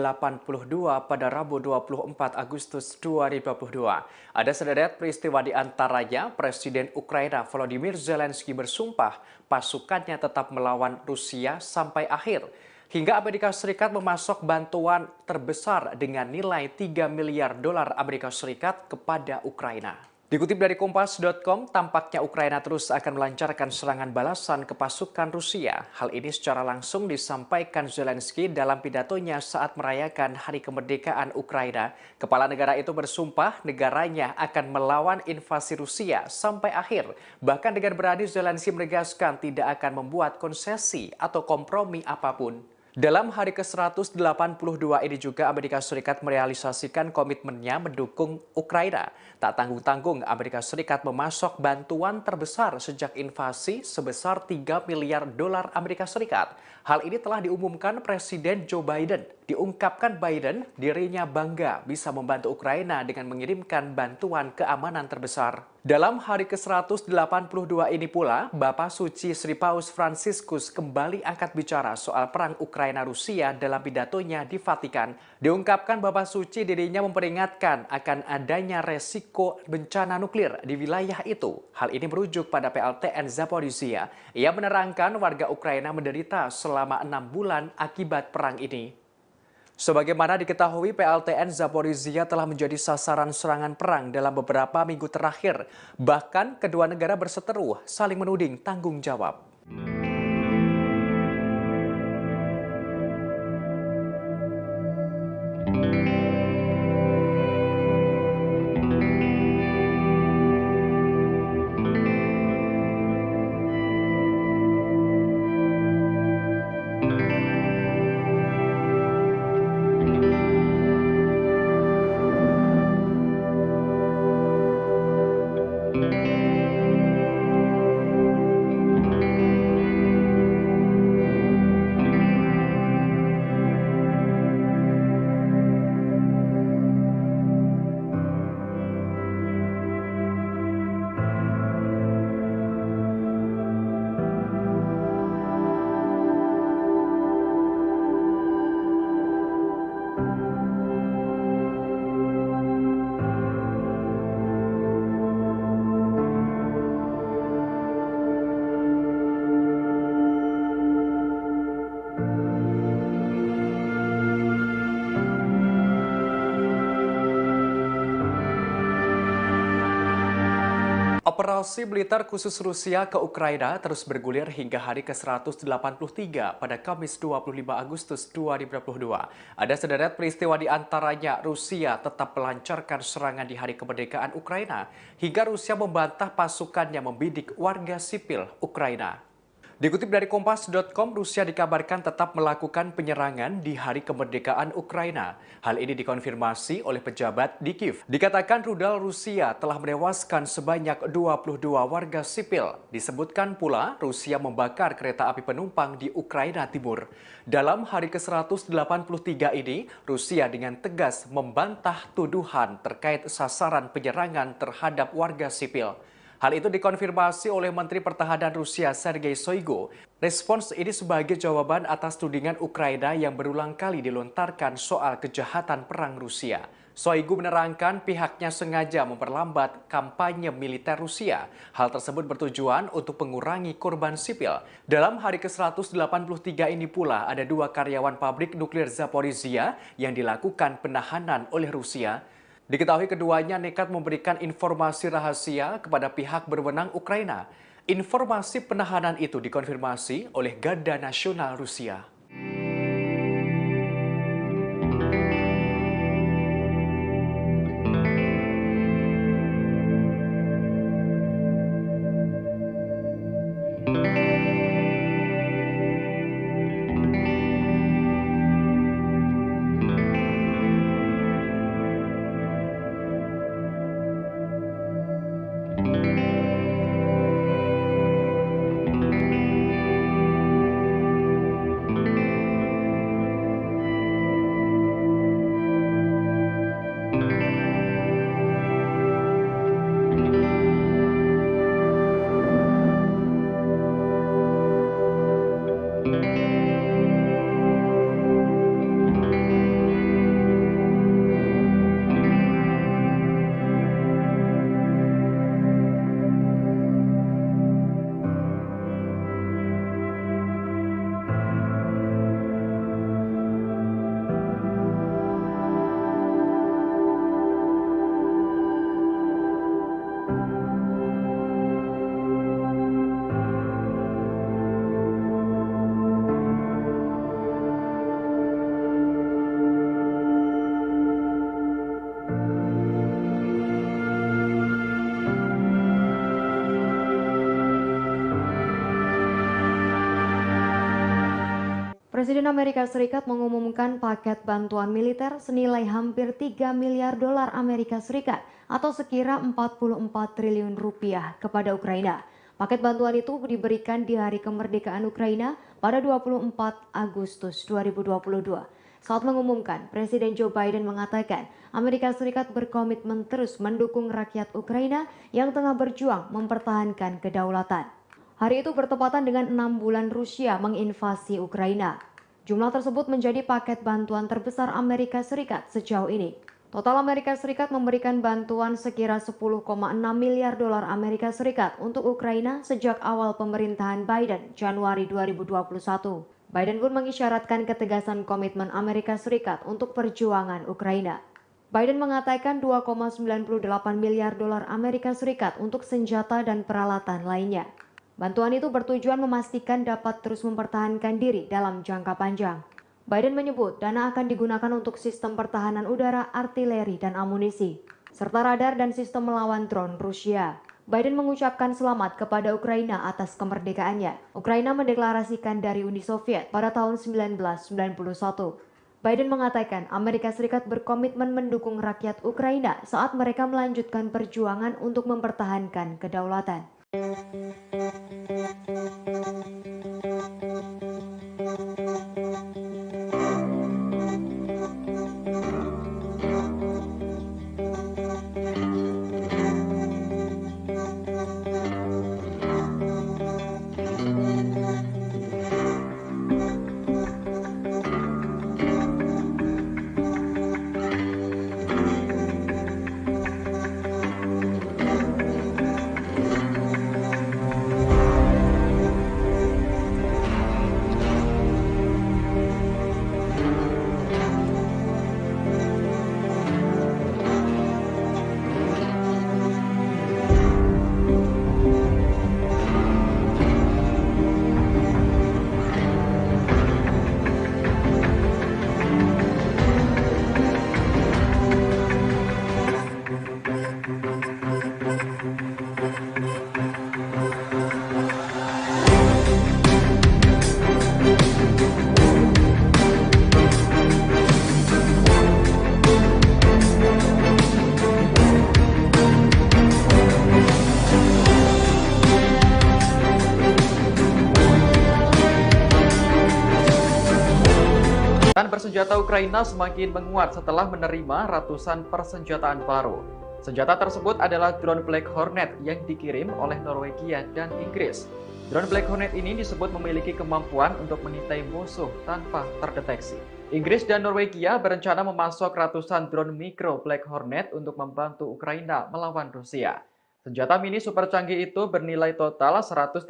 pada Rabu 24 Agustus 2022. Ada sederet peristiwa di antaranya Presiden Ukraina Volodymyr Zelensky bersumpah pasukannya tetap melawan Rusia sampai akhir. Hingga Amerika Serikat memasok bantuan terbesar dengan nilai 3 miliar dolar Amerika Serikat kepada Ukraina. Dikutip dari Kompas.com, tampaknya Ukraina terus akan melancarkan serangan balasan ke pasukan Rusia. Hal ini secara langsung disampaikan Zelensky dalam pidatonya saat merayakan Hari Kemerdekaan Ukraina. Kepala negara itu bersumpah negaranya akan melawan invasi Rusia sampai akhir. Bahkan dengan berani Zelensky menegaskan tidak akan membuat konsesi atau kompromi apapun. Dalam hari ke-182 ini juga Amerika Serikat merealisasikan komitmennya mendukung Ukraina. Tak tanggung-tanggung Amerika Serikat memasok bantuan terbesar sejak invasi sebesar 3 miliar dolar Amerika Serikat. Hal ini telah diumumkan Presiden Joe Biden. Diungkapkan Biden dirinya bangga bisa membantu Ukraina dengan mengirimkan bantuan keamanan terbesar. Dalam hari ke-182 ini pula, Bapak Suci Sri Paus Fransiskus kembali angkat bicara soal perang Ukraina-Rusia dalam pidatonya di Vatikan. Diungkapkan Bapak Suci dirinya memperingatkan akan adanya resiko bencana nuklir di wilayah itu. Hal ini merujuk pada PLTN Zaporizhia. Ia menerangkan warga Ukraina menderita selama 6 bulan akibat perang ini. Sebagaimana diketahui, PLTN Zaporizhia telah menjadi sasaran serangan perang dalam beberapa minggu terakhir. Bahkan kedua negara berseteru saling menuding tanggung jawab. Operasi militer khusus Rusia ke Ukraina terus bergulir hingga hari ke-183 pada Kamis 25 Agustus 2022. Ada sederet peristiwa di antaranya Rusia tetap melancarkan serangan di hari kemerdekaan Ukraina hingga Rusia membantah pasukannya membidik warga sipil Ukraina. Dikutip dari Kompas.com, Rusia dikabarkan tetap melakukan penyerangan di hari kemerdekaan Ukraina. Hal ini dikonfirmasi oleh pejabat di Kiev. Dikatakan rudal Rusia telah menewaskan sebanyak 22 warga sipil. Disebutkan pula Rusia membakar kereta api penumpang di Ukraina Timur. Dalam hari ke-183 ini, Rusia dengan tegas membantah tuduhan terkait sasaran penyerangan terhadap warga sipil. Hal itu dikonfirmasi oleh Menteri Pertahanan Rusia Sergei Shoigu. Respons ini sebagai jawaban atas tudingan Ukraina yang berulang kali dilontarkan soal kejahatan perang Rusia. Shoigu menerangkan pihaknya sengaja memperlambat kampanye militer Rusia. Hal tersebut bertujuan untuk mengurangi korban sipil. Dalam hari ke-183 ini pula ada 2 karyawan pabrik nuklir Zaporizhia yang dilakukan penahanan oleh Rusia. Diketahui keduanya nekat memberikan informasi rahasia kepada pihak berwenang Ukraina. Informasi penahanan itu dikonfirmasi oleh Garda Nasional Rusia. Presiden Amerika Serikat mengumumkan paket bantuan militer senilai hampir 3 miliar dolar Amerika Serikat atau sekira 44 triliun rupiah kepada Ukraina. Paket bantuan itu diberikan di hari kemerdekaan Ukraina pada 24 Agustus 2022. Saat mengumumkan, Presiden Joe Biden mengatakan Amerika Serikat berkomitmen terus mendukung rakyat Ukraina yang tengah berjuang mempertahankan kedaulatan. Hari itu bertepatan dengan 6 bulan Rusia menginvasi Ukraina. Jumlah tersebut menjadi paket bantuan terbesar Amerika Serikat sejauh ini. Total Amerika Serikat memberikan bantuan sekira 10,6 miliar dolar Amerika Serikat untuk Ukraina sejak awal pemerintahan Biden Januari 2021. Biden pun mengisyaratkan ketegasan komitmen Amerika Serikat untuk perjuangan Ukraina. Biden mengatakan 2,98 miliar dolar Amerika Serikat untuk senjata dan peralatan lainnya. Bantuan itu bertujuan memastikan dapat terus mempertahankan diri dalam jangka panjang. Biden menyebut dana akan digunakan untuk sistem pertahanan udara, artileri, dan amunisi, serta radar dan sistem melawan drone Rusia. Biden mengucapkan selamat kepada Ukraina atas kemerdekaannya. Ukraina mendeklarasikan dari Uni Soviet pada tahun 1991. Biden mengatakan Amerika Serikat berkomitmen mendukung rakyat Ukraina saat mereka melanjutkan perjuangan untuk mempertahankan kedaulatan. Angkatan bersenjata Ukraina semakin menguat setelah menerima ratusan persenjataan baru. Senjata tersebut adalah drone Black Hornet yang dikirim oleh Norwegia dan Inggris. Drone Black Hornet ini disebut memiliki kemampuan untuk mengintai musuh tanpa terdeteksi. Inggris dan Norwegia berencana memasok ratusan drone mikro Black Hornet untuk membantu Ukraina melawan Rusia. Senjata mini super canggih itu bernilai total 134,8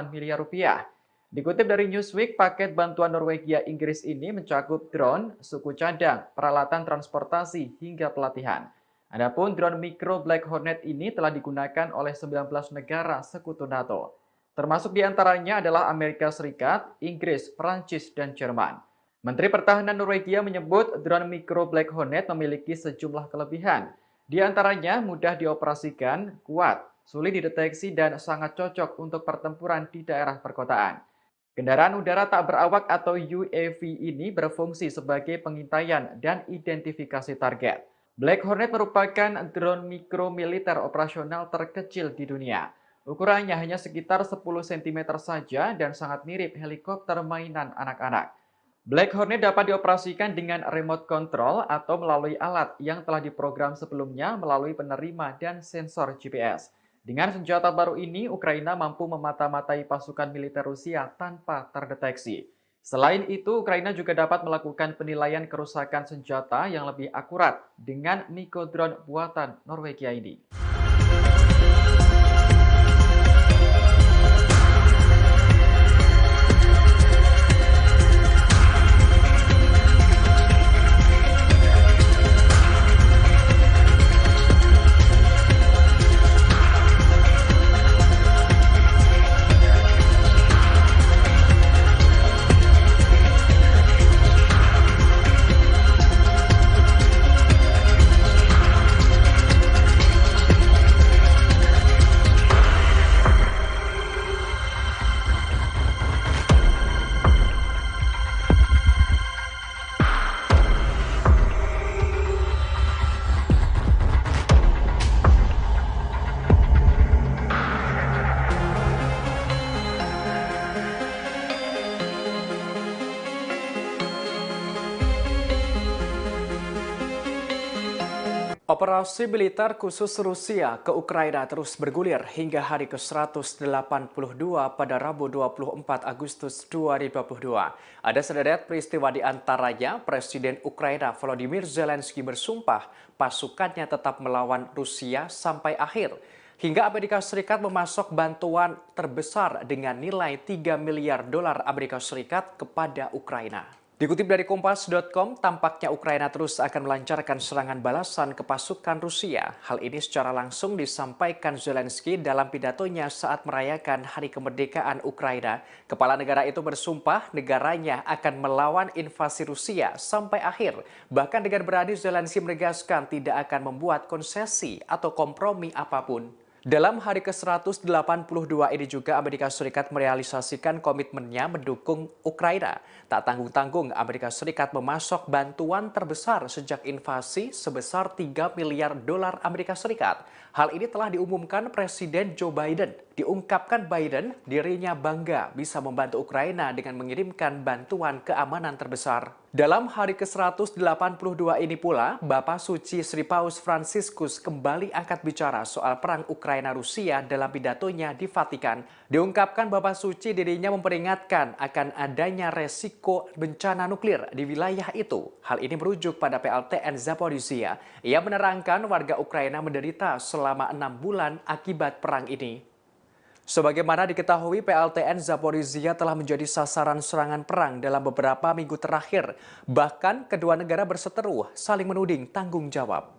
miliar rupiah. Dikutip dari Newsweek, paket bantuan Norwegia Inggris ini mencakup drone, suku cadang, peralatan transportasi, hingga pelatihan. Adapun drone mikro Black Hornet ini telah digunakan oleh 19 negara sekutu NATO. Termasuk diantaranya adalah Amerika Serikat, Inggris, Perancis, dan Jerman. Menteri Pertahanan Norwegia menyebut drone mikro Black Hornet memiliki sejumlah kelebihan. Di antaranya mudah dioperasikan, kuat, sulit dideteksi, dan sangat cocok untuk pertempuran di daerah perkotaan. Kendaraan udara tak berawak atau UAV ini berfungsi sebagai pengintaian dan identifikasi target. Black Hornet merupakan drone mikro militer operasional terkecil di dunia. Ukurannya hanya sekitar 10 cm saja dan sangat mirip helikopter mainan anak-anak. Black Hornet dapat dioperasikan dengan remote control atau melalui alat yang telah diprogram sebelumnya melalui penerima dan sensor GPS. Dengan senjata baru ini, Ukraina mampu memata-matai pasukan militer Rusia tanpa terdeteksi. Selain itu, Ukraina juga dapat melakukan penilaian kerusakan senjata yang lebih akurat dengan Niko drone buatan Norwegia ini. Operasi militer khusus Rusia ke Ukraina terus bergulir hingga hari ke-182 pada Rabu 24 Agustus 2022. Ada sederet peristiwa di antaranya Presiden Ukraina Volodymyr Zelensky bersumpah pasukannya tetap melawan Rusia sampai akhir. Hingga Amerika Serikat memasok bantuan terbesar dengan nilai 3 miliar dolar Amerika Serikat kepada Ukraina. Dikutip dari Kompas.com, tampaknya Ukraina terus akan melancarkan serangan balasan ke pasukan Rusia. Hal ini secara langsung disampaikan Zelensky dalam pidatonya saat merayakan Hari Kemerdekaan Ukraina. Kepala negara itu bersumpah negaranya akan melawan invasi Rusia sampai akhir. Bahkan dengan berani Zelensky menegaskan tidak akan membuat konsesi atau kompromi apapun. Dalam hari ke-182 ini juga Amerika Serikat merealisasikan komitmennya mendukung Ukraina. Tak tanggung-tanggung Amerika Serikat memasok bantuan terbesar sejak invasi sebesar 3 miliar dolar Amerika Serikat. Hal ini telah diumumkan Presiden Joe Biden. Diungkapkan Biden dirinya bangga bisa membantu Ukraina dengan mengirimkan bantuan keamanan terbesar. Dalam hari ke-182 ini pula, Bapak Suci Sri Paus Fransiskus kembali angkat bicara soal perang Ukraina-Rusia dalam pidatonya di Vatikan. Diungkapkan Bapak Suci dirinya memperingatkan akan adanya resiko bencana nuklir di wilayah itu. Hal ini merujuk pada PLTN Zaporizhia. Ia menerangkan warga Ukraina menderita selama 6 bulan akibat perang ini. Sebagaimana diketahui, PLTN Zaporizhia telah menjadi sasaran serangan perang dalam beberapa minggu terakhir. Bahkan kedua negara berseteru saling menuding tanggung jawab.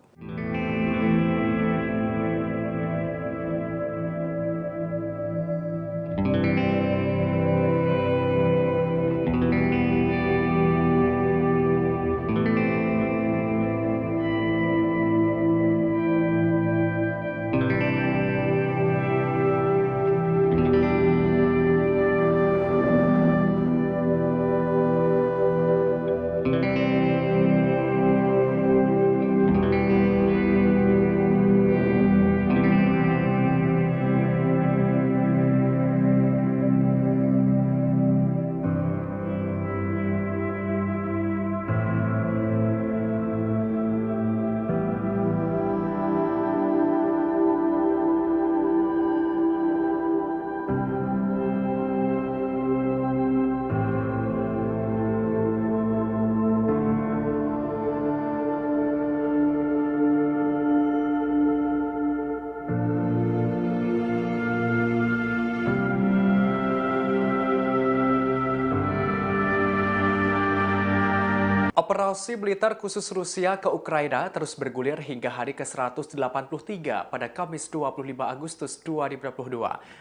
Operasi militer khusus Rusia ke Ukraina terus bergulir hingga hari ke-183 pada Kamis 25 Agustus 2022.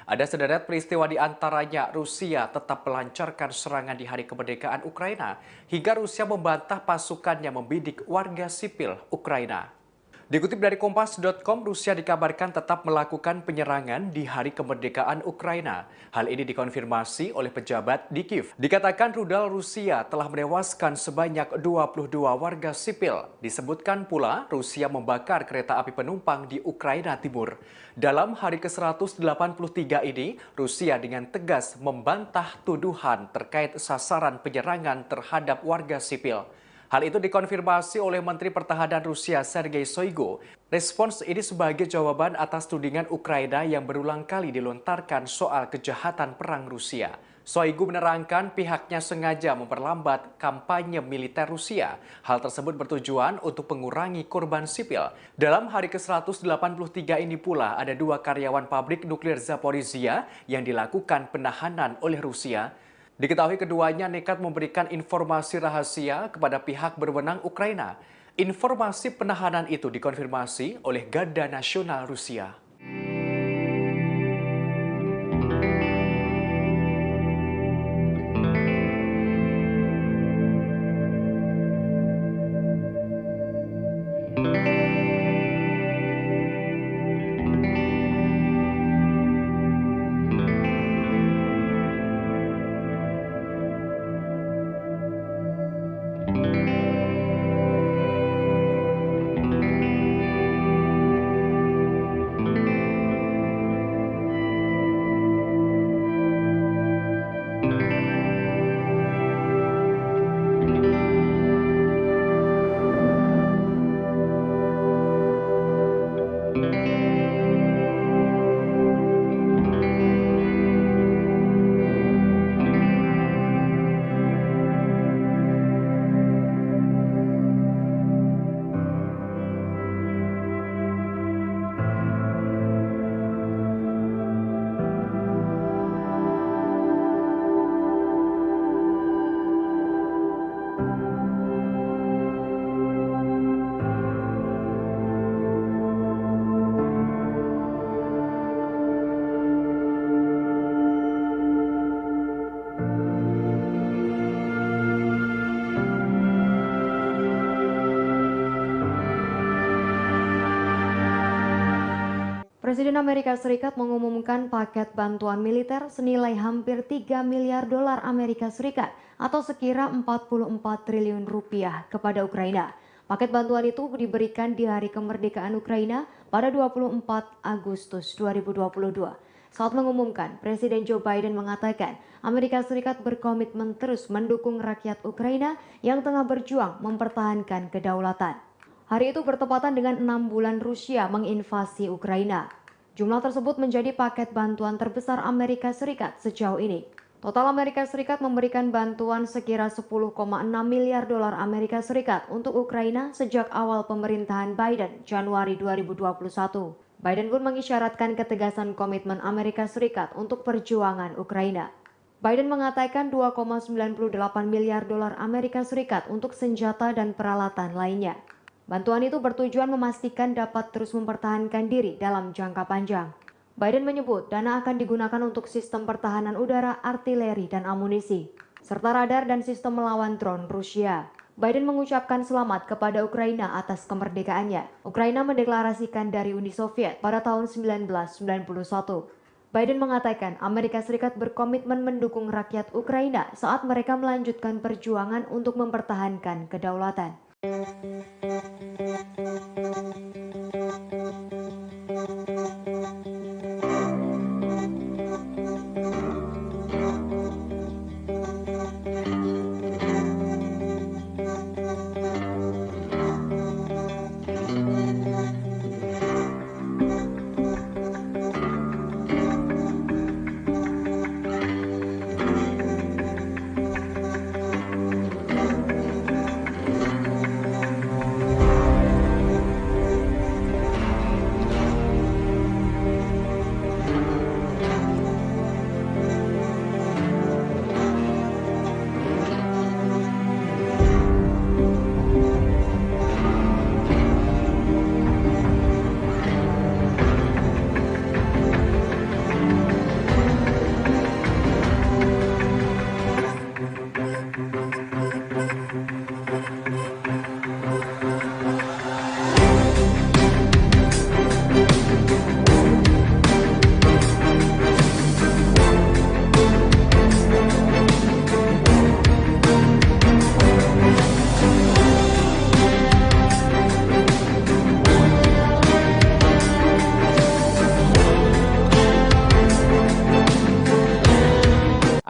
Ada sederet peristiwa di antaranya Rusia tetap melancarkan serangan di hari kemerdekaan Ukraina hingga Rusia membantah pasukannya membidik warga sipil Ukraina. Dikutip dari Kompas.com, Rusia dikabarkan tetap melakukan penyerangan di hari kemerdekaan Ukraina. Hal ini dikonfirmasi oleh pejabat di Kiev. Dikatakan rudal Rusia telah menewaskan sebanyak 22 warga sipil. Disebutkan pula Rusia membakar kereta api penumpang di Ukraina Timur. Dalam hari ke-183 ini, Rusia dengan tegas membantah tuduhan terkait sasaran penyerangan terhadap warga sipil. Hal itu dikonfirmasi oleh Menteri Pertahanan Rusia Sergei Shoigu. Respons ini sebagai jawaban atas tudingan Ukraina yang berulang kali dilontarkan soal kejahatan perang Rusia. Shoigu menerangkan pihaknya sengaja memperlambat kampanye militer Rusia. Hal tersebut bertujuan untuk mengurangi korban sipil. Dalam hari ke-183 ini pula ada 2 karyawan pabrik nuklir Zaporizhia yang dilakukan penahanan oleh Rusia. Diketahui keduanya nekat memberikan informasi rahasia kepada pihak berwenang Ukraina. Informasi penahanan itu dikonfirmasi oleh Garda Nasional Rusia. Presiden Amerika Serikat mengumumkan paket bantuan militer senilai hampir 3 miliar dolar Amerika Serikat atau sekira 44 triliun rupiah kepada Ukraina. Paket bantuan itu diberikan di hari kemerdekaan Ukraina pada 24 Agustus 2022. Saat mengumumkan, Presiden Joe Biden mengatakan Amerika Serikat berkomitmen terus mendukung rakyat Ukraina yang tengah berjuang mempertahankan kedaulatan. Hari itu bertepatan dengan 6 bulan Rusia menginvasi Ukraina. Jumlah tersebut menjadi paket bantuan terbesar Amerika Serikat sejauh ini. Total Amerika Serikat memberikan bantuan sekira 10,6 miliar dolar Amerika Serikat untuk Ukraina sejak awal pemerintahan Biden Januari 2021. Biden pun mengisyaratkan ketegasan komitmen Amerika Serikat untuk perjuangan Ukraina. Biden mengatakan 2,98 miliar dolar Amerika Serikat untuk senjata dan peralatan lainnya. Bantuan itu bertujuan memastikan dapat terus mempertahankan diri dalam jangka panjang. Biden menyebut dana akan digunakan untuk sistem pertahanan udara, artileri, dan amunisi, serta radar dan sistem melawan drone Rusia. Biden mengucapkan selamat kepada Ukraina atas kemerdekaannya. Ukraina mendeklarasikan dari Uni Soviet pada tahun 1991. Biden mengatakan Amerika Serikat berkomitmen mendukung rakyat Ukraina saat mereka melanjutkan perjuangan untuk mempertahankan kedaulatan.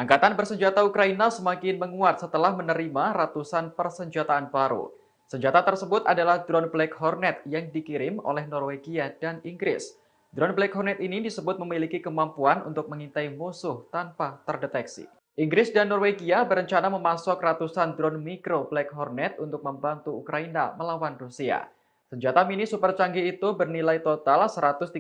Angkatan bersenjata Ukraina semakin menguat setelah menerima ratusan persenjataan baru. Senjata tersebut adalah drone Black Hornet yang dikirim oleh Norwegia dan Inggris. Drone Black Hornet ini disebut memiliki kemampuan untuk mengintai musuh tanpa terdeteksi. Inggris dan Norwegia berencana memasok ratusan drone mikro Black Hornet untuk membantu Ukraina melawan Rusia. Senjata mini super canggih itu bernilai total 134,8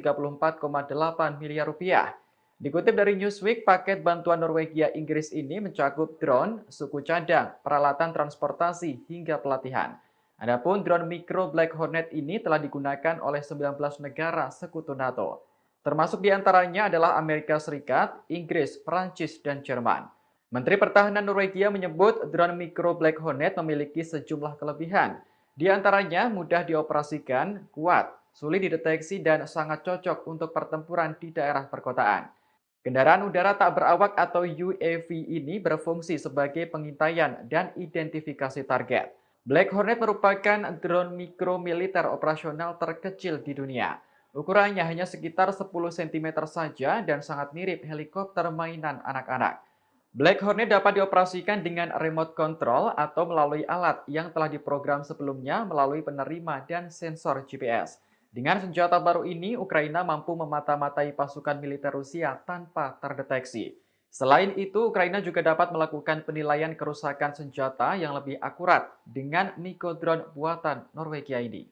miliar rupiah. Dikutip dari Newsweek, paket bantuan Norwegia Inggris ini mencakup drone, suku cadang, peralatan transportasi, hingga pelatihan. Adapun drone mikro Black Hornet ini telah digunakan oleh 19 negara sekutu NATO. Termasuk diantaranya adalah Amerika Serikat, Inggris, Prancis, dan Jerman. Menteri Pertahanan Norwegia menyebut drone mikro Black Hornet memiliki sejumlah kelebihan. Di antaranya mudah dioperasikan, kuat, sulit dideteksi, dan sangat cocok untuk pertempuran di daerah perkotaan. Kendaraan udara tak berawak atau UAV ini berfungsi sebagai pengintaian dan identifikasi target. Black Hornet merupakan drone mikro militer operasional terkecil di dunia. Ukurannya hanya sekitar 10 cm saja dan sangat mirip helikopter mainan anak-anak. Black Hornet dapat dioperasikan dengan remote control atau melalui alat yang telah diprogram sebelumnya melalui penerima dan sensor GPS. Dengan senjata baru ini, Ukraina mampu memata-matai pasukan militer Rusia tanpa terdeteksi. Selain itu, Ukraina juga dapat melakukan penilaian kerusakan senjata yang lebih akurat dengan Niko drone buatan Norwegia ini.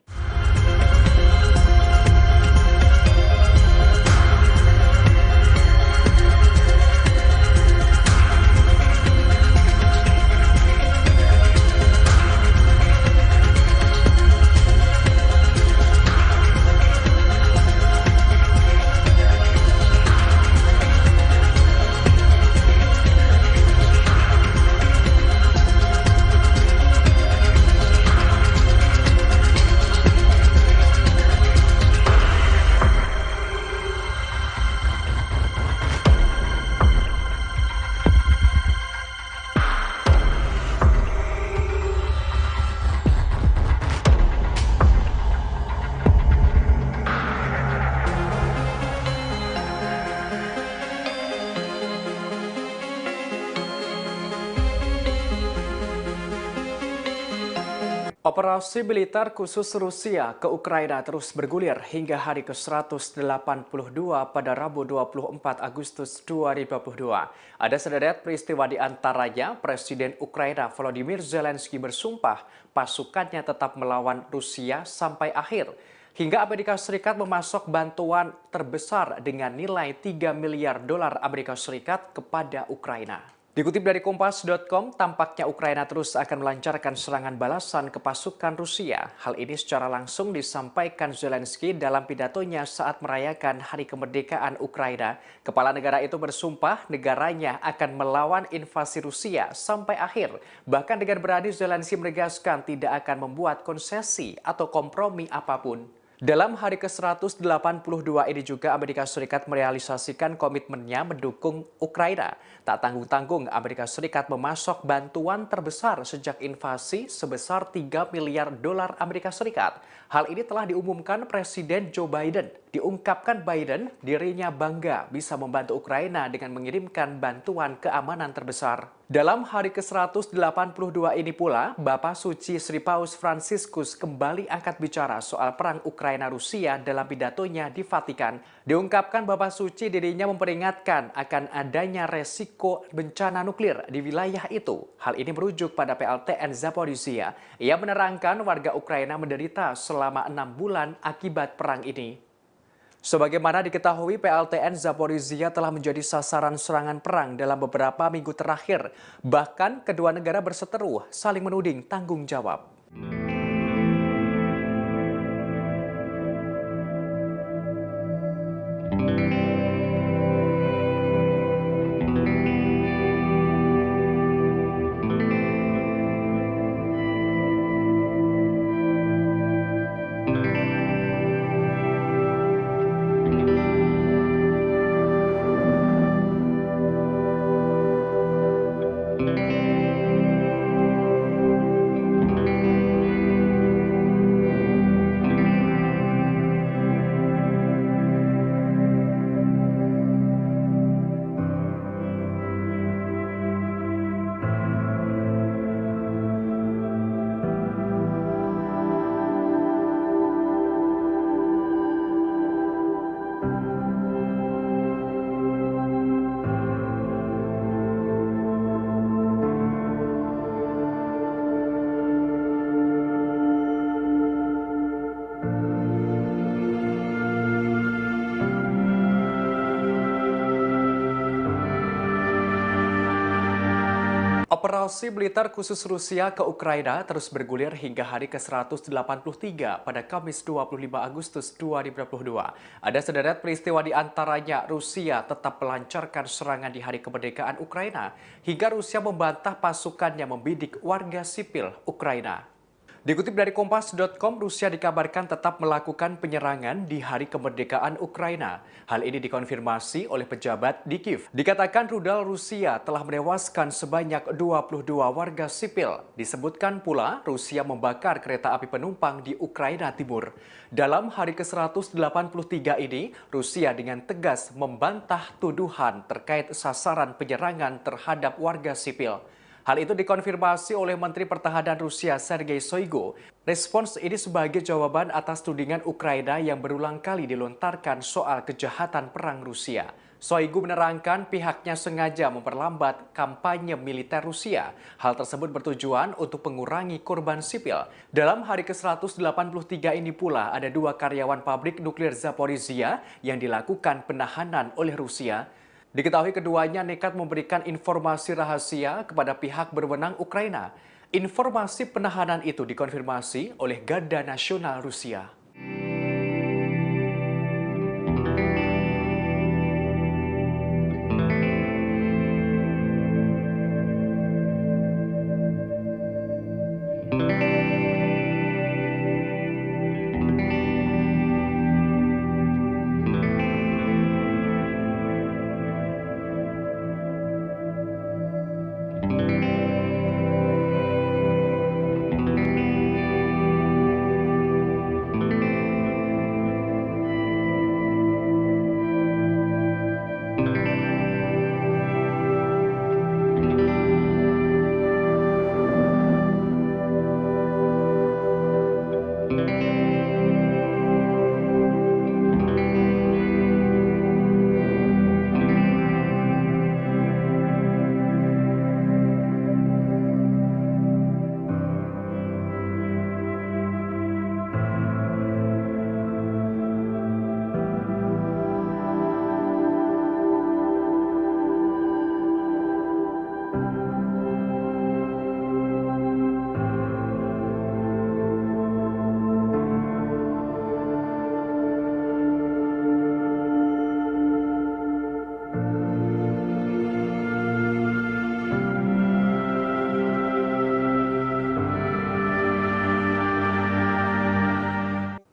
Operasi militer khusus Rusia ke Ukraina terus bergulir hingga hari ke-182 pada Rabu 24 Agustus 2022. Ada sederet peristiwa di antaranya Presiden Ukraina Volodymyr Zelensky bersumpah pasukannya tetap melawan Rusia sampai akhir. Hingga Amerika Serikat memasok bantuan terbesar dengan nilai 3 miliar dolar Amerika Serikat kepada Ukraina. Dikutip dari Kompas.com, tampaknya Ukraina terus akan melancarkan serangan balasan ke pasukan Rusia. Hal ini secara langsung disampaikan Zelensky dalam pidatonya saat merayakan Hari Kemerdekaan Ukraina. Kepala negara itu bersumpah negaranya akan melawan invasi Rusia sampai akhir. Bahkan dengan berani Zelensky menegaskan tidak akan membuat konsesi atau kompromi apapun. Dalam hari ke-182 ini juga Amerika Serikat merealisasikan komitmennya mendukung Ukraina. Tak tanggung-tanggung Amerika Serikat memasok bantuan terbesar sejak invasi sebesar 3 miliar dolar Amerika Serikat. Hal ini telah diumumkan Presiden Joe Biden. Diungkapkan Biden dirinya bangga bisa membantu Ukraina dengan mengirimkan bantuan keamanan terbesar. Dalam hari ke-182 ini pula, Bapak Suci Sri Paus Fransiskus kembali angkat bicara soal perang Ukraina-Rusia dalam pidatonya di Vatikan. Diungkapkan Bapak Suci dirinya memperingatkan akan adanya resiko bencana nuklir di wilayah itu. Hal ini merujuk pada PLTN Zaporizhia. Ia menerangkan warga Ukraina menderita selama 6 bulan akibat perang ini. Sebagaimana diketahui, PLTN Zaporizhia telah menjadi sasaran serangan perang dalam beberapa minggu terakhir. Bahkan kedua negara berseteru saling menuding tanggung jawab. Operasi militer khusus Rusia ke Ukraina terus bergulir hingga hari ke-183 pada Kamis 25 Agustus 2022. Ada sederet peristiwa di antaranya Rusia tetap melancarkan serangan di hari kemerdekaan Ukraina hingga Rusia membantah pasukannya membidik warga sipil Ukraina. Dikutip dari Kompas.com, Rusia dikabarkan tetap melakukan penyerangan di hari kemerdekaan Ukraina. Hal ini dikonfirmasi oleh pejabat di Kiev. Dikatakan rudal Rusia telah menewaskan sebanyak 22 warga sipil. Disebutkan pula Rusia membakar kereta api penumpang di Ukraina Timur. Dalam hari ke-183 ini, Rusia dengan tegas membantah tuduhan terkait sasaran penyerangan terhadap warga sipil. Hal itu dikonfirmasi oleh Menteri Pertahanan Rusia Sergei Shoigu. Respons ini sebagai jawaban atas tudingan Ukraina yang berulang kali dilontarkan soal kejahatan perang Rusia. Shoigu menerangkan pihaknya sengaja memperlambat kampanye militer Rusia. Hal tersebut bertujuan untuk mengurangi korban sipil. Dalam hari ke-183 ini pula ada 2 karyawan pabrik nuklir Zaporizhia yang dilakukan penahanan oleh Rusia. Diketahui keduanya nekat memberikan informasi rahasia kepada pihak berwenang Ukraina. Informasi penahanan itu dikonfirmasi oleh Garda Nasional Rusia.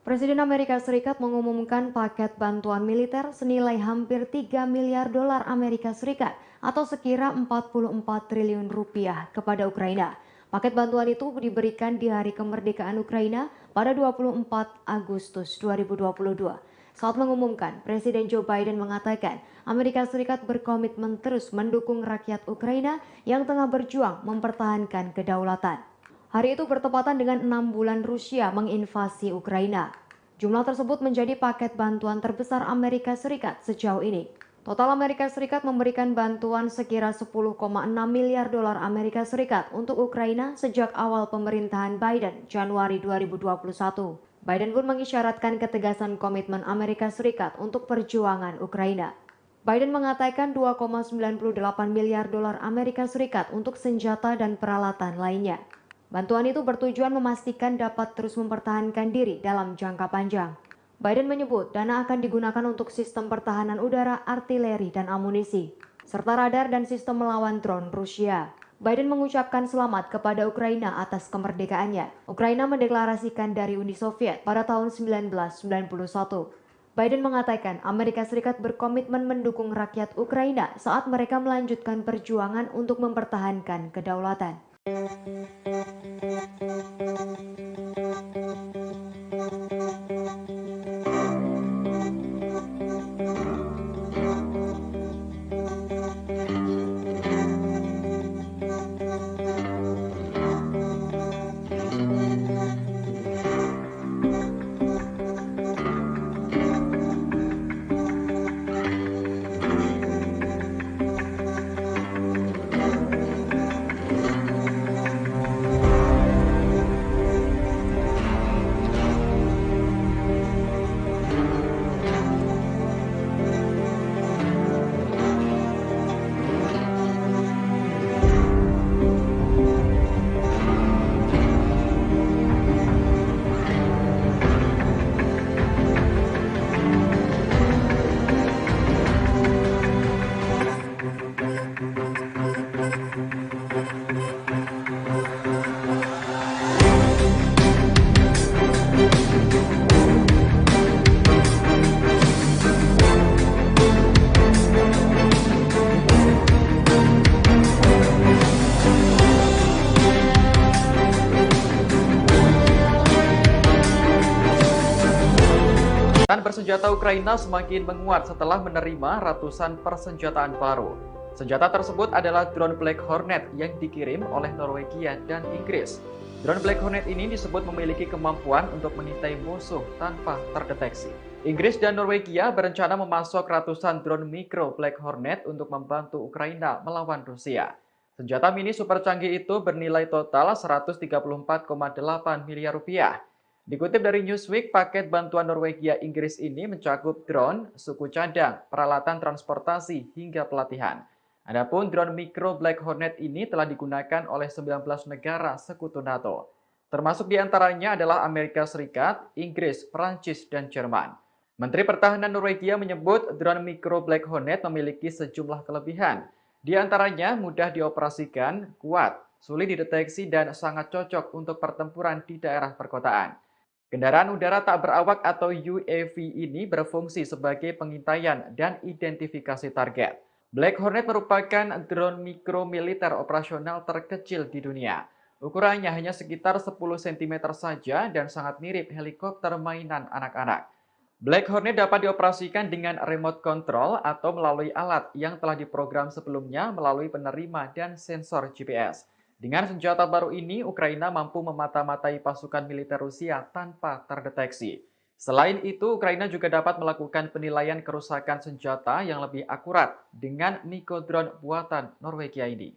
Presiden Amerika Serikat mengumumkan paket bantuan militer senilai hampir 3 miliar dolar Amerika Serikat atau sekira 44 triliun rupiah kepada Ukraina. Paket bantuan itu diberikan di hari kemerdekaan Ukraina pada 24 Agustus 2022. Saat mengumumkan, Presiden Joe Biden mengatakan Amerika Serikat berkomitmen terus mendukung rakyat Ukraina yang tengah berjuang mempertahankan kedaulatan. Hari itu bertepatan dengan 6 bulan Rusia menginvasi Ukraina. Jumlah tersebut menjadi paket bantuan terbesar Amerika Serikat sejauh ini. Total Amerika Serikat memberikan bantuan sekira 10,6 miliar dolar Amerika Serikat untuk Ukraina sejak awal pemerintahan Biden Januari 2021. Biden pun mengisyaratkan ketegasan komitmen Amerika Serikat untuk perjuangan Ukraina. Biden mengatakan 2,98 miliar dolar Amerika Serikat untuk senjata dan peralatan lainnya. Bantuan itu bertujuan memastikan dapat terus mempertahankan diri dalam jangka panjang. Biden menyebut dana akan digunakan untuk sistem pertahanan udara, artileri, dan amunisi, serta radar dan sistem melawan drone Rusia. Biden mengucapkan selamat kepada Ukraina atas kemerdekaannya. Ukraina mendeklarasikan dari Uni Soviet pada tahun 1991. Biden mengatakan Amerika Serikat berkomitmen mendukung rakyat Ukraina saat mereka melanjutkan perjuangan untuk mempertahankan kedaulatan. Angkatan bersenjata Ukraina semakin menguat setelah menerima ratusan persenjataan baru. Senjata tersebut adalah drone Black Hornet yang dikirim oleh Norwegia dan Inggris. Drone Black Hornet ini disebut memiliki kemampuan untuk mengintai musuh tanpa terdeteksi. Inggris dan Norwegia berencana memasok ratusan drone mikro Black Hornet untuk membantu Ukraina melawan Rusia. Senjata mini super canggih itu bernilai total 134,8 miliar rupiah. Dikutip dari Newsweek, paket bantuan Norwegia Inggris ini mencakup drone, suku cadang, peralatan transportasi, hingga pelatihan. Adapun drone mikro Black Hornet ini telah digunakan oleh 19 negara sekutu NATO. Termasuk diantaranya adalah Amerika Serikat, Inggris, Prancis, dan Jerman. Menteri Pertahanan Norwegia menyebut drone mikro Black Hornet memiliki sejumlah kelebihan. Di antaranya mudah dioperasikan, kuat, sulit dideteksi, dan sangat cocok untuk pertempuran di daerah perkotaan. Kendaraan udara tak berawak atau UAV ini berfungsi sebagai pengintaian dan identifikasi target. Black Hornet merupakan drone mikro militer operasional terkecil di dunia. Ukurannya hanya sekitar 10 cm saja dan sangat mirip helikopter mainan anak-anak. Black Hornet dapat dioperasikan dengan remote control atau melalui alat yang telah diprogram sebelumnya melalui penerima dan sensor GPS. Dengan senjata baru ini, Ukraina mampu memata-matai pasukan militer Rusia tanpa terdeteksi. Selain itu, Ukraina juga dapat melakukan penilaian kerusakan senjata yang lebih akurat dengan Niko drone buatan Norwegia ini.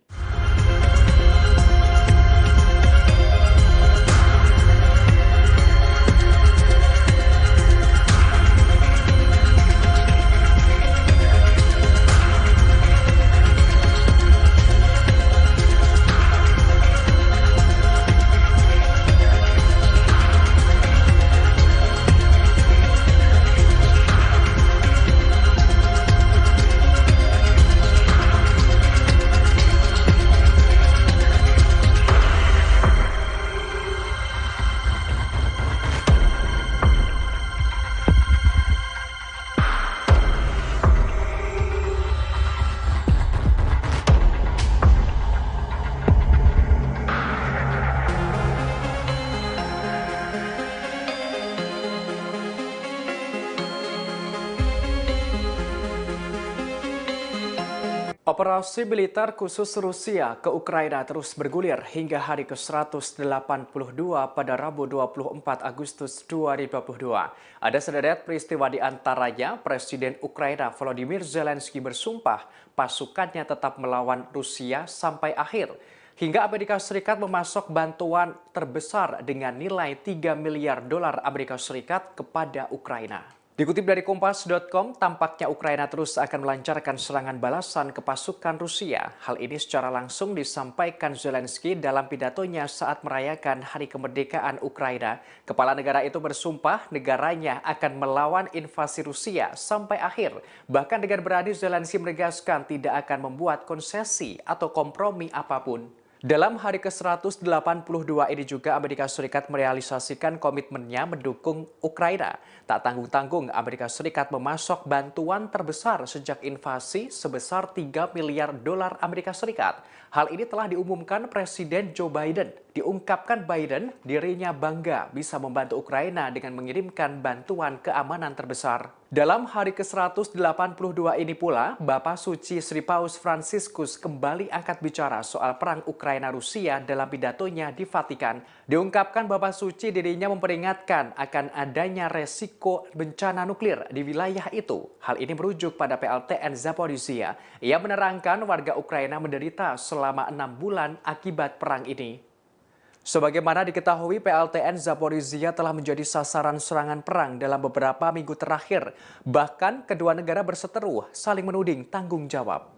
Operasi militer khusus Rusia ke Ukraina terus bergulir hingga hari ke-182 pada Rabu 24 Agustus 2022. Ada sederet peristiwa di antaranya Presiden Ukraina Volodymyr Zelensky bersumpah pasukannya tetap melawan Rusia sampai akhir. Hingga Amerika Serikat memasok bantuan terbesar dengan nilai 3 miliar dolar Amerika Serikat kepada Ukraina. Dikutip dari Kompas.com, tampaknya Ukraina terus akan melancarkan serangan balasan ke pasukan Rusia. Hal ini secara langsung disampaikan Zelensky dalam pidatonya saat merayakan Hari Kemerdekaan Ukraina. Kepala negara itu bersumpah negaranya akan melawan invasi Rusia sampai akhir. Bahkan dengan berani Zelensky menegaskan tidak akan membuat konsesi atau kompromi apapun. Dalam hari ke-182 ini juga Amerika Serikat merealisasikan komitmennya mendukung Ukraina. Tak tanggung-tanggung Amerika Serikat memasok bantuan terbesar sejak invasi sebesar 3 miliar dolar Amerika Serikat. Hal ini telah diumumkan Presiden Joe Biden. Diungkapkan Biden dirinya bangga bisa membantu Ukraina dengan mengirimkan bantuan keamanan terbesar. Dalam hari ke-182 ini pula, Bapak Suci Sri Paus Fransiskus kembali angkat bicara soal perang Ukraina-Rusia dalam pidatonya di Vatikan. Diungkapkan Bapak Suci dirinya memperingatkan akan adanya resiko bencana nuklir di wilayah itu. Hal ini merujuk pada PLTN Zaporizhia. Ia menerangkan warga Ukraina menderita selama 6 bulan akibat perang ini. Sebagaimana diketahui, PLTN Zaporizhia telah menjadi sasaran serangan perang dalam beberapa minggu terakhir. Bahkan kedua negara berseteru saling menuding tanggung jawab.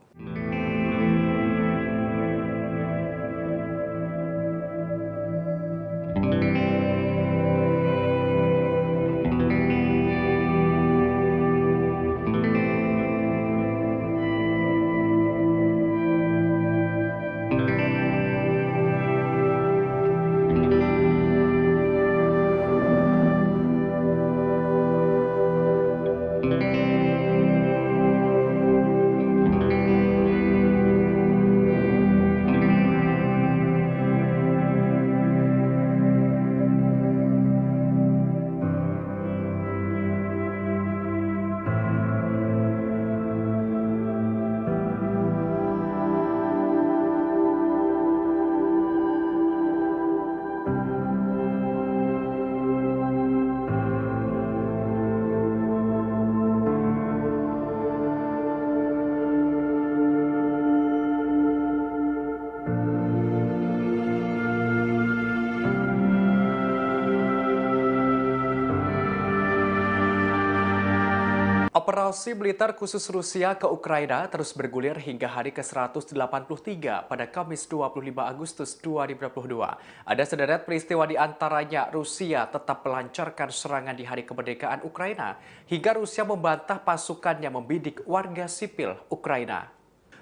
Invasi militer khusus Rusia ke Ukraina terus bergulir hingga hari ke-183 pada Kamis 25 Agustus 2022. Ada sederet peristiwa di antaranya Rusia tetap melancarkan serangan di hari kemerdekaan Ukraina hingga Rusia membantah pasukannya membidik warga sipil Ukraina.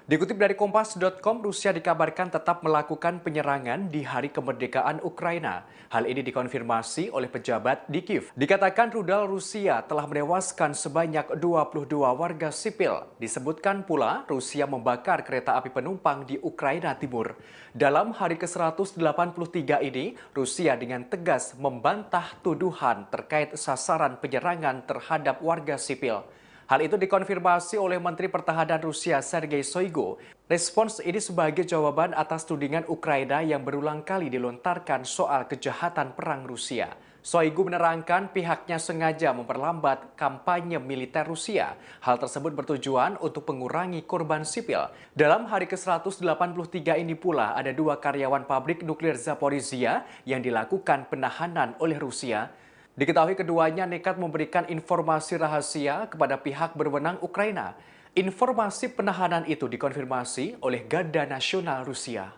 Dikutip dari Kompas.com, Rusia dikabarkan tetap melakukan penyerangan di hari kemerdekaan Ukraina. Hal ini dikonfirmasi oleh pejabat di Kiev. Dikatakan rudal Rusia telah menewaskan sebanyak 22 warga sipil. Disebutkan pula Rusia membakar kereta api penumpang di Ukraina Timur. Dalam hari ke-183 ini, Rusia dengan tegas membantah tuduhan terkait sasaran penyerangan terhadap warga sipil. Hal itu dikonfirmasi oleh Menteri Pertahanan Rusia Sergei Shoigu. Respons ini sebagai jawaban atas tudingan Ukraina yang berulang kali dilontarkan soal kejahatan perang Rusia. Shoigu menerangkan pihaknya sengaja memperlambat kampanye militer Rusia. Hal tersebut bertujuan untuk mengurangi korban sipil. Dalam hari ke-183 ini pula ada 2 karyawan pabrik nuklir Zaporizhia yang dilakukan penahanan oleh Rusia. Diketahui keduanya nekat memberikan informasi rahasia kepada pihak berwenang Ukraina. Informasi penahanan itu dikonfirmasi oleh Garda Nasional Rusia.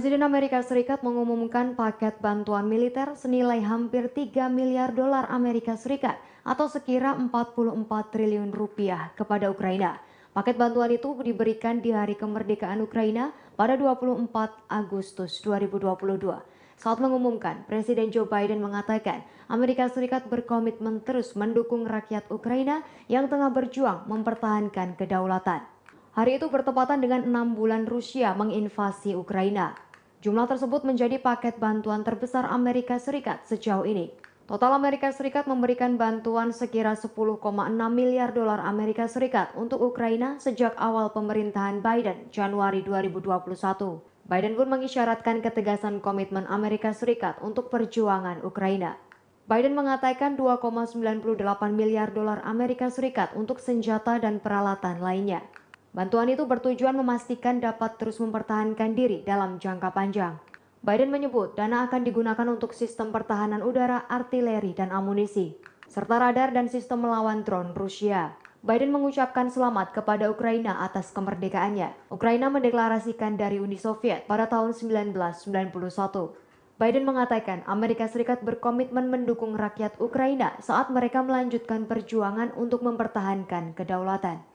Presiden Amerika Serikat mengumumkan paket bantuan militer senilai hampir 3 miliar dolar Amerika Serikat atau sekira 44 triliun rupiah kepada Ukraina. Paket bantuan itu diberikan di hari kemerdekaan Ukraina pada 24 Agustus 2022. Saat mengumumkan, Presiden Joe Biden mengatakan Amerika Serikat berkomitmen terus mendukung rakyat Ukraina yang tengah berjuang mempertahankan kedaulatan. Hari itu bertepatan dengan 6 bulan Rusia menginvasi Ukraina. Jumlah tersebut menjadi paket bantuan terbesar Amerika Serikat sejauh ini. Total Amerika Serikat memberikan bantuan sekira 10,6 miliar dolar Amerika Serikat untuk Ukraina sejak awal pemerintahan Biden Januari 2021. Biden pun mengisyaratkan ketegasan komitmen Amerika Serikat untuk perjuangan Ukraina. Biden mengatakan 2,98 miliar dolar Amerika Serikat untuk senjata dan peralatan lainnya. Bantuan itu bertujuan memastikan dapat terus mempertahankan diri dalam jangka panjang. Biden menyebut dana akan digunakan untuk sistem pertahanan udara, artileri, dan amunisi, serta radar dan sistem melawan drone Rusia. Biden mengucapkan selamat kepada Ukraina atas kemerdekaannya. Ukraina mendeklarasikan dari Uni Soviet pada tahun 1991. Biden mengatakan Amerika Serikat berkomitmen mendukung rakyat Ukraina saat mereka melanjutkan perjuangan untuk mempertahankan kedaulatan.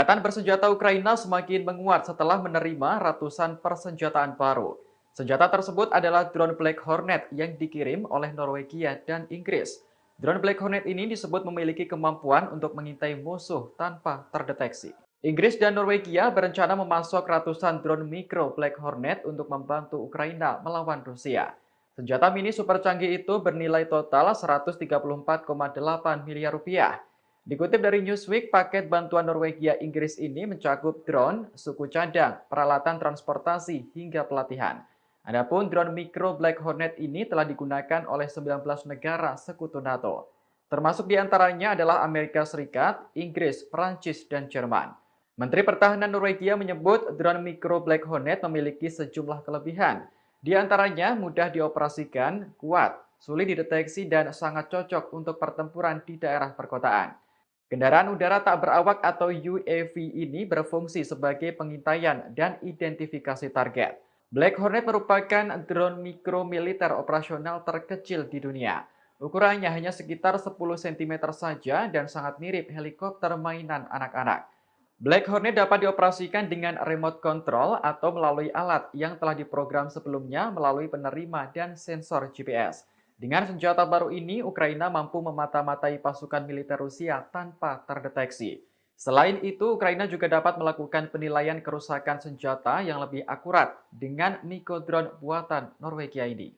Angkatan bersenjata Ukraina semakin menguat setelah menerima ratusan persenjataan baru. Senjata tersebut adalah drone Black Hornet yang dikirim oleh Norwegia dan Inggris. Drone Black Hornet ini disebut memiliki kemampuan untuk mengintai musuh tanpa terdeteksi. Inggris dan Norwegia berencana memasok ratusan drone mikro Black Hornet untuk membantu Ukraina melawan Rusia. Senjata mini super canggih itu bernilai total 134,8 miliar rupiah. Dikutip dari Newsweek, paket bantuan Norwegia Inggris ini mencakup drone, suku cadang, peralatan transportasi, hingga pelatihan. Adapun drone mikro Black Hornet ini telah digunakan oleh 19 negara sekutu NATO. Termasuk diantaranya adalah Amerika Serikat, Inggris, Prancis, dan Jerman. Menteri Pertahanan Norwegia menyebut drone mikro Black Hornet memiliki sejumlah kelebihan. Di antaranya mudah dioperasikan, kuat, sulit dideteksi, dan sangat cocok untuk pertempuran di daerah perkotaan. Kendaraan udara tak berawak atau UAV ini berfungsi sebagai pengintaian dan identifikasi target. Black Hornet merupakan drone mikro militer operasional terkecil di dunia. Ukurannya hanya sekitar 10 cm saja dan sangat mirip helikopter mainan anak-anak. Black Hornet dapat dioperasikan dengan remote control atau melalui alat yang telah diprogram sebelumnya melalui penerima dan sensor GPS. Dengan senjata baru ini, Ukraina mampu memata-matai pasukan militer Rusia tanpa terdeteksi. Selain itu, Ukraina juga dapat melakukan penilaian kerusakan senjata yang lebih akurat dengan mikrodrone buatan Norwegia ini.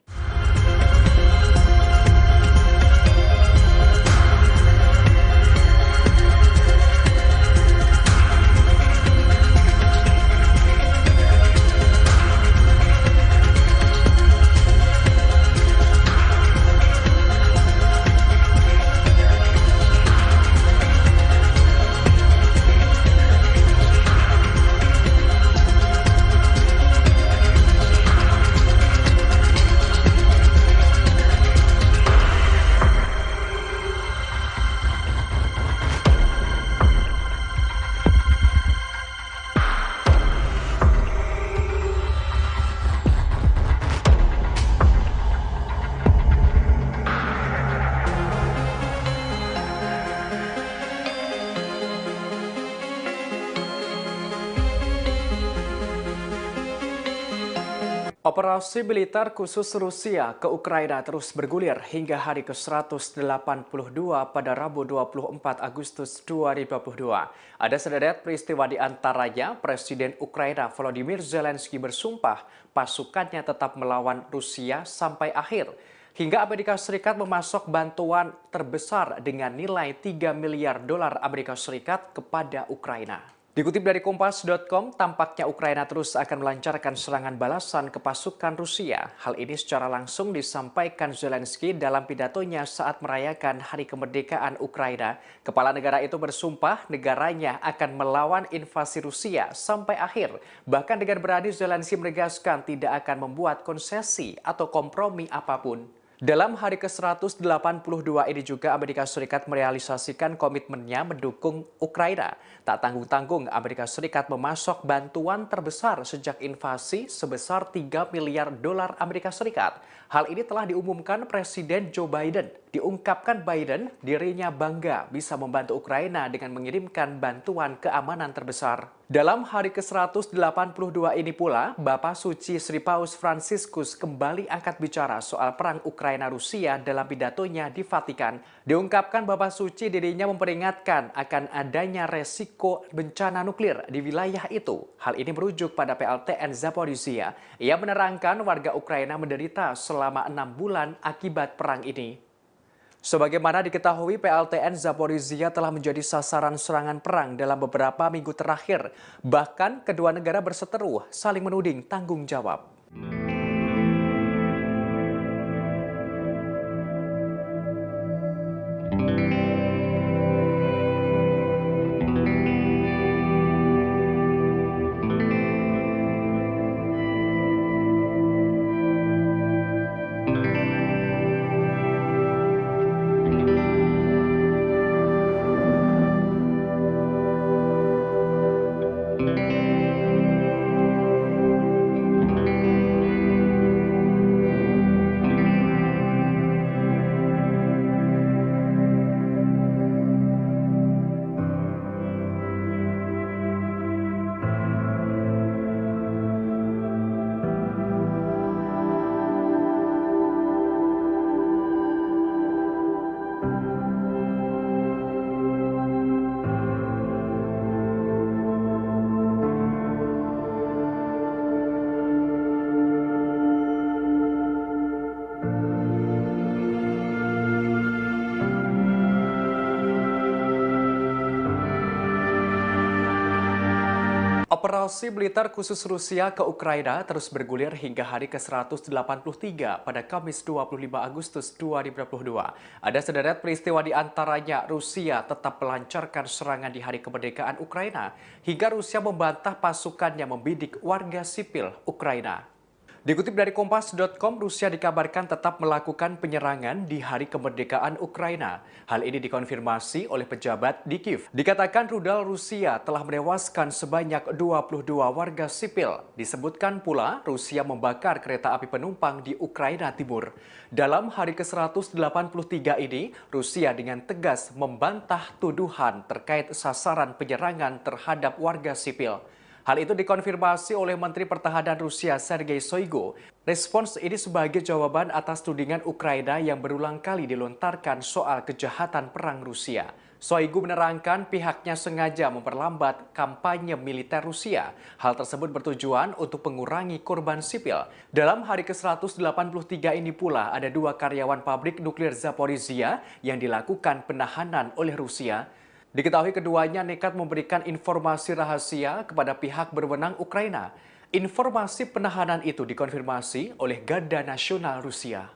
Operasi militer khusus Rusia ke Ukraina terus bergulir hingga hari ke-182 pada Rabu 24 Agustus 2022. Ada sederet peristiwa di antaranya Presiden Ukraina Volodymyr Zelensky bersumpah pasukannya tetap melawan Rusia sampai akhir. Hingga Amerika Serikat memasok bantuan terbesar dengan nilai 3 miliar dolar Amerika Serikat kepada Ukraina. Dikutip dari Kompas.com, tampaknya Ukraina terus akan melancarkan serangan balasan ke pasukan Rusia. Hal ini secara langsung disampaikan Zelensky dalam pidatonya saat merayakan Hari Kemerdekaan Ukraina. Kepala negara itu bersumpah negaranya akan melawan invasi Rusia sampai akhir. Bahkan dengan berani Zelensky menegaskan tidak akan membuat konsesi atau kompromi apapun. Dalam hari ke-182 ini juga Amerika Serikat merealisasikan komitmennya mendukung Ukraina. Tak tanggung-tanggung Amerika Serikat memasok bantuan terbesar sejak invasi sebesar 3 miliar dolar Amerika Serikat. Hal ini telah diumumkan Presiden Joe Biden. Diungkapkan Biden dirinya bangga bisa membantu Ukraina dengan mengirimkan bantuan keamanan terbesar. Dalam hari ke-182 ini pula, Bapak Suci Sri Paus Fransiskus kembali angkat bicara soal perang Ukraina-Rusia dalam pidatonya di Vatikan. Diungkapkan Bapak Suci dirinya memperingatkan akan adanya resiko bencana nuklir di wilayah itu. Hal ini merujuk pada PLTN Zaporizhia. Ia menerangkan warga Ukraina menderita selama 6 bulan akibat perang ini. Sebagaimana diketahui, PLTN Zaporizhia telah menjadi sasaran serangan perang dalam beberapa minggu terakhir. Bahkan kedua negara berseteru saling menuding tanggung jawab. Operasi militer khusus Rusia ke Ukraina terus bergulir hingga hari ke-183 pada Kamis 25 Agustus 2022. Ada sederet peristiwa di antaranya Rusia tetap melancarkan serangan di hari kemerdekaan Ukraina hingga Rusia membantah pasukannya membidik warga sipil Ukraina. Dikutip dari Kompas.com, Rusia dikabarkan tetap melakukan penyerangan di hari kemerdekaan Ukraina. Hal ini dikonfirmasi oleh pejabat di Kiev. Dikatakan rudal Rusia telah menewaskan sebanyak 22 warga sipil. Disebutkan pula Rusia membakar kereta api penumpang di Ukraina Timur. Dalam hari ke-183 ini, Rusia dengan tegas membantah tuduhan terkait sasaran penyerangan terhadap warga sipil. Hal itu dikonfirmasi oleh Menteri Pertahanan Rusia Sergei Shoigu. Respons ini sebagai jawaban atas tudingan Ukraina yang berulang kali dilontarkan soal kejahatan perang Rusia. Shoigu menerangkan pihaknya sengaja memperlambat kampanye militer Rusia. Hal tersebut bertujuan untuk mengurangi korban sipil. Dalam hari ke-183 ini pula ada 2 karyawan pabrik nuklir Zaporizhia yang dilakukan penahanan oleh Rusia. Diketahui keduanya nekat memberikan informasi rahasia kepada pihak berwenang Ukraina. Informasi penahanan itu dikonfirmasi oleh Garda Nasional Rusia.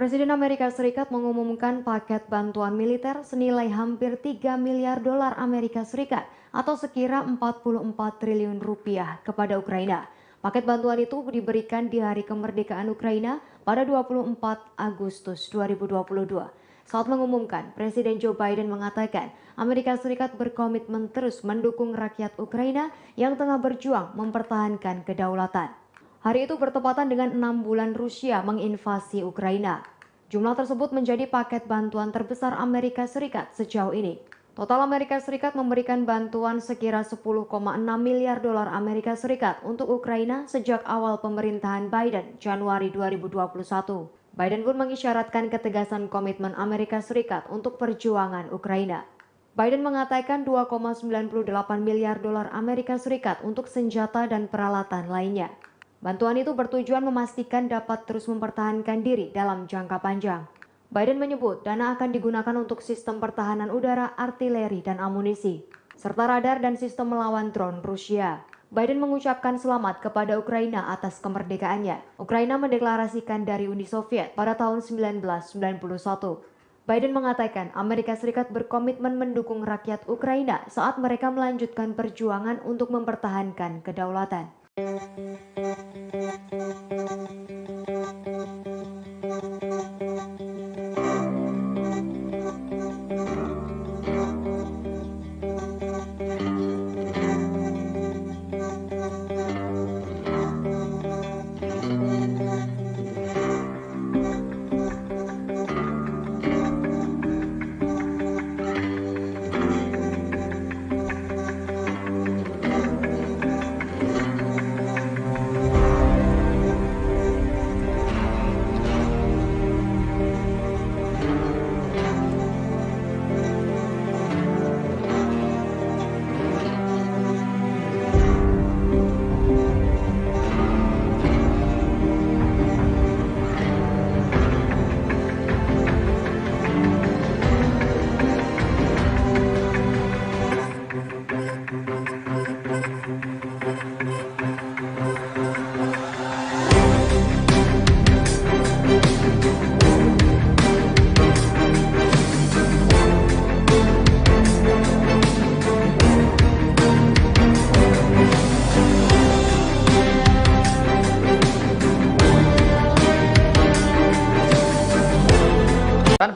Presiden Amerika Serikat mengumumkan paket bantuan militer senilai hampir 3 miliar dolar Amerika Serikat atau sekira 44 triliun rupiah kepada Ukraina. Paket bantuan itu diberikan di hari kemerdekaan Ukraina pada 24 Agustus 2022. Saat mengumumkan, Presiden Joe Biden mengatakan Amerika Serikat berkomitmen terus mendukung rakyat Ukraina yang tengah berjuang mempertahankan kedaulatan. Hari itu bertepatan dengan 6 bulan Rusia menginvasi Ukraina. Jumlah tersebut menjadi paket bantuan terbesar Amerika Serikat sejauh ini. Total Amerika Serikat memberikan bantuan sekira 10,6 miliar dolar Amerika Serikat untuk Ukraina sejak awal pemerintahan Biden Januari 2021. Biden pun mengisyaratkan ketegasan komitmen Amerika Serikat untuk perjuangan Ukraina. Biden mengatakan 2,98 miliar dolar Amerika Serikat untuk senjata dan peralatan lainnya. Bantuan itu bertujuan memastikan dapat terus mempertahankan diri dalam jangka panjang. Biden menyebut dana akan digunakan untuk sistem pertahanan udara, artileri, dan amunisi, serta radar dan sistem melawan drone Rusia. Biden mengucapkan selamat kepada Ukraina atas kemerdekaannya. Ukraina mendeklarasikan dari Uni Soviet pada tahun 1991. Biden mengatakan Amerika Serikat berkomitmen mendukung rakyat Ukraina saat mereka melanjutkan perjuangan untuk mempertahankan kedaulatan.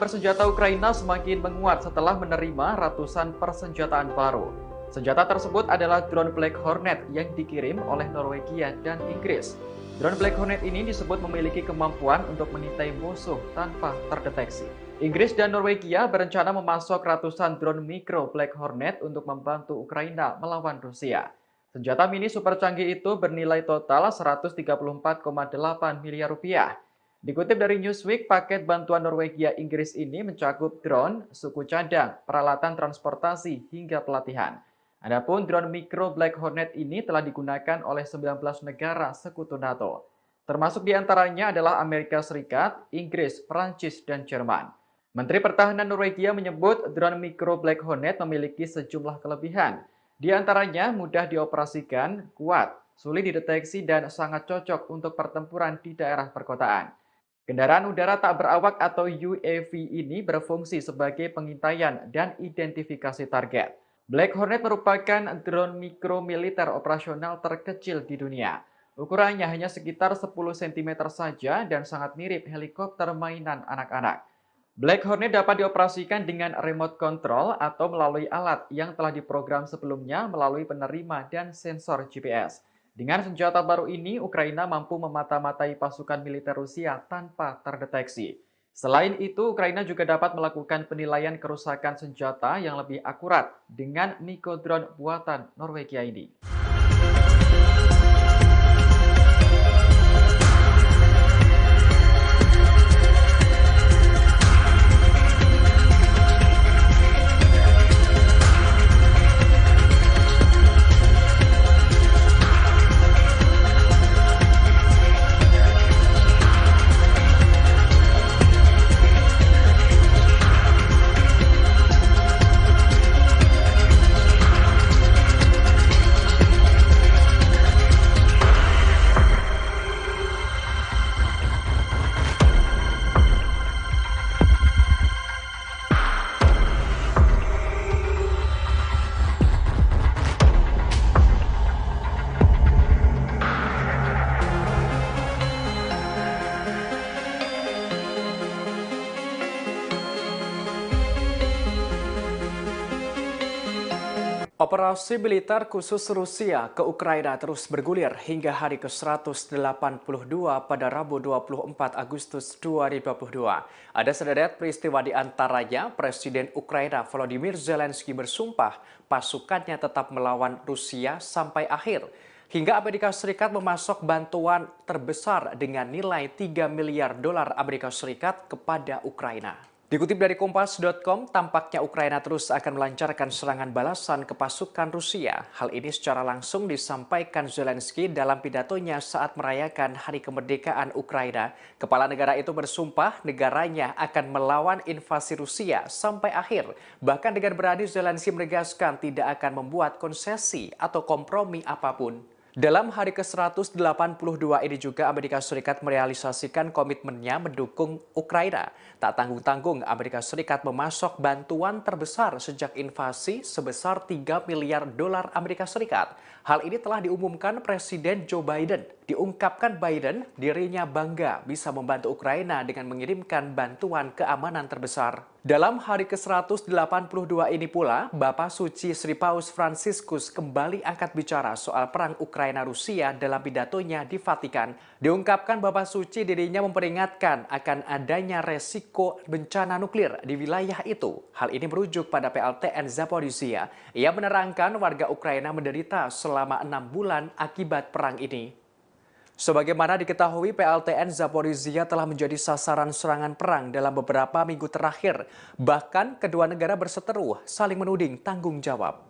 bersenjata Ukraina semakin menguat setelah menerima ratusan persenjataan baru. Senjata tersebut adalah drone Black Hornet yang dikirim oleh Norwegia dan Inggris. Drone Black Hornet ini disebut memiliki kemampuan untuk mengintai musuh tanpa terdeteksi. Inggris dan Norwegia berencana memasok ratusan drone mikro Black Hornet untuk membantu Ukraina melawan Rusia. Senjata mini super canggih itu bernilai total 134,8 miliar rupiah. Dikutip dari Newsweek, paket bantuan Norwegia Inggris ini mencakup drone, suku cadang, peralatan transportasi, hingga pelatihan. Adapun drone mikro Black Hornet ini telah digunakan oleh 19 negara sekutu NATO. Termasuk diantaranya adalah Amerika Serikat, Inggris, Prancis, dan Jerman. Menteri Pertahanan Norwegia menyebut drone mikro Black Hornet memiliki sejumlah kelebihan. Di antaranya mudah dioperasikan, kuat, sulit dideteksi, dan sangat cocok untuk pertempuran di daerah perkotaan. Kendaraan udara tak berawak atau UAV ini berfungsi sebagai pengintaian dan identifikasi target. Black Hornet merupakan drone mikro militer operasional terkecil di dunia. Ukurannya hanya sekitar 10 cm saja dan sangat mirip helikopter mainan anak-anak. Black Hornet dapat dioperasikan dengan remote control atau melalui alat yang telah diprogram sebelumnya melalui penerima dan sensor GPS. Dengan senjata baru ini, Ukraina mampu memata-matai pasukan militer Rusia tanpa terdeteksi. Selain itu, Ukraina juga dapat melakukan penilaian kerusakan senjata yang lebih akurat dengan Miko drone buatan Norwegia ini. Operasi militer khusus Rusia ke Ukraina terus bergulir hingga hari ke-182 pada Rabu 24 Agustus 2022. Ada sederet peristiwa di antaranya Presiden Ukraina Volodymyr Zelensky bersumpah pasukannya tetap melawan Rusia sampai akhir. Hingga Amerika Serikat memasok bantuan terbesar dengan nilai 3 miliar dolar Amerika Serikat kepada Ukraina. Dikutip dari Kompas.com, tampaknya Ukraina terus akan melancarkan serangan balasan ke pasukan Rusia. Hal ini secara langsung disampaikan Zelensky dalam pidatonya saat merayakan Hari Kemerdekaan Ukraina. Kepala negara itu bersumpah negaranya akan melawan invasi Rusia sampai akhir. Bahkan dengan berani Zelensky menegaskan tidak akan membuat konsesi atau kompromi apapun. Dalam hari ke-182 ini juga Amerika Serikat merealisasikan komitmennya mendukung Ukraina. Tak tanggung-tanggung Amerika Serikat memasok bantuan terbesar sejak invasi sebesar 3 miliar dolar Amerika Serikat. Hal ini telah diumumkan Presiden Joe Biden. Diungkapkan Biden dirinya bangga bisa membantu Ukraina dengan mengirimkan bantuan keamanan terbesar. Dalam hari ke-182 ini pula, Bapak Suci Sri Paus Fransiskus kembali angkat bicara soal perang Ukraina-Rusia dalam pidatonya di Vatikan. Diungkapkan Bapak Suci dirinya memperingatkan akan adanya resiko bencana nuklir di wilayah itu. Hal ini merujuk pada PLTN Zaporizhia. Ia menerangkan warga Ukraina menderita selama 6 bulan akibat perang ini. Sebagaimana diketahui, PLTN Zaporizhia telah menjadi sasaran serangan perang dalam beberapa minggu terakhir. Bahkan kedua negara berseteru saling menuding tanggung jawab.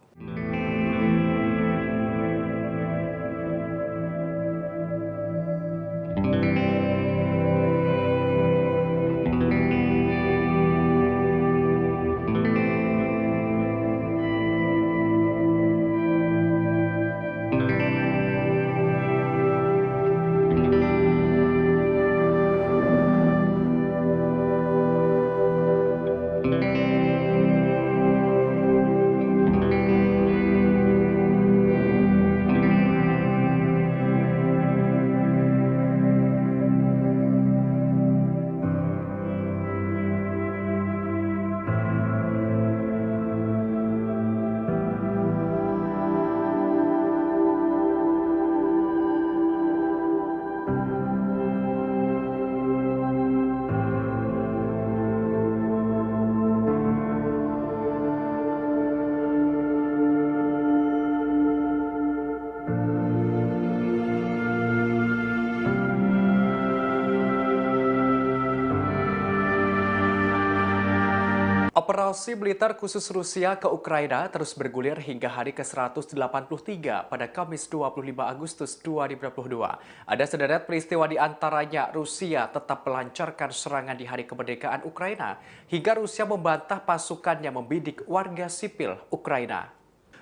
Operasi militer khusus Rusia ke Ukraina terus bergulir hingga hari ke-183 pada Kamis 25 Agustus 2022. Ada sederet peristiwa di antaranya Rusia tetap melancarkan serangan di hari kemerdekaan Ukraina hingga Rusia membantah pasukannya membidik warga sipil Ukraina.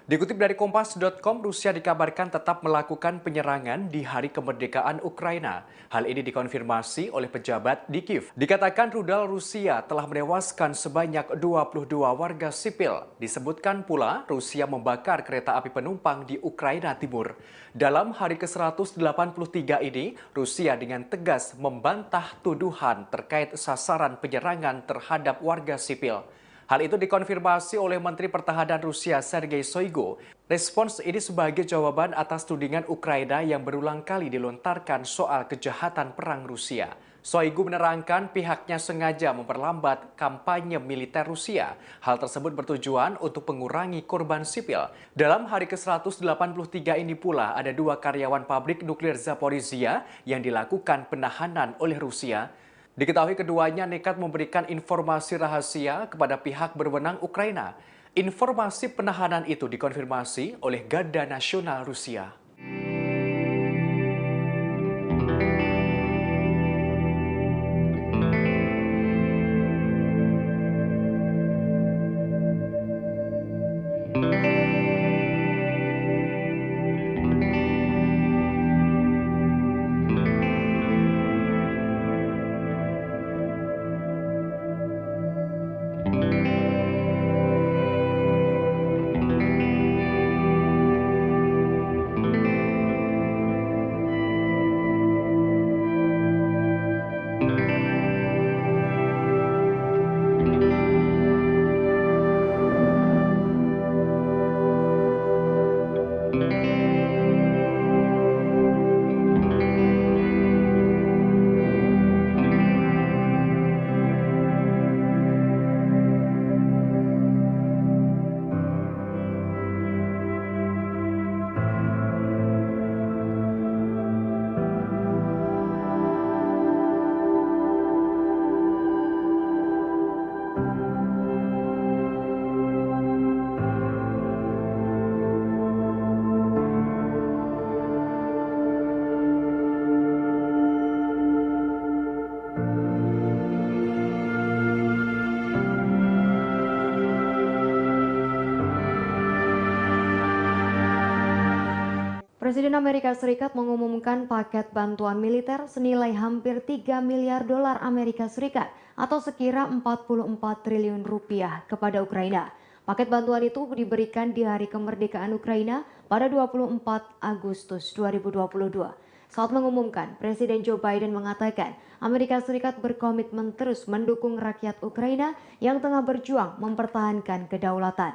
Dikutip dari Kompas.com, Rusia dikabarkan tetap melakukan penyerangan di hari kemerdekaan Ukraina. Hal ini dikonfirmasi oleh pejabat di Kiev. Dikatakan rudal Rusia telah menewaskan sebanyak 22 warga sipil. Disebutkan pula Rusia membakar kereta api penumpang di Ukraina Timur. Dalam hari ke-183 ini, Rusia dengan tegas membantah tuduhan terkait sasaran penyerangan terhadap warga sipil. Hal itu dikonfirmasi oleh Menteri Pertahanan Rusia Sergei Shoigu. Respons ini sebagai jawaban atas tudingan Ukraina yang berulang kali dilontarkan soal kejahatan perang Rusia. Shoigu menerangkan pihaknya sengaja memperlambat kampanye militer Rusia. Hal tersebut bertujuan untuk mengurangi korban sipil. Dalam hari ke-183 ini pula ada 2 karyawan pabrik nuklir Zaporizhia yang dilakukan penahanan oleh Rusia. Diketahui keduanya nekat memberikan informasi rahasia kepada pihak berwenang Ukraina. Informasi penahanan itu dikonfirmasi oleh Garda Nasional Rusia. Presiden Amerika Serikat mengumumkan paket bantuan militer senilai hampir 3 miliar dolar Amerika Serikat atau sekira 44 triliun rupiah kepada Ukraina. Paket bantuan itu diberikan di hari kemerdekaan Ukraina pada 24 Agustus 2022. Saat mengumumkan, Presiden Joe Biden mengatakan Amerika Serikat berkomitmen terus mendukung rakyat Ukraina yang tengah berjuang mempertahankan kedaulatan.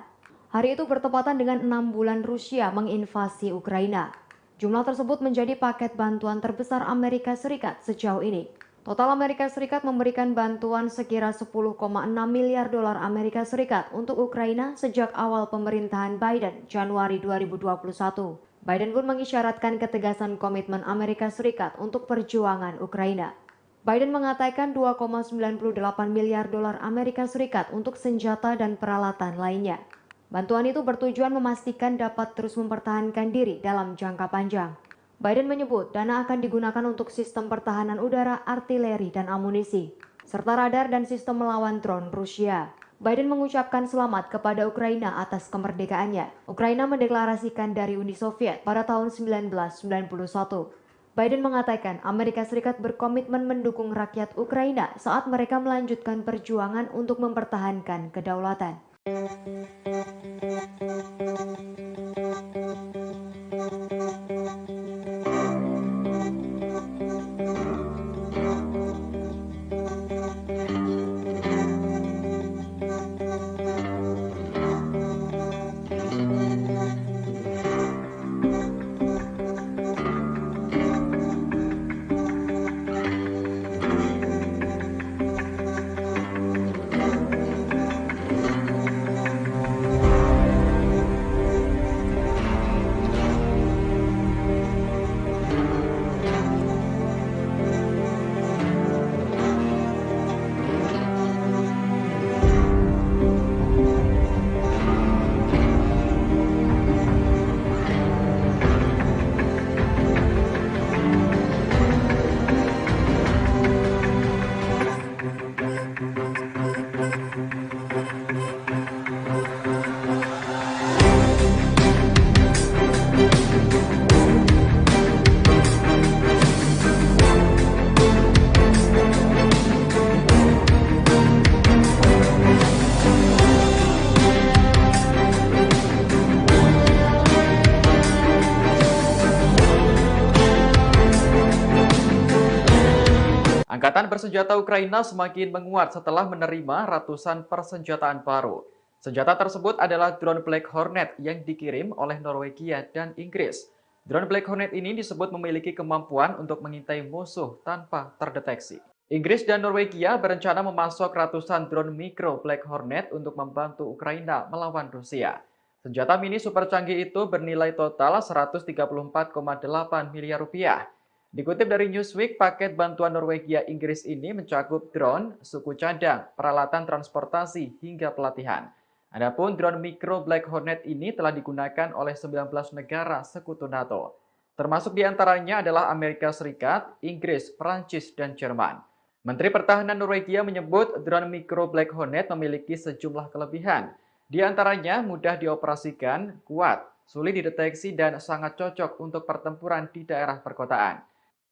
Hari itu bertepatan dengan 6 bulan Rusia menginvasi Ukraina. Jumlah tersebut menjadi paket bantuan terbesar Amerika Serikat sejauh ini. Total Amerika Serikat memberikan bantuan sekira 10,6 miliar dolar Amerika Serikat untuk Ukraina sejak awal pemerintahan Biden Januari 2021. Biden pun mengisyaratkan ketegasan komitmen Amerika Serikat untuk perjuangan Ukraina. Biden mengatakan 2,98 miliar dolar Amerika Serikat untuk senjata dan peralatan lainnya. Bantuan itu bertujuan memastikan dapat terus mempertahankan diri dalam jangka panjang. Biden menyebut dana akan digunakan untuk sistem pertahanan udara, artileri, dan amunisi, serta radar dan sistem melawan drone Rusia. Biden mengucapkan selamat kepada Ukraina atas kemerdekaannya. Ukraina mendeklarasikan dari Uni Soviet pada tahun 1991. Biden mengatakan Amerika Serikat berkomitmen mendukung rakyat Ukraina saat mereka melanjutkan perjuangan untuk mempertahankan kedaulatan. bersenjata Ukraina semakin menguat setelah menerima ratusan persenjataan baru. Senjata tersebut adalah drone Black Hornet yang dikirim oleh Norwegia dan Inggris. Drone Black Hornet ini disebut memiliki kemampuan untuk mengintai musuh tanpa terdeteksi. Inggris dan Norwegia berencana memasok ratusan drone mikro Black Hornet untuk membantu Ukraina melawan Rusia. Senjata mini super canggih itu bernilai total 134,8 miliar rupiah. Dikutip dari Newsweek, paket bantuan Norwegia Inggris ini mencakup drone, suku cadang, peralatan transportasi, hingga pelatihan. Adapun drone mikro Black Hornet ini telah digunakan oleh 19 negara sekutu NATO. Termasuk diantaranya adalah Amerika Serikat, Inggris, Perancis, dan Jerman. Menteri Pertahanan Norwegia menyebut drone mikro Black Hornet memiliki sejumlah kelebihan. Di antaranya mudah dioperasikan, kuat, sulit dideteksi, dan sangat cocok untuk pertempuran di daerah perkotaan.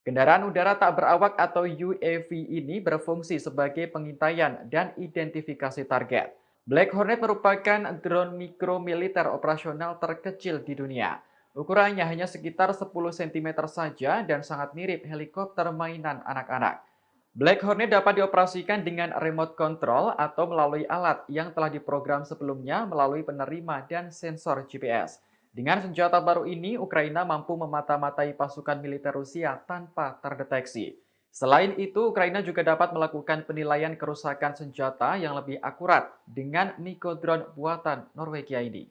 Kendaraan udara tak berawak atau UAV ini berfungsi sebagai pengintaian dan identifikasi target. Black Hornet merupakan drone mikro militer operasional terkecil di dunia. Ukurannya hanya sekitar 10 cm saja dan sangat mirip helikopter mainan anak-anak. Black Hornet dapat dioperasikan dengan remote control atau melalui alat yang telah diprogram sebelumnya melalui penerima dan sensor GPS. Dengan senjata baru ini, Ukraina mampu memata-matai pasukan militer Rusia tanpa terdeteksi. Selain itu, Ukraina juga dapat melakukan penilaian kerusakan senjata yang lebih akurat dengan Nikodrone buatan Norwegia ini.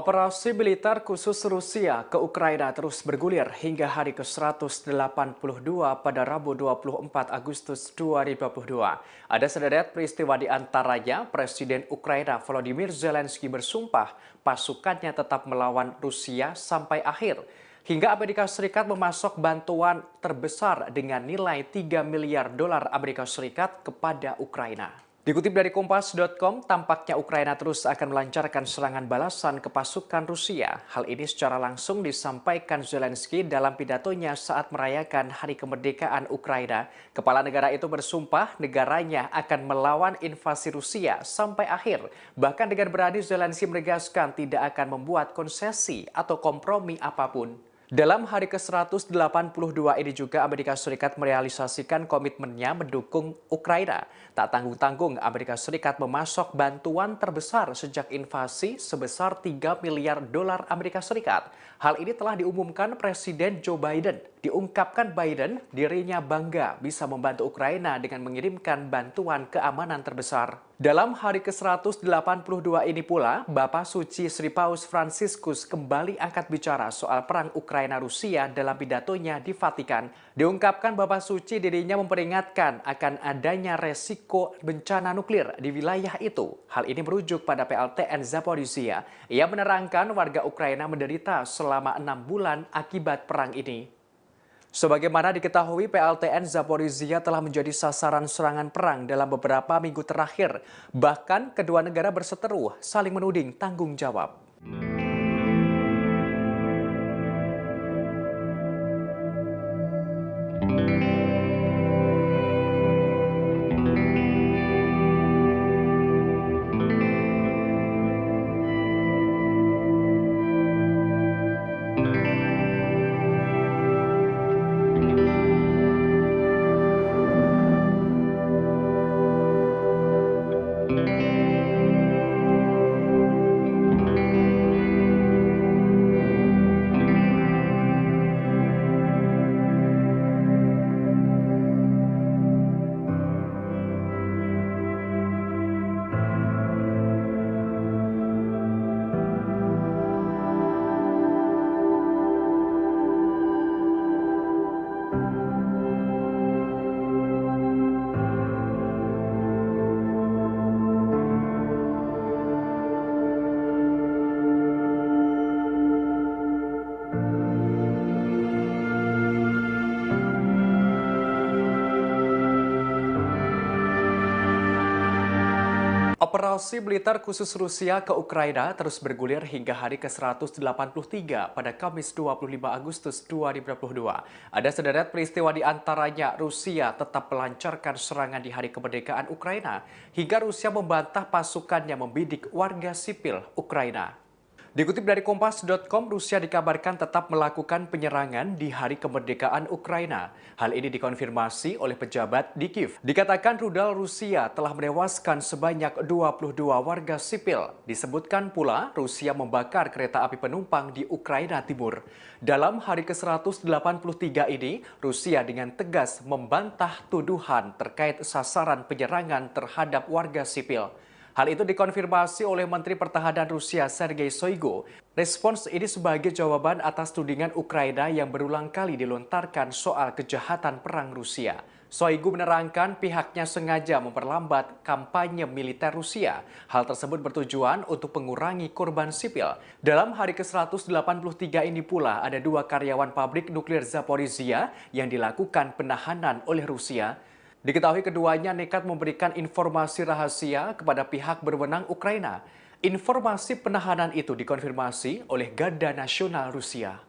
Operasi militer khusus Rusia ke Ukraina terus bergulir hingga hari ke-182 pada Rabu 24 Agustus 2022. Ada sederet peristiwa di antaranya Presiden Ukraina Volodymyr Zelensky bersumpah pasukannya tetap melawan Rusia sampai akhir. Hingga Amerika Serikat memasok bantuan terbesar dengan nilai 3 miliar dolar Amerika Serikat kepada Ukraina. Dikutip dari Kompas.com, tampaknya Ukraina terus akan melancarkan serangan balasan ke pasukan Rusia. Hal ini secara langsung disampaikan Zelensky dalam pidatonya saat merayakan Hari Kemerdekaan Ukraina. Kepala negara itu bersumpah negaranya akan melawan invasi Rusia sampai akhir. Bahkan dengan berani Zelensky menegaskan tidak akan membuat konsesi atau kompromi apapun. Dalam hari ke-182 ini juga Amerika Serikat merealisasikan komitmennya mendukung Ukraina. Tak tanggung-tanggung Amerika Serikat memasok bantuan terbesar sejak invasi sebesar 3 miliar dolar Amerika Serikat. Hal ini telah diumumkan Presiden Joe Biden. Diungkapkan Biden dirinya bangga bisa membantu Ukraina dengan mengirimkan bantuan keamanan terbesar. Dalam hari ke-182 ini pula, Bapak Suci Sri Paus Fransiskus kembali angkat bicara soal perang Ukraina-Rusia dalam pidatonya di Vatikan. Diungkapkan Bapak Suci dirinya memperingatkan akan adanya resiko bencana nuklir di wilayah itu. Hal ini merujuk pada PLTN Zaporizhia. Ia menerangkan warga Ukraina menderita selama 6 bulan akibat perang ini. Sebagaimana diketahui, PLTN Zaporizhia telah menjadi sasaran serangan perang dalam beberapa minggu terakhir. Bahkan kedua negara berseteru saling menuding tanggung jawab. Invasi militer khusus Rusia ke Ukraina terus bergulir hingga hari ke-183 pada Kamis 25 Agustus 2022. Ada sederet peristiwa di antaranya Rusia tetap melancarkan serangan di hari kemerdekaan Ukraina hingga Rusia membantah pasukannya membidik warga sipil Ukraina. Dikutip dari Kompas.com, Rusia dikabarkan tetap melakukan penyerangan di hari kemerdekaan Ukraina. Hal ini dikonfirmasi oleh pejabat di Kiev. Dikatakan rudal Rusia telah menewaskan sebanyak 22 warga sipil. Disebutkan pula Rusia membakar kereta api penumpang di Ukraina Timur. Dalam hari ke-183 ini, Rusia dengan tegas membantah tuduhan terkait sasaran penyerangan terhadap warga sipil. Hal itu dikonfirmasi oleh Menteri Pertahanan Rusia Sergei Shoigu. Respons ini sebagai jawaban atas tudingan Ukraina yang berulang kali dilontarkan soal kejahatan perang Rusia. Shoigu menerangkan pihaknya sengaja memperlambat kampanye militer Rusia. Hal tersebut bertujuan untuk mengurangi korban sipil. Dalam hari ke-183 ini pula ada 2 karyawan pabrik nuklir Zaporizhia yang dilakukan penahanan oleh Rusia. Diketahui keduanya nekat memberikan informasi rahasia kepada pihak berwenang Ukraina. Informasi penahanan itu dikonfirmasi oleh Garda Nasional Rusia.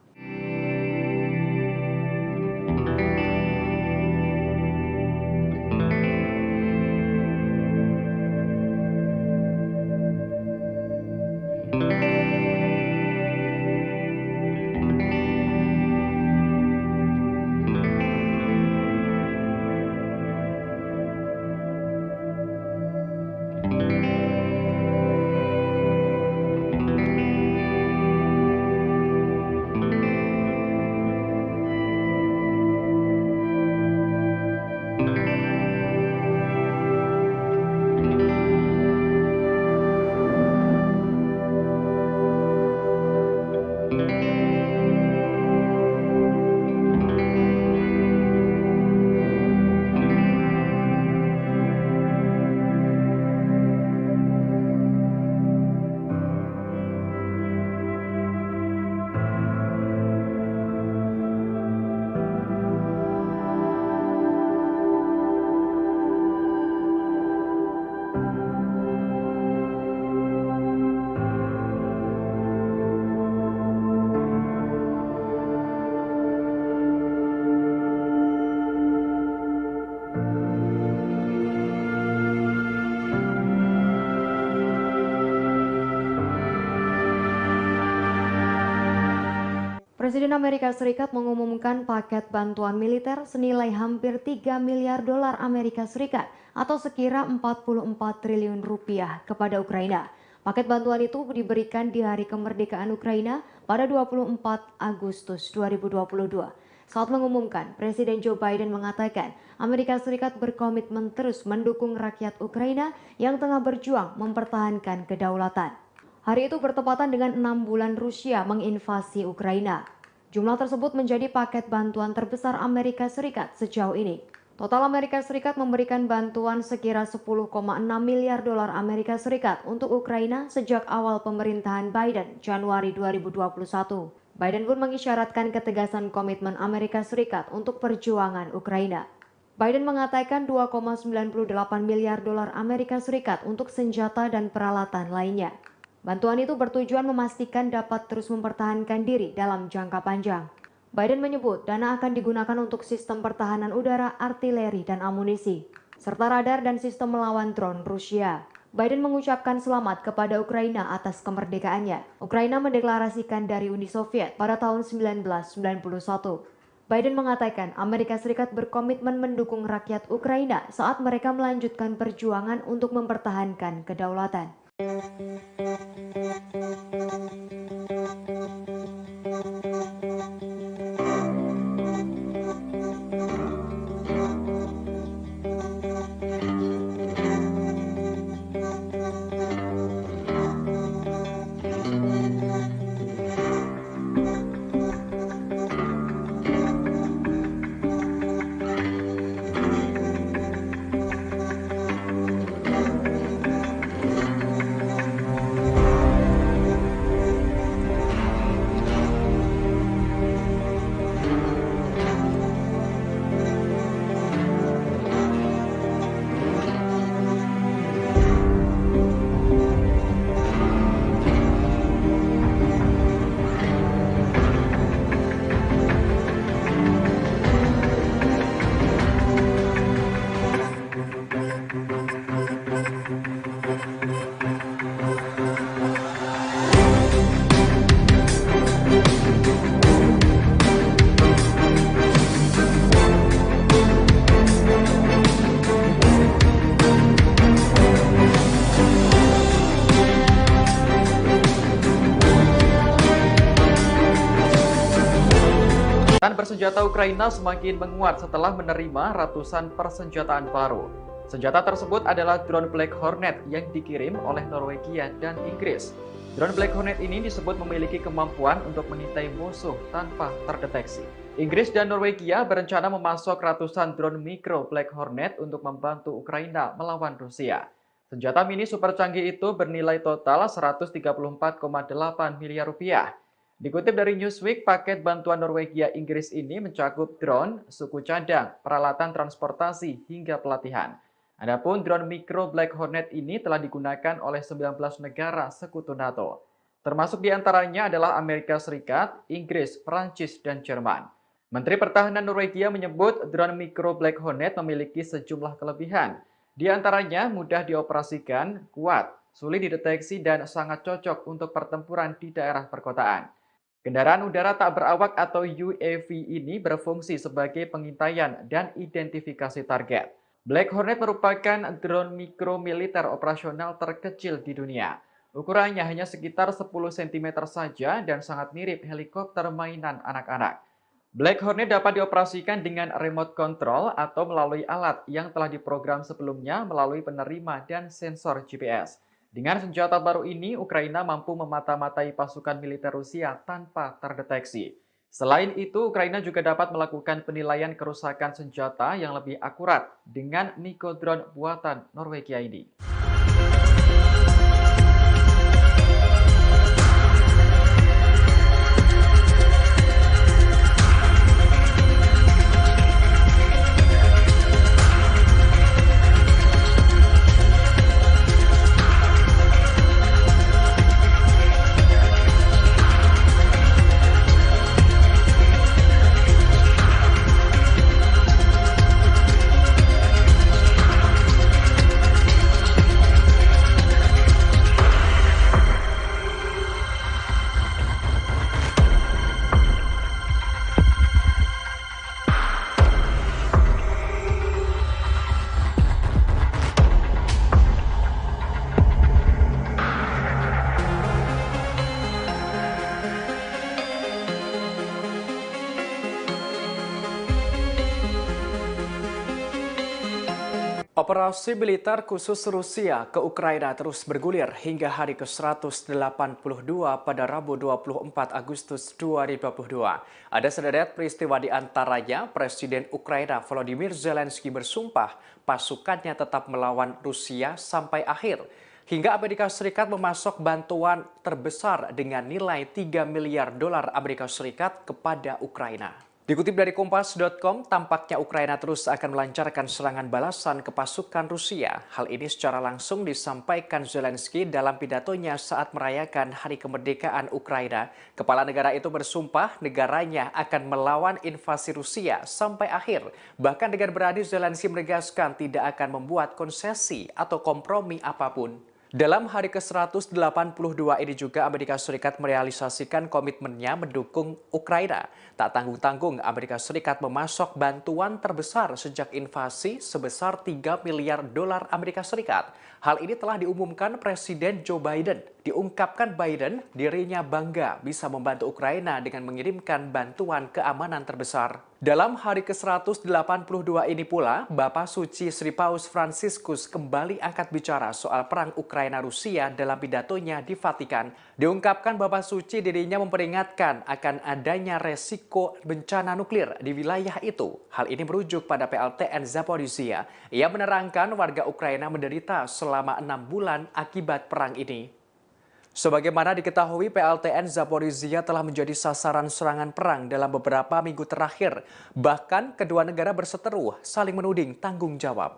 Presiden Amerika Serikat mengumumkan paket bantuan militer senilai hampir 3 miliar dolar Amerika Serikat atau sekira 44 triliun rupiah kepada Ukraina. Paket bantuan itu diberikan di hari kemerdekaan Ukraina pada 24 Agustus 2022. Saat mengumumkan, Presiden Joe Biden mengatakan Amerika Serikat berkomitmen terus mendukung rakyat Ukraina yang tengah berjuang mempertahankan kedaulatan. Hari itu bertepatan dengan 6 bulan Rusia menginvasi Ukraina. Jumlah tersebut menjadi paket bantuan terbesar Amerika Serikat sejauh ini. Total Amerika Serikat memberikan bantuan sekira 10,6 miliar dolar Amerika Serikat untuk Ukraina sejak awal pemerintahan Biden Januari 2021. Biden pun mengisyaratkan ketegasan komitmen Amerika Serikat untuk perjuangan Ukraina. Biden mengatakan 2,98 miliar dolar Amerika Serikat untuk senjata dan peralatan lainnya. Bantuan itu bertujuan memastikan dapat terus mempertahankan diri dalam jangka panjang. Biden menyebut dana akan digunakan untuk sistem pertahanan udara, artileri, dan amunisi, serta radar dan sistem melawan drone Rusia. Biden mengucapkan selamat kepada Ukraina atas kemerdekaannya. Ukraina mendeklarasikan dari Uni Soviet pada tahun 1991. Biden mengatakan Amerika Serikat berkomitmen mendukung rakyat Ukraina saat mereka melanjutkan perjuangan untuk mempertahankan kedaulatan. Angkatan bersenjata Ukraina semakin menguat setelah menerima ratusan persenjataan baru. Senjata tersebut adalah drone Black Hornet yang dikirim oleh Norwegia dan Inggris. Drone Black Hornet ini disebut memiliki kemampuan untuk mengintai musuh tanpa terdeteksi. Inggris dan Norwegia berencana memasok ratusan drone mikro Black Hornet untuk membantu Ukraina melawan Rusia. Senjata mini super canggih itu bernilai total 134,8 miliar rupiah. Dikutip dari Newsweek, paket bantuan Norwegia Inggris ini mencakup drone, suku cadang, peralatan transportasi, hingga pelatihan. Adapun drone mikro Black Hornet ini telah digunakan oleh 19 negara sekutu NATO. Termasuk diantaranya adalah Amerika Serikat, Inggris, Prancis, dan Jerman. Menteri Pertahanan Norwegia menyebut drone mikro Black Hornet memiliki sejumlah kelebihan. Di antaranya mudah dioperasikan, kuat, sulit dideteksi, dan sangat cocok untuk pertempuran di daerah perkotaan. Kendaraan udara tak berawak atau UAV ini berfungsi sebagai pengintaian dan identifikasi target. Black Hornet merupakan drone mikro militer operasional terkecil di dunia. Ukurannya hanya sekitar 10 cm saja dan sangat mirip helikopter mainan anak-anak. Black Hornet dapat dioperasikan dengan remote control atau melalui alat yang telah diprogram sebelumnya melalui penerima dan sensor GPS. Dengan senjata baru ini, Ukraina mampu memata-matai pasukan militer Rusia tanpa terdeteksi. Selain itu, Ukraina juga dapat melakukan penilaian kerusakan senjata yang lebih akurat dengan Nikodrone buatan Norwegia ini. Operasi militer khusus Rusia ke Ukraina terus bergulir hingga hari ke-182 pada Rabu 24 Agustus 2022. Ada sederet peristiwa di antaranya Presiden Ukraina Volodymyr Zelensky bersumpah pasukannya tetap melawan Rusia sampai akhir. Hingga Amerika Serikat memasok bantuan terbesar dengan nilai 3 miliar dolar Amerika Serikat kepada Ukraina. Dikutip dari Kompas.com, tampaknya Ukraina terus akan melancarkan serangan balasan ke pasukan Rusia. Hal ini secara langsung disampaikan Zelensky dalam pidatonya saat merayakan Hari Kemerdekaan Ukraina. Kepala negara itu bersumpah negaranya akan melawan invasi Rusia sampai akhir. Bahkan dengan berani Zelensky menegaskan tidak akan membuat konsesi atau kompromi apapun. Dalam hari ke-182 ini juga Amerika Serikat merealisasikan komitmennya mendukung Ukraina. Tak tanggung-tanggung, Amerika Serikat memasok bantuan terbesar sejak invasi sebesar 3 miliar dolar Amerika Serikat. Hal ini telah diumumkan Presiden Joe Biden. Diungkapkan Biden, dirinya bangga bisa membantu Ukraina dengan mengirimkan bantuan keamanan terbesar. Dalam hari ke-182 ini pula, Bapak Suci Sri Paus Fransiskus kembali angkat bicara soal perang Ukraina-Rusia dalam pidatonya di Vatikan. Diungkapkan Bapak Suci dirinya memperingatkan akan adanya resiko bencana nuklir di wilayah itu. Hal ini merujuk pada PLTN Zaporizhia. Ia menerangkan warga Ukraina menderita selama 6 bulan akibat perang ini. Sebagaimana diketahui, PLTN Zaporizhia telah menjadi sasaran serangan perang dalam beberapa minggu terakhir. Bahkan kedua negara berseteru saling menuding tanggung jawab.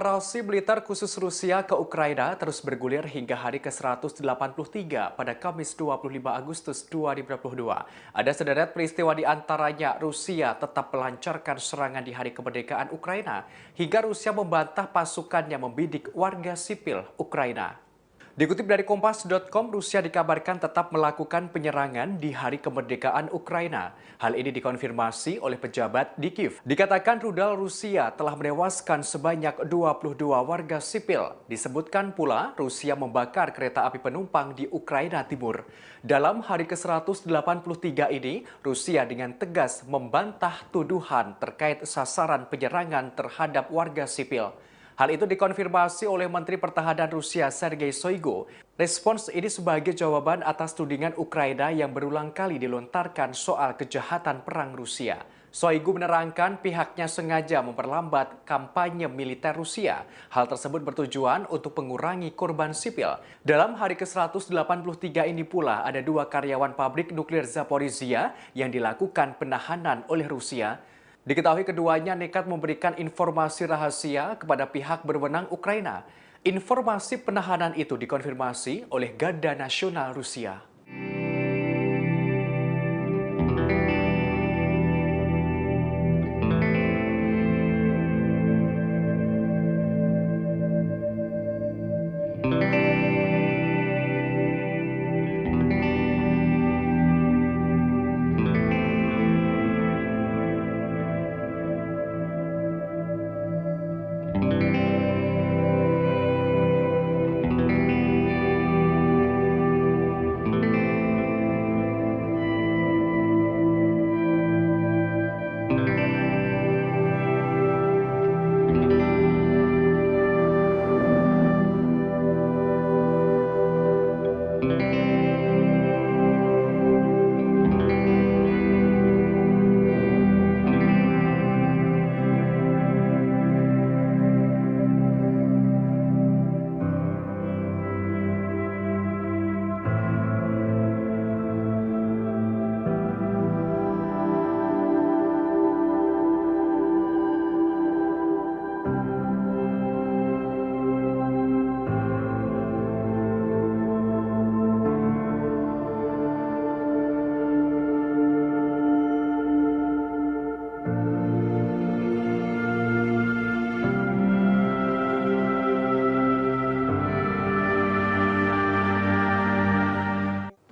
Operasi militer khusus Rusia ke Ukraina terus bergulir hingga hari ke-183 pada Kamis 25 Agustus 2022. Ada sederet peristiwa di antaranya Rusia tetap melancarkan serangan di hari kemerdekaan Ukraina hingga Rusia membantah pasukannya membidik warga sipil Ukraina. Dikutip dari Kompas.com, Rusia dikabarkan tetap melakukan penyerangan di hari kemerdekaan Ukraina. Hal ini dikonfirmasi oleh pejabat di Kiev. Dikatakan rudal Rusia telah menewaskan sebanyak 22 warga sipil. Disebutkan pula Rusia membakar kereta api penumpang di Ukraina Timur. Dalam hari ke-183 ini, Rusia dengan tegas membantah tuduhan terkait sasaran penyerangan terhadap warga sipil. Hal itu dikonfirmasi oleh Menteri Pertahanan Rusia Sergei Shoigu. Respons ini sebagai jawaban atas tudingan Ukraina yang berulang kali dilontarkan soal kejahatan perang Rusia. Shoigu menerangkan pihaknya sengaja memperlambat kampanye militer Rusia. Hal tersebut bertujuan untuk mengurangi korban sipil. Dalam hari ke-183 ini pula ada 2 karyawan pabrik nuklir Zaporizhia yang dilakukan penahanan oleh Rusia. Diketahui keduanya nekat memberikan informasi rahasia kepada pihak berwenang Ukraina. Informasi penahanan itu dikonfirmasi oleh Garda Nasional Rusia.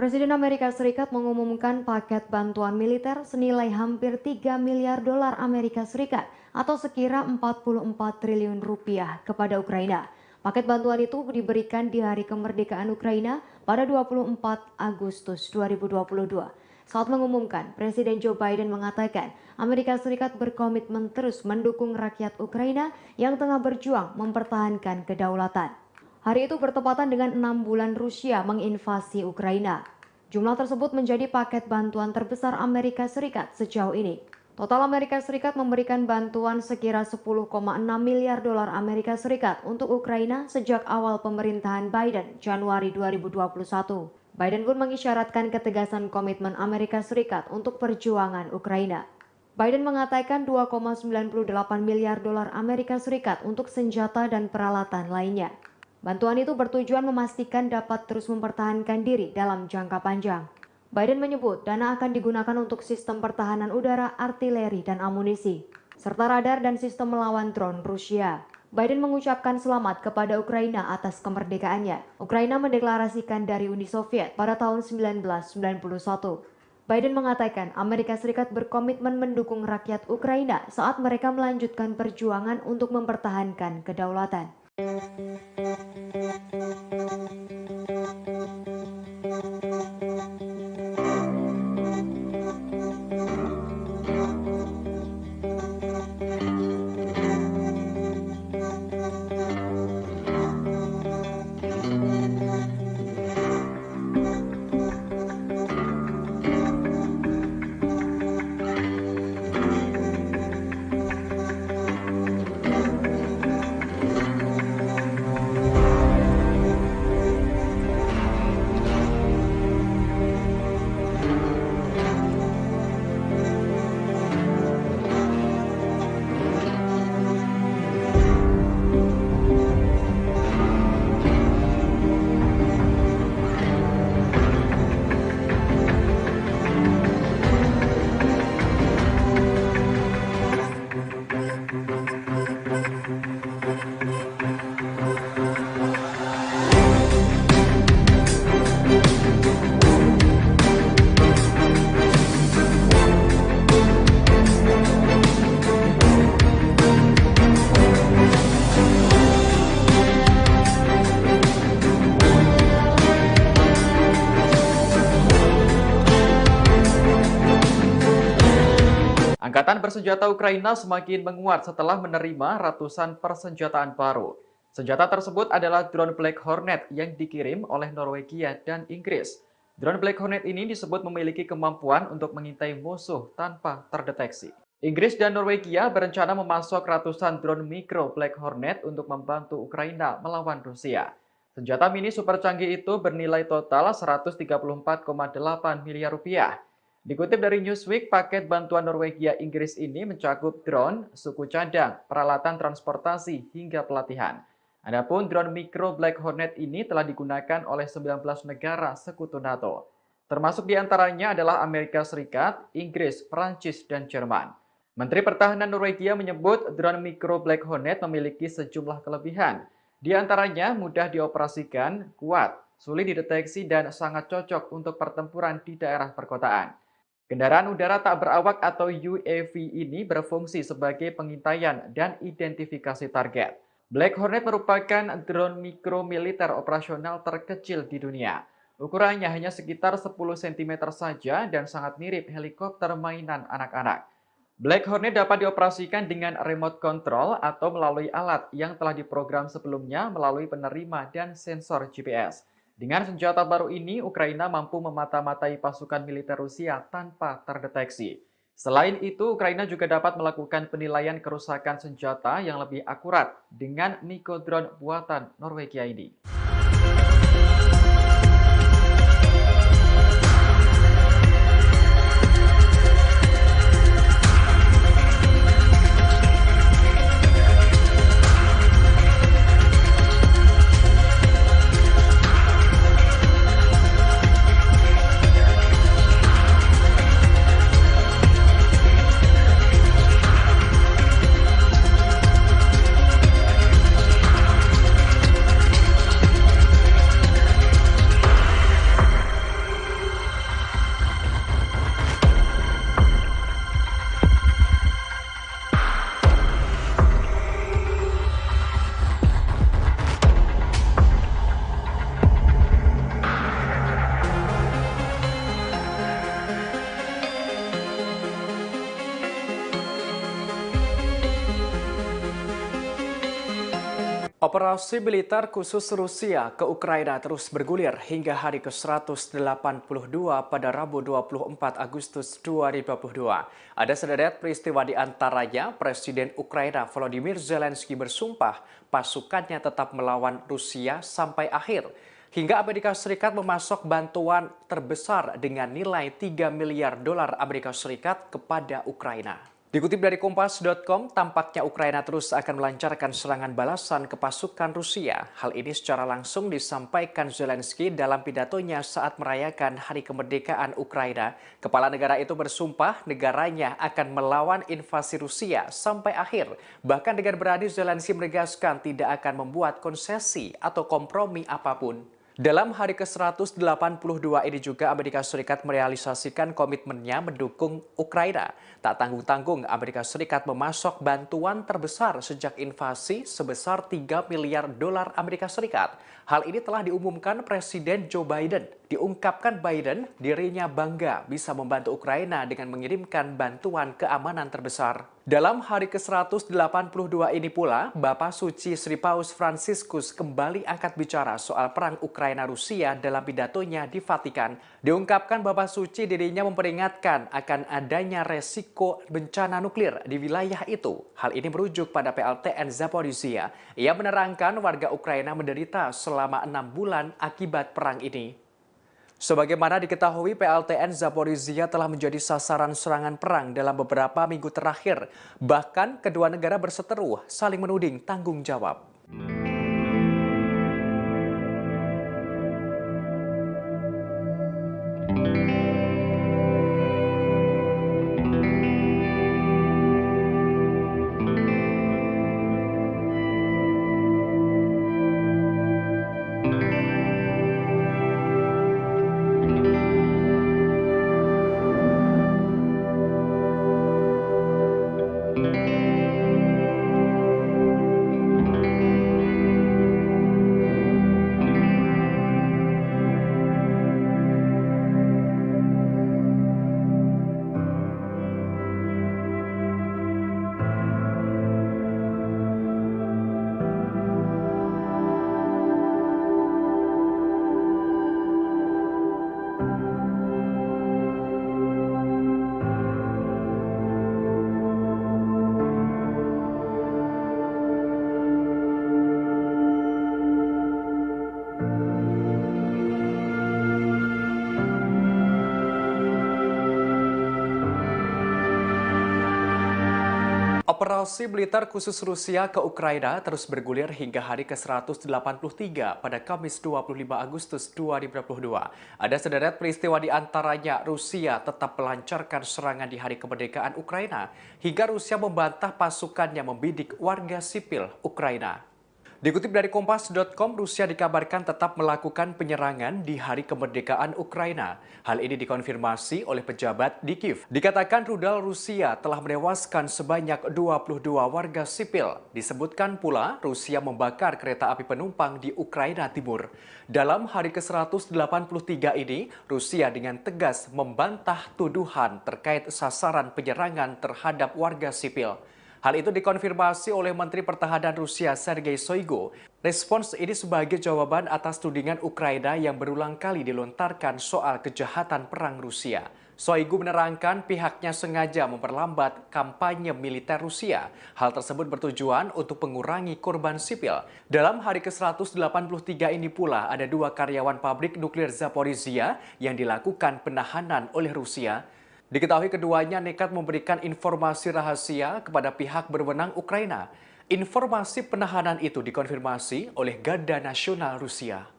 Presiden Amerika Serikat mengumumkan paket bantuan militer senilai hampir 3 miliar dolar Amerika Serikat atau sekira 44 triliun rupiah kepada Ukraina. Paket bantuan itu diberikan di hari kemerdekaan Ukraina pada 24 Agustus 2022. Saat mengumumkan, Presiden Joe Biden mengatakan Amerika Serikat berkomitmen terus mendukung rakyat Ukraina yang tengah berjuang mempertahankan kedaulatan. Hari itu bertepatan dengan 6 bulan Rusia menginvasi Ukraina. Jumlah tersebut menjadi paket bantuan terbesar Amerika Serikat sejauh ini. Total Amerika Serikat memberikan bantuan sekira 10,6 miliar dolar Amerika Serikat untuk Ukraina sejak awal pemerintahan Biden Januari 2021. Biden pun mengisyaratkan ketegasan komitmen Amerika Serikat untuk perjuangan Ukraina. Biden mengatakan 2,98 miliar dolar Amerika Serikat untuk senjata dan peralatan lainnya. Bantuan itu bertujuan memastikan dapat terus mempertahankan diri dalam jangka panjang. Biden menyebut dana akan digunakan untuk sistem pertahanan udara, artileri, dan amunisi, serta radar dan sistem melawan drone Rusia. Biden mengucapkan selamat kepada Ukraina atas kemerdekaannya. Ukraina mendeklarasikan dari Uni Soviet pada tahun 1991. Biden mengatakan Amerika Serikat berkomitmen mendukung rakyat Ukraina saat mereka melanjutkan perjuangan untuk mempertahankan kedaulatan. Angkatan bersenjata Ukraina semakin menguat setelah menerima ratusan persenjataan baru. Senjata tersebut adalah drone Black Hornet yang dikirim oleh Norwegia dan Inggris. Drone Black Hornet ini disebut memiliki kemampuan untuk mengintai musuh tanpa terdeteksi. Inggris dan Norwegia berencana memasok ratusan drone mikro Black Hornet untuk membantu Ukraina melawan Rusia. Senjata mini super canggih itu bernilai total 134,8 miliar rupiah. Dikutip dari Newsweek, paket bantuan Norwegia Inggris ini mencakup drone, suku cadang, peralatan transportasi, hingga pelatihan. Adapun drone mikro Black Hornet ini telah digunakan oleh 19 negara sekutu NATO. Termasuk diantaranya adalah Amerika Serikat, Inggris, Prancis, dan Jerman. Menteri Pertahanan Norwegia menyebut drone mikro Black Hornet memiliki sejumlah kelebihan. Di antaranya mudah dioperasikan, kuat, sulit dideteksi, dan sangat cocok untuk pertempuran di daerah perkotaan. Kendaraan udara tak berawak atau UAV ini berfungsi sebagai pengintaian dan identifikasi target. Black Hornet merupakan drone mikro militer operasional terkecil di dunia. Ukurannya hanya sekitar 10 cm saja dan sangat mirip helikopter mainan anak-anak. Black Hornet dapat dioperasikan dengan remote control atau melalui alat yang telah diprogram sebelumnya melalui penerima dan sensor GPS. Dengan senjata baru ini, Ukraina mampu memata-matai pasukan militer Rusia tanpa terdeteksi. Selain itu, Ukraina juga dapat melakukan penilaian kerusakan senjata yang lebih akurat dengan Mikodrone buatan Norwegia ini. Operasi militer khusus Rusia ke Ukraina terus bergulir hingga hari ke-182 pada Rabu 24 Agustus 2022. Ada sederet peristiwa di antaranya Presiden Ukraina Volodymyr Zelensky bersumpah pasukannya tetap melawan Rusia sampai akhir. Hingga Amerika Serikat memasok bantuan terbesar dengan nilai 3 miliar dolar Amerika Serikat kepada Ukraina. Dikutip dari Kompas.com, tampaknya Ukraina terus akan melancarkan serangan balasan ke pasukan Rusia. Hal ini secara langsung disampaikan Zelensky dalam pidatonya saat merayakan Hari Kemerdekaan Ukraina. Kepala negara itu bersumpah negaranya akan melawan invasi Rusia sampai akhir. Bahkan dengan berani Zelensky menegaskan tidak akan membuat konsesi atau kompromi apapun. Dalam hari ke-182 ini juga Amerika Serikat merealisasikan komitmennya mendukung Ukraina. Tak tanggung-tanggung Amerika Serikat memasok bantuan terbesar sejak invasi sebesar 3 miliar dolar Amerika Serikat. Hal ini telah diumumkan Presiden Joe Biden. Diungkapkan Biden dirinya bangga bisa membantu Ukraina dengan mengirimkan bantuan keamanan terbesar. Dalam hari ke-182 ini pula, Bapak Suci Sri Paus Fransiskus kembali angkat bicara soal perang Ukraina-Rusia dalam pidatonya di Vatikan. Diungkapkan Bapak Suci dirinya memperingatkan akan adanya resiko bencana nuklir di wilayah itu. Hal ini merujuk pada PLTN Zaporizhia. Ia menerangkan warga Ukraina menderita selama 6 bulan akibat perang ini. Sebagaimana diketahui, PLTN Zaporizhia telah menjadi sasaran serangan perang dalam beberapa minggu terakhir. Bahkan kedua negara berseteru saling menuding tanggung jawab. Operasi militer khusus Rusia ke Ukraina terus bergulir hingga hari ke-183 pada Kamis 25 Agustus 2022. Ada sederet peristiwa di antaranya Rusia tetap melancarkan serangan di hari kemerdekaan Ukraina hingga Rusia membantah pasukannya membidik warga sipil Ukraina. Dikutip dari Kompas.com, Rusia dikabarkan tetap melakukan penyerangan di hari kemerdekaan Ukraina. Hal ini dikonfirmasi oleh pejabat di Kiev. Dikatakan rudal Rusia telah menewaskan sebanyak 22 warga sipil. Disebutkan pula Rusia membakar kereta api penumpang di Ukraina Timur. Dalam hari ke-183 ini, Rusia dengan tegas membantah tuduhan terkait sasaran penyerangan terhadap warga sipil. Hal itu dikonfirmasi oleh Menteri Pertahanan Rusia Sergei Shoigu. Respons ini sebagai jawaban atas tudingan Ukraina yang berulang kali dilontarkan soal kejahatan perang Rusia. Shoigu menerangkan pihaknya sengaja memperlambat kampanye militer Rusia. Hal tersebut bertujuan untuk mengurangi korban sipil. Dalam hari ke-183 ini pula ada 2 karyawan pabrik nuklir Zaporizhia yang dilakukan penahanan oleh Rusia. Diketahui keduanya nekat memberikan informasi rahasia kepada pihak berwenang Ukraina. Informasi penahanan itu dikonfirmasi oleh Garda Nasional Rusia.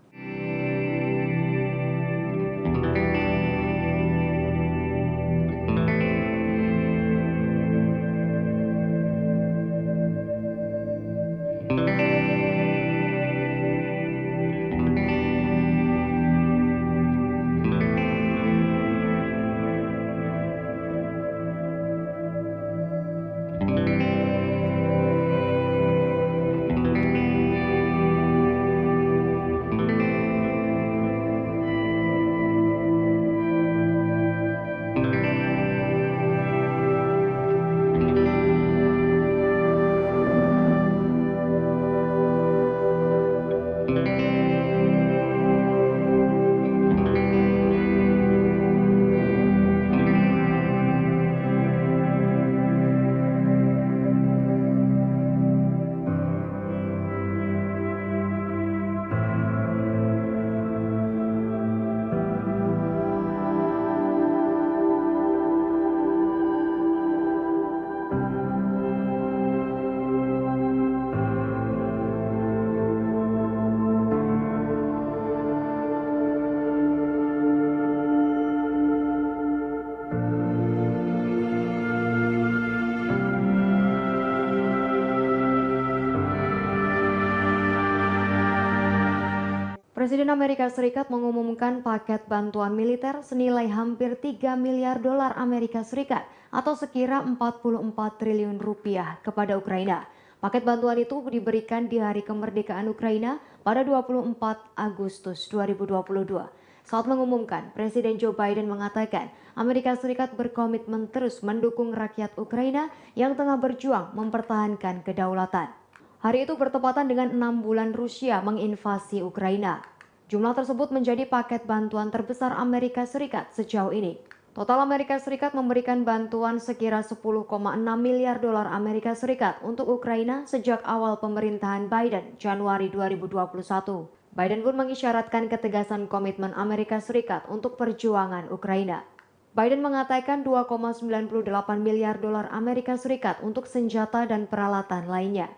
Presiden Amerika Serikat mengumumkan paket bantuan militer senilai hampir 3 miliar dolar Amerika Serikat atau sekira 44 triliun rupiah kepada Ukraina. Paket bantuan itu diberikan di hari kemerdekaan Ukraina pada 24 Agustus 2022. Saat mengumumkan, Presiden Joe Biden mengatakan Amerika Serikat berkomitmen terus mendukung rakyat Ukraina yang tengah berjuang mempertahankan kedaulatan. Hari itu bertepatan dengan 6 bulan Rusia menginvasi Ukraina. Jumlah tersebut menjadi paket bantuan terbesar Amerika Serikat sejauh ini. Total Amerika Serikat memberikan bantuan sekira 10,6 miliar dolar Amerika Serikat untuk Ukraina sejak awal pemerintahan Biden Januari 2021. Biden pun mengisyaratkan ketegasan komitmen Amerika Serikat untuk perjuangan Ukraina. Biden mengatakan 2,98 miliar dolar Amerika Serikat untuk senjata dan peralatan lainnya.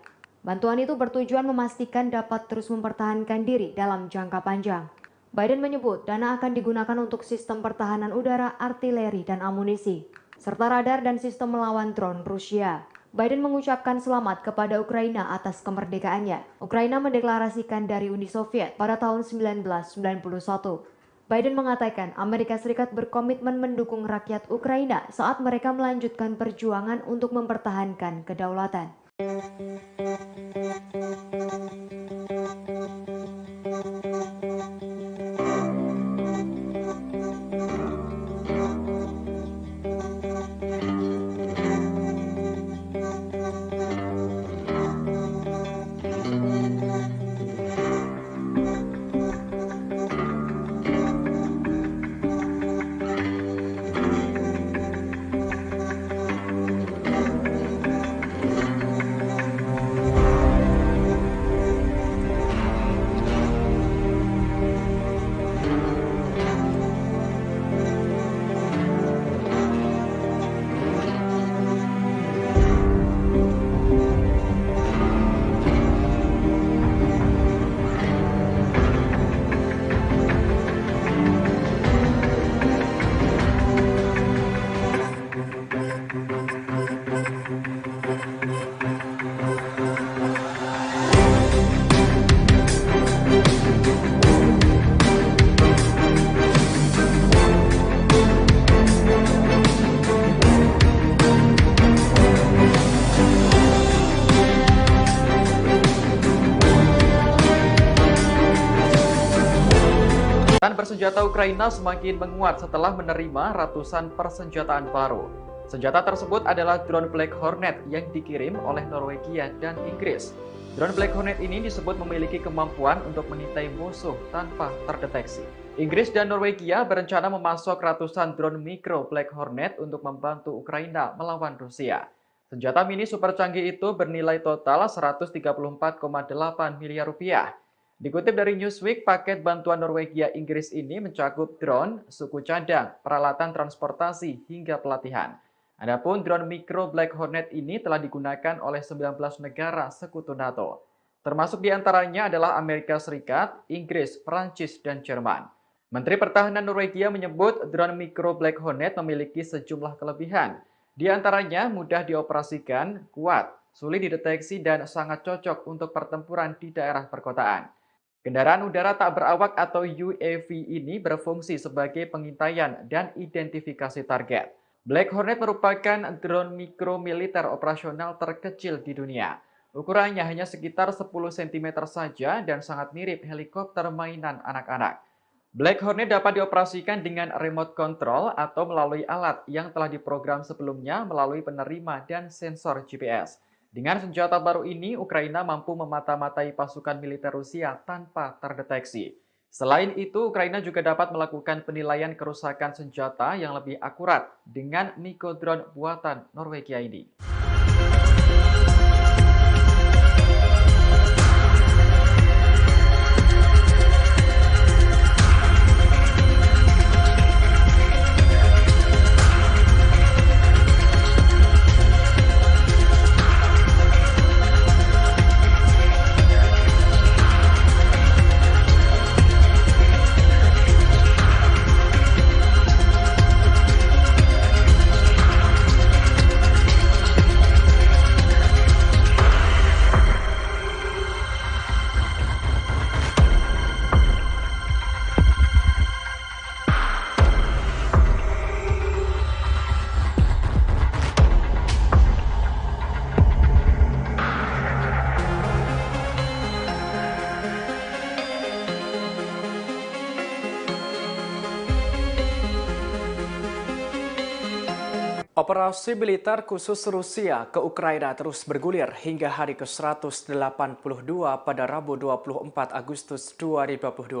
Bantuan itu bertujuan memastikan dapat terus mempertahankan diri dalam jangka panjang. Biden menyebut dana akan digunakan untuk sistem pertahanan udara, artileri, dan amunisi, serta radar dan sistem melawan drone Rusia. Biden mengucapkan selamat kepada Ukraina atas kemerdekaannya. Ukraina mendeklarasikan dari Uni Soviet pada tahun 1991. Biden mengatakan Amerika Serikat berkomitmen mendukung rakyat Ukraina saat mereka melanjutkan perjuangan untuk mempertahankan kedaulatan. Angkatan Bersenjata Ukraina semakin menguat setelah menerima ratusan persenjataan baru. Senjata tersebut adalah drone Black Hornet yang dikirim oleh Norwegia dan Inggris. Drone Black Hornet ini disebut memiliki kemampuan untuk mengintai musuh tanpa terdeteksi. Inggris dan Norwegia berencana memasok ratusan drone mikro Black Hornet untuk membantu Ukraina melawan Rusia. Senjata mini super canggih itu bernilai total 134,8 miliar rupiah. Dikutip dari Newsweek, paket bantuan Norwegia Inggris ini mencakup drone, suku cadang, peralatan transportasi, hingga pelatihan. Adapun drone mikro Black Hornet ini telah digunakan oleh 19 negara sekutu NATO. Termasuk diantaranya adalah Amerika Serikat, Inggris, Perancis, dan Jerman. Menteri Pertahanan Norwegia menyebut drone mikro Black Hornet memiliki sejumlah kelebihan. Di antaranya mudah dioperasikan, kuat, sulit dideteksi, dan sangat cocok untuk pertempuran di daerah perkotaan. Kendaraan udara tak berawak atau UAV ini berfungsi sebagai pengintaian dan identifikasi target. Black Hornet merupakan drone mikro militer operasional terkecil di dunia. Ukurannya hanya sekitar 10 cm saja dan sangat mirip helikopter mainan anak-anak. Black Hornet dapat dioperasikan dengan remote control atau melalui alat yang telah diprogram sebelumnya melalui penerima dan sensor GPS. Dengan senjata baru ini, Ukraina mampu memata-matai pasukan militer Rusia tanpa terdeteksi. Selain itu, Ukraina juga dapat melakukan penilaian kerusakan senjata yang lebih akurat dengan mikrodrone buatan Norwegia ini. Operasi militer khusus Rusia ke Ukraina terus bergulir hingga hari ke-182 pada Rabu 24 Agustus 2022.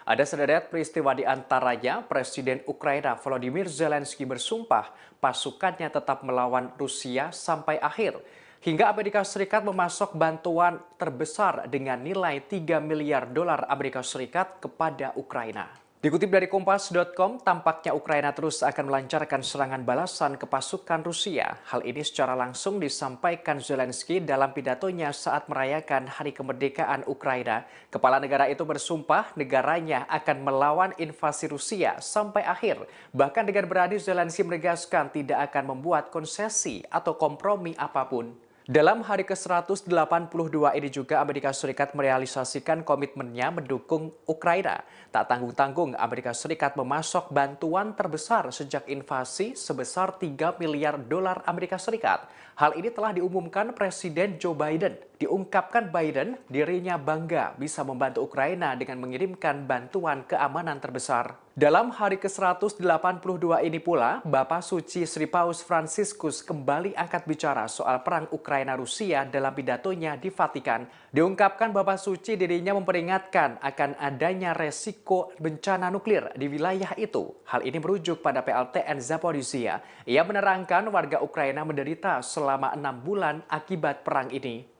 Ada sederet peristiwa di antaranya Presiden Ukraina Volodymyr Zelensky bersumpah pasukannya tetap melawan Rusia sampai akhir. Hingga Amerika Serikat memasok bantuan terbesar dengan nilai 3 miliar dolar Amerika Serikat kepada Ukraina. Dikutip dari Kompas.com, tampaknya Ukraina terus akan melancarkan serangan balasan ke pasukan Rusia. Hal ini secara langsung disampaikan Zelensky dalam pidatonya saat merayakan Hari Kemerdekaan Ukraina. Kepala negara itu bersumpah negaranya akan melawan invasi Rusia sampai akhir. Bahkan dengan berani Zelensky menegaskan tidak akan membuat konsesi atau kompromi apapun. Dalam hari ke-182 ini juga Amerika Serikat merealisasikan komitmennya mendukung Ukraina. Tak tanggung-tanggung Amerika Serikat memasok bantuan terbesar sejak invasi sebesar 3 miliar dolar Amerika Serikat. Hal ini telah diumumkan Presiden Joe Biden. Diungkapkan Biden dirinya bangga bisa membantu Ukraina dengan mengirimkan bantuan keamanan terbesar. Dalam hari ke-182 ini pula, Bapak Suci Sri Paus Fransiskus kembali angkat bicara soal perang Ukraina-Rusia dalam pidatonya di Vatikan. Diungkapkan Bapak Suci dirinya memperingatkan akan adanya resiko bencana nuklir di wilayah itu. Hal ini merujuk pada PLTN Zaporizhia. Ia menerangkan warga Ukraina menderita selama 6 bulan akibat perang ini.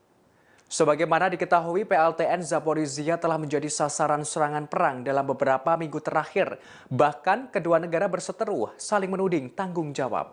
Sebagaimana diketahui, PLTN Zaporizhia telah menjadi sasaran serangan perang dalam beberapa minggu terakhir. Bahkan kedua negara berseteru saling menuding tanggung jawab.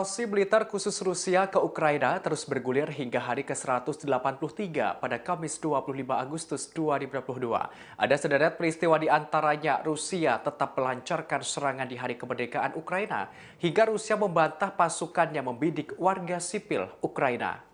invasi militer khusus Rusia ke Ukraina terus bergulir hingga hari ke-183 pada Kamis 25 Agustus 2022. Ada sederet peristiwa di antaranya Rusia tetap melancarkan serangan di hari kemerdekaan Ukraina hingga Rusia membantah pasukannya membidik warga sipil Ukraina.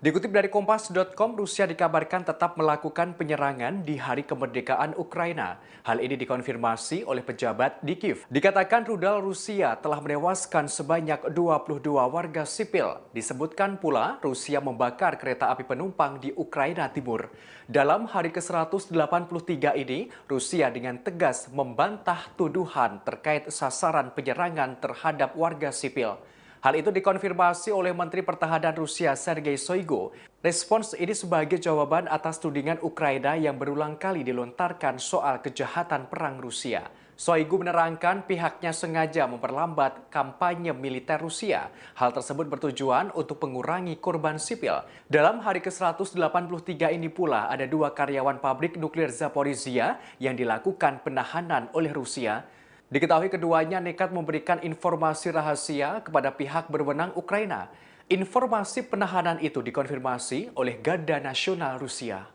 Dikutip dari Kompas.com, Rusia dikabarkan tetap melakukan penyerangan di hari kemerdekaan Ukraina. Hal ini dikonfirmasi oleh pejabat di Kiev. Dikatakan rudal Rusia telah menewaskan sebanyak 22 warga sipil. Disebutkan pula Rusia membakar kereta api penumpang di Ukraina Timur. Dalam hari ke-183 ini, Rusia dengan tegas membantah tuduhan terkait sasaran penyerangan terhadap warga sipil. Hal itu dikonfirmasi oleh Menteri Pertahanan Rusia Sergei Shoigu. Respons ini sebagai jawaban atas tudingan Ukraina yang berulang kali dilontarkan soal kejahatan perang Rusia. Shoigu menerangkan pihaknya sengaja memperlambat kampanye militer Rusia. Hal tersebut bertujuan untuk mengurangi korban sipil. Dalam hari ke-183 ini pula ada 2 karyawan pabrik nuklir Zaporizhia yang dilakukan penahanan oleh Rusia. Diketahui keduanya nekat memberikan informasi rahasia kepada pihak berwenang Ukraina. Informasi penahanan itu dikonfirmasi oleh Garda Nasional Rusia.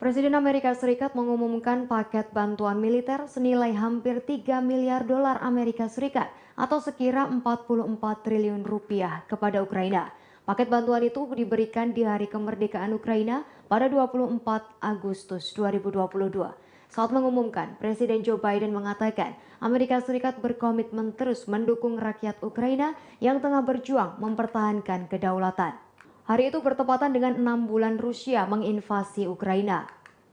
Presiden Amerika Serikat mengumumkan paket bantuan militer senilai hampir 3 miliar dolar Amerika Serikat atau sekira 44 triliun rupiah kepada Ukraina. Paket bantuan itu diberikan di hari kemerdekaan Ukraina pada 24 Agustus 2022. Saat mengumumkan, Presiden Joe Biden mengatakan Amerika Serikat berkomitmen terus mendukung rakyat Ukraina yang tengah berjuang mempertahankan kedaulatan. Hari itu bertepatan dengan 6 bulan Rusia menginvasi Ukraina.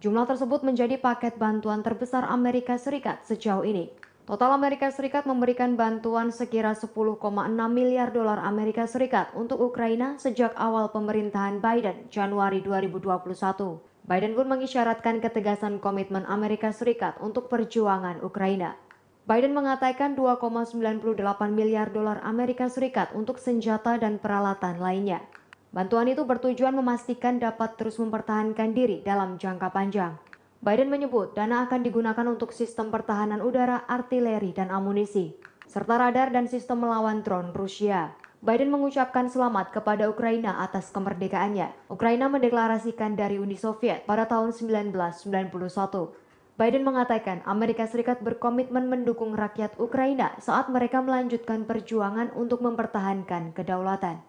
Jumlah tersebut menjadi paket bantuan terbesar Amerika Serikat sejauh ini. Total Amerika Serikat memberikan bantuan sekira 10,6 miliar dolar Amerika Serikat untuk Ukraina sejak awal pemerintahan Biden Januari 2021. Biden pun mengisyaratkan ketegasan komitmen Amerika Serikat untuk perjuangan Ukraina. Biden mengatakan 2,98 miliar dolar Amerika Serikat untuk senjata dan peralatan lainnya. Bantuan itu bertujuan memastikan dapat terus mempertahankan diri dalam jangka panjang. Biden menyebut dana akan digunakan untuk sistem pertahanan udara, artileri, dan amunisi, serta radar dan sistem melawan drone Rusia. Biden mengucapkan selamat kepada Ukraina atas kemerdekaannya. Ukraina mendeklarasikan dari Uni Soviet pada tahun 1991. Biden mengatakan Amerika Serikat berkomitmen mendukung rakyat Ukraina saat mereka melanjutkan perjuangan untuk mempertahankan kedaulatan.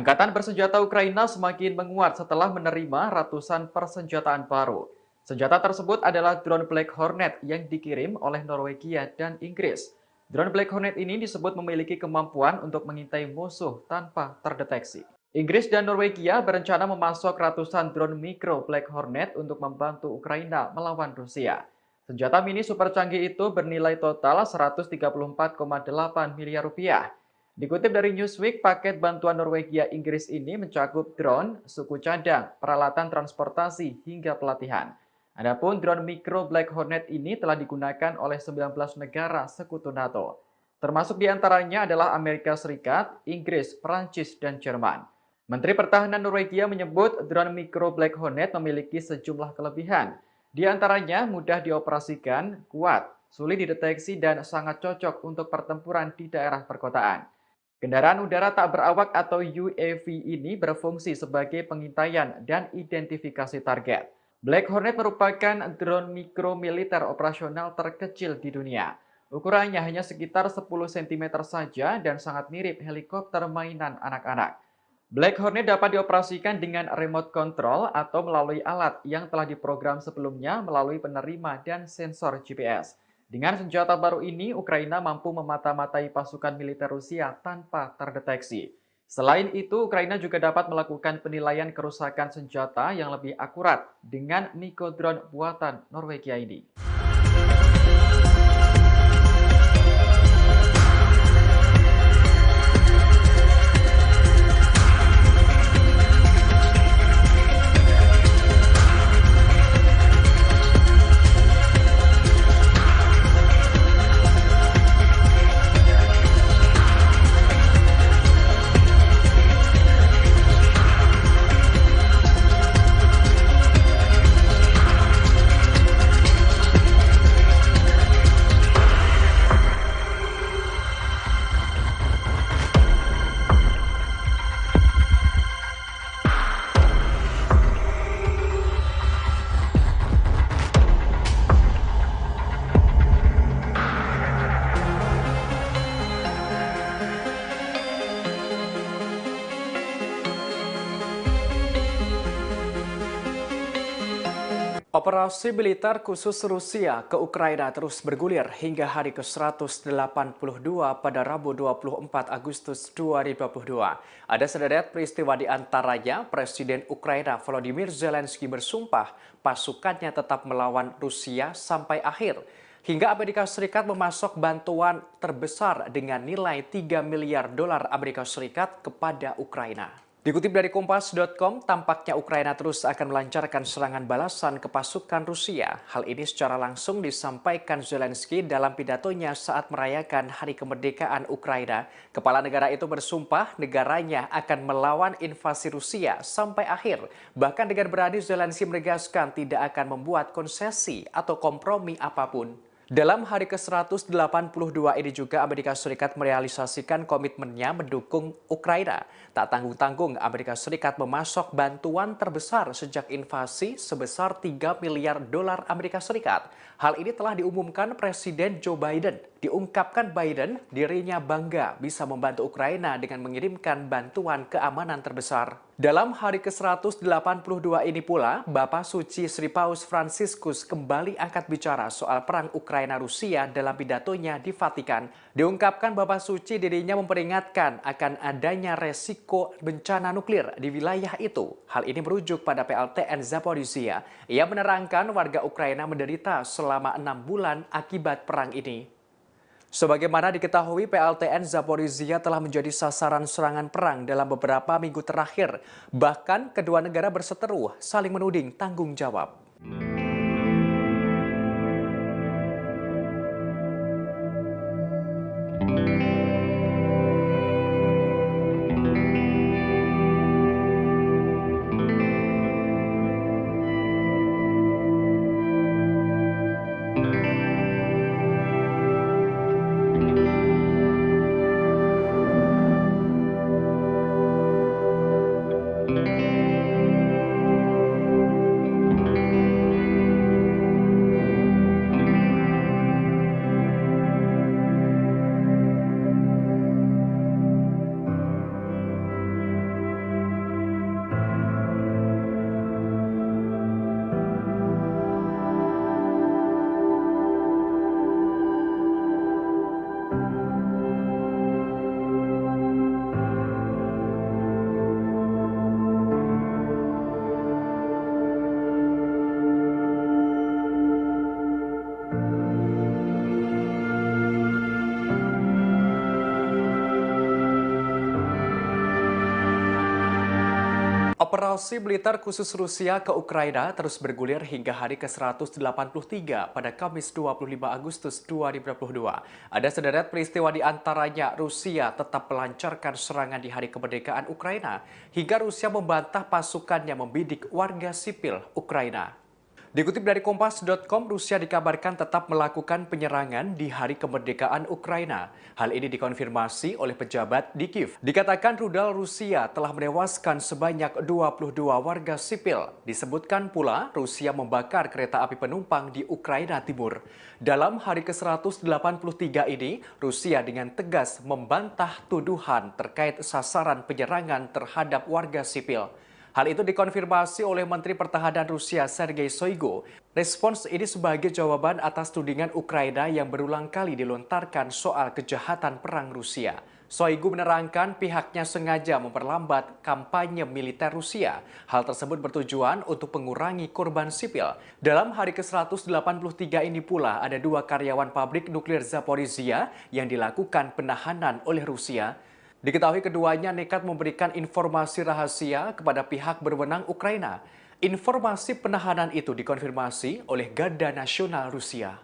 Angkatan bersenjata Ukraina semakin menguat setelah menerima ratusan persenjataan baru. Senjata tersebut adalah drone Black Hornet yang dikirim oleh Norwegia dan Inggris. Drone Black Hornet ini disebut memiliki kemampuan untuk mengintai musuh tanpa terdeteksi. Inggris dan Norwegia berencana memasok ratusan drone mikro Black Hornet untuk membantu Ukraina melawan Rusia. Senjata mini super canggih itu bernilai total 134,8 miliar rupiah. Dikutip dari Newsweek, paket bantuan Norwegia Inggris ini mencakup drone, suku cadang, peralatan transportasi, hingga pelatihan. Adapun drone mikro Black Hornet ini telah digunakan oleh 19 negara sekutu NATO. Termasuk diantaranya adalah Amerika Serikat, Inggris, Prancis, dan Jerman. Menteri Pertahanan Norwegia menyebut drone mikro Black Hornet memiliki sejumlah kelebihan. Di antaranya mudah dioperasikan, kuat, sulit dideteksi, dan sangat cocok untuk pertempuran di daerah perkotaan. Kendaraan udara tak berawak atau UAV ini berfungsi sebagai pengintaian dan identifikasi target. Black Hornet merupakan drone mikro militer operasional terkecil di dunia. Ukurannya hanya sekitar 10 cm saja dan sangat mirip helikopter mainan anak-anak. Black Hornet dapat dioperasikan dengan remote control atau melalui alat yang telah diprogram sebelumnya melalui penerima dan sensor GPS. Dengan senjata baru ini, Ukraina mampu memata-matai pasukan militer Rusia tanpa terdeteksi. Selain itu, Ukraina juga dapat melakukan penilaian kerusakan senjata yang lebih akurat dengan Niko drone buatan Norwegia ini. Operasi militer khusus Rusia ke Ukraina terus bergulir hingga hari ke-182 pada Rabu 24 Agustus 2022. Ada sederet peristiwa di antaranya Presiden Ukraina Volodymyr Zelensky bersumpah pasukannya tetap melawan Rusia sampai akhir. Hingga Amerika Serikat memasok bantuan terbesar dengan nilai 3 miliar dolar Amerika Serikat kepada Ukraina. Dikutip dari Kompas.com, tampaknya Ukraina terus akan melancarkan serangan balasan ke pasukan Rusia. Hal ini secara langsung disampaikan Zelensky dalam pidatonya saat merayakan Hari Kemerdekaan Ukraina. Kepala negara itu bersumpah negaranya akan melawan invasi Rusia sampai akhir. Bahkan dengan berani Zelensky menegaskan tidak akan membuat konsesi atau kompromi apapun. Dalam hari ke-182 ini juga Amerika Serikat merealisasikan komitmennya mendukung Ukraina. Tak tanggung-tanggung Amerika Serikat memasok bantuan terbesar sejak invasi sebesar 3 miliar dolar Amerika Serikat. Hal ini telah diumumkan Presiden Joe Biden. Diungkapkan Biden dirinya bangga bisa membantu Ukraina dengan mengirimkan bantuan keamanan terbesar. Dalam hari ke-182 ini pula, Bapak Suci Sri Paus Fransiskus kembali angkat bicara soal perang Ukraina-Rusia dalam pidatonya di Vatikan. Diungkapkan Bapak Suci dirinya memperingatkan akan adanya resiko bencana nuklir di wilayah itu. Hal ini merujuk pada PLTN Zaporizhia. Ia menerangkan warga Ukraina menderita selama 6 bulan akibat perang ini. Sebagaimana diketahui, PLTN Zaporizhia telah menjadi sasaran serangan perang dalam beberapa minggu terakhir. Bahkan kedua negara berseteru saling menuding tanggung jawab. Operasi militer khusus Rusia ke Ukraina terus bergulir hingga hari ke-183 pada Kamis 25 Agustus 2022. Ada sederet peristiwa di antaranya Rusia tetap melancarkan serangan di hari kemerdekaan Ukraina hingga Rusia membantah pasukannya membidik warga sipil Ukraina. Dikutip dari Kompas.com, Rusia dikabarkan tetap melakukan penyerangan di hari kemerdekaan Ukraina. Hal ini dikonfirmasi oleh pejabat di Kiev. Dikatakan rudal Rusia telah menewaskan sebanyak 22 warga sipil. Disebutkan pula Rusia membakar kereta api penumpang di Ukraina Timur. Dalam hari ke-183 ini, Rusia dengan tegas membantah tuduhan terkait sasaran penyerangan terhadap warga sipil. Hal itu dikonfirmasi oleh Menteri Pertahanan Rusia Sergei Shoigu. Respons ini sebagai jawaban atas tudingan Ukraina yang berulang kali dilontarkan soal kejahatan perang Rusia. Shoigu menerangkan pihaknya sengaja memperlambat kampanye militer Rusia. Hal tersebut bertujuan untuk mengurangi korban sipil. Dalam hari ke-183 ini pula ada 2 karyawan pabrik nuklir Zaporizhia yang dilakukan penahanan oleh Rusia. Diketahui keduanya nekat memberikan informasi rahasia kepada pihak berwenang Ukraina. Informasi penahanan itu dikonfirmasi oleh Garda Nasional Rusia.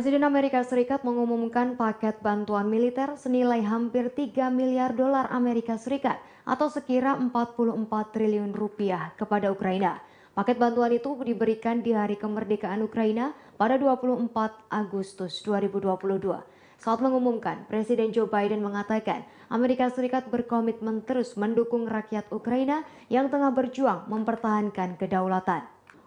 Presiden Amerika Serikat mengumumkan paket bantuan militer senilai hampir 3 miliar dolar Amerika Serikat atau sekira 44 triliun rupiah kepada Ukraina. Paket bantuan itu diberikan di hari kemerdekaan Ukraina pada 24 Agustus 2022. Saat mengumumkan, Presiden Joe Biden mengatakan Amerika Serikat berkomitmen terus mendukung rakyat Ukraina yang tengah berjuang mempertahankan kedaulatan.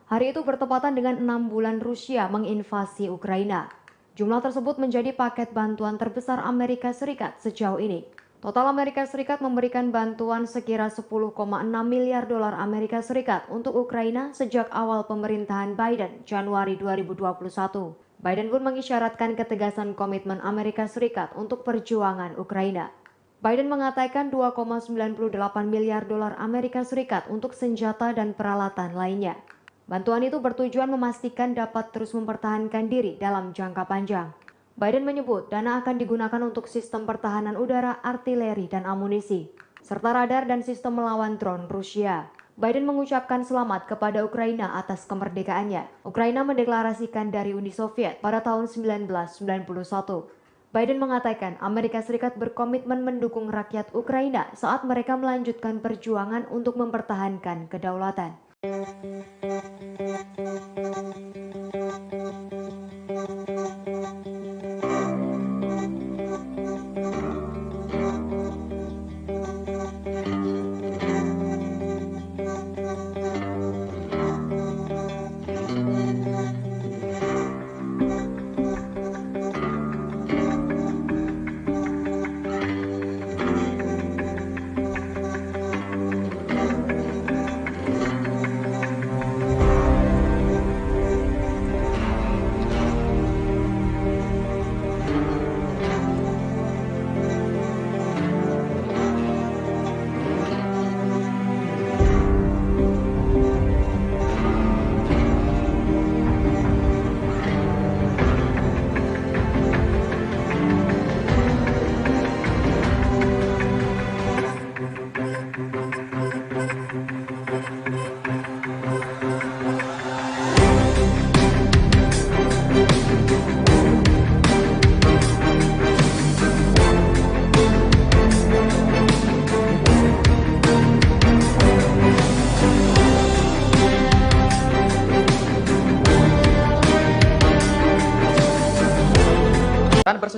Hari itu bertepatan dengan 6 bulan Rusia menginvasi Ukraina. Jumlah tersebut menjadi paket bantuan terbesar Amerika Serikat sejauh ini. Total Amerika Serikat memberikan bantuan sekira 10,6 miliar dolar Amerika Serikat untuk Ukraina sejak awal pemerintahan Biden Januari 2021. Biden pun mengisyaratkan ketegasan komitmen Amerika Serikat untuk perjuangan Ukraina. Biden mengatakan 2,98 miliar dolar Amerika Serikat untuk senjata dan peralatan lainnya. Bantuan itu bertujuan memastikan dapat terus mempertahankan diri dalam jangka panjang. Biden menyebut dana akan digunakan untuk sistem pertahanan udara, artileri, dan amunisi, serta radar dan sistem melawan drone Rusia. Biden mengucapkan selamat kepada Ukraina atas kemerdekaannya. Ukraina mendeklarasikan dari Uni Soviet pada tahun 1991. Biden mengatakan Amerika Serikat berkomitmen mendukung rakyat Ukraina saat mereka melanjutkan perjuangan untuk mempertahankan kedaulatan.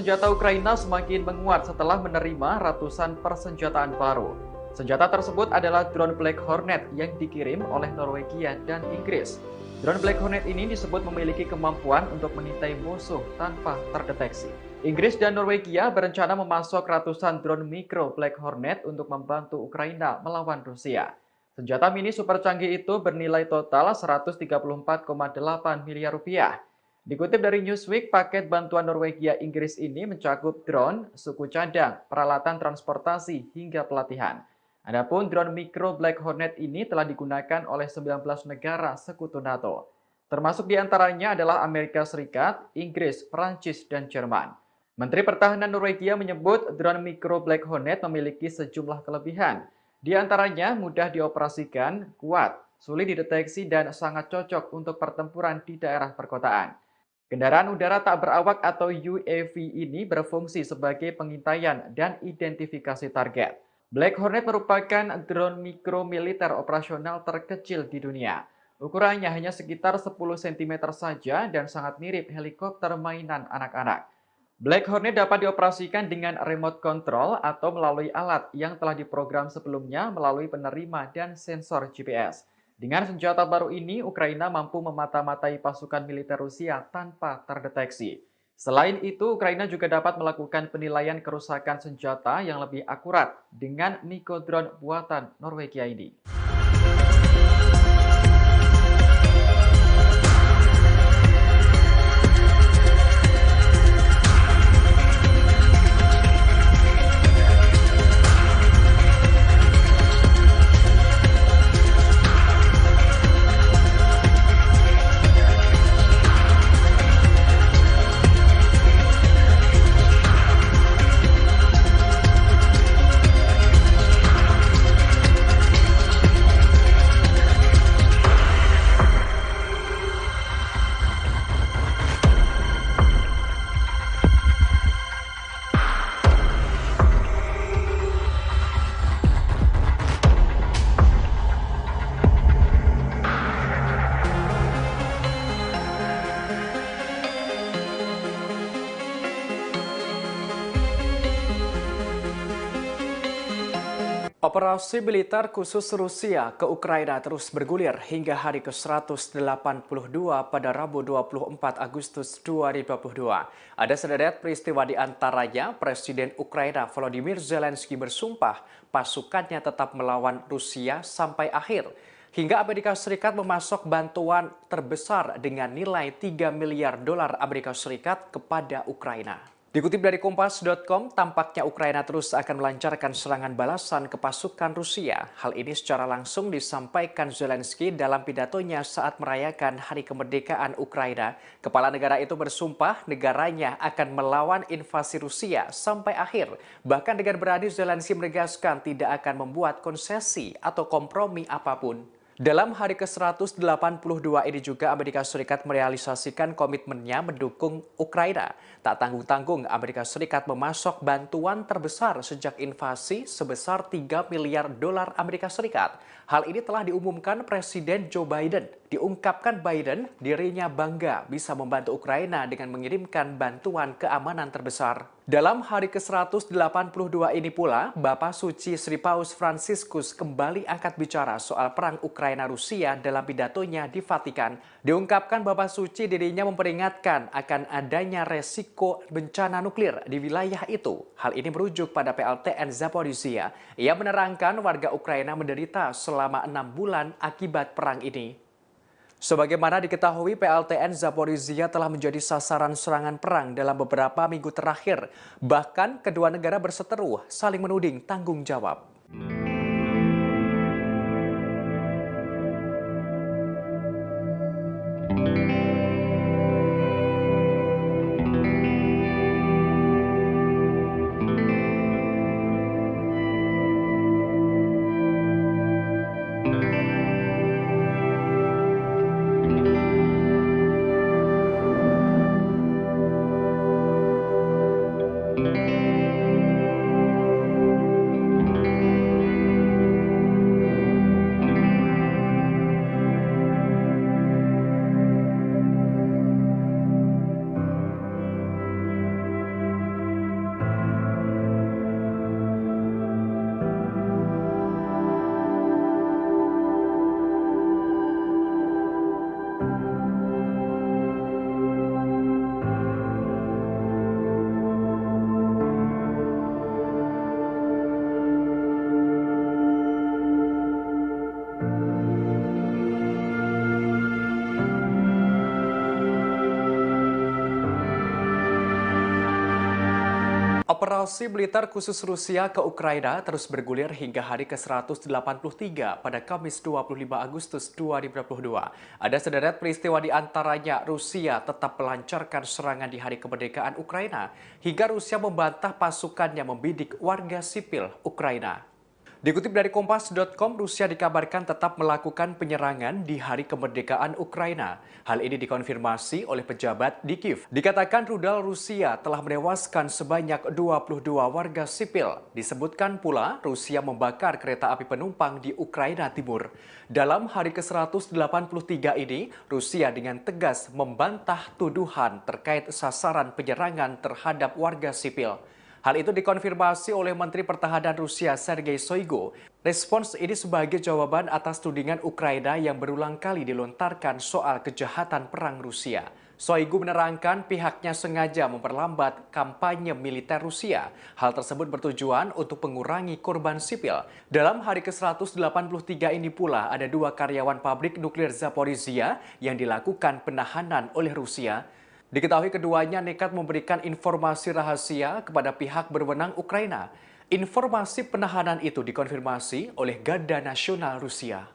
senjata Ukraina semakin menguat setelah menerima ratusan persenjataan baru. Senjata tersebut adalah drone Black Hornet yang dikirim oleh Norwegia dan Inggris. Drone Black Hornet ini disebut memiliki kemampuan untuk mengintai musuh tanpa terdeteksi. Inggris dan Norwegia berencana memasok ratusan drone mikro Black Hornet untuk membantu Ukraina melawan Rusia. Senjata mini super canggih itu bernilai total 134,8 miliar rupiah. Dikutip dari Newsweek, paket bantuan Norwegia Inggris ini mencakup drone, suku cadang, peralatan transportasi, hingga pelatihan. Adapun drone mikro Black Hornet ini telah digunakan oleh 19 negara sekutu NATO. Termasuk diantaranya adalah Amerika Serikat, Inggris, Perancis, dan Jerman. Menteri Pertahanan Norwegia menyebut drone mikro Black Hornet memiliki sejumlah kelebihan. Di antaranya mudah dioperasikan, kuat, sulit dideteksi, dan sangat cocok untuk pertempuran di daerah perkotaan. Kendaraan udara tak berawak atau UAV ini berfungsi sebagai pengintaian dan identifikasi target. Black Hornet merupakan drone mikro militer operasional terkecil di dunia. Ukurannya hanya sekitar 10 cm saja dan sangat mirip helikopter mainan anak-anak. Black Hornet dapat dioperasikan dengan remote control atau melalui alat yang telah diprogram sebelumnya melalui penerima dan sensor GPS. Dengan senjata baru ini, Ukraina mampu memata-matai pasukan militer Rusia tanpa terdeteksi. Selain itu, Ukraina juga dapat melakukan penilaian kerusakan senjata yang lebih akurat dengan Niko drone buatan Norwegia ini. Operasi militer khusus Rusia ke Ukraina terus bergulir hingga hari ke-182 pada Rabu 24 Agustus 2022. Ada sederet peristiwa di antaranya Presiden Ukraina Volodymyr Zelensky bersumpah pasukannya tetap melawan Rusia sampai akhir. Hingga Amerika Serikat memasok bantuan terbesar dengan nilai 3 miliar dolar Amerika Serikat kepada Ukraina. Dikutip dari Kompas.com, tampaknya Ukraina terus akan melancarkan serangan balasan ke pasukan Rusia. Hal ini secara langsung disampaikan Zelensky dalam pidatonya saat merayakan Hari Kemerdekaan Ukraina. Kepala negara itu bersumpah negaranya akan melawan invasi Rusia sampai akhir. Bahkan dengan berani Zelensky menegaskan tidak akan membuat konsesi atau kompromi apapun. Dalam hari ke-182 ini juga Amerika Serikat merealisasikan komitmennya mendukung Ukraina. Tak tanggung-tanggung Amerika Serikat memasok bantuan terbesar sejak invasi sebesar 3 miliar dolar Amerika Serikat. Hal ini telah diumumkan Presiden Joe Biden. Diungkapkan Biden dirinya bangga bisa membantu Ukraina dengan mengirimkan bantuan keamanan terbesar. Dalam hari ke-182 ini pula, Bapak Suci Sri Paus Fransiskus kembali angkat bicara soal perang Ukraina-Rusia dalam pidatonya di Vatikan. Diungkapkan Bapak Suci dirinya memperingatkan akan adanya resiko bencana nuklir di wilayah itu. Hal ini merujuk pada PLTN Zaporizhia. Ia menerangkan warga Ukraina menderita selama 6 bulan akibat perang ini. Sebagaimana diketahui, PLTN Zaporizhia telah menjadi sasaran serangan perang dalam beberapa minggu terakhir. Bahkan kedua negara berseteru saling menuding tanggung jawab. invasi militer khusus Rusia ke Ukraina terus bergulir hingga hari ke-183 pada Kamis 25 Agustus 2022. Ada sederet peristiwa di antaranya Rusia tetap melancarkan serangan di hari kemerdekaan Ukraina hingga Rusia membantah pasukannya membidik warga sipil Ukraina. Dikutip dari Kompas.com, Rusia dikabarkan tetap melakukan penyerangan di hari kemerdekaan Ukraina. Hal ini dikonfirmasi oleh pejabat di Kiev. Dikatakan rudal Rusia telah menewaskan sebanyak 22 warga sipil. Disebutkan pula Rusia membakar kereta api penumpang di Ukraina Timur. Dalam hari ke-183 ini, Rusia dengan tegas membantah tuduhan terkait sasaran penyerangan terhadap warga sipil. Hal itu dikonfirmasi oleh Menteri Pertahanan Rusia Sergei Shoigu. Respons ini sebagai jawaban atas tudingan Ukraina yang berulang kali dilontarkan soal kejahatan perang Rusia. Shoigu menerangkan pihaknya sengaja memperlambat kampanye militer Rusia. Hal tersebut bertujuan untuk mengurangi korban sipil. Dalam hari ke-183 ini pula ada 2 karyawan pabrik nuklir Zaporizhia yang dilakukan penahanan oleh Rusia. Diketahui keduanya nekat memberikan informasi rahasia kepada pihak berwenang Ukraina. Informasi penahanan itu dikonfirmasi oleh Garda Nasional Rusia.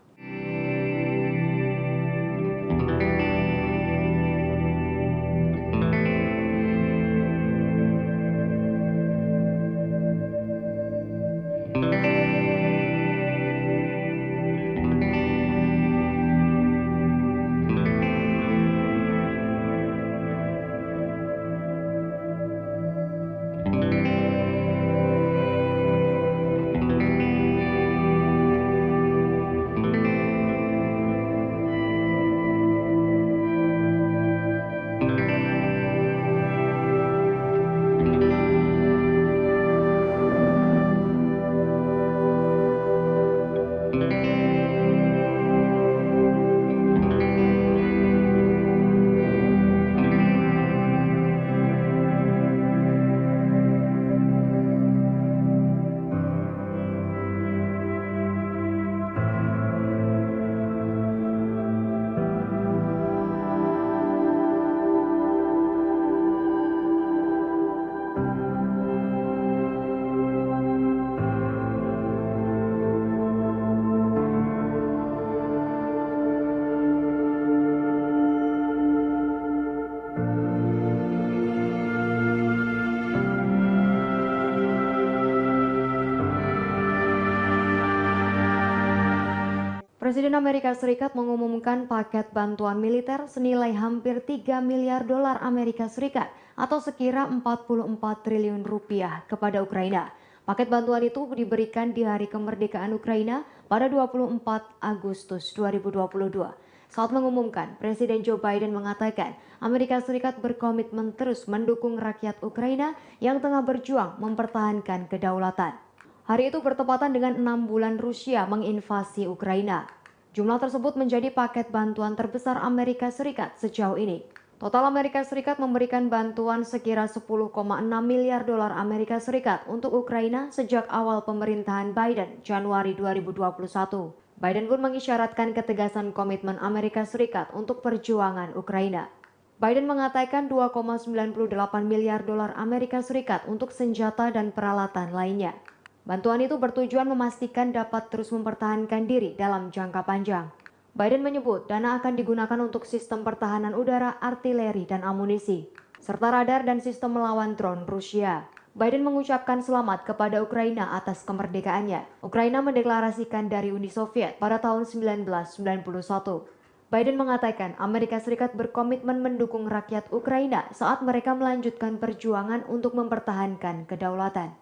Presiden Amerika Serikat mengumumkan paket bantuan militer senilai hampir 3 miliar dolar Amerika Serikat atau sekira 44 triliun rupiah kepada Ukraina. Paket bantuan itu diberikan di hari kemerdekaan Ukraina pada 24 Agustus 2022. Saat mengumumkan, Presiden Joe Biden mengatakan Amerika Serikat berkomitmen terus mendukung rakyat Ukraina yang tengah berjuang mempertahankan kedaulatan. Hari itu bertepatan dengan 6 bulan Rusia menginvasi Ukraina. Jumlah tersebut menjadi paket bantuan terbesar Amerika Serikat sejauh ini. Total Amerika Serikat memberikan bantuan sekira 10,6 miliar dolar Amerika Serikat untuk Ukraina sejak awal pemerintahan Biden Januari 2021. Biden pun mengisyaratkan ketegasan komitmen Amerika Serikat untuk perjuangan Ukraina. Biden mengatakan 2,98 miliar dolar Amerika Serikat untuk senjata dan peralatan lainnya. Bantuan itu bertujuan memastikan dapat terus mempertahankan diri dalam jangka panjang. Biden menyebut dana akan digunakan untuk sistem pertahanan udara, artileri, dan amunisi, serta radar dan sistem melawan drone Rusia. Biden mengucapkan selamat kepada Ukraina atas kemerdekaannya. Ukraina mendeklarasikan dari Uni Soviet pada tahun 1991. Biden mengatakan Amerika Serikat berkomitmen mendukung rakyat Ukraina saat mereka melanjutkan perjuangan untuk mempertahankan kedaulatan.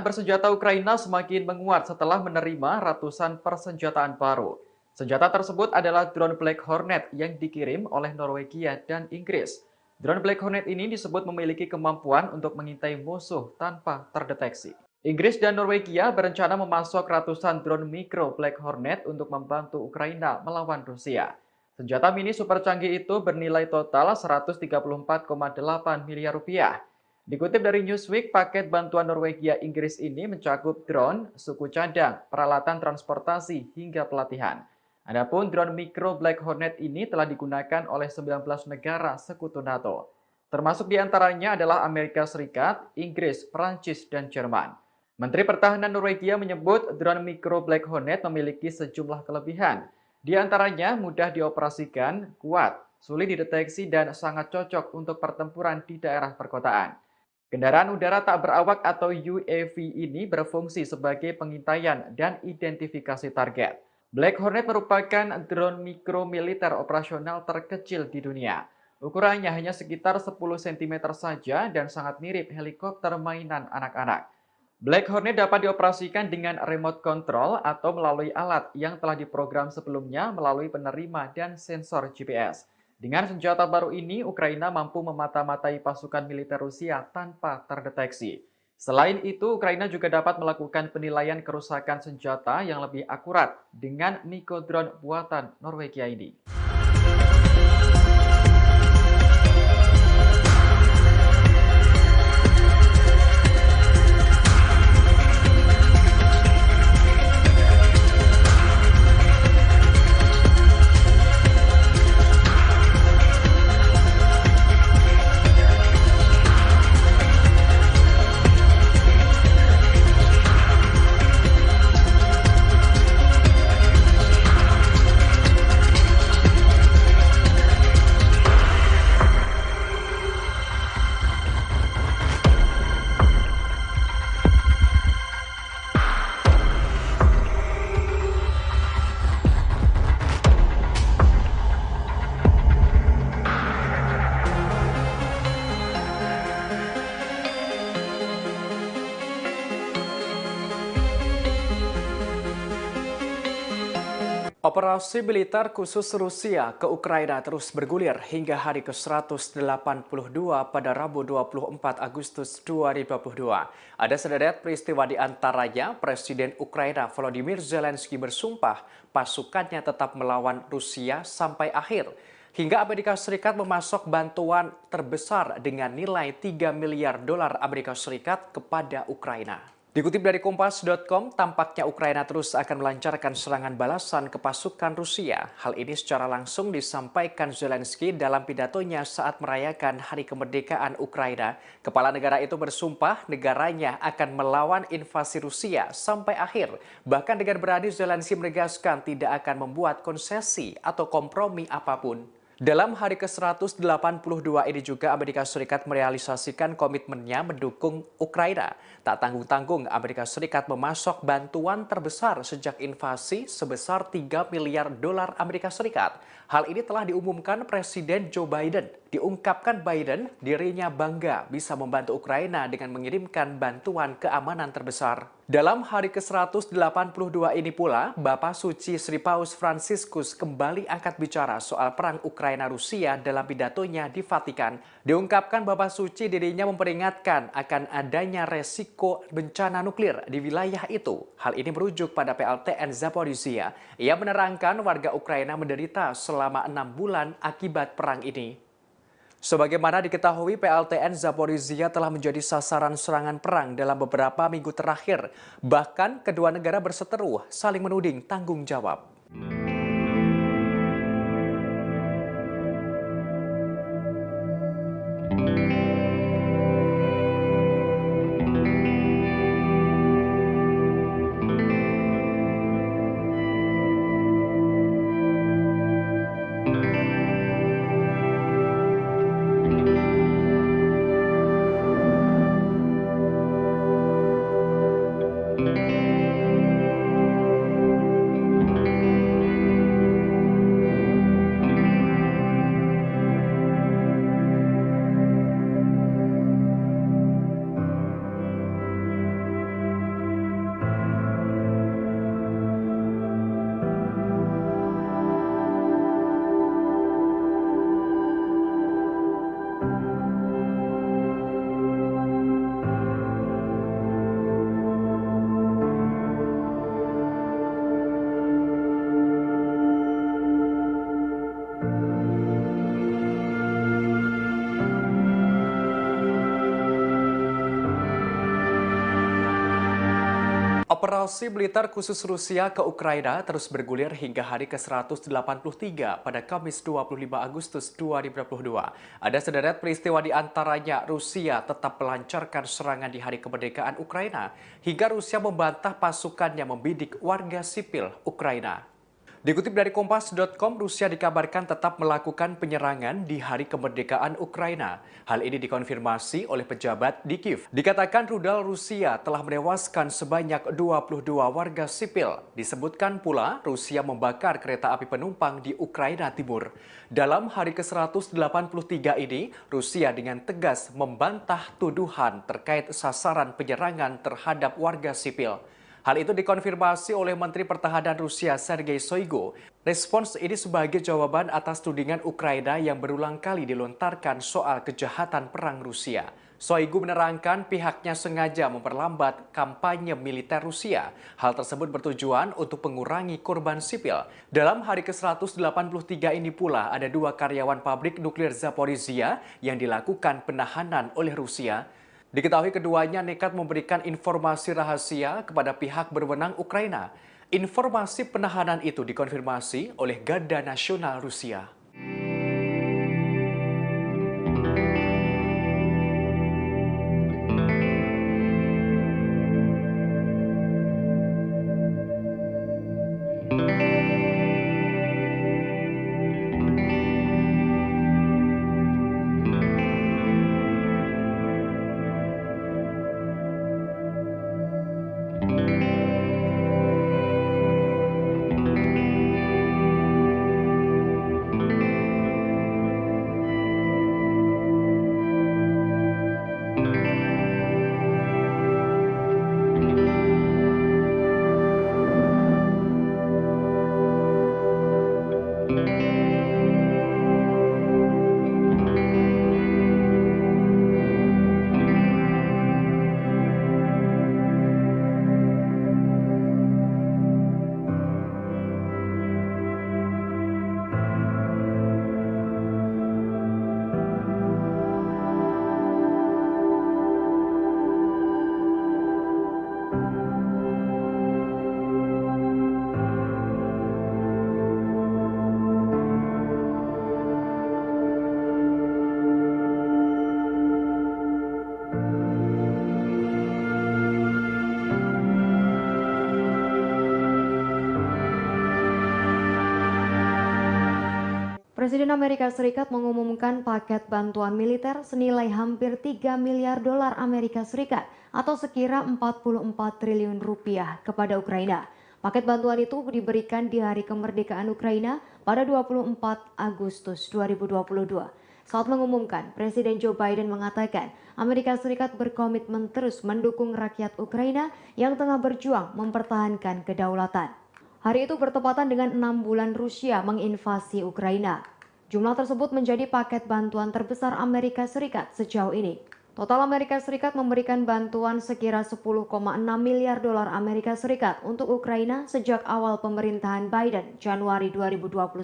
bersenjata Ukraina semakin menguat setelah menerima ratusan persenjataan baru. Senjata tersebut adalah drone Black Hornet yang dikirim oleh Norwegia dan Inggris. Drone Black Hornet ini disebut memiliki kemampuan untuk mengintai musuh tanpa terdeteksi. Inggris dan Norwegia berencana memasok ratusan drone mikro Black Hornet untuk membantu Ukraina melawan Rusia. Senjata mini super canggih itu bernilai total 134,8 miliar rupiah. Dikutip dari Newsweek, paket bantuan Norwegia Inggris ini mencakup drone, suku cadang, peralatan transportasi, hingga pelatihan. Adapun drone mikro Black Hornet ini telah digunakan oleh 19 negara sekutu NATO. Termasuk diantaranya adalah Amerika Serikat, Inggris, Prancis, dan Jerman. Menteri Pertahanan Norwegia menyebut drone mikro Black Hornet memiliki sejumlah kelebihan. Di antaranya mudah dioperasikan, kuat, sulit dideteksi, dan sangat cocok untuk pertempuran di daerah perkotaan. Kendaraan udara tak berawak atau UAV ini berfungsi sebagai pengintaian dan identifikasi target. Black Hornet merupakan drone mikro militer operasional terkecil di dunia. Ukurannya hanya sekitar 10 cm saja dan sangat mirip helikopter mainan anak-anak. Black Hornet dapat dioperasikan dengan remote control atau melalui alat yang telah diprogram sebelumnya melalui penerima dan sensor GPS. Dengan senjata baru ini, Ukraina mampu memata-matai pasukan militer Rusia tanpa terdeteksi. Selain itu, Ukraina juga dapat melakukan penilaian kerusakan senjata yang lebih akurat dengan Niko drone buatan Norwegia ini. Operasi militer khusus Rusia ke Ukraina terus bergulir hingga hari ke-182 pada Rabu 24 Agustus 2022. Ada sederet peristiwa di antaranya Presiden Ukraina Volodymyr Zelensky bersumpah pasukannya tetap melawan Rusia sampai akhir. Hingga Amerika Serikat memasok bantuan terbesar dengan nilai 3 miliar dolar Amerika Serikat kepada Ukraina. Dikutip dari Kompas.com, tampaknya Ukraina terus akan melancarkan serangan balasan ke pasukan Rusia. Hal ini secara langsung disampaikan Zelensky dalam pidatonya saat merayakan Hari Kemerdekaan Ukraina. Kepala negara itu bersumpah negaranya akan melawan invasi Rusia sampai akhir. Bahkan dengan berani Zelensky menegaskan tidak akan membuat konsesi atau kompromi apapun. Dalam hari ke-182 ini juga Amerika Serikat merealisasikan komitmennya mendukung Ukraina. Tak tanggung-tanggung Amerika Serikat memasok bantuan terbesar sejak invasi sebesar 3 miliar dolar Amerika Serikat. Hal ini telah diumumkan Presiden Joe Biden. Diungkapkan Biden dirinya bangga bisa membantu Ukraina dengan mengirimkan bantuan keamanan terbesar. Dalam hari ke-182 ini pula, Bapak Suci Sri Paus Fransiskus kembali angkat bicara soal perang Ukraina-Rusia dalam pidatonya di Vatikan. Diungkapkan Bapak Suci dirinya memperingatkan akan adanya resiko bencana nuklir di wilayah itu. Hal ini merujuk pada PLTN Zaporizhia. Ia menerangkan warga Ukraina menderita selama 6 bulan akibat perang ini. Sebagaimana diketahui, PLTN Zaporizhia telah menjadi sasaran serangan perang dalam beberapa minggu terakhir. Bahkan kedua negara berseteru saling menuding tanggung jawab. Invasi militer khusus Rusia ke Ukraina terus bergulir hingga hari ke-183 pada Kamis 25 Agustus 2022. Ada sederet peristiwa di antaranya Rusia tetap melancarkan serangan di hari kemerdekaan Ukraina hingga Rusia membantah pasukannya membidik warga sipil Ukraina. Dikutip dari Kompas.com, Rusia dikabarkan tetap melakukan penyerangan di hari kemerdekaan Ukraina. Hal ini dikonfirmasi oleh pejabat di Kiev. Dikatakan rudal Rusia telah menewaskan sebanyak 22 warga sipil. Disebutkan pula Rusia membakar kereta api penumpang di Ukraina Timur. Dalam hari ke-183 ini, Rusia dengan tegas membantah tuduhan terkait sasaran penyerangan terhadap warga sipil. Hal itu dikonfirmasi oleh Menteri Pertahanan Rusia Sergei Shoigu. Respons ini sebagai jawaban atas tudingan Ukraina yang berulang kali dilontarkan soal kejahatan perang Rusia. Shoigu menerangkan pihaknya sengaja memperlambat kampanye militer Rusia. Hal tersebut bertujuan untuk mengurangi korban sipil. Dalam hari ke-183 ini pula ada 2 karyawan pabrik nuklir Zaporizhia yang dilakukan penahanan oleh Rusia. Diketahui keduanya nekat memberikan informasi rahasia kepada pihak berwenang Ukraina. Informasi penahanan itu dikonfirmasi oleh Garda Nasional Rusia. Presiden Amerika Serikat mengumumkan paket bantuan militer senilai hampir 3 miliar dolar Amerika Serikat atau sekira 44 triliun rupiah kepada Ukraina. Paket bantuan itu diberikan di hari kemerdekaan Ukraina pada 24 Agustus 2022. Saat mengumumkan, Presiden Joe Biden mengatakan Amerika Serikat berkomitmen terus mendukung rakyat Ukraina yang tengah berjuang mempertahankan kedaulatan. Hari itu bertepatan dengan 6 bulan Rusia menginvasi Ukraina. Jumlah tersebut menjadi paket bantuan terbesar Amerika Serikat sejauh ini. Total Amerika Serikat memberikan bantuan sekira 10,6 miliar dolar Amerika Serikat untuk Ukraina sejak awal pemerintahan Biden Januari 2021.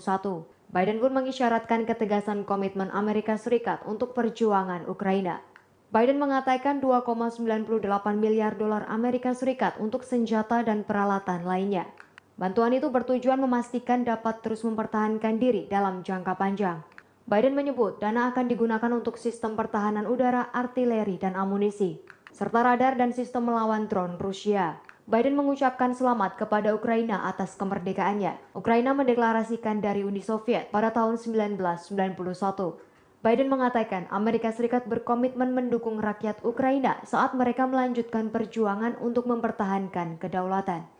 Biden pun mengisyaratkan ketegasan komitmen Amerika Serikat untuk perjuangan Ukraina. Biden mengatakan 2,98 miliar dolar Amerika Serikat untuk senjata dan peralatan lainnya. Bantuan itu bertujuan memastikan dapat terus mempertahankan diri dalam jangka panjang. Biden menyebut dana akan digunakan untuk sistem pertahanan udara, artileri, dan amunisi, serta radar dan sistem melawan drone Rusia. Biden mengucapkan selamat kepada Ukraina atas kemerdekaannya. Ukraina mendeklarasikan dari Uni Soviet pada tahun 1991. Biden mengatakan Amerika Serikat berkomitmen mendukung rakyat Ukraina saat mereka melanjutkan perjuangan untuk mempertahankan kedaulatan.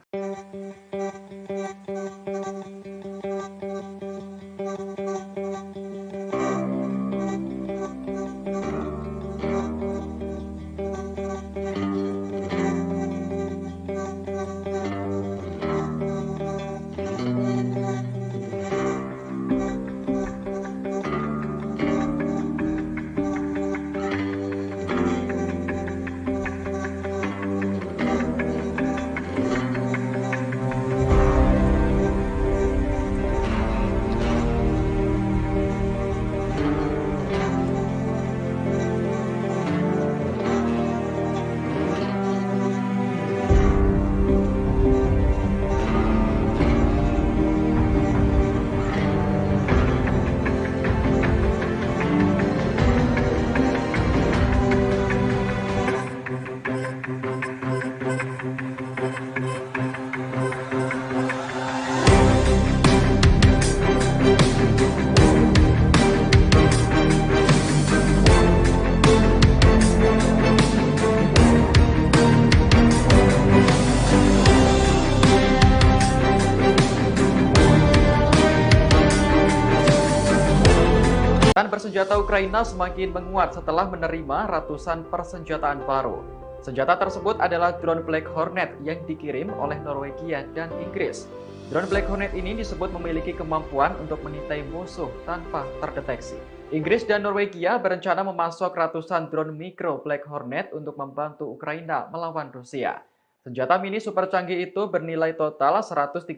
Angkatan bersenjata Ukraina semakin menguat setelah menerima ratusan persenjataan baru. Senjata tersebut adalah drone Black Hornet yang dikirim oleh Norwegia dan Inggris. Drone Black Hornet ini disebut memiliki kemampuan untuk mengintai musuh tanpa terdeteksi. Inggris dan Norwegia berencana memasok ratusan drone mikro Black Hornet untuk membantu Ukraina melawan Rusia. Senjata mini super canggih itu bernilai total 134,8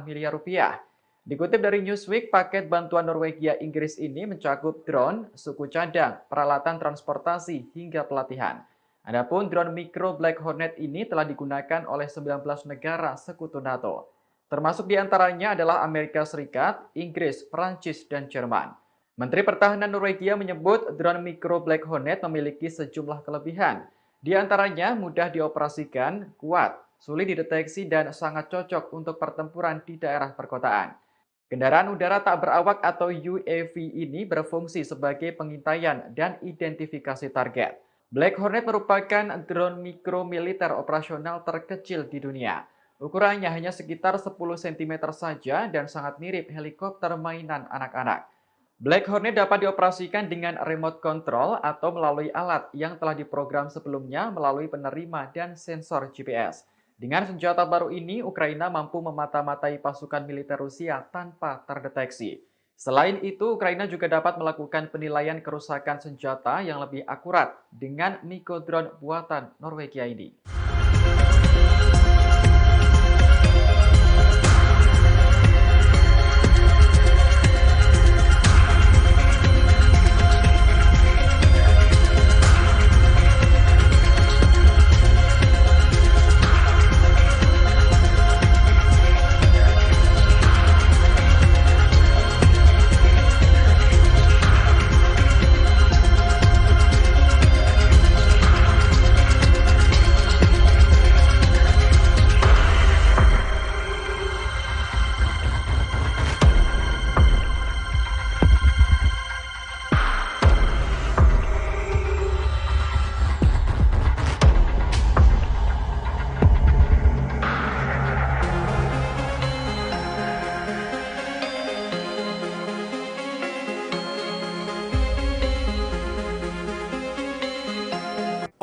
miliar rupiah. Dikutip dari Newsweek, paket bantuan Norwegia Inggris ini mencakup drone, suku cadang, peralatan transportasi, hingga pelatihan. Adapun drone mikro Black Hornet ini telah digunakan oleh 19 negara sekutu NATO. Termasuk diantaranya adalah Amerika Serikat, Inggris, Prancis, dan Jerman. Menteri Pertahanan Norwegia menyebut drone mikro Black Hornet memiliki sejumlah kelebihan. Di antaranya mudah dioperasikan, kuat, sulit dideteksi, dan sangat cocok untuk pertempuran di daerah perkotaan. Kendaraan udara tak berawak atau UAV ini berfungsi sebagai pengintaian dan identifikasi target. Black Hornet merupakan drone mikro militer operasional terkecil di dunia. Ukurannya hanya sekitar 10 cm saja dan sangat mirip helikopter mainan anak-anak. Black Hornet dapat dioperasikan dengan remote control atau melalui alat yang telah diprogram sebelumnya melalui penerima dan sensor GPS. Dengan senjata baru ini, Ukraina mampu memata-matai pasukan militer Rusia tanpa terdeteksi. Selain itu, Ukraina juga dapat melakukan penilaian kerusakan senjata yang lebih akurat dengan Niko drone buatan Norwegia ini.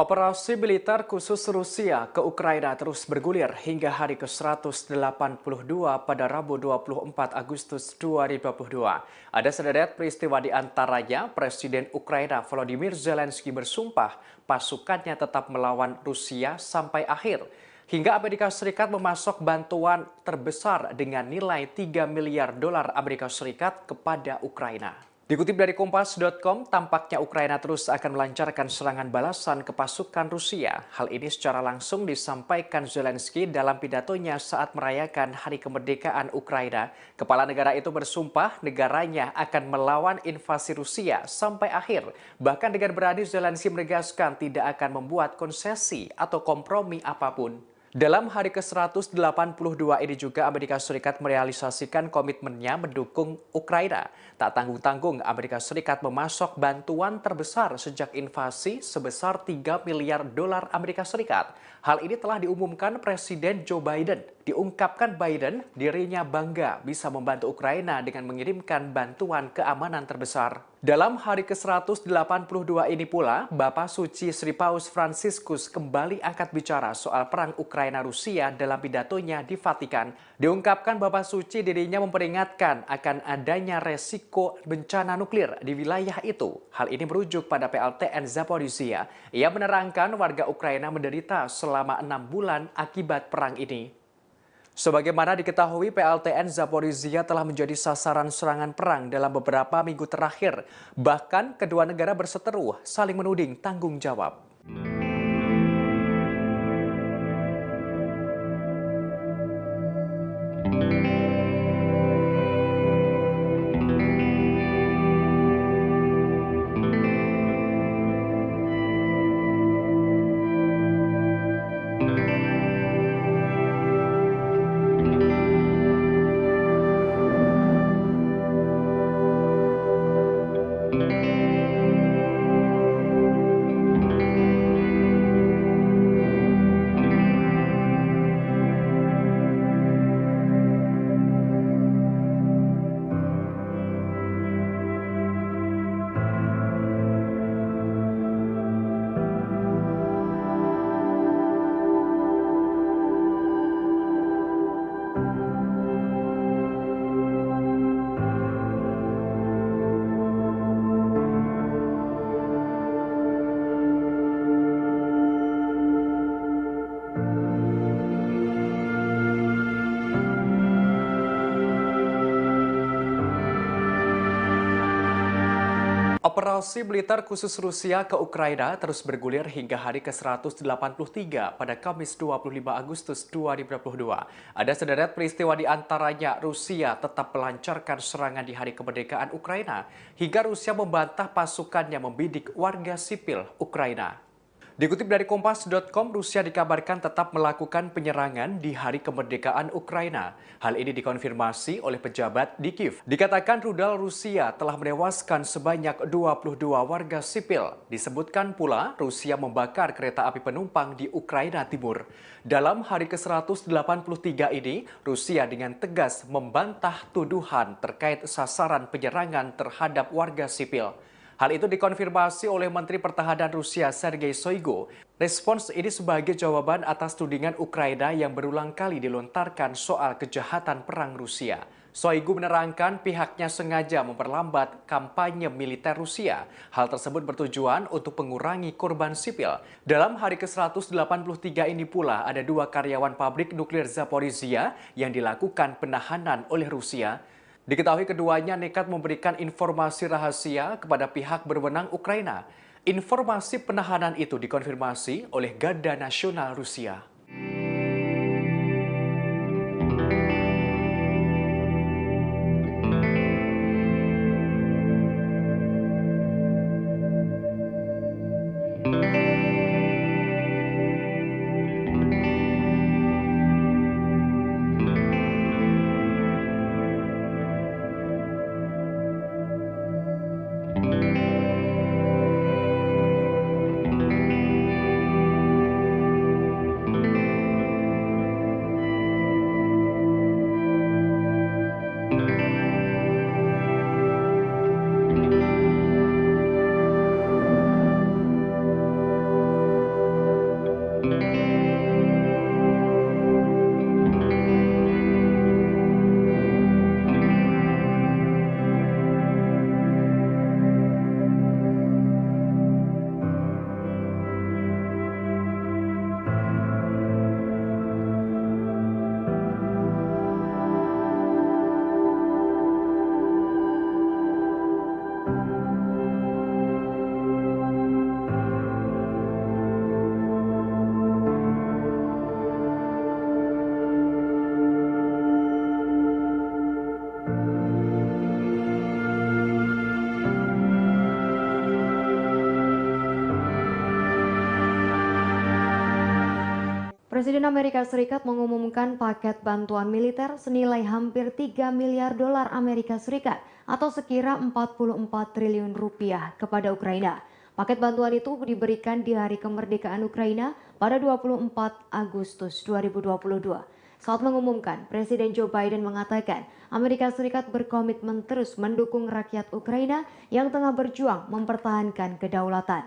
Operasi militer khusus Rusia ke Ukraina terus bergulir hingga hari ke-182 pada Rabu 24 Agustus 2022. Ada sederet peristiwa di antaranya Presiden Ukraina Volodymyr Zelensky bersumpah pasukannya tetap melawan Rusia sampai akhir. Hingga Amerika Serikat memasok bantuan terbesar dengan nilai 3 miliar dolar Amerika Serikat kepada Ukraina. Dikutip dari Kompas.com, tampaknya Ukraina terus akan melancarkan serangan balasan ke pasukan Rusia. Hal ini secara langsung disampaikan Zelensky dalam pidatonya saat merayakan Hari Kemerdekaan Ukraina. Kepala negara itu bersumpah negaranya akan melawan invasi Rusia sampai akhir. Bahkan dengan berani Zelensky menegaskan tidak akan membuat konsesi atau kompromi apapun. Dalam hari ke-182 ini juga Amerika Serikat merealisasikan komitmennya mendukung Ukraina. Tak tanggung-tanggung Amerika Serikat memasok bantuan terbesar sejak invasi sebesar 3 miliar dolar Amerika Serikat. Hal ini telah diumumkan Presiden Joe Biden. Diungkapkan Biden dirinya bangga bisa membantu Ukraina dengan mengirimkan bantuan keamanan terbesar. Dalam hari ke-182 ini pula, Bapak Suci Sri Paus Fransiskus kembali angkat bicara soal perang Ukraina-Rusia dalam pidatonya di Vatikan. Diungkapkan Bapak Suci dirinya memperingatkan akan adanya resiko bencana nuklir di wilayah itu. Hal ini merujuk pada PLTN Zaporizhia. Ia menerangkan warga Ukraina menderita selama 6 bulan akibat perang ini. Sebagaimana diketahui, PLTN Zaporizhia telah menjadi sasaran serangan perang dalam beberapa minggu terakhir. Bahkan kedua negara berseteru saling menuding tanggung jawab. Operasi militer khusus Rusia ke Ukraina terus bergulir hingga hari ke-183 pada Kamis 25 Agustus 2022. Ada sederet peristiwa di antaranya Rusia tetap melancarkan serangan di hari kemerdekaan Ukraina hingga Rusia membantah pasukannya membidik warga sipil Ukraina. Dikutip dari Kompas.com, Rusia dikabarkan tetap melakukan penyerangan di hari kemerdekaan Ukraina. Hal ini dikonfirmasi oleh pejabat di Kiev. Dikatakan rudal Rusia telah menewaskan sebanyak 22 warga sipil. Disebutkan pula Rusia membakar kereta api penumpang di Ukraina Timur. Dalam hari ke-183 ini, Rusia dengan tegas membantah tuduhan terkait sasaran penyerangan terhadap warga sipil. Hal itu dikonfirmasi oleh Menteri Pertahanan Rusia Sergei Shoigu. Respons ini sebagai jawaban atas tudingan Ukraina yang berulang kali dilontarkan soal kejahatan perang Rusia. Shoigu menerangkan pihaknya sengaja memperlambat kampanye militer Rusia. Hal tersebut bertujuan untuk mengurangi korban sipil. Dalam hari ke-183 ini pula ada 2 karyawan pabrik nuklir Zaporizhia yang dilakukan penahanan oleh Rusia. Diketahui keduanya nekat memberikan informasi rahasia kepada pihak berwenang Ukraina. Informasi penahanan itu dikonfirmasi oleh Garda Nasional Rusia. Presiden Amerika Serikat mengumumkan paket bantuan militer senilai hampir 3 miliar dolar Amerika Serikat atau sekira 44 triliun rupiah kepada Ukraina. Paket bantuan itu diberikan di hari kemerdekaan Ukraina pada 24 Agustus 2022. Saat mengumumkan, Presiden Joe Biden mengatakan Amerika Serikat berkomitmen terus mendukung rakyat Ukraina yang tengah berjuang mempertahankan kedaulatan.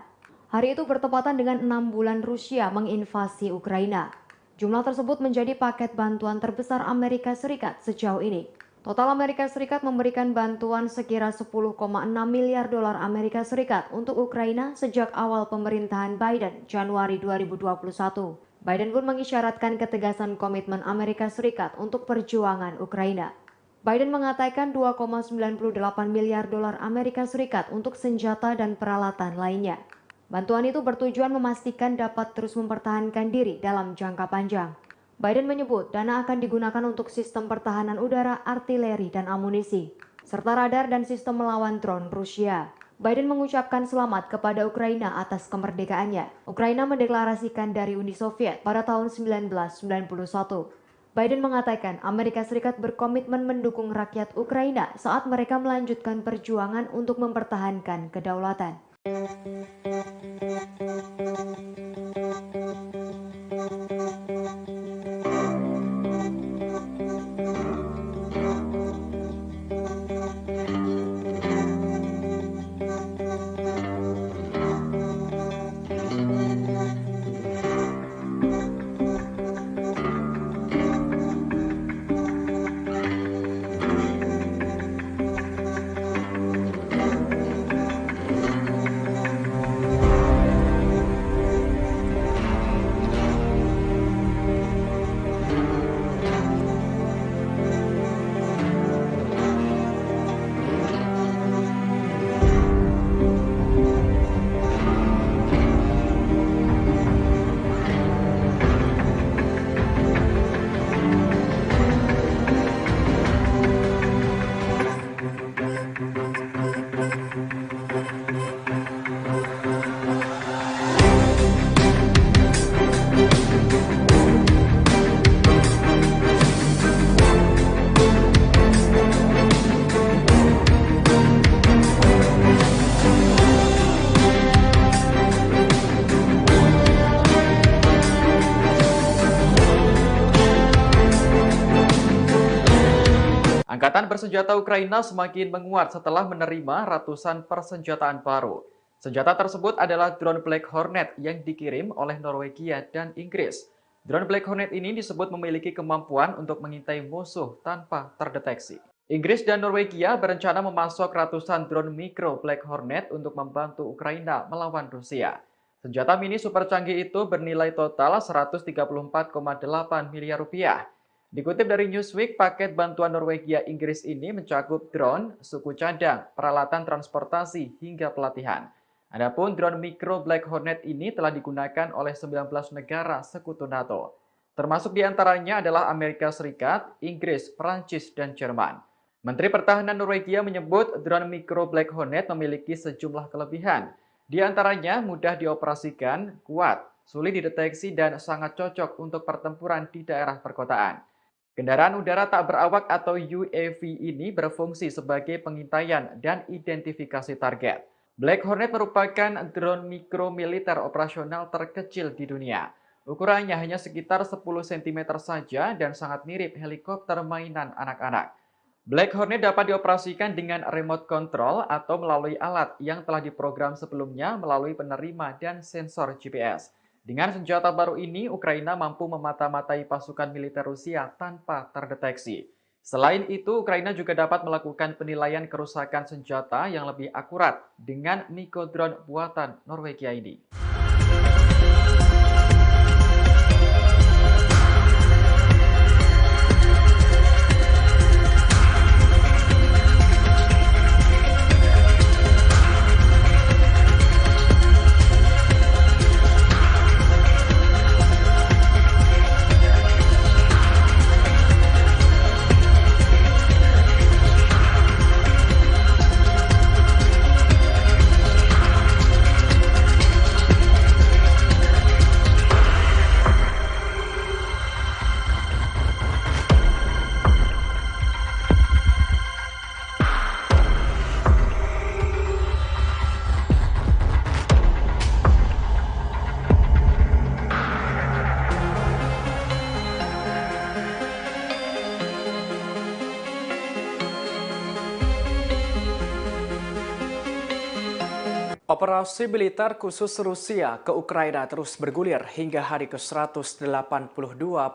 Hari itu bertepatan dengan 6 bulan Rusia menginvasi Ukraina. Jumlah tersebut menjadi paket bantuan terbesar Amerika Serikat sejauh ini. Total Amerika Serikat memberikan bantuan sekira 10,6 miliar dolar Amerika Serikat untuk Ukraina sejak awal pemerintahan Biden Januari 2021. Biden pun mengisyaratkan ketegasan komitmen Amerika Serikat untuk perjuangan Ukraina. Biden mengatakan 2,98 miliar dolar Amerika Serikat untuk senjata dan peralatan lainnya. Bantuan itu bertujuan memastikan dapat terus mempertahankan diri dalam jangka panjang. Biden menyebut dana akan digunakan untuk sistem pertahanan udara, artileri, dan amunisi, serta radar dan sistem melawan drone Rusia. Biden mengucapkan selamat kepada Ukraina atas kemerdekaannya. Ukraina mendeklarasikan dari Uni Soviet pada tahun 1991. Biden mengatakan Amerika Serikat berkomitmen mendukung rakyat Ukraina saat mereka melanjutkan perjuangan untuk mempertahankan kedaulatan. Kelompok bersenjata Ukraina semakin menguat setelah menerima ratusan persenjataan baru. Senjata tersebut adalah drone Black Hornet yang dikirim oleh Norwegia dan Inggris. Drone Black Hornet ini disebut memiliki kemampuan untuk mengintai musuh tanpa terdeteksi. Inggris dan Norwegia berencana memasok ratusan drone mikro Black Hornet untuk membantu Ukraina melawan Rusia. Senjata mini super canggih itu bernilai total 134,8 miliar rupiah. Dikutip dari Newsweek, paket bantuan Norwegia Inggris ini mencakup drone, suku cadang, peralatan transportasi, hingga pelatihan. Adapun drone mikro Black Hornet ini telah digunakan oleh 19 negara sekutu NATO. Termasuk diantaranya adalah Amerika Serikat, Inggris, Perancis, dan Jerman. Menteri Pertahanan Norwegia menyebut drone mikro Black Hornet memiliki sejumlah kelebihan. Di antaranya mudah dioperasikan, kuat, sulit dideteksi, dan sangat cocok untuk pertempuran di daerah perkotaan. Kendaraan udara tak berawak atau UAV ini berfungsi sebagai pengintaian dan identifikasi target. Black Hornet merupakan drone mikro militer operasional terkecil di dunia. Ukurannya hanya sekitar 10 cm saja dan sangat mirip helikopter mainan anak-anak. Black Hornet dapat dioperasikan dengan remote control atau melalui alat yang telah diprogram sebelumnya melalui penerima dan sensor GPS. Dengan senjata baru ini, Ukraina mampu memata-matai pasukan militer Rusia tanpa terdeteksi. Selain itu, Ukraina juga dapat melakukan penilaian kerusakan senjata yang lebih akurat dengan mikrodrone buatan Norwegia ini. Operasi militer khusus Rusia ke Ukraina terus bergulir hingga hari ke-182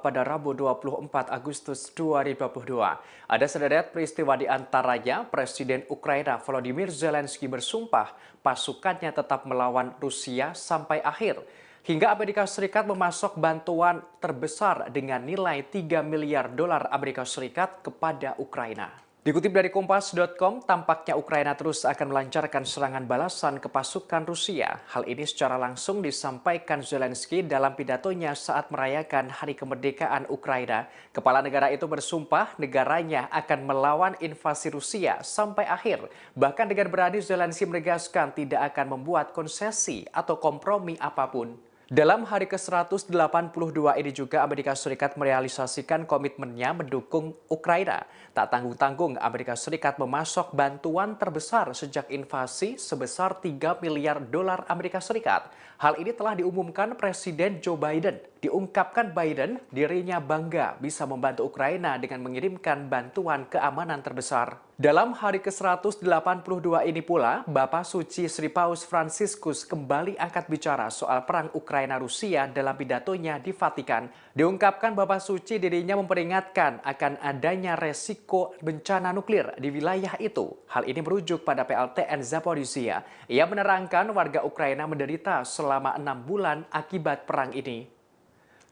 pada Rabu 24 Agustus 2022. Ada sederet peristiwa di antaranya Presiden Ukraina Volodymyr Zelensky bersumpah pasukannya tetap melawan Rusia sampai akhir. Hingga Amerika Serikat memasok bantuan terbesar dengan nilai 3 miliar dolar Amerika Serikat kepada Ukraina. Dikutip dari Kompas.com, tampaknya Ukraina terus akan melancarkan serangan balasan ke pasukan Rusia. Hal ini secara langsung disampaikan Zelensky dalam pidatonya saat merayakan Hari Kemerdekaan Ukraina. Kepala negara itu bersumpah negaranya akan melawan invasi Rusia sampai akhir. Bahkan dengan berani Zelensky menegaskan tidak akan membuat konsesi atau kompromi apapun. Dalam hari ke-182 ini juga Amerika Serikat merealisasikan komitmennya mendukung Ukraina. Tak tanggung-tanggung Amerika Serikat memasok bantuan terbesar sejak invasi sebesar 3 miliar dolar Amerika Serikat. Hal ini telah diumumkan Presiden Joe Biden. Diungkapkan Biden dirinya bangga bisa membantu Ukraina dengan mengirimkan bantuan keamanan terbesar. Dalam hari ke-182 ini pula, Bapak Suci Sri Paus Fransiskus kembali angkat bicara soal perang Ukraina-Rusia dalam pidatonya di Vatikan. Diungkapkan Bapak Suci dirinya memperingatkan akan adanya resiko bencana nuklir di wilayah itu. Hal ini merujuk pada PLTN Zaporizhia. Ia menerangkan warga Ukraina menderita selama 6 bulan akibat perang ini.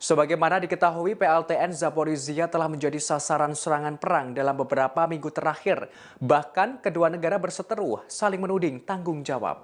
Sebagaimana diketahui, PLTN Zaporizhia telah menjadi sasaran serangan perang dalam beberapa minggu terakhir. Bahkan kedua negara berseteru saling menuding tanggung jawab.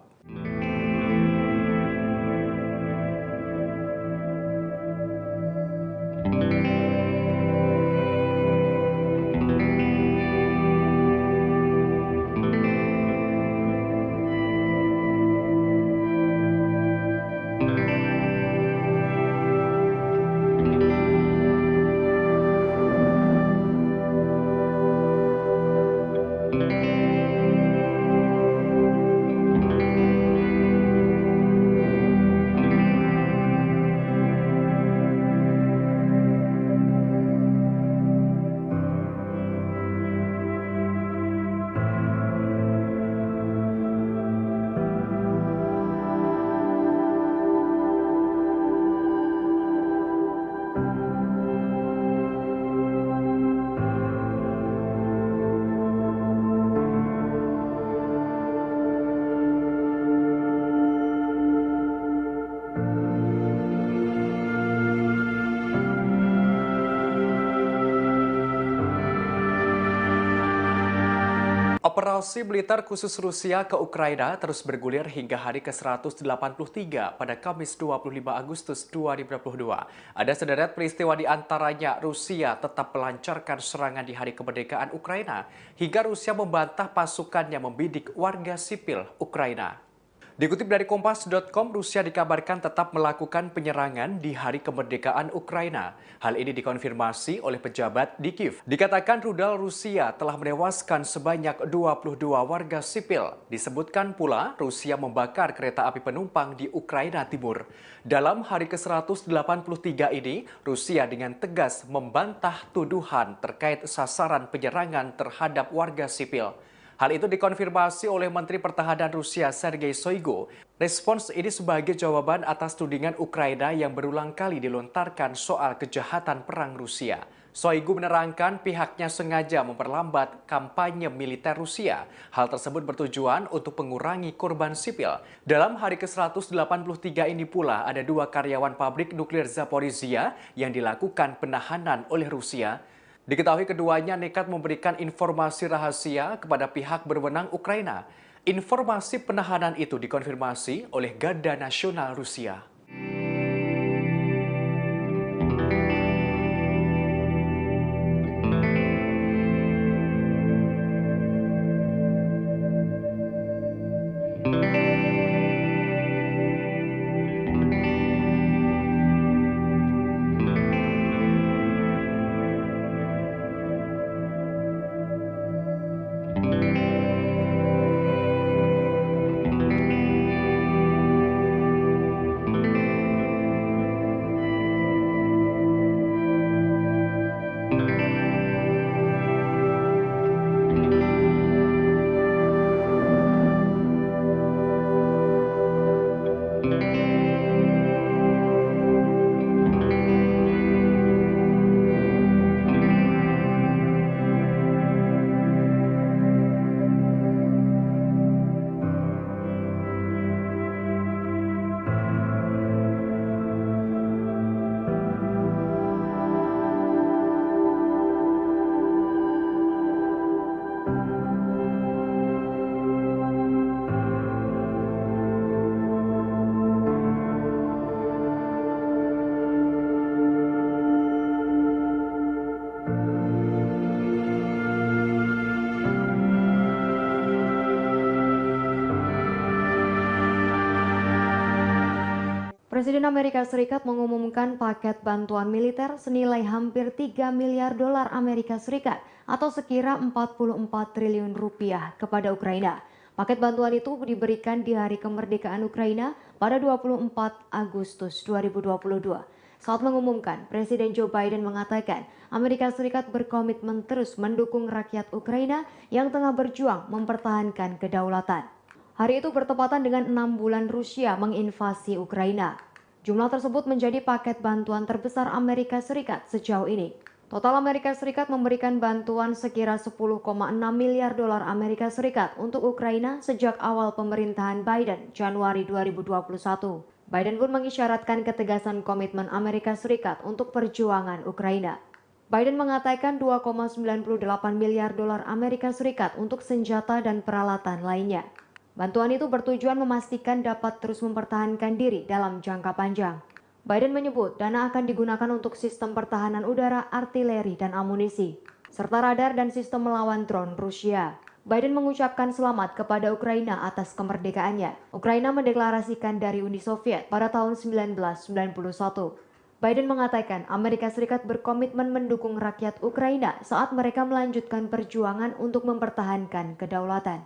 Operasi militer khusus Rusia ke Ukraina terus bergulir hingga hari ke-183 pada Kamis 25 Agustus 2022. Ada sederet peristiwa di antaranya Rusia tetap melancarkan serangan di hari kemerdekaan Ukraina hingga Rusia membantah pasukannya membidik warga sipil Ukraina. Dikutip dari Kompas.com, Rusia dikabarkan tetap melakukan penyerangan di hari kemerdekaan Ukraina. Hal ini dikonfirmasi oleh pejabat di Kiev. Dikatakan rudal Rusia telah menewaskan sebanyak 22 warga sipil. Disebutkan pula Rusia membakar kereta api penumpang di Ukraina Timur. Dalam hari ke-183 ini, Rusia dengan tegas membantah tuduhan terkait sasaran penyerangan terhadap warga sipil. Hal itu dikonfirmasi oleh Menteri Pertahanan Rusia Sergei Shoigu. Respons ini sebagai jawaban atas tudingan Ukraina yang berulang kali dilontarkan soal kejahatan perang Rusia. Shoigu menerangkan pihaknya sengaja memperlambat kampanye militer Rusia. Hal tersebut bertujuan untuk mengurangi korban sipil. Dalam hari ke-183 ini pula ada 2 karyawan pabrik nuklir Zaporizhia yang dilakukan penahanan oleh Rusia. Diketahui keduanya nekat memberikan informasi rahasia kepada pihak berwenang Ukraina. Informasi penahanan itu dikonfirmasi oleh Garda Nasional Rusia. Presiden Amerika Serikat mengumumkan paket bantuan militer senilai hampir 3 miliar dolar Amerika Serikat atau sekira 44 triliun rupiah kepada Ukraina. Paket bantuan itu diberikan di hari kemerdekaan Ukraina pada 24 Agustus 2022. Saat mengumumkan, Presiden Joe Biden mengatakan Amerika Serikat berkomitmen terus mendukung rakyat Ukraina yang tengah berjuang mempertahankan kedaulatan. Hari itu bertepatan dengan 6 bulan Rusia menginvasi Ukraina. Jumlah tersebut menjadi paket bantuan terbesar Amerika Serikat sejauh ini. Total Amerika Serikat memberikan bantuan sekira 10,6 miliar dolar Amerika Serikat untuk Ukraina sejak awal pemerintahan Biden Januari 2021. Biden pun mengisyaratkan ketegasan komitmen Amerika Serikat untuk perjuangan Ukraina. Biden mengatakan 2,98 miliar dolar Amerika Serikat untuk senjata dan peralatan lainnya. Bantuan itu bertujuan memastikan dapat terus mempertahankan diri dalam jangka panjang. Biden menyebut dana akan digunakan untuk sistem pertahanan udara, artileri, dan amunisi, serta radar dan sistem melawan drone Rusia. Biden mengucapkan selamat kepada Ukraina atas kemerdekaannya. Ukraina mendeklarasikan dari Uni Soviet pada tahun 1991. Biden mengatakan Amerika Serikat berkomitmen mendukung rakyat Ukraina saat mereka melanjutkan perjuangan untuk mempertahankan kedaulatan.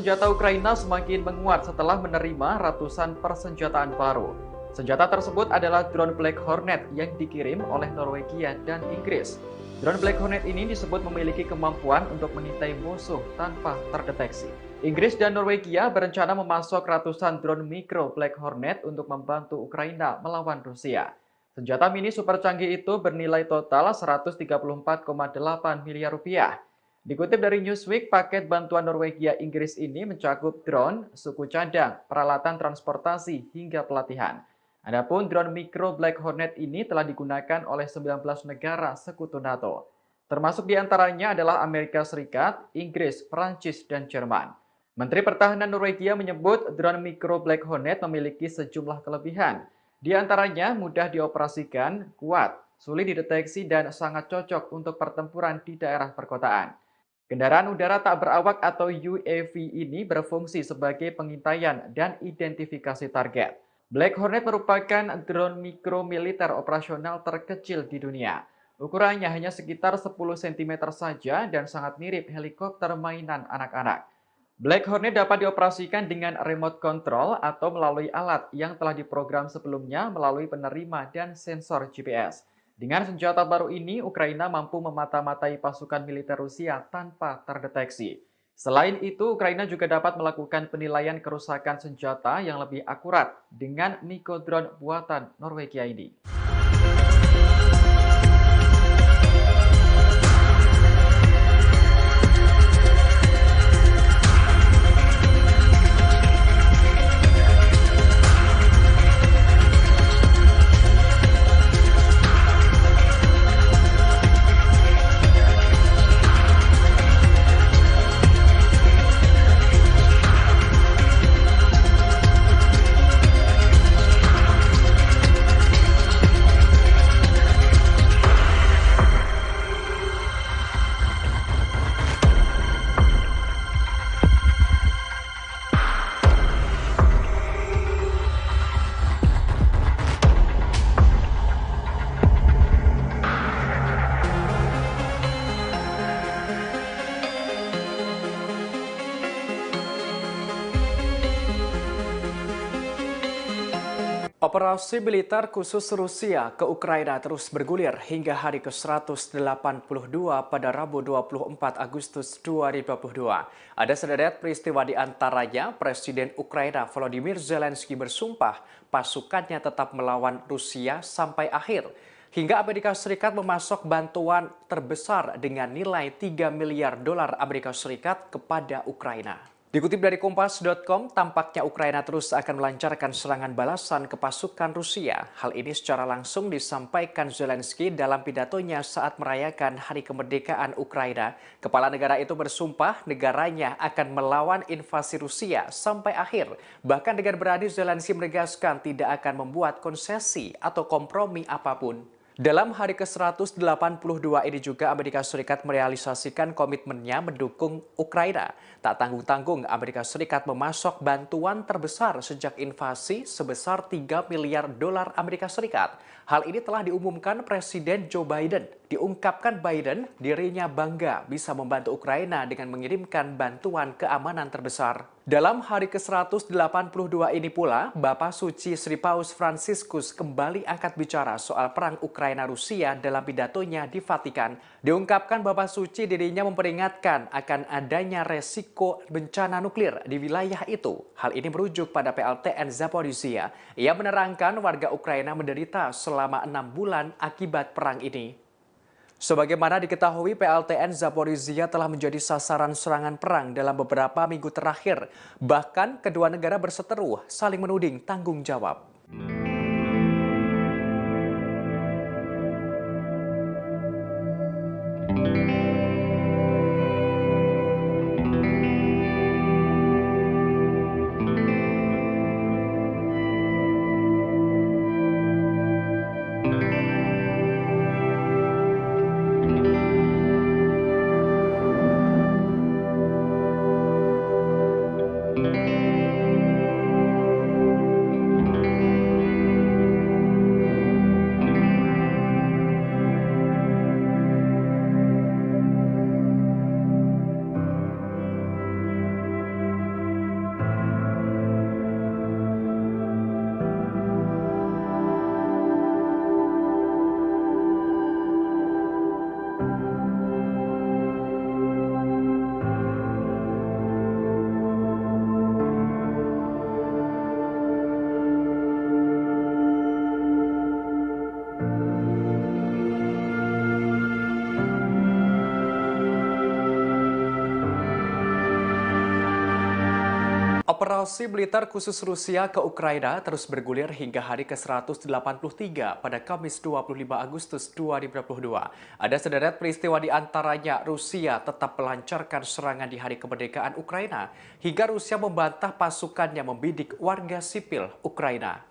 senjata Ukraina semakin menguat setelah menerima ratusan persenjataan baru. Senjata tersebut adalah drone Black Hornet yang dikirim oleh Norwegia dan Inggris. Drone Black Hornet ini disebut memiliki kemampuan untuk mengintai musuh tanpa terdeteksi. Inggris dan Norwegia berencana memasok ratusan drone mikro Black Hornet untuk membantu Ukraina melawan Rusia. Senjata mini super canggih itu bernilai total 134,8 miliar rupiah. Dikutip dari Newsweek, paket bantuan Norwegia Inggris ini mencakup drone, suku cadang, peralatan transportasi, hingga pelatihan. Adapun drone mikro Black Hornet ini telah digunakan oleh 19 negara sekutu NATO. Termasuk diantaranya adalah Amerika Serikat, Inggris, Perancis, dan Jerman. Menteri Pertahanan Norwegia menyebut drone mikro Black Hornet memiliki sejumlah kelebihan. Di antaranya mudah dioperasikan, kuat, sulit dideteksi, dan sangat cocok untuk pertempuran di daerah perkotaan. Kendaraan udara tak berawak atau UAV ini berfungsi sebagai pengintaian dan identifikasi target. Black Hornet merupakan drone mikro militer operasional terkecil di dunia. Ukurannya hanya sekitar 10 cm saja dan sangat mirip helikopter mainan anak-anak. Black Hornet dapat dioperasikan dengan remote control atau melalui alat yang telah diprogram sebelumnya melalui penerima dan sensor GPS. Dengan senjata baru ini, Ukraina mampu memata-matai pasukan militer Rusia tanpa terdeteksi. Selain itu, Ukraina juga dapat melakukan penilaian kerusakan senjata yang lebih akurat dengan mikrodrone buatan Norwegia ini. Operasi militer khusus Rusia ke Ukraina terus bergulir hingga hari ke-182 pada Rabu 24 Agustus 2022. Ada sederet peristiwa di antaranya Presiden Ukraina Volodymyr Zelensky bersumpah pasukannya tetap melawan Rusia sampai akhir. Hingga Amerika Serikat memasok bantuan terbesar dengan nilai 3 miliar dolar Amerika Serikat kepada Ukraina. Dikutip dari Kompas.com, tampaknya Ukraina terus akan melancarkan serangan balasan ke pasukan Rusia. Hal ini secara langsung disampaikan Zelensky dalam pidatonya saat merayakan Hari Kemerdekaan Ukraina. Kepala negara itu bersumpah negaranya akan melawan invasi Rusia sampai akhir. Bahkan dengan berani Zelensky menegaskan tidak akan membuat konsesi atau kompromi apapun. Dalam hari ke-182 ini juga Amerika Serikat merealisasikan komitmennya mendukung Ukraina. Tak tanggung-tanggung Amerika Serikat memasok bantuan terbesar sejak invasi sebesar 3 miliar dolar Amerika Serikat. Hal ini telah diumumkan Presiden Joe Biden. Diungkapkan Biden dirinya bangga bisa membantu Ukraina dengan mengirimkan bantuan keamanan terbesar. Dalam hari ke-182 ini pula, Bapak Suci Sri Paus Fransiskus kembali angkat bicara soal perang Ukraina-Rusia dalam pidatonya di Vatikan. Diungkapkan Bapak Suci dirinya memperingatkan akan adanya resiko bencana nuklir di wilayah itu. Hal ini merujuk pada PLTN Zaporizhia. Ia menerangkan warga Ukraina menderita selama 6 bulan akibat perang ini. Sebagaimana diketahui, PLTN Zaporizhia telah menjadi sasaran serangan perang dalam beberapa minggu terakhir. Bahkan kedua negara berseteru saling menuding tanggung jawab. Operasi militer khusus Rusia ke Ukraina terus bergulir hingga hari ke-183 pada Kamis 25 Agustus 2022. Ada sederet peristiwa di antaranya Rusia tetap melancarkan serangan di hari kemerdekaan Ukraina hingga Rusia membantah pasukannya membidik warga sipil Ukraina.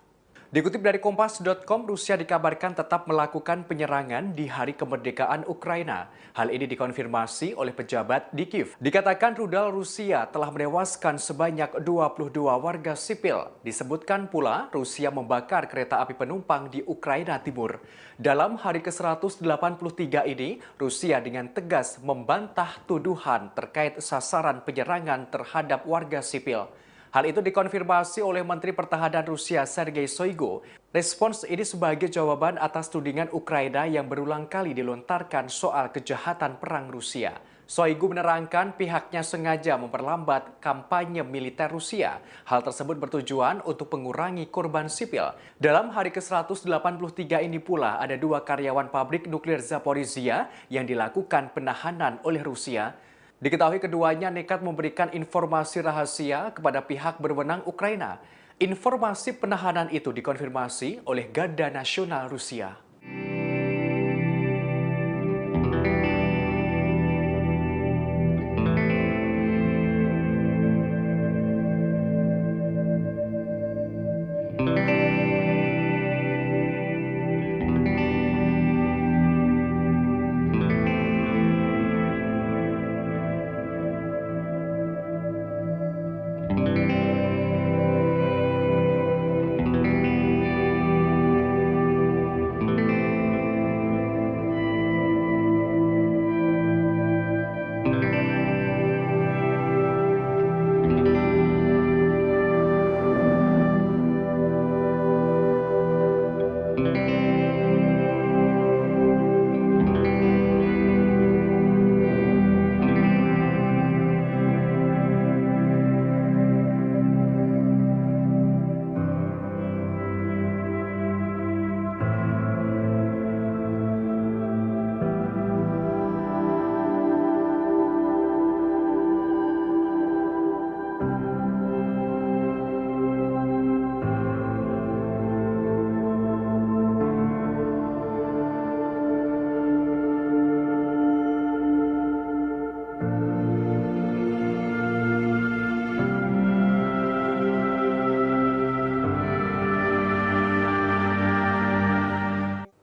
Dikutip dari Kompas.com, Rusia dikabarkan tetap melakukan penyerangan di hari kemerdekaan Ukraina. Hal ini dikonfirmasi oleh pejabat di Kiev. Dikatakan rudal Rusia telah menewaskan sebanyak 22 warga sipil. Disebutkan pula Rusia membakar kereta api penumpang di Ukraina Timur. Dalam hari ke-183 ini, Rusia dengan tegas membantah tuduhan terkait sasaran penyerangan terhadap warga sipil. Hal itu dikonfirmasi oleh Menteri Pertahanan Rusia Sergei Shoigu. Respons ini sebagai jawaban atas tudingan Ukraina yang berulang kali dilontarkan soal kejahatan perang Rusia. Shoigu menerangkan pihaknya sengaja memperlambat kampanye militer Rusia. Hal tersebut bertujuan untuk mengurangi korban sipil. Dalam hari ke-183 ini pula ada 2 karyawan pabrik nuklir Zaporizhia yang dilakukan penahanan oleh Rusia. Diketahui keduanya nekat memberikan informasi rahasia kepada pihak berwenang Ukraina. Informasi penahanan itu dikonfirmasi oleh Garda Nasional Rusia.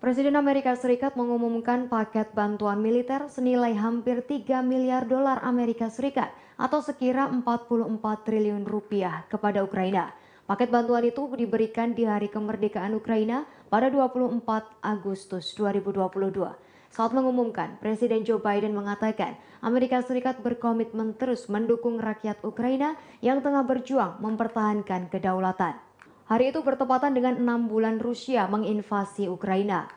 Presiden Amerika Serikat mengumumkan paket bantuan militer senilai hampir 3 miliar dolar Amerika Serikat atau sekira 44 triliun rupiah kepada Ukraina. Paket bantuan itu diberikan di hari kemerdekaan Ukraina pada 24 Agustus 2022. Saat mengumumkan, Presiden Joe Biden mengatakan Amerika Serikat berkomitmen terus mendukung rakyat Ukraina yang tengah berjuang mempertahankan kedaulatan. Hari itu bertepatan dengan 6 bulan Rusia menginvasi Ukraina.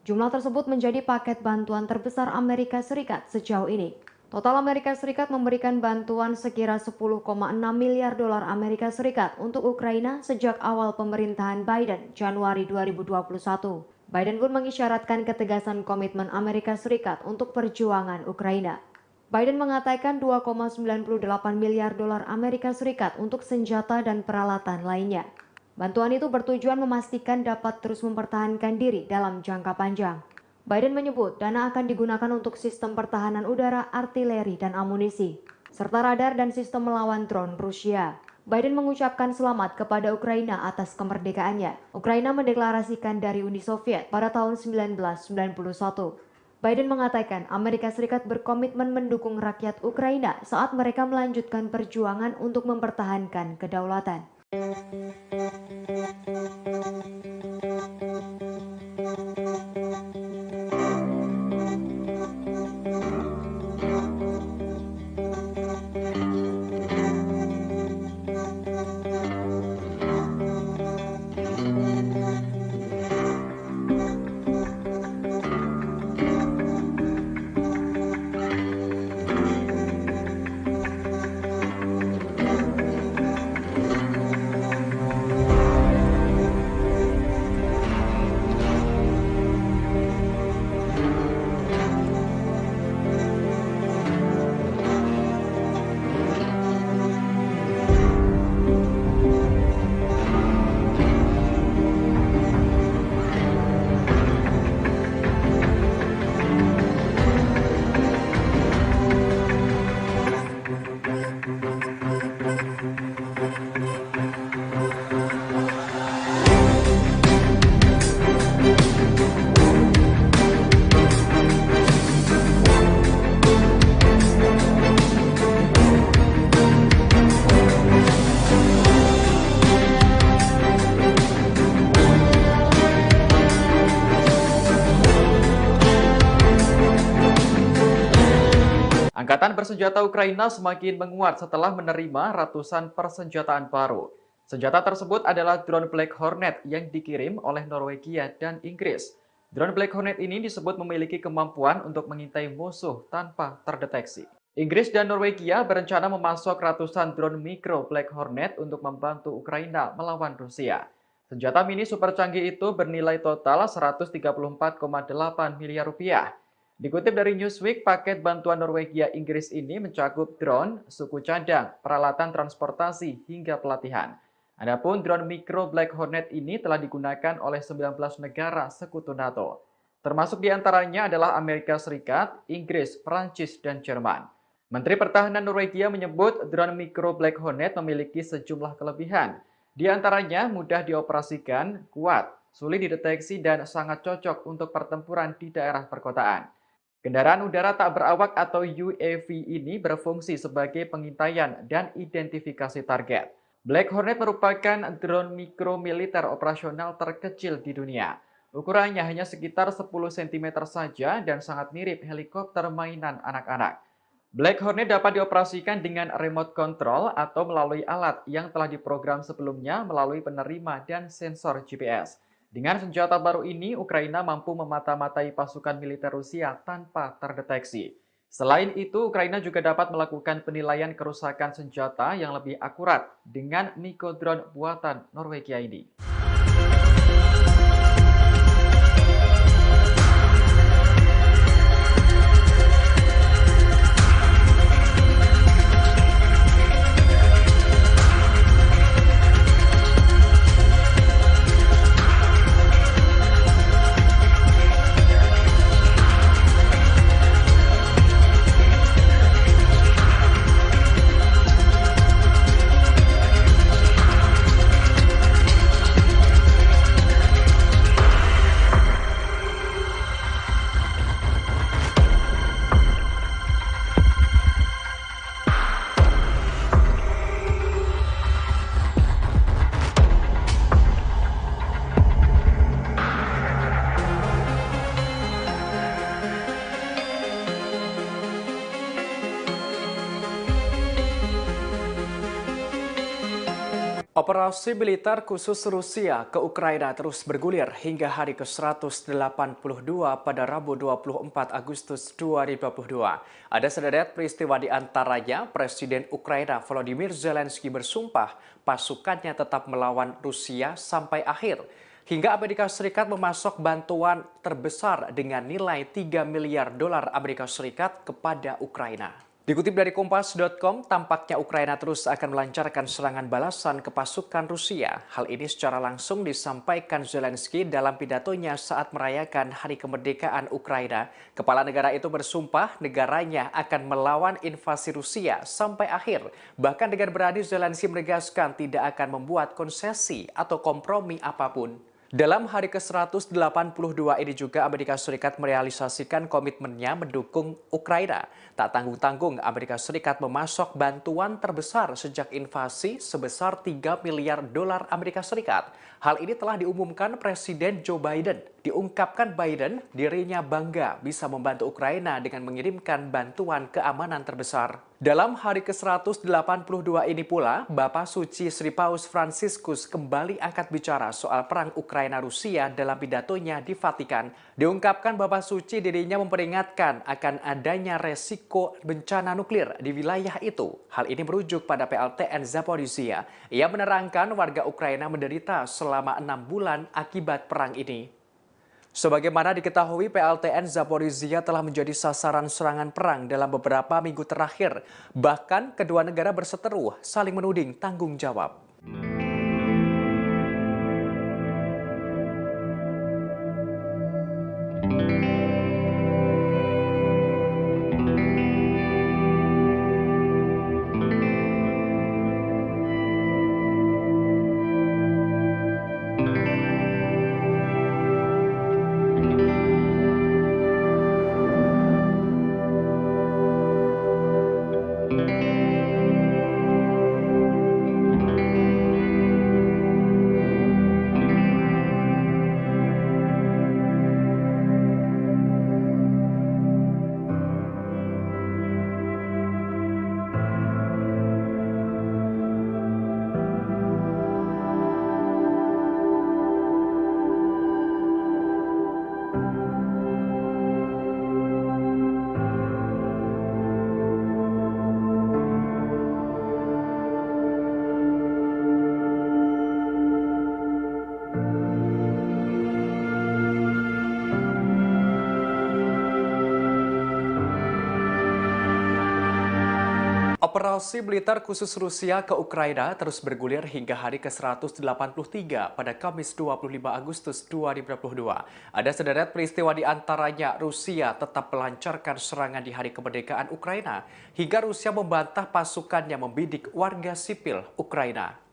Jumlah tersebut menjadi paket bantuan terbesar Amerika Serikat sejauh ini. Total Amerika Serikat memberikan bantuan sekira 10,6 miliar dolar Amerika Serikat untuk Ukraina sejak awal pemerintahan Biden Januari 2021. Biden pun mengisyaratkan ketegasan komitmen Amerika Serikat untuk perjuangan Ukraina. Biden mengatakan 2,98 miliar dolar Amerika Serikat untuk senjata dan peralatan lainnya. Bantuan itu bertujuan memastikan dapat terus mempertahankan diri dalam jangka panjang. Biden menyebut dana akan digunakan untuk sistem pertahanan udara, artileri, dan amunisi, serta radar dan sistem melawan drone Rusia. Biden mengucapkan selamat kepada Ukraina atas kemerdekaannya. Ukraina mendeklarasikan dari Uni Soviet pada tahun 1991. Biden mengatakan Amerika Serikat berkomitmen mendukung rakyat Ukraina saat mereka melanjutkan perjuangan untuk mempertahankan kedaulatan. Angkatan bersenjata Ukraina semakin menguat setelah menerima ratusan persenjataan baru. Senjata tersebut adalah drone Black Hornet yang dikirim oleh Norwegia dan Inggris. Drone Black Hornet ini disebut memiliki kemampuan untuk mengintai musuh tanpa terdeteksi. Inggris dan Norwegia berencana memasok ratusan drone mikro Black Hornet untuk membantu Ukraina melawan Rusia. Senjata mini super canggih itu bernilai total 134,8 miliar rupiah. Dikutip dari Newsweek, paket bantuan Norwegia Inggris ini mencakup drone, suku cadang, peralatan transportasi, hingga pelatihan. Adapun drone mikro Black Hornet ini telah digunakan oleh 19 negara sekutu NATO. Termasuk diantaranya adalah Amerika Serikat, Inggris, Prancis, dan Jerman. Menteri Pertahanan Norwegia menyebut drone mikro Black Hornet memiliki sejumlah kelebihan. Di antaranya mudah dioperasikan, kuat, sulit dideteksi, dan sangat cocok untuk pertempuran di daerah perkotaan. Kendaraan udara tak berawak atau UAV ini berfungsi sebagai pengintaian dan identifikasi target. Black Hornet merupakan drone mikro militer operasional terkecil di dunia. Ukurannya hanya sekitar 10 cm saja dan sangat mirip helikopter mainan anak-anak. Black Hornet dapat dioperasikan dengan remote control atau melalui alat yang telah diprogram sebelumnya melalui penerima dan sensor GPS. Dengan senjata baru ini, Ukraina mampu memata-matai pasukan militer Rusia tanpa terdeteksi. Selain itu, Ukraina juga dapat melakukan penilaian kerusakan senjata yang lebih akurat dengan mikro drone buatan Norwegia ini. Operasi militer khusus Rusia ke Ukraina terus bergulir hingga hari ke-182 pada Rabu 24 Agustus 2022. Ada sederet peristiwa di antaranya Presiden Ukraina Volodymyr Zelensky bersumpah pasukannya tetap melawan Rusia sampai akhir. Hingga Amerika Serikat memasok bantuan terbesar dengan nilai 3 miliar dolar Amerika Serikat kepada Ukraina. Dikutip dari Kompas.com, tampaknya Ukraina terus akan melancarkan serangan balasan ke pasukan Rusia. Hal ini secara langsung disampaikan Zelensky dalam pidatonya saat merayakan Hari Kemerdekaan Ukraina. Kepala negara itu bersumpah negaranya akan melawan invasi Rusia sampai akhir. Bahkan dengan berani Zelensky menegaskan tidak akan membuat konsesi atau kompromi apapun. Dalam hari ke-182 ini juga Amerika Serikat merealisasikan komitmennya mendukung Ukraina. Tak tanggung-tanggung Amerika Serikat memasok bantuan terbesar sejak invasi sebesar 3 miliar dolar Amerika Serikat. Hal ini telah diumumkan Presiden Joe Biden. Diungkapkan Biden dirinya bangga bisa membantu Ukraina dengan mengirimkan bantuan keamanan terbesar. Dalam hari ke-182 ini pula, Bapak Suci Sri Paus Fransiskus kembali angkat bicara soal perang Ukraina-Rusia dalam pidatonya di Vatikan. Diungkapkan Bapak Suci dirinya memperingatkan akan adanya resiko bencana nuklir di wilayah itu. Hal ini merujuk pada PLTN Zaporizhia. Ia menerangkan warga Ukraina menderita selama 6 bulan akibat perang ini. Sebagaimana diketahui, PLTN Zaporizhia telah menjadi sasaran serangan perang dalam beberapa minggu terakhir. Bahkan kedua negara berseteru saling menuding tanggung jawab. Operasi militer khusus Rusia ke Ukraina terus bergulir hingga hari ke-183 pada Kamis 25 Agustus 2022. Ada sederet peristiwa di antaranya Rusia tetap melancarkan serangan di hari kemerdekaan Ukraina hingga Rusia membantah pasukannya membidik warga sipil Ukraina.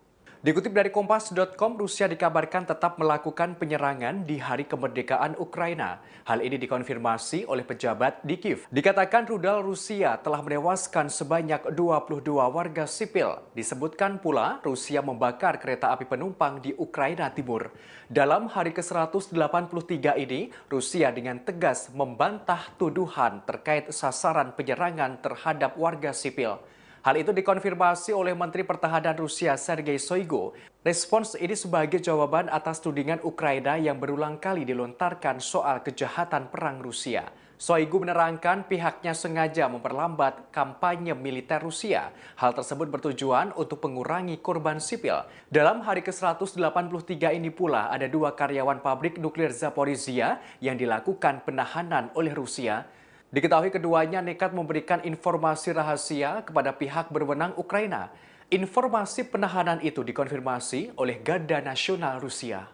Dikutip dari Kompas.com, Rusia dikabarkan tetap melakukan penyerangan di hari kemerdekaan Ukraina. Hal ini dikonfirmasi oleh pejabat di Kiev. Dikatakan rudal Rusia telah menewaskan sebanyak 22 warga sipil. Disebutkan pula Rusia membakar kereta api penumpang di Ukraina Timur. Dalam hari ke-183 ini, Rusia dengan tegas membantah tuduhan terkait sasaran penyerangan terhadap warga sipil. Hal itu dikonfirmasi oleh Menteri Pertahanan Rusia Sergei Shoigu. Respons ini sebagai jawaban atas tudingan Ukraina yang berulang kali dilontarkan soal kejahatan perang Rusia. Shoigu menerangkan pihaknya sengaja memperlambat kampanye militer Rusia. Hal tersebut bertujuan untuk mengurangi korban sipil. Dalam hari ke-183 ini pula ada 2 karyawan pabrik nuklir Zaporizhia yang dilakukan penahanan oleh Rusia. Diketahui keduanya nekat memberikan informasi rahasia kepada pihak berwenang Ukraina. Informasi penahanan itu dikonfirmasi oleh Garda Nasional Rusia.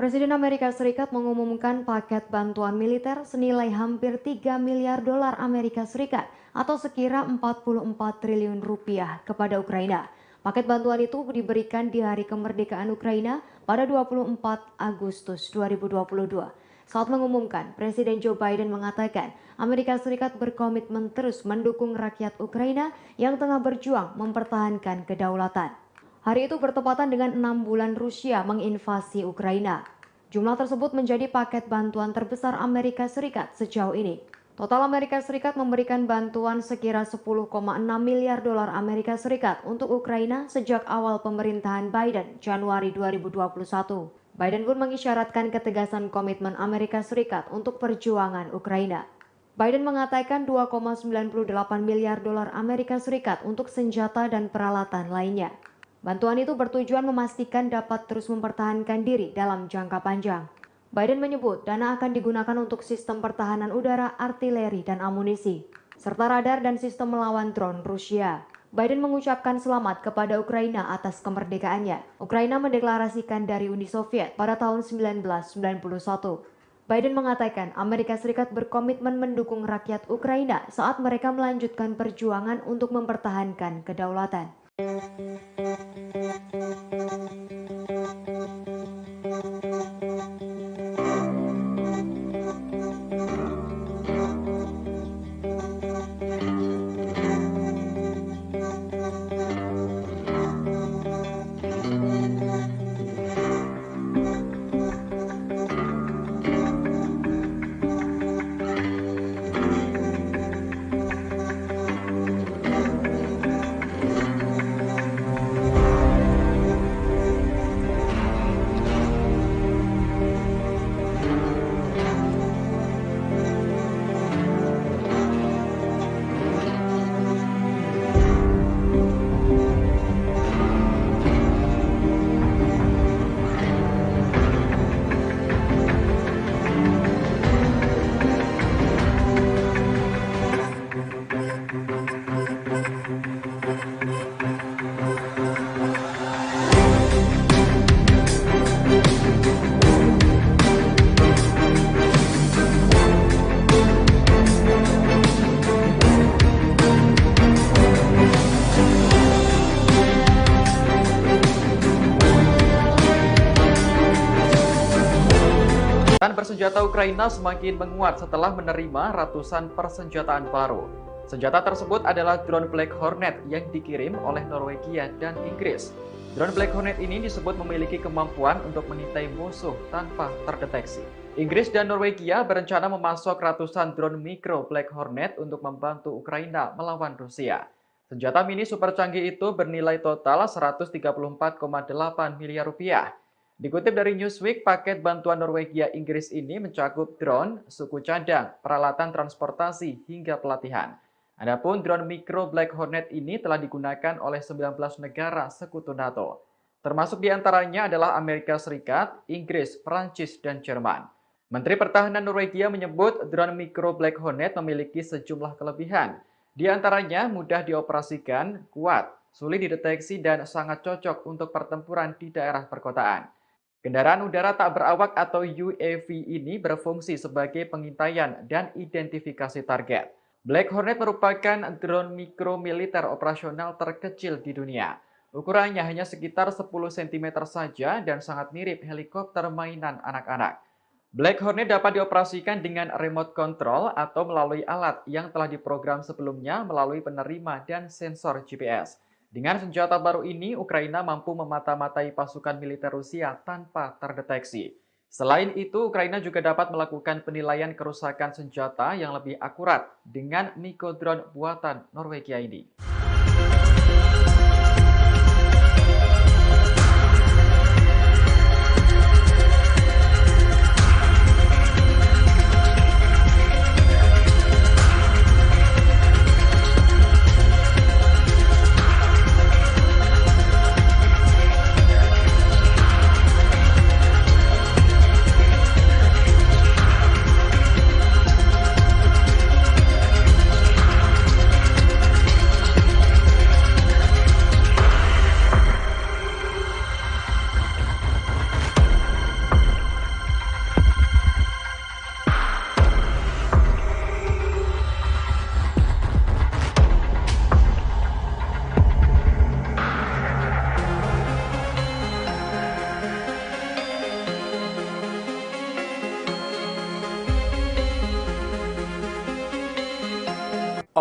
Presiden Amerika Serikat mengumumkan paket bantuan militer senilai hampir 3 miliar dolar Amerika Serikat atau sekira 44 triliun rupiah kepada Ukraina. Paket bantuan itu diberikan di hari kemerdekaan Ukraina pada 24 Agustus 2022. Saat mengumumkan, Presiden Joe Biden mengatakan Amerika Serikat berkomitmen terus mendukung rakyat Ukraina yang tengah berjuang mempertahankan kedaulatan. Hari itu bertepatan dengan 6 bulan Rusia menginvasi Ukraina. Jumlah tersebut menjadi paket bantuan terbesar Amerika Serikat sejauh ini. Total Amerika Serikat memberikan bantuan sekira 10,6 miliar dolar Amerika Serikat untuk Ukraina sejak awal pemerintahan Biden Januari 2021. Biden pun mengisyaratkan ketegasan komitmen Amerika Serikat untuk perjuangan Ukraina. Biden mengatakan 2,98 miliar dolar Amerika Serikat untuk senjata dan peralatan lainnya. Bantuan itu bertujuan memastikan dapat terus mempertahankan diri dalam jangka panjang. Biden menyebut dana akan digunakan untuk sistem pertahanan udara, artileri, dan amunisi, serta radar dan sistem melawan drone Rusia. Biden mengucapkan selamat kepada Ukraina atas kemerdekaannya. Ukraina mendeklarasikan dari Uni Soviet pada tahun 1991. Biden mengatakan Amerika Serikat berkomitmen mendukung rakyat Ukraina saat mereka melanjutkan perjuangan untuk mempertahankan kedaulatan. senjata Ukraina semakin menguat setelah menerima ratusan persenjataan baru. Senjata tersebut adalah drone Black Hornet yang dikirim oleh Norwegia dan Inggris. Drone Black Hornet ini disebut memiliki kemampuan untuk mengintai musuh tanpa terdeteksi. Inggris dan Norwegia berencana memasok ratusan drone mikro Black Hornet untuk membantu Ukraina melawan Rusia. Senjata mini super canggih itu bernilai total 134,8 miliar rupiah. Dikutip dari Newsweek, paket bantuan Norwegia Inggris ini mencakup drone, suku cadang, peralatan transportasi, hingga pelatihan. Adapun drone mikro Black Hornet ini telah digunakan oleh 19 negara sekutu NATO. Termasuk diantaranya adalah Amerika Serikat, Inggris, Perancis, dan Jerman. Menteri Pertahanan Norwegia menyebut drone mikro Black Hornet memiliki sejumlah kelebihan. Di antaranya mudah dioperasikan, kuat, sulit dideteksi, dan sangat cocok untuk pertempuran di daerah perkotaan. Kendaraan udara tak berawak atau UAV ini berfungsi sebagai pengintaian dan identifikasi target. Black Hornet merupakan drone mikro militer operasional terkecil di dunia. Ukurannya hanya sekitar 10 cm saja dan sangat mirip helikopter mainan anak-anak. Black Hornet dapat dioperasikan dengan remote control atau melalui alat yang telah diprogram sebelumnya melalui penerima dan sensor GPS. Dengan senjata baru ini, Ukraina mampu memata-matai pasukan militer Rusia tanpa terdeteksi. Selain itu, Ukraina juga dapat melakukan penilaian kerusakan senjata yang lebih akurat dengan mikrodrone buatan Norwegia ini.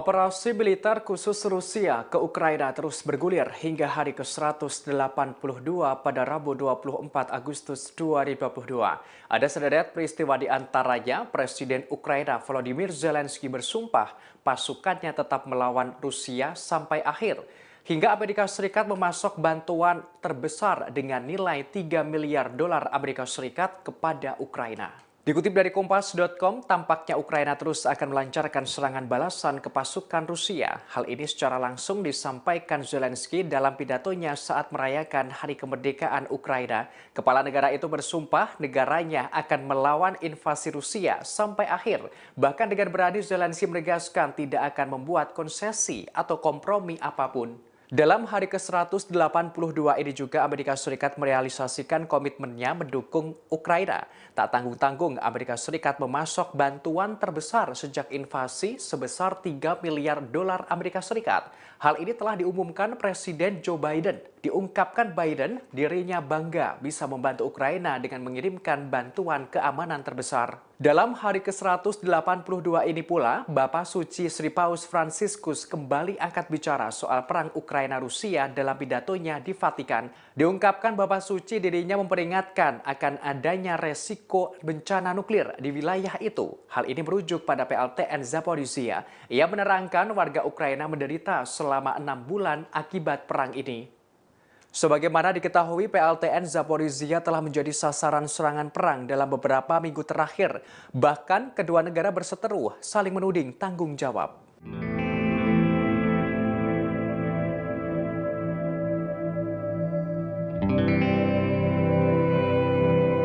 Operasi militer khusus Rusia ke Ukraina terus bergulir hingga hari ke-182 pada Rabu 24 Agustus 2022. Ada sederet peristiwa di antaranya Presiden Ukraina Volodymyr Zelensky bersumpah pasukannya tetap melawan Rusia sampai akhir. Hingga Amerika Serikat memasok bantuan terbesar dengan nilai 3 miliar dolar Amerika Serikat kepada Ukraina. Dikutip dari Kompas.com, tampaknya Ukraina terus akan melancarkan serangan balasan ke pasukan Rusia. Hal ini secara langsung disampaikan Zelensky dalam pidatonya saat merayakan Hari Kemerdekaan Ukraina. Kepala negara itu bersumpah negaranya akan melawan invasi Rusia sampai akhir. Bahkan dengan berani Zelensky menegaskan tidak akan membuat konsesi atau kompromi apapun. Dalam hari ke-182 ini juga Amerika Serikat merealisasikan komitmennya mendukung Ukraina. Tak tanggung-tanggung Amerika Serikat memasok bantuan terbesar sejak invasi sebesar 3 miliar dolar Amerika Serikat. Hal ini telah diumumkan Presiden Joe Biden. Diungkapkan Biden dirinya bangga bisa membantu Ukraina dengan mengirimkan bantuan keamanan terbesar. Dalam hari ke-182 ini pula, Bapak Suci Sri Paus Fransiskus kembali angkat bicara soal perang Ukraina-Rusia dalam pidatonya di Vatikan. Diungkapkan Bapak Suci dirinya memperingatkan akan adanya resiko bencana nuklir di wilayah itu. Hal ini merujuk pada PLTN Zaporizhia. Ia menerangkan warga Ukraina menderita selama 6 bulan akibat perang ini. Sebagaimana diketahui, PLTN Zaporizhia telah menjadi sasaran serangan perang dalam beberapa minggu terakhir. Bahkan kedua negara berseteru saling menuding tanggung jawab.